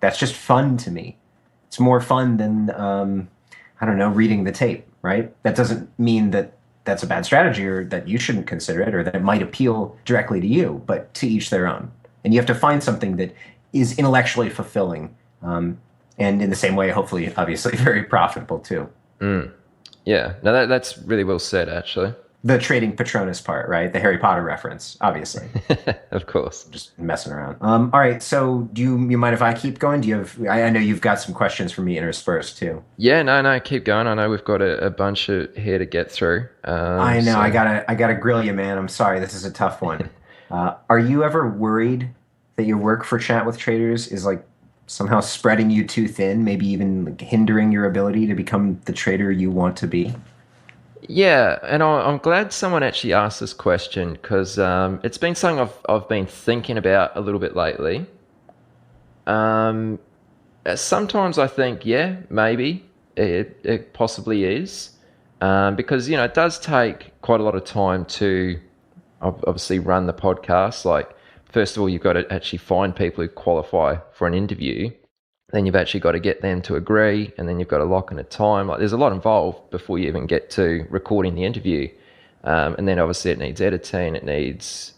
That's just fun to me. It's more fun than, reading the tape, right? That doesn't mean that that's a bad strategy or that you shouldn't consider it or that it might appeal directly to you, but to each their own. And you have to find something that is intellectually fulfilling and in the same way, hopefully, obviously, very profitable too. Yeah, no, that's really well said, actually. The trading Patronus part, right? The Harry Potter reference, obviously. Of course. Just messing around. All right, so do you mind if I keep going? Do you have? I know you've got some questions for me interspersed too. Yeah, no, keep going. I know we've got a bunch here to get through. I know. So. I gotta grill you, man. I'm sorry. This is a tough one. Are you ever worried that your work for Chat with Traders is like somehow spreading you too thin, maybe even like hindering your ability to become the trader you want to be? Yeah, and I'm glad someone actually asked this question because it's been something I've been thinking about a little bit lately. Sometimes I think, yeah, maybe it possibly is because, you know, it does take quite a lot of time to obviously run the podcast. Like, first of all, you've got to actually find people who qualify for an interview. Then you've actually got to get them to agree, and then you've got to lock in a time. Like, there's a lot involved before you even get to recording the interview. And then obviously it needs editing, it needs,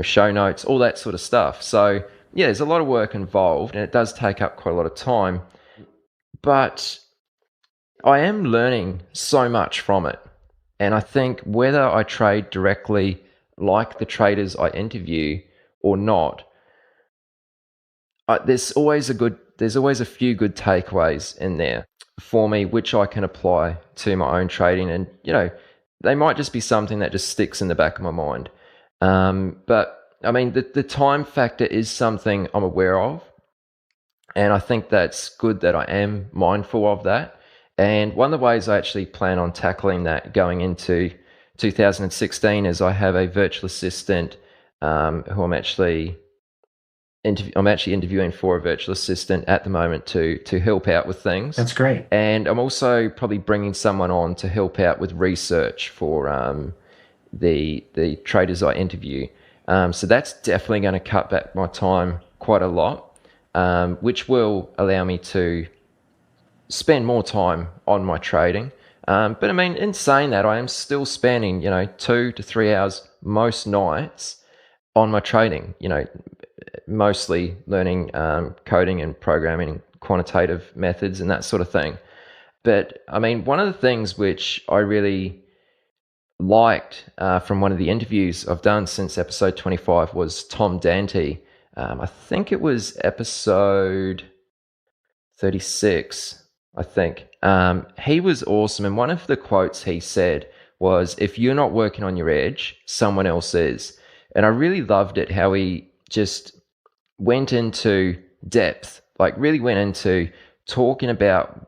show notes, all that sort of stuff. So yeah, there's a lot of work involved, and it does take up quite a lot of time. But I am learning so much from it. And I think whether I trade directly like the traders I interview or not, there's always a few good takeaways in there for me, which I can apply to my own trading. And, they might just be something that just sticks in the back of my mind. But I mean, the time factor is something I'm aware of. And I think that's good that I am mindful of that. And one of the ways I actually plan on tackling that going into 2016 is I have a virtual assistant who I'm actually interviewing for a virtual assistant at the moment to help out with things. That's great. And I'm also probably bringing someone on to help out with research for the traders I interview. So that's definitely going to cut back my time quite a lot, which will allow me to spend more time on my trading. But I mean, in saying that, I am still spending, 2 to 3 hours most nights on my trading, mostly learning coding and programming, quantitative methods and that sort of thing. But I mean, one of the things which I really liked from one of the interviews I've done since episode 25 was Tom Dante. I think it was episode 36, I think. He was awesome. And one of the quotes he said was, "If you're not working on your edge, someone else is." And I really loved it, how he just went into depth, like really went into talking about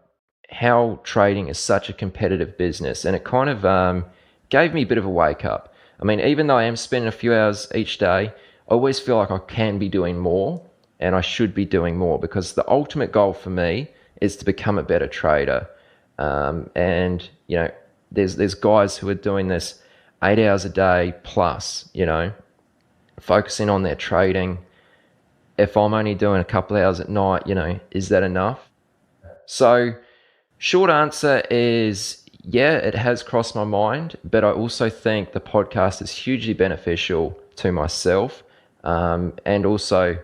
how trading is such a competitive business. And it kind of gave me a bit of a wake up. I mean, even though I am spending a few hours each day, I always feel like I can be doing more and I should be doing more, because the ultimate goal for me is to become a better trader. And, there's guys who are doing this 8 hours a day plus, focusing on their trading. If I'm only doing a couple of hours at night, is that enough? So short answer is, yeah, it has crossed my mind, but I also think the podcast is hugely beneficial to myself. And also,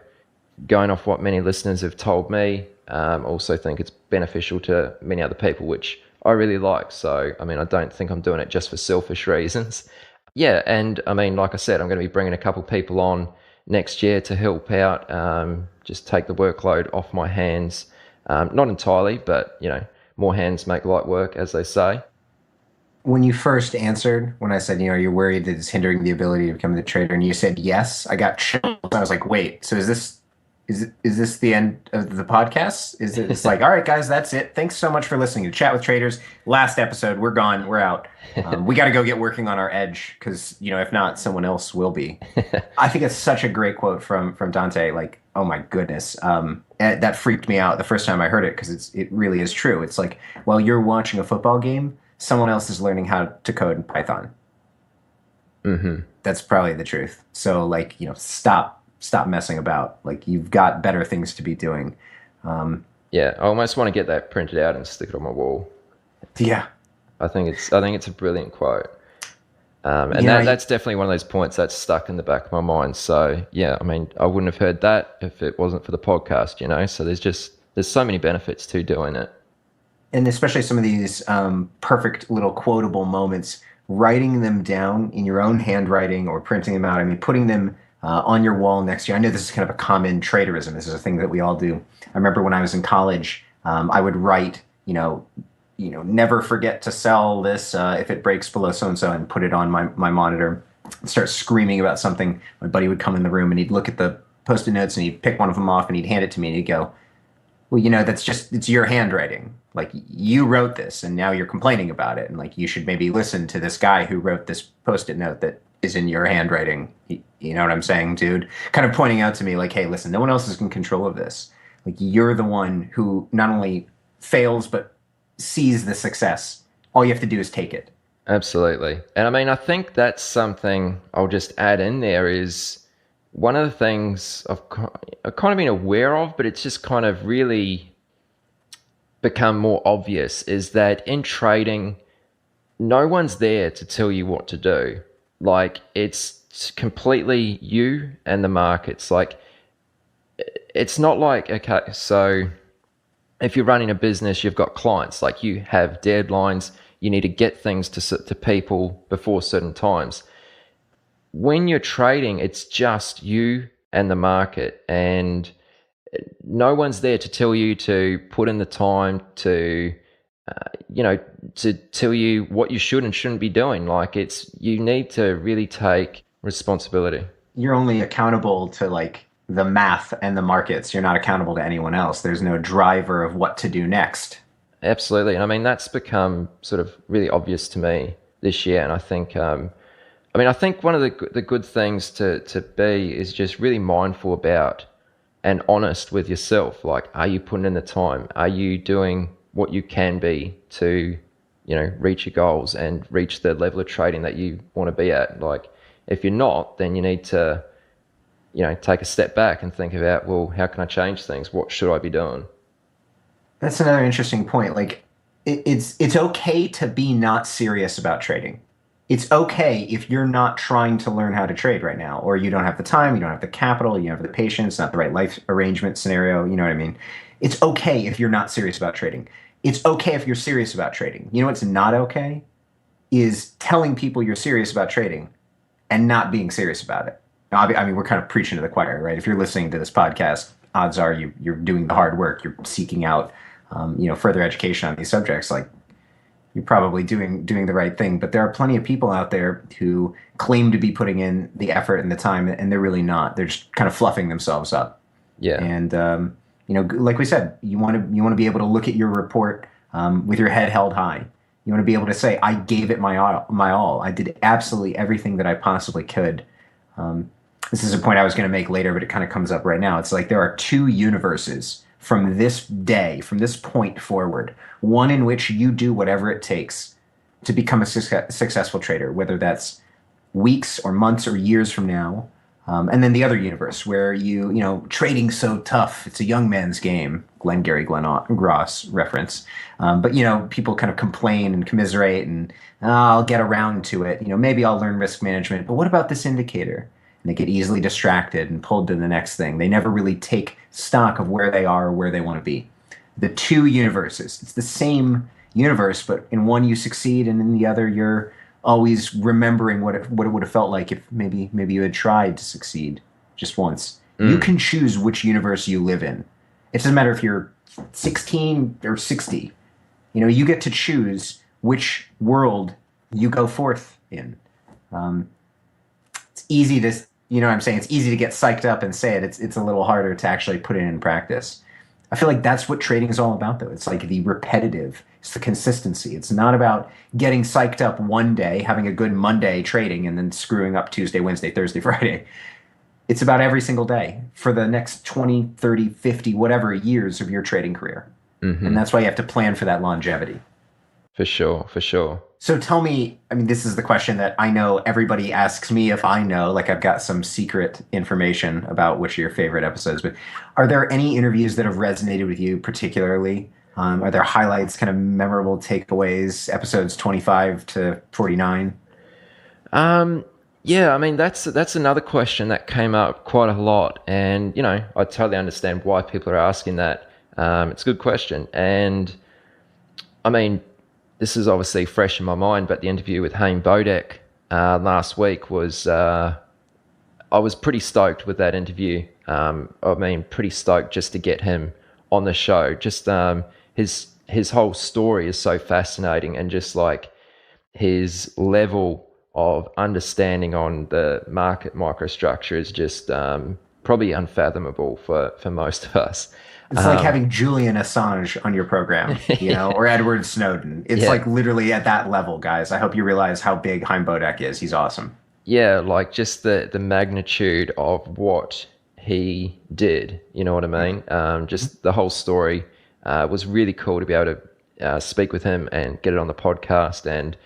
going off what many listeners have told me, also think it's beneficial to many other people, which I really like. So, I mean, I don't think I'm doing it just for selfish reasons. Yeah, and I mean, like I said, I'm going to be bringing a couple of people on next year to help out, just take the workload off my hands. Not entirely, but, more hands make light work, as they say. When you first answered, when I said, you're worried that it's hindering the ability to become the trader, and you said yes, I got chills. I was like, wait, so is this the end of the podcast? Is it? It's like, all right, guys, that's it. Thanks so much for listening to Chat with Traders. Last episode, we're gone, we're out. We got to go get working on our edge, because if not, someone else will be. I think it's such a great quote from Dante. Like, oh my goodness, that freaked me out the first time I heard it, because it really is true. It's like, while you're watching a football game, someone else is learning how to code in Python. Mm-hmm. That's probably the truth. So, like, stop messing about. Like, you've got better things to be doing. Yeah, I almost want to get that printed out and stick it on my wall. Yeah, I think it's a brilliant quote. That's definitely one of those points that's stuck in the back of my mind. So yeah, I mean, I wouldn't have heard that if it wasn't for the podcast. So there's so many benefits to doing it. And especially some of these perfect little quotable moments, writing them down in your own handwriting or printing them out. I mean, putting them on your wall next to you. I know this is kind of a common traderism. This is a thing that we all do. I remember when I was in college, I would write, never forget to sell this if it breaks below so-and-so, and put it on my monitor and start screaming about something. My buddy would come in the room and he'd look at the Post-it notes and he'd pick one of them off and he'd hand it to me and he'd go, well, it's your handwriting. Like, you wrote this and now you're complaining about it. And like, you should maybe listen to this guy who wrote this Post-it note that is in your handwriting. You know what I'm saying, dude? Kind of pointing out to me like, hey, listen, no one else is in control of this. Like, you're the one who not only fails, but sees the success. All you have to do is take it. Absolutely. And I mean, I think that's something I'll just add in there is one of the things I've kind of been aware of, but it's just kind of really become more obvious is that in trading, no one's there to tell you what to do. Like, it's completely you and the markets. Like, it's not like, okay, so if you're running a business, you've got clients, like you have deadlines, you need to get things to people before certain times. When you're trading, it's just you and the market, and no one's there to tell you to put in the time to, to tell you what you should and shouldn't be doing. Like, you need to really take responsibility. You're only accountable to like the math and the markets. You're not accountable to anyone else. There's no driver of what to do next. Absolutely. And I mean, that's become sort of really obvious to me this year. And I think, I think one of the good things to be is just really mindful about and honest with yourself. Like, are you putting in the time? Are you doing what you can be to, reach your goals and reach the level of trading that you want to be at? Like, if you're not, then you need to, take a step back and think about, well, how can I change things? What should I be doing? That's another interesting point. Like, it's okay to be not serious about trading. It's okay if you're not trying to learn how to trade right now, or you don't have the time, you don't have the capital, you don't have the patience, not the right life arrangement scenario. You know what I mean? It's okay if you're not serious about trading. It's okay if you're serious about trading. You know what's not okay is telling people you're serious about trading and not being serious about it. Now, I mean, we're kind of preaching to the choir, right? If you're listening to this podcast, odds are you're doing the hard work. You're seeking out, further education on these subjects. Like, you're probably doing the right thing. But there are plenty of people out there who claim to be putting in the effort and the time, and they're really not. They're just kind of fluffing themselves up. Yeah. And like we said, you want to be able to look at your report with your head held high. You want to be able to say, I gave it my all. I did absolutely everything that I possibly could. This is a point I was going to make later, but it kind of comes up right now. It's like there are two universes from this day, from this point forward. One in which you do whatever it takes to become a successful trader, whether that's weeks or months or years from now. And then the other universe where trading's so tough. It's a young man's game. Glengarry Glen Ross reference. But people kind of complain and commiserate and I'll get around to it. Maybe I'll learn risk management. But what about this indicator? And they get easily distracted and pulled to the next thing. They never really take stock of where they are or where they want to be. The two universes. It's the same universe, but in one you succeed and in the other you're always remembering what it would have felt like if maybe you had tried to succeed just once. You can choose which universe you live in. It doesn't matter if you're 16 or 60. You get to choose which world you go forth in. It's easy to, it's easy to get psyched up and say it. It's a little harder to actually put it in practice. I feel like that's what trading is all about, though. It's like the repetitive. It's the consistency. It's not about getting psyched up one day, having a good Monday trading, and then screwing up Tuesday, Wednesday, Thursday, Friday. It's about every single day for the next 20, 30, 50, whatever years of your trading career. Mm-hmm. And that's why you have to plan for that longevity. For sure. So tell me, this is the question that I know everybody asks me if I know, like I've got some secret information about which are your favorite episodes, but are there any interviews that have resonated with you particularly? Are there highlights, kind of memorable takeaways, episodes 25 to 49? Yeah, that's another question that came up quite a lot. And, I totally understand why people are asking that. It's a good question. And, this is obviously fresh in my mind, but the interview with Haim Bodek last week was, I was pretty stoked with that interview. Pretty stoked just to get him on the show. Just his whole story is so fascinating, and just like his level of understanding on the market microstructure is just probably unfathomable for most of us. It's like having Julian Assange on your program, or Edward Snowden. It's like literally at that level, guys. I hope you realize how big Haim Bodek is. He's awesome. Yeah, like just the magnitude of what he did, you know what I mean? Just the whole story was really cool to be able to speak with him and get it on the podcast. And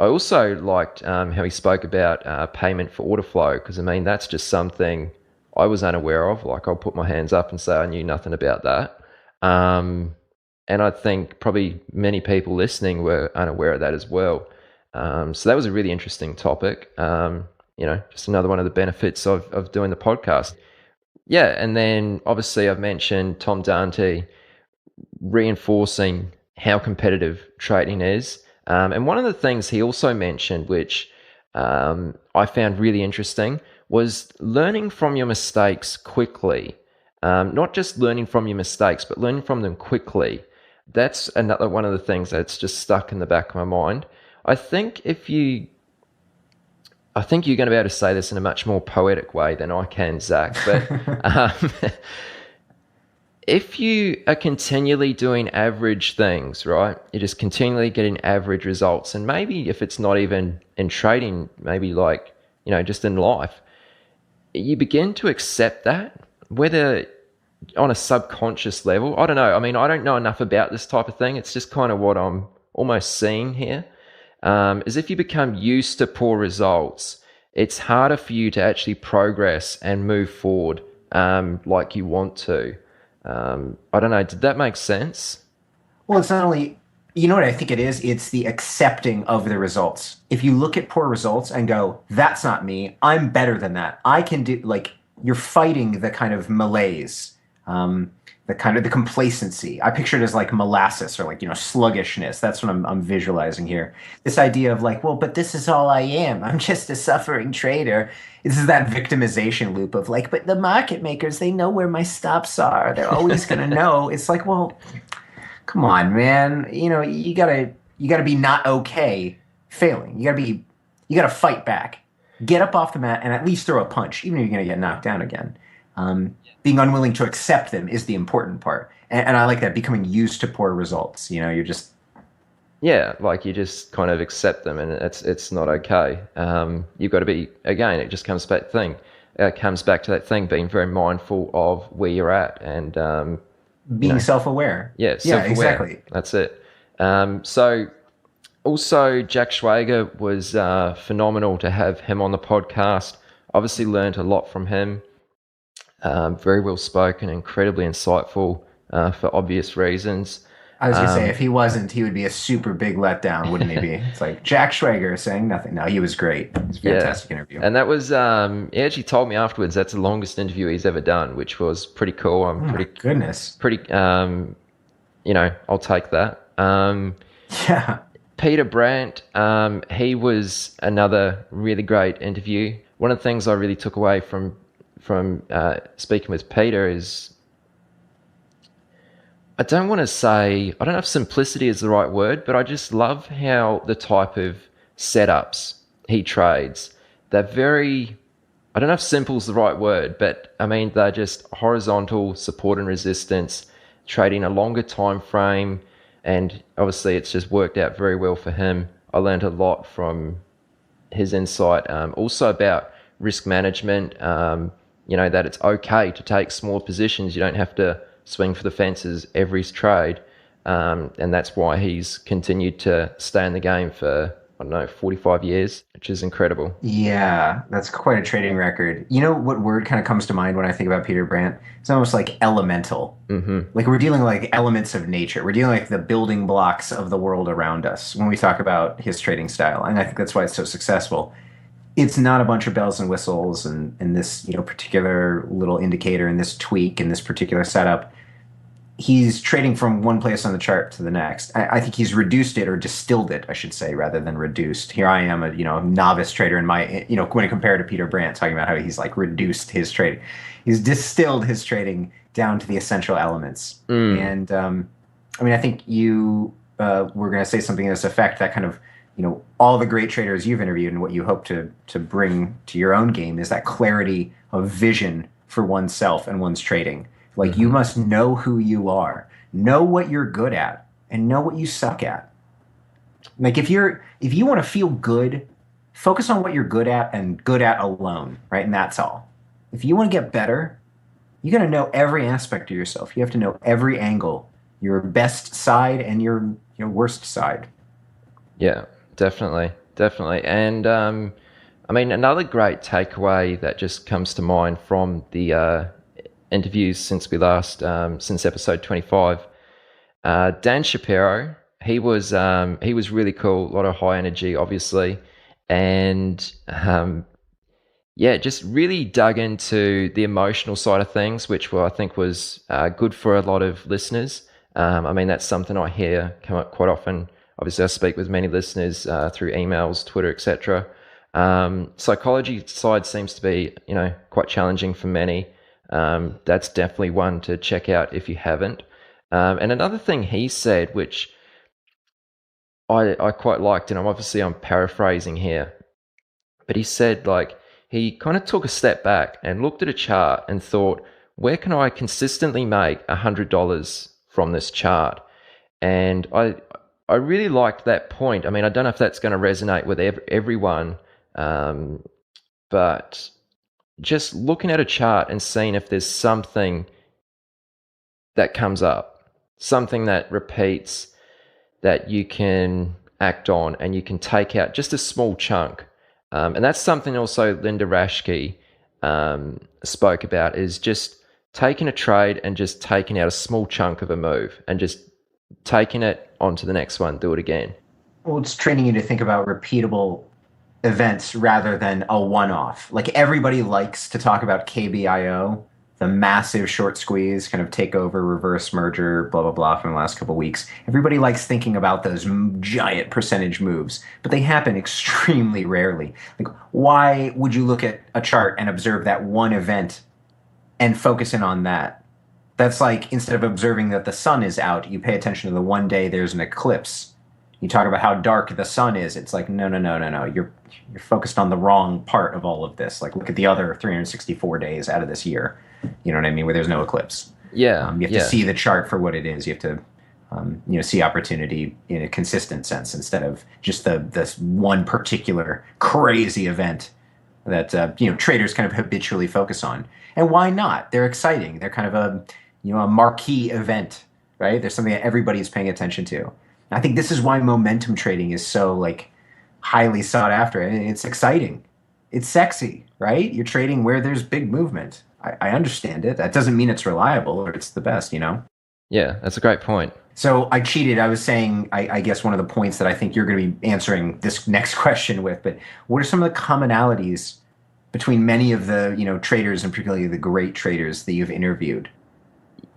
I also liked how he spoke about payment for order flow, because I mean that's just something I was unaware of. Like, I'll put my hands up and say I knew nothing about that. And I think probably many people listening were unaware of that as well. So that was a really interesting topic. Just another one of the benefits of doing the podcast. Yeah, and then obviously I've mentioned Tom Dante reinforcing how competitive trading is. And one of the things he also mentioned, which I found really interesting, was learning from your mistakes quickly. Not just learning from your mistakes, but learning from them quickly. That's another one of the things that's just stuck in the back of my mind. I think you're going to be able to say this in a much more poetic way than I can, Zach. But if you are continually doing average things, right? You're just continually getting average results. And maybe if it's not even in trading, maybe like, just in life, you begin to accept that, whether on a subconscious level. I don't know. I mean, I don't know enough about this type of thing. It's just kind of what I'm almost seeing here. Is if you become used to poor results, it's harder for you to actually progress and move forward like you want to. I don't know. Did that make sense? Well, it's not only, you know what I think it is? It's the accepting of the results. If you look at poor results and go, that's not me, I'm better than that. I can do, like, you're fighting the kind of malaise, the kind of the complacency. I picture it as like molasses or like, sluggishness. That's what I'm visualizing here. This idea of like, well, but this is all I am. I'm just a suffering trader. This is that victimization loop of like, but the market makers, they know where my stops are. They're always going to know. It's like, well, come on, man. You gotta be not okay failing. You gotta fight back. Get up off the mat and at least throw a punch, even if you're gonna get knocked down again. Being unwilling to accept them is the important part. And I like that, becoming used to poor results. You're just... Yeah, like you just kind of accept them, and it's not okay. You've got to be, again, it just comes back to that thing, being very mindful of where you're at and... being self-aware. Yeah, self-aware. Yeah, exactly. That's it. So also Jack Schwager was phenomenal to have him on the podcast. Obviously learned a lot from him. Very well spoken, incredibly insightful for obvious reasons. I was going to say, if he wasn't, he would be a super big letdown, wouldn't he be? It's like Jack Schwager saying nothing. No, he was great. It was a fantastic interview. And that was, he actually told me afterwards that's the longest interview he's ever done, which was pretty cool. Goodness. I'll take that. Yeah. Peter Brandt, he was another really great interview. One of the things I really took away from speaking with Peter is, I don't know if simplicity is the right word, but I just love how the type of setups he trades, they're very, I don't know if simple is the right word, but I mean, they're just horizontal support and resistance, trading a longer time frame, and obviously it's just worked out very well for him. I learned a lot from his insight, also about risk management, that it's okay to take smaller positions. You don't have to swing for the fences every trade, and that's why he's continued to stay in the game for 45 years, which is incredible. Yeah, that's quite a trading record. You know what word kind of comes to mind when I think about Peter Brandt? It's almost like elemental. Mm-hmm. Like we're dealing with like elements of nature. We're dealing with the building blocks of the world around us when we talk about his trading style, and I think that's why it's so successful. It's not a bunch of bells and whistles and this particular little indicator and this tweak and this particular setup. He's trading from one place on the chart to the next. I think he's reduced it, or distilled it, I should say, rather than reduced. Here I am, a novice trader in my, when I compare to Peter Brandt, talking about how he's like reduced his trading. He's distilled his trading down to the essential elements. And I think you were going to say something to this effect, that kind of, all the great traders you've interviewed and what you hope to bring to your own game is that clarity of vision for oneself and one's trading. Like, you must know who you are, know what you're good at, and know what you suck at. Like, if you want to feel good, focus on what you're good at and good at alone, right? And that's all. If you want to get better, you got to know every aspect of yourself. You have to know every angle, your best side and your worst side. Yeah, definitely. definitely. And I mean, another great takeaway that just comes to mind from the interviews since since episode 25, Dan Shapiro, he was really cool, a lot of high energy, obviously, and yeah, just really dug into the emotional side of things, which I think was good for a lot of listeners. I mean, that's something I hear come up quite often. Obviously, I speak with many listeners through emails, Twitter, etc. Psychology side seems to be, quite challenging for many. That's definitely one to check out if you haven't. And another thing he said, which I quite liked, and I'm paraphrasing here, but he said, like, he kind of took a step back and looked at a chart and thought, where can I consistently make $100 from this chart? And I really liked that point. I mean, I don't know if that's going to resonate with everyone, but just looking at a chart and seeing if there's something that comes up, something that repeats, that you can act on and you can take out just a small chunk. And that's something also Linda Raschke spoke about, is just taking a trade and just taking out a small chunk of a move and just taking it on to the next one, do it again. Well, it's training you to think about repeatable events rather than a one-off. Like, everybody likes to talk about KBIO, the massive short squeeze, kind of takeover, reverse merger, blah, blah, blah from the last couple of weeks. Everybody likes thinking about those giant percentage moves, but they happen extremely rarely. Like, why would you look at a chart and observe that one event and focus in on that? That's like, instead of observing that the sun is out, you pay attention to the one day there's an eclipse. You talk about how dark the sun is. It's like, no. You're focused on the wrong part of all of this. Like, look at the other 364 days out of this year. You know what I mean? Where there's no eclipse. Yeah. You have to see the chart for what it is. You have to, see opportunity in a consistent sense instead of just this one particular crazy event that, traders kind of habitually focus on. And why not? They're exciting. They're kind of a marquee event, right? There's something that everybody's paying attention to. And I think this is why momentum trading is so, like, highly sought after. And it's exciting. It's sexy, right? You're trading where there's big movement. I understand it. That doesn't mean it's reliable or it's the best, Yeah, that's a great point. So I cheated. I was saying, I guess one of the points that I think you're going to be answering this next question with, but what are some of the commonalities between many of the, traders, and particularly the great traders that you've interviewed?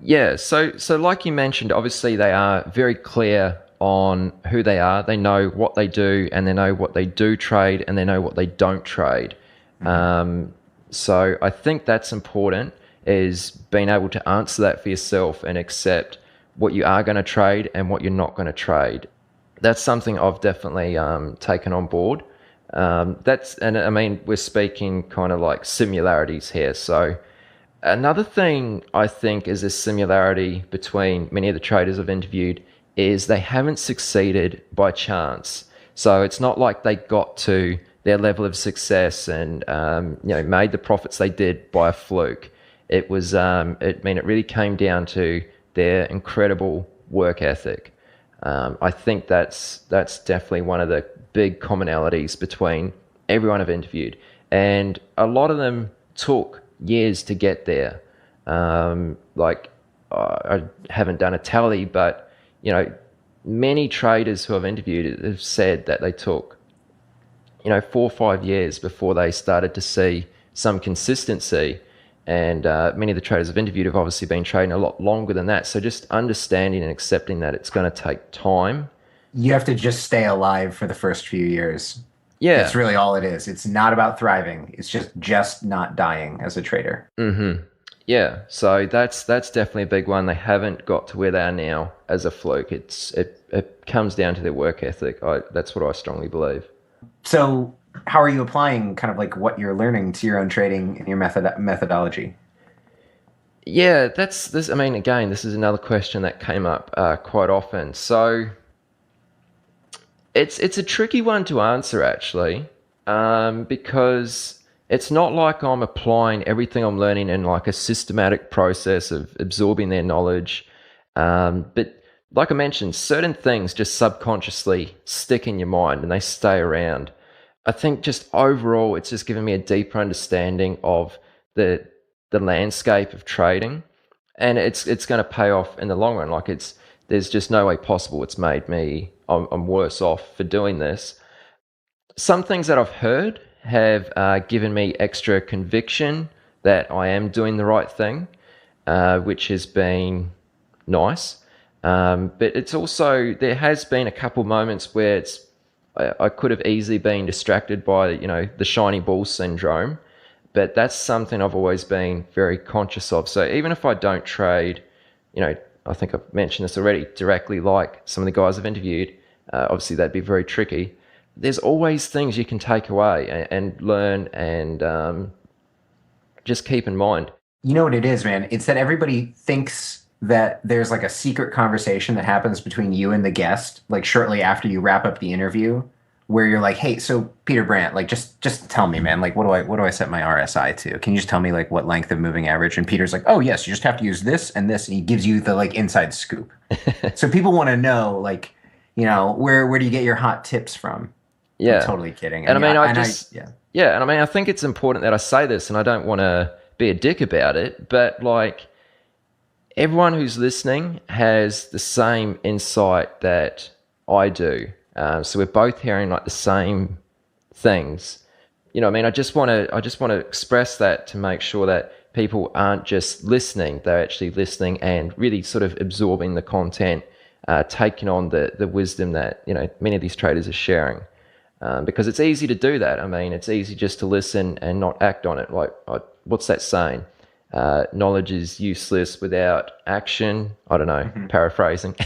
Yeah, so like you mentioned, obviously they are very clear on who they are. They know what they do, and they know what they do trade, and they know what they don't trade. Mm-hmm. So I think that's important, is being able to answer that for yourself and accept what you are going to trade and what you're not going to trade. That's something I've definitely taken on board. And I mean, we're speaking kind of like similarities here. So another thing I think is a similarity between many of the traders I've interviewed is they haven't succeeded by chance. So it's not like they got to their level of success and made the profits they did by a fluke. It was it really came down to their incredible work ethic. I think that's definitely one of the big commonalities between everyone I've interviewed, and a lot of them took years to get there. I haven't done a tally, but many traders who I've interviewed have said that they took 4 or 5 years before they started to see some consistency. And many of the traders I've interviewed have obviously been trading a lot longer than that. So just understanding and accepting that it's going to take time. You have to just stay alive for the first few years. Yeah. It's really all it is. It's not about thriving. It's just not dying as a trader. Mm-hmm. Yeah. So that's definitely a big one. They haven't got to where they are now as a fluke. It comes down to their work ethic. That's what I strongly believe. So how are you applying kind of like what you're learning to your own trading and your methodology? Yeah, this. I mean, again, this is another question that came up quite often. So it's a tricky one to answer, actually, because it's not like I'm applying everything I'm learning in like a systematic process of absorbing their knowledge. But like I mentioned, certain things just subconsciously stick in your mind and they stay around. I think just overall, it's just given me a deeper understanding of the landscape of trading, and it's going to pay off in the long run. Like there's just no way possible it's made me I'm worse off for doing this. Some things that I've heard have given me extra conviction that I am doing the right thing, which has been nice. But it's also, there has been a couple moments where I could have easily been distracted by, the shiny ball syndrome, but that's something I've always been very conscious of. So even if I don't trade, I think I've mentioned this already, directly like some of the guys I've interviewed, obviously that'd be very tricky. There's always things you can take away and learn and just keep in mind. You know what it is, man? It's that everybody thinks that there's like a secret conversation that happens between you and the guest, like shortly after you wrap up the interview, where you're like, "Hey, so Peter Brandt, like just tell me, man, like what do I set my RSI to? Can you just tell me like what length of moving average?" And Peter's like, "Oh yes, you just have to use this and this," and he gives you the like inside scoop. So people want to know, like, where do you get your hot tips from? Yeah, I'm totally kidding. And I think it's important that I say this, and I don't want to be a dick about it, but like, everyone who's listening has the same insight that I do. So we're both hearing like the same things. I just want to express that to make sure that people aren't just listening; they're actually listening and really sort of absorbing the content, taking on the wisdom that many of these traders are sharing. Because it's easy to do that. I mean, it's easy just to listen and not act on it. Like, what's that saying? Knowledge is useless without action. I don't know, paraphrasing.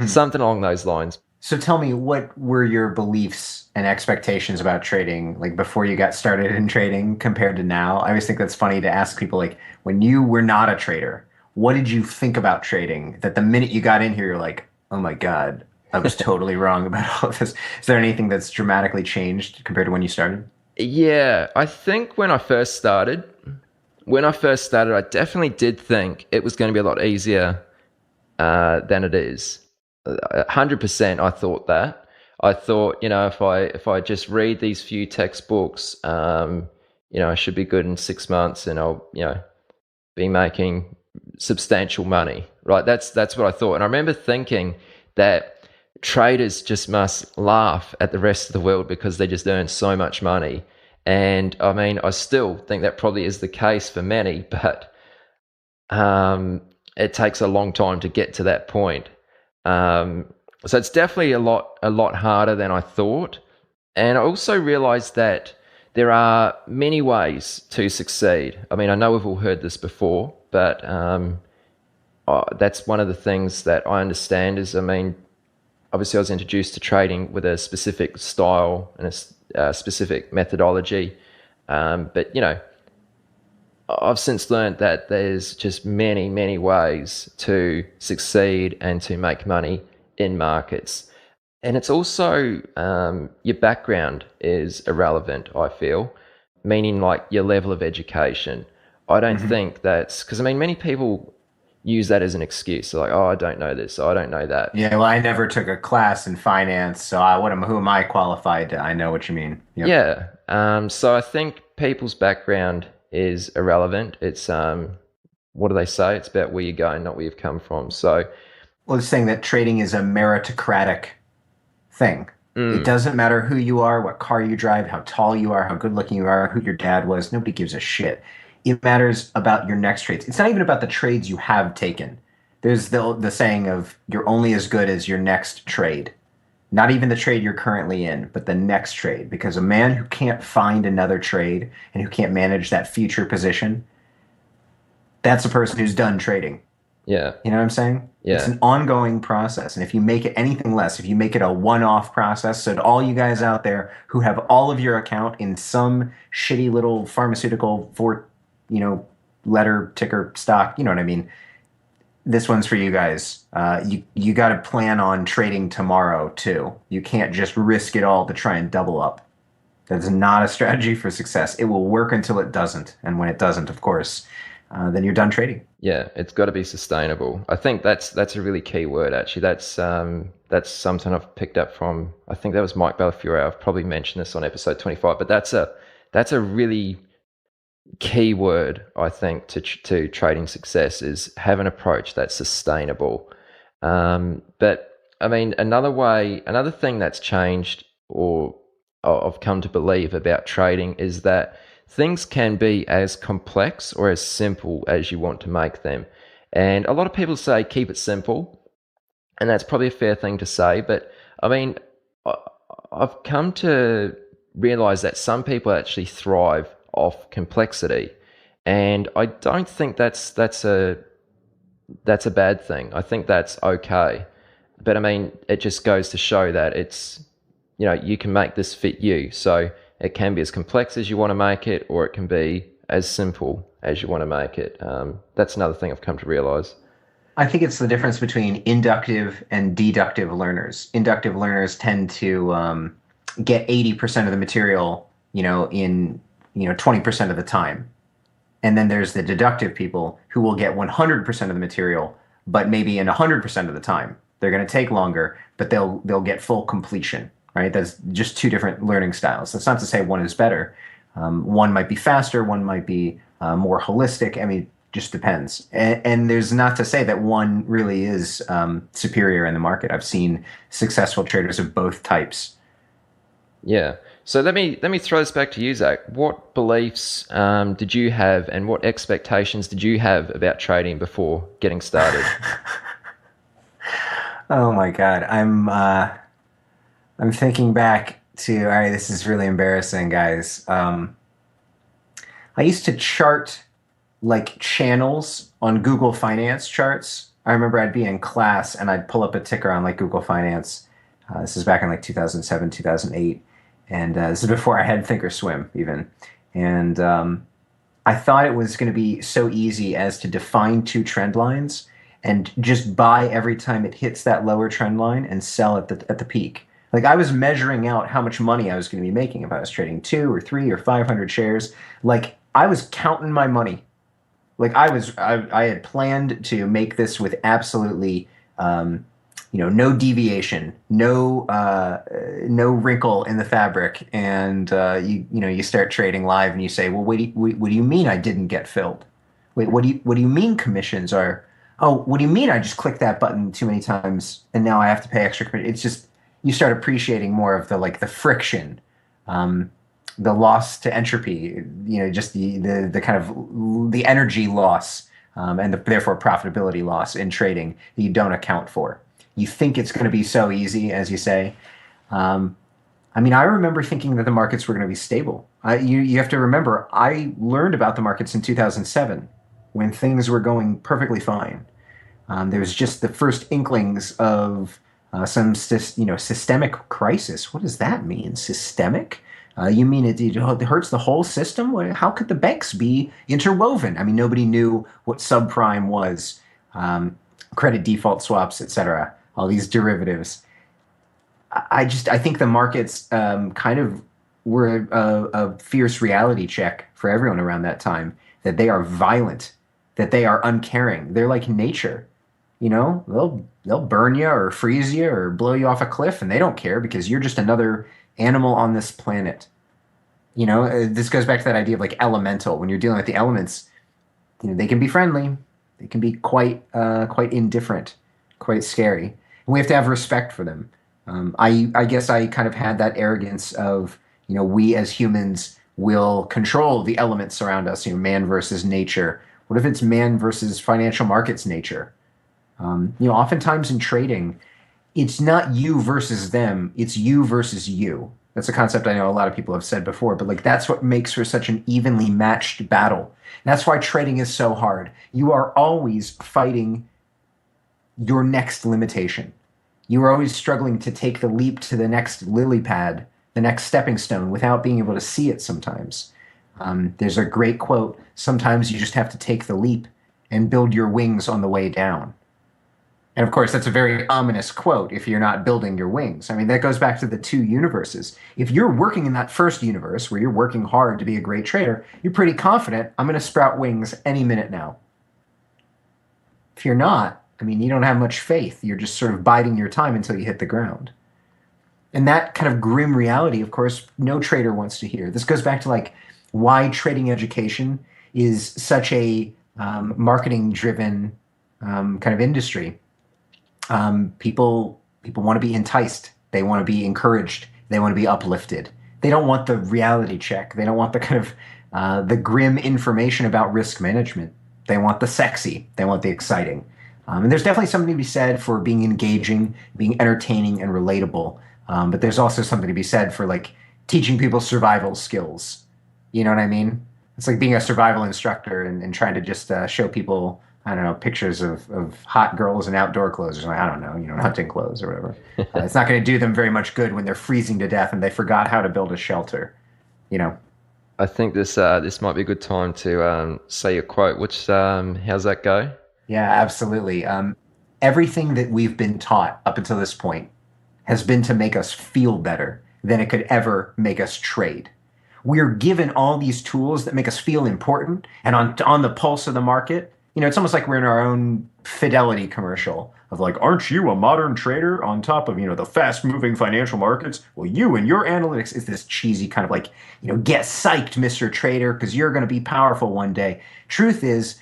Something along those lines. So tell me, what were your beliefs and expectations about trading, like before you got started in trading compared to now? I always think that's funny to ask people, like, when you were not a trader, what did you think about trading that the minute you got in here, you're like, oh my God, I was totally wrong about all of this. Is there anything that's dramatically changed compared to when you started? Yeah, I think when I first started, I definitely did think it was going to be a lot easier than it is. 100%, I thought that. I thought, if I just read these few textbooks, I should be good in 6 months, and I'll, be making substantial money. Right? That's what I thought, and I remember thinking that traders just must laugh at the rest of the world because they just earn so much money. And I mean, I still think that probably is the case for many, but it takes a long time to get to that point. So it's definitely a lot harder than I thought. And I also realized that there are many ways to succeed. I mean, I know we've all heard this before, but that's one of the things that I understand is, I mean, obviously I was introduced to trading with a specific style and a specific methodology. But, I've since learned that there's just many, many ways to succeed and to make money in markets. And it's also your background is irrelevant, I feel, meaning like your level of education. I don't think that's, because I mean, many people use that as an excuse. They're like, oh, I don't know this, I don't know that. Yeah, well, I never took a class in finance, so who am I qualified to? I know what you mean. Yep. Yeah. So I think people's background is irrelevant. It's what do they say? It's about where you're going, not where you've come from. So, well, it's saying that trading is a meritocratic thing. It doesn't matter who you are, what car you drive, how tall you are, how good looking you are, who your dad was. Nobody gives a shit. It matters about your next trades. It's not even about the trades you have taken. There's the saying of you're only as good as your next trade. Not even the trade you're currently in, but the next trade. Because a man who can't find another trade and who can't manage that future position, that's a person who's done trading. Yeah. You know what I'm saying? Yeah. It's an ongoing process. And if you make it anything less, if you make it a one-off process, so to all you guys out there who have all of your account in some shitty little pharmaceutical letter ticker stock, you know what I mean? This one's for you guys. You got to plan on trading tomorrow too. You can't just risk it all to try and double up. That's not a strategy for success. It will work until it doesn't. And when it doesn't, of course, then you're done trading. Yeah, it's got to be sustainable. I think that's a really key word. Actually, that's something I've picked up from. I think that was Mike Bellafiore. I've probably mentioned this on episode 25, but that's a really key word, I think, to trading success, is have an approach that's sustainable. But I mean, another thing that's changed, or I've come to believe about trading, is that things can be as complex or as simple as you want to make them. And a lot of people say keep it simple, and that's probably a fair thing to say. But I mean, I've come to realize that some people actually thrive off complexity, and I don't think that's a bad thing. I think that's okay. But I mean, it just goes to show that it's, you can make this fit you. So it can be as complex as you want to make it, or it can be as simple as you want to make it. That's another thing I've come to realize. I think it's the difference between inductive and deductive learners. Inductive learners tend to get 80% of the material, in 20% of the time. And then there's the deductive people who will get 100% of the material, but maybe in 100% of the time. They're going to take longer, but they'll get full completion, right? That's just two different learning styles. That's not to say one is better. One might be faster, one might be more holistic. I mean, just depends. And there's not to say that one really is superior in the market. I've seen successful traders of both types. Yeah. So let me throw this back to you, Zach. What beliefs did you have, and what expectations did you have about trading before getting started? Oh my God, I'm thinking back to. All right, this is really embarrassing, guys. I used to chart like channels on Google Finance charts. I remember I'd be in class and I'd pull up a ticker on like Google Finance. This is back in like 2007, 2008. And this is before I had Thinkorswim even. And I thought it was going to be so easy as to define two trend lines and just buy every time it hits that lower trend line and sell at the peak. Like I was measuring out how much money I was going to be making if I was trading 2 or 3 or 500 shares. Like I was counting my money. Like I had planned to make this with absolutely no deviation, no wrinkle in the fabric, and you start trading live, and you say, well, what do you mean I didn't get filled? Wait, what do you mean commissions are? Oh, what do you mean I just clicked that button too many times and now I have to pay extra commission? It's just you start appreciating more of the friction, the loss to entropy, just the kind of the energy loss, and therefore profitability loss in trading that you don't account for. You think it's going to be so easy, as you say. I mean, I remember thinking that the markets were going to be stable. You have to remember, I learned about the markets in 2007 when things were going perfectly fine. There was just the first inklings of some systemic crisis. What does that mean? Systemic? You mean it hurts the whole system? How could the banks be interwoven? I mean, nobody knew what subprime was, credit default swaps, etc. All these derivatives. I think the markets kind of were a fierce reality check for everyone around that time, that they are violent, that they are uncaring. They're like nature. They'll burn you or freeze you or blow you off a cliff, and they don't care because you're just another animal on this planet. This goes back to that idea of like elemental. When you're dealing with the elements, they can be friendly, they can be quite indifferent, quite scary, and we have to have respect for them. I guess I kind of had that arrogance of we as humans will control the elements around us. Man versus nature. What if it's man versus financial markets nature? Oftentimes in trading, it's not you versus them, it's you versus you. That's a concept I know a lot of people have said before, but that's what makes for such an evenly matched battle. And that's why trading is so hard. You are always fighting your next limitation. You are always struggling to take the leap to the next lily pad, the next stepping stone, without being able to see it sometimes. There's a great quote, sometimes you just have to take the leap and build your wings on the way down. And of course, that's a very ominous quote if you're not building your wings. I mean, that goes back to the two universes. If you're working in that first universe where you're working hard to be a great trader, you're pretty confident, I'm going to sprout wings any minute now. If you're not, I mean, you don't have much faith. You're just sort of biding your time until you hit the ground. And that kind of grim reality, of course, no trader wants to hear. This goes back to like why trading education is such a marketing-driven kind of industry. People want to be enticed. They want to be encouraged. They want to be uplifted. They don't want the reality check. They don't want the kind of the grim information about risk management. They want the sexy. They want the exciting. And there's definitely something to be said for being engaging, being entertaining, and relatable. But there's also something to be said for like teaching people survival skills. You know what I mean? It's like being a survival instructor and trying to just show people, I don't know, pictures of hot girls in outdoor clothes or something. I don't know, hunting clothes or whatever. It's not going to do them very much good when they're freezing to death and they forgot how to build a shelter. I think this might be a good time to say your quote. How's that go? Yeah, absolutely. Everything that we've been taught up until this point has been to make us feel better than it could ever make us trade. We're given all these tools that make us feel important and on the pulse of the market. It's almost like we're in our own Fidelity commercial of like, aren't you a modern trader on top of, the fast-moving financial markets? Well, you and your analytics is this cheesy kind of like, get psyched, Mr. Trader, because you're going to be powerful one day. Truth is,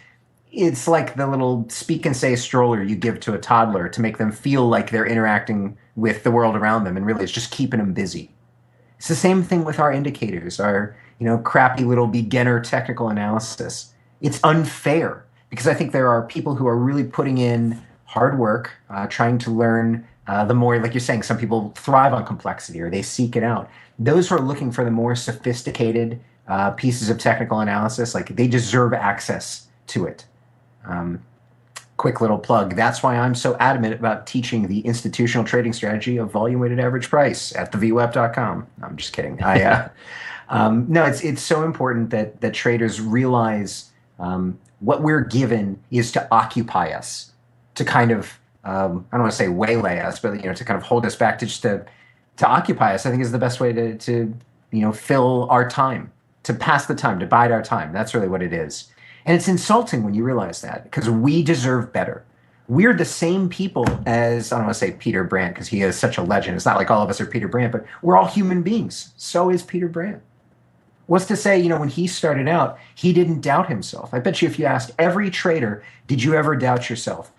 it's like the little speak and say stroller you give to a toddler to make them feel like they're interacting with the world around them, and really it's just keeping them busy. It's the same thing with our indicators, our crappy little beginner technical analysis. It's unfair because I think there are people who are really putting in hard work, trying to learn the more, like you're saying, some people thrive on complexity or they seek it out. Those who are looking for the more sophisticated pieces of technical analysis, like they deserve access to it. Quick little plug. That's why I'm so adamant about teaching the institutional trading strategy of volume weighted average price at thevweb.com. I'm just kidding. No, it's so important that traders realize what we're given is to occupy us, to kind of I don't want to say waylay us, but to kind of hold us back, to occupy us. I think is the best way to fill our time, to pass the time, to bide our time. That's really what it is. And it's insulting when you realize that, because we deserve better. We're the same people as, I don't want to say Peter Brandt, because he is such a legend. It's not like all of us are Peter Brandt, but we're all human beings. So is Peter Brandt. What's to say, when he started out, he didn't doubt himself. I bet you if you asked every trader, did you ever doubt yourself?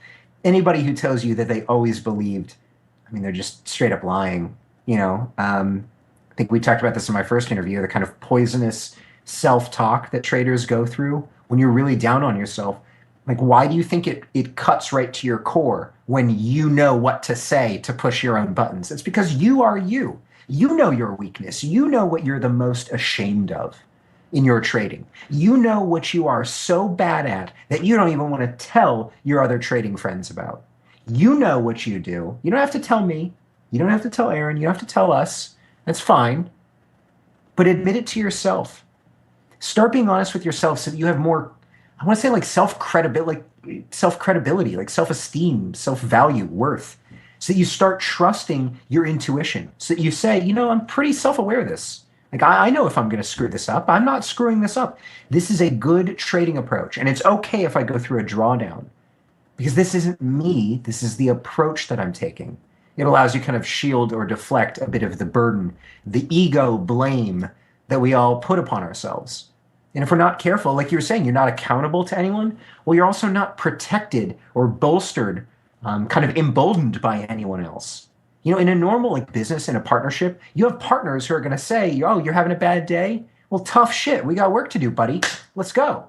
Anybody who tells you that they always believed, I mean, they're just straight up lying. I think we talked about this in my first interview, the kind of poisonous self-talk that traders go through when you're really down on yourself. Like, why do you think it cuts right to your core when you know what to say to push your own buttons? It's because you are you. You know your weakness. You know what you're the most ashamed of in your trading. You know what you are so bad at that you don't even want to tell your other trading friends about. You know what you do. You don't have to tell me. You don't have to tell Aaron. You don't have to tell us. That's fine. But admit it to yourself. Start being honest with yourself so that you have more, I want to say like self-credibility, like self-esteem, self-value, worth. So that you start trusting your intuition. So that you say, I'm pretty self-aware of this. Like, I know if I'm going to screw this up. I'm not screwing this up. This is a good trading approach. And it's okay if I go through a drawdown. Because this isn't me. This is the approach that I'm taking. It allows you kind of shield or deflect a bit of the burden, the ego blame that we all put upon ourselves. And if we're not careful, like you were saying, you're not accountable to anyone. Well, you're also not protected or bolstered, kind of emboldened by anyone else. In a normal business, in a partnership, you have partners who are going to say, oh, you're having a bad day? Well, tough shit. We got work to do, buddy. Let's go.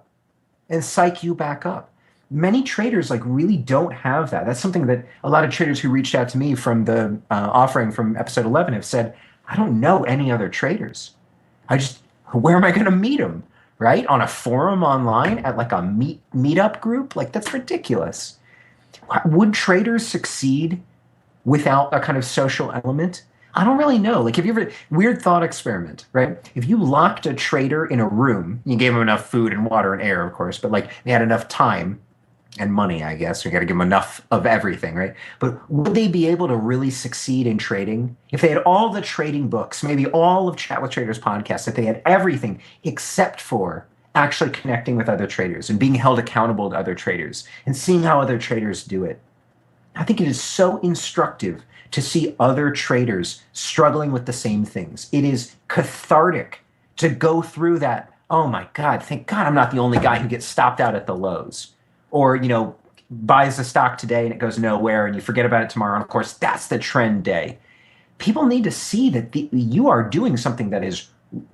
And psych you back up. Many traders really don't have that. That's something that a lot of traders who reached out to me from the offering from episode 11 have said, I don't know any other traders. Where am I going to meet them? Right? On a forum online at a meetup group? That's ridiculous. Would traders succeed without a kind of social element? I don't really know. If you ever, weird thought experiment, right? If you locked a trader in a room, you gave them enough food and water and air, of course, but they had enough time, and money, I guess. We got to give them enough of everything, right? But would they be able to really succeed in trading if they had all the trading books, maybe all of Chat with Traders podcasts, if they had everything except for actually connecting with other traders and being held accountable to other traders and seeing how other traders do it? I think it is so instructive to see other traders struggling with the same things. It is cathartic to go through that. Oh my God, thank God I'm not the only guy who gets stopped out at the lows. Or, buys the stock today and it goes nowhere and you forget about it tomorrow. And of course, that's the trend day. People need to see that you are doing something that is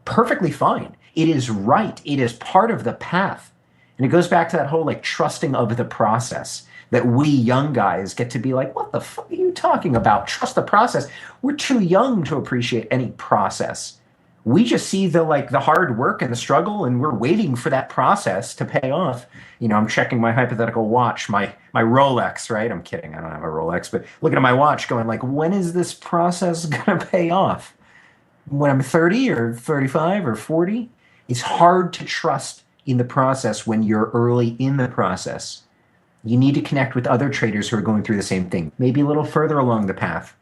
perfectly fine. It is right. It is part of the path. And it goes back to that whole trusting of the process, that we young guys get to be like, what the fuck are you talking about? Trust the process. We're too young to appreciate any process. We just see the hard work and the struggle, and we're waiting for that process to pay off. I'm checking my hypothetical watch, my Rolex, right? I'm kidding. I don't have a Rolex, but looking at my watch going when is this process going to pay off? When I'm 30 or 35 or 40? It's hard to trust in the process when you're early in the process. You need to connect with other traders who are going through the same thing, maybe a little further along the path.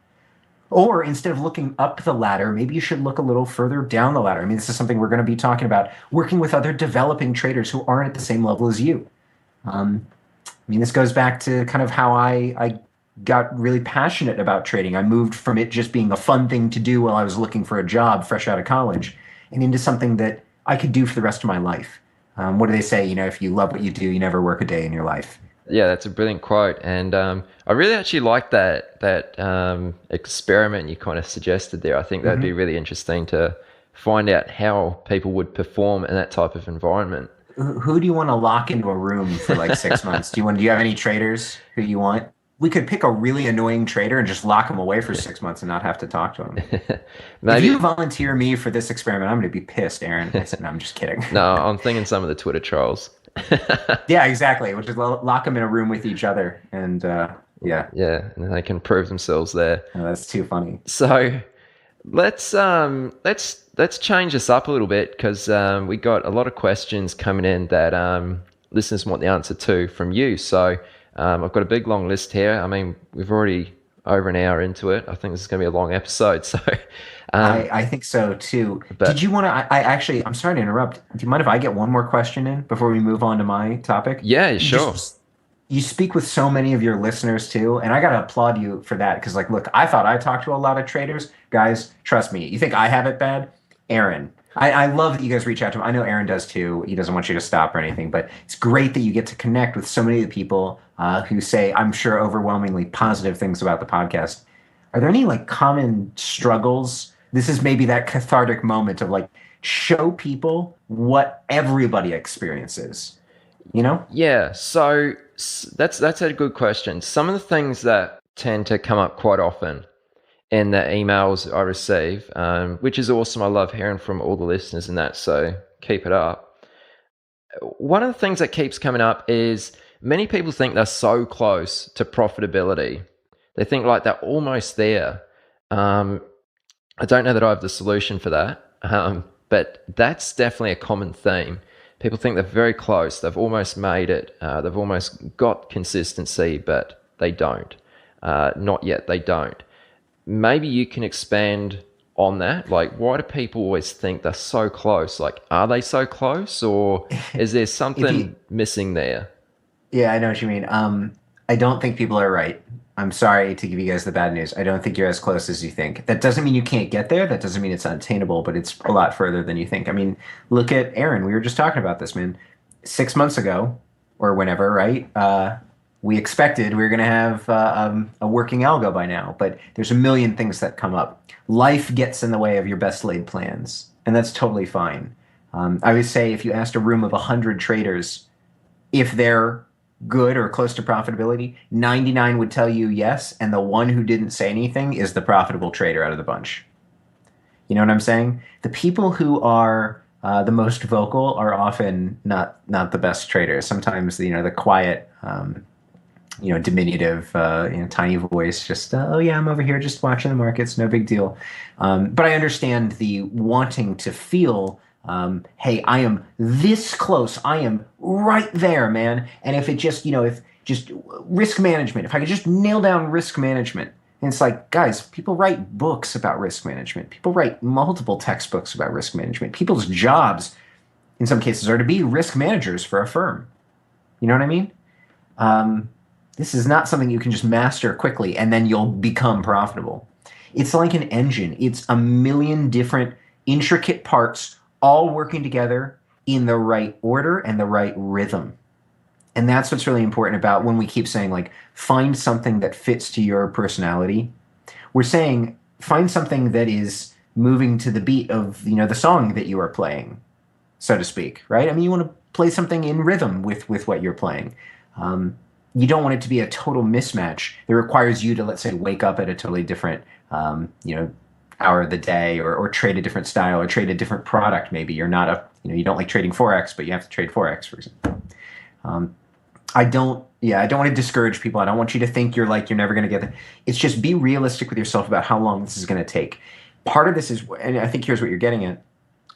Or instead of looking up the ladder, maybe you should look a little further down the ladder. I mean, this is something we're going to be talking about, working with other developing traders who aren't at the same level as you. This goes back to kind of how I got really passionate about trading. I moved from it just being a fun thing to do while I was looking for a job fresh out of college and into something that I could do for the rest of my life. What do they say? If you love what you do, you never work a day in your life. Yeah, that's a brilliant quote, and I really actually like that experiment you kind of suggested there. I think that'd be really interesting to find out how people would perform in that type of environment. Who do you want to lock into a room for 6 months? Do you have any traders who you want? We could pick a really annoying trader and just lock him away for 6 months and not have to talk to him. If you volunteer me for this experiment, I'm going to be pissed, Aaron. No, I'm just kidding. No, I'm thinking some of the Twitter trolls. Yeah, exactly. We'll just lock them in a room with each other, and yeah, and they can prove themselves there. Oh, that's too funny. So let's change this up a little bit, because we got a lot of questions coming in that listeners want the answer to from you. So I've got a big long list here. I mean, we've already over an hour into it. I think this is going to be a long episode. So I think so too. Did you want to? I'm sorry to interrupt. Do you mind if I get one more question in before we move on to my topic? Yeah, sure. You speak with so many of your listeners too, and I got to applaud you for that, because look, I thought I talked to a lot of traders. Guys, trust me. You think I have it bad? Aaron. I love that you guys reach out to him. I know Aaron does too. He doesn't want you to stop or anything, but it's great that you get to connect with so many of the people who say, I'm sure, overwhelmingly positive things about the podcast. Are there any common struggles? This is maybe that cathartic moment of show people what everybody experiences, Yeah. So that's a good question. Some of the things that tend to come up quite often in the emails I receive, which is awesome. I love hearing from all the listeners and that, so keep it up. One of the things that keeps coming up is many people think they're so close to profitability. They think they're almost there. I don't know that I have the solution for that, but that's definitely a common theme. People think they're very close. They've almost made it. They've almost got consistency, but they don't. Not yet, they don't. Maybe you can expand on that. Why do people always think they're so close? Are they so close, or is there something missing there? Yeah, I know what you mean. I don't think people are right. I'm sorry to give you guys the bad news. I don't think you're as close as you think. That doesn't mean you can't get there. That doesn't mean it's unattainable, but it's a lot further than you think. I mean, look at Aaron. We were just talking about this, man. 6 months ago, or whenever, right? We expected we were going to have a working algo by now, but there's a million things that come up. Life gets in the way of your best laid plans, and that's totally fine. I would say if you asked a room of 100 traders if they're good or close to profitability, 99 would tell you yes, and the one who didn't say anything is the profitable trader out of the bunch. You know what I'm saying? The people who are the most vocal are often not the best traders. Sometimes the quiet, diminutive, tiny voice, just oh yeah, I'm over here just watching the markets, no big deal. But I understand the wanting to feel, hey, I am this close, I am right there, man. And if it just, just risk management. If I could just nail down risk management. And it's like, guys, people write books about risk management. People write multiple textbooks about risk management. People's jobs, in some cases, are to be risk managers for a firm. You know what I mean? This is not something you can just master quickly and then you'll become profitable. It's like an engine. It's a million different intricate parts all working together in the right order and the right rhythm. And that's what's really important about when we keep saying, like, find something that fits to your personality. We're saying find something that is moving to the beat of, the song that you are playing, so to speak, right? I mean, you want to play something in rhythm with what you're playing. You don't want it to be a total mismatch that requires you to, let's say, wake up at a totally different, hour of the day, or trade a different style, or trade a different product. Maybe you're not you don't like trading Forex, but you have to trade Forex, for example. I don't want to discourage people. I don't want you to think you're never going to get there. It's just be realistic with yourself about how long this is going to take. Part of this is, and I think here's what you're getting at,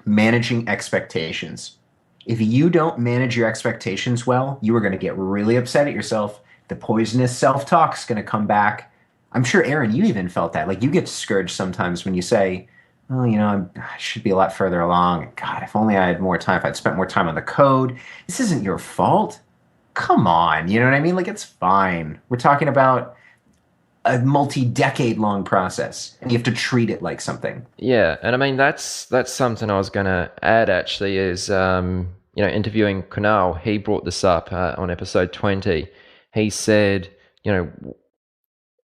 managing expectations. If you don't manage your expectations well, you are going to get really upset at yourself. The poisonous self-talk is going to come back. I'm sure, Aaron, you even felt that. Like, you get discouraged sometimes when you say, oh, I should be a lot further along. God, if only I had more time, if I'd spent more time on the code. This isn't your fault. Come on, you know what I mean? Like, it's fine. We're talking about a multi-decade long process, and you have to treat it like something. Yeah, and I mean, that's something I was going to add, actually, is, interviewing Kunal, he brought this up on episode 20. He said,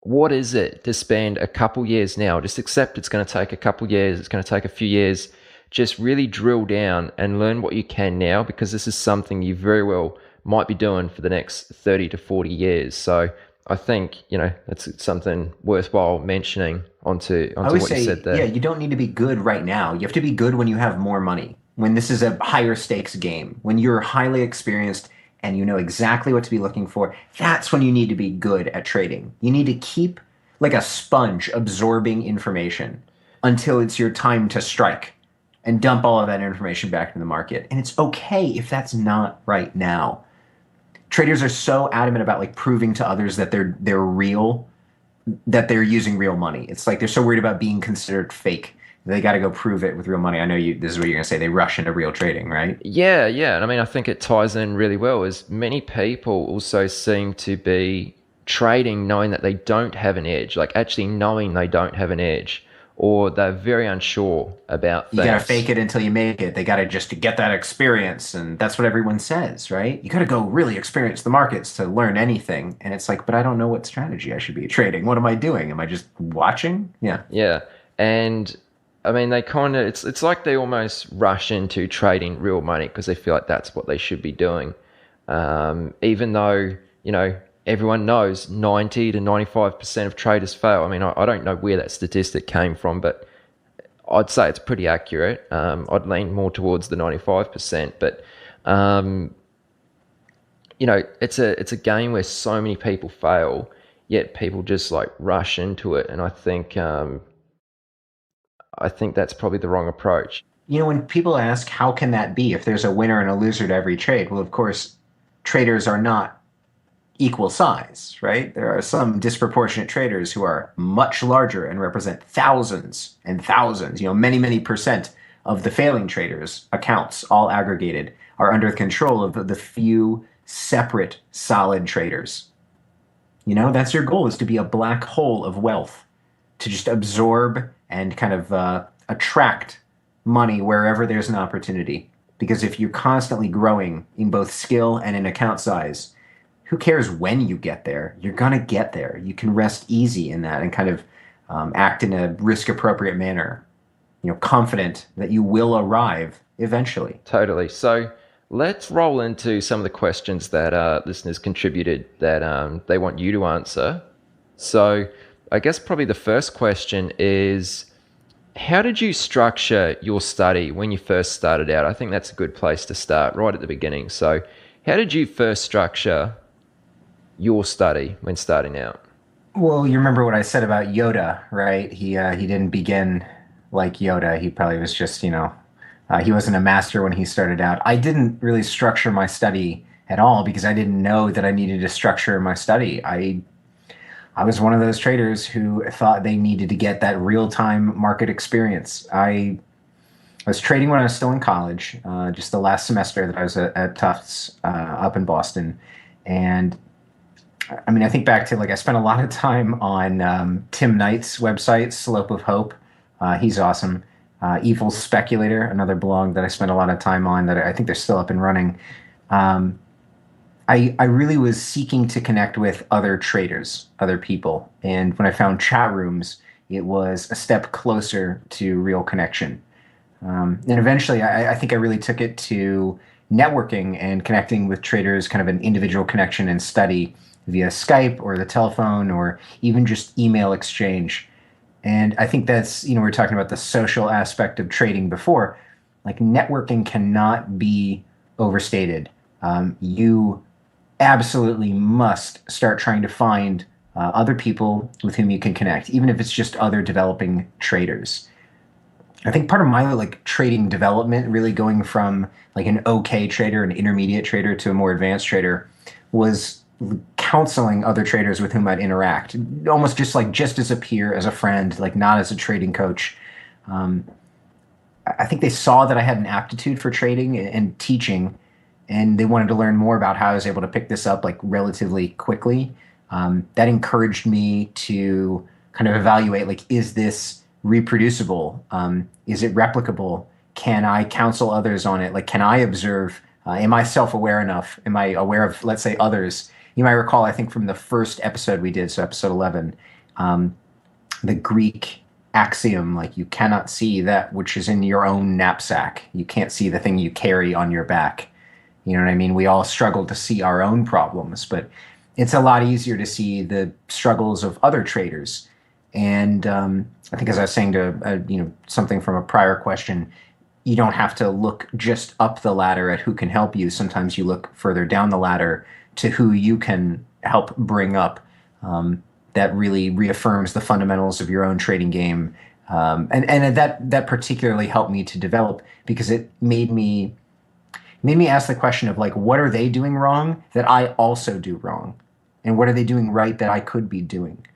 what is it to spend a couple years now? Just accept it's going to take a couple years. It's going to take a few years. Just really drill down and learn what you can now, because this is something you very well might be doing for the next 30 to 40 years. So I think, that's something worthwhile mentioning onto what you said there. Yeah, you don't need to be good right now. You have to be good when you have more money, when this is a higher stakes game, when you're highly experienced and you know exactly what to be looking for. That's when you need to be good at trading. You need to keep, like a sponge, absorbing information until it's your time to strike and dump all of that information back into the market. And it's okay if that's not right now. Traders are so adamant about proving to others that they're real, that they're using real money. It's like they're so worried about being considered fake. They got to go prove it with real money. I know this is what you're going to say. They rush into real trading, right? Yeah. And I mean, I think it ties in really well, as many people also seem to be trading knowing that they don't have an edge, like actually knowing they don't have an edge, or they're very unsure about things. You got to fake it until you make it. They got to just to get that experience. And that's what everyone says, right? You got to go really experience the markets to learn anything. And it's like, but I don't know what strategy I should be trading. What am I doing? Am I just watching? Yeah. Yeah. And I mean, they kind of, it's like they almost rush into trading real money because they feel like that's what they should be doing. Even though, everyone knows 90 to 95% of traders fail. I mean, I don't know where that statistic came from, but I'd say it's pretty accurate. I'd lean more towards the 95%, but it's a game where so many people fail, yet people just rush into it, and I think that's probably the wrong approach. When people ask how can that be if there's a winner and a loser to every trade, well, of course, traders are not equal size, right? There are some disproportionate traders who are much larger and represent thousands and thousands, many, many percent of the failing traders' accounts, all aggregated, are under the control of the few separate solid traders. That's your goal, is to be a black hole of wealth, to just absorb and kind of attract money wherever there's an opportunity. Because if you're constantly growing in both skill and in account size, who cares when you get there? You're going to get there. You can rest easy in that and kind of act in a risk-appropriate manner, confident that you will arrive eventually. Totally. So let's roll into some of the questions that listeners contributed that they want you to answer. So I guess probably the first question is, how did you structure your study when you first started out? I think that's a good place to start, right at the beginning. So how did you first structure your study when starting out? Well, you remember what I said about Yoda, right? He didn't begin like Yoda. He probably was just, he wasn't a master when he started out. I didn't really structure my study at all because I didn't know that I needed to structure my study. I was one of those traders who thought they needed to get that real-time market experience. I was trading when I was still in college, just the last semester that I was at Tufts up in Boston. And I mean, I think back to I spent a lot of time on Tim Knight's website, Slope of Hope. He's awesome. Evil Speculator, another blog that I spent a lot of time on that I think they're still up and running. I really was seeking to connect with other traders, other people. And when I found chat rooms, it was a step closer to real connection. And eventually, I think I really took it to networking and connecting with traders, kind of an individual connection and study via Skype or the telephone or even just email exchange. And I think that's, we were talking about the social aspect of trading before. Networking cannot be overstated. You absolutely must start trying to find other people with whom you can connect, even if it's just other developing traders. I think part of my trading development, really going from an okay trader, an intermediate trader to a more advanced trader, was counseling other traders with whom I'd interact, almost just as a peer, as a friend, not as a trading coach. I think they saw that I had an aptitude for trading and teaching, and they wanted to learn more about how I was able to pick this up relatively quickly. That encouraged me to kind of evaluate, is this reproducible? Is it replicable? Can I counsel others on it? Can I observe? Am I self-aware enough? Am I aware of, let's say, others? You might recall, I think from the first episode we did, so episode 11, the Greek axiom, you cannot see that which is in your own knapsack. You can't see the thing you carry on your back. You know what I mean? We all struggle to see our own problems, but it's a lot easier to see the struggles of other traders. And I think, as I was saying to something from a prior question, you don't have to look just up the ladder at who can help you. Sometimes you look further down the ladder to who you can help bring up. That really reaffirms the fundamentals of your own trading game. And that particularly helped me to develop because it made me ask the question of what are they doing wrong that I also do wrong? And what are they doing right that I could be doing?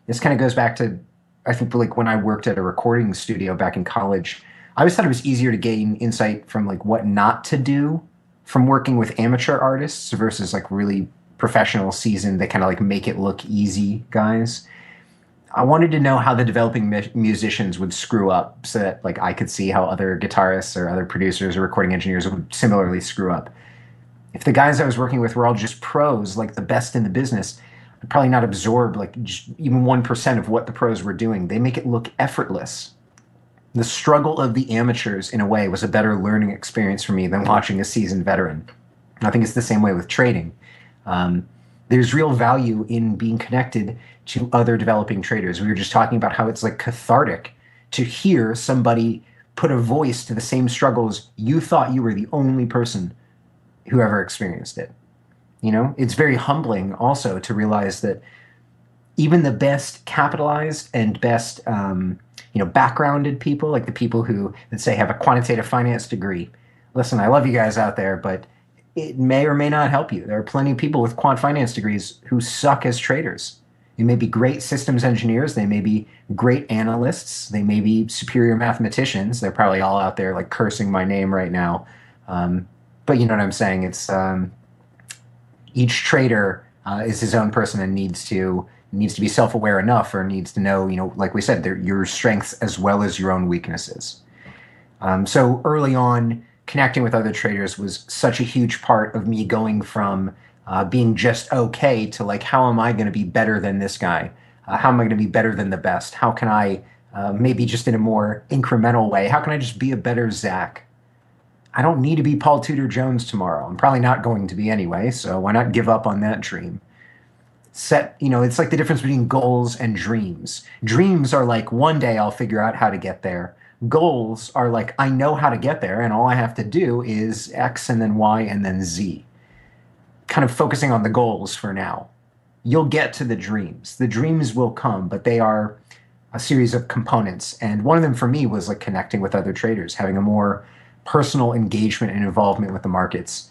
This kind of goes back to, I think, when I worked at a recording studio back in college, I always thought it was easier to gain insight from what not to do from working with amateur artists versus really professional, seasoned, they kind of make it look easy guys. I wanted to know how the developing musicians would screw up so that I could see how other guitarists or other producers or recording engineers would similarly screw up. If the guys I was working with were all just pros, the best in the business, I'd probably not absorb just even 1% of what the pros were doing. They make it look effortless. The struggle of the amateurs, in a way, was a better learning experience for me than watching a seasoned veteran. I think it's the same way with trading. There's real value in being connected to other developing traders. We were just talking about how it's cathartic to hear somebody put a voice to the same struggles you thought you were the only person who ever experienced it. It's very humbling also to realize that even the best capitalized and best backgrounded people, the people who, let's say, have a quantitative finance degree. Listen, I love you guys out there, but it may or may not help you. There are plenty of people with quant finance degrees who suck as traders. They may be great systems engineers. They may be great analysts. They may be superior mathematicians. They're probably all out there cursing my name right now. But you know what I'm saying? It's each trader is his own person and needs to be self-aware enough, or needs to know, like we said, your strengths as well as your own weaknesses. So early on, connecting with other traders was such a huge part of me going from being just okay to how am I going to be better than this guy? How am I going to be better than the best? How can I, maybe just in a more incremental way, how can I just be a better Zach? I don't need to be Paul Tudor Jones tomorrow. I'm probably not going to be anyway, so why not give up on that dream? It's the difference between goals and dreams. Dreams are one day I'll figure out how to get there. Goals are I know how to get there, and all I have to do is X and then Y and then Z. Kind of focusing on the goals for now. You'll get to the dreams. The dreams will come, but they are a series of components. And one of them for me was connecting with other traders, having a more personal engagement and involvement with the markets.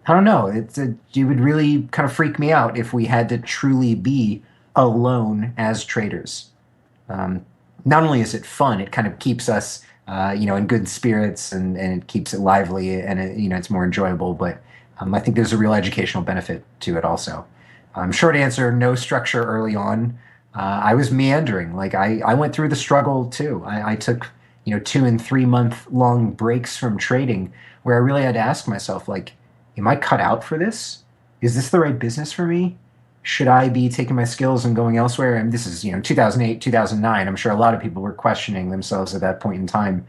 I don't know. It would really kind of freak me out if we had to truly be alone as traders. Not only is it fun, it kind of keeps us, in good spirits, and it keeps it lively, and it's more enjoyable. But I think there's a real educational benefit to it also. Short answer: no structure early on. I was meandering. Like I went through the struggle too. I took 2 and 3 month long breaks from trading where I really had to ask myself, like, am I cut out for this? Is this the right business for me? Should I be taking my skills and going elsewhere? And this is 2008, 2009. I'm sure a lot of people were questioning themselves at that point in time.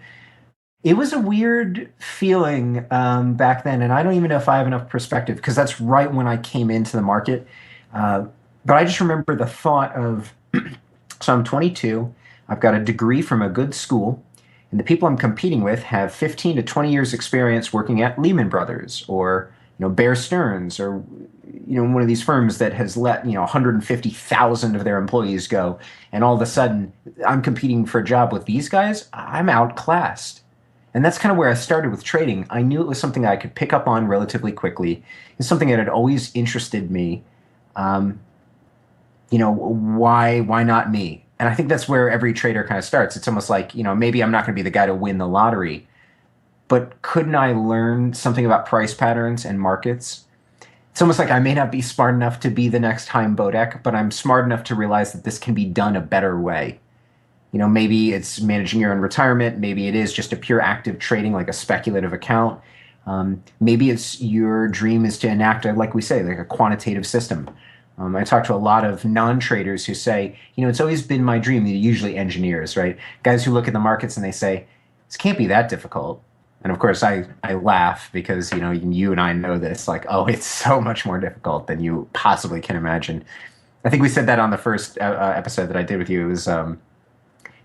It was a weird feeling back then, and I don't even know if I have enough perspective because that's right when I came into the market. But I just remember the thought of, so I'm 22, I've got a degree from a good school, and the people I'm competing with have 15 to 20 years experience working at Lehman Brothers or Bear Stearns or one of these firms that has let 150,000 of their employees go, and all of a sudden I'm competing for a job with these guys. I'm outclassed. And that's kind of where I started with trading. I knew it was something I could pick up on relatively quickly. It's something that had always interested me. Why not me? And I think that's where every trader kind of starts. It's almost like, maybe I'm not going to be the guy to win the lottery, but couldn't I learn something about price patterns and markets? It's almost like I may not be smart enough to be the next Chaim Bodek, but I'm smart enough to realize that this can be done a better way. Maybe it's managing your own retirement. Maybe it is just a pure active trading, like a speculative account. Maybe it's your dream is to enact, like we say, like a quantitative system. I talk to a lot of non-traders who say, it's always been my dream. They're usually engineers, right? Guys who look at the markets and they say, this can't be that difficult. And of course, I laugh because, you and I know this, like, oh, it's so much more difficult than you possibly can imagine. I think we said that on the first episode that I did with you. It was,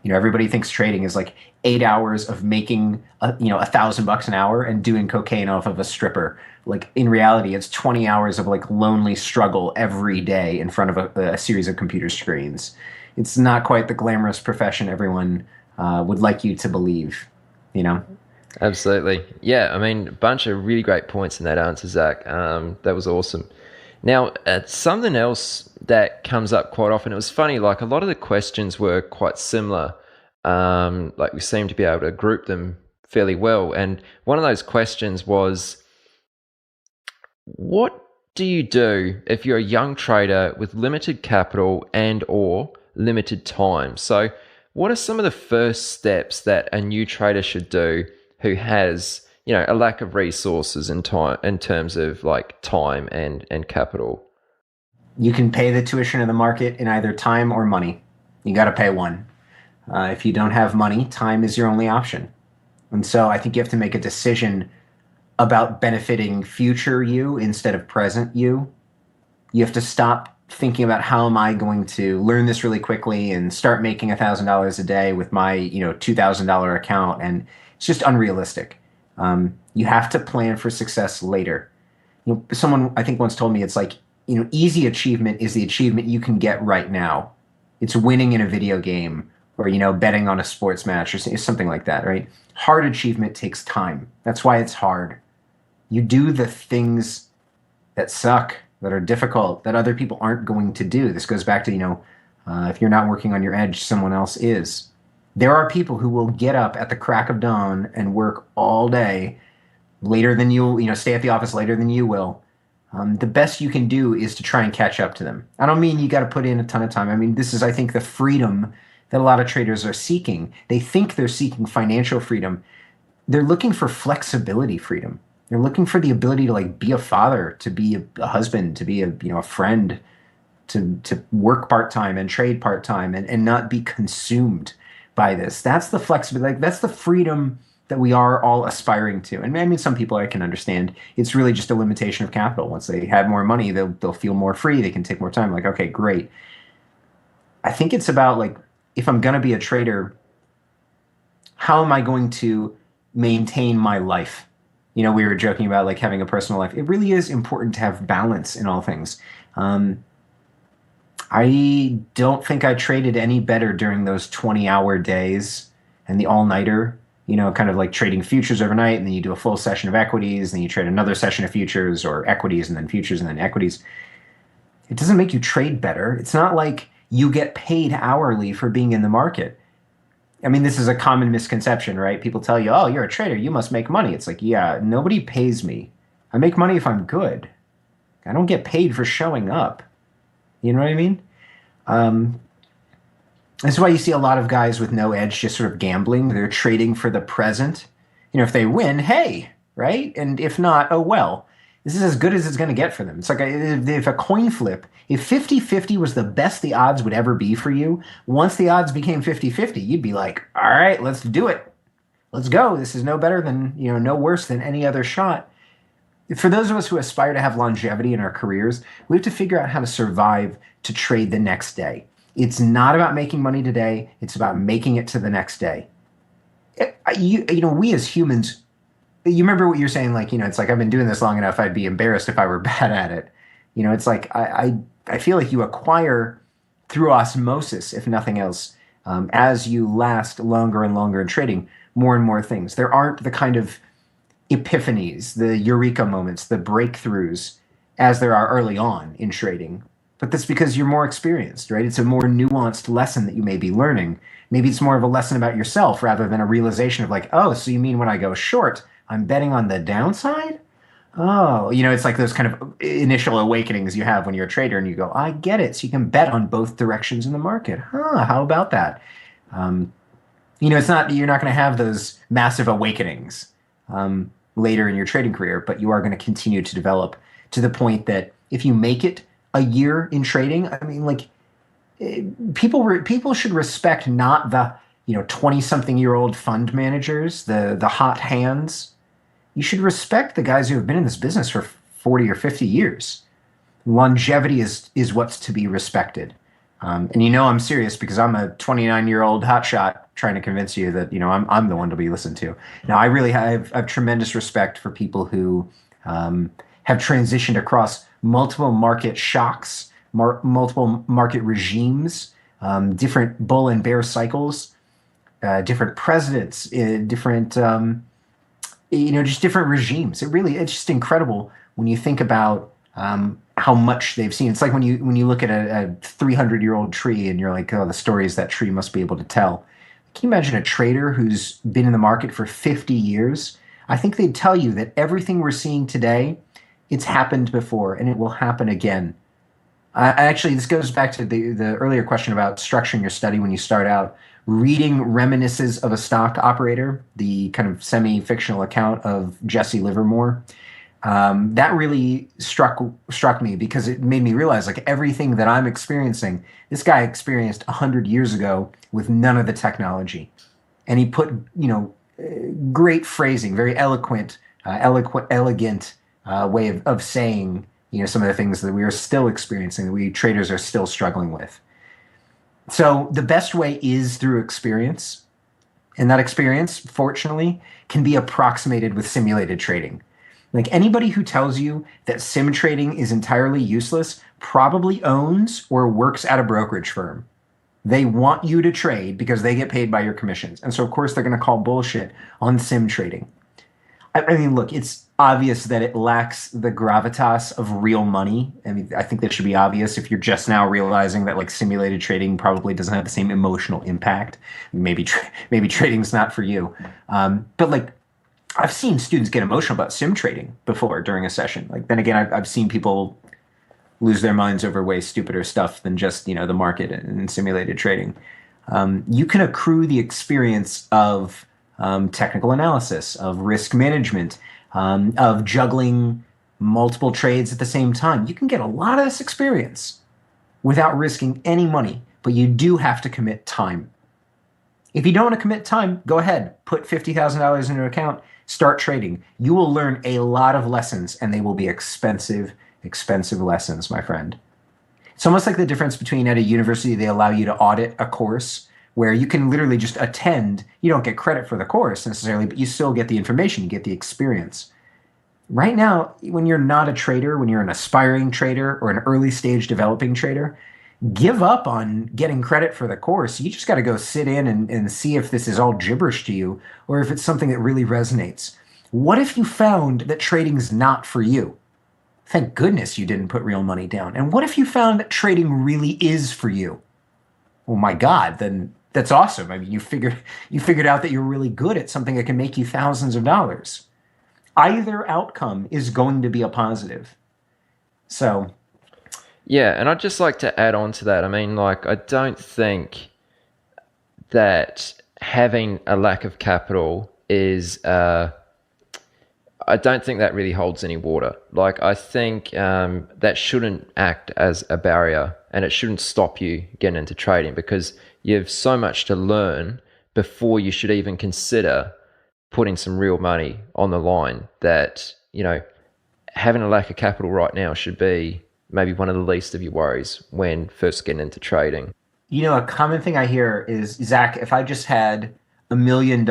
everybody thinks trading is like 8 hours of making, $1,000 an hour and doing cocaine off of a stripper. Like in reality, it's 20 hours of like lonely struggle every day in front of a series of computer screens. It's not quite the glamorous profession everyone would like you to believe, Absolutely. Yeah, I mean, a bunch of really great points in that answer, Zach. That was awesome. Now, something else that comes up quite often, it was funny, like a lot of the questions were quite similar. Like we seem to be able to group them fairly well. And one of those questions was, what do you do if you're a young trader with limited capital and or limited time? So what are some of the first steps that a new trader should do who has, a lack of resources and time in terms of like time and capital? You can pay the tuition of the market in either time or money. You got to pay one. If you don't have money, time is your only option. And so I think you have to make a decision about benefiting future you instead of present you. You have to stop thinking about how am I going to learn this really quickly and start making $1,000 a day with my $2,000 account, and it's just unrealistic. You have to plan for success later. Someone I think once told me it's like easy achievement is the achievement you can get right now. It's winning in a video game or betting on a sports match or something like that, right? Hard achievement takes time. That's why it's hard. You do the things that suck, that are difficult, that other people aren't going to do. This goes back to, if you're not working on your edge, someone else is. There are people who will get up at the crack of dawn and work all day, later than you'll, stay at the office later than you will. The best you can do is to try and catch up to them. I don't mean you got to put in a ton of time. I mean, this is, I think, the freedom that a lot of traders are seeking. They think they're seeking financial freedom. They're looking for flexibility freedom. They're looking for the ability to be a father, to be a husband, to be a friend, to work part-time and trade part-time and not be consumed by this. That's the flexibility. That's the freedom that we are all aspiring to. And I mean, some people I can understand. It's really just a limitation of capital. Once they have more money, they'll feel more free. They can take more time. Like, okay, great. I think it's about if I'm going to be a trader, how am I going to maintain my life? We were joking about having a personal life. It really is important to have balance in all things. I don't think I traded any better during those 20-hour days and the all-nighter kind of like trading futures overnight, and then you do a full session of equities, and then you trade another session of futures or equities, and then futures, and then equities. It doesn't make you trade better. It's not like you get paid hourly for being in the market. I mean, this is a common misconception, right? People tell you, oh, you're a trader, you must make money. It's like, yeah, nobody pays me. I make money if I'm good. I don't get paid for showing up. You know what I mean? That's why you see a lot of guys with no edge just sort of gambling. They're trading for the present. If they win, hey, right? And if not, oh well. This is as good as it's going to get for them. It's like if a coin flip, if 50-50 was the best the odds would ever be for you, once the odds became 50-50, you'd be like, all right, let's do it. Let's go. This is no better than, no worse than any other shot. For those of us who aspire to have longevity in our careers, we have to figure out how to survive to trade the next day. It's not about making money today. It's about making it to the next day. We as humans, you remember what you're saying, like, it's like, I've been doing this long enough, I'd be embarrassed if I were bad at it. It's like, I feel like you acquire through osmosis, if nothing else, as you last longer and longer in trading, more and more things. There aren't the kind of epiphanies, the eureka moments, the breakthroughs as there are early on in trading. But that's because you're more experienced, right? It's a more nuanced lesson that you may be learning. Maybe it's more of a lesson about yourself rather than a realization of like, oh, so you mean when I go short, I'm betting on the downside? Oh, it's like those kind of initial awakenings you have when you're a trader and you go, I get it. So you can bet on both directions in the market. How about that? It's not, you're not going to have those massive awakenings later in your trading career, but you are going to continue to develop to the point that if you make it a year in trading, I mean, like, people should respect not the 20-something-year-old fund managers, the hot hands. You should respect the guys who have been in this business for 40 or 50 years. Longevity is what's to be respected. And I'm serious because I'm a 29-year-old hotshot trying to convince you that I'm the one to be listened to. Now, I really have tremendous respect for people who have transitioned across multiple market shocks, multiple market regimes, different bull and bear cycles, different presidents, different just different regimes. It's just incredible when you think about how much they've seen. It's like when you look at a 300-year-old tree and you're like, oh, the stories that tree must be able to tell. Can you imagine a trader who's been in the market for 50 years? I think they'd tell you that everything we're seeing today, it's happened before and it will happen again. Actually, this goes back to the earlier question about structuring your study when you start out. Reading Reminiscences of a Stock Operator, the kind of semi-fictional account of Jesse Livermore, that really struck me because it made me realize, like, everything that I'm experiencing, this guy experienced 100 years ago with none of the technology. And he put, great phrasing, very elegant way of saying, some of the things that we are still experiencing, that we traders are still struggling with. So the best way is through experience. And that experience, fortunately, can be approximated with simulated trading. Like, anybody who tells you that sim trading is entirely useless probably owns or works at a brokerage firm. They want you to trade because they get paid by your commissions. And so, of course, they're going to call bullshit on sim trading. I mean, look, it's obvious that it lacks the gravitas of real money. I mean, I think that should be obvious if you're just now realizing that, like, simulated trading probably doesn't have the same emotional impact. Maybe trading's not for you. But, like, I've seen students get emotional about sim trading before during a session. Like, then again, I've seen people lose their minds over way stupider stuff than just, the market and simulated trading. You can accrue the experience of technical analysis, of risk management, of juggling multiple trades at the same time. You can get a lot of this experience without risking any money, but you do have to commit time. If you don't want to commit time, go ahead, put $50,000 into an account, start trading. You will learn a lot of lessons, and they will be expensive lessons, my friend. It's almost like the difference between at a university, they allow you to audit a course where you can literally just attend. You don't get credit for the course necessarily, but you still get the information, you get the experience. Right now, when you're not a trader, when you're an aspiring trader or an early stage developing trader, give up on getting credit for the course. You just got to go sit in and see if this is all gibberish to you or if it's something that really resonates. What if you found that trading's not for you? Thank goodness you didn't put real money down. And what if you found that trading really is for you? Oh my God, then that's awesome. I mean, you figured out that you're really good at something that can make you thousands of dollars. Either outcome is going to be a positive. So, yeah, and I'd just like to add on to that. I mean, like, I don't think that having a lack of capital is, I don't think that really holds any water. Like, I think that shouldn't act as a barrier, and it shouldn't stop you getting into trading, because you have so much to learn before you should even consider putting some real money on the line, that, you know, having a lack of capital right now should be maybe one of the least of your worries when first getting into trading. you know, a common thing I hear is, Zach, if I just had $1 million,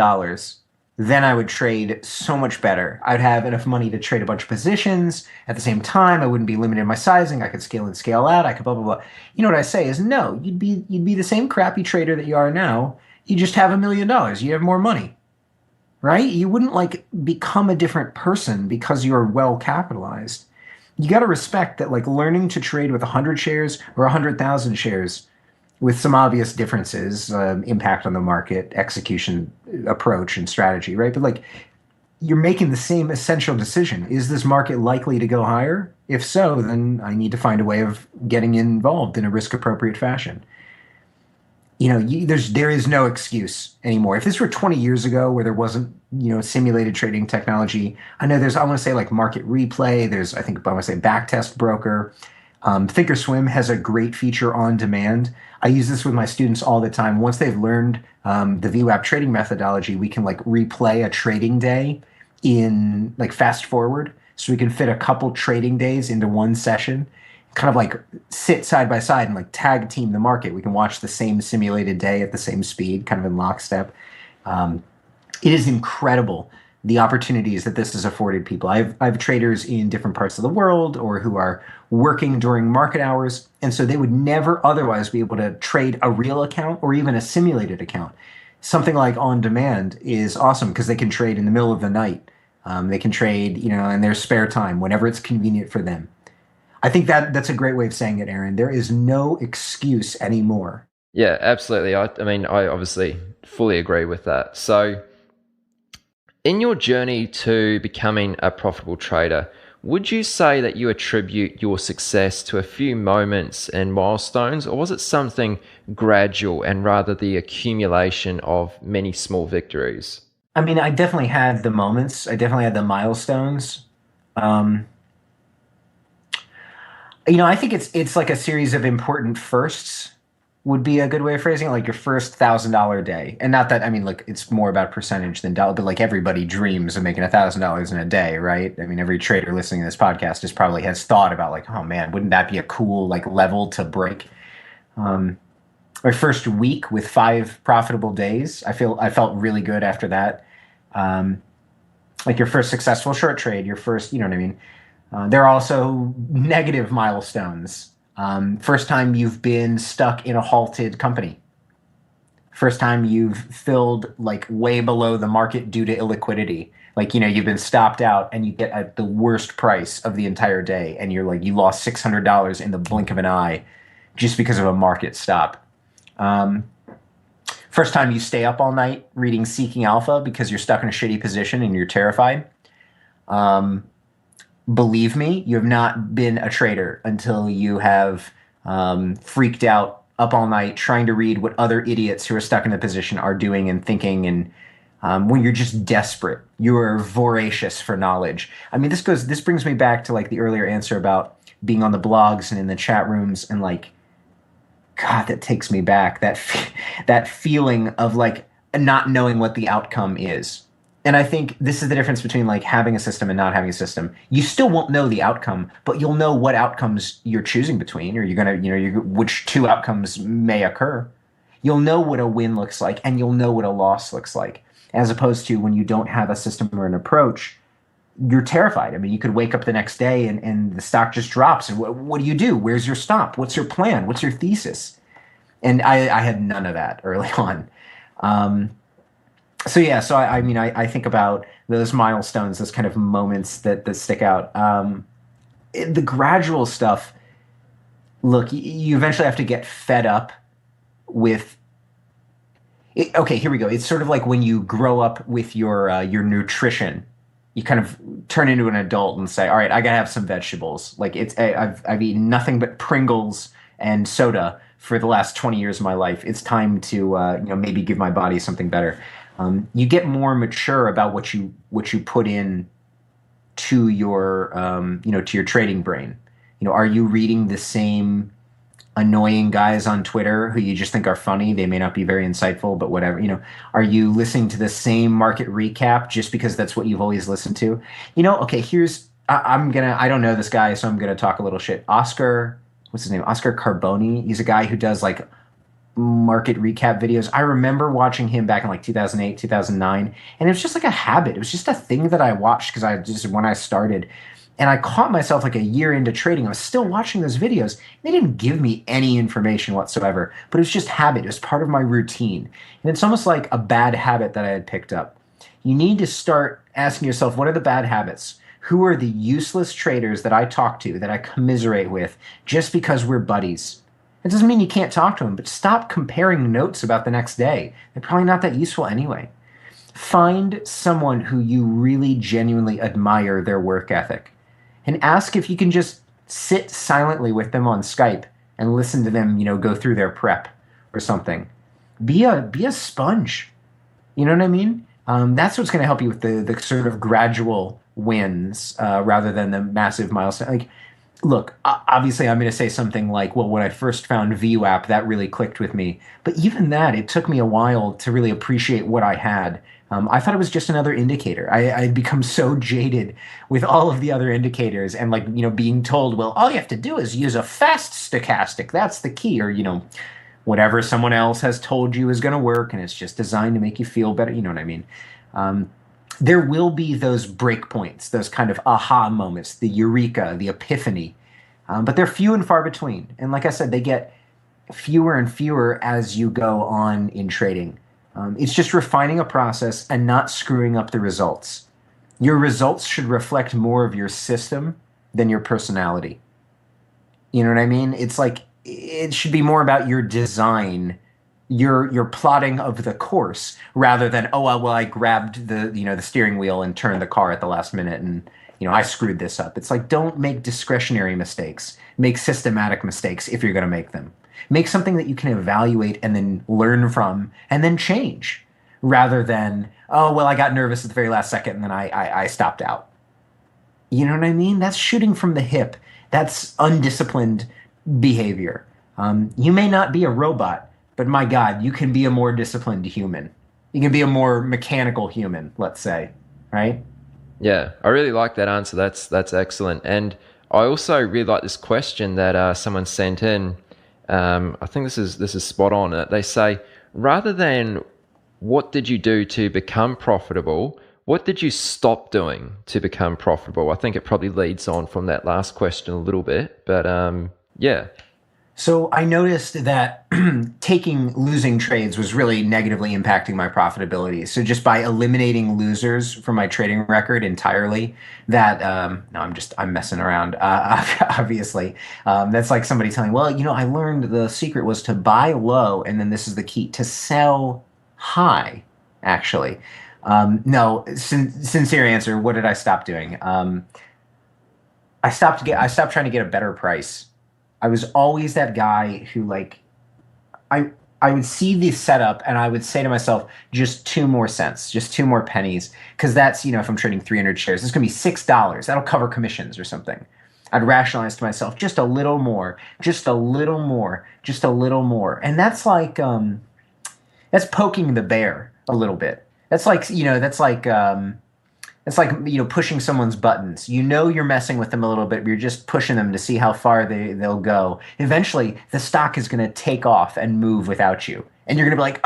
then I would trade so much better. I'd have enough money to trade a bunch of positions at the same time. I wouldn't be limited in my sizing. I could scale in, scale out. I could blah, blah, blah. You know what I say is, no, you'd be the same crappy trader that you are now. You just have $1 million. You have more money, right? You wouldn't like become a different person because you're well capitalized. You got to respect that, like, learning to trade with 100 shares or 100,000 shares with some obvious differences, impact on the market, execution, approach, and strategy, right? But like, you're making the same essential decision. Is this market likely to go higher? If so, then I need to find a way of getting involved in a risk-appropriate fashion. You know, there is no excuse anymore. If this were 20 years ago, where there wasn't, you know, simulated trading technology, I know there's, I want to say, like, market replay. There's, I think, I want to say, backtest broker. Thinkorswim has a great feature on demand. I use this with my students all the time. Once they've learned the VWAP trading methodology, we can like replay a trading day in like fast forward. So we can fit a couple trading days into one session, kind of like sit side by side and like tag team the market. We can watch the same simulated day at the same speed, kind of in lockstep. It is incredible, the opportunities that this has afforded people. I have traders in different parts of the world or who are working during market hours, and so they would never otherwise be able to trade a real account or even a simulated account. Something like on demand is awesome because they can trade in the middle of the night. They can trade, you know, in their spare time, whenever it's convenient for them. I think that's a great way of saying it, Aaron. There is no excuse anymore. Yeah, absolutely. I mean, I obviously fully agree with that. So, in your journey to becoming a profitable trader, would you say that you attribute your success to a few moments and milestones, or was it something gradual and rather the accumulation of many small victories? I mean, I definitely had the moments. I definitely had the milestones. You know, I think it's like a series of important firsts would be a good way of phrasing it, like your first $1,000 day. And not that, I mean, look, it's more about percentage than dollar, but like everybody dreams of making $1,000 in a day, right? I mean, every trader listening to this podcast just probably has thought about like, oh man, wouldn't that be a cool like level to break? My first week with 5 profitable days, I felt really good after that. Like your first successful short trade, your first, you know what I mean? There are also negative milestones. First time you've been stuck in a halted company. First time you've filled like way below the market due to illiquidity. Like, you know, you've been stopped out and you get at the worst price of the entire day. And you're like, you lost $600 in the blink of an eye just because of a market stop. First time you stay up all night reading Seeking Alpha because you're stuck in a shitty position and you're terrified. Believe me, you have not been a trader until you have freaked out up all night trying to read what other idiots who are stuck in the position are doing and thinking. And when you're just desperate, you are voracious for knowledge. I mean, this brings me back to like the earlier answer about being on the blogs and in the chat rooms, and like, God, that takes me back. That feeling of like not knowing what the outcome is. And I think this is the difference between like having a system and not having a system. You still won't know the outcome, but you'll know what outcomes you're choosing between, or you're gonna, you know, which 2 outcomes may occur. You'll know what a win looks like, and you'll know what a loss looks like. As opposed to when you don't have a system or an approach, you're terrified. I mean, you could wake up the next day and the stock just drops. And what do you do? Where's your stop? What's your plan? What's your thesis? And I had none of that early on. So yeah, so I mean, I think about those milestones, those kind of moments that stick out. The gradual stuff, look, you eventually have to get fed up with it. Okay, here we go. It's sort of like when you grow up with your nutrition. You kind of turn into an adult and say, all right, I gotta have some vegetables. Like I've eaten nothing but Pringles and soda for the last 20 years of my life. It's time to maybe give my body something better. You get more mature about what you put in to your to your trading brain. Are you reading the same annoying guys on Twitter who you just think are funny? They may not be very insightful, but whatever. Are you listening to the same market recap just because that's what you've always listened to? Okay, I don't know this guy, so I'm gonna talk a little shit. What's his name? Oscar Carboni. He's a guy who does like market recap videos. I remember watching him back in like 2008, 2009, and it was just like a habit. It was just a thing that I watched because when I started. And I caught myself like a year into trading. I was still watching those videos. They didn't give me any information whatsoever, but it was just habit. It was part of my routine. And it's almost like a bad habit that I had picked up. You need to start asking yourself, what are the bad habits? Who are the useless traders that I talk to, that I commiserate with, just because we're buddies? It doesn't mean you can't talk to them, but stop comparing notes about the next day. They're probably not that useful anyway. Find someone who you really genuinely admire their work ethic. And ask if you can just sit silently with them on Skype and listen to them, go through their prep or something. Be a sponge. You know what I mean? That's what's going to help you with the sort of gradual wins rather than the massive milestone. Like, look, obviously I'm going to say something like, well, when I first found VWAP, that really clicked with me. But even that, it took me a while to really appreciate what I had. I thought it was just another indicator. I'd become so jaded with all of the other indicators and being told, well, all you have to do is use a fast stochastic. That's the key. Or, whatever someone else has told you is going to work and it's just designed to make you feel better. You know what I mean? There will be those break points, those kind of aha moments, the eureka, the epiphany. But they're few and far between. And like I said, they get fewer and fewer as you go on in trading. It's just refining a process and not screwing up the results. Your results should reflect more of your system than your personality. You know what I mean? It's like it should be more about your design, your plotting of the course, rather than I grabbed the steering wheel and turned the car at the last minute and I screwed this up. It's like, don't make discretionary mistakes. Make systematic mistakes if you're going to make them. Make something that you can evaluate and then learn from and then change, rather than, I got nervous at the very last second and then I stopped out. You know what I mean? That's shooting from the hip. That's undisciplined behavior. You may not be a robot, but my God, you can be a more disciplined human. You can be a more mechanical human, let's say, right? Yeah, I really like that answer. That's excellent. And I also really like this question that someone sent in. I think this is spot on. They say, rather than what did you do to become profitable, what did you stop doing to become profitable? I think it probably leads on from that last question a little bit, but yeah. So I noticed that taking losing trades was really negatively impacting my profitability. So just by eliminating losers from my trading record entirely, that I'm messing around. Obviously, that's like somebody telling, well, I learned the secret was to buy low, and then this is the key, to sell high. Actually, no. Sincere answer. What did I stop doing? I stopped trying to get a better price. I was always that guy who I would see the setup and I would say to myself, just 2 more cents, just 2 more pennies. Cause that's, if I'm trading 300 shares, it's going to be $6. That'll cover commissions or something. I'd rationalize to myself, just a little more, just a little more, just a little more. And that's like, that's poking the bear a little bit. That's like, it's like, pushing someone's buttons. You're messing with them a little bit, but you're just pushing them to see how far they'll go. Eventually, the stock is going to take off and move without you. And you're going to be like,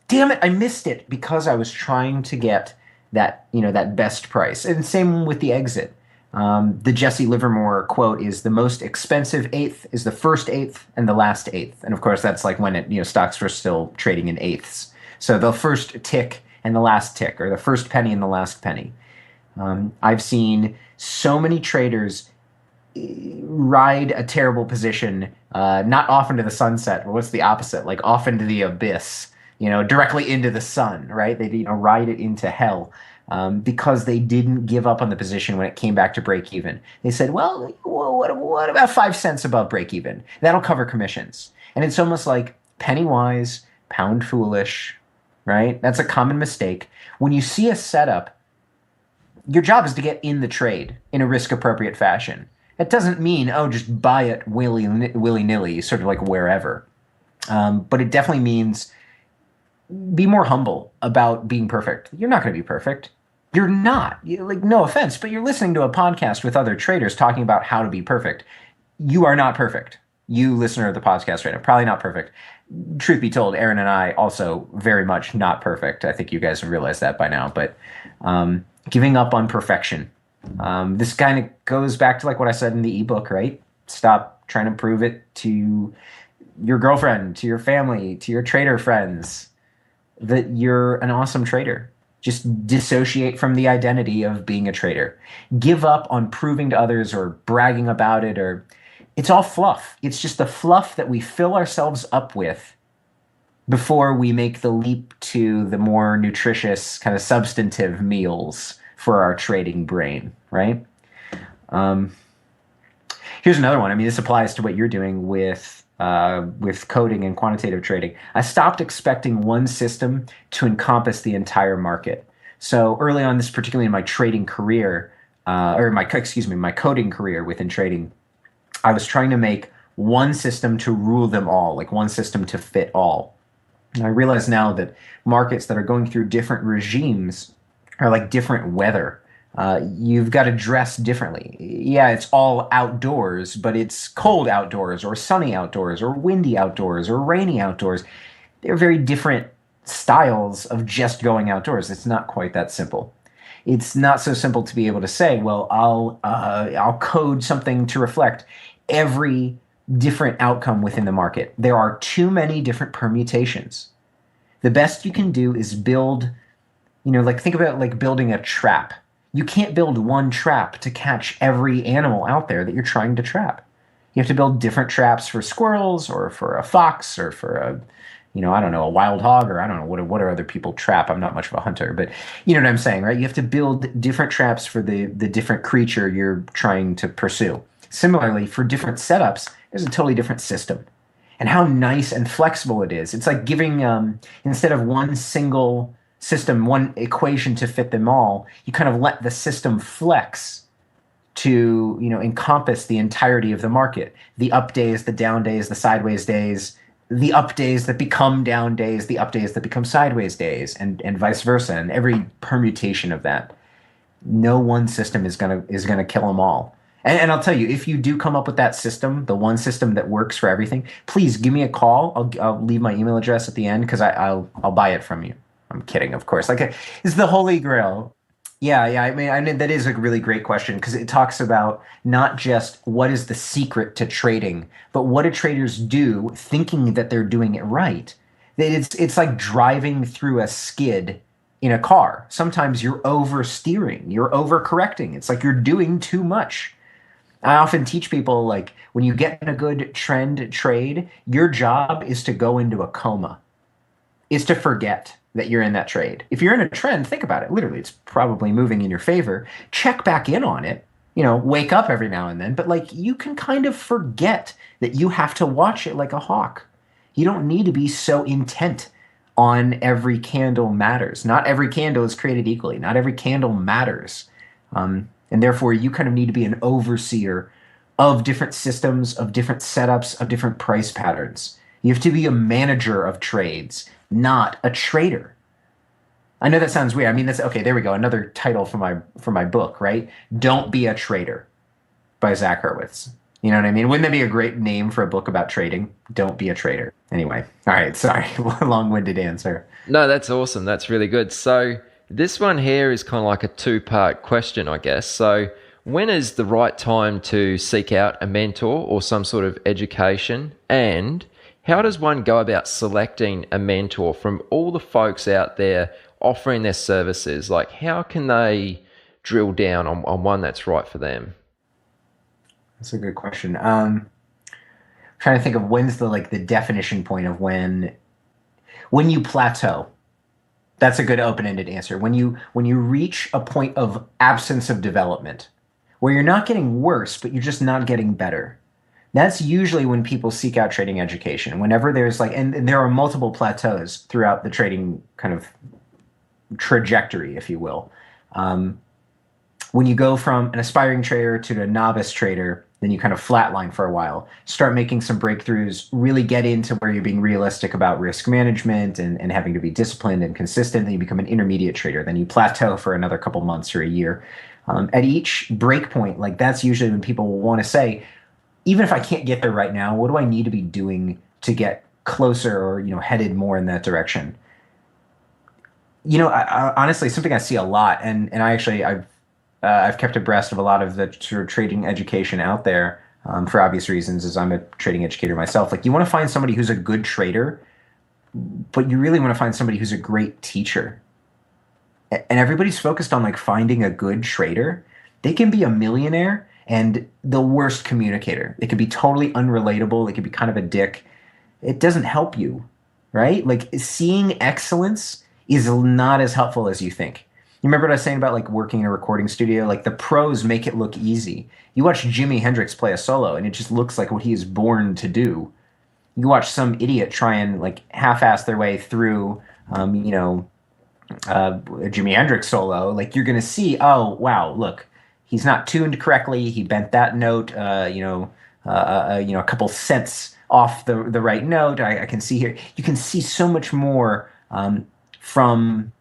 damn it, I missed it, because I was trying to get that best price. And same with the exit. The Jesse Livermore quote is, the most expensive eighth is the first eighth and the last eighth. And of course, that's like when stocks were still trading in eighths. So the first tick and the last tick, or the first penny and the last penny. I've seen so many traders ride a terrible position, not off into the sunset, but what's the opposite? Like off into the abyss, directly into the sun, right? They ride it into hell. Because they didn't give up on the position when it came back to break even. They said, well, what about 5 cents above break even? That'll cover commissions. And it's almost like penny wise, pound foolish, right? That's a common mistake. When you see a setup, your job is to get in the trade in a risk-appropriate fashion. It doesn't mean, just buy it willy-nilly, sort of like wherever. But it definitely means be more humble about being perfect. You're not going to be perfect. You're not. No offense, but you're listening to a podcast with other traders talking about how to be perfect. You are not perfect. You, listener of the podcast right now, probably not perfect. Truth be told, Aaron and I also very much not perfect. I think you guys have realized that by now. But giving up on perfection. This kind of goes back to like what I said in the ebook, right? Stop trying to prove it to your girlfriend, to your family, to your trader friends that you're an awesome trader. Just dissociate from the identity of being a trader. Give up on proving to others or bragging about it, or it's all fluff. It's just the fluff that we fill ourselves up with before we make the leap to the more nutritious kind of substantive meals for our trading brain, right? Here's another one. I mean, this applies to what you're doing with coding and quantitative trading. I stopped expecting one system to encompass the entire market. So early on, this particularly in my trading career, my coding career within trading, I was trying to make one system to rule them all, like one system to fit all. And I realize now that markets that are going through different regimes are like different weather. You've got to dress differently. Yeah, it's all outdoors, but it's cold outdoors or sunny outdoors or windy outdoors or rainy outdoors. They're very different styles of just going outdoors. It's not quite that simple. It's not so simple to be able to say, well, I'll code something to reflect every different outcome within the market. There are too many different permutations. The best you can do is build, think about like building a trap. You can't build one trap to catch every animal out there that you're trying to trap. You have to build different traps for squirrels or for a fox or for a wild hog, or I don't know, what are other people trap? I'm not much of a hunter, but you know what I'm saying, right? You have to build different traps for the different creature you're trying to pursue. Similarly, for different setups, there's a totally different system. And how nice and flexible it is. It's like giving, instead of one single system, one equation to fit them all, you kind of let the system flex to, encompass the entirety of the market. The up days, the down days, the sideways days, the up days that become down days, the up days that become sideways days, and vice versa, and every permutation of that. No one system is gonna kill them all. And I'll tell you, if you do come up with that system, the one system that works for everything, please give me a call. I'll leave my email address at the end because I'll buy it from you. I'm kidding, of course. It's the Holy Grail. Yeah. I mean, that is a really great question because it talks about not just what is the secret to trading, but what do traders do thinking that they're doing it right. It's like driving through a skid in a car. Sometimes you're oversteering, you're overcorrecting. It's like you're doing too much. I often teach people, like, when you get in a good trend trade, your job is to go into a coma, is to forget that you're in that trade. If you're in a trend, think about it. Literally, it's probably moving in your favor. Check back in on it. Wake up every now and then. But you can kind of forget that you have to watch it like a hawk. You don't need to be so intent on every candle matters. Not every candle is created equally. Not every candle matters. And therefore, you kind of need to be an overseer of different systems, of different setups, of different price patterns. You have to be a manager of trades, not a trader. I know that sounds weird. I mean, that's okay. There we go. Another title for my book, right? Don't Be a Trader by Zach Hurwitz. You know what I mean? Wouldn't that be a great name for a book about trading? Don't Be a Trader. Anyway, all right. Sorry, long-winded answer. No, that's awesome. That's really good. So This one here is kind of like a two-part question, I guess. So when is the right time to seek out a mentor or some sort of education? And how does one go about selecting a mentor from all the folks out there offering their services? Like, how can they drill down on one that's right for them? That's a good question. Trying to think of when's the definition point of when you plateau. That's a good open-ended answer. When you reach a point of absence of development, where you're not getting worse, but you're just not getting better. That's usually when people seek out trading education. Whenever there's and there are multiple plateaus throughout the trading kind of trajectory, if you will. When you go from an aspiring trader to a novice trader, then you kind of flatline for a while, start making some breakthroughs, really get into where you're being realistic about risk management and having to be disciplined and consistent. Then you become an intermediate trader. Then you plateau for another couple months or a year. At each break point, that's usually when people will want to say, even if I can't get there right now, what do I need to be doing to get closer or, headed more in that direction? I honestly, something I see a lot, and I've kept abreast of a lot of the sort of trading education out there for obvious reasons, as I'm a trading educator myself. You want to find somebody who's a good trader, but you really want to find somebody who's a great teacher. And everybody's focused on finding a good trader. They can be a millionaire and the worst communicator. They could be totally unrelatable. They could be kind of a dick. It doesn't help you, right? Seeing excellence is not as helpful as you think. You remember what I was saying about working in a recording studio? The pros make it look easy. You watch Jimi Hendrix play a solo and it just looks like what he is born to do. You watch some idiot try and half-ass their way through, a Jimi Hendrix solo. You're going to see, oh, wow, look, he's not tuned correctly. He bent that note, a couple cents off the right note. I can see here. You can see so much more from...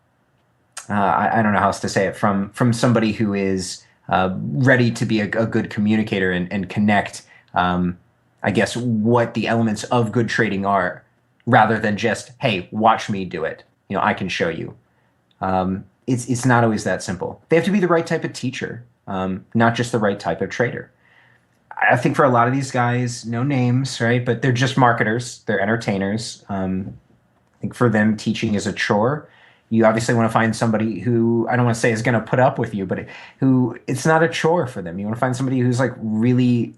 I don't know how else to say it, from somebody who is ready to be a good communicator and connect, I guess, what the elements of good trading are, rather than just, hey, watch me do it. I can show you. It's not always that simple. They have to be the right type of teacher, not just the right type of trader. I think for a lot of these guys, no names, right? But they're just marketers. They're entertainers. I think for them, teaching is a chore. You obviously want to find somebody who, I don't want to say is going to put up with you, but who it's not a chore for them. You want to find somebody who's really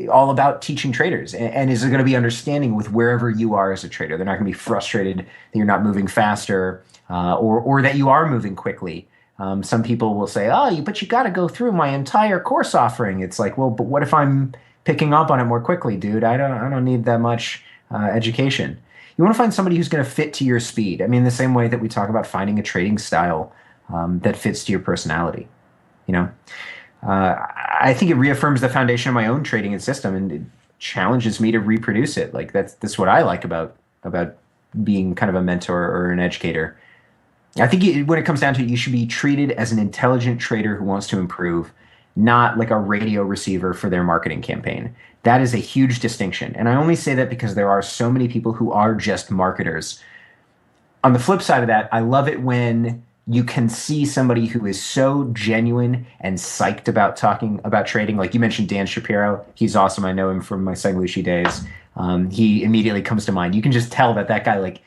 all about teaching traders and is going to be understanding with wherever you are as a trader. They're not going to be frustrated that you're not moving faster or that you are moving quickly. Some people will say, oh, but you got to go through my entire course offering. It's well, but what if I'm picking up on it more quickly, dude? I don't need that much education. You want to find somebody who's going to fit to your speed. I mean, the same way that we talk about finding a trading style that fits to your personality. I think it reaffirms the foundation of my own trading and system, and it challenges me to reproduce it. That's what I like about being kind of a mentor or an educator. I think when it comes down to it, you should be treated as an intelligent trader who wants to improve, not like a radio receiver for their marketing campaign. That is a huge distinction. And I only say that because there are so many people who are just marketers. On the flip side of that, I love it when you can see somebody who is so genuine and psyched about talking about trading. Like you mentioned Dan Shapiro. He's awesome. I know him from my Seglushi days. He immediately comes to mind. You can just tell that guy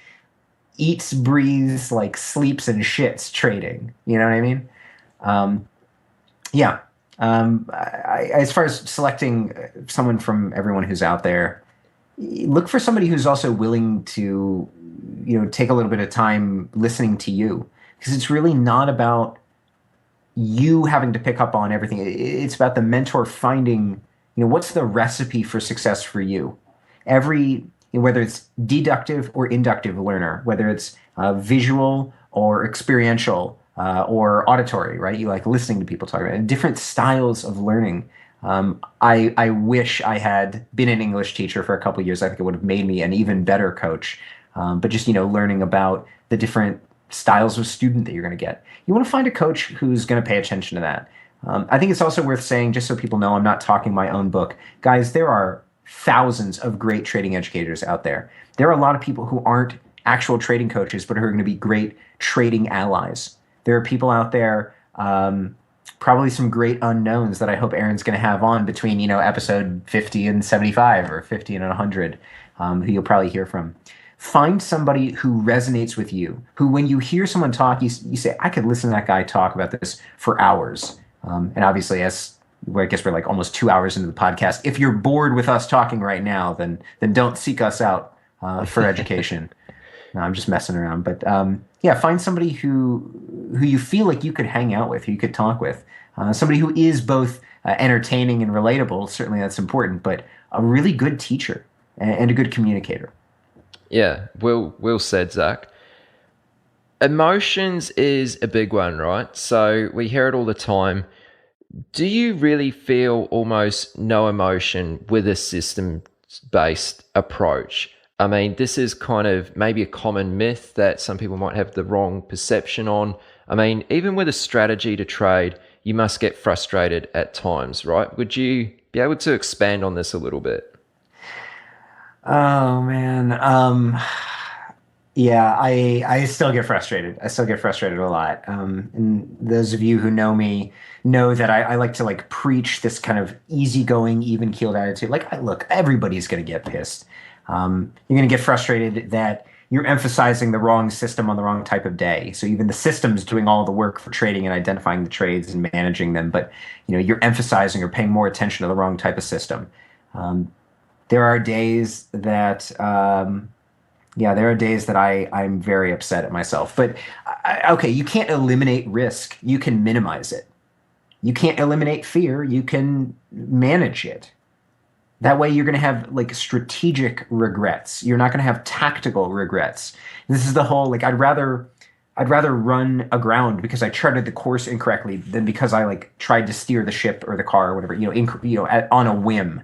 eats, breathes, sleeps and shits trading. You know what I mean? Yeah. As far as selecting someone from everyone who's out there, look for somebody who's also willing to, take a little bit of time listening to you, because it's really not about you having to pick up on everything. It's about the mentor finding, what's the recipe for success for you. Whether it's deductive or inductive learner, whether it's visual or experiential, or auditory, right? You like listening to people talk about it. Different styles of learning. I wish I had been an English teacher for a couple of years. I think it would have made me an even better coach. But just, learning about the different styles of student that you're going to get. You want to find a coach who's going to pay attention to that. I think it's also worth saying, just so people know I'm not talking my own book. Guys, there are thousands of great trading educators out there. There are a lot of people who aren't actual trading coaches, but who are going to be great trading allies. There are people out there, probably some great unknowns that I hope Aaron's going to have on between, episode 50 and 75 or 50 and 100, who you'll probably hear from. Find somebody who resonates with you, who when you hear someone talk, you say, I could listen to that guy talk about this for hours. And obviously, I guess we're like almost 2 hours into the podcast. If you're bored with us talking right now, then don't seek us out for education. No, I'm just messing around. But find somebody who you feel like you could hang out with, who you could talk with. Somebody who is both entertaining and relatable. Certainly that's important, but a really good teacher and a good communicator. Yeah, well said, Zach. Emotions is a big one, right? So we hear it all the time. Do you really feel almost no emotion with a systems-based approach? I mean, this is kind of maybe a common myth that some people might have the wrong perception on. I mean, even with a strategy to trade, you must get frustrated at times, right? Would you be able to expand on this a little bit? Oh man. Yeah, I still get frustrated. I still get frustrated a lot. And those of you who know me know that I like to like preach this kind of easygoing, even-keeled attitude. Like, look, everybody's going to get pissed. You're going to get frustrated that you're emphasizing the wrong system on the wrong type of day. So even the system's doing all the work for trading and identifying the trades and managing them, but you're emphasizing or paying more attention to the wrong type of system. There are days that, I'm very upset at myself. But okay, you can't eliminate risk. You can minimize it. You can't eliminate fear. You can manage it. That way, you're going to have like strategic regrets. You're not going to have tactical regrets. This is the whole like I'd rather run aground because I charted the course incorrectly than because I like tried to steer the ship or the car or whatever on a whim.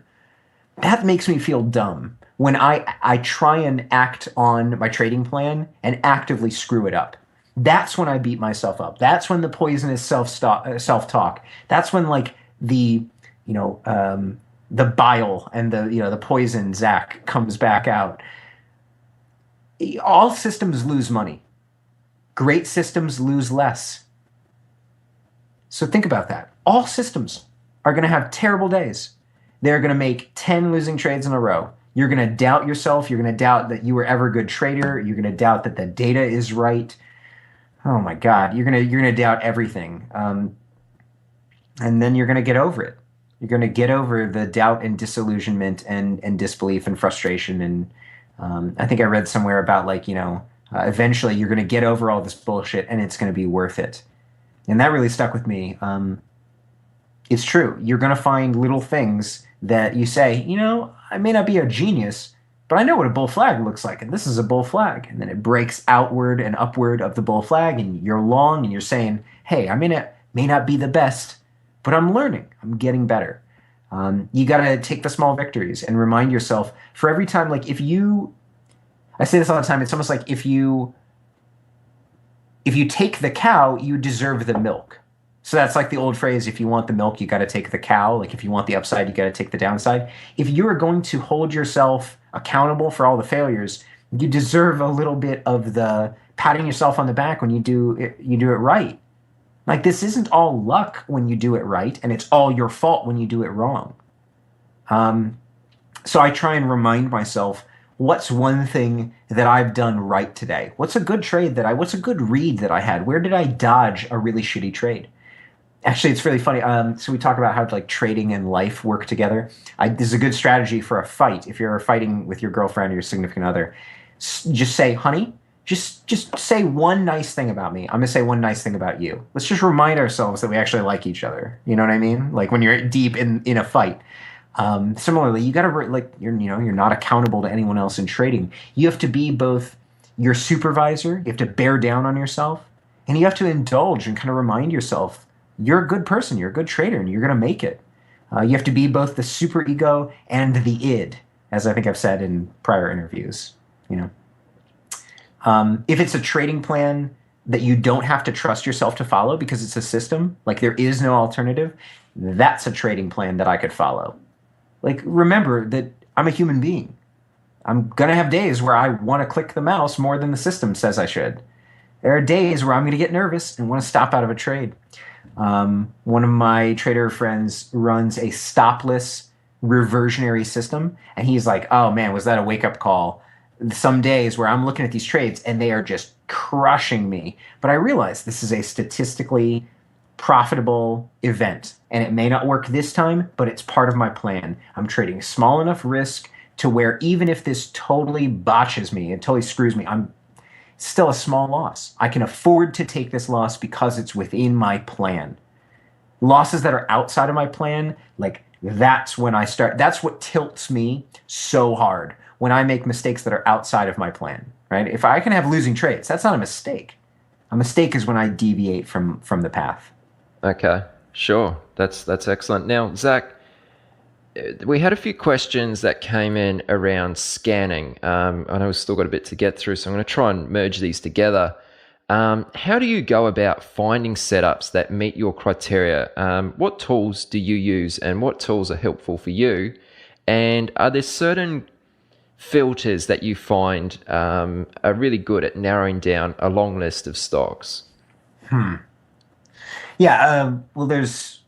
That makes me feel dumb when I try and act on my trading plan and actively screw it up. That's when I beat myself up. That's when the poisonous self-talk. That's when like the bile and the poison Zach comes back out. All systems lose money. Great systems lose less. So think about that. All systems are going to have terrible days. They're going to make 10 losing trades in a row. You're going to doubt yourself. You're going to doubt that you were ever a good trader. You're going to doubt that the data is right. Oh my God, you're going to doubt everything. And then you're going to get over it. You're going to get over the doubt and disillusionment and disbelief and frustration. And I think I read somewhere about eventually you're going to get over all this bullshit and it's going to be worth it. And that really stuck with me. It's true. You're going to find little things that you say, I may not be a genius, but I know what a bull flag looks like, and this is a bull flag. And then it breaks outward and upward of the bull flag, and you're long, and you're saying, hey, I may not be the best, but I'm learning. I'm getting better. You got to take the small victories and remind yourself for every time, like I say this all the time, it's almost like if you take the cow, you deserve the milk. So that's like the old phrase, if you want the milk, you got to take the cow. Like if you want the upside, you got to take the downside. If you are going to hold yourself accountable for all the failures, you deserve a little bit of the patting yourself on the back when you do it right. Like this isn't all luck when you do it right, and it's all your fault when you do it wrong. So I try and remind myself, what's one thing that I've done right today? What's a good trade what's a good read that I had? Where did I dodge a really shitty trade? Actually, it's really funny. So we talk about how like trading and life work together. This is a good strategy for a fight. If you're fighting with your girlfriend or your significant other, just say, honey, just say one nice thing about me. I'm going to say one nice thing about you. Let's just remind ourselves that we actually like each other. You know what I mean? Like when you're deep in a fight. Similarly, you got to you're not accountable to anyone else in trading. You have to be both your supervisor. You have to bear down on yourself, and you have to indulge and kind of remind yourself you're a good person, you're a good trader, and you're going to make it. You have to be both the super ego and the id, as I think I've said in prior interviews. If it's a trading plan that you don't have to trust yourself to follow because it's a system, like there is no alternative, that's a trading plan that I could follow. Like, remember that I'm a human being. I'm going to have days where I want to click the mouse more than the system says I should. there are days where I'm going to get nervous and want to stop out of a trade. One of my trader friends runs a stopless reversionary system, and he's like, oh man, was that a wake-up call? Some days where I'm looking at these trades and they are just crushing me. But I realize this is a statistically profitable event, and it may not work this time, but it's part of my plan. I'm trading small enough risk to where even if this totally botches me, it totally screws me, I'm still a small loss. I can afford to take this loss because it's within my plan. Losses that are outside of my plan, like that's when I start, that's what tilts me so hard, when I make mistakes that are outside of my plan, right? If I can have losing trades, that's not a mistake. A mistake is when I deviate from the path. Okay, sure. That's excellent. Now, Zach, we had a few questions that came in around scanning. I know we've still got a bit to get through, so I'm going to try and merge these together. How do you go about finding setups that meet your criteria? What tools do you use, and what tools are helpful for you? And are there certain filters that you find are really good at narrowing down a long list of stocks? Yeah, well, there's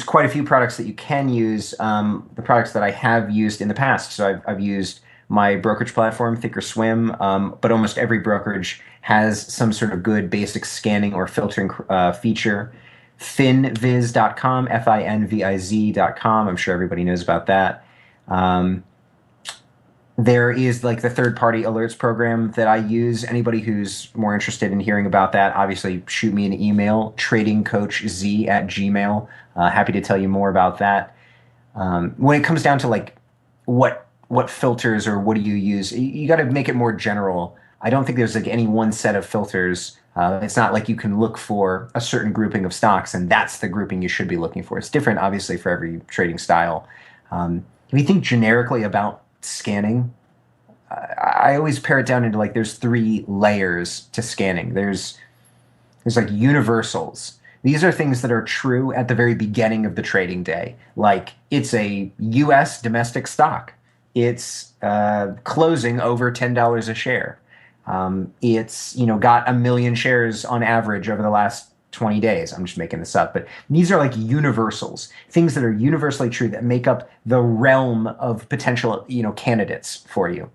quite a few products that you can use. The products that I have used in the past. So I've used my brokerage platform, Thinkorswim, but almost every brokerage has some sort of good basic scanning or filtering feature. Finviz.com, Finviz.com. I'm sure everybody knows about that. There is like the third-party alerts program that I use. Anybody who's more interested in hearing about that, obviously shoot me an email, tradingcoachz@gmail. Happy to tell you more about that. When it comes down to like what filters or what do you use, you got to make it more general. I don't think there's like any one set of filters. It's not like you can look for a certain grouping of stocks and that's the grouping you should be looking for. It's different, obviously, for every trading style. If you think generically about scanning, I always pare it down into like there's 3 layers to scanning. There's like universals. These are things that are true at the very beginning of the trading day. Like it's a U.S. domestic stock. It's closing over $10 a share. It's got 1 million shares on average over the last 20 days. I'm just making this up, but these are like universals, things that are universally true that make up the realm of potential, candidates for you.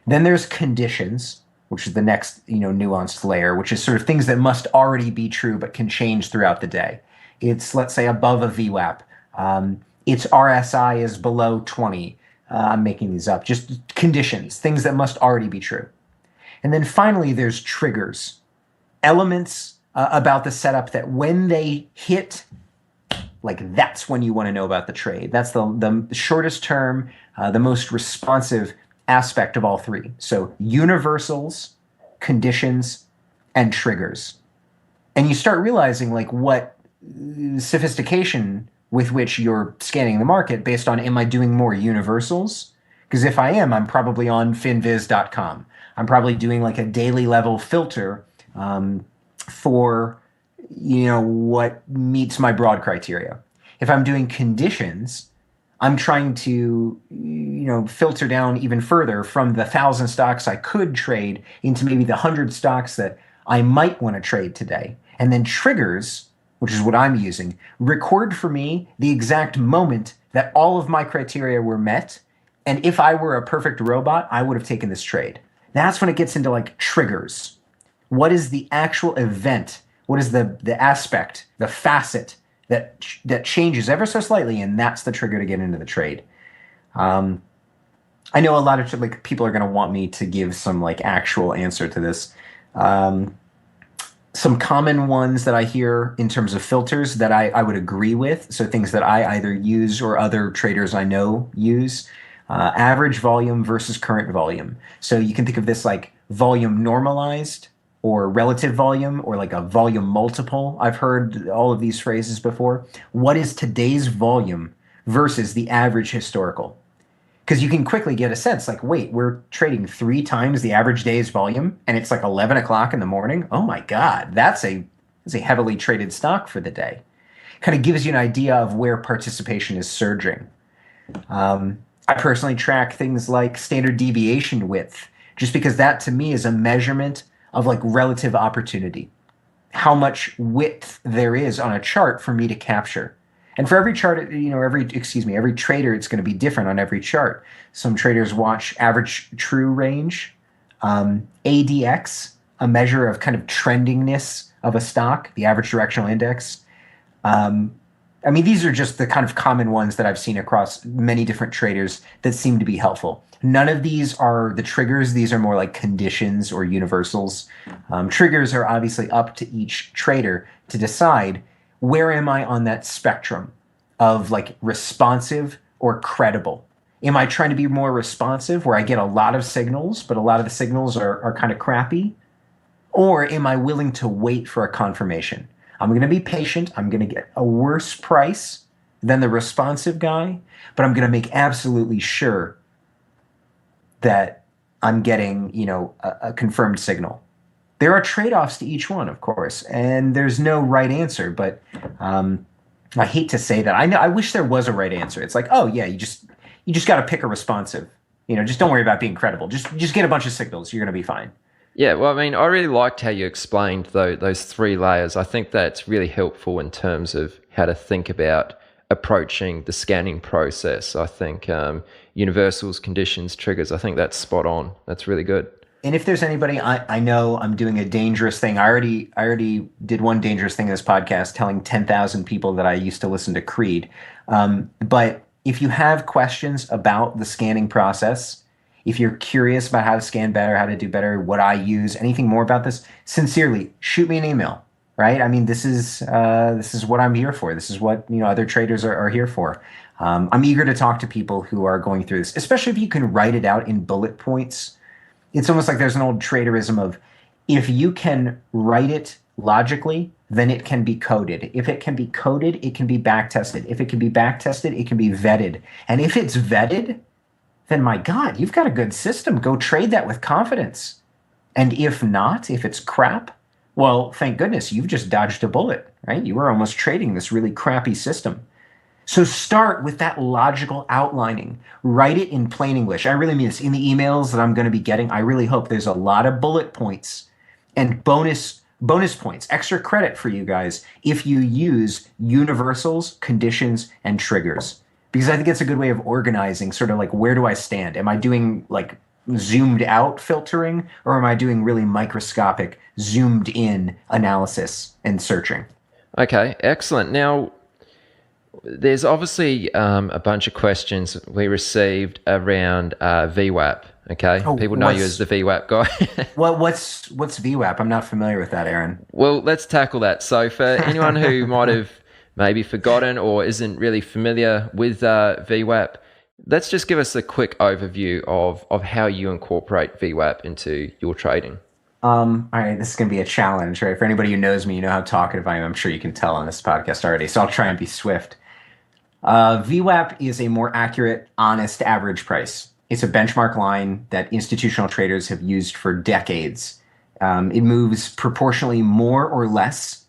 Then there's conditions, which is the next, nuanced layer, which is sort of things that must already be true but can change throughout the day. It's, let's say, above a VWAP. Its RSI is below 20. I'm making these up. Just conditions, things that must already be true. And then finally, there's triggers, elements about the setup that when they hit, like that's when you want to know about the trade. That's the shortest term, the most responsive aspect of all 3. So universals, conditions, and triggers. And you start realizing like what sophistication with which you're scanning the market based on, am I doing more universals? Because if I am, I'm probably on finviz.com. I'm probably doing like a daily level filter for what meets my broad criteria. If I'm doing conditions, I'm trying to filter down even further from the 1,000 stocks I could trade into maybe the 100 stocks that I might want to trade today. And then triggers, which is what I'm using, record for me the exact moment that all of my criteria were met. And if I were a perfect robot, I would have taken this trade. That's when it gets into like triggers. What is the actual event? What is the aspect, the facet that changes ever so slightly, and that's the trigger to get into the trade. I know a lot of like people are going to want me to give some like actual answer to this. Some common ones that I hear in terms of filters that I would agree with, so things that I either use or other traders I know use. Average volume versus current volume. So you can think of this like volume normalized or relative volume or like a volume multiple. I've heard all of these phrases before. What is today's volume versus the average historical? Because you can quickly get a sense like, wait, we're trading 3 times the average day's volume and it's like 11 o'clock in the morning. Oh my God, that's a heavily traded stock for the day. Kind of gives you an idea of where participation is surging. I personally track things like standard deviation width, just because that to me is a measurement of like relative opportunity, how much width there is on a chart for me to capture. And for every chart, every trader, it's going to be different on every chart. Some traders watch average true range, ADX, a measure of kind of trendingness of a stock, the average directional index. These are just the kind of common ones that I've seen across many different traders that seem to be helpful. None of these are the triggers. These are more like conditions or universals. Triggers are obviously up to each trader to decide, where am I on that spectrum of like responsive or credible? Am I trying to be more responsive where I get a lot of signals, but a lot of the signals are kind of crappy? Or am I willing to wait for a confirmation? I'm going to be patient. I'm going to get a worse price than the responsive guy, but I'm going to make absolutely sure that I'm getting, a confirmed signal. There are trade-offs to each one, of course, and there's no right answer, but I hate to say that. I wish there was a right answer. It's like, oh yeah, you just got to pick a responsive. Just don't worry about being credible. Just get a bunch of signals. You're going to be fine. Yeah, well, I really liked how you explained those three layers. I think that's really helpful in terms of how to think about approaching the scanning process. I think universals, conditions, triggers, I think that's spot on. That's really good. And if there's anybody, I know I'm doing a dangerous thing. I already did one dangerous thing in this podcast, telling 10,000 people that I used to listen to Creed. But if you have questions about the scanning process, if you're curious about how to scan better, how to do better, what I use, anything more about this, sincerely, shoot me an email, right? This is what I'm here for. This is what other traders are here for. I'm eager to talk to people who are going through this, especially if you can write it out in bullet points. It's almost like there's an old traderism of, if you can write it logically, then it can be coded. If it can be coded, it can be back-tested. If it can be back-tested, it can be vetted. And if it's vetted, then my God, you've got a good system. Go trade that with confidence. And if not, if it's crap, well, thank goodness, you've just dodged a bullet, right? You were almost trading this really crappy system. So start with that logical outlining. Write it in plain English. I really mean this. In the emails that I'm going to be getting, I really hope there's a lot of bullet points and bonus points, extra credit for you guys if you use universals, conditions, and triggers. Because I think it's a good way of organizing sort of like, where do I stand? Am I doing like zoomed out filtering, or am I doing really microscopic zoomed in analysis and searching? Okay, excellent. Now, there's obviously a bunch of questions we received around VWAP. Okay, people know you as the VWAP guy. What's VWAP? I'm not familiar with that, Aaron. Well, let's tackle that. So for anyone who might have maybe forgotten or isn't really familiar with VWAP, let's just give us a quick overview of how you incorporate VWAP into your trading. All right, this is going to be a challenge, right? For anybody who knows me, you know how talkative I am. I'm sure you can tell on this podcast already, so I'll try and be swift. VWAP is a more accurate, honest average price. It's a benchmark line that institutional traders have used for decades. It moves proportionally more or less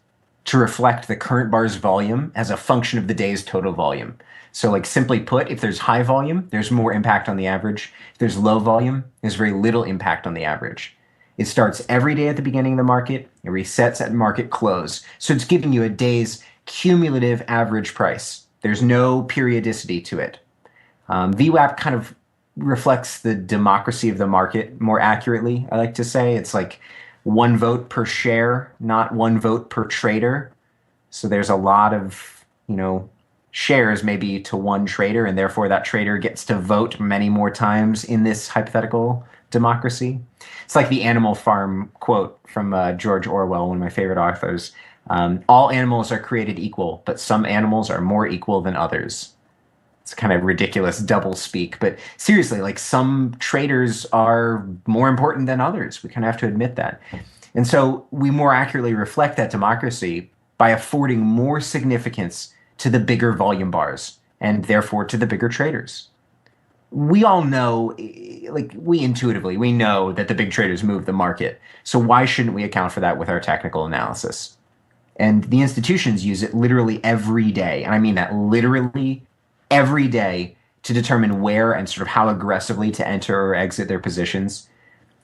to reflect the current bar's volume as a function of the day's total volume. So like simply put, if there's high volume, there's more impact on the average. If there's low volume, there's very little impact on the average. It starts every day at the beginning of the market. It resets at market close. So it's giving you a day's cumulative average price. There's no periodicity to it. VWAP kind of reflects the democracy of the market more accurately, I like to say. It's like one vote per share, not one vote per trader. So there's a lot of, shares maybe to one trader, and therefore that trader gets to vote many more times in this hypothetical democracy. It's like the Animal Farm quote from George Orwell, one of my favorite authors. All animals are created equal, but some animals are more equal than others. It's kind of ridiculous double speak, but seriously, like some traders are more important than others. We kind of have to admit that. And so we more accurately reflect that democracy by affording more significance to the bigger volume bars and therefore to the bigger traders. We all know, we intuitively, we know that the big traders move the market. So why shouldn't we account for that with our technical analysis? And the institutions use it literally every day. And I mean that literally every day to determine where and sort of how aggressively to enter or exit their positions.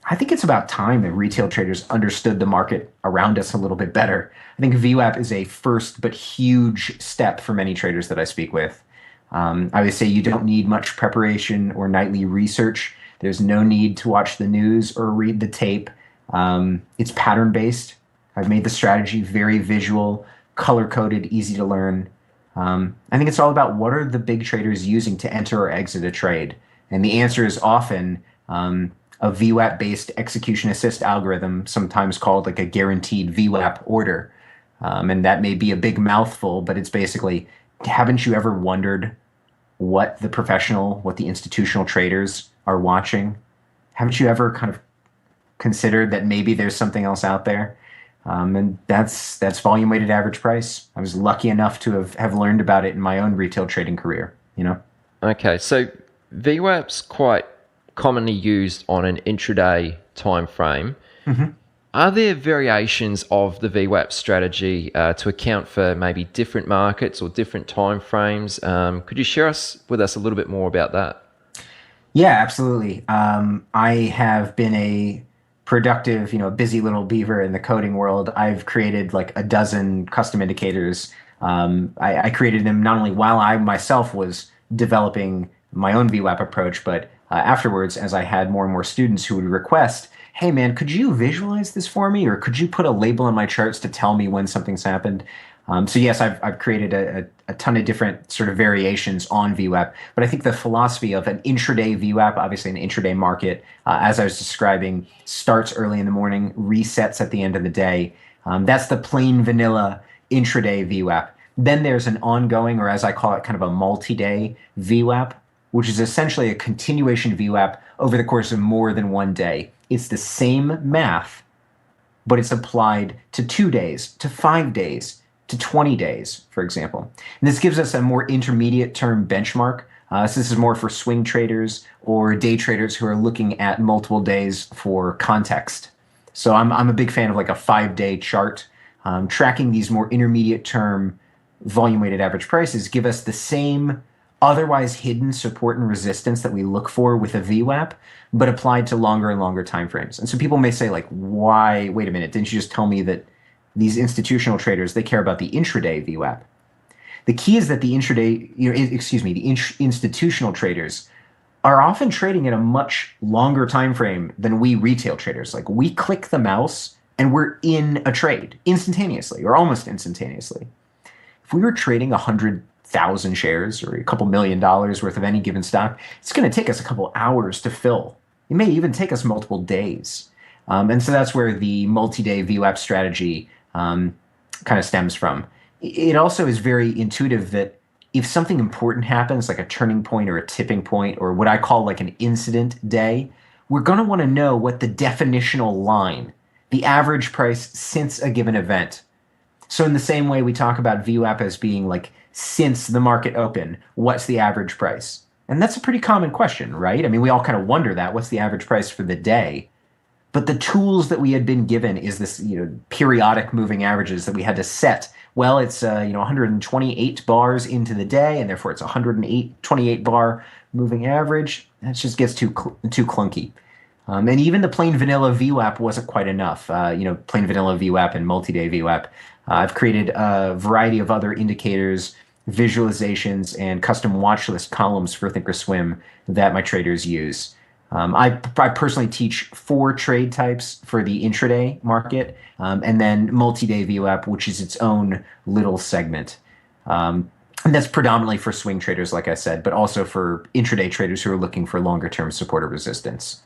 I think it's about time that retail traders understood the market around us a little bit better. I think VWAP is a first but huge step for many traders that I speak with. I would say you don't need much preparation or nightly research. There's no need to watch the news or read the tape. It's pattern based. I've made the strategy very visual, color coded, easy to learn. I think it's all about what are the big traders using to enter or exit a trade. And the answer is often a VWAP-based execution assist algorithm, sometimes called like a guaranteed VWAP order. And that may be a big mouthful, but it's basically, haven't you ever wondered what the institutional traders are watching? Haven't you ever kind of considered that maybe there's something else out there? And that's volume weighted average price. I was lucky enough to have learned about it in my own retail trading career, you know? Okay, so VWAP's quite commonly used on an intraday time frame. Mm-hmm. Are there variations of the VWAP strategy to account for maybe different markets or different time frames? Could you share with us a little bit more about that? Yeah, absolutely. I have been a productive, busy little beaver in the coding world. I've created like a dozen custom indicators. I created them not only while I myself was developing my own VWAP approach, but afterwards, as I had more and more students who would request, hey man, could you visualize this for me? Or could you put a label on my charts to tell me when something's happened? So yes, I've created a ton of different sort of variations on VWAP, but I think the philosophy of an intraday VWAP, obviously an intraday market, as I was describing, starts early in the morning, resets at the end of the day. That's the plain vanilla intraday VWAP. Then there's an ongoing, or as I call it, kind of a multi-day VWAP, which is essentially a continuation VWAP over the course of more than one day. It's the same math, but it's applied to 2 days, to 5 days, to 20 days, for example. And this gives us a more intermediate term benchmark. So this is more for swing traders or day traders who are looking at multiple days for context. So I'm a big fan of like a 5-day chart. Tracking these more intermediate term volume weighted average prices give us the same otherwise hidden support and resistance that we look for with a VWAP, but applied to longer and longer time frames. And so people may say, like, why, wait a minute, didn't you just tell me that these institutional traders, they care about the intraday VWAP? The key is that the institutional traders are often trading at a much longer time frame than we retail traders. Like, we click the mouse and we're in a trade instantaneously or almost instantaneously. If we were trading 100,000 shares or a couple $1 million worth of any given stock, it's going to take us a couple hours to fill. It may even take us multiple days. And so that's where the multi-day VWAP strategy kind of stems from. It also is very intuitive that if something important happens, like a turning point or a tipping point, or what I call like an incident day, we're going to want to know what the definitional line, the average price since a given event. So in the same way we talk about VWAP as being like, since the market opened, what's the average price? And that's a pretty common question, right? I mean, we all kind of wonder that, what's the average price for the day? But the tools that we had been given is this, periodic moving averages that we had to set. Well, it's 128 bars into the day, and therefore it's 128 bar moving average. That just gets too clunky. And even the plain vanilla VWAP wasn't quite enough. Plain vanilla VWAP and multi-day VWAP. I've created a variety of other indicators, visualizations, and custom watch list columns for Thinkorswim that my traders use. I personally teach 4 trade types for the intraday market, and then multi-day VWAP, which is its own little segment. And that's predominantly for swing traders, like I said, but also for intraday traders who are looking for longer-term support or resistance.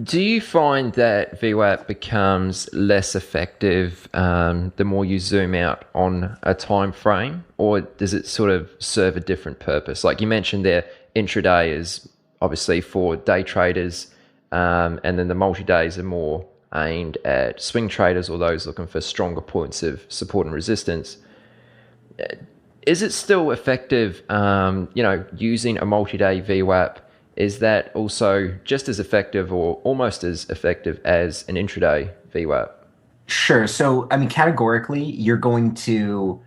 Do you find that VWAP becomes less effective the more you zoom out on a time frame, or does it sort of serve a different purpose? Like you mentioned there, intraday is obviously for day traders, and then the multi-days are more aimed at swing traders or those looking for stronger points of support and resistance. Is it still effective, using a multi-day VWAP? Is that also just as effective or almost as effective as an intraday VWAP? Sure. So, I mean, categorically, you're going to,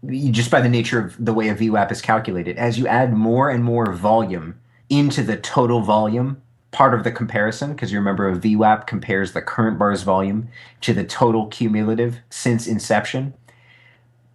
just by the nature of the way a VWAP is calculated, as you add more and more volume into the total volume part of the comparison, because you remember a VWAP compares the current bar's volume to the total cumulative since inception.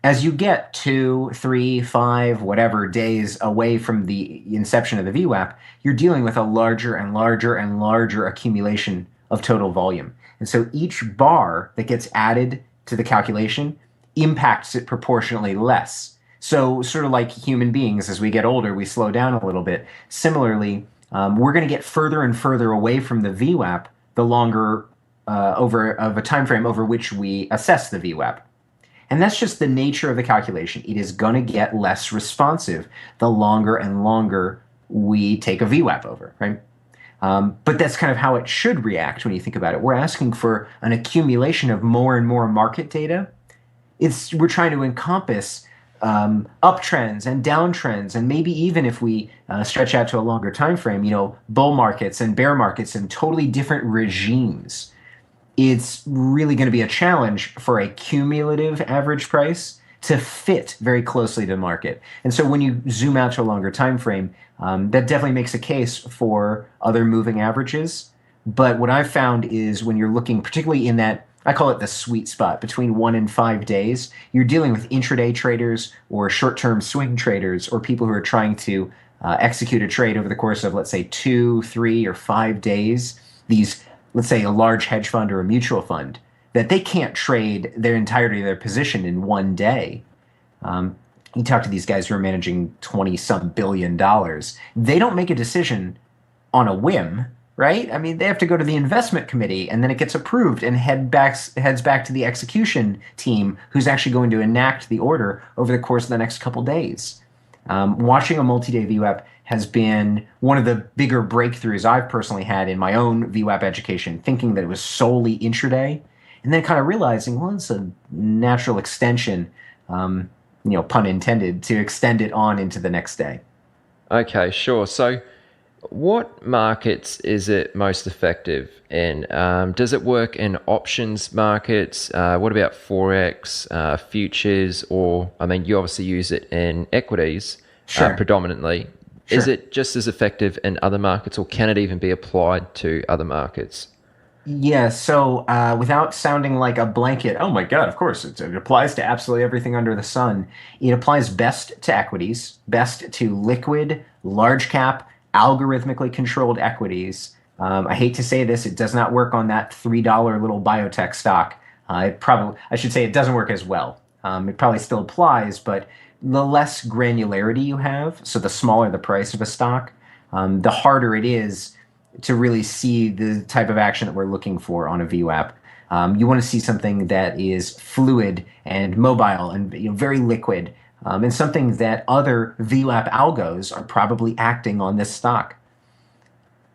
As you get 2, 3, 5, whatever days away from the inception of the VWAP, you're dealing with a larger and larger and larger accumulation of total volume. And so each bar that gets added to the calculation impacts it proportionally less. So sort of like human beings, as we get older, we slow down a little bit. Similarly, we're going to get further and further away from the VWAP the longer of a time frame over which we assess the VWAP. And that's just the nature of the calculation. It is going to get less responsive the longer and longer we take a VWAP over, right? But that's kind of how it should react when you think about it. We're asking for an accumulation of more and more market data. We're trying to encompass uptrends and downtrends, and maybe even if we stretch out to a longer time frame, bull markets and bear markets and totally different regimes. It's really going to be a challenge for a cumulative average price to fit very closely to the market. And so when you zoom out to a longer time frame, that definitely makes a case for other moving averages. But what I've found is when you're looking particularly in that, I call it the sweet spot, between 1 and 5 days, you're dealing with intraday traders or short-term swing traders or people who are trying to execute a trade over the course of, let's say, 2, 3, or 5 days. These, let's say, a large hedge fund or a mutual fund, that they can't trade their entirety of their position in one day. You talk to these guys who are managing $20-some billion. They don't make a decision on a whim, right? I mean, they have to go to the investment committee, and then it gets approved and heads back to the execution team, who's actually going to enact the order over the course of the next couple days. Watching a multi-day VWAP has been one of the bigger breakthroughs I've personally had in my own VWAP education, thinking that it was solely intraday, and then kind of realizing, well, it's a natural extension, pun intended, to extend it on into the next day. Okay, sure. So what markets is it most effective in? Does it work in options markets? What about Forex, futures, or, you obviously use it in equities predominantly. Sure. Is it just as effective in other markets, or can it even be applied to other markets? Yeah, so without sounding like a blanket, oh my God, of course, it applies to absolutely everything under the sun. It applies best to equities, best to liquid, large cap, algorithmically controlled equities. I hate to say this, it does not work on that $3 little biotech stock. I should say it doesn't work as well. It probably still applies, but the less granularity you have, so the smaller the price of a stock, the harder it is to really see the type of action that we're looking for on a VWAP. You want to see something that is fluid and mobile and very liquid, and something that other VWAP algos are probably acting on this stock.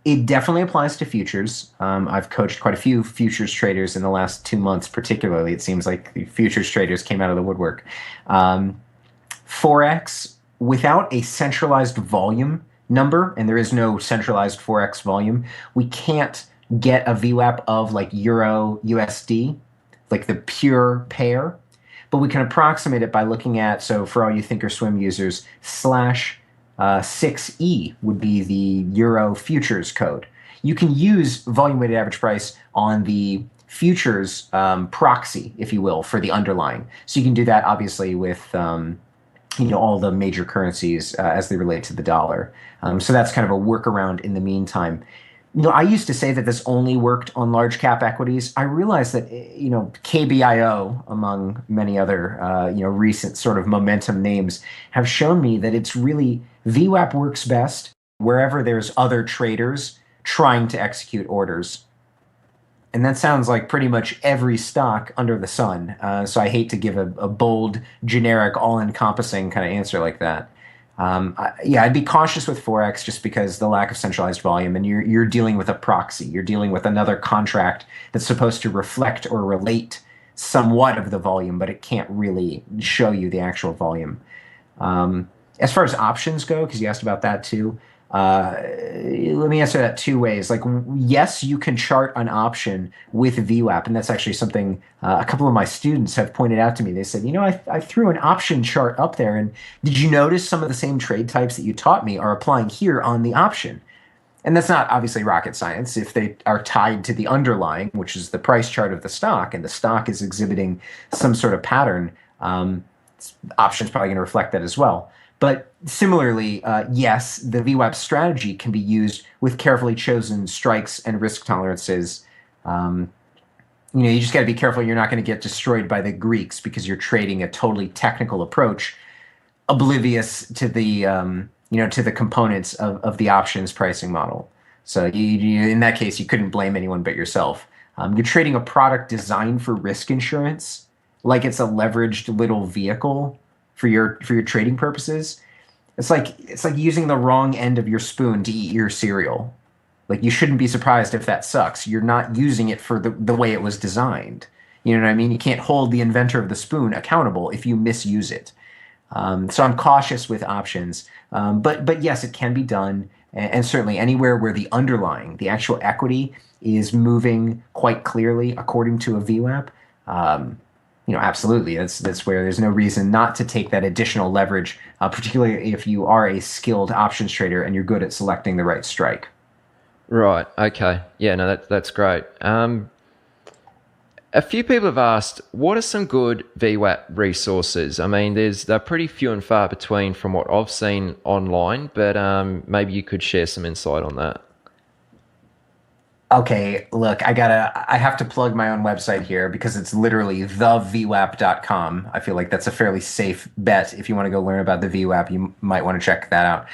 It definitely applies to futures. I've coached quite a few futures traders in the last 2 months, particularly. It seems like the futures traders came out of the woodwork. Forex, without a centralized volume number, and there is no centralized Forex volume, we can't get a VWAP of like Euro USD, like the pure pair, but we can approximate it by looking at, so for all you thinkorswim users, /6E would be the Euro futures code. You can use volume weighted average price on the futures proxy, if you will, for the underlying. So you can do that obviously with all the major currencies as they relate to the dollar. So that's kind of a workaround in the meantime. I used to say that this only worked on large cap equities. I realized that, KBIO, among many other, recent sort of momentum names, have shown me that it's really, VWAP works best wherever there's other traders trying to execute orders. And that sounds like pretty much every stock under the sun. So I hate to give a bold, generic, all-encompassing kind of answer like that. I'd be cautious with Forex just because the lack of centralized volume, and you're dealing with a proxy. You're dealing with another contract that's supposed to reflect or relate somewhat of the volume, but it can't really show you the actual volume. As far as options go, because you asked about that too, let me answer that 2 ways. Like, yes, you can chart an option with VWAP, and that's actually something a couple of my students have pointed out to me. They said, I threw an option chart up there, and did you notice some of the same trade types that you taught me are applying here on the option? And that's not obviously rocket science. If they are tied to the underlying, which is the price chart of the stock, and the stock is exhibiting some sort of pattern, options probably going to reflect that as well. But similarly, yes, the VWAP strategy can be used with carefully chosen strikes and risk tolerances. You just got to be careful you're not going to get destroyed by the Greeks because you're trading a totally technical approach, oblivious to the to the components of the options pricing model. So in that case, you couldn't blame anyone but yourself. You're trading a product designed for risk insurance, like it's a leveraged little vehicle for your trading purposes. It's like using the wrong end of your spoon to eat your cereal. Like, you shouldn't be surprised if that sucks. You're not using it for the way it was designed. You know what I mean? You can't hold the inventor of the spoon accountable if you misuse it. So I'm cautious with options. But yes, it can be done. And certainly anywhere where the underlying, the actual equity, is moving quite clearly according to a VWAP, absolutely. That's where there's no reason not to take that additional leverage, particularly if you are a skilled options trader and you're good at selecting the right strike. Right. Okay. Yeah. No, that's great. A few people have asked, what are some good VWAP resources? I mean, they're pretty few and far between from what I've seen online, but maybe you could share some insight on that. Okay, look, I have to plug my own website here because it's literally thevwap.com. I feel like that's a fairly safe bet. If you want to go learn about the VWAP, you might want to check that out.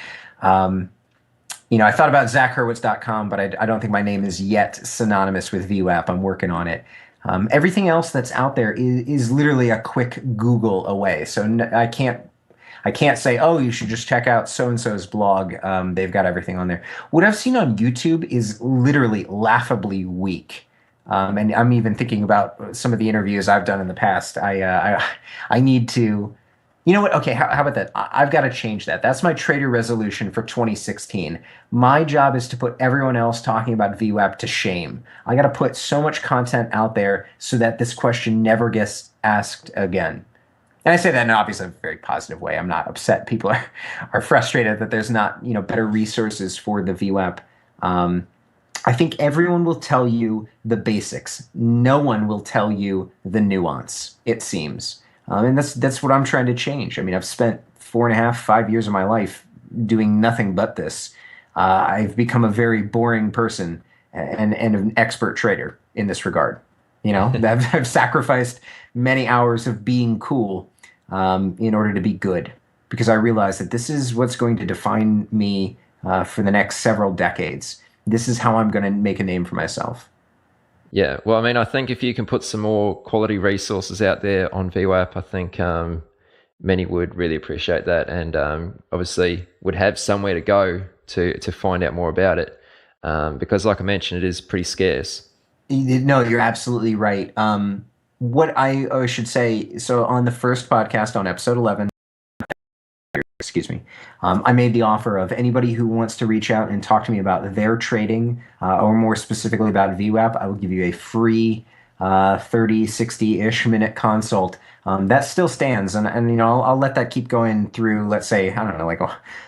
I thought about zachhurwitz.com, but I don't think my name is yet synonymous with VWAP. I'm working on it. Everything else that's out there is literally a quick Google away. So I can't say, oh, you should just check out so-and-so's blog. They've got everything on there. What I've seen on YouTube is literally laughably weak. And I'm even thinking about some of the interviews I've done in the past. I need to... You know what? Okay, how about that? I've got to change that. That's my trader resolution for 2016. My job is to put everyone else talking about VWAP to shame. I got to put so much content out there so that this question never gets asked again. And I say that in obviously a very positive way. I'm not upset. People are frustrated that there's not better resources for the VWAP. I think everyone will tell you the basics. No one will tell you the nuance, it seems. And that's what I'm trying to change. I mean, I've spent 5 years of my life doing nothing but this. I've become a very boring person and an expert trader in this regard. I've sacrificed many hours of being cool in order to be good, because I realize that this is what's going to define me for the next several decades. This is how I'm going to make a name for myself. Yeah, well, I mean, I think if you can put some more quality resources out there on VWAP, I think many would really appreciate that, and obviously would have somewhere to go to find out more about it, because like I mentioned, it is pretty scarce. No, you're absolutely right. What I should say, so on the first podcast on episode 11, I made the offer of anybody who wants to reach out and talk to me about their trading, or more specifically about VWAP, I will give you a free 30, 60-ish minute consult. That still stands, and I'll let that keep going through, let's say, I don't know,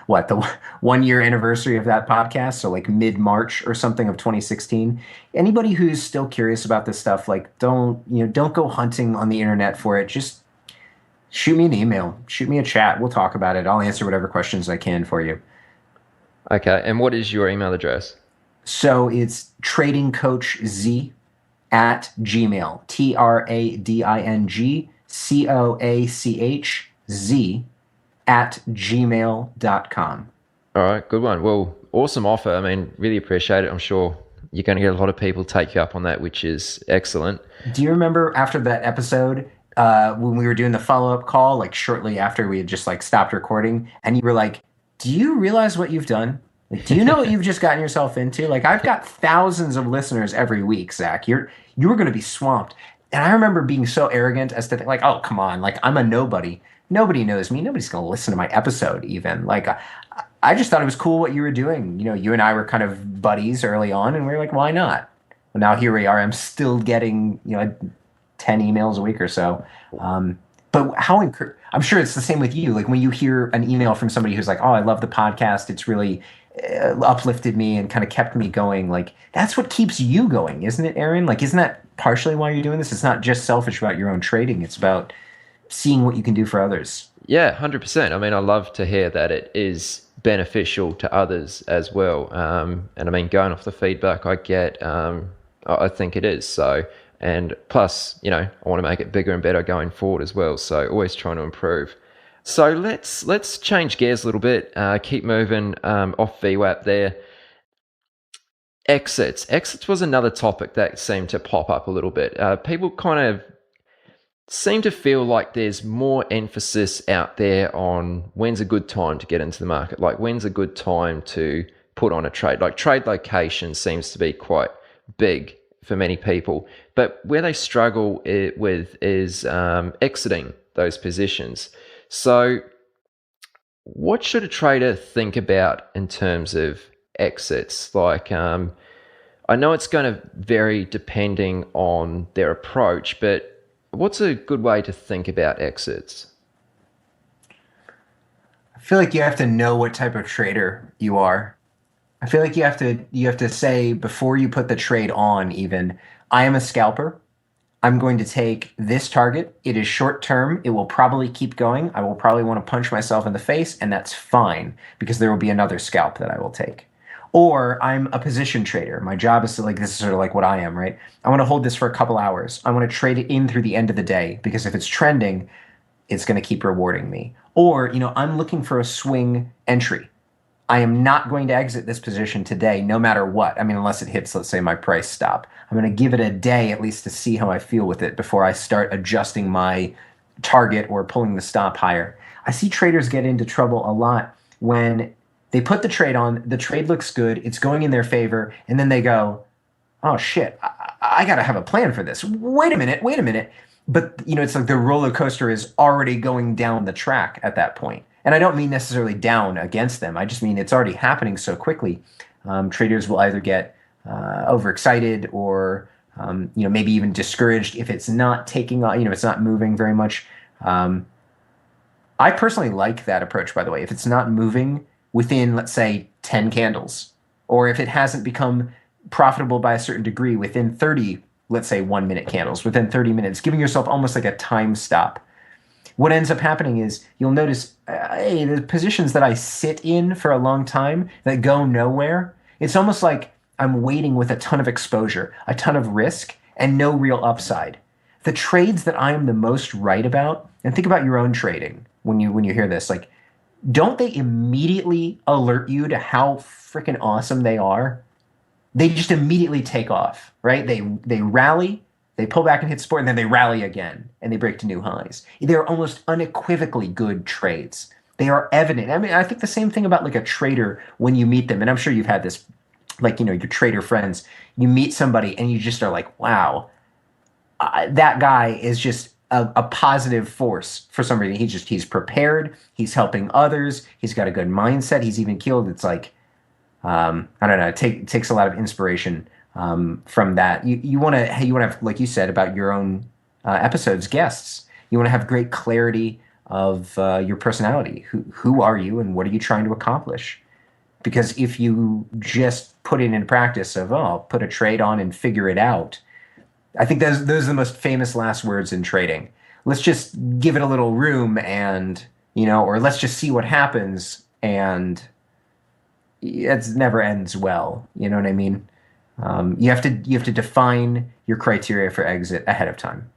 like the 1 year anniversary of that podcast, so like mid-March or something of 2016. Anybody who's still curious about this stuff, like don't go hunting on the internet for it. Just shoot me an email, shoot me a chat. We'll talk about it. I'll answer whatever questions I can for you. Okay, and what is your email address? So it's tradingcoachz at Gmail, tradingcoachz at gmail.com. All right, good one. Well, awesome offer. I mean, really appreciate it. I'm sure you're going to get a lot of people take you up on that, which is excellent. Do you remember after that episode, when we were doing the follow-up call, like shortly after we had just like stopped recording, and you were like, do you realize what you've done? Like, do you know what you've just gotten yourself into? Like, I've got thousands of listeners every week, Zach. You're going to be swamped. And I remember being so arrogant as to think, like, oh, come on, like, I'm a nobody. Nobody knows me. Nobody's going to listen to my episode even. Like, I just thought it was cool what you were doing. You and I were kind of buddies early on, and we were like, why not? Well, now here we are. I'm still getting, 10 emails a week or so. But I'm sure it's the same with you. Like when you hear an email from somebody who's like, oh, I love the podcast. It's really uplifted me and kind of kept me going. Like, that's what keeps you going, isn't it, Aaron? Like, isn't that partially why you're doing this? It's not just selfish about your own trading. It's about seeing what you can do for others. Yeah, 100%. I mean, I love to hear that it is beneficial to others as well. And I mean, going off the feedback I get, I think it is. So, and plus, you know, I want to make it bigger and better going forward as well. So always trying to improve. So let's change gears a little bit, keep moving off VWAP there. Exits. Exits was another topic that seemed to pop up a little bit. People kind of seem to feel like there's more emphasis out there on when's a good time to get into the market, like when's a good time to put on a trade. Like trade location seems to be quite big for many people, but where they struggle with is exiting those positions. So what should a trader think about in terms of exits? Like, I know it's going to vary depending on their approach, but what's a good way to think about exits? I feel like you have to know what type of trader you are. I feel like you have to say before you put the trade on, even, I am a scalper. I'm going to take this target. It is short term. It will probably keep going. I will probably want to punch myself in the face, and that's fine because there will be another scalp that I will take. Or I'm a position trader. My job is to, like, this is sort of like what I am, right? I want to hold this for a couple hours. I want to trade it in through the end of the day because if it's trending, it's going to keep rewarding me. Or, you know, I'm looking for a swing entry. I am not going to exit this position today, no matter what. I mean, unless it hits, let's say, my price stop. I'm going to give it a day at least to see how I feel with it before I start adjusting my target or pulling the stop higher. I see traders get into trouble a lot when they put the trade on, the trade looks good, it's going in their favor, and then they go, oh shit, I got to have a plan for this. Wait a minute. But, you know, it's like the roller coaster is already going down the track at that point. And I don't mean necessarily down against them. I just mean it's already happening so quickly. Traders will either get overexcited or, you know, maybe even discouraged if it's not taking on, you know, it's not moving very much. I personally like that approach, by the way. If it's not moving within, let's say, 10 candles, or if it hasn't become profitable by a certain degree within 30, let's say 1 minute candles, within 30 minutes, giving yourself almost like a time stop. What ends up happening is you'll notice, hey, the positions that I sit in for a long time that go nowhere, it's almost like I'm waiting with a ton of exposure, a ton of risk, and no real upside. The trades that I am the most right about, and think about your own trading when you hear this, like, don't they immediately alert you to how freaking awesome they are? They just immediately take off, right? They rally, they pull back and hit support, and then they rally again, and they break to new highs. They're almost unequivocally good trades. They are evident. I mean, I think the same thing about like a trader when you meet them, and I'm sure you've had this, like, you know, your trader friends, you meet somebody and you just are like, wow, that guy is just a positive force for some reason. He's prepared, he's helping others, he's got a good mindset, he's even keeled. It's like, I don't know, it takes a lot of inspiration from that. You want to have, like you said about your own episodes, guests, you want to have great clarity of your personality. Who are you and what are you trying to accomplish? Because if you just put it in practice of, I'll put a trade on and figure it out, I think those are the most famous last words in trading. Let's just give it a little room and, you know, or let's just see what happens, and it never ends well. You know what I mean? You have to define your criteria for exit ahead of time.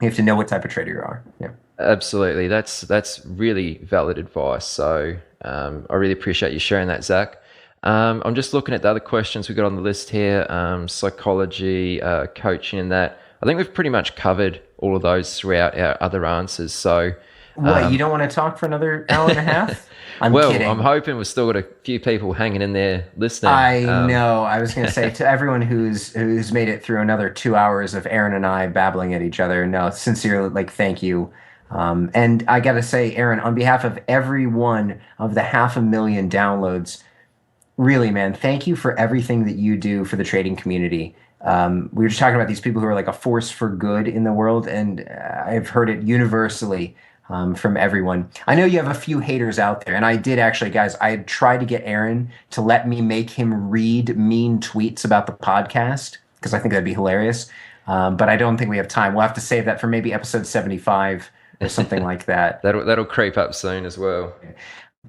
You have to know what type of trader you are. Yeah. Absolutely. That's really valid advice. So I really appreciate you sharing that, Zach. I'm just looking at the other questions we got on the list here, psychology, coaching, and that. I think we've pretty much covered all of those throughout our other answers. So, what, you don't want to talk for another hour and a half? I'm kidding. I'm hoping we've still got a few people hanging in there listening. I know. I was going to say to everyone who's made it through another 2 hours of Aaron and I babbling at each other, no, sincerely, like, thank you. And I got to say, Aaron, on behalf of every one of the 500,000 downloads, really, man, thank you for everything that you do for the trading community. We were just talking about these people who are like a force for good in the world, and I've heard it universally. from everyone. I know you have a few haters out there, and I did actually, guys, I had tried to get Aaron to let me make him read mean tweets about the podcast, because I think that'd be hilarious. But I don't think we have time. We'll have to save that for maybe episode 75 or something like that. That'll creep up soon as well.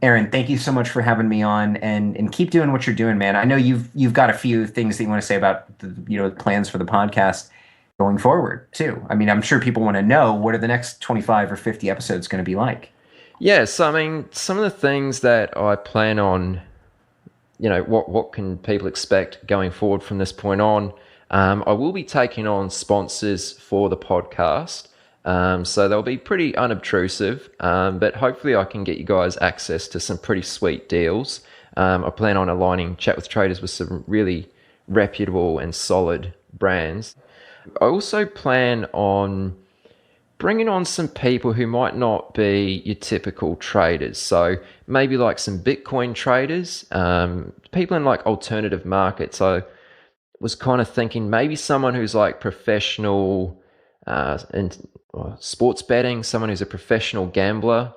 Aaron, thank you so much for having me on, and keep doing what you're doing, man. I know you've got a few things that you want to say about the plans for the podcast going forward too. I mean, I'm sure people want to know, what are the next 25 or 50 episodes going to be like? Yeah, so I mean, some of the things that I plan on, what can people expect going forward from this point on? I will be taking on sponsors for the podcast. So they'll be pretty unobtrusive, but hopefully I can get you guys access to some pretty sweet deals. I plan on aligning Chat with Traders with some really reputable and solid brands. I also plan on bringing on some people who might not be your typical traders. So maybe like some Bitcoin traders, people in like alternative markets. I was kind of thinking maybe someone who's like professional in sports betting, someone who's a professional gambler.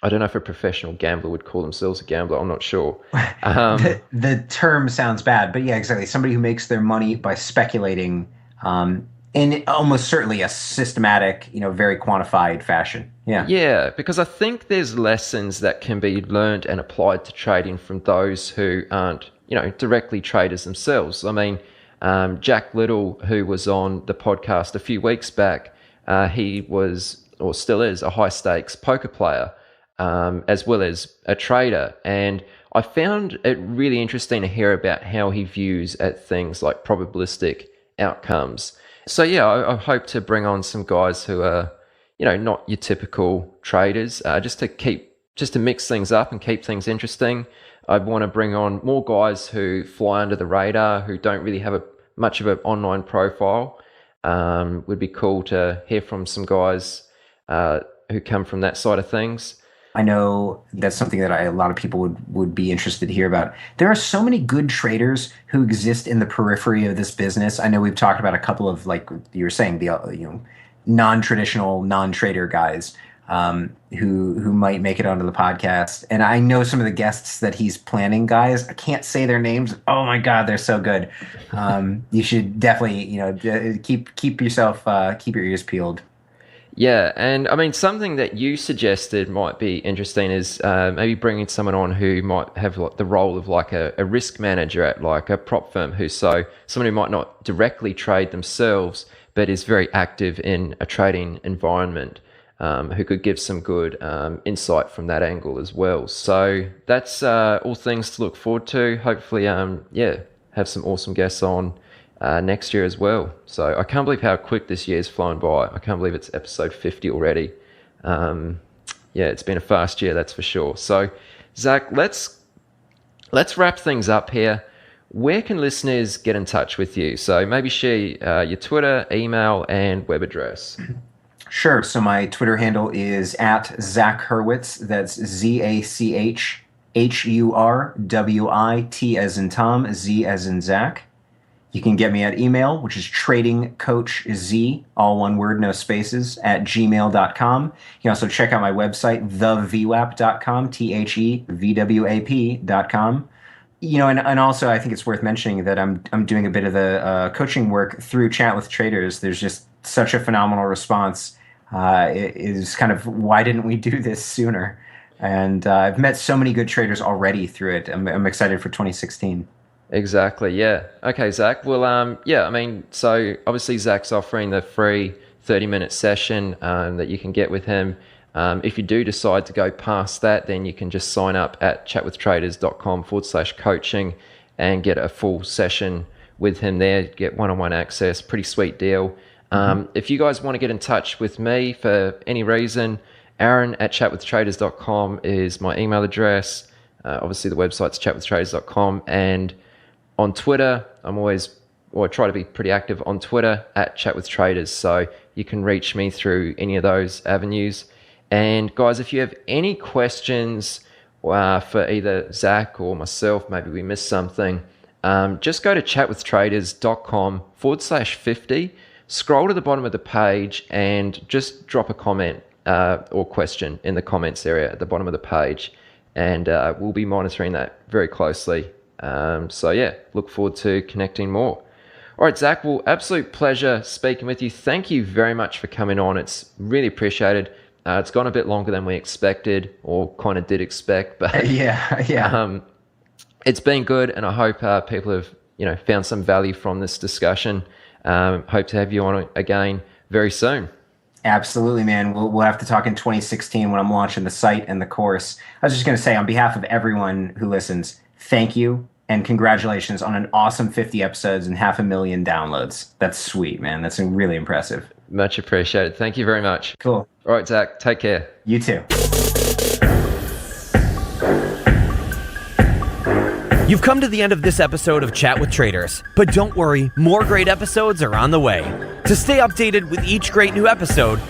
I don't know if a professional gambler would call themselves a gambler. I'm not sure. The term sounds bad, but yeah, exactly. Somebody who makes their money by speculating in almost certainly a systematic, very quantified fashion. Yeah. Yeah, because I think there's lessons that can be learned and applied to trading from those who aren't, directly traders themselves. I mean, Jack Little, who was on the podcast a few weeks back, he was, or still is, a high stakes poker player. As well as a trader. And I found it really interesting to hear about how he views at things like probabilistic outcomes. So yeah, I hope to bring on some guys who are, not your typical traders, just to mix things up and keep things interesting. I want to bring on more guys who fly under the radar, who don't really have much of an online profile. Would be cool to hear from some guys who come from that side of things. I know that's something that a lot of people would be interested to hear about. There are so many good traders who exist in the periphery of this business. I know we've talked about a couple of, like you were saying, the non-traditional, non-trader guys who might make it onto the podcast. And I know some of the guests that he's planning, guys. I can't say their names. Oh my God, they're so good. You should definitely, keep your ears peeled. Yeah, and I mean, something that you suggested might be interesting is maybe bringing someone on who might have like the role of like a risk manager at like a prop firm, someone who might not directly trade themselves, but is very active in a trading environment, who could give some good insight from that angle as well. So that's all things to look forward to. Hopefully, have some awesome guests on next year as well. So I can't believe how quick this year's flown by. I can't believe it's episode 50 already. It's been a fast year, that's for sure. So Zach, let's wrap things up here. Where can listeners get in touch with you? So maybe share your Twitter, email, and web address. Sure. So my Twitter handle is at Zach Hurwitz. That's ZACHHURWIT as in Tom, Z as in Zach. You can get me at email, which is tradingcoachz, all one word, no spaces, at gmail.com. You can also check out my website, thevwap.com, THEVWAP.com. And also I think it's worth mentioning that I'm doing a bit of the coaching work through Chat with Traders. There's just such a phenomenal response. It is kind of, why didn't we do this sooner? And I've met so many good traders already through it. I'm excited for 2016. Exactly, yeah. Okay, Zach. Well, so obviously Zach's offering the free 30-minute session that you can get with him. If you do decide to go past that, then you can just sign up at chatwithtraders.com/coaching and get a full session with him there, get one-on-one access. Pretty sweet deal. If you guys want to get in touch with me for any reason, Aaron at chatwithtraders.com is my email address. Obviously, the website's chatwithtraders.com. And on Twitter, I try to be pretty active on Twitter at chatwithtraders. So you can reach me through any of those avenues. And guys, if you have any questions for either Zach or myself, maybe we missed something, just go to chatwithtraders.com/50. Scroll to the bottom of the page and just drop a comment. or question in the comments area at the bottom of the page, and we'll be monitoring that very closely. So yeah, look forward to connecting more. All right, Zach, well, absolute pleasure speaking with you. Thank you very much for coming on. It's really appreciated. It's gone a bit longer than we expected, or kind of did expect, but yeah. It's been good, and I hope people have found some value from this discussion. Hope to have you on again very soon. Absolutely, man. We'll have to talk in 2016 when I'm launching the site and the course. I was just going to say, on behalf of everyone who listens, thank you and congratulations on an awesome 50 episodes and 500,000 downloads. That's sweet, man. That's really impressive. Much appreciated. Thank you very much. Cool. All right, Zach, take care. You too. You've come to the end of this episode of Chat with Traders, but don't worry, more great episodes are on the way. To stay updated with each great new episode,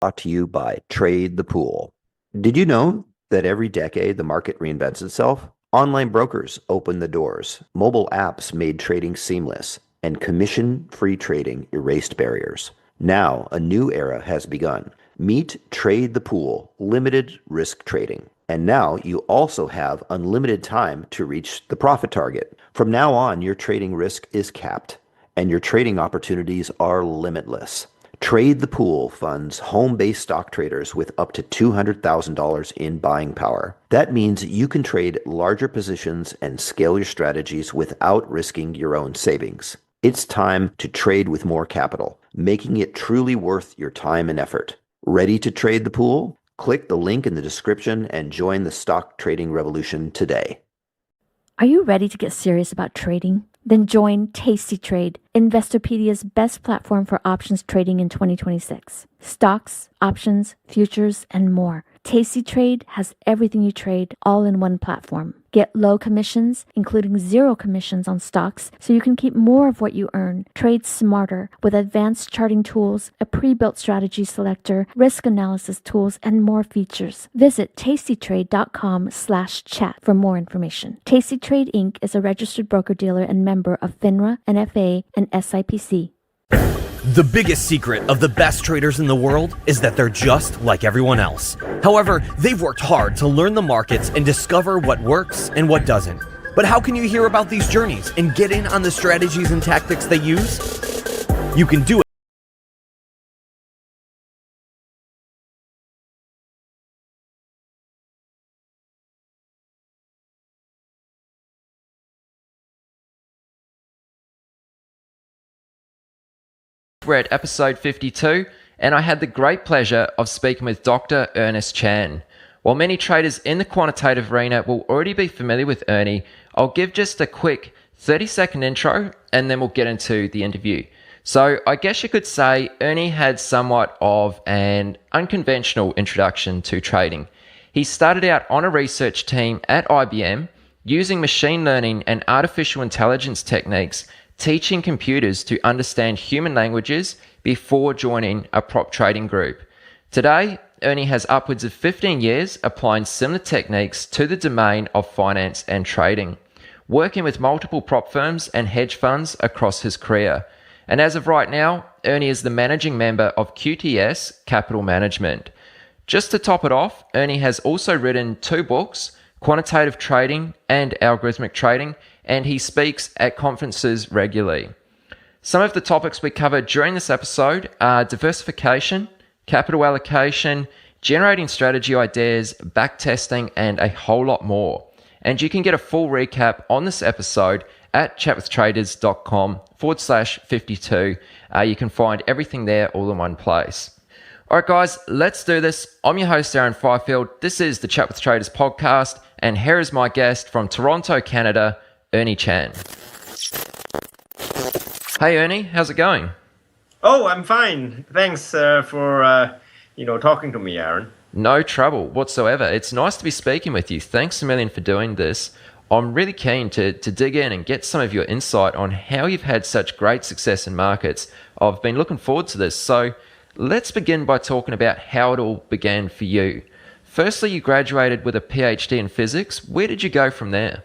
Brought to you by Trade the Pool. Did you know that every decade the market reinvents itself? Online brokers opened the doors, mobile apps made trading seamless, and commission-free trading erased barriers. Now, a new era has begun. Meet Trade the Pool, limited risk trading. And now you also have unlimited time to reach the profit target. From now on, your trading risk is capped, and your trading opportunities are limitless. Trade the Pool funds home-based stock traders with up to $200,000 in buying power. That means you can trade larger positions and scale your strategies without risking your own savings. It's time to trade with more capital, making it truly worth your time and effort. Ready to trade the pool? Click the link in the description and join the stock trading revolution today. Are you ready to get serious about trading? Then join Tasty Trade, Investopedia's best platform for options trading in 2026. Stocks, options, futures, and more. Tasty Trade has everything you trade all in one platform. Get low commissions, including 0 commissions on stocks, so you can keep more of what you earn. Trade smarter with advanced charting tools, a pre-built strategy selector, risk analysis tools, and more features. Visit tastytrade.com/chat for more information. Tasty Trade Inc. is a registered broker-dealer and member of FINRA, NFA, and SIPC. the biggest secret of the best traders in the world is that they're just like everyone else. However, they've worked hard to learn the markets and discover what works and what doesn't. But how can you hear about these journeys and get in on the strategies and tactics they use? You can do it We're at episode 52, and I had the great pleasure of speaking with Dr. Ernest Chan. While many traders in the quantitative arena will already be familiar with Ernie, I'll give just a quick 30-second intro, and then we'll get into the interview. So I guess you could say Ernie had somewhat of an unconventional introduction to trading. He started out on a research team at IBM, using machine learning and artificial intelligence techniques, teaching computers to understand human languages before joining a prop trading group. Today, Ernie has upwards of 15 years applying similar techniques to the domain of finance and trading, working with multiple prop firms and hedge funds across his career. And as of right now, Ernie is the managing member of QTS Capital Management. Just to top it off, Ernie has also written 2 books, Quantitative Trading and Algorithmic Trading, and he speaks at conferences regularly. Some of the topics we covered during this episode are diversification, capital allocation, generating strategy ideas, backtesting, and a whole lot more. And you can get a full recap on this episode at chatwithtraders.com/52. You can find everything there all in one place. All right, guys, let's do this. I'm your host, Aaron Fifield. This is the Chat with Traders podcast, and here is my guest from Toronto, Canada, Ernie Chan. Hey, Ernie, how's it going? Oh, I'm fine. Thanks for talking to me, Aaron. No trouble whatsoever. It's nice to be speaking with you. Thanks a million for doing this. I'm really keen to dig in and get some of your insight on how you've had such great success in markets. I've been looking forward to this. So let's begin by talking about how it all began for you. Firstly, you graduated with a PhD in physics. Where did you go from there?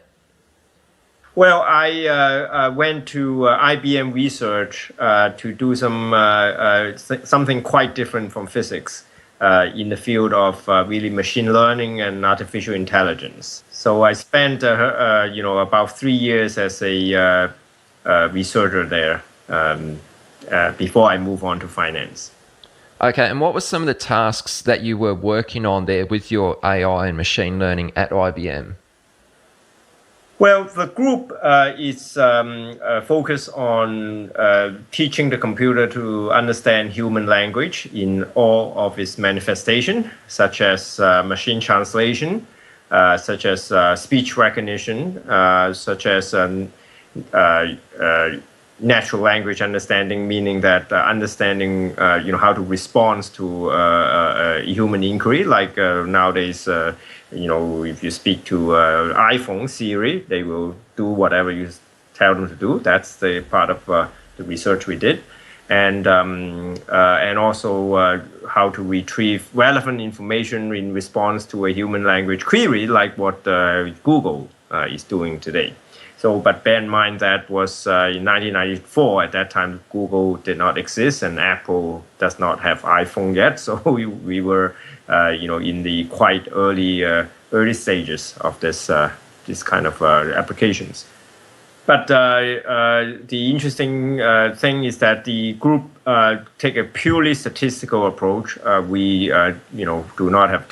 Well, I went to IBM Research to do something quite different from physics in the field of really machine learning and artificial intelligence. So I spent about 3 years as a researcher there before I moved on to finance. Okay, and what were some of the tasks that you were working on there with your AI and machine learning at IBM? Well, the group is focused on teaching the computer to understand human language in all of its manifestations, such as machine translation, such as speech recognition, such as natural language understanding, meaning that understanding how to respond to a human inquiry. Like nowadays, if you speak to iPhone Siri, they will do whatever you tell them to do. That's the part of the research we did, and also how to retrieve relevant information in response to a human language query, like what Google is doing today. So, but bear in mind that was in 1994. At that time, Google did not exist, and Apple does not have iPhone yet. So we were, in the quite early stages of this kind of applications. But the interesting thing is that the group take a purely statistical approach. We do not have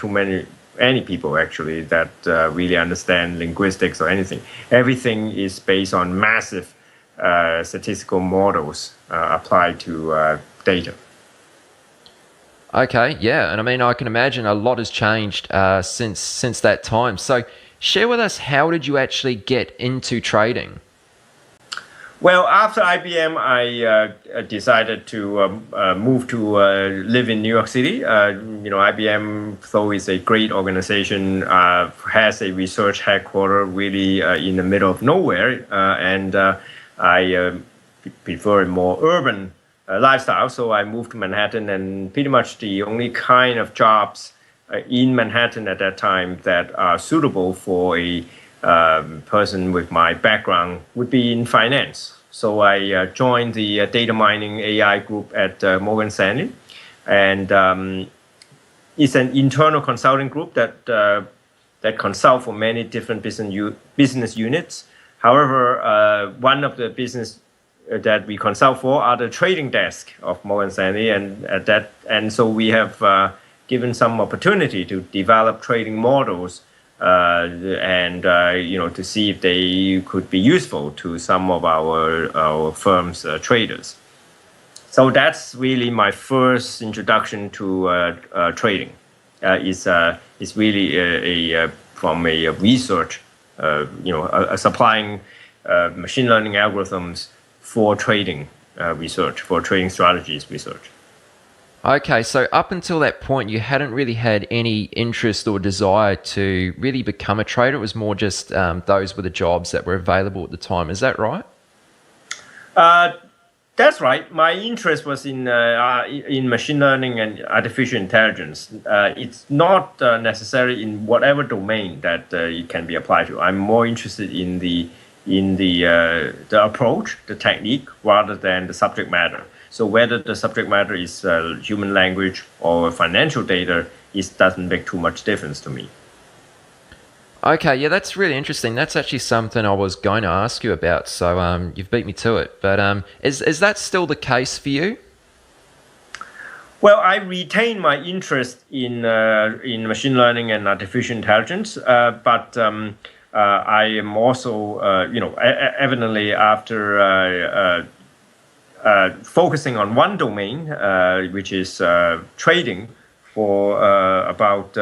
any people actually that really understand linguistics or anything. Everything is based on massive statistical models applied to data. Okay, yeah, and I mean I can imagine a lot has changed since that time. So share with us, how did you actually get into trading? Well, after IBM, I decided to move to live in New York City. IBM, though is a great organization, has a research headquarters really in the middle of nowhere, and I prefer a more urban lifestyle. So I moved to Manhattan, and pretty much the only kind of jobs in Manhattan at that time that are suitable for a person with my background would be in finance. So I joined the data mining AI group at Morgan Stanley, and it's an internal consulting group that consult for many different business units. However, one of the business that we consult for are the trading desk of Morgan Stanley, and so we have given some opportunity to develop trading models. To see if they could be useful to some of our firm's traders. So that's really my first introduction to trading. Is really from a research, supplying machine learning algorithms for trading research, for trading strategies research. Okay, so up until that point, you hadn't really had any interest or desire to really become a trader. It was more just those were the jobs that were available at the time. Is that right? That's right. My interest was in machine learning and artificial intelligence. It's not necessarily in whatever domain that it can be applied to. I'm more interested in the approach, the technique, rather than the subject matter. So whether the subject matter is human language or financial data, it doesn't make too much difference to me. Okay, yeah, that's really interesting. That's actually something I was going to ask you about, so you've beat me to it. But is that still the case for you? Well, I retain my interest in machine learning and artificial intelligence, but I am also, evidently after focusing on one domain, which is trading, for about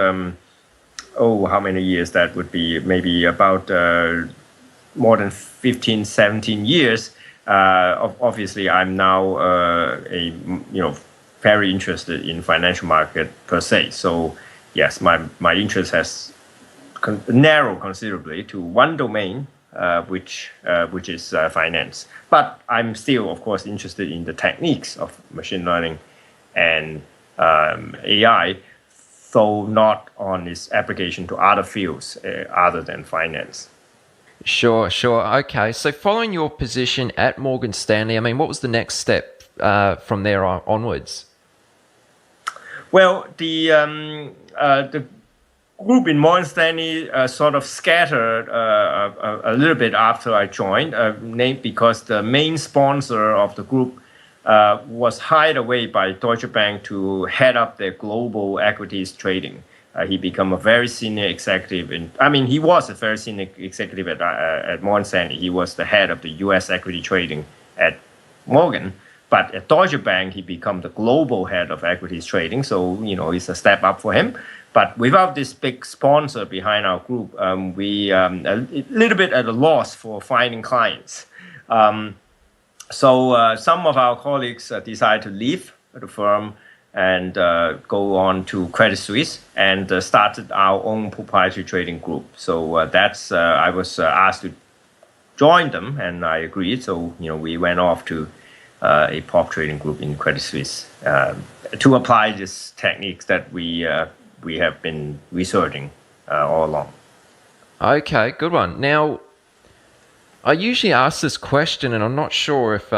how many years that would be? Maybe about more than 15, 17 years. Obviously, I'm now very interested in financial market per se. So yes, my interest has narrowed considerably to one domain, which is finance. But I'm still, of course, interested in the techniques of machine learning and AI, though not on its application to other fields other than finance. Sure. Okay, so following your position at Morgan Stanley, I mean, what was the next step from there onwards? Well, the group in Morgan Stanley sort of scattered a little bit after I joined, because the main sponsor of the group was hired away by Deutsche Bank to head up their global equities trading. He became a very senior executive. He was a very senior executive at Morgan Stanley. He was the head of the U.S. equity trading at Morgan. But at Deutsche Bank, he became the global head of equities trading. So, it's a step up for him. But without this big sponsor behind our group, we a little bit at a loss for finding clients. So some of our colleagues decided to leave the firm and go on to Credit Suisse and started our own proprietary trading group. So I was asked to join them, and I agreed. So we went off to a prop trading group in Credit Suisse to apply these techniques that we have been researching all along. Okay, good one. Now, I usually ask this question, and I'm not sure if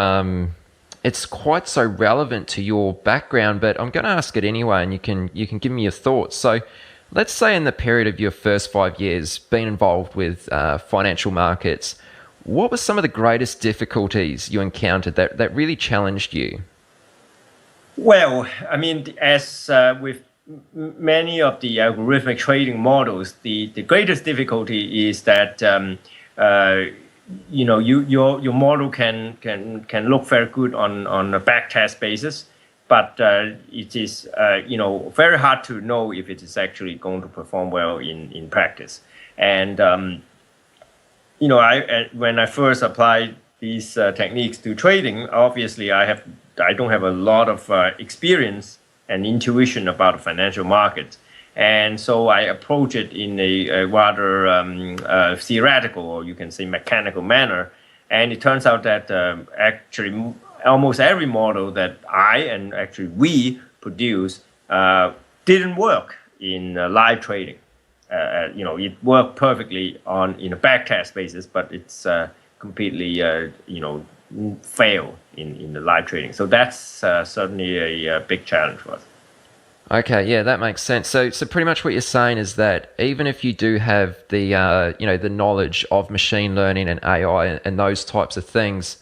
it's quite so relevant to your background, but I'm going to ask it anyway, and you can give me your thoughts. So, let's say in the period of your first 5 years being involved with financial markets, what were some of the greatest difficulties you encountered that really challenged you? Well, as with many of the algorithmic trading models, the greatest difficulty is that your model can look very good on a backtest basis, but it is very hard to know if it is actually going to perform well in practice. And when I first applied these techniques to trading, obviously I don't have a lot of experience and intuition about the financial markets. And so I approach it in a rather theoretical, or you can say mechanical manner. And it turns out that actually almost every model that we produce didn't work in live trading. It worked perfectly in a backtest basis, but it's completely fail in the live trading. So that's certainly a big challenge for us. Okay, yeah, that makes sense. So pretty much what you're saying is that even if you do have the the knowledge of machine learning and AI and those types of things,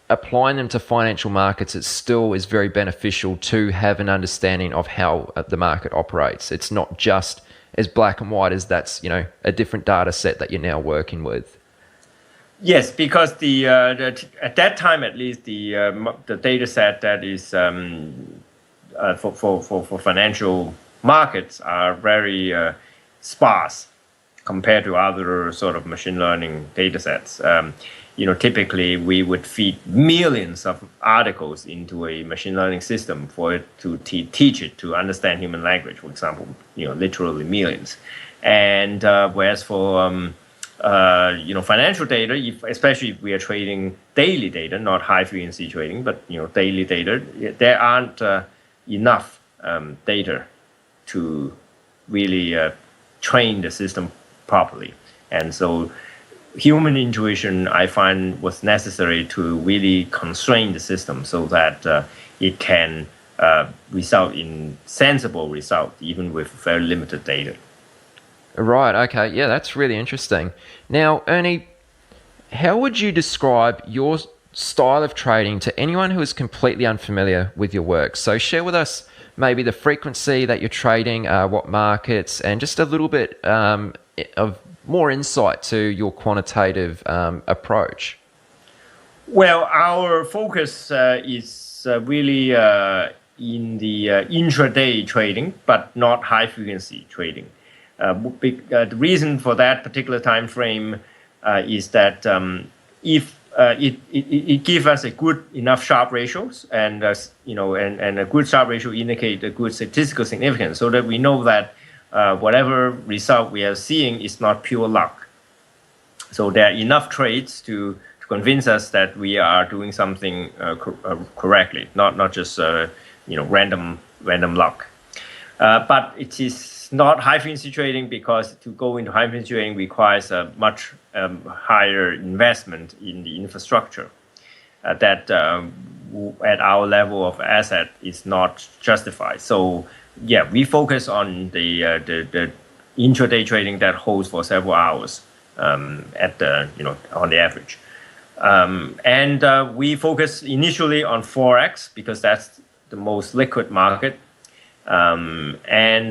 applying them to financial markets, it still is very beneficial to have an understanding of how the market operates. It's not just as black and white as that's a different data set that you're now working with. Yes, because at that time at least the data set that is for financial markets are very sparse compared to other sort of machine learning data sets. Typically we would feed millions of articles into a machine learning system for it to teach it to understand human language, for example, literally millions. And whereas for financial data, especially if we are trading daily data, not high frequency trading, but daily data, there aren't enough data to really train the system properly. And so human intuition, I find, was necessary to really constrain the system so that it can result in sensible results, even with very limited data. Right, okay. Yeah, that's really interesting. Now, Ernie, how would you describe your style of trading to anyone who is completely unfamiliar with your work? So share with us maybe the frequency that you're trading, what markets, and just a little bit of more insight to your quantitative approach. Well, our focus is really in the intraday trading, but not high frequency trading. The reason for that particular time frame is that if it gives us a good enough Sharpe ratios, and and a good Sharpe ratio indicate a good statistical significance, so that we know that whatever result we are seeing is not pure luck. So there are enough trades to convince us that we are doing something correctly, not just random luck. But it is not high frequency trading, because to go into high frequency trading requires a much higher investment in the infrastructure that at our level of asset is not justified. So yeah, we focus on the intraday trading that holds for several hours on the average. And we focus initially on Forex because that's the most liquid market. And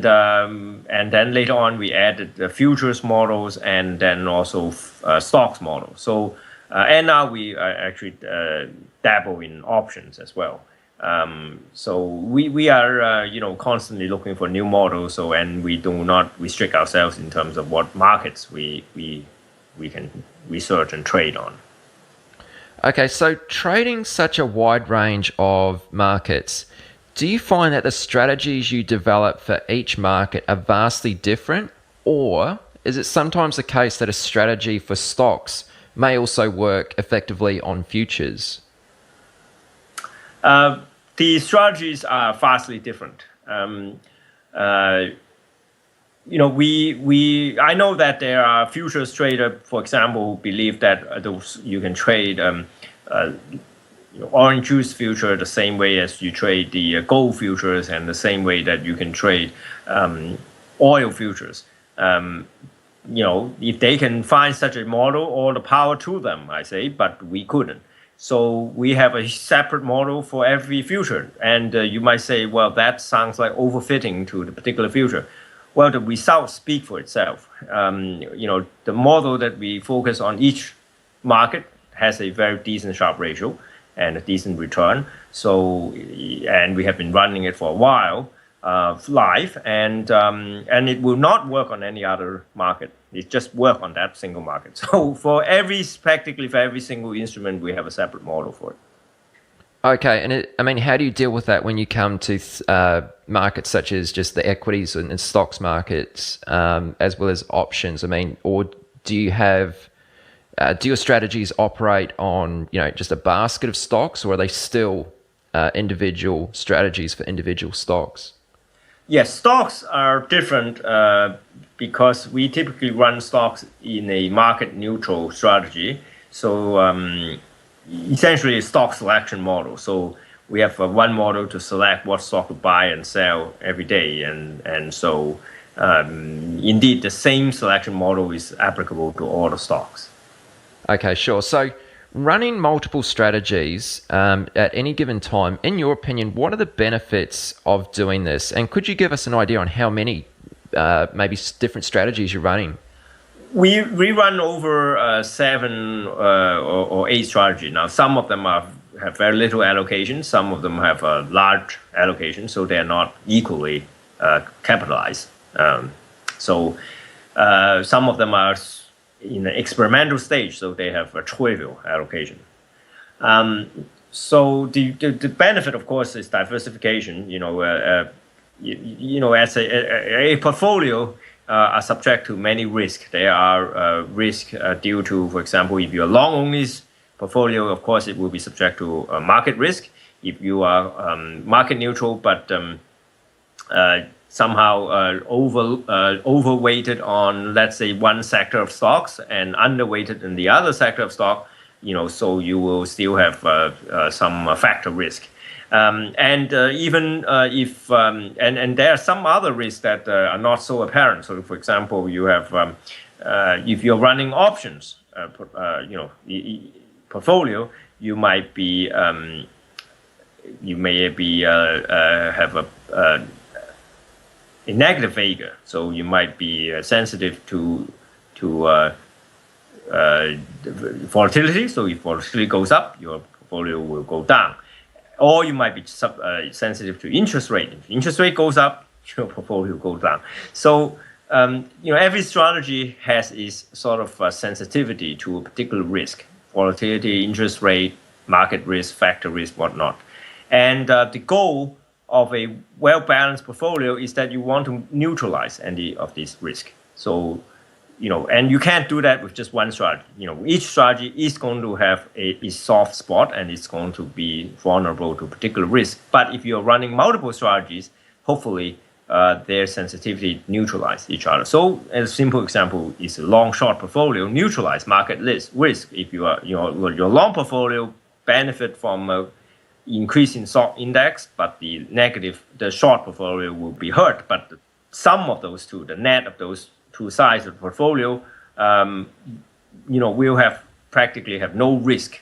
then later on we added the futures models and then also stocks models. So and now we actually dabble in options as well. So we are constantly looking for new models. So and we do not restrict ourselves in terms of what markets we can research and trade on. Okay, so trading such a wide range of markets, do you find that the strategies you develop for each market are vastly different, or is it sometimes the case that a strategy for stocks may also work effectively on futures? The strategies are vastly different. I know that there are futures traders, for example, who believe that you can trade orange juice future the same way as you trade the gold futures, and the same way that you can trade oil futures. If they can find such a model, all the power to them, I say, but we couldn't. So we have a separate model for every future. And you might say, well, that sounds like overfitting to the particular future. Well, the results speak for itself. The model that we focus on each market has a very decent Sharpe ratio and a decent return. So, and we have been running it for a while live, and it will not work on any other market. It just work on that single market. So practically for every single instrument, we have a separate model for it. Okay, and how do you deal with that when you come to markets such as just the equities and stocks markets, as well as options? Or do you have do your strategies operate on just a basket of stocks, or are they still individual strategies for individual stocks? Yes, stocks are different because we typically run stocks in a market neutral strategy. So essentially a stock selection model. So we have one model to select what stock to buy and sell every day. And so indeed the same selection model is applicable to all the stocks. Okay, sure. So running multiple strategies at any given time, in your opinion, what are the benefits of doing this? And could you give us an idea on how many maybe different strategies you're running? we run over 7 or 8 strategy. Now, some of them have very little allocation. Some of them have a large allocation, so they are not equally capitalized. So some of them are in the experimental stage, so they have a trivial allocation. So the benefit, of course, is diversification. As a portfolio are subject to many risks. There are risks due to, for example, if you're long only portfolio, of course, it will be subject to market risk. If you are market neutral, but somehow overweighted on, let's say, one sector of stocks and underweighted in the other sector of stock, so you will still have some factor risk. Even if and there are some other risks that are not so apparent. So, for example, you have if you're running options, portfolio, you might be have a negative vega, so you might be sensitive to volatility. So if volatility goes up, your portfolio will go down. Or you might be sensitive to interest rate. If interest rate goes up, your portfolio will go down. So every strategy has its sort of sensitivity to a particular risk: volatility, interest rate, market risk, factor risk, whatnot. And the goal of a well-balanced portfolio is that you want to neutralize any of these risk. So, and you can't do that with just one strategy. Each strategy is going to have a soft spot, and it's going to be vulnerable to particular risk. But if you're running multiple strategies, hopefully their sensitivity neutralize each other. So, a simple example is a long-short portfolio neutralize market risk. If you are, your long portfolio benefit from increase in stock index, but the short portfolio will be hurt. But the sum of those two, the net of those two sides of the portfolio, will practically have no risk.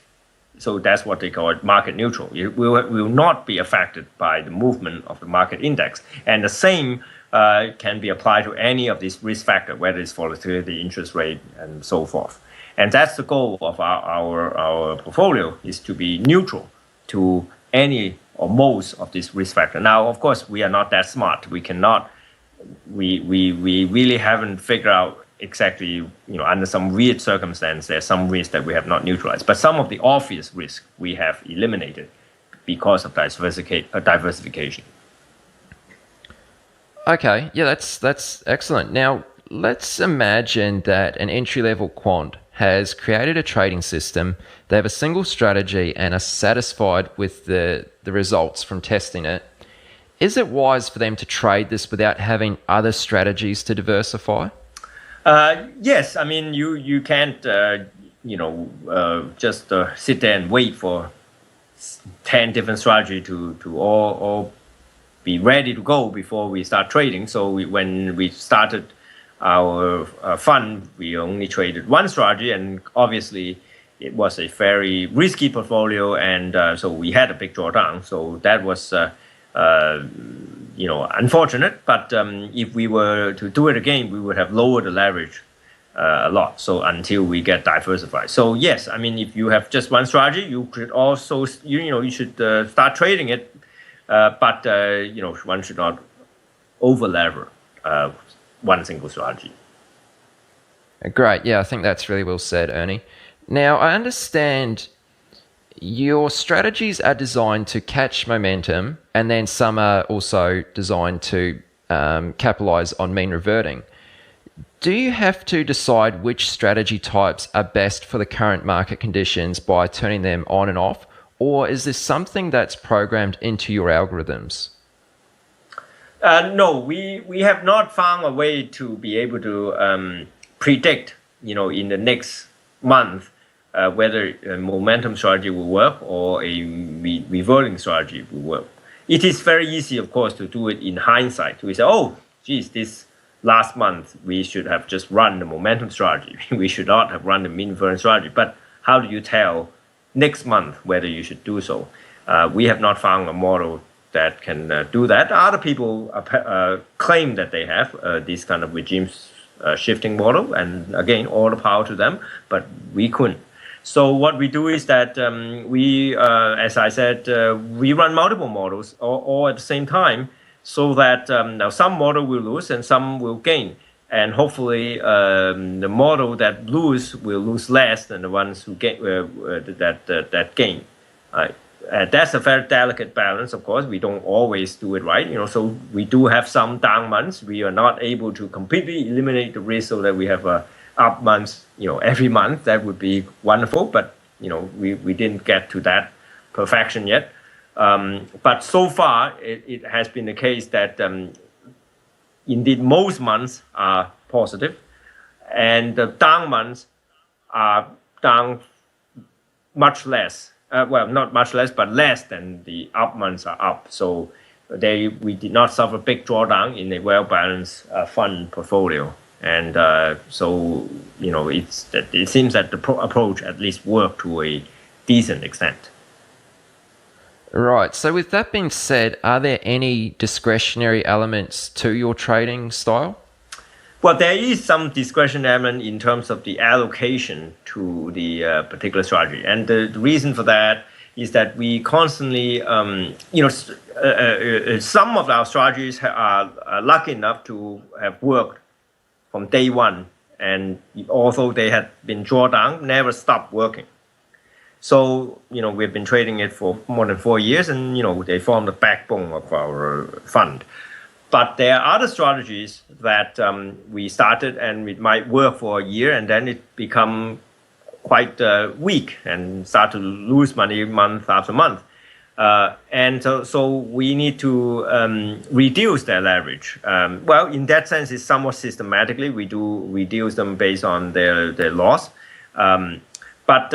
So that's what they call it market neutral. It will not be affected by the movement of the market index. And the same can be applied to any of these risk factors, whether it's volatility, interest rate, and so forth. And that's the goal of our portfolio, is to be neutral to any or most of these risk factors. Now, of course, we are not that smart. We cannot. We really haven't figured out exactly, under some weird circumstance, there's some risk that we have not neutralized. But some of the obvious risk we have eliminated because of diversification. Okay, yeah, that's excellent. Now, let's imagine that an entry-level quant has created a trading system. They have a single strategy and are satisfied with the results from testing it. Is it wise for them to trade this without having other strategies to diversify? Yes, I mean you can't just sit there and wait for 10 different strategies to all be ready to go before we start trading. So when we started our fund, we only traded one strategy, and obviously it was a very risky portfolio, and so we had a big drawdown. So that was unfortunate, but if we were to do it again, we would have lowered the leverage a lot. So until we get diversified. So yes, I mean, if you have just one strategy, you could also, you should start trading it, but one should not over lever one single strategy. Great. Yeah, I think that's really well said, Ernie. Now, I understand your strategies are designed to catch momentum, and then some are also designed to capitalize on mean reverting. Do you have to decide which strategy types are best for the current market conditions by turning them on and off, or is this something that's programmed into your algorithms? No, we have not found a way to be able to predict, in the next month, whether a momentum strategy will work or a reverting strategy will work. It is very easy, of course, to do it in hindsight. We say, oh, geez, this last month we should have just run the momentum strategy. We should not have run the mean reverting strategy. But how do you tell next month whether you should do so? We have not found a model that can do that. Other people claim that they have these kind of regimes shifting model, and again, all the power to them, but we couldn't. So what we do is that we, as I said, we run multiple models all at the same time, so that now some model will lose and some will gain. And hopefully, the model that lose will lose less than the ones who gain that gain. That's a very delicate balance. Of course, we don't always do it right. So we do have some down months. We are not able to completely eliminate the risk, so that we have up months. Every month. That would be wonderful, but we didn't get to that perfection yet. But so far, it has been the case that. Indeed, most months are positive, and the down months are down much less. Well, not much less, but less than the up months are up. So we did not suffer big drawdown in a well-balanced fund portfolio. And so, it seems that the approach at least worked to a decent extent. Right. So with that being said, are there any discretionary elements to your trading style? Well, there is some discretion element in terms of the allocation to the particular strategy. And the reason for that is that we constantly, some of our strategies are lucky enough to have worked from day one. And although they had been drawn down, never stopped working. So, we've been trading it for more than 4 years, and, they form the backbone of our fund. But there are other strategies that we started, and it might work for a year, and then it become quite weak and start to lose money month after month. And so we need to reduce their leverage. Well, in that sense, it's somewhat systematically. We do reduce them based on their loss. But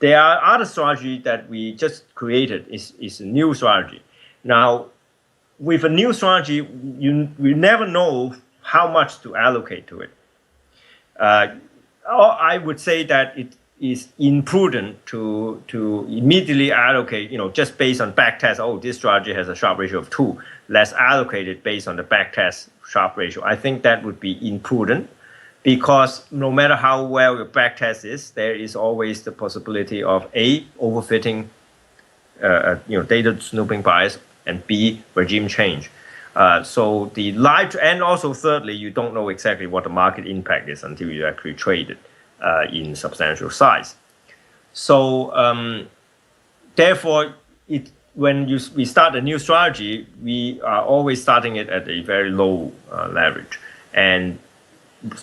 there are other strategy that we just created is a new strategy. Now, with a new strategy, you never know how much to allocate to it. I would say that it is imprudent to immediately allocate, just based on backtest. Oh, this strategy has a Sharpe ratio of 2. Let's allocate it based on the backtest Sharpe ratio. I think that would be imprudent. Because no matter how well your backtest is, there is always the possibility of A, overfitting, data snooping bias, and B, regime change. So the live, and also thirdly, you don't know exactly what the market impact is until you actually trade it in substantial size. So therefore, when we start a new strategy, we are always starting it at a very low leverage, and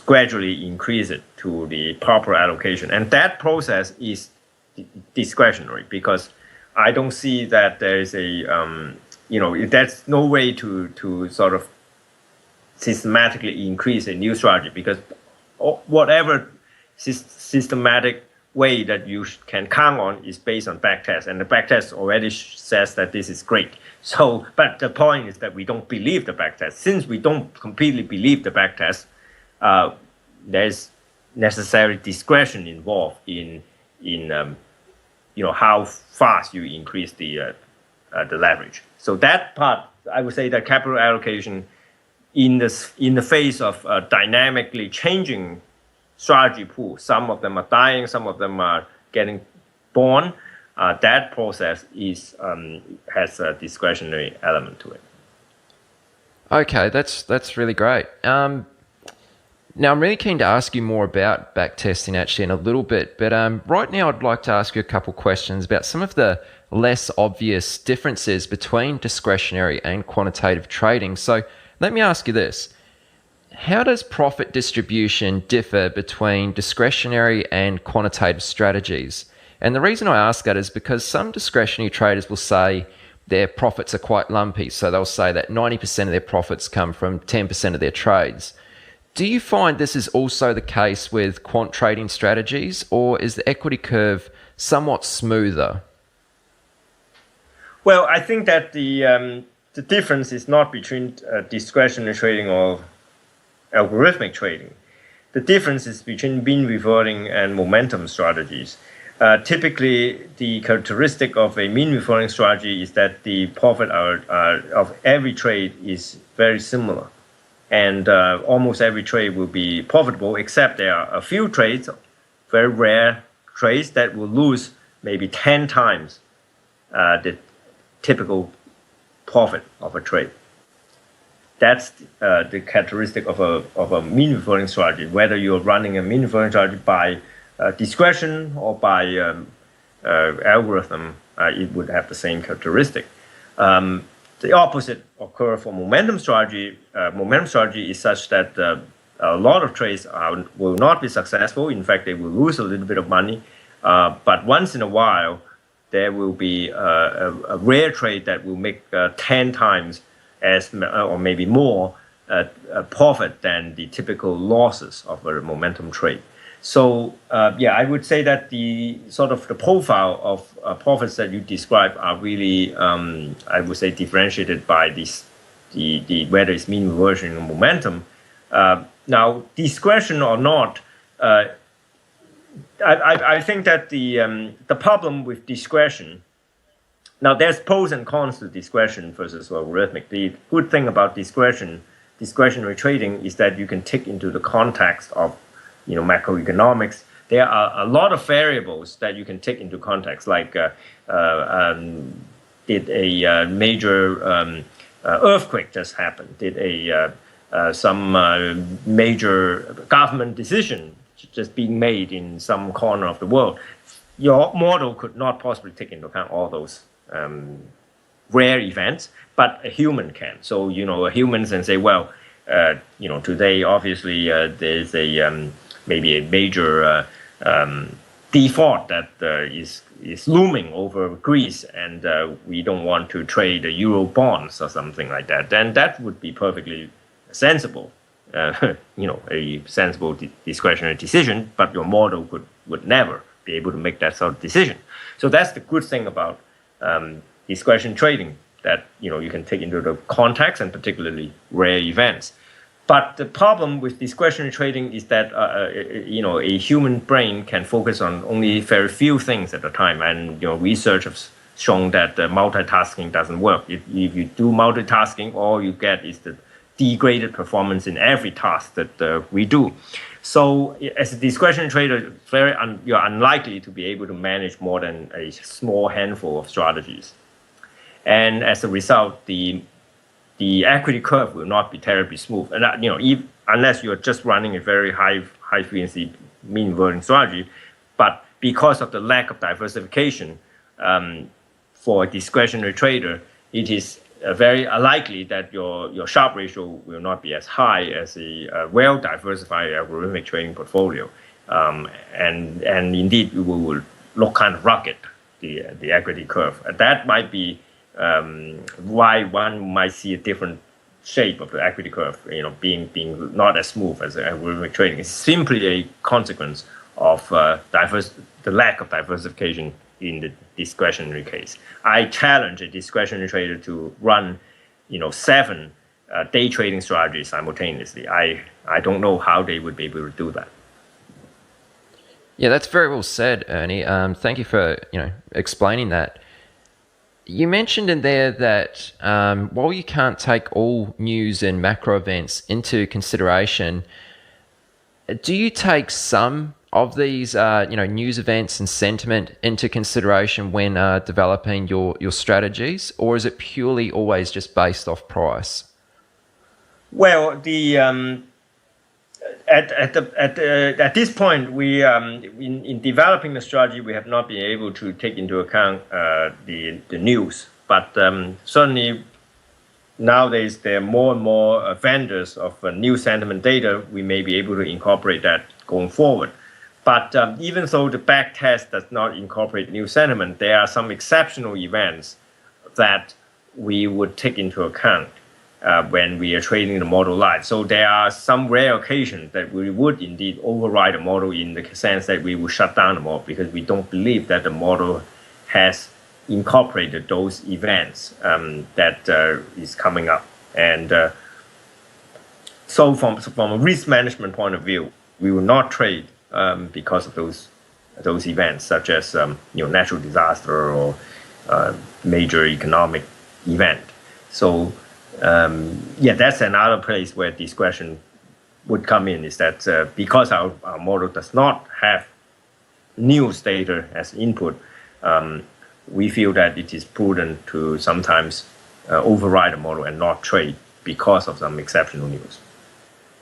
gradually increase it to the proper allocation. And that process is discretionary, because I don't see that there is there's no way to sort of systematically increase a new strategy, because whatever systematic way that you can count on is based on backtest, and the backtest already says that this is great. So, but the point is that we don't believe the backtest. Since we don't completely believe the backtest, there's necessary discretion involved in how fast you increase the leverage. So that part, I would say that capital allocation in the face of dynamically changing strategy pool, some of them are dying, some of them are getting born. That process has a discretionary element to it. Okay, that's really great. Now, I'm really keen to ask you more about backtesting actually in a little bit, but right now I'd like to ask you a couple questions about some of the less obvious differences between discretionary and quantitative trading. So let me ask you this. How does profit distribution differ between discretionary and quantitative strategies? And the reason I ask that is because some discretionary traders will say their profits are quite lumpy. So they'll say that 90% of their profits come from 10% of their trades. Do you find this is also the case with quant trading strategies, or is the equity curve somewhat smoother? Well, I think that the difference is not between discretionary trading or algorithmic trading. The difference is between mean reverting and momentum strategies. Typically, the characteristic of a mean reverting strategy is that the profit of every trade is very similar. and almost every trade will be profitable, except there are a few trades, very rare trades, that will lose maybe 10 times the typical profit of a trade. That's the characteristic of a mean reverting strategy. Whether you're running a mean reverting strategy by discretion or by algorithm, it would have the same characteristic. The opposite occur for momentum strategy. Momentum strategy is such that a lot of trades will not be successful. In fact, they will lose a little bit of money. But once in a while, there will be a rare trade that will make 10 times as, or maybe more, profit than the typical losses of a momentum trade. So I would say that the sort of the profile of profits that you describe are really, I would say, differentiated by the whether it's mean reversion or momentum. Now, discretion or not, I think that the problem with discretion. Now, there's pros and cons to discretion versus algorithmic. The good thing about discretionary trading, is that you can take into the context of macroeconomics. There are a lot of variables that you can take into context, like did a major earthquake just happen? Did some major government decision just being made in some corner of the world? Your model could not possibly take into account all those rare events, but a human can. So a human can say, well, today obviously there's a maybe a major default that is looming over Greece, and we don't want to trade the euro bonds or something like that. Then that would be perfectly sensible, a sensible discretionary decision. But your model would never be able to make that sort of decision. So that's the good thing about discretion trading, that you can take into the context and particularly rare events. But the problem with discretionary trading is that a human brain can focus on only very few things at a time, and research has shown that multitasking doesn't work. If you do multitasking, all you get is the degraded performance in every task that we do. So as a discretionary trader, you're unlikely to be able to manage more than a small handful of strategies, and as a result, the equity curve will not be terribly smooth. And unless you're just running a very high frequency mean reverting strategy. But because of the lack of diversification for a discretionary trader, it is very unlikely that your Sharpe ratio will not be as high as a well-diversified algorithmic trading portfolio. And indeed, it will look kind of rugged, the equity curve. That might be why one might see a different shape of the equity curve, being not as smooth as algorithmic trading. It's simply a consequence of the lack of diversification in the discretionary case. I challenge a discretionary trader to run, 7 day trading strategies simultaneously. I don't know how they would be able to do that. Yeah, that's very well said, Ernie. Thank you for explaining that. You mentioned in there that while you can't take all news and macro events into consideration, do you take some of these news events and sentiment into consideration when developing your strategies, or is it purely always just based off price? Well, at this point, we in developing the strategy, we have not been able to take into account the news. But certainly nowadays there are more and more vendors of news sentiment data. We may be able to incorporate that going forward. But even though the back test does not incorporate news sentiment, there are some exceptional events that we would take into account when we are trading the model live. So there are some rare occasions that we would indeed override a model, in the sense that we will shut down the model because we don't believe that the model has incorporated those events that is coming up. And so from a risk management point of view, we will not trade because of those events, such as natural disaster or major economic event. So that's another place where discretion would come in, is that because our model does not have news data as input, we feel that it is prudent to sometimes override a model and not trade because of some exceptional news.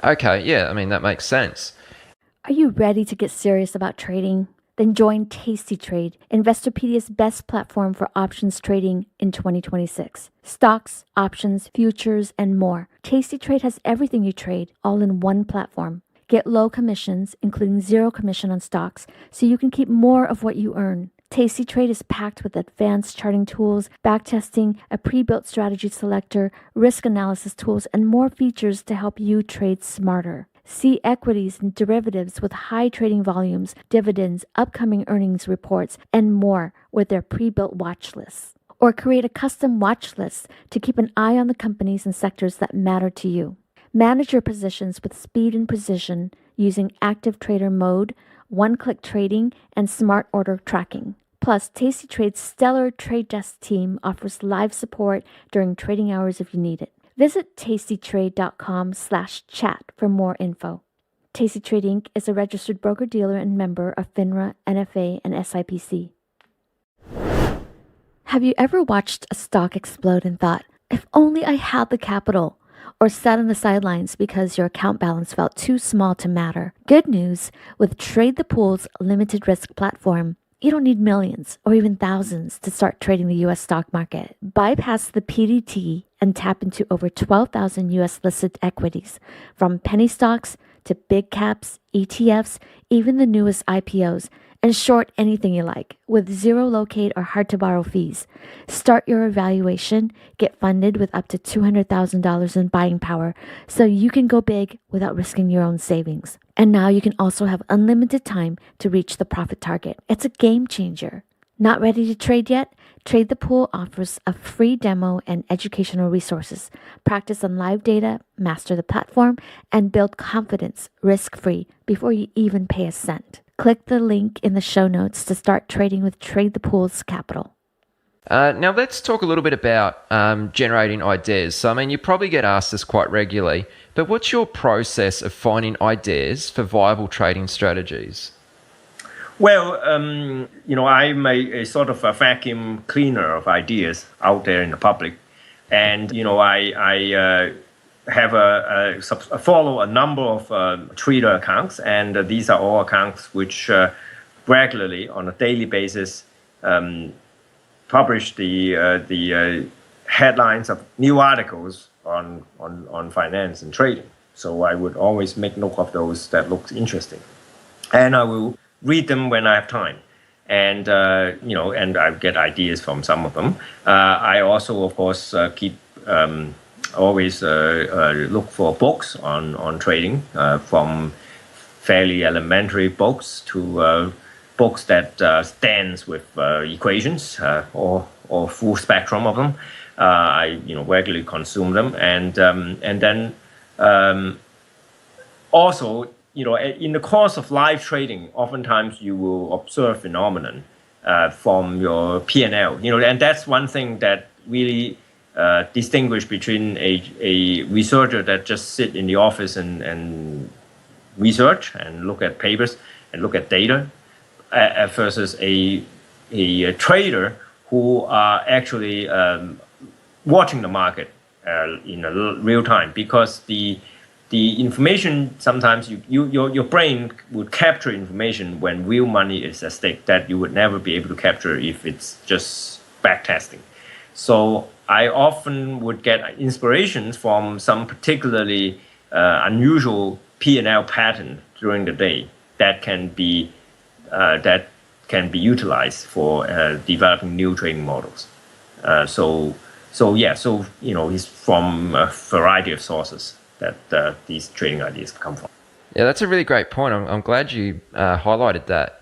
Okay, yeah, I mean, that makes sense. Are you ready to get serious about trading? Then join Tasty Trade, Investorpedia's best platform for options trading in 2026. Stocks, options, futures, and more. Tasty Trade has everything you trade, all in one platform. Get low commissions, including 0 commission on stocks, so you can keep more of what you earn. Tasty Trade is packed with advanced charting tools, backtesting, a pre-built strategy selector, risk analysis tools, and more features to help you trade smarter. See equities and derivatives with high trading volumes, dividends, upcoming earnings reports, and more with their pre-built watch lists. Or create a custom watch list to keep an eye on the companies and sectors that matter to you. Manage your positions with speed and precision using active trader mode, one-click trading, and smart order tracking. Plus, Tasty Trade's stellar trade desk team offers live support during trading hours if you need it. Visit tastytrade.com/chat for more info. Tasty Trade Inc. is a registered broker-dealer and member of FINRA, NFA, and SIPC. Have you ever watched a stock explode and thought, if only I had the capital? Or sat on the sidelines because your account balance felt too small to matter? Good news, with Trade the Pool's limited risk platform, you don't need millions or even thousands to start trading the U.S. stock market. Bypass the PDT and tap into over 12,000 U.S. listed equities, from penny stocks to big caps, ETFs, even the newest IPOs, and short anything you like with 0 locate or hard to borrow fees. Start your evaluation, get funded with up to $200,000 in buying power so you can go big without risking your own savings. And now you can also have unlimited time to reach the profit target. It's a game changer. Not ready to trade yet? Trade the Pool offers a free demo and educational resources. Practice on live data, master the platform, and build confidence risk-free before you even pay a cent. Click the link in the show notes to start trading with Trade the Pool's capital. Now let's talk a little bit about generating ideas. So, I mean, you probably get asked this quite regularly, but what's your process of finding ideas for viable trading strategies? Well, I'm a sort of a vacuum cleaner of ideas out there in the public. And, I follow a number of trader accounts, and these are all accounts which regularly, on a daily basis, publish the headlines of new articles on finance and trading. So I would always make note of those that look interesting, and I will read them when I have time. And and I get ideas from some of them. I also, of course, keep always look for books on trading, from fairly elementary books to books that stands with equations or full spectrum of them. I regularly consume them, and then also in the course of live trading, oftentimes you will observe phenomenon from your P&L. And that's one thing that really distinguish between a researcher that just sit in the office and research and look at papers and look at data, versus a trader who are actually watching the market in a real time, because the information, sometimes your brain would capture information when real money is at stake that you would never be able to capture if it's just backtesting. So I often would get inspirations from some particularly unusual P&L pattern during the day that can be utilized for developing new trading models. It's from a variety of sources that these trading ideas come from. Yeah, that's a really great point. I'm glad you highlighted that.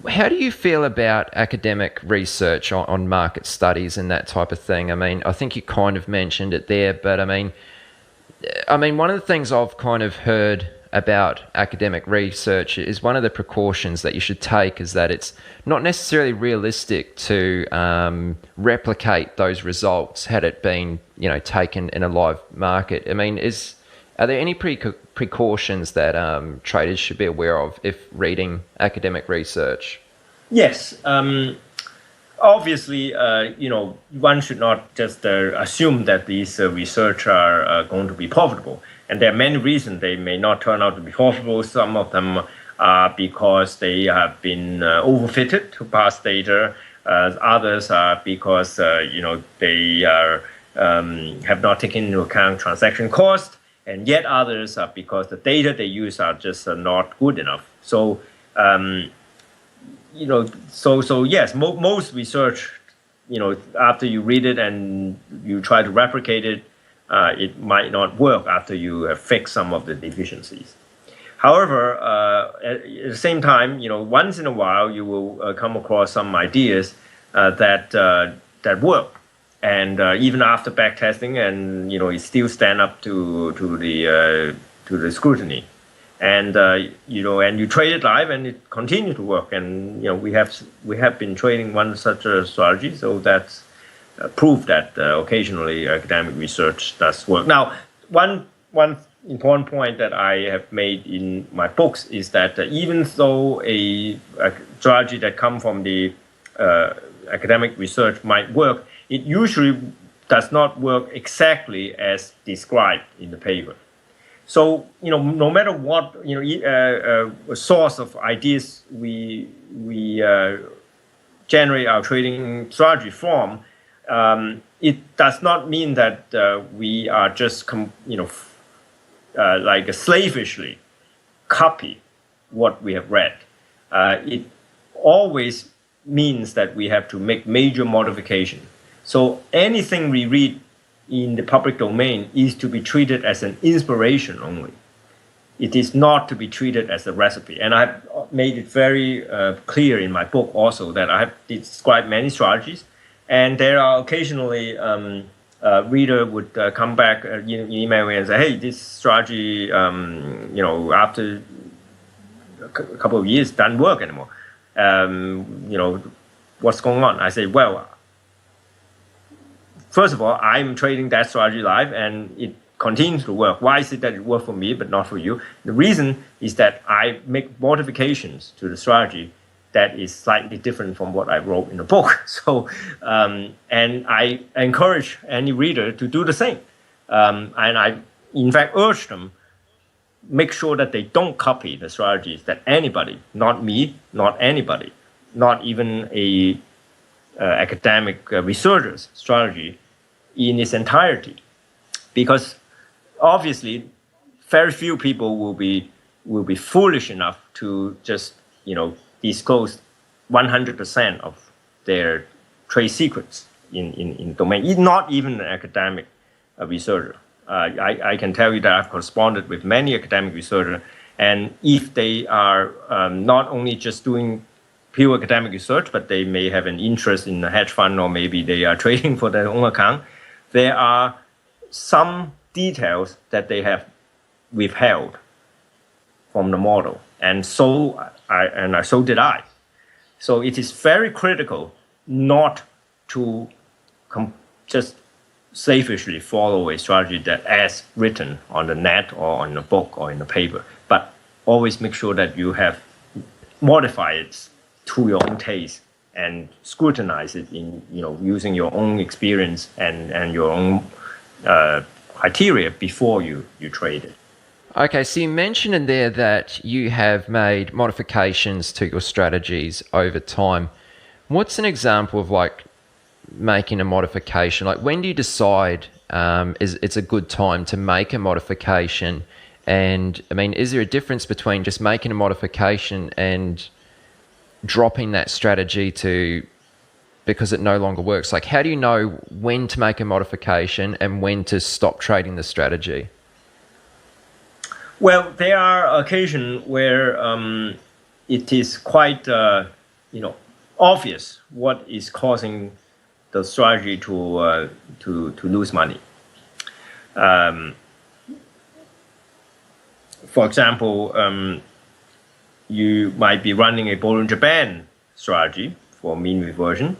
How do you feel about academic research on market studies and that type of thing? I mean, I think you kind of mentioned it there, but I mean, one of the things I've kind of heard about academic research is one of the precautions that you should take is that it's not necessarily realistic to replicate those results had it been, taken in a live market. I mean, are there any precautions that traders should be aware of if reading academic research? Yes. Obviously, one should not just assume that these research are going to be profitable. And there are many reasons they may not turn out to be profitable. Some of them are because they have been overfitted to past data. Others are because they are have not taken into account transaction cost, and yet others are because the data they use are just not good enough. So yes, most research, after you read it and you try to replicate it, it might not work after you have fixed some of the deficiencies. However, at the same time, once in a while you will come across some ideas that work, and even after backtesting, and it still stand up to the scrutiny. And and you trade it live, and it continues to work. And we have been trading one such a strategy, so that's proof that occasionally academic research does work. Now, one important point that I have made in my books is that even though a strategy that comes from the academic research might work, it usually does not work exactly as described in the paper. So, no matter what, source of ideas we generate our trading strategy from, it does not mean that we are just, like slavishly copy what we have read. It always means that we have to make major modification. So anything we read in the public domain is to be treated as an inspiration only. It is not to be treated as a recipe. And I've made it very clear in my book also that I have described many strategies, and there are occasionally reader would come back, email me and say, hey, this strategy, after a couple of years doesn't work anymore. What's going on? I say, well, first of all, I'm trading that strategy live, and it continues to work. Why is it that it worked for me but not for you? The reason is that I make modifications to the strategy that is slightly different from what I wrote in the book. So, and I encourage any reader to do the same. And I, in fact, urge them, make sure that they don't copy the strategies that anybody, not me, not anybody, not even a academic researcher's strategy in its entirety. Because obviously, very few people will be foolish enough to just, disclose 100% of their trade secrets in domain, not even an academic researcher. I can tell you that I've corresponded with many academic researchers, and if they are not only just doing pure academic research, but they may have an interest in a hedge fund, or maybe they are trading for their own account, there are some details that they have withheld from the model. And so did I. So it is very critical not to just slavishly follow a strategy that as written on the net or on the book or in the paper, but always make sure that you have modified it to your own taste and scrutinize it in using your own experience and your own criteria before you trade it. Okay, so you mentioned in there that you have made modifications to your strategies over time. What's an example of making a modification? When do you decide it's a good time to make a modification? And I mean, is there a difference between just making a modification and dropping that strategy because it no longer works? How do you know when to make a modification and when to stop trading the strategy? Well, there are occasions where it is quite, obvious what is causing the strategy to lose money. for example, you might be running a Bollinger Band strategy for mean reversion,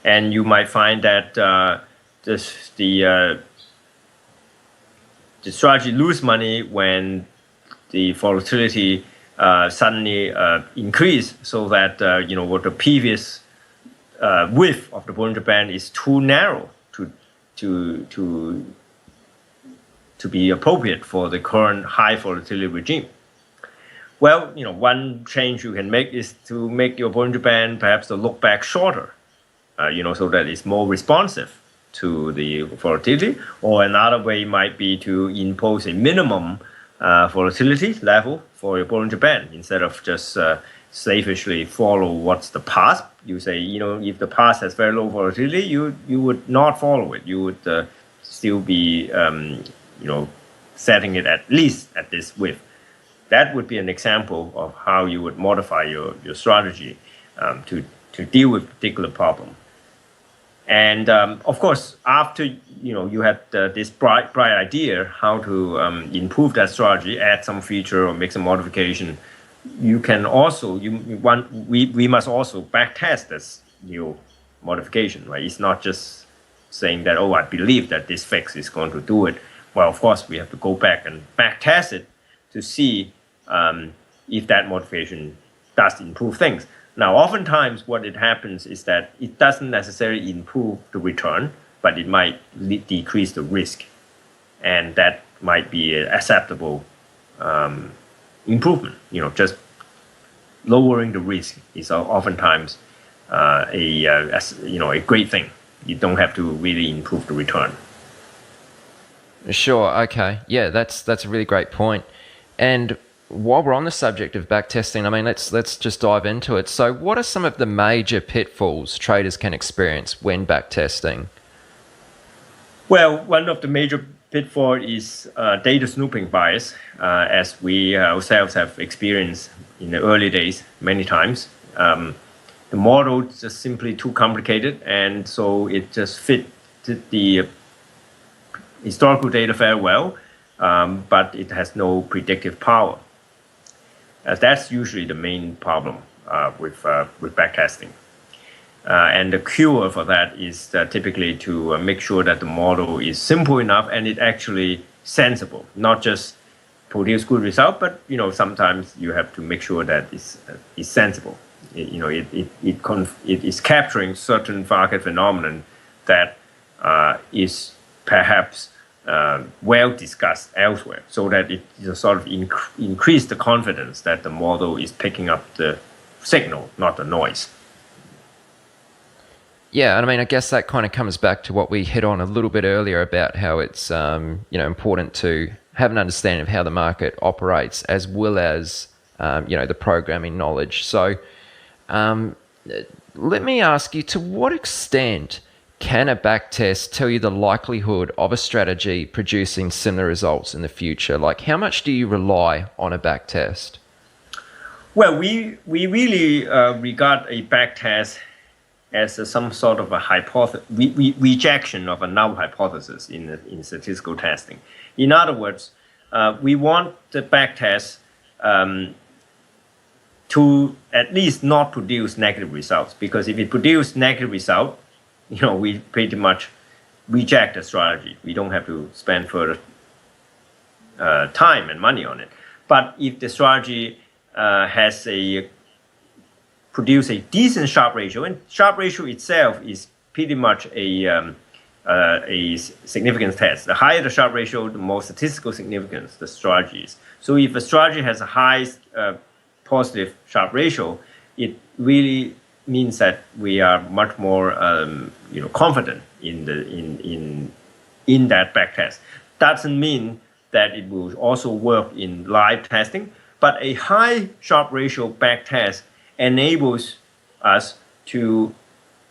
and you might find that the strategy lose money when the volatility suddenly increase, so that what the previous width of the Bollinger Band is too narrow to be appropriate for the current high volatility regime. Well, one change you can make is to make your Bollinger Band perhaps the look back shorter, so that it's more responsive to the volatility. Or another way might be to impose a minimum volatility level for your Bollinger Band instead of just slavishly follow what's the past. You say, if the past has very low volatility, you would not follow it. You would still be, setting it at least at this width. That would be an example of how you would modify your strategy to deal with a particular problem. And of course, after you had this bright idea how to improve that strategy, add some feature or make some modification, you can also we must also backtest this new modification, right? It's not just saying that, I believe that this fix is going to do it. Well, of course, we have to go back and backtest it to see if that modification does improve things. Now, oftentimes what it happens is that it doesn't necessarily improve the return, but it might decrease the risk. And that might be an acceptable improvement. Just lowering the risk is oftentimes a great thing. You don't have to really improve the return. Sure. Okay. Yeah, that's a really great point. And while we're on the subject of backtesting, I mean, let's just dive into it. So, what are some of the major pitfalls traders can experience when backtesting? Well, one of the major pitfalls is data snooping bias, as we ourselves have experienced in the early days many times. The model is just simply too complicated, and so it just fit the historical data very well, but it has no predictive power. That's usually the main problem with backtesting. And the cure for that is typically to make sure that the model is simple enough and it actually sensible, not just produce good result, but sometimes you have to make sure that it's sensible. It is capturing certain market phenomenon that is perhaps well discussed elsewhere, so that it sort of increase the confidence that the model is picking up the signal, not the noise. Yeah, and I mean, I guess that kind of comes back to what we hit on a little bit earlier about how it's important to have an understanding of how the market operates, as well as the programming knowledge. So, let me ask you, to what extent can a backtest tell you the likelihood of a strategy producing similar results in the future? Like, how much do you rely on a backtest? Well, we really regard a backtest as some sort of a rejection of a null hypothesis in statistical testing. In other words, we want the backtest to at least not produce negative results, because if it produces negative result, we pretty much reject the strategy. We don't have to spend further time and money on it. But if the strategy has produce a decent Sharpe ratio, and Sharpe ratio itself is pretty much a significance test. The higher the Sharpe ratio, the more statistical significance the strategy is. So if a strategy has a high positive Sharpe ratio, it really means that we are much more confident in that backtest. Doesn't mean that it will also work in live testing, but a high Sharpe ratio backtest enables us to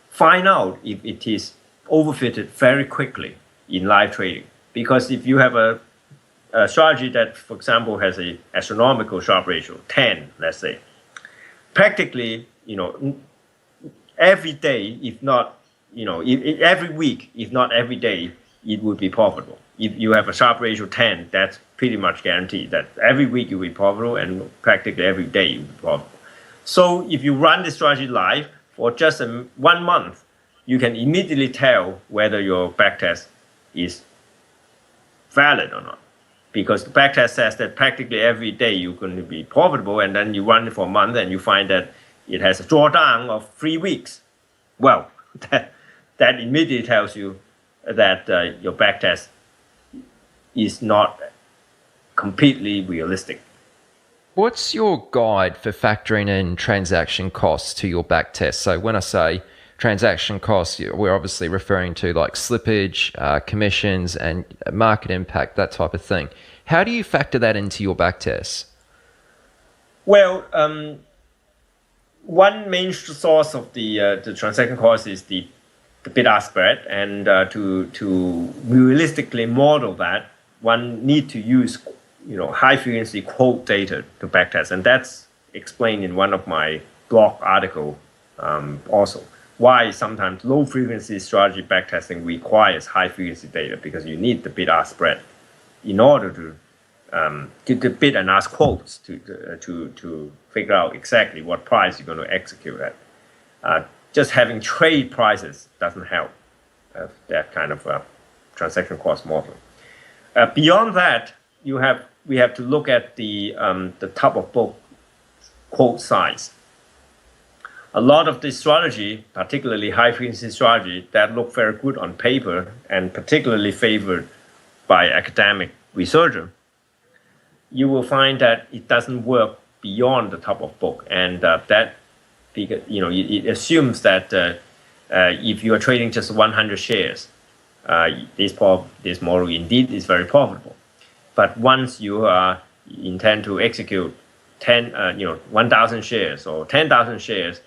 find out if it is overfitted very quickly in live trading. Because if you have a strategy that, for example, has an astronomical Sharpe ratio, 10, let's say, practically, every day, if not, every week, if not every day, it would be profitable. If you have a Sharpe ratio 10, that's pretty much guaranteed that every week you'll be profitable and practically every day you'll be profitable. So if you run the strategy live for just 1 month, you can immediately tell whether your backtest is valid or not. Because the backtest says that practically every day you're going to be profitable, and then you run it for a month and you find that it has a drawdown of 3 weeks. Well, that immediately tells you that your backtest is not completely realistic. What's your guide for factoring in transaction costs to your backtest? So when I say transaction costs, we're obviously referring to like slippage, commissions, and market impact, that type of thing. How do you factor that into your backtests? Well, one main source of the transaction cost is the bid-ask spread, and to realistically model that, one need to use high frequency quote data to backtest, and that's explained in one of my blog article also. Why sometimes low frequency strategy backtesting requires high frequency data, because you need the bid-ask spread in order to get the bid and ask quotes to figure out exactly what price you're going to execute at. Just having trade prices doesn't help that kind of transaction cost model. Beyond that, we have to look at the top of book quote size. A lot of the strategy, particularly high frequency strategy, that look very good on paper and particularly favored by academic researcher, you will find that it doesn't work beyond the top of book, and that because it assumes that if you are trading just 100 shares, this model indeed is very profitable. But once you intend to execute 1,000 shares or 10,000 shares,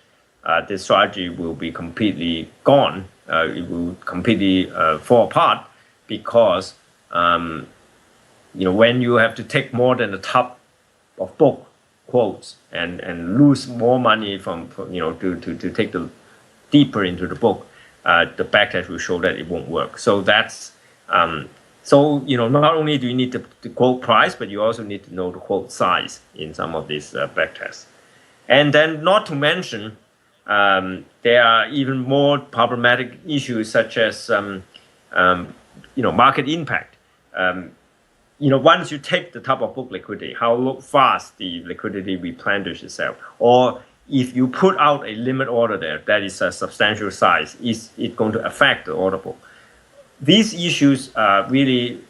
this strategy will be completely gone. It will completely fall apart, because when you have to take more than the top of book quotes and lose more money from to take the deeper into the book, the backtest will show that it won't work. So that's not only do you need the quote price, but you also need to know the quote size in some of these backtests. And then, not to mention, there are even more problematic issues such as market impact. Once you take the top of book liquidity, how fast the liquidity replenishes itself, or if you put out a limit order there that is a substantial size, is it going to affect the order book? These issues are really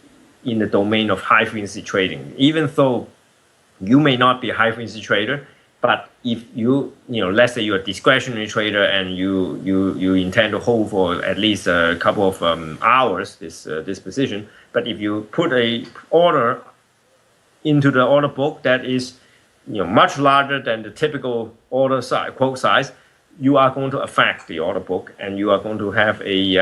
in the domain of high frequency trading. Even though you may not be a high frequency trader, but if let's say you're a discretionary trader and you intend to hold for at least a couple of hours this position, but if you put a order into the order book that is much larger than the typical order size, quote size, you are going to affect the order book, and you are going to have a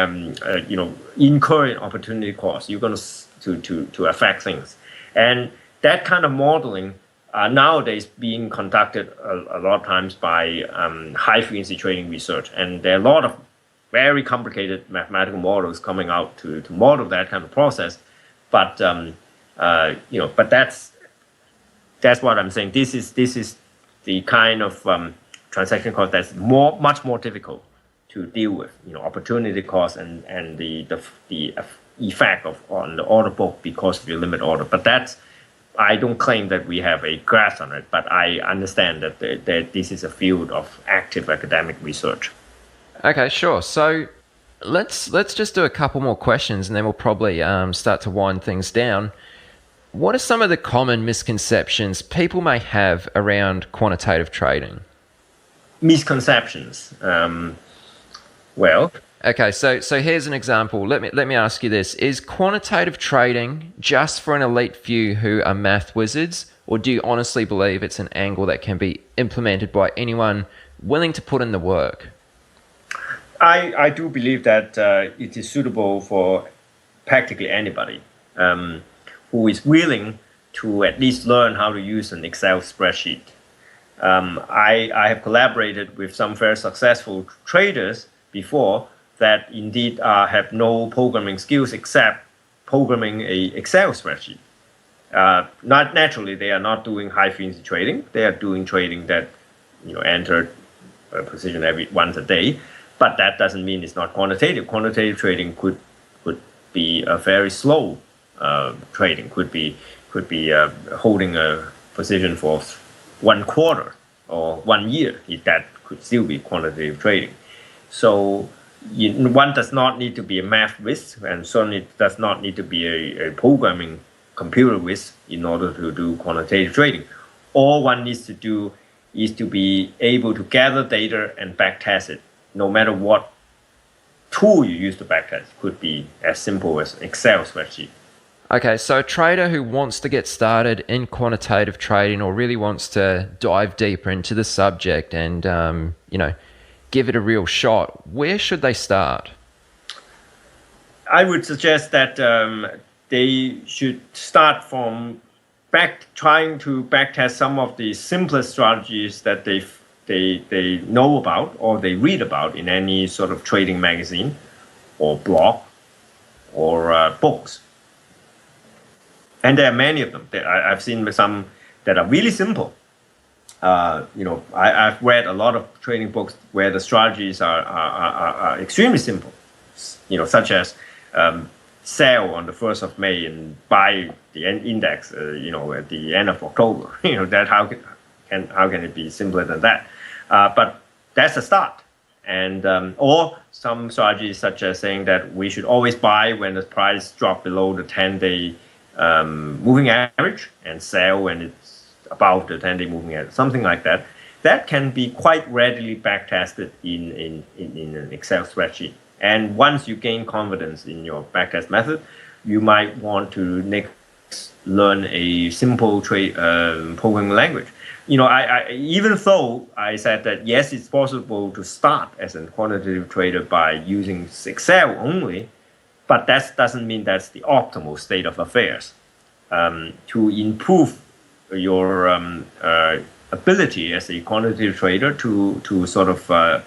incurring opportunity cost. You're going to affect things, and that kind of modeling nowadays being conducted a lot of times by high frequency trading research, and there are a lot of very complicated mathematical models coming out to model that kind of process. But but that's what I'm saying. This is the kind of transaction cost that's much more difficult to deal with. Opportunity cost and the effect on the order book because of your limit order. But I don't claim that we have a grasp on it, but I understand that this is a field of active academic research. Okay, sure. So let's just do a couple more questions, and then we'll probably start to wind things down. What are some of the common misconceptions people may have around quantitative trading? Misconceptions. Okay, so here's an example. Let me ask you this: is quantitative trading just for an elite few who are math wizards, or do you honestly believe it's an angle that can be implemented by anyone willing to put in the work? I do believe that it is suitable for practically anybody who is willing to at least learn how to use an Excel spreadsheet. I have collaborated with some very successful traders before that indeed have no programming skills except programming a Excel spreadsheet. Not naturally, they are not doing high frequency trading. They are doing trading that enter a position once a day, but that doesn't mean it's not quantitative. Quantitative trading could be a very slow trading. Could be holding a position for 1 quarter or 1 year. That could still be quantitative trading. So one does not need to be a math whiz, and certainly does not need to be a programming computer whiz in order to do quantitative trading. All one needs to do is to be able to gather data and backtest it, no matter what tool you use to backtest. Could be as simple as Excel spreadsheet. Okay, so a trader who wants to get started in quantitative trading or really wants to dive deeper into the subject and, give it a real shot, where should they start? I would suggest that they should start from trying to backtest some of the simplest strategies that they know about or they read about in any sort of trading magazine or blog or books. And there are many of them. I've seen some that are really simple. I've read a lot of trading books where the strategies are extremely simple. Such as sell on the 1st of May and buy the index, at the end of October. That how can it be simpler than that? But that's a start. And or some strategies such as saying that we should always buy when the price drops below the 10-day moving average and sell when it's above the 10-day moving average, something like that. That can be quite readily backtested in an Excel spreadsheet. And once you gain confidence in your backtest method, you might want to next learn a simple programming language. I even though I said that yes, it's possible to start as a quantitative trader by using Excel only, but that doesn't mean that's the optimal state of affairs. To improve your ability as a quantitative trader to sort of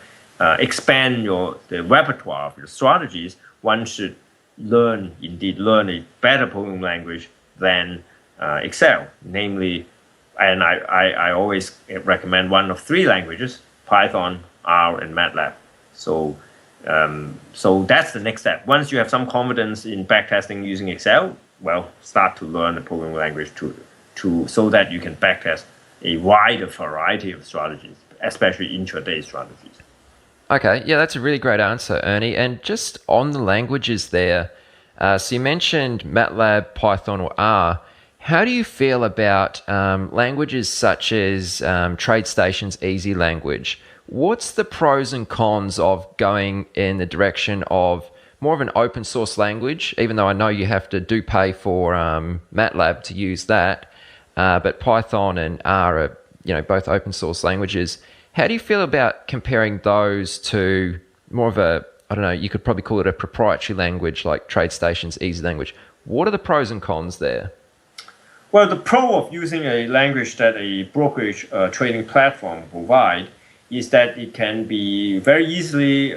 expand the repertoire of your strategies, one should learn a better programming language than Excel, namely, and I always recommend one of 3 languages: Python, R, and MATLAB. So that's the next step. Once you have some confidence in backtesting using Excel, well, start to learn the programming language so that you can backtest a wider variety of strategies, especially intraday strategies. Okay, yeah, that's a really great answer, Ernie. And just on the languages there, so you mentioned MATLAB, Python, or R. How do you feel about languages such as TradeStation's Easy language? What's the pros and cons of going in the direction of more of an open source language, even though I know you have to pay for MATLAB to use that, but Python and R are both open source languages. How do you feel about comparing those to more of a, I don't know, you could probably call it a proprietary language like TradeStation's Easy language? What are the pros and cons there? Well, the pro of using a language that a brokerage trading platform provide is that it can be very easily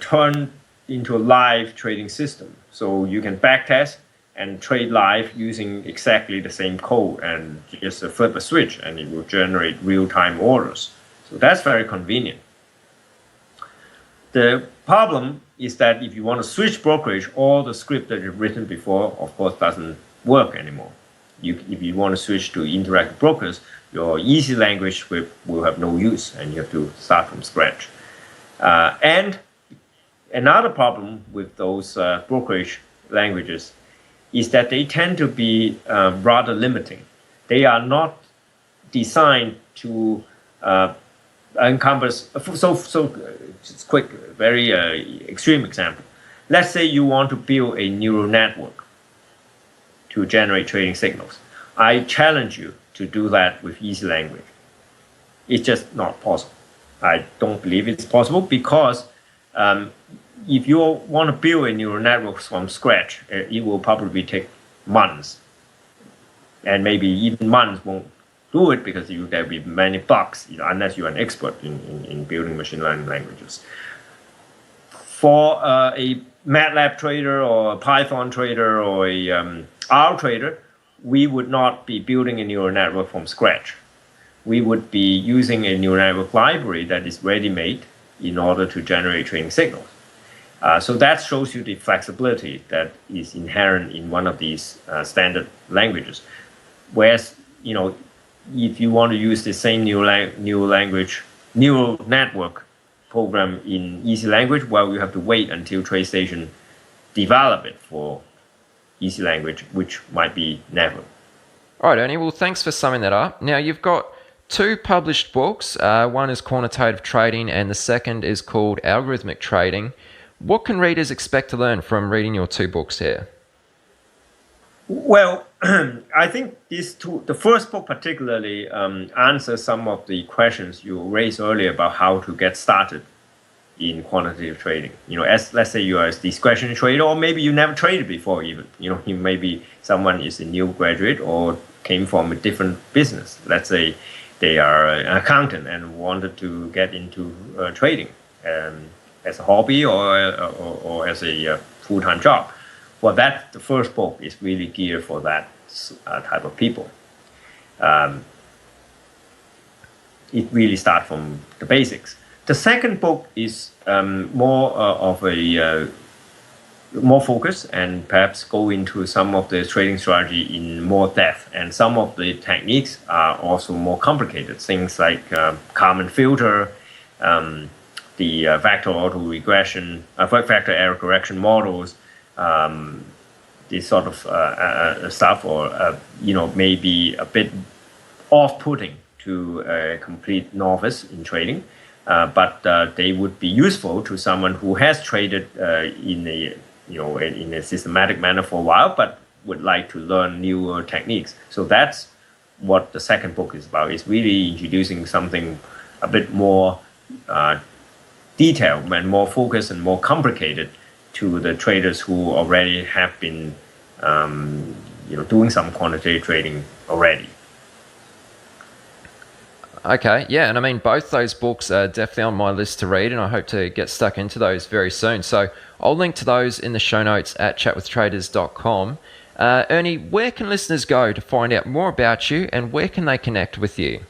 turned into a live trading system. So you can backtest and trade live using exactly the same code and just flip a switch and it will generate real-time orders. So that's very convenient. The problem is that if you want to switch brokerage, all the script that you've written before, of course, doesn't work anymore. If you want to switch to interactive brokers, your easy language will have no use and you have to start from scratch. And another problem with those brokerage languages is that they tend to be rather limiting. They are not designed to encompass. So just quick, very extreme example. Let's say you want to build a neural network to generate trading signals. I challenge you to do that with easy language. It's just not possible. I don't believe it's possible because if you want to build a neural network from scratch, it will probably take months. And maybe even months won't do it because there will be many bugs, unless you're an expert in building machine learning languages. for a MATLAB trader or a Python trader or a R trader, we would not be building a neural network from scratch. We would be using a neural network library that is ready-made in order to generate training signals. So that shows you the flexibility that is inherent in one of these standard languages. Whereas, if you want to use the same neural network program in easy language, well, you have to wait until TradeStation develop it for easy language, which might be never. All right, Ernie. Well, thanks for summing that up. Now, you've got 2 published books. One is Quantitative Trading, and the second is called Algorithmic Trading. What can readers expect to learn from reading your 2 books here? Well, I think the first book particularly answers some of the questions you raised earlier about how to get started in quantitative trading. Let's say you are a discretionary trader, or maybe you never traded before even. Maybe someone is a new graduate or came from a different business. Let's say they are an accountant and wanted to get into trading as a hobby or as a full-time job. Well, the first book is really geared for that type of people. It really starts from the basics. The second book is more of a more focus and perhaps go into some of the trading strategy in more depth. And some of the techniques are also more complicated. Things like Kalman filter, the vector auto-regression, vector error correction models, this sort of stuff, or maybe a bit off-putting to a complete novice in trading, but they would be useful to someone who has traded in a systematic manner for a while, but would like to learn newer techniques. So that's what the second book is about. It's really introducing something a bit more detailed and more focused and more complicated to the traders who already have been doing some quantitative trading already. Okay, yeah, and I mean, both those books are definitely on my list to read, and I hope to get stuck into those very soon. So I'll link to those in the show notes at chatwithtraders.com. Ernie, where can listeners go to find out more about you, and where can they connect with you?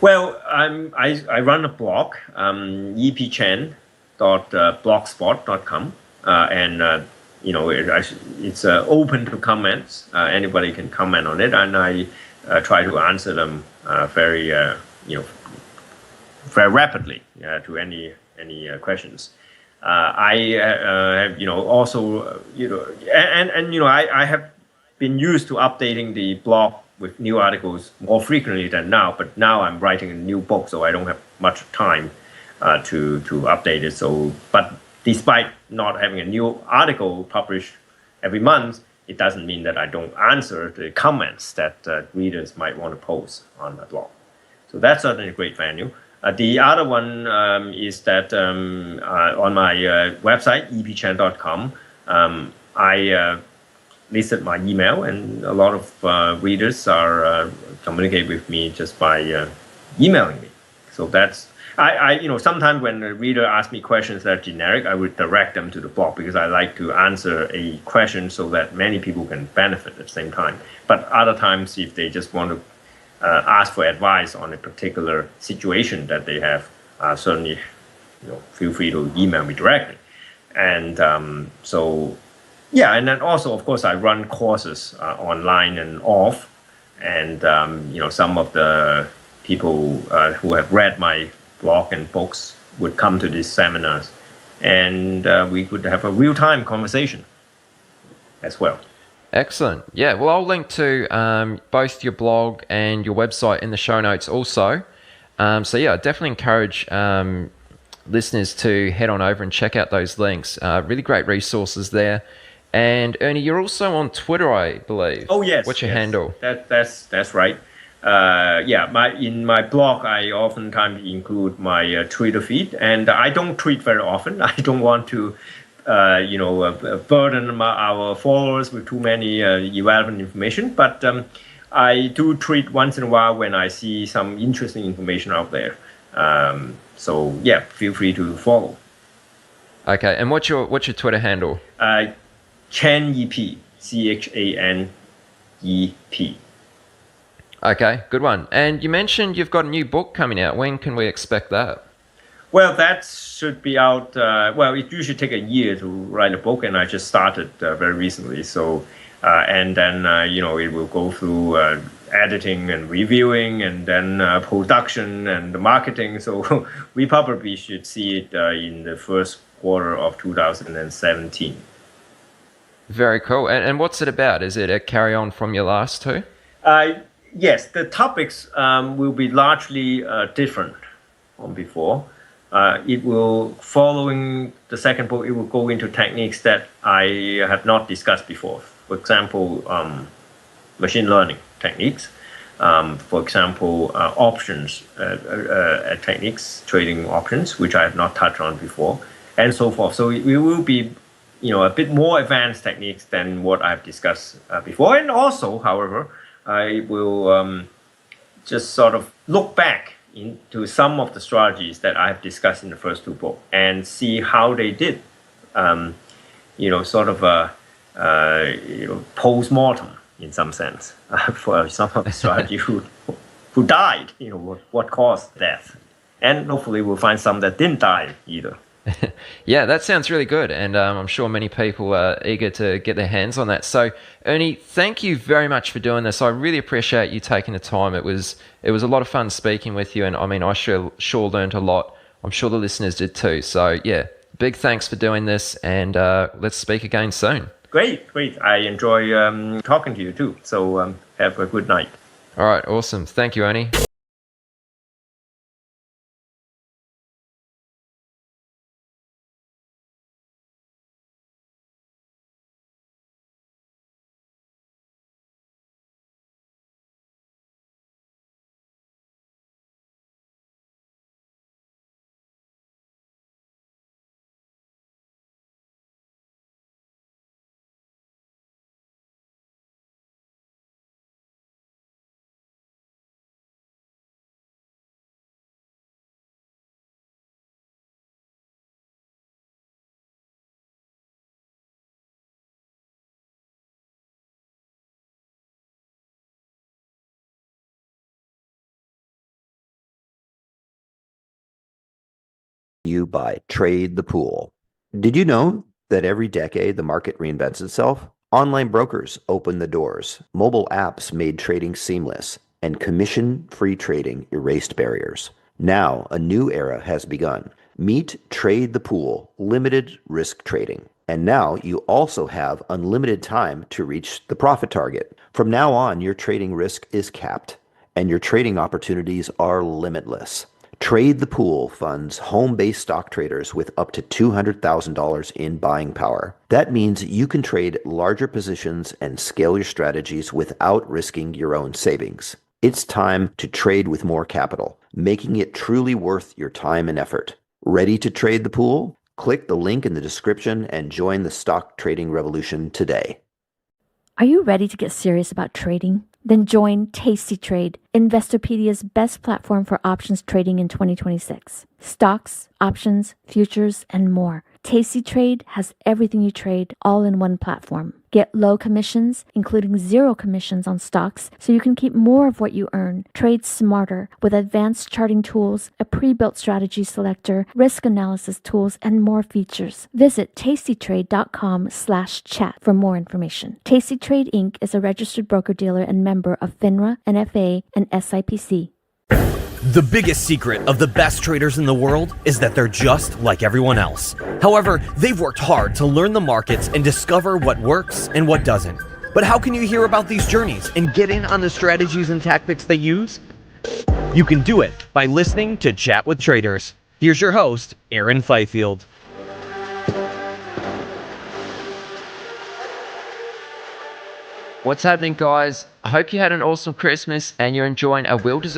Well, I run a blog, epchen.blogspot.com, and it's open to comments. Anybody can comment on it, and I try to answer them very rapidly to any questions. I have also I have been used to updating the blog with new articles more frequently than now, but now I'm writing a new book, so I don't have much time to update it. So, but despite not having a new article published every month, it doesn't mean that I don't answer the comments that readers might want to post on the blog. So that's certainly a great venue. The other one is that on my website, epchen.com, I listed my email, and a lot of readers are communicate with me just by emailing me. So that's sometimes when a reader asks me questions that are generic, I would direct them to the blog because I like to answer a question so that many people can benefit at the same time. But other times, if they just want to ask for advice on a particular situation that they have, certainly feel free to email me directly. And and then also, of course, I run courses online and off, and some of the people who have read my blog and books would come to these seminars, and we could have a real-time conversation as well. Excellent. Yeah, well, I'll link to both your blog and your website in the show notes also. I definitely encourage listeners to head on over and check out those links. Really great resources there. And Ernie, you're also on Twitter, I believe. Oh yes. What's your handle? That's right. In my blog, I oftentimes include my Twitter feed, and I don't tweet very often. I don't want to, burden our followers with too many irrelevant information. But I do tweet once in a while when I see some interesting information out there. Feel free to follow. Okay, and what's your Twitter handle? ChanEP, ChanEP. Okay, good one. And you mentioned you've got a new book coming out. When can we expect that? Well, that should be out. It usually take a year to write a book, and I just started very recently. So, and then it will go through editing and reviewing, and then production and the marketing. So, we probably should see it in the first quarter of 2017. Very cool. And what's it about? Is it a carry on from your last two? Yes, the topics will be largely different from before. It will, following the second book, it will go into techniques that I have not discussed before. For example, machine learning techniques. For example, options techniques, trading options, which I have not touched on before, and so forth. So it will be, a bit more advanced techniques than what I've discussed before. And also, however, I will just sort of look back into some of the strategies that I've discussed in the first two books and see how they did, post-mortem in some sense for some of the strategy who died, what caused death. And hopefully we'll find some that didn't die either. Yeah, that sounds really good, and I'm sure many people are eager to get their hands on that. So, Ernie, thank you very much for doing this. I really appreciate you taking the time. It was a lot of fun speaking with you, and I mean, I sure learned a lot. I'm sure the listeners did too. So, yeah, big thanks for doing this, and let's speak again soon. Great. I enjoy talking to you too. So, have a good night. All right, awesome. Thank you, Ernie. You by Trade the Pool. Did you know that every decade the market reinvents itself? Online brokers opened the doors, mobile apps made trading seamless, and commission-free trading erased barriers. Now, a new era has begun. Meet Trade the Pool, limited risk trading. And now you also have unlimited time to reach the profit target. From now on, your trading risk is capped, and your trading opportunities are limitless. Trade the Pool funds home-based stock traders with up to $200,000 in buying power. That means you can trade larger positions and scale your strategies without risking your own savings. It's time to trade with more capital, making it truly worth your time and effort. Ready to trade the pool? Click the link in the description and join the stock trading revolution today. Are you ready to get serious about trading? Then join Tasty Trade, Investopedia's best platform for options trading in 2026. Stocks, options, futures, and more. Tasty Trade has everything you trade all in one platform. Get low commissions, including 0 commissions on stocks, so you can keep more of what you earn. Trade smarter with advanced charting tools, a pre-built strategy selector, risk analysis tools, and more features. Visit tastytrade.com/chat for more information. Tasty Trade Inc. is a registered broker-dealer and member of FINRA, NFA, and SIPC. The biggest secret of the best traders in the world is that they're just like everyone else. However, they've worked hard to learn the markets and discover what works and what doesn't. But how can you hear about these journeys and get in on the strategies and tactics they use? You can do it by listening to Chat with Traders. Here's your host, Aaron Fifield. What's happening, guys? I hope you had an awesome Christmas and you're enjoying a well-deserved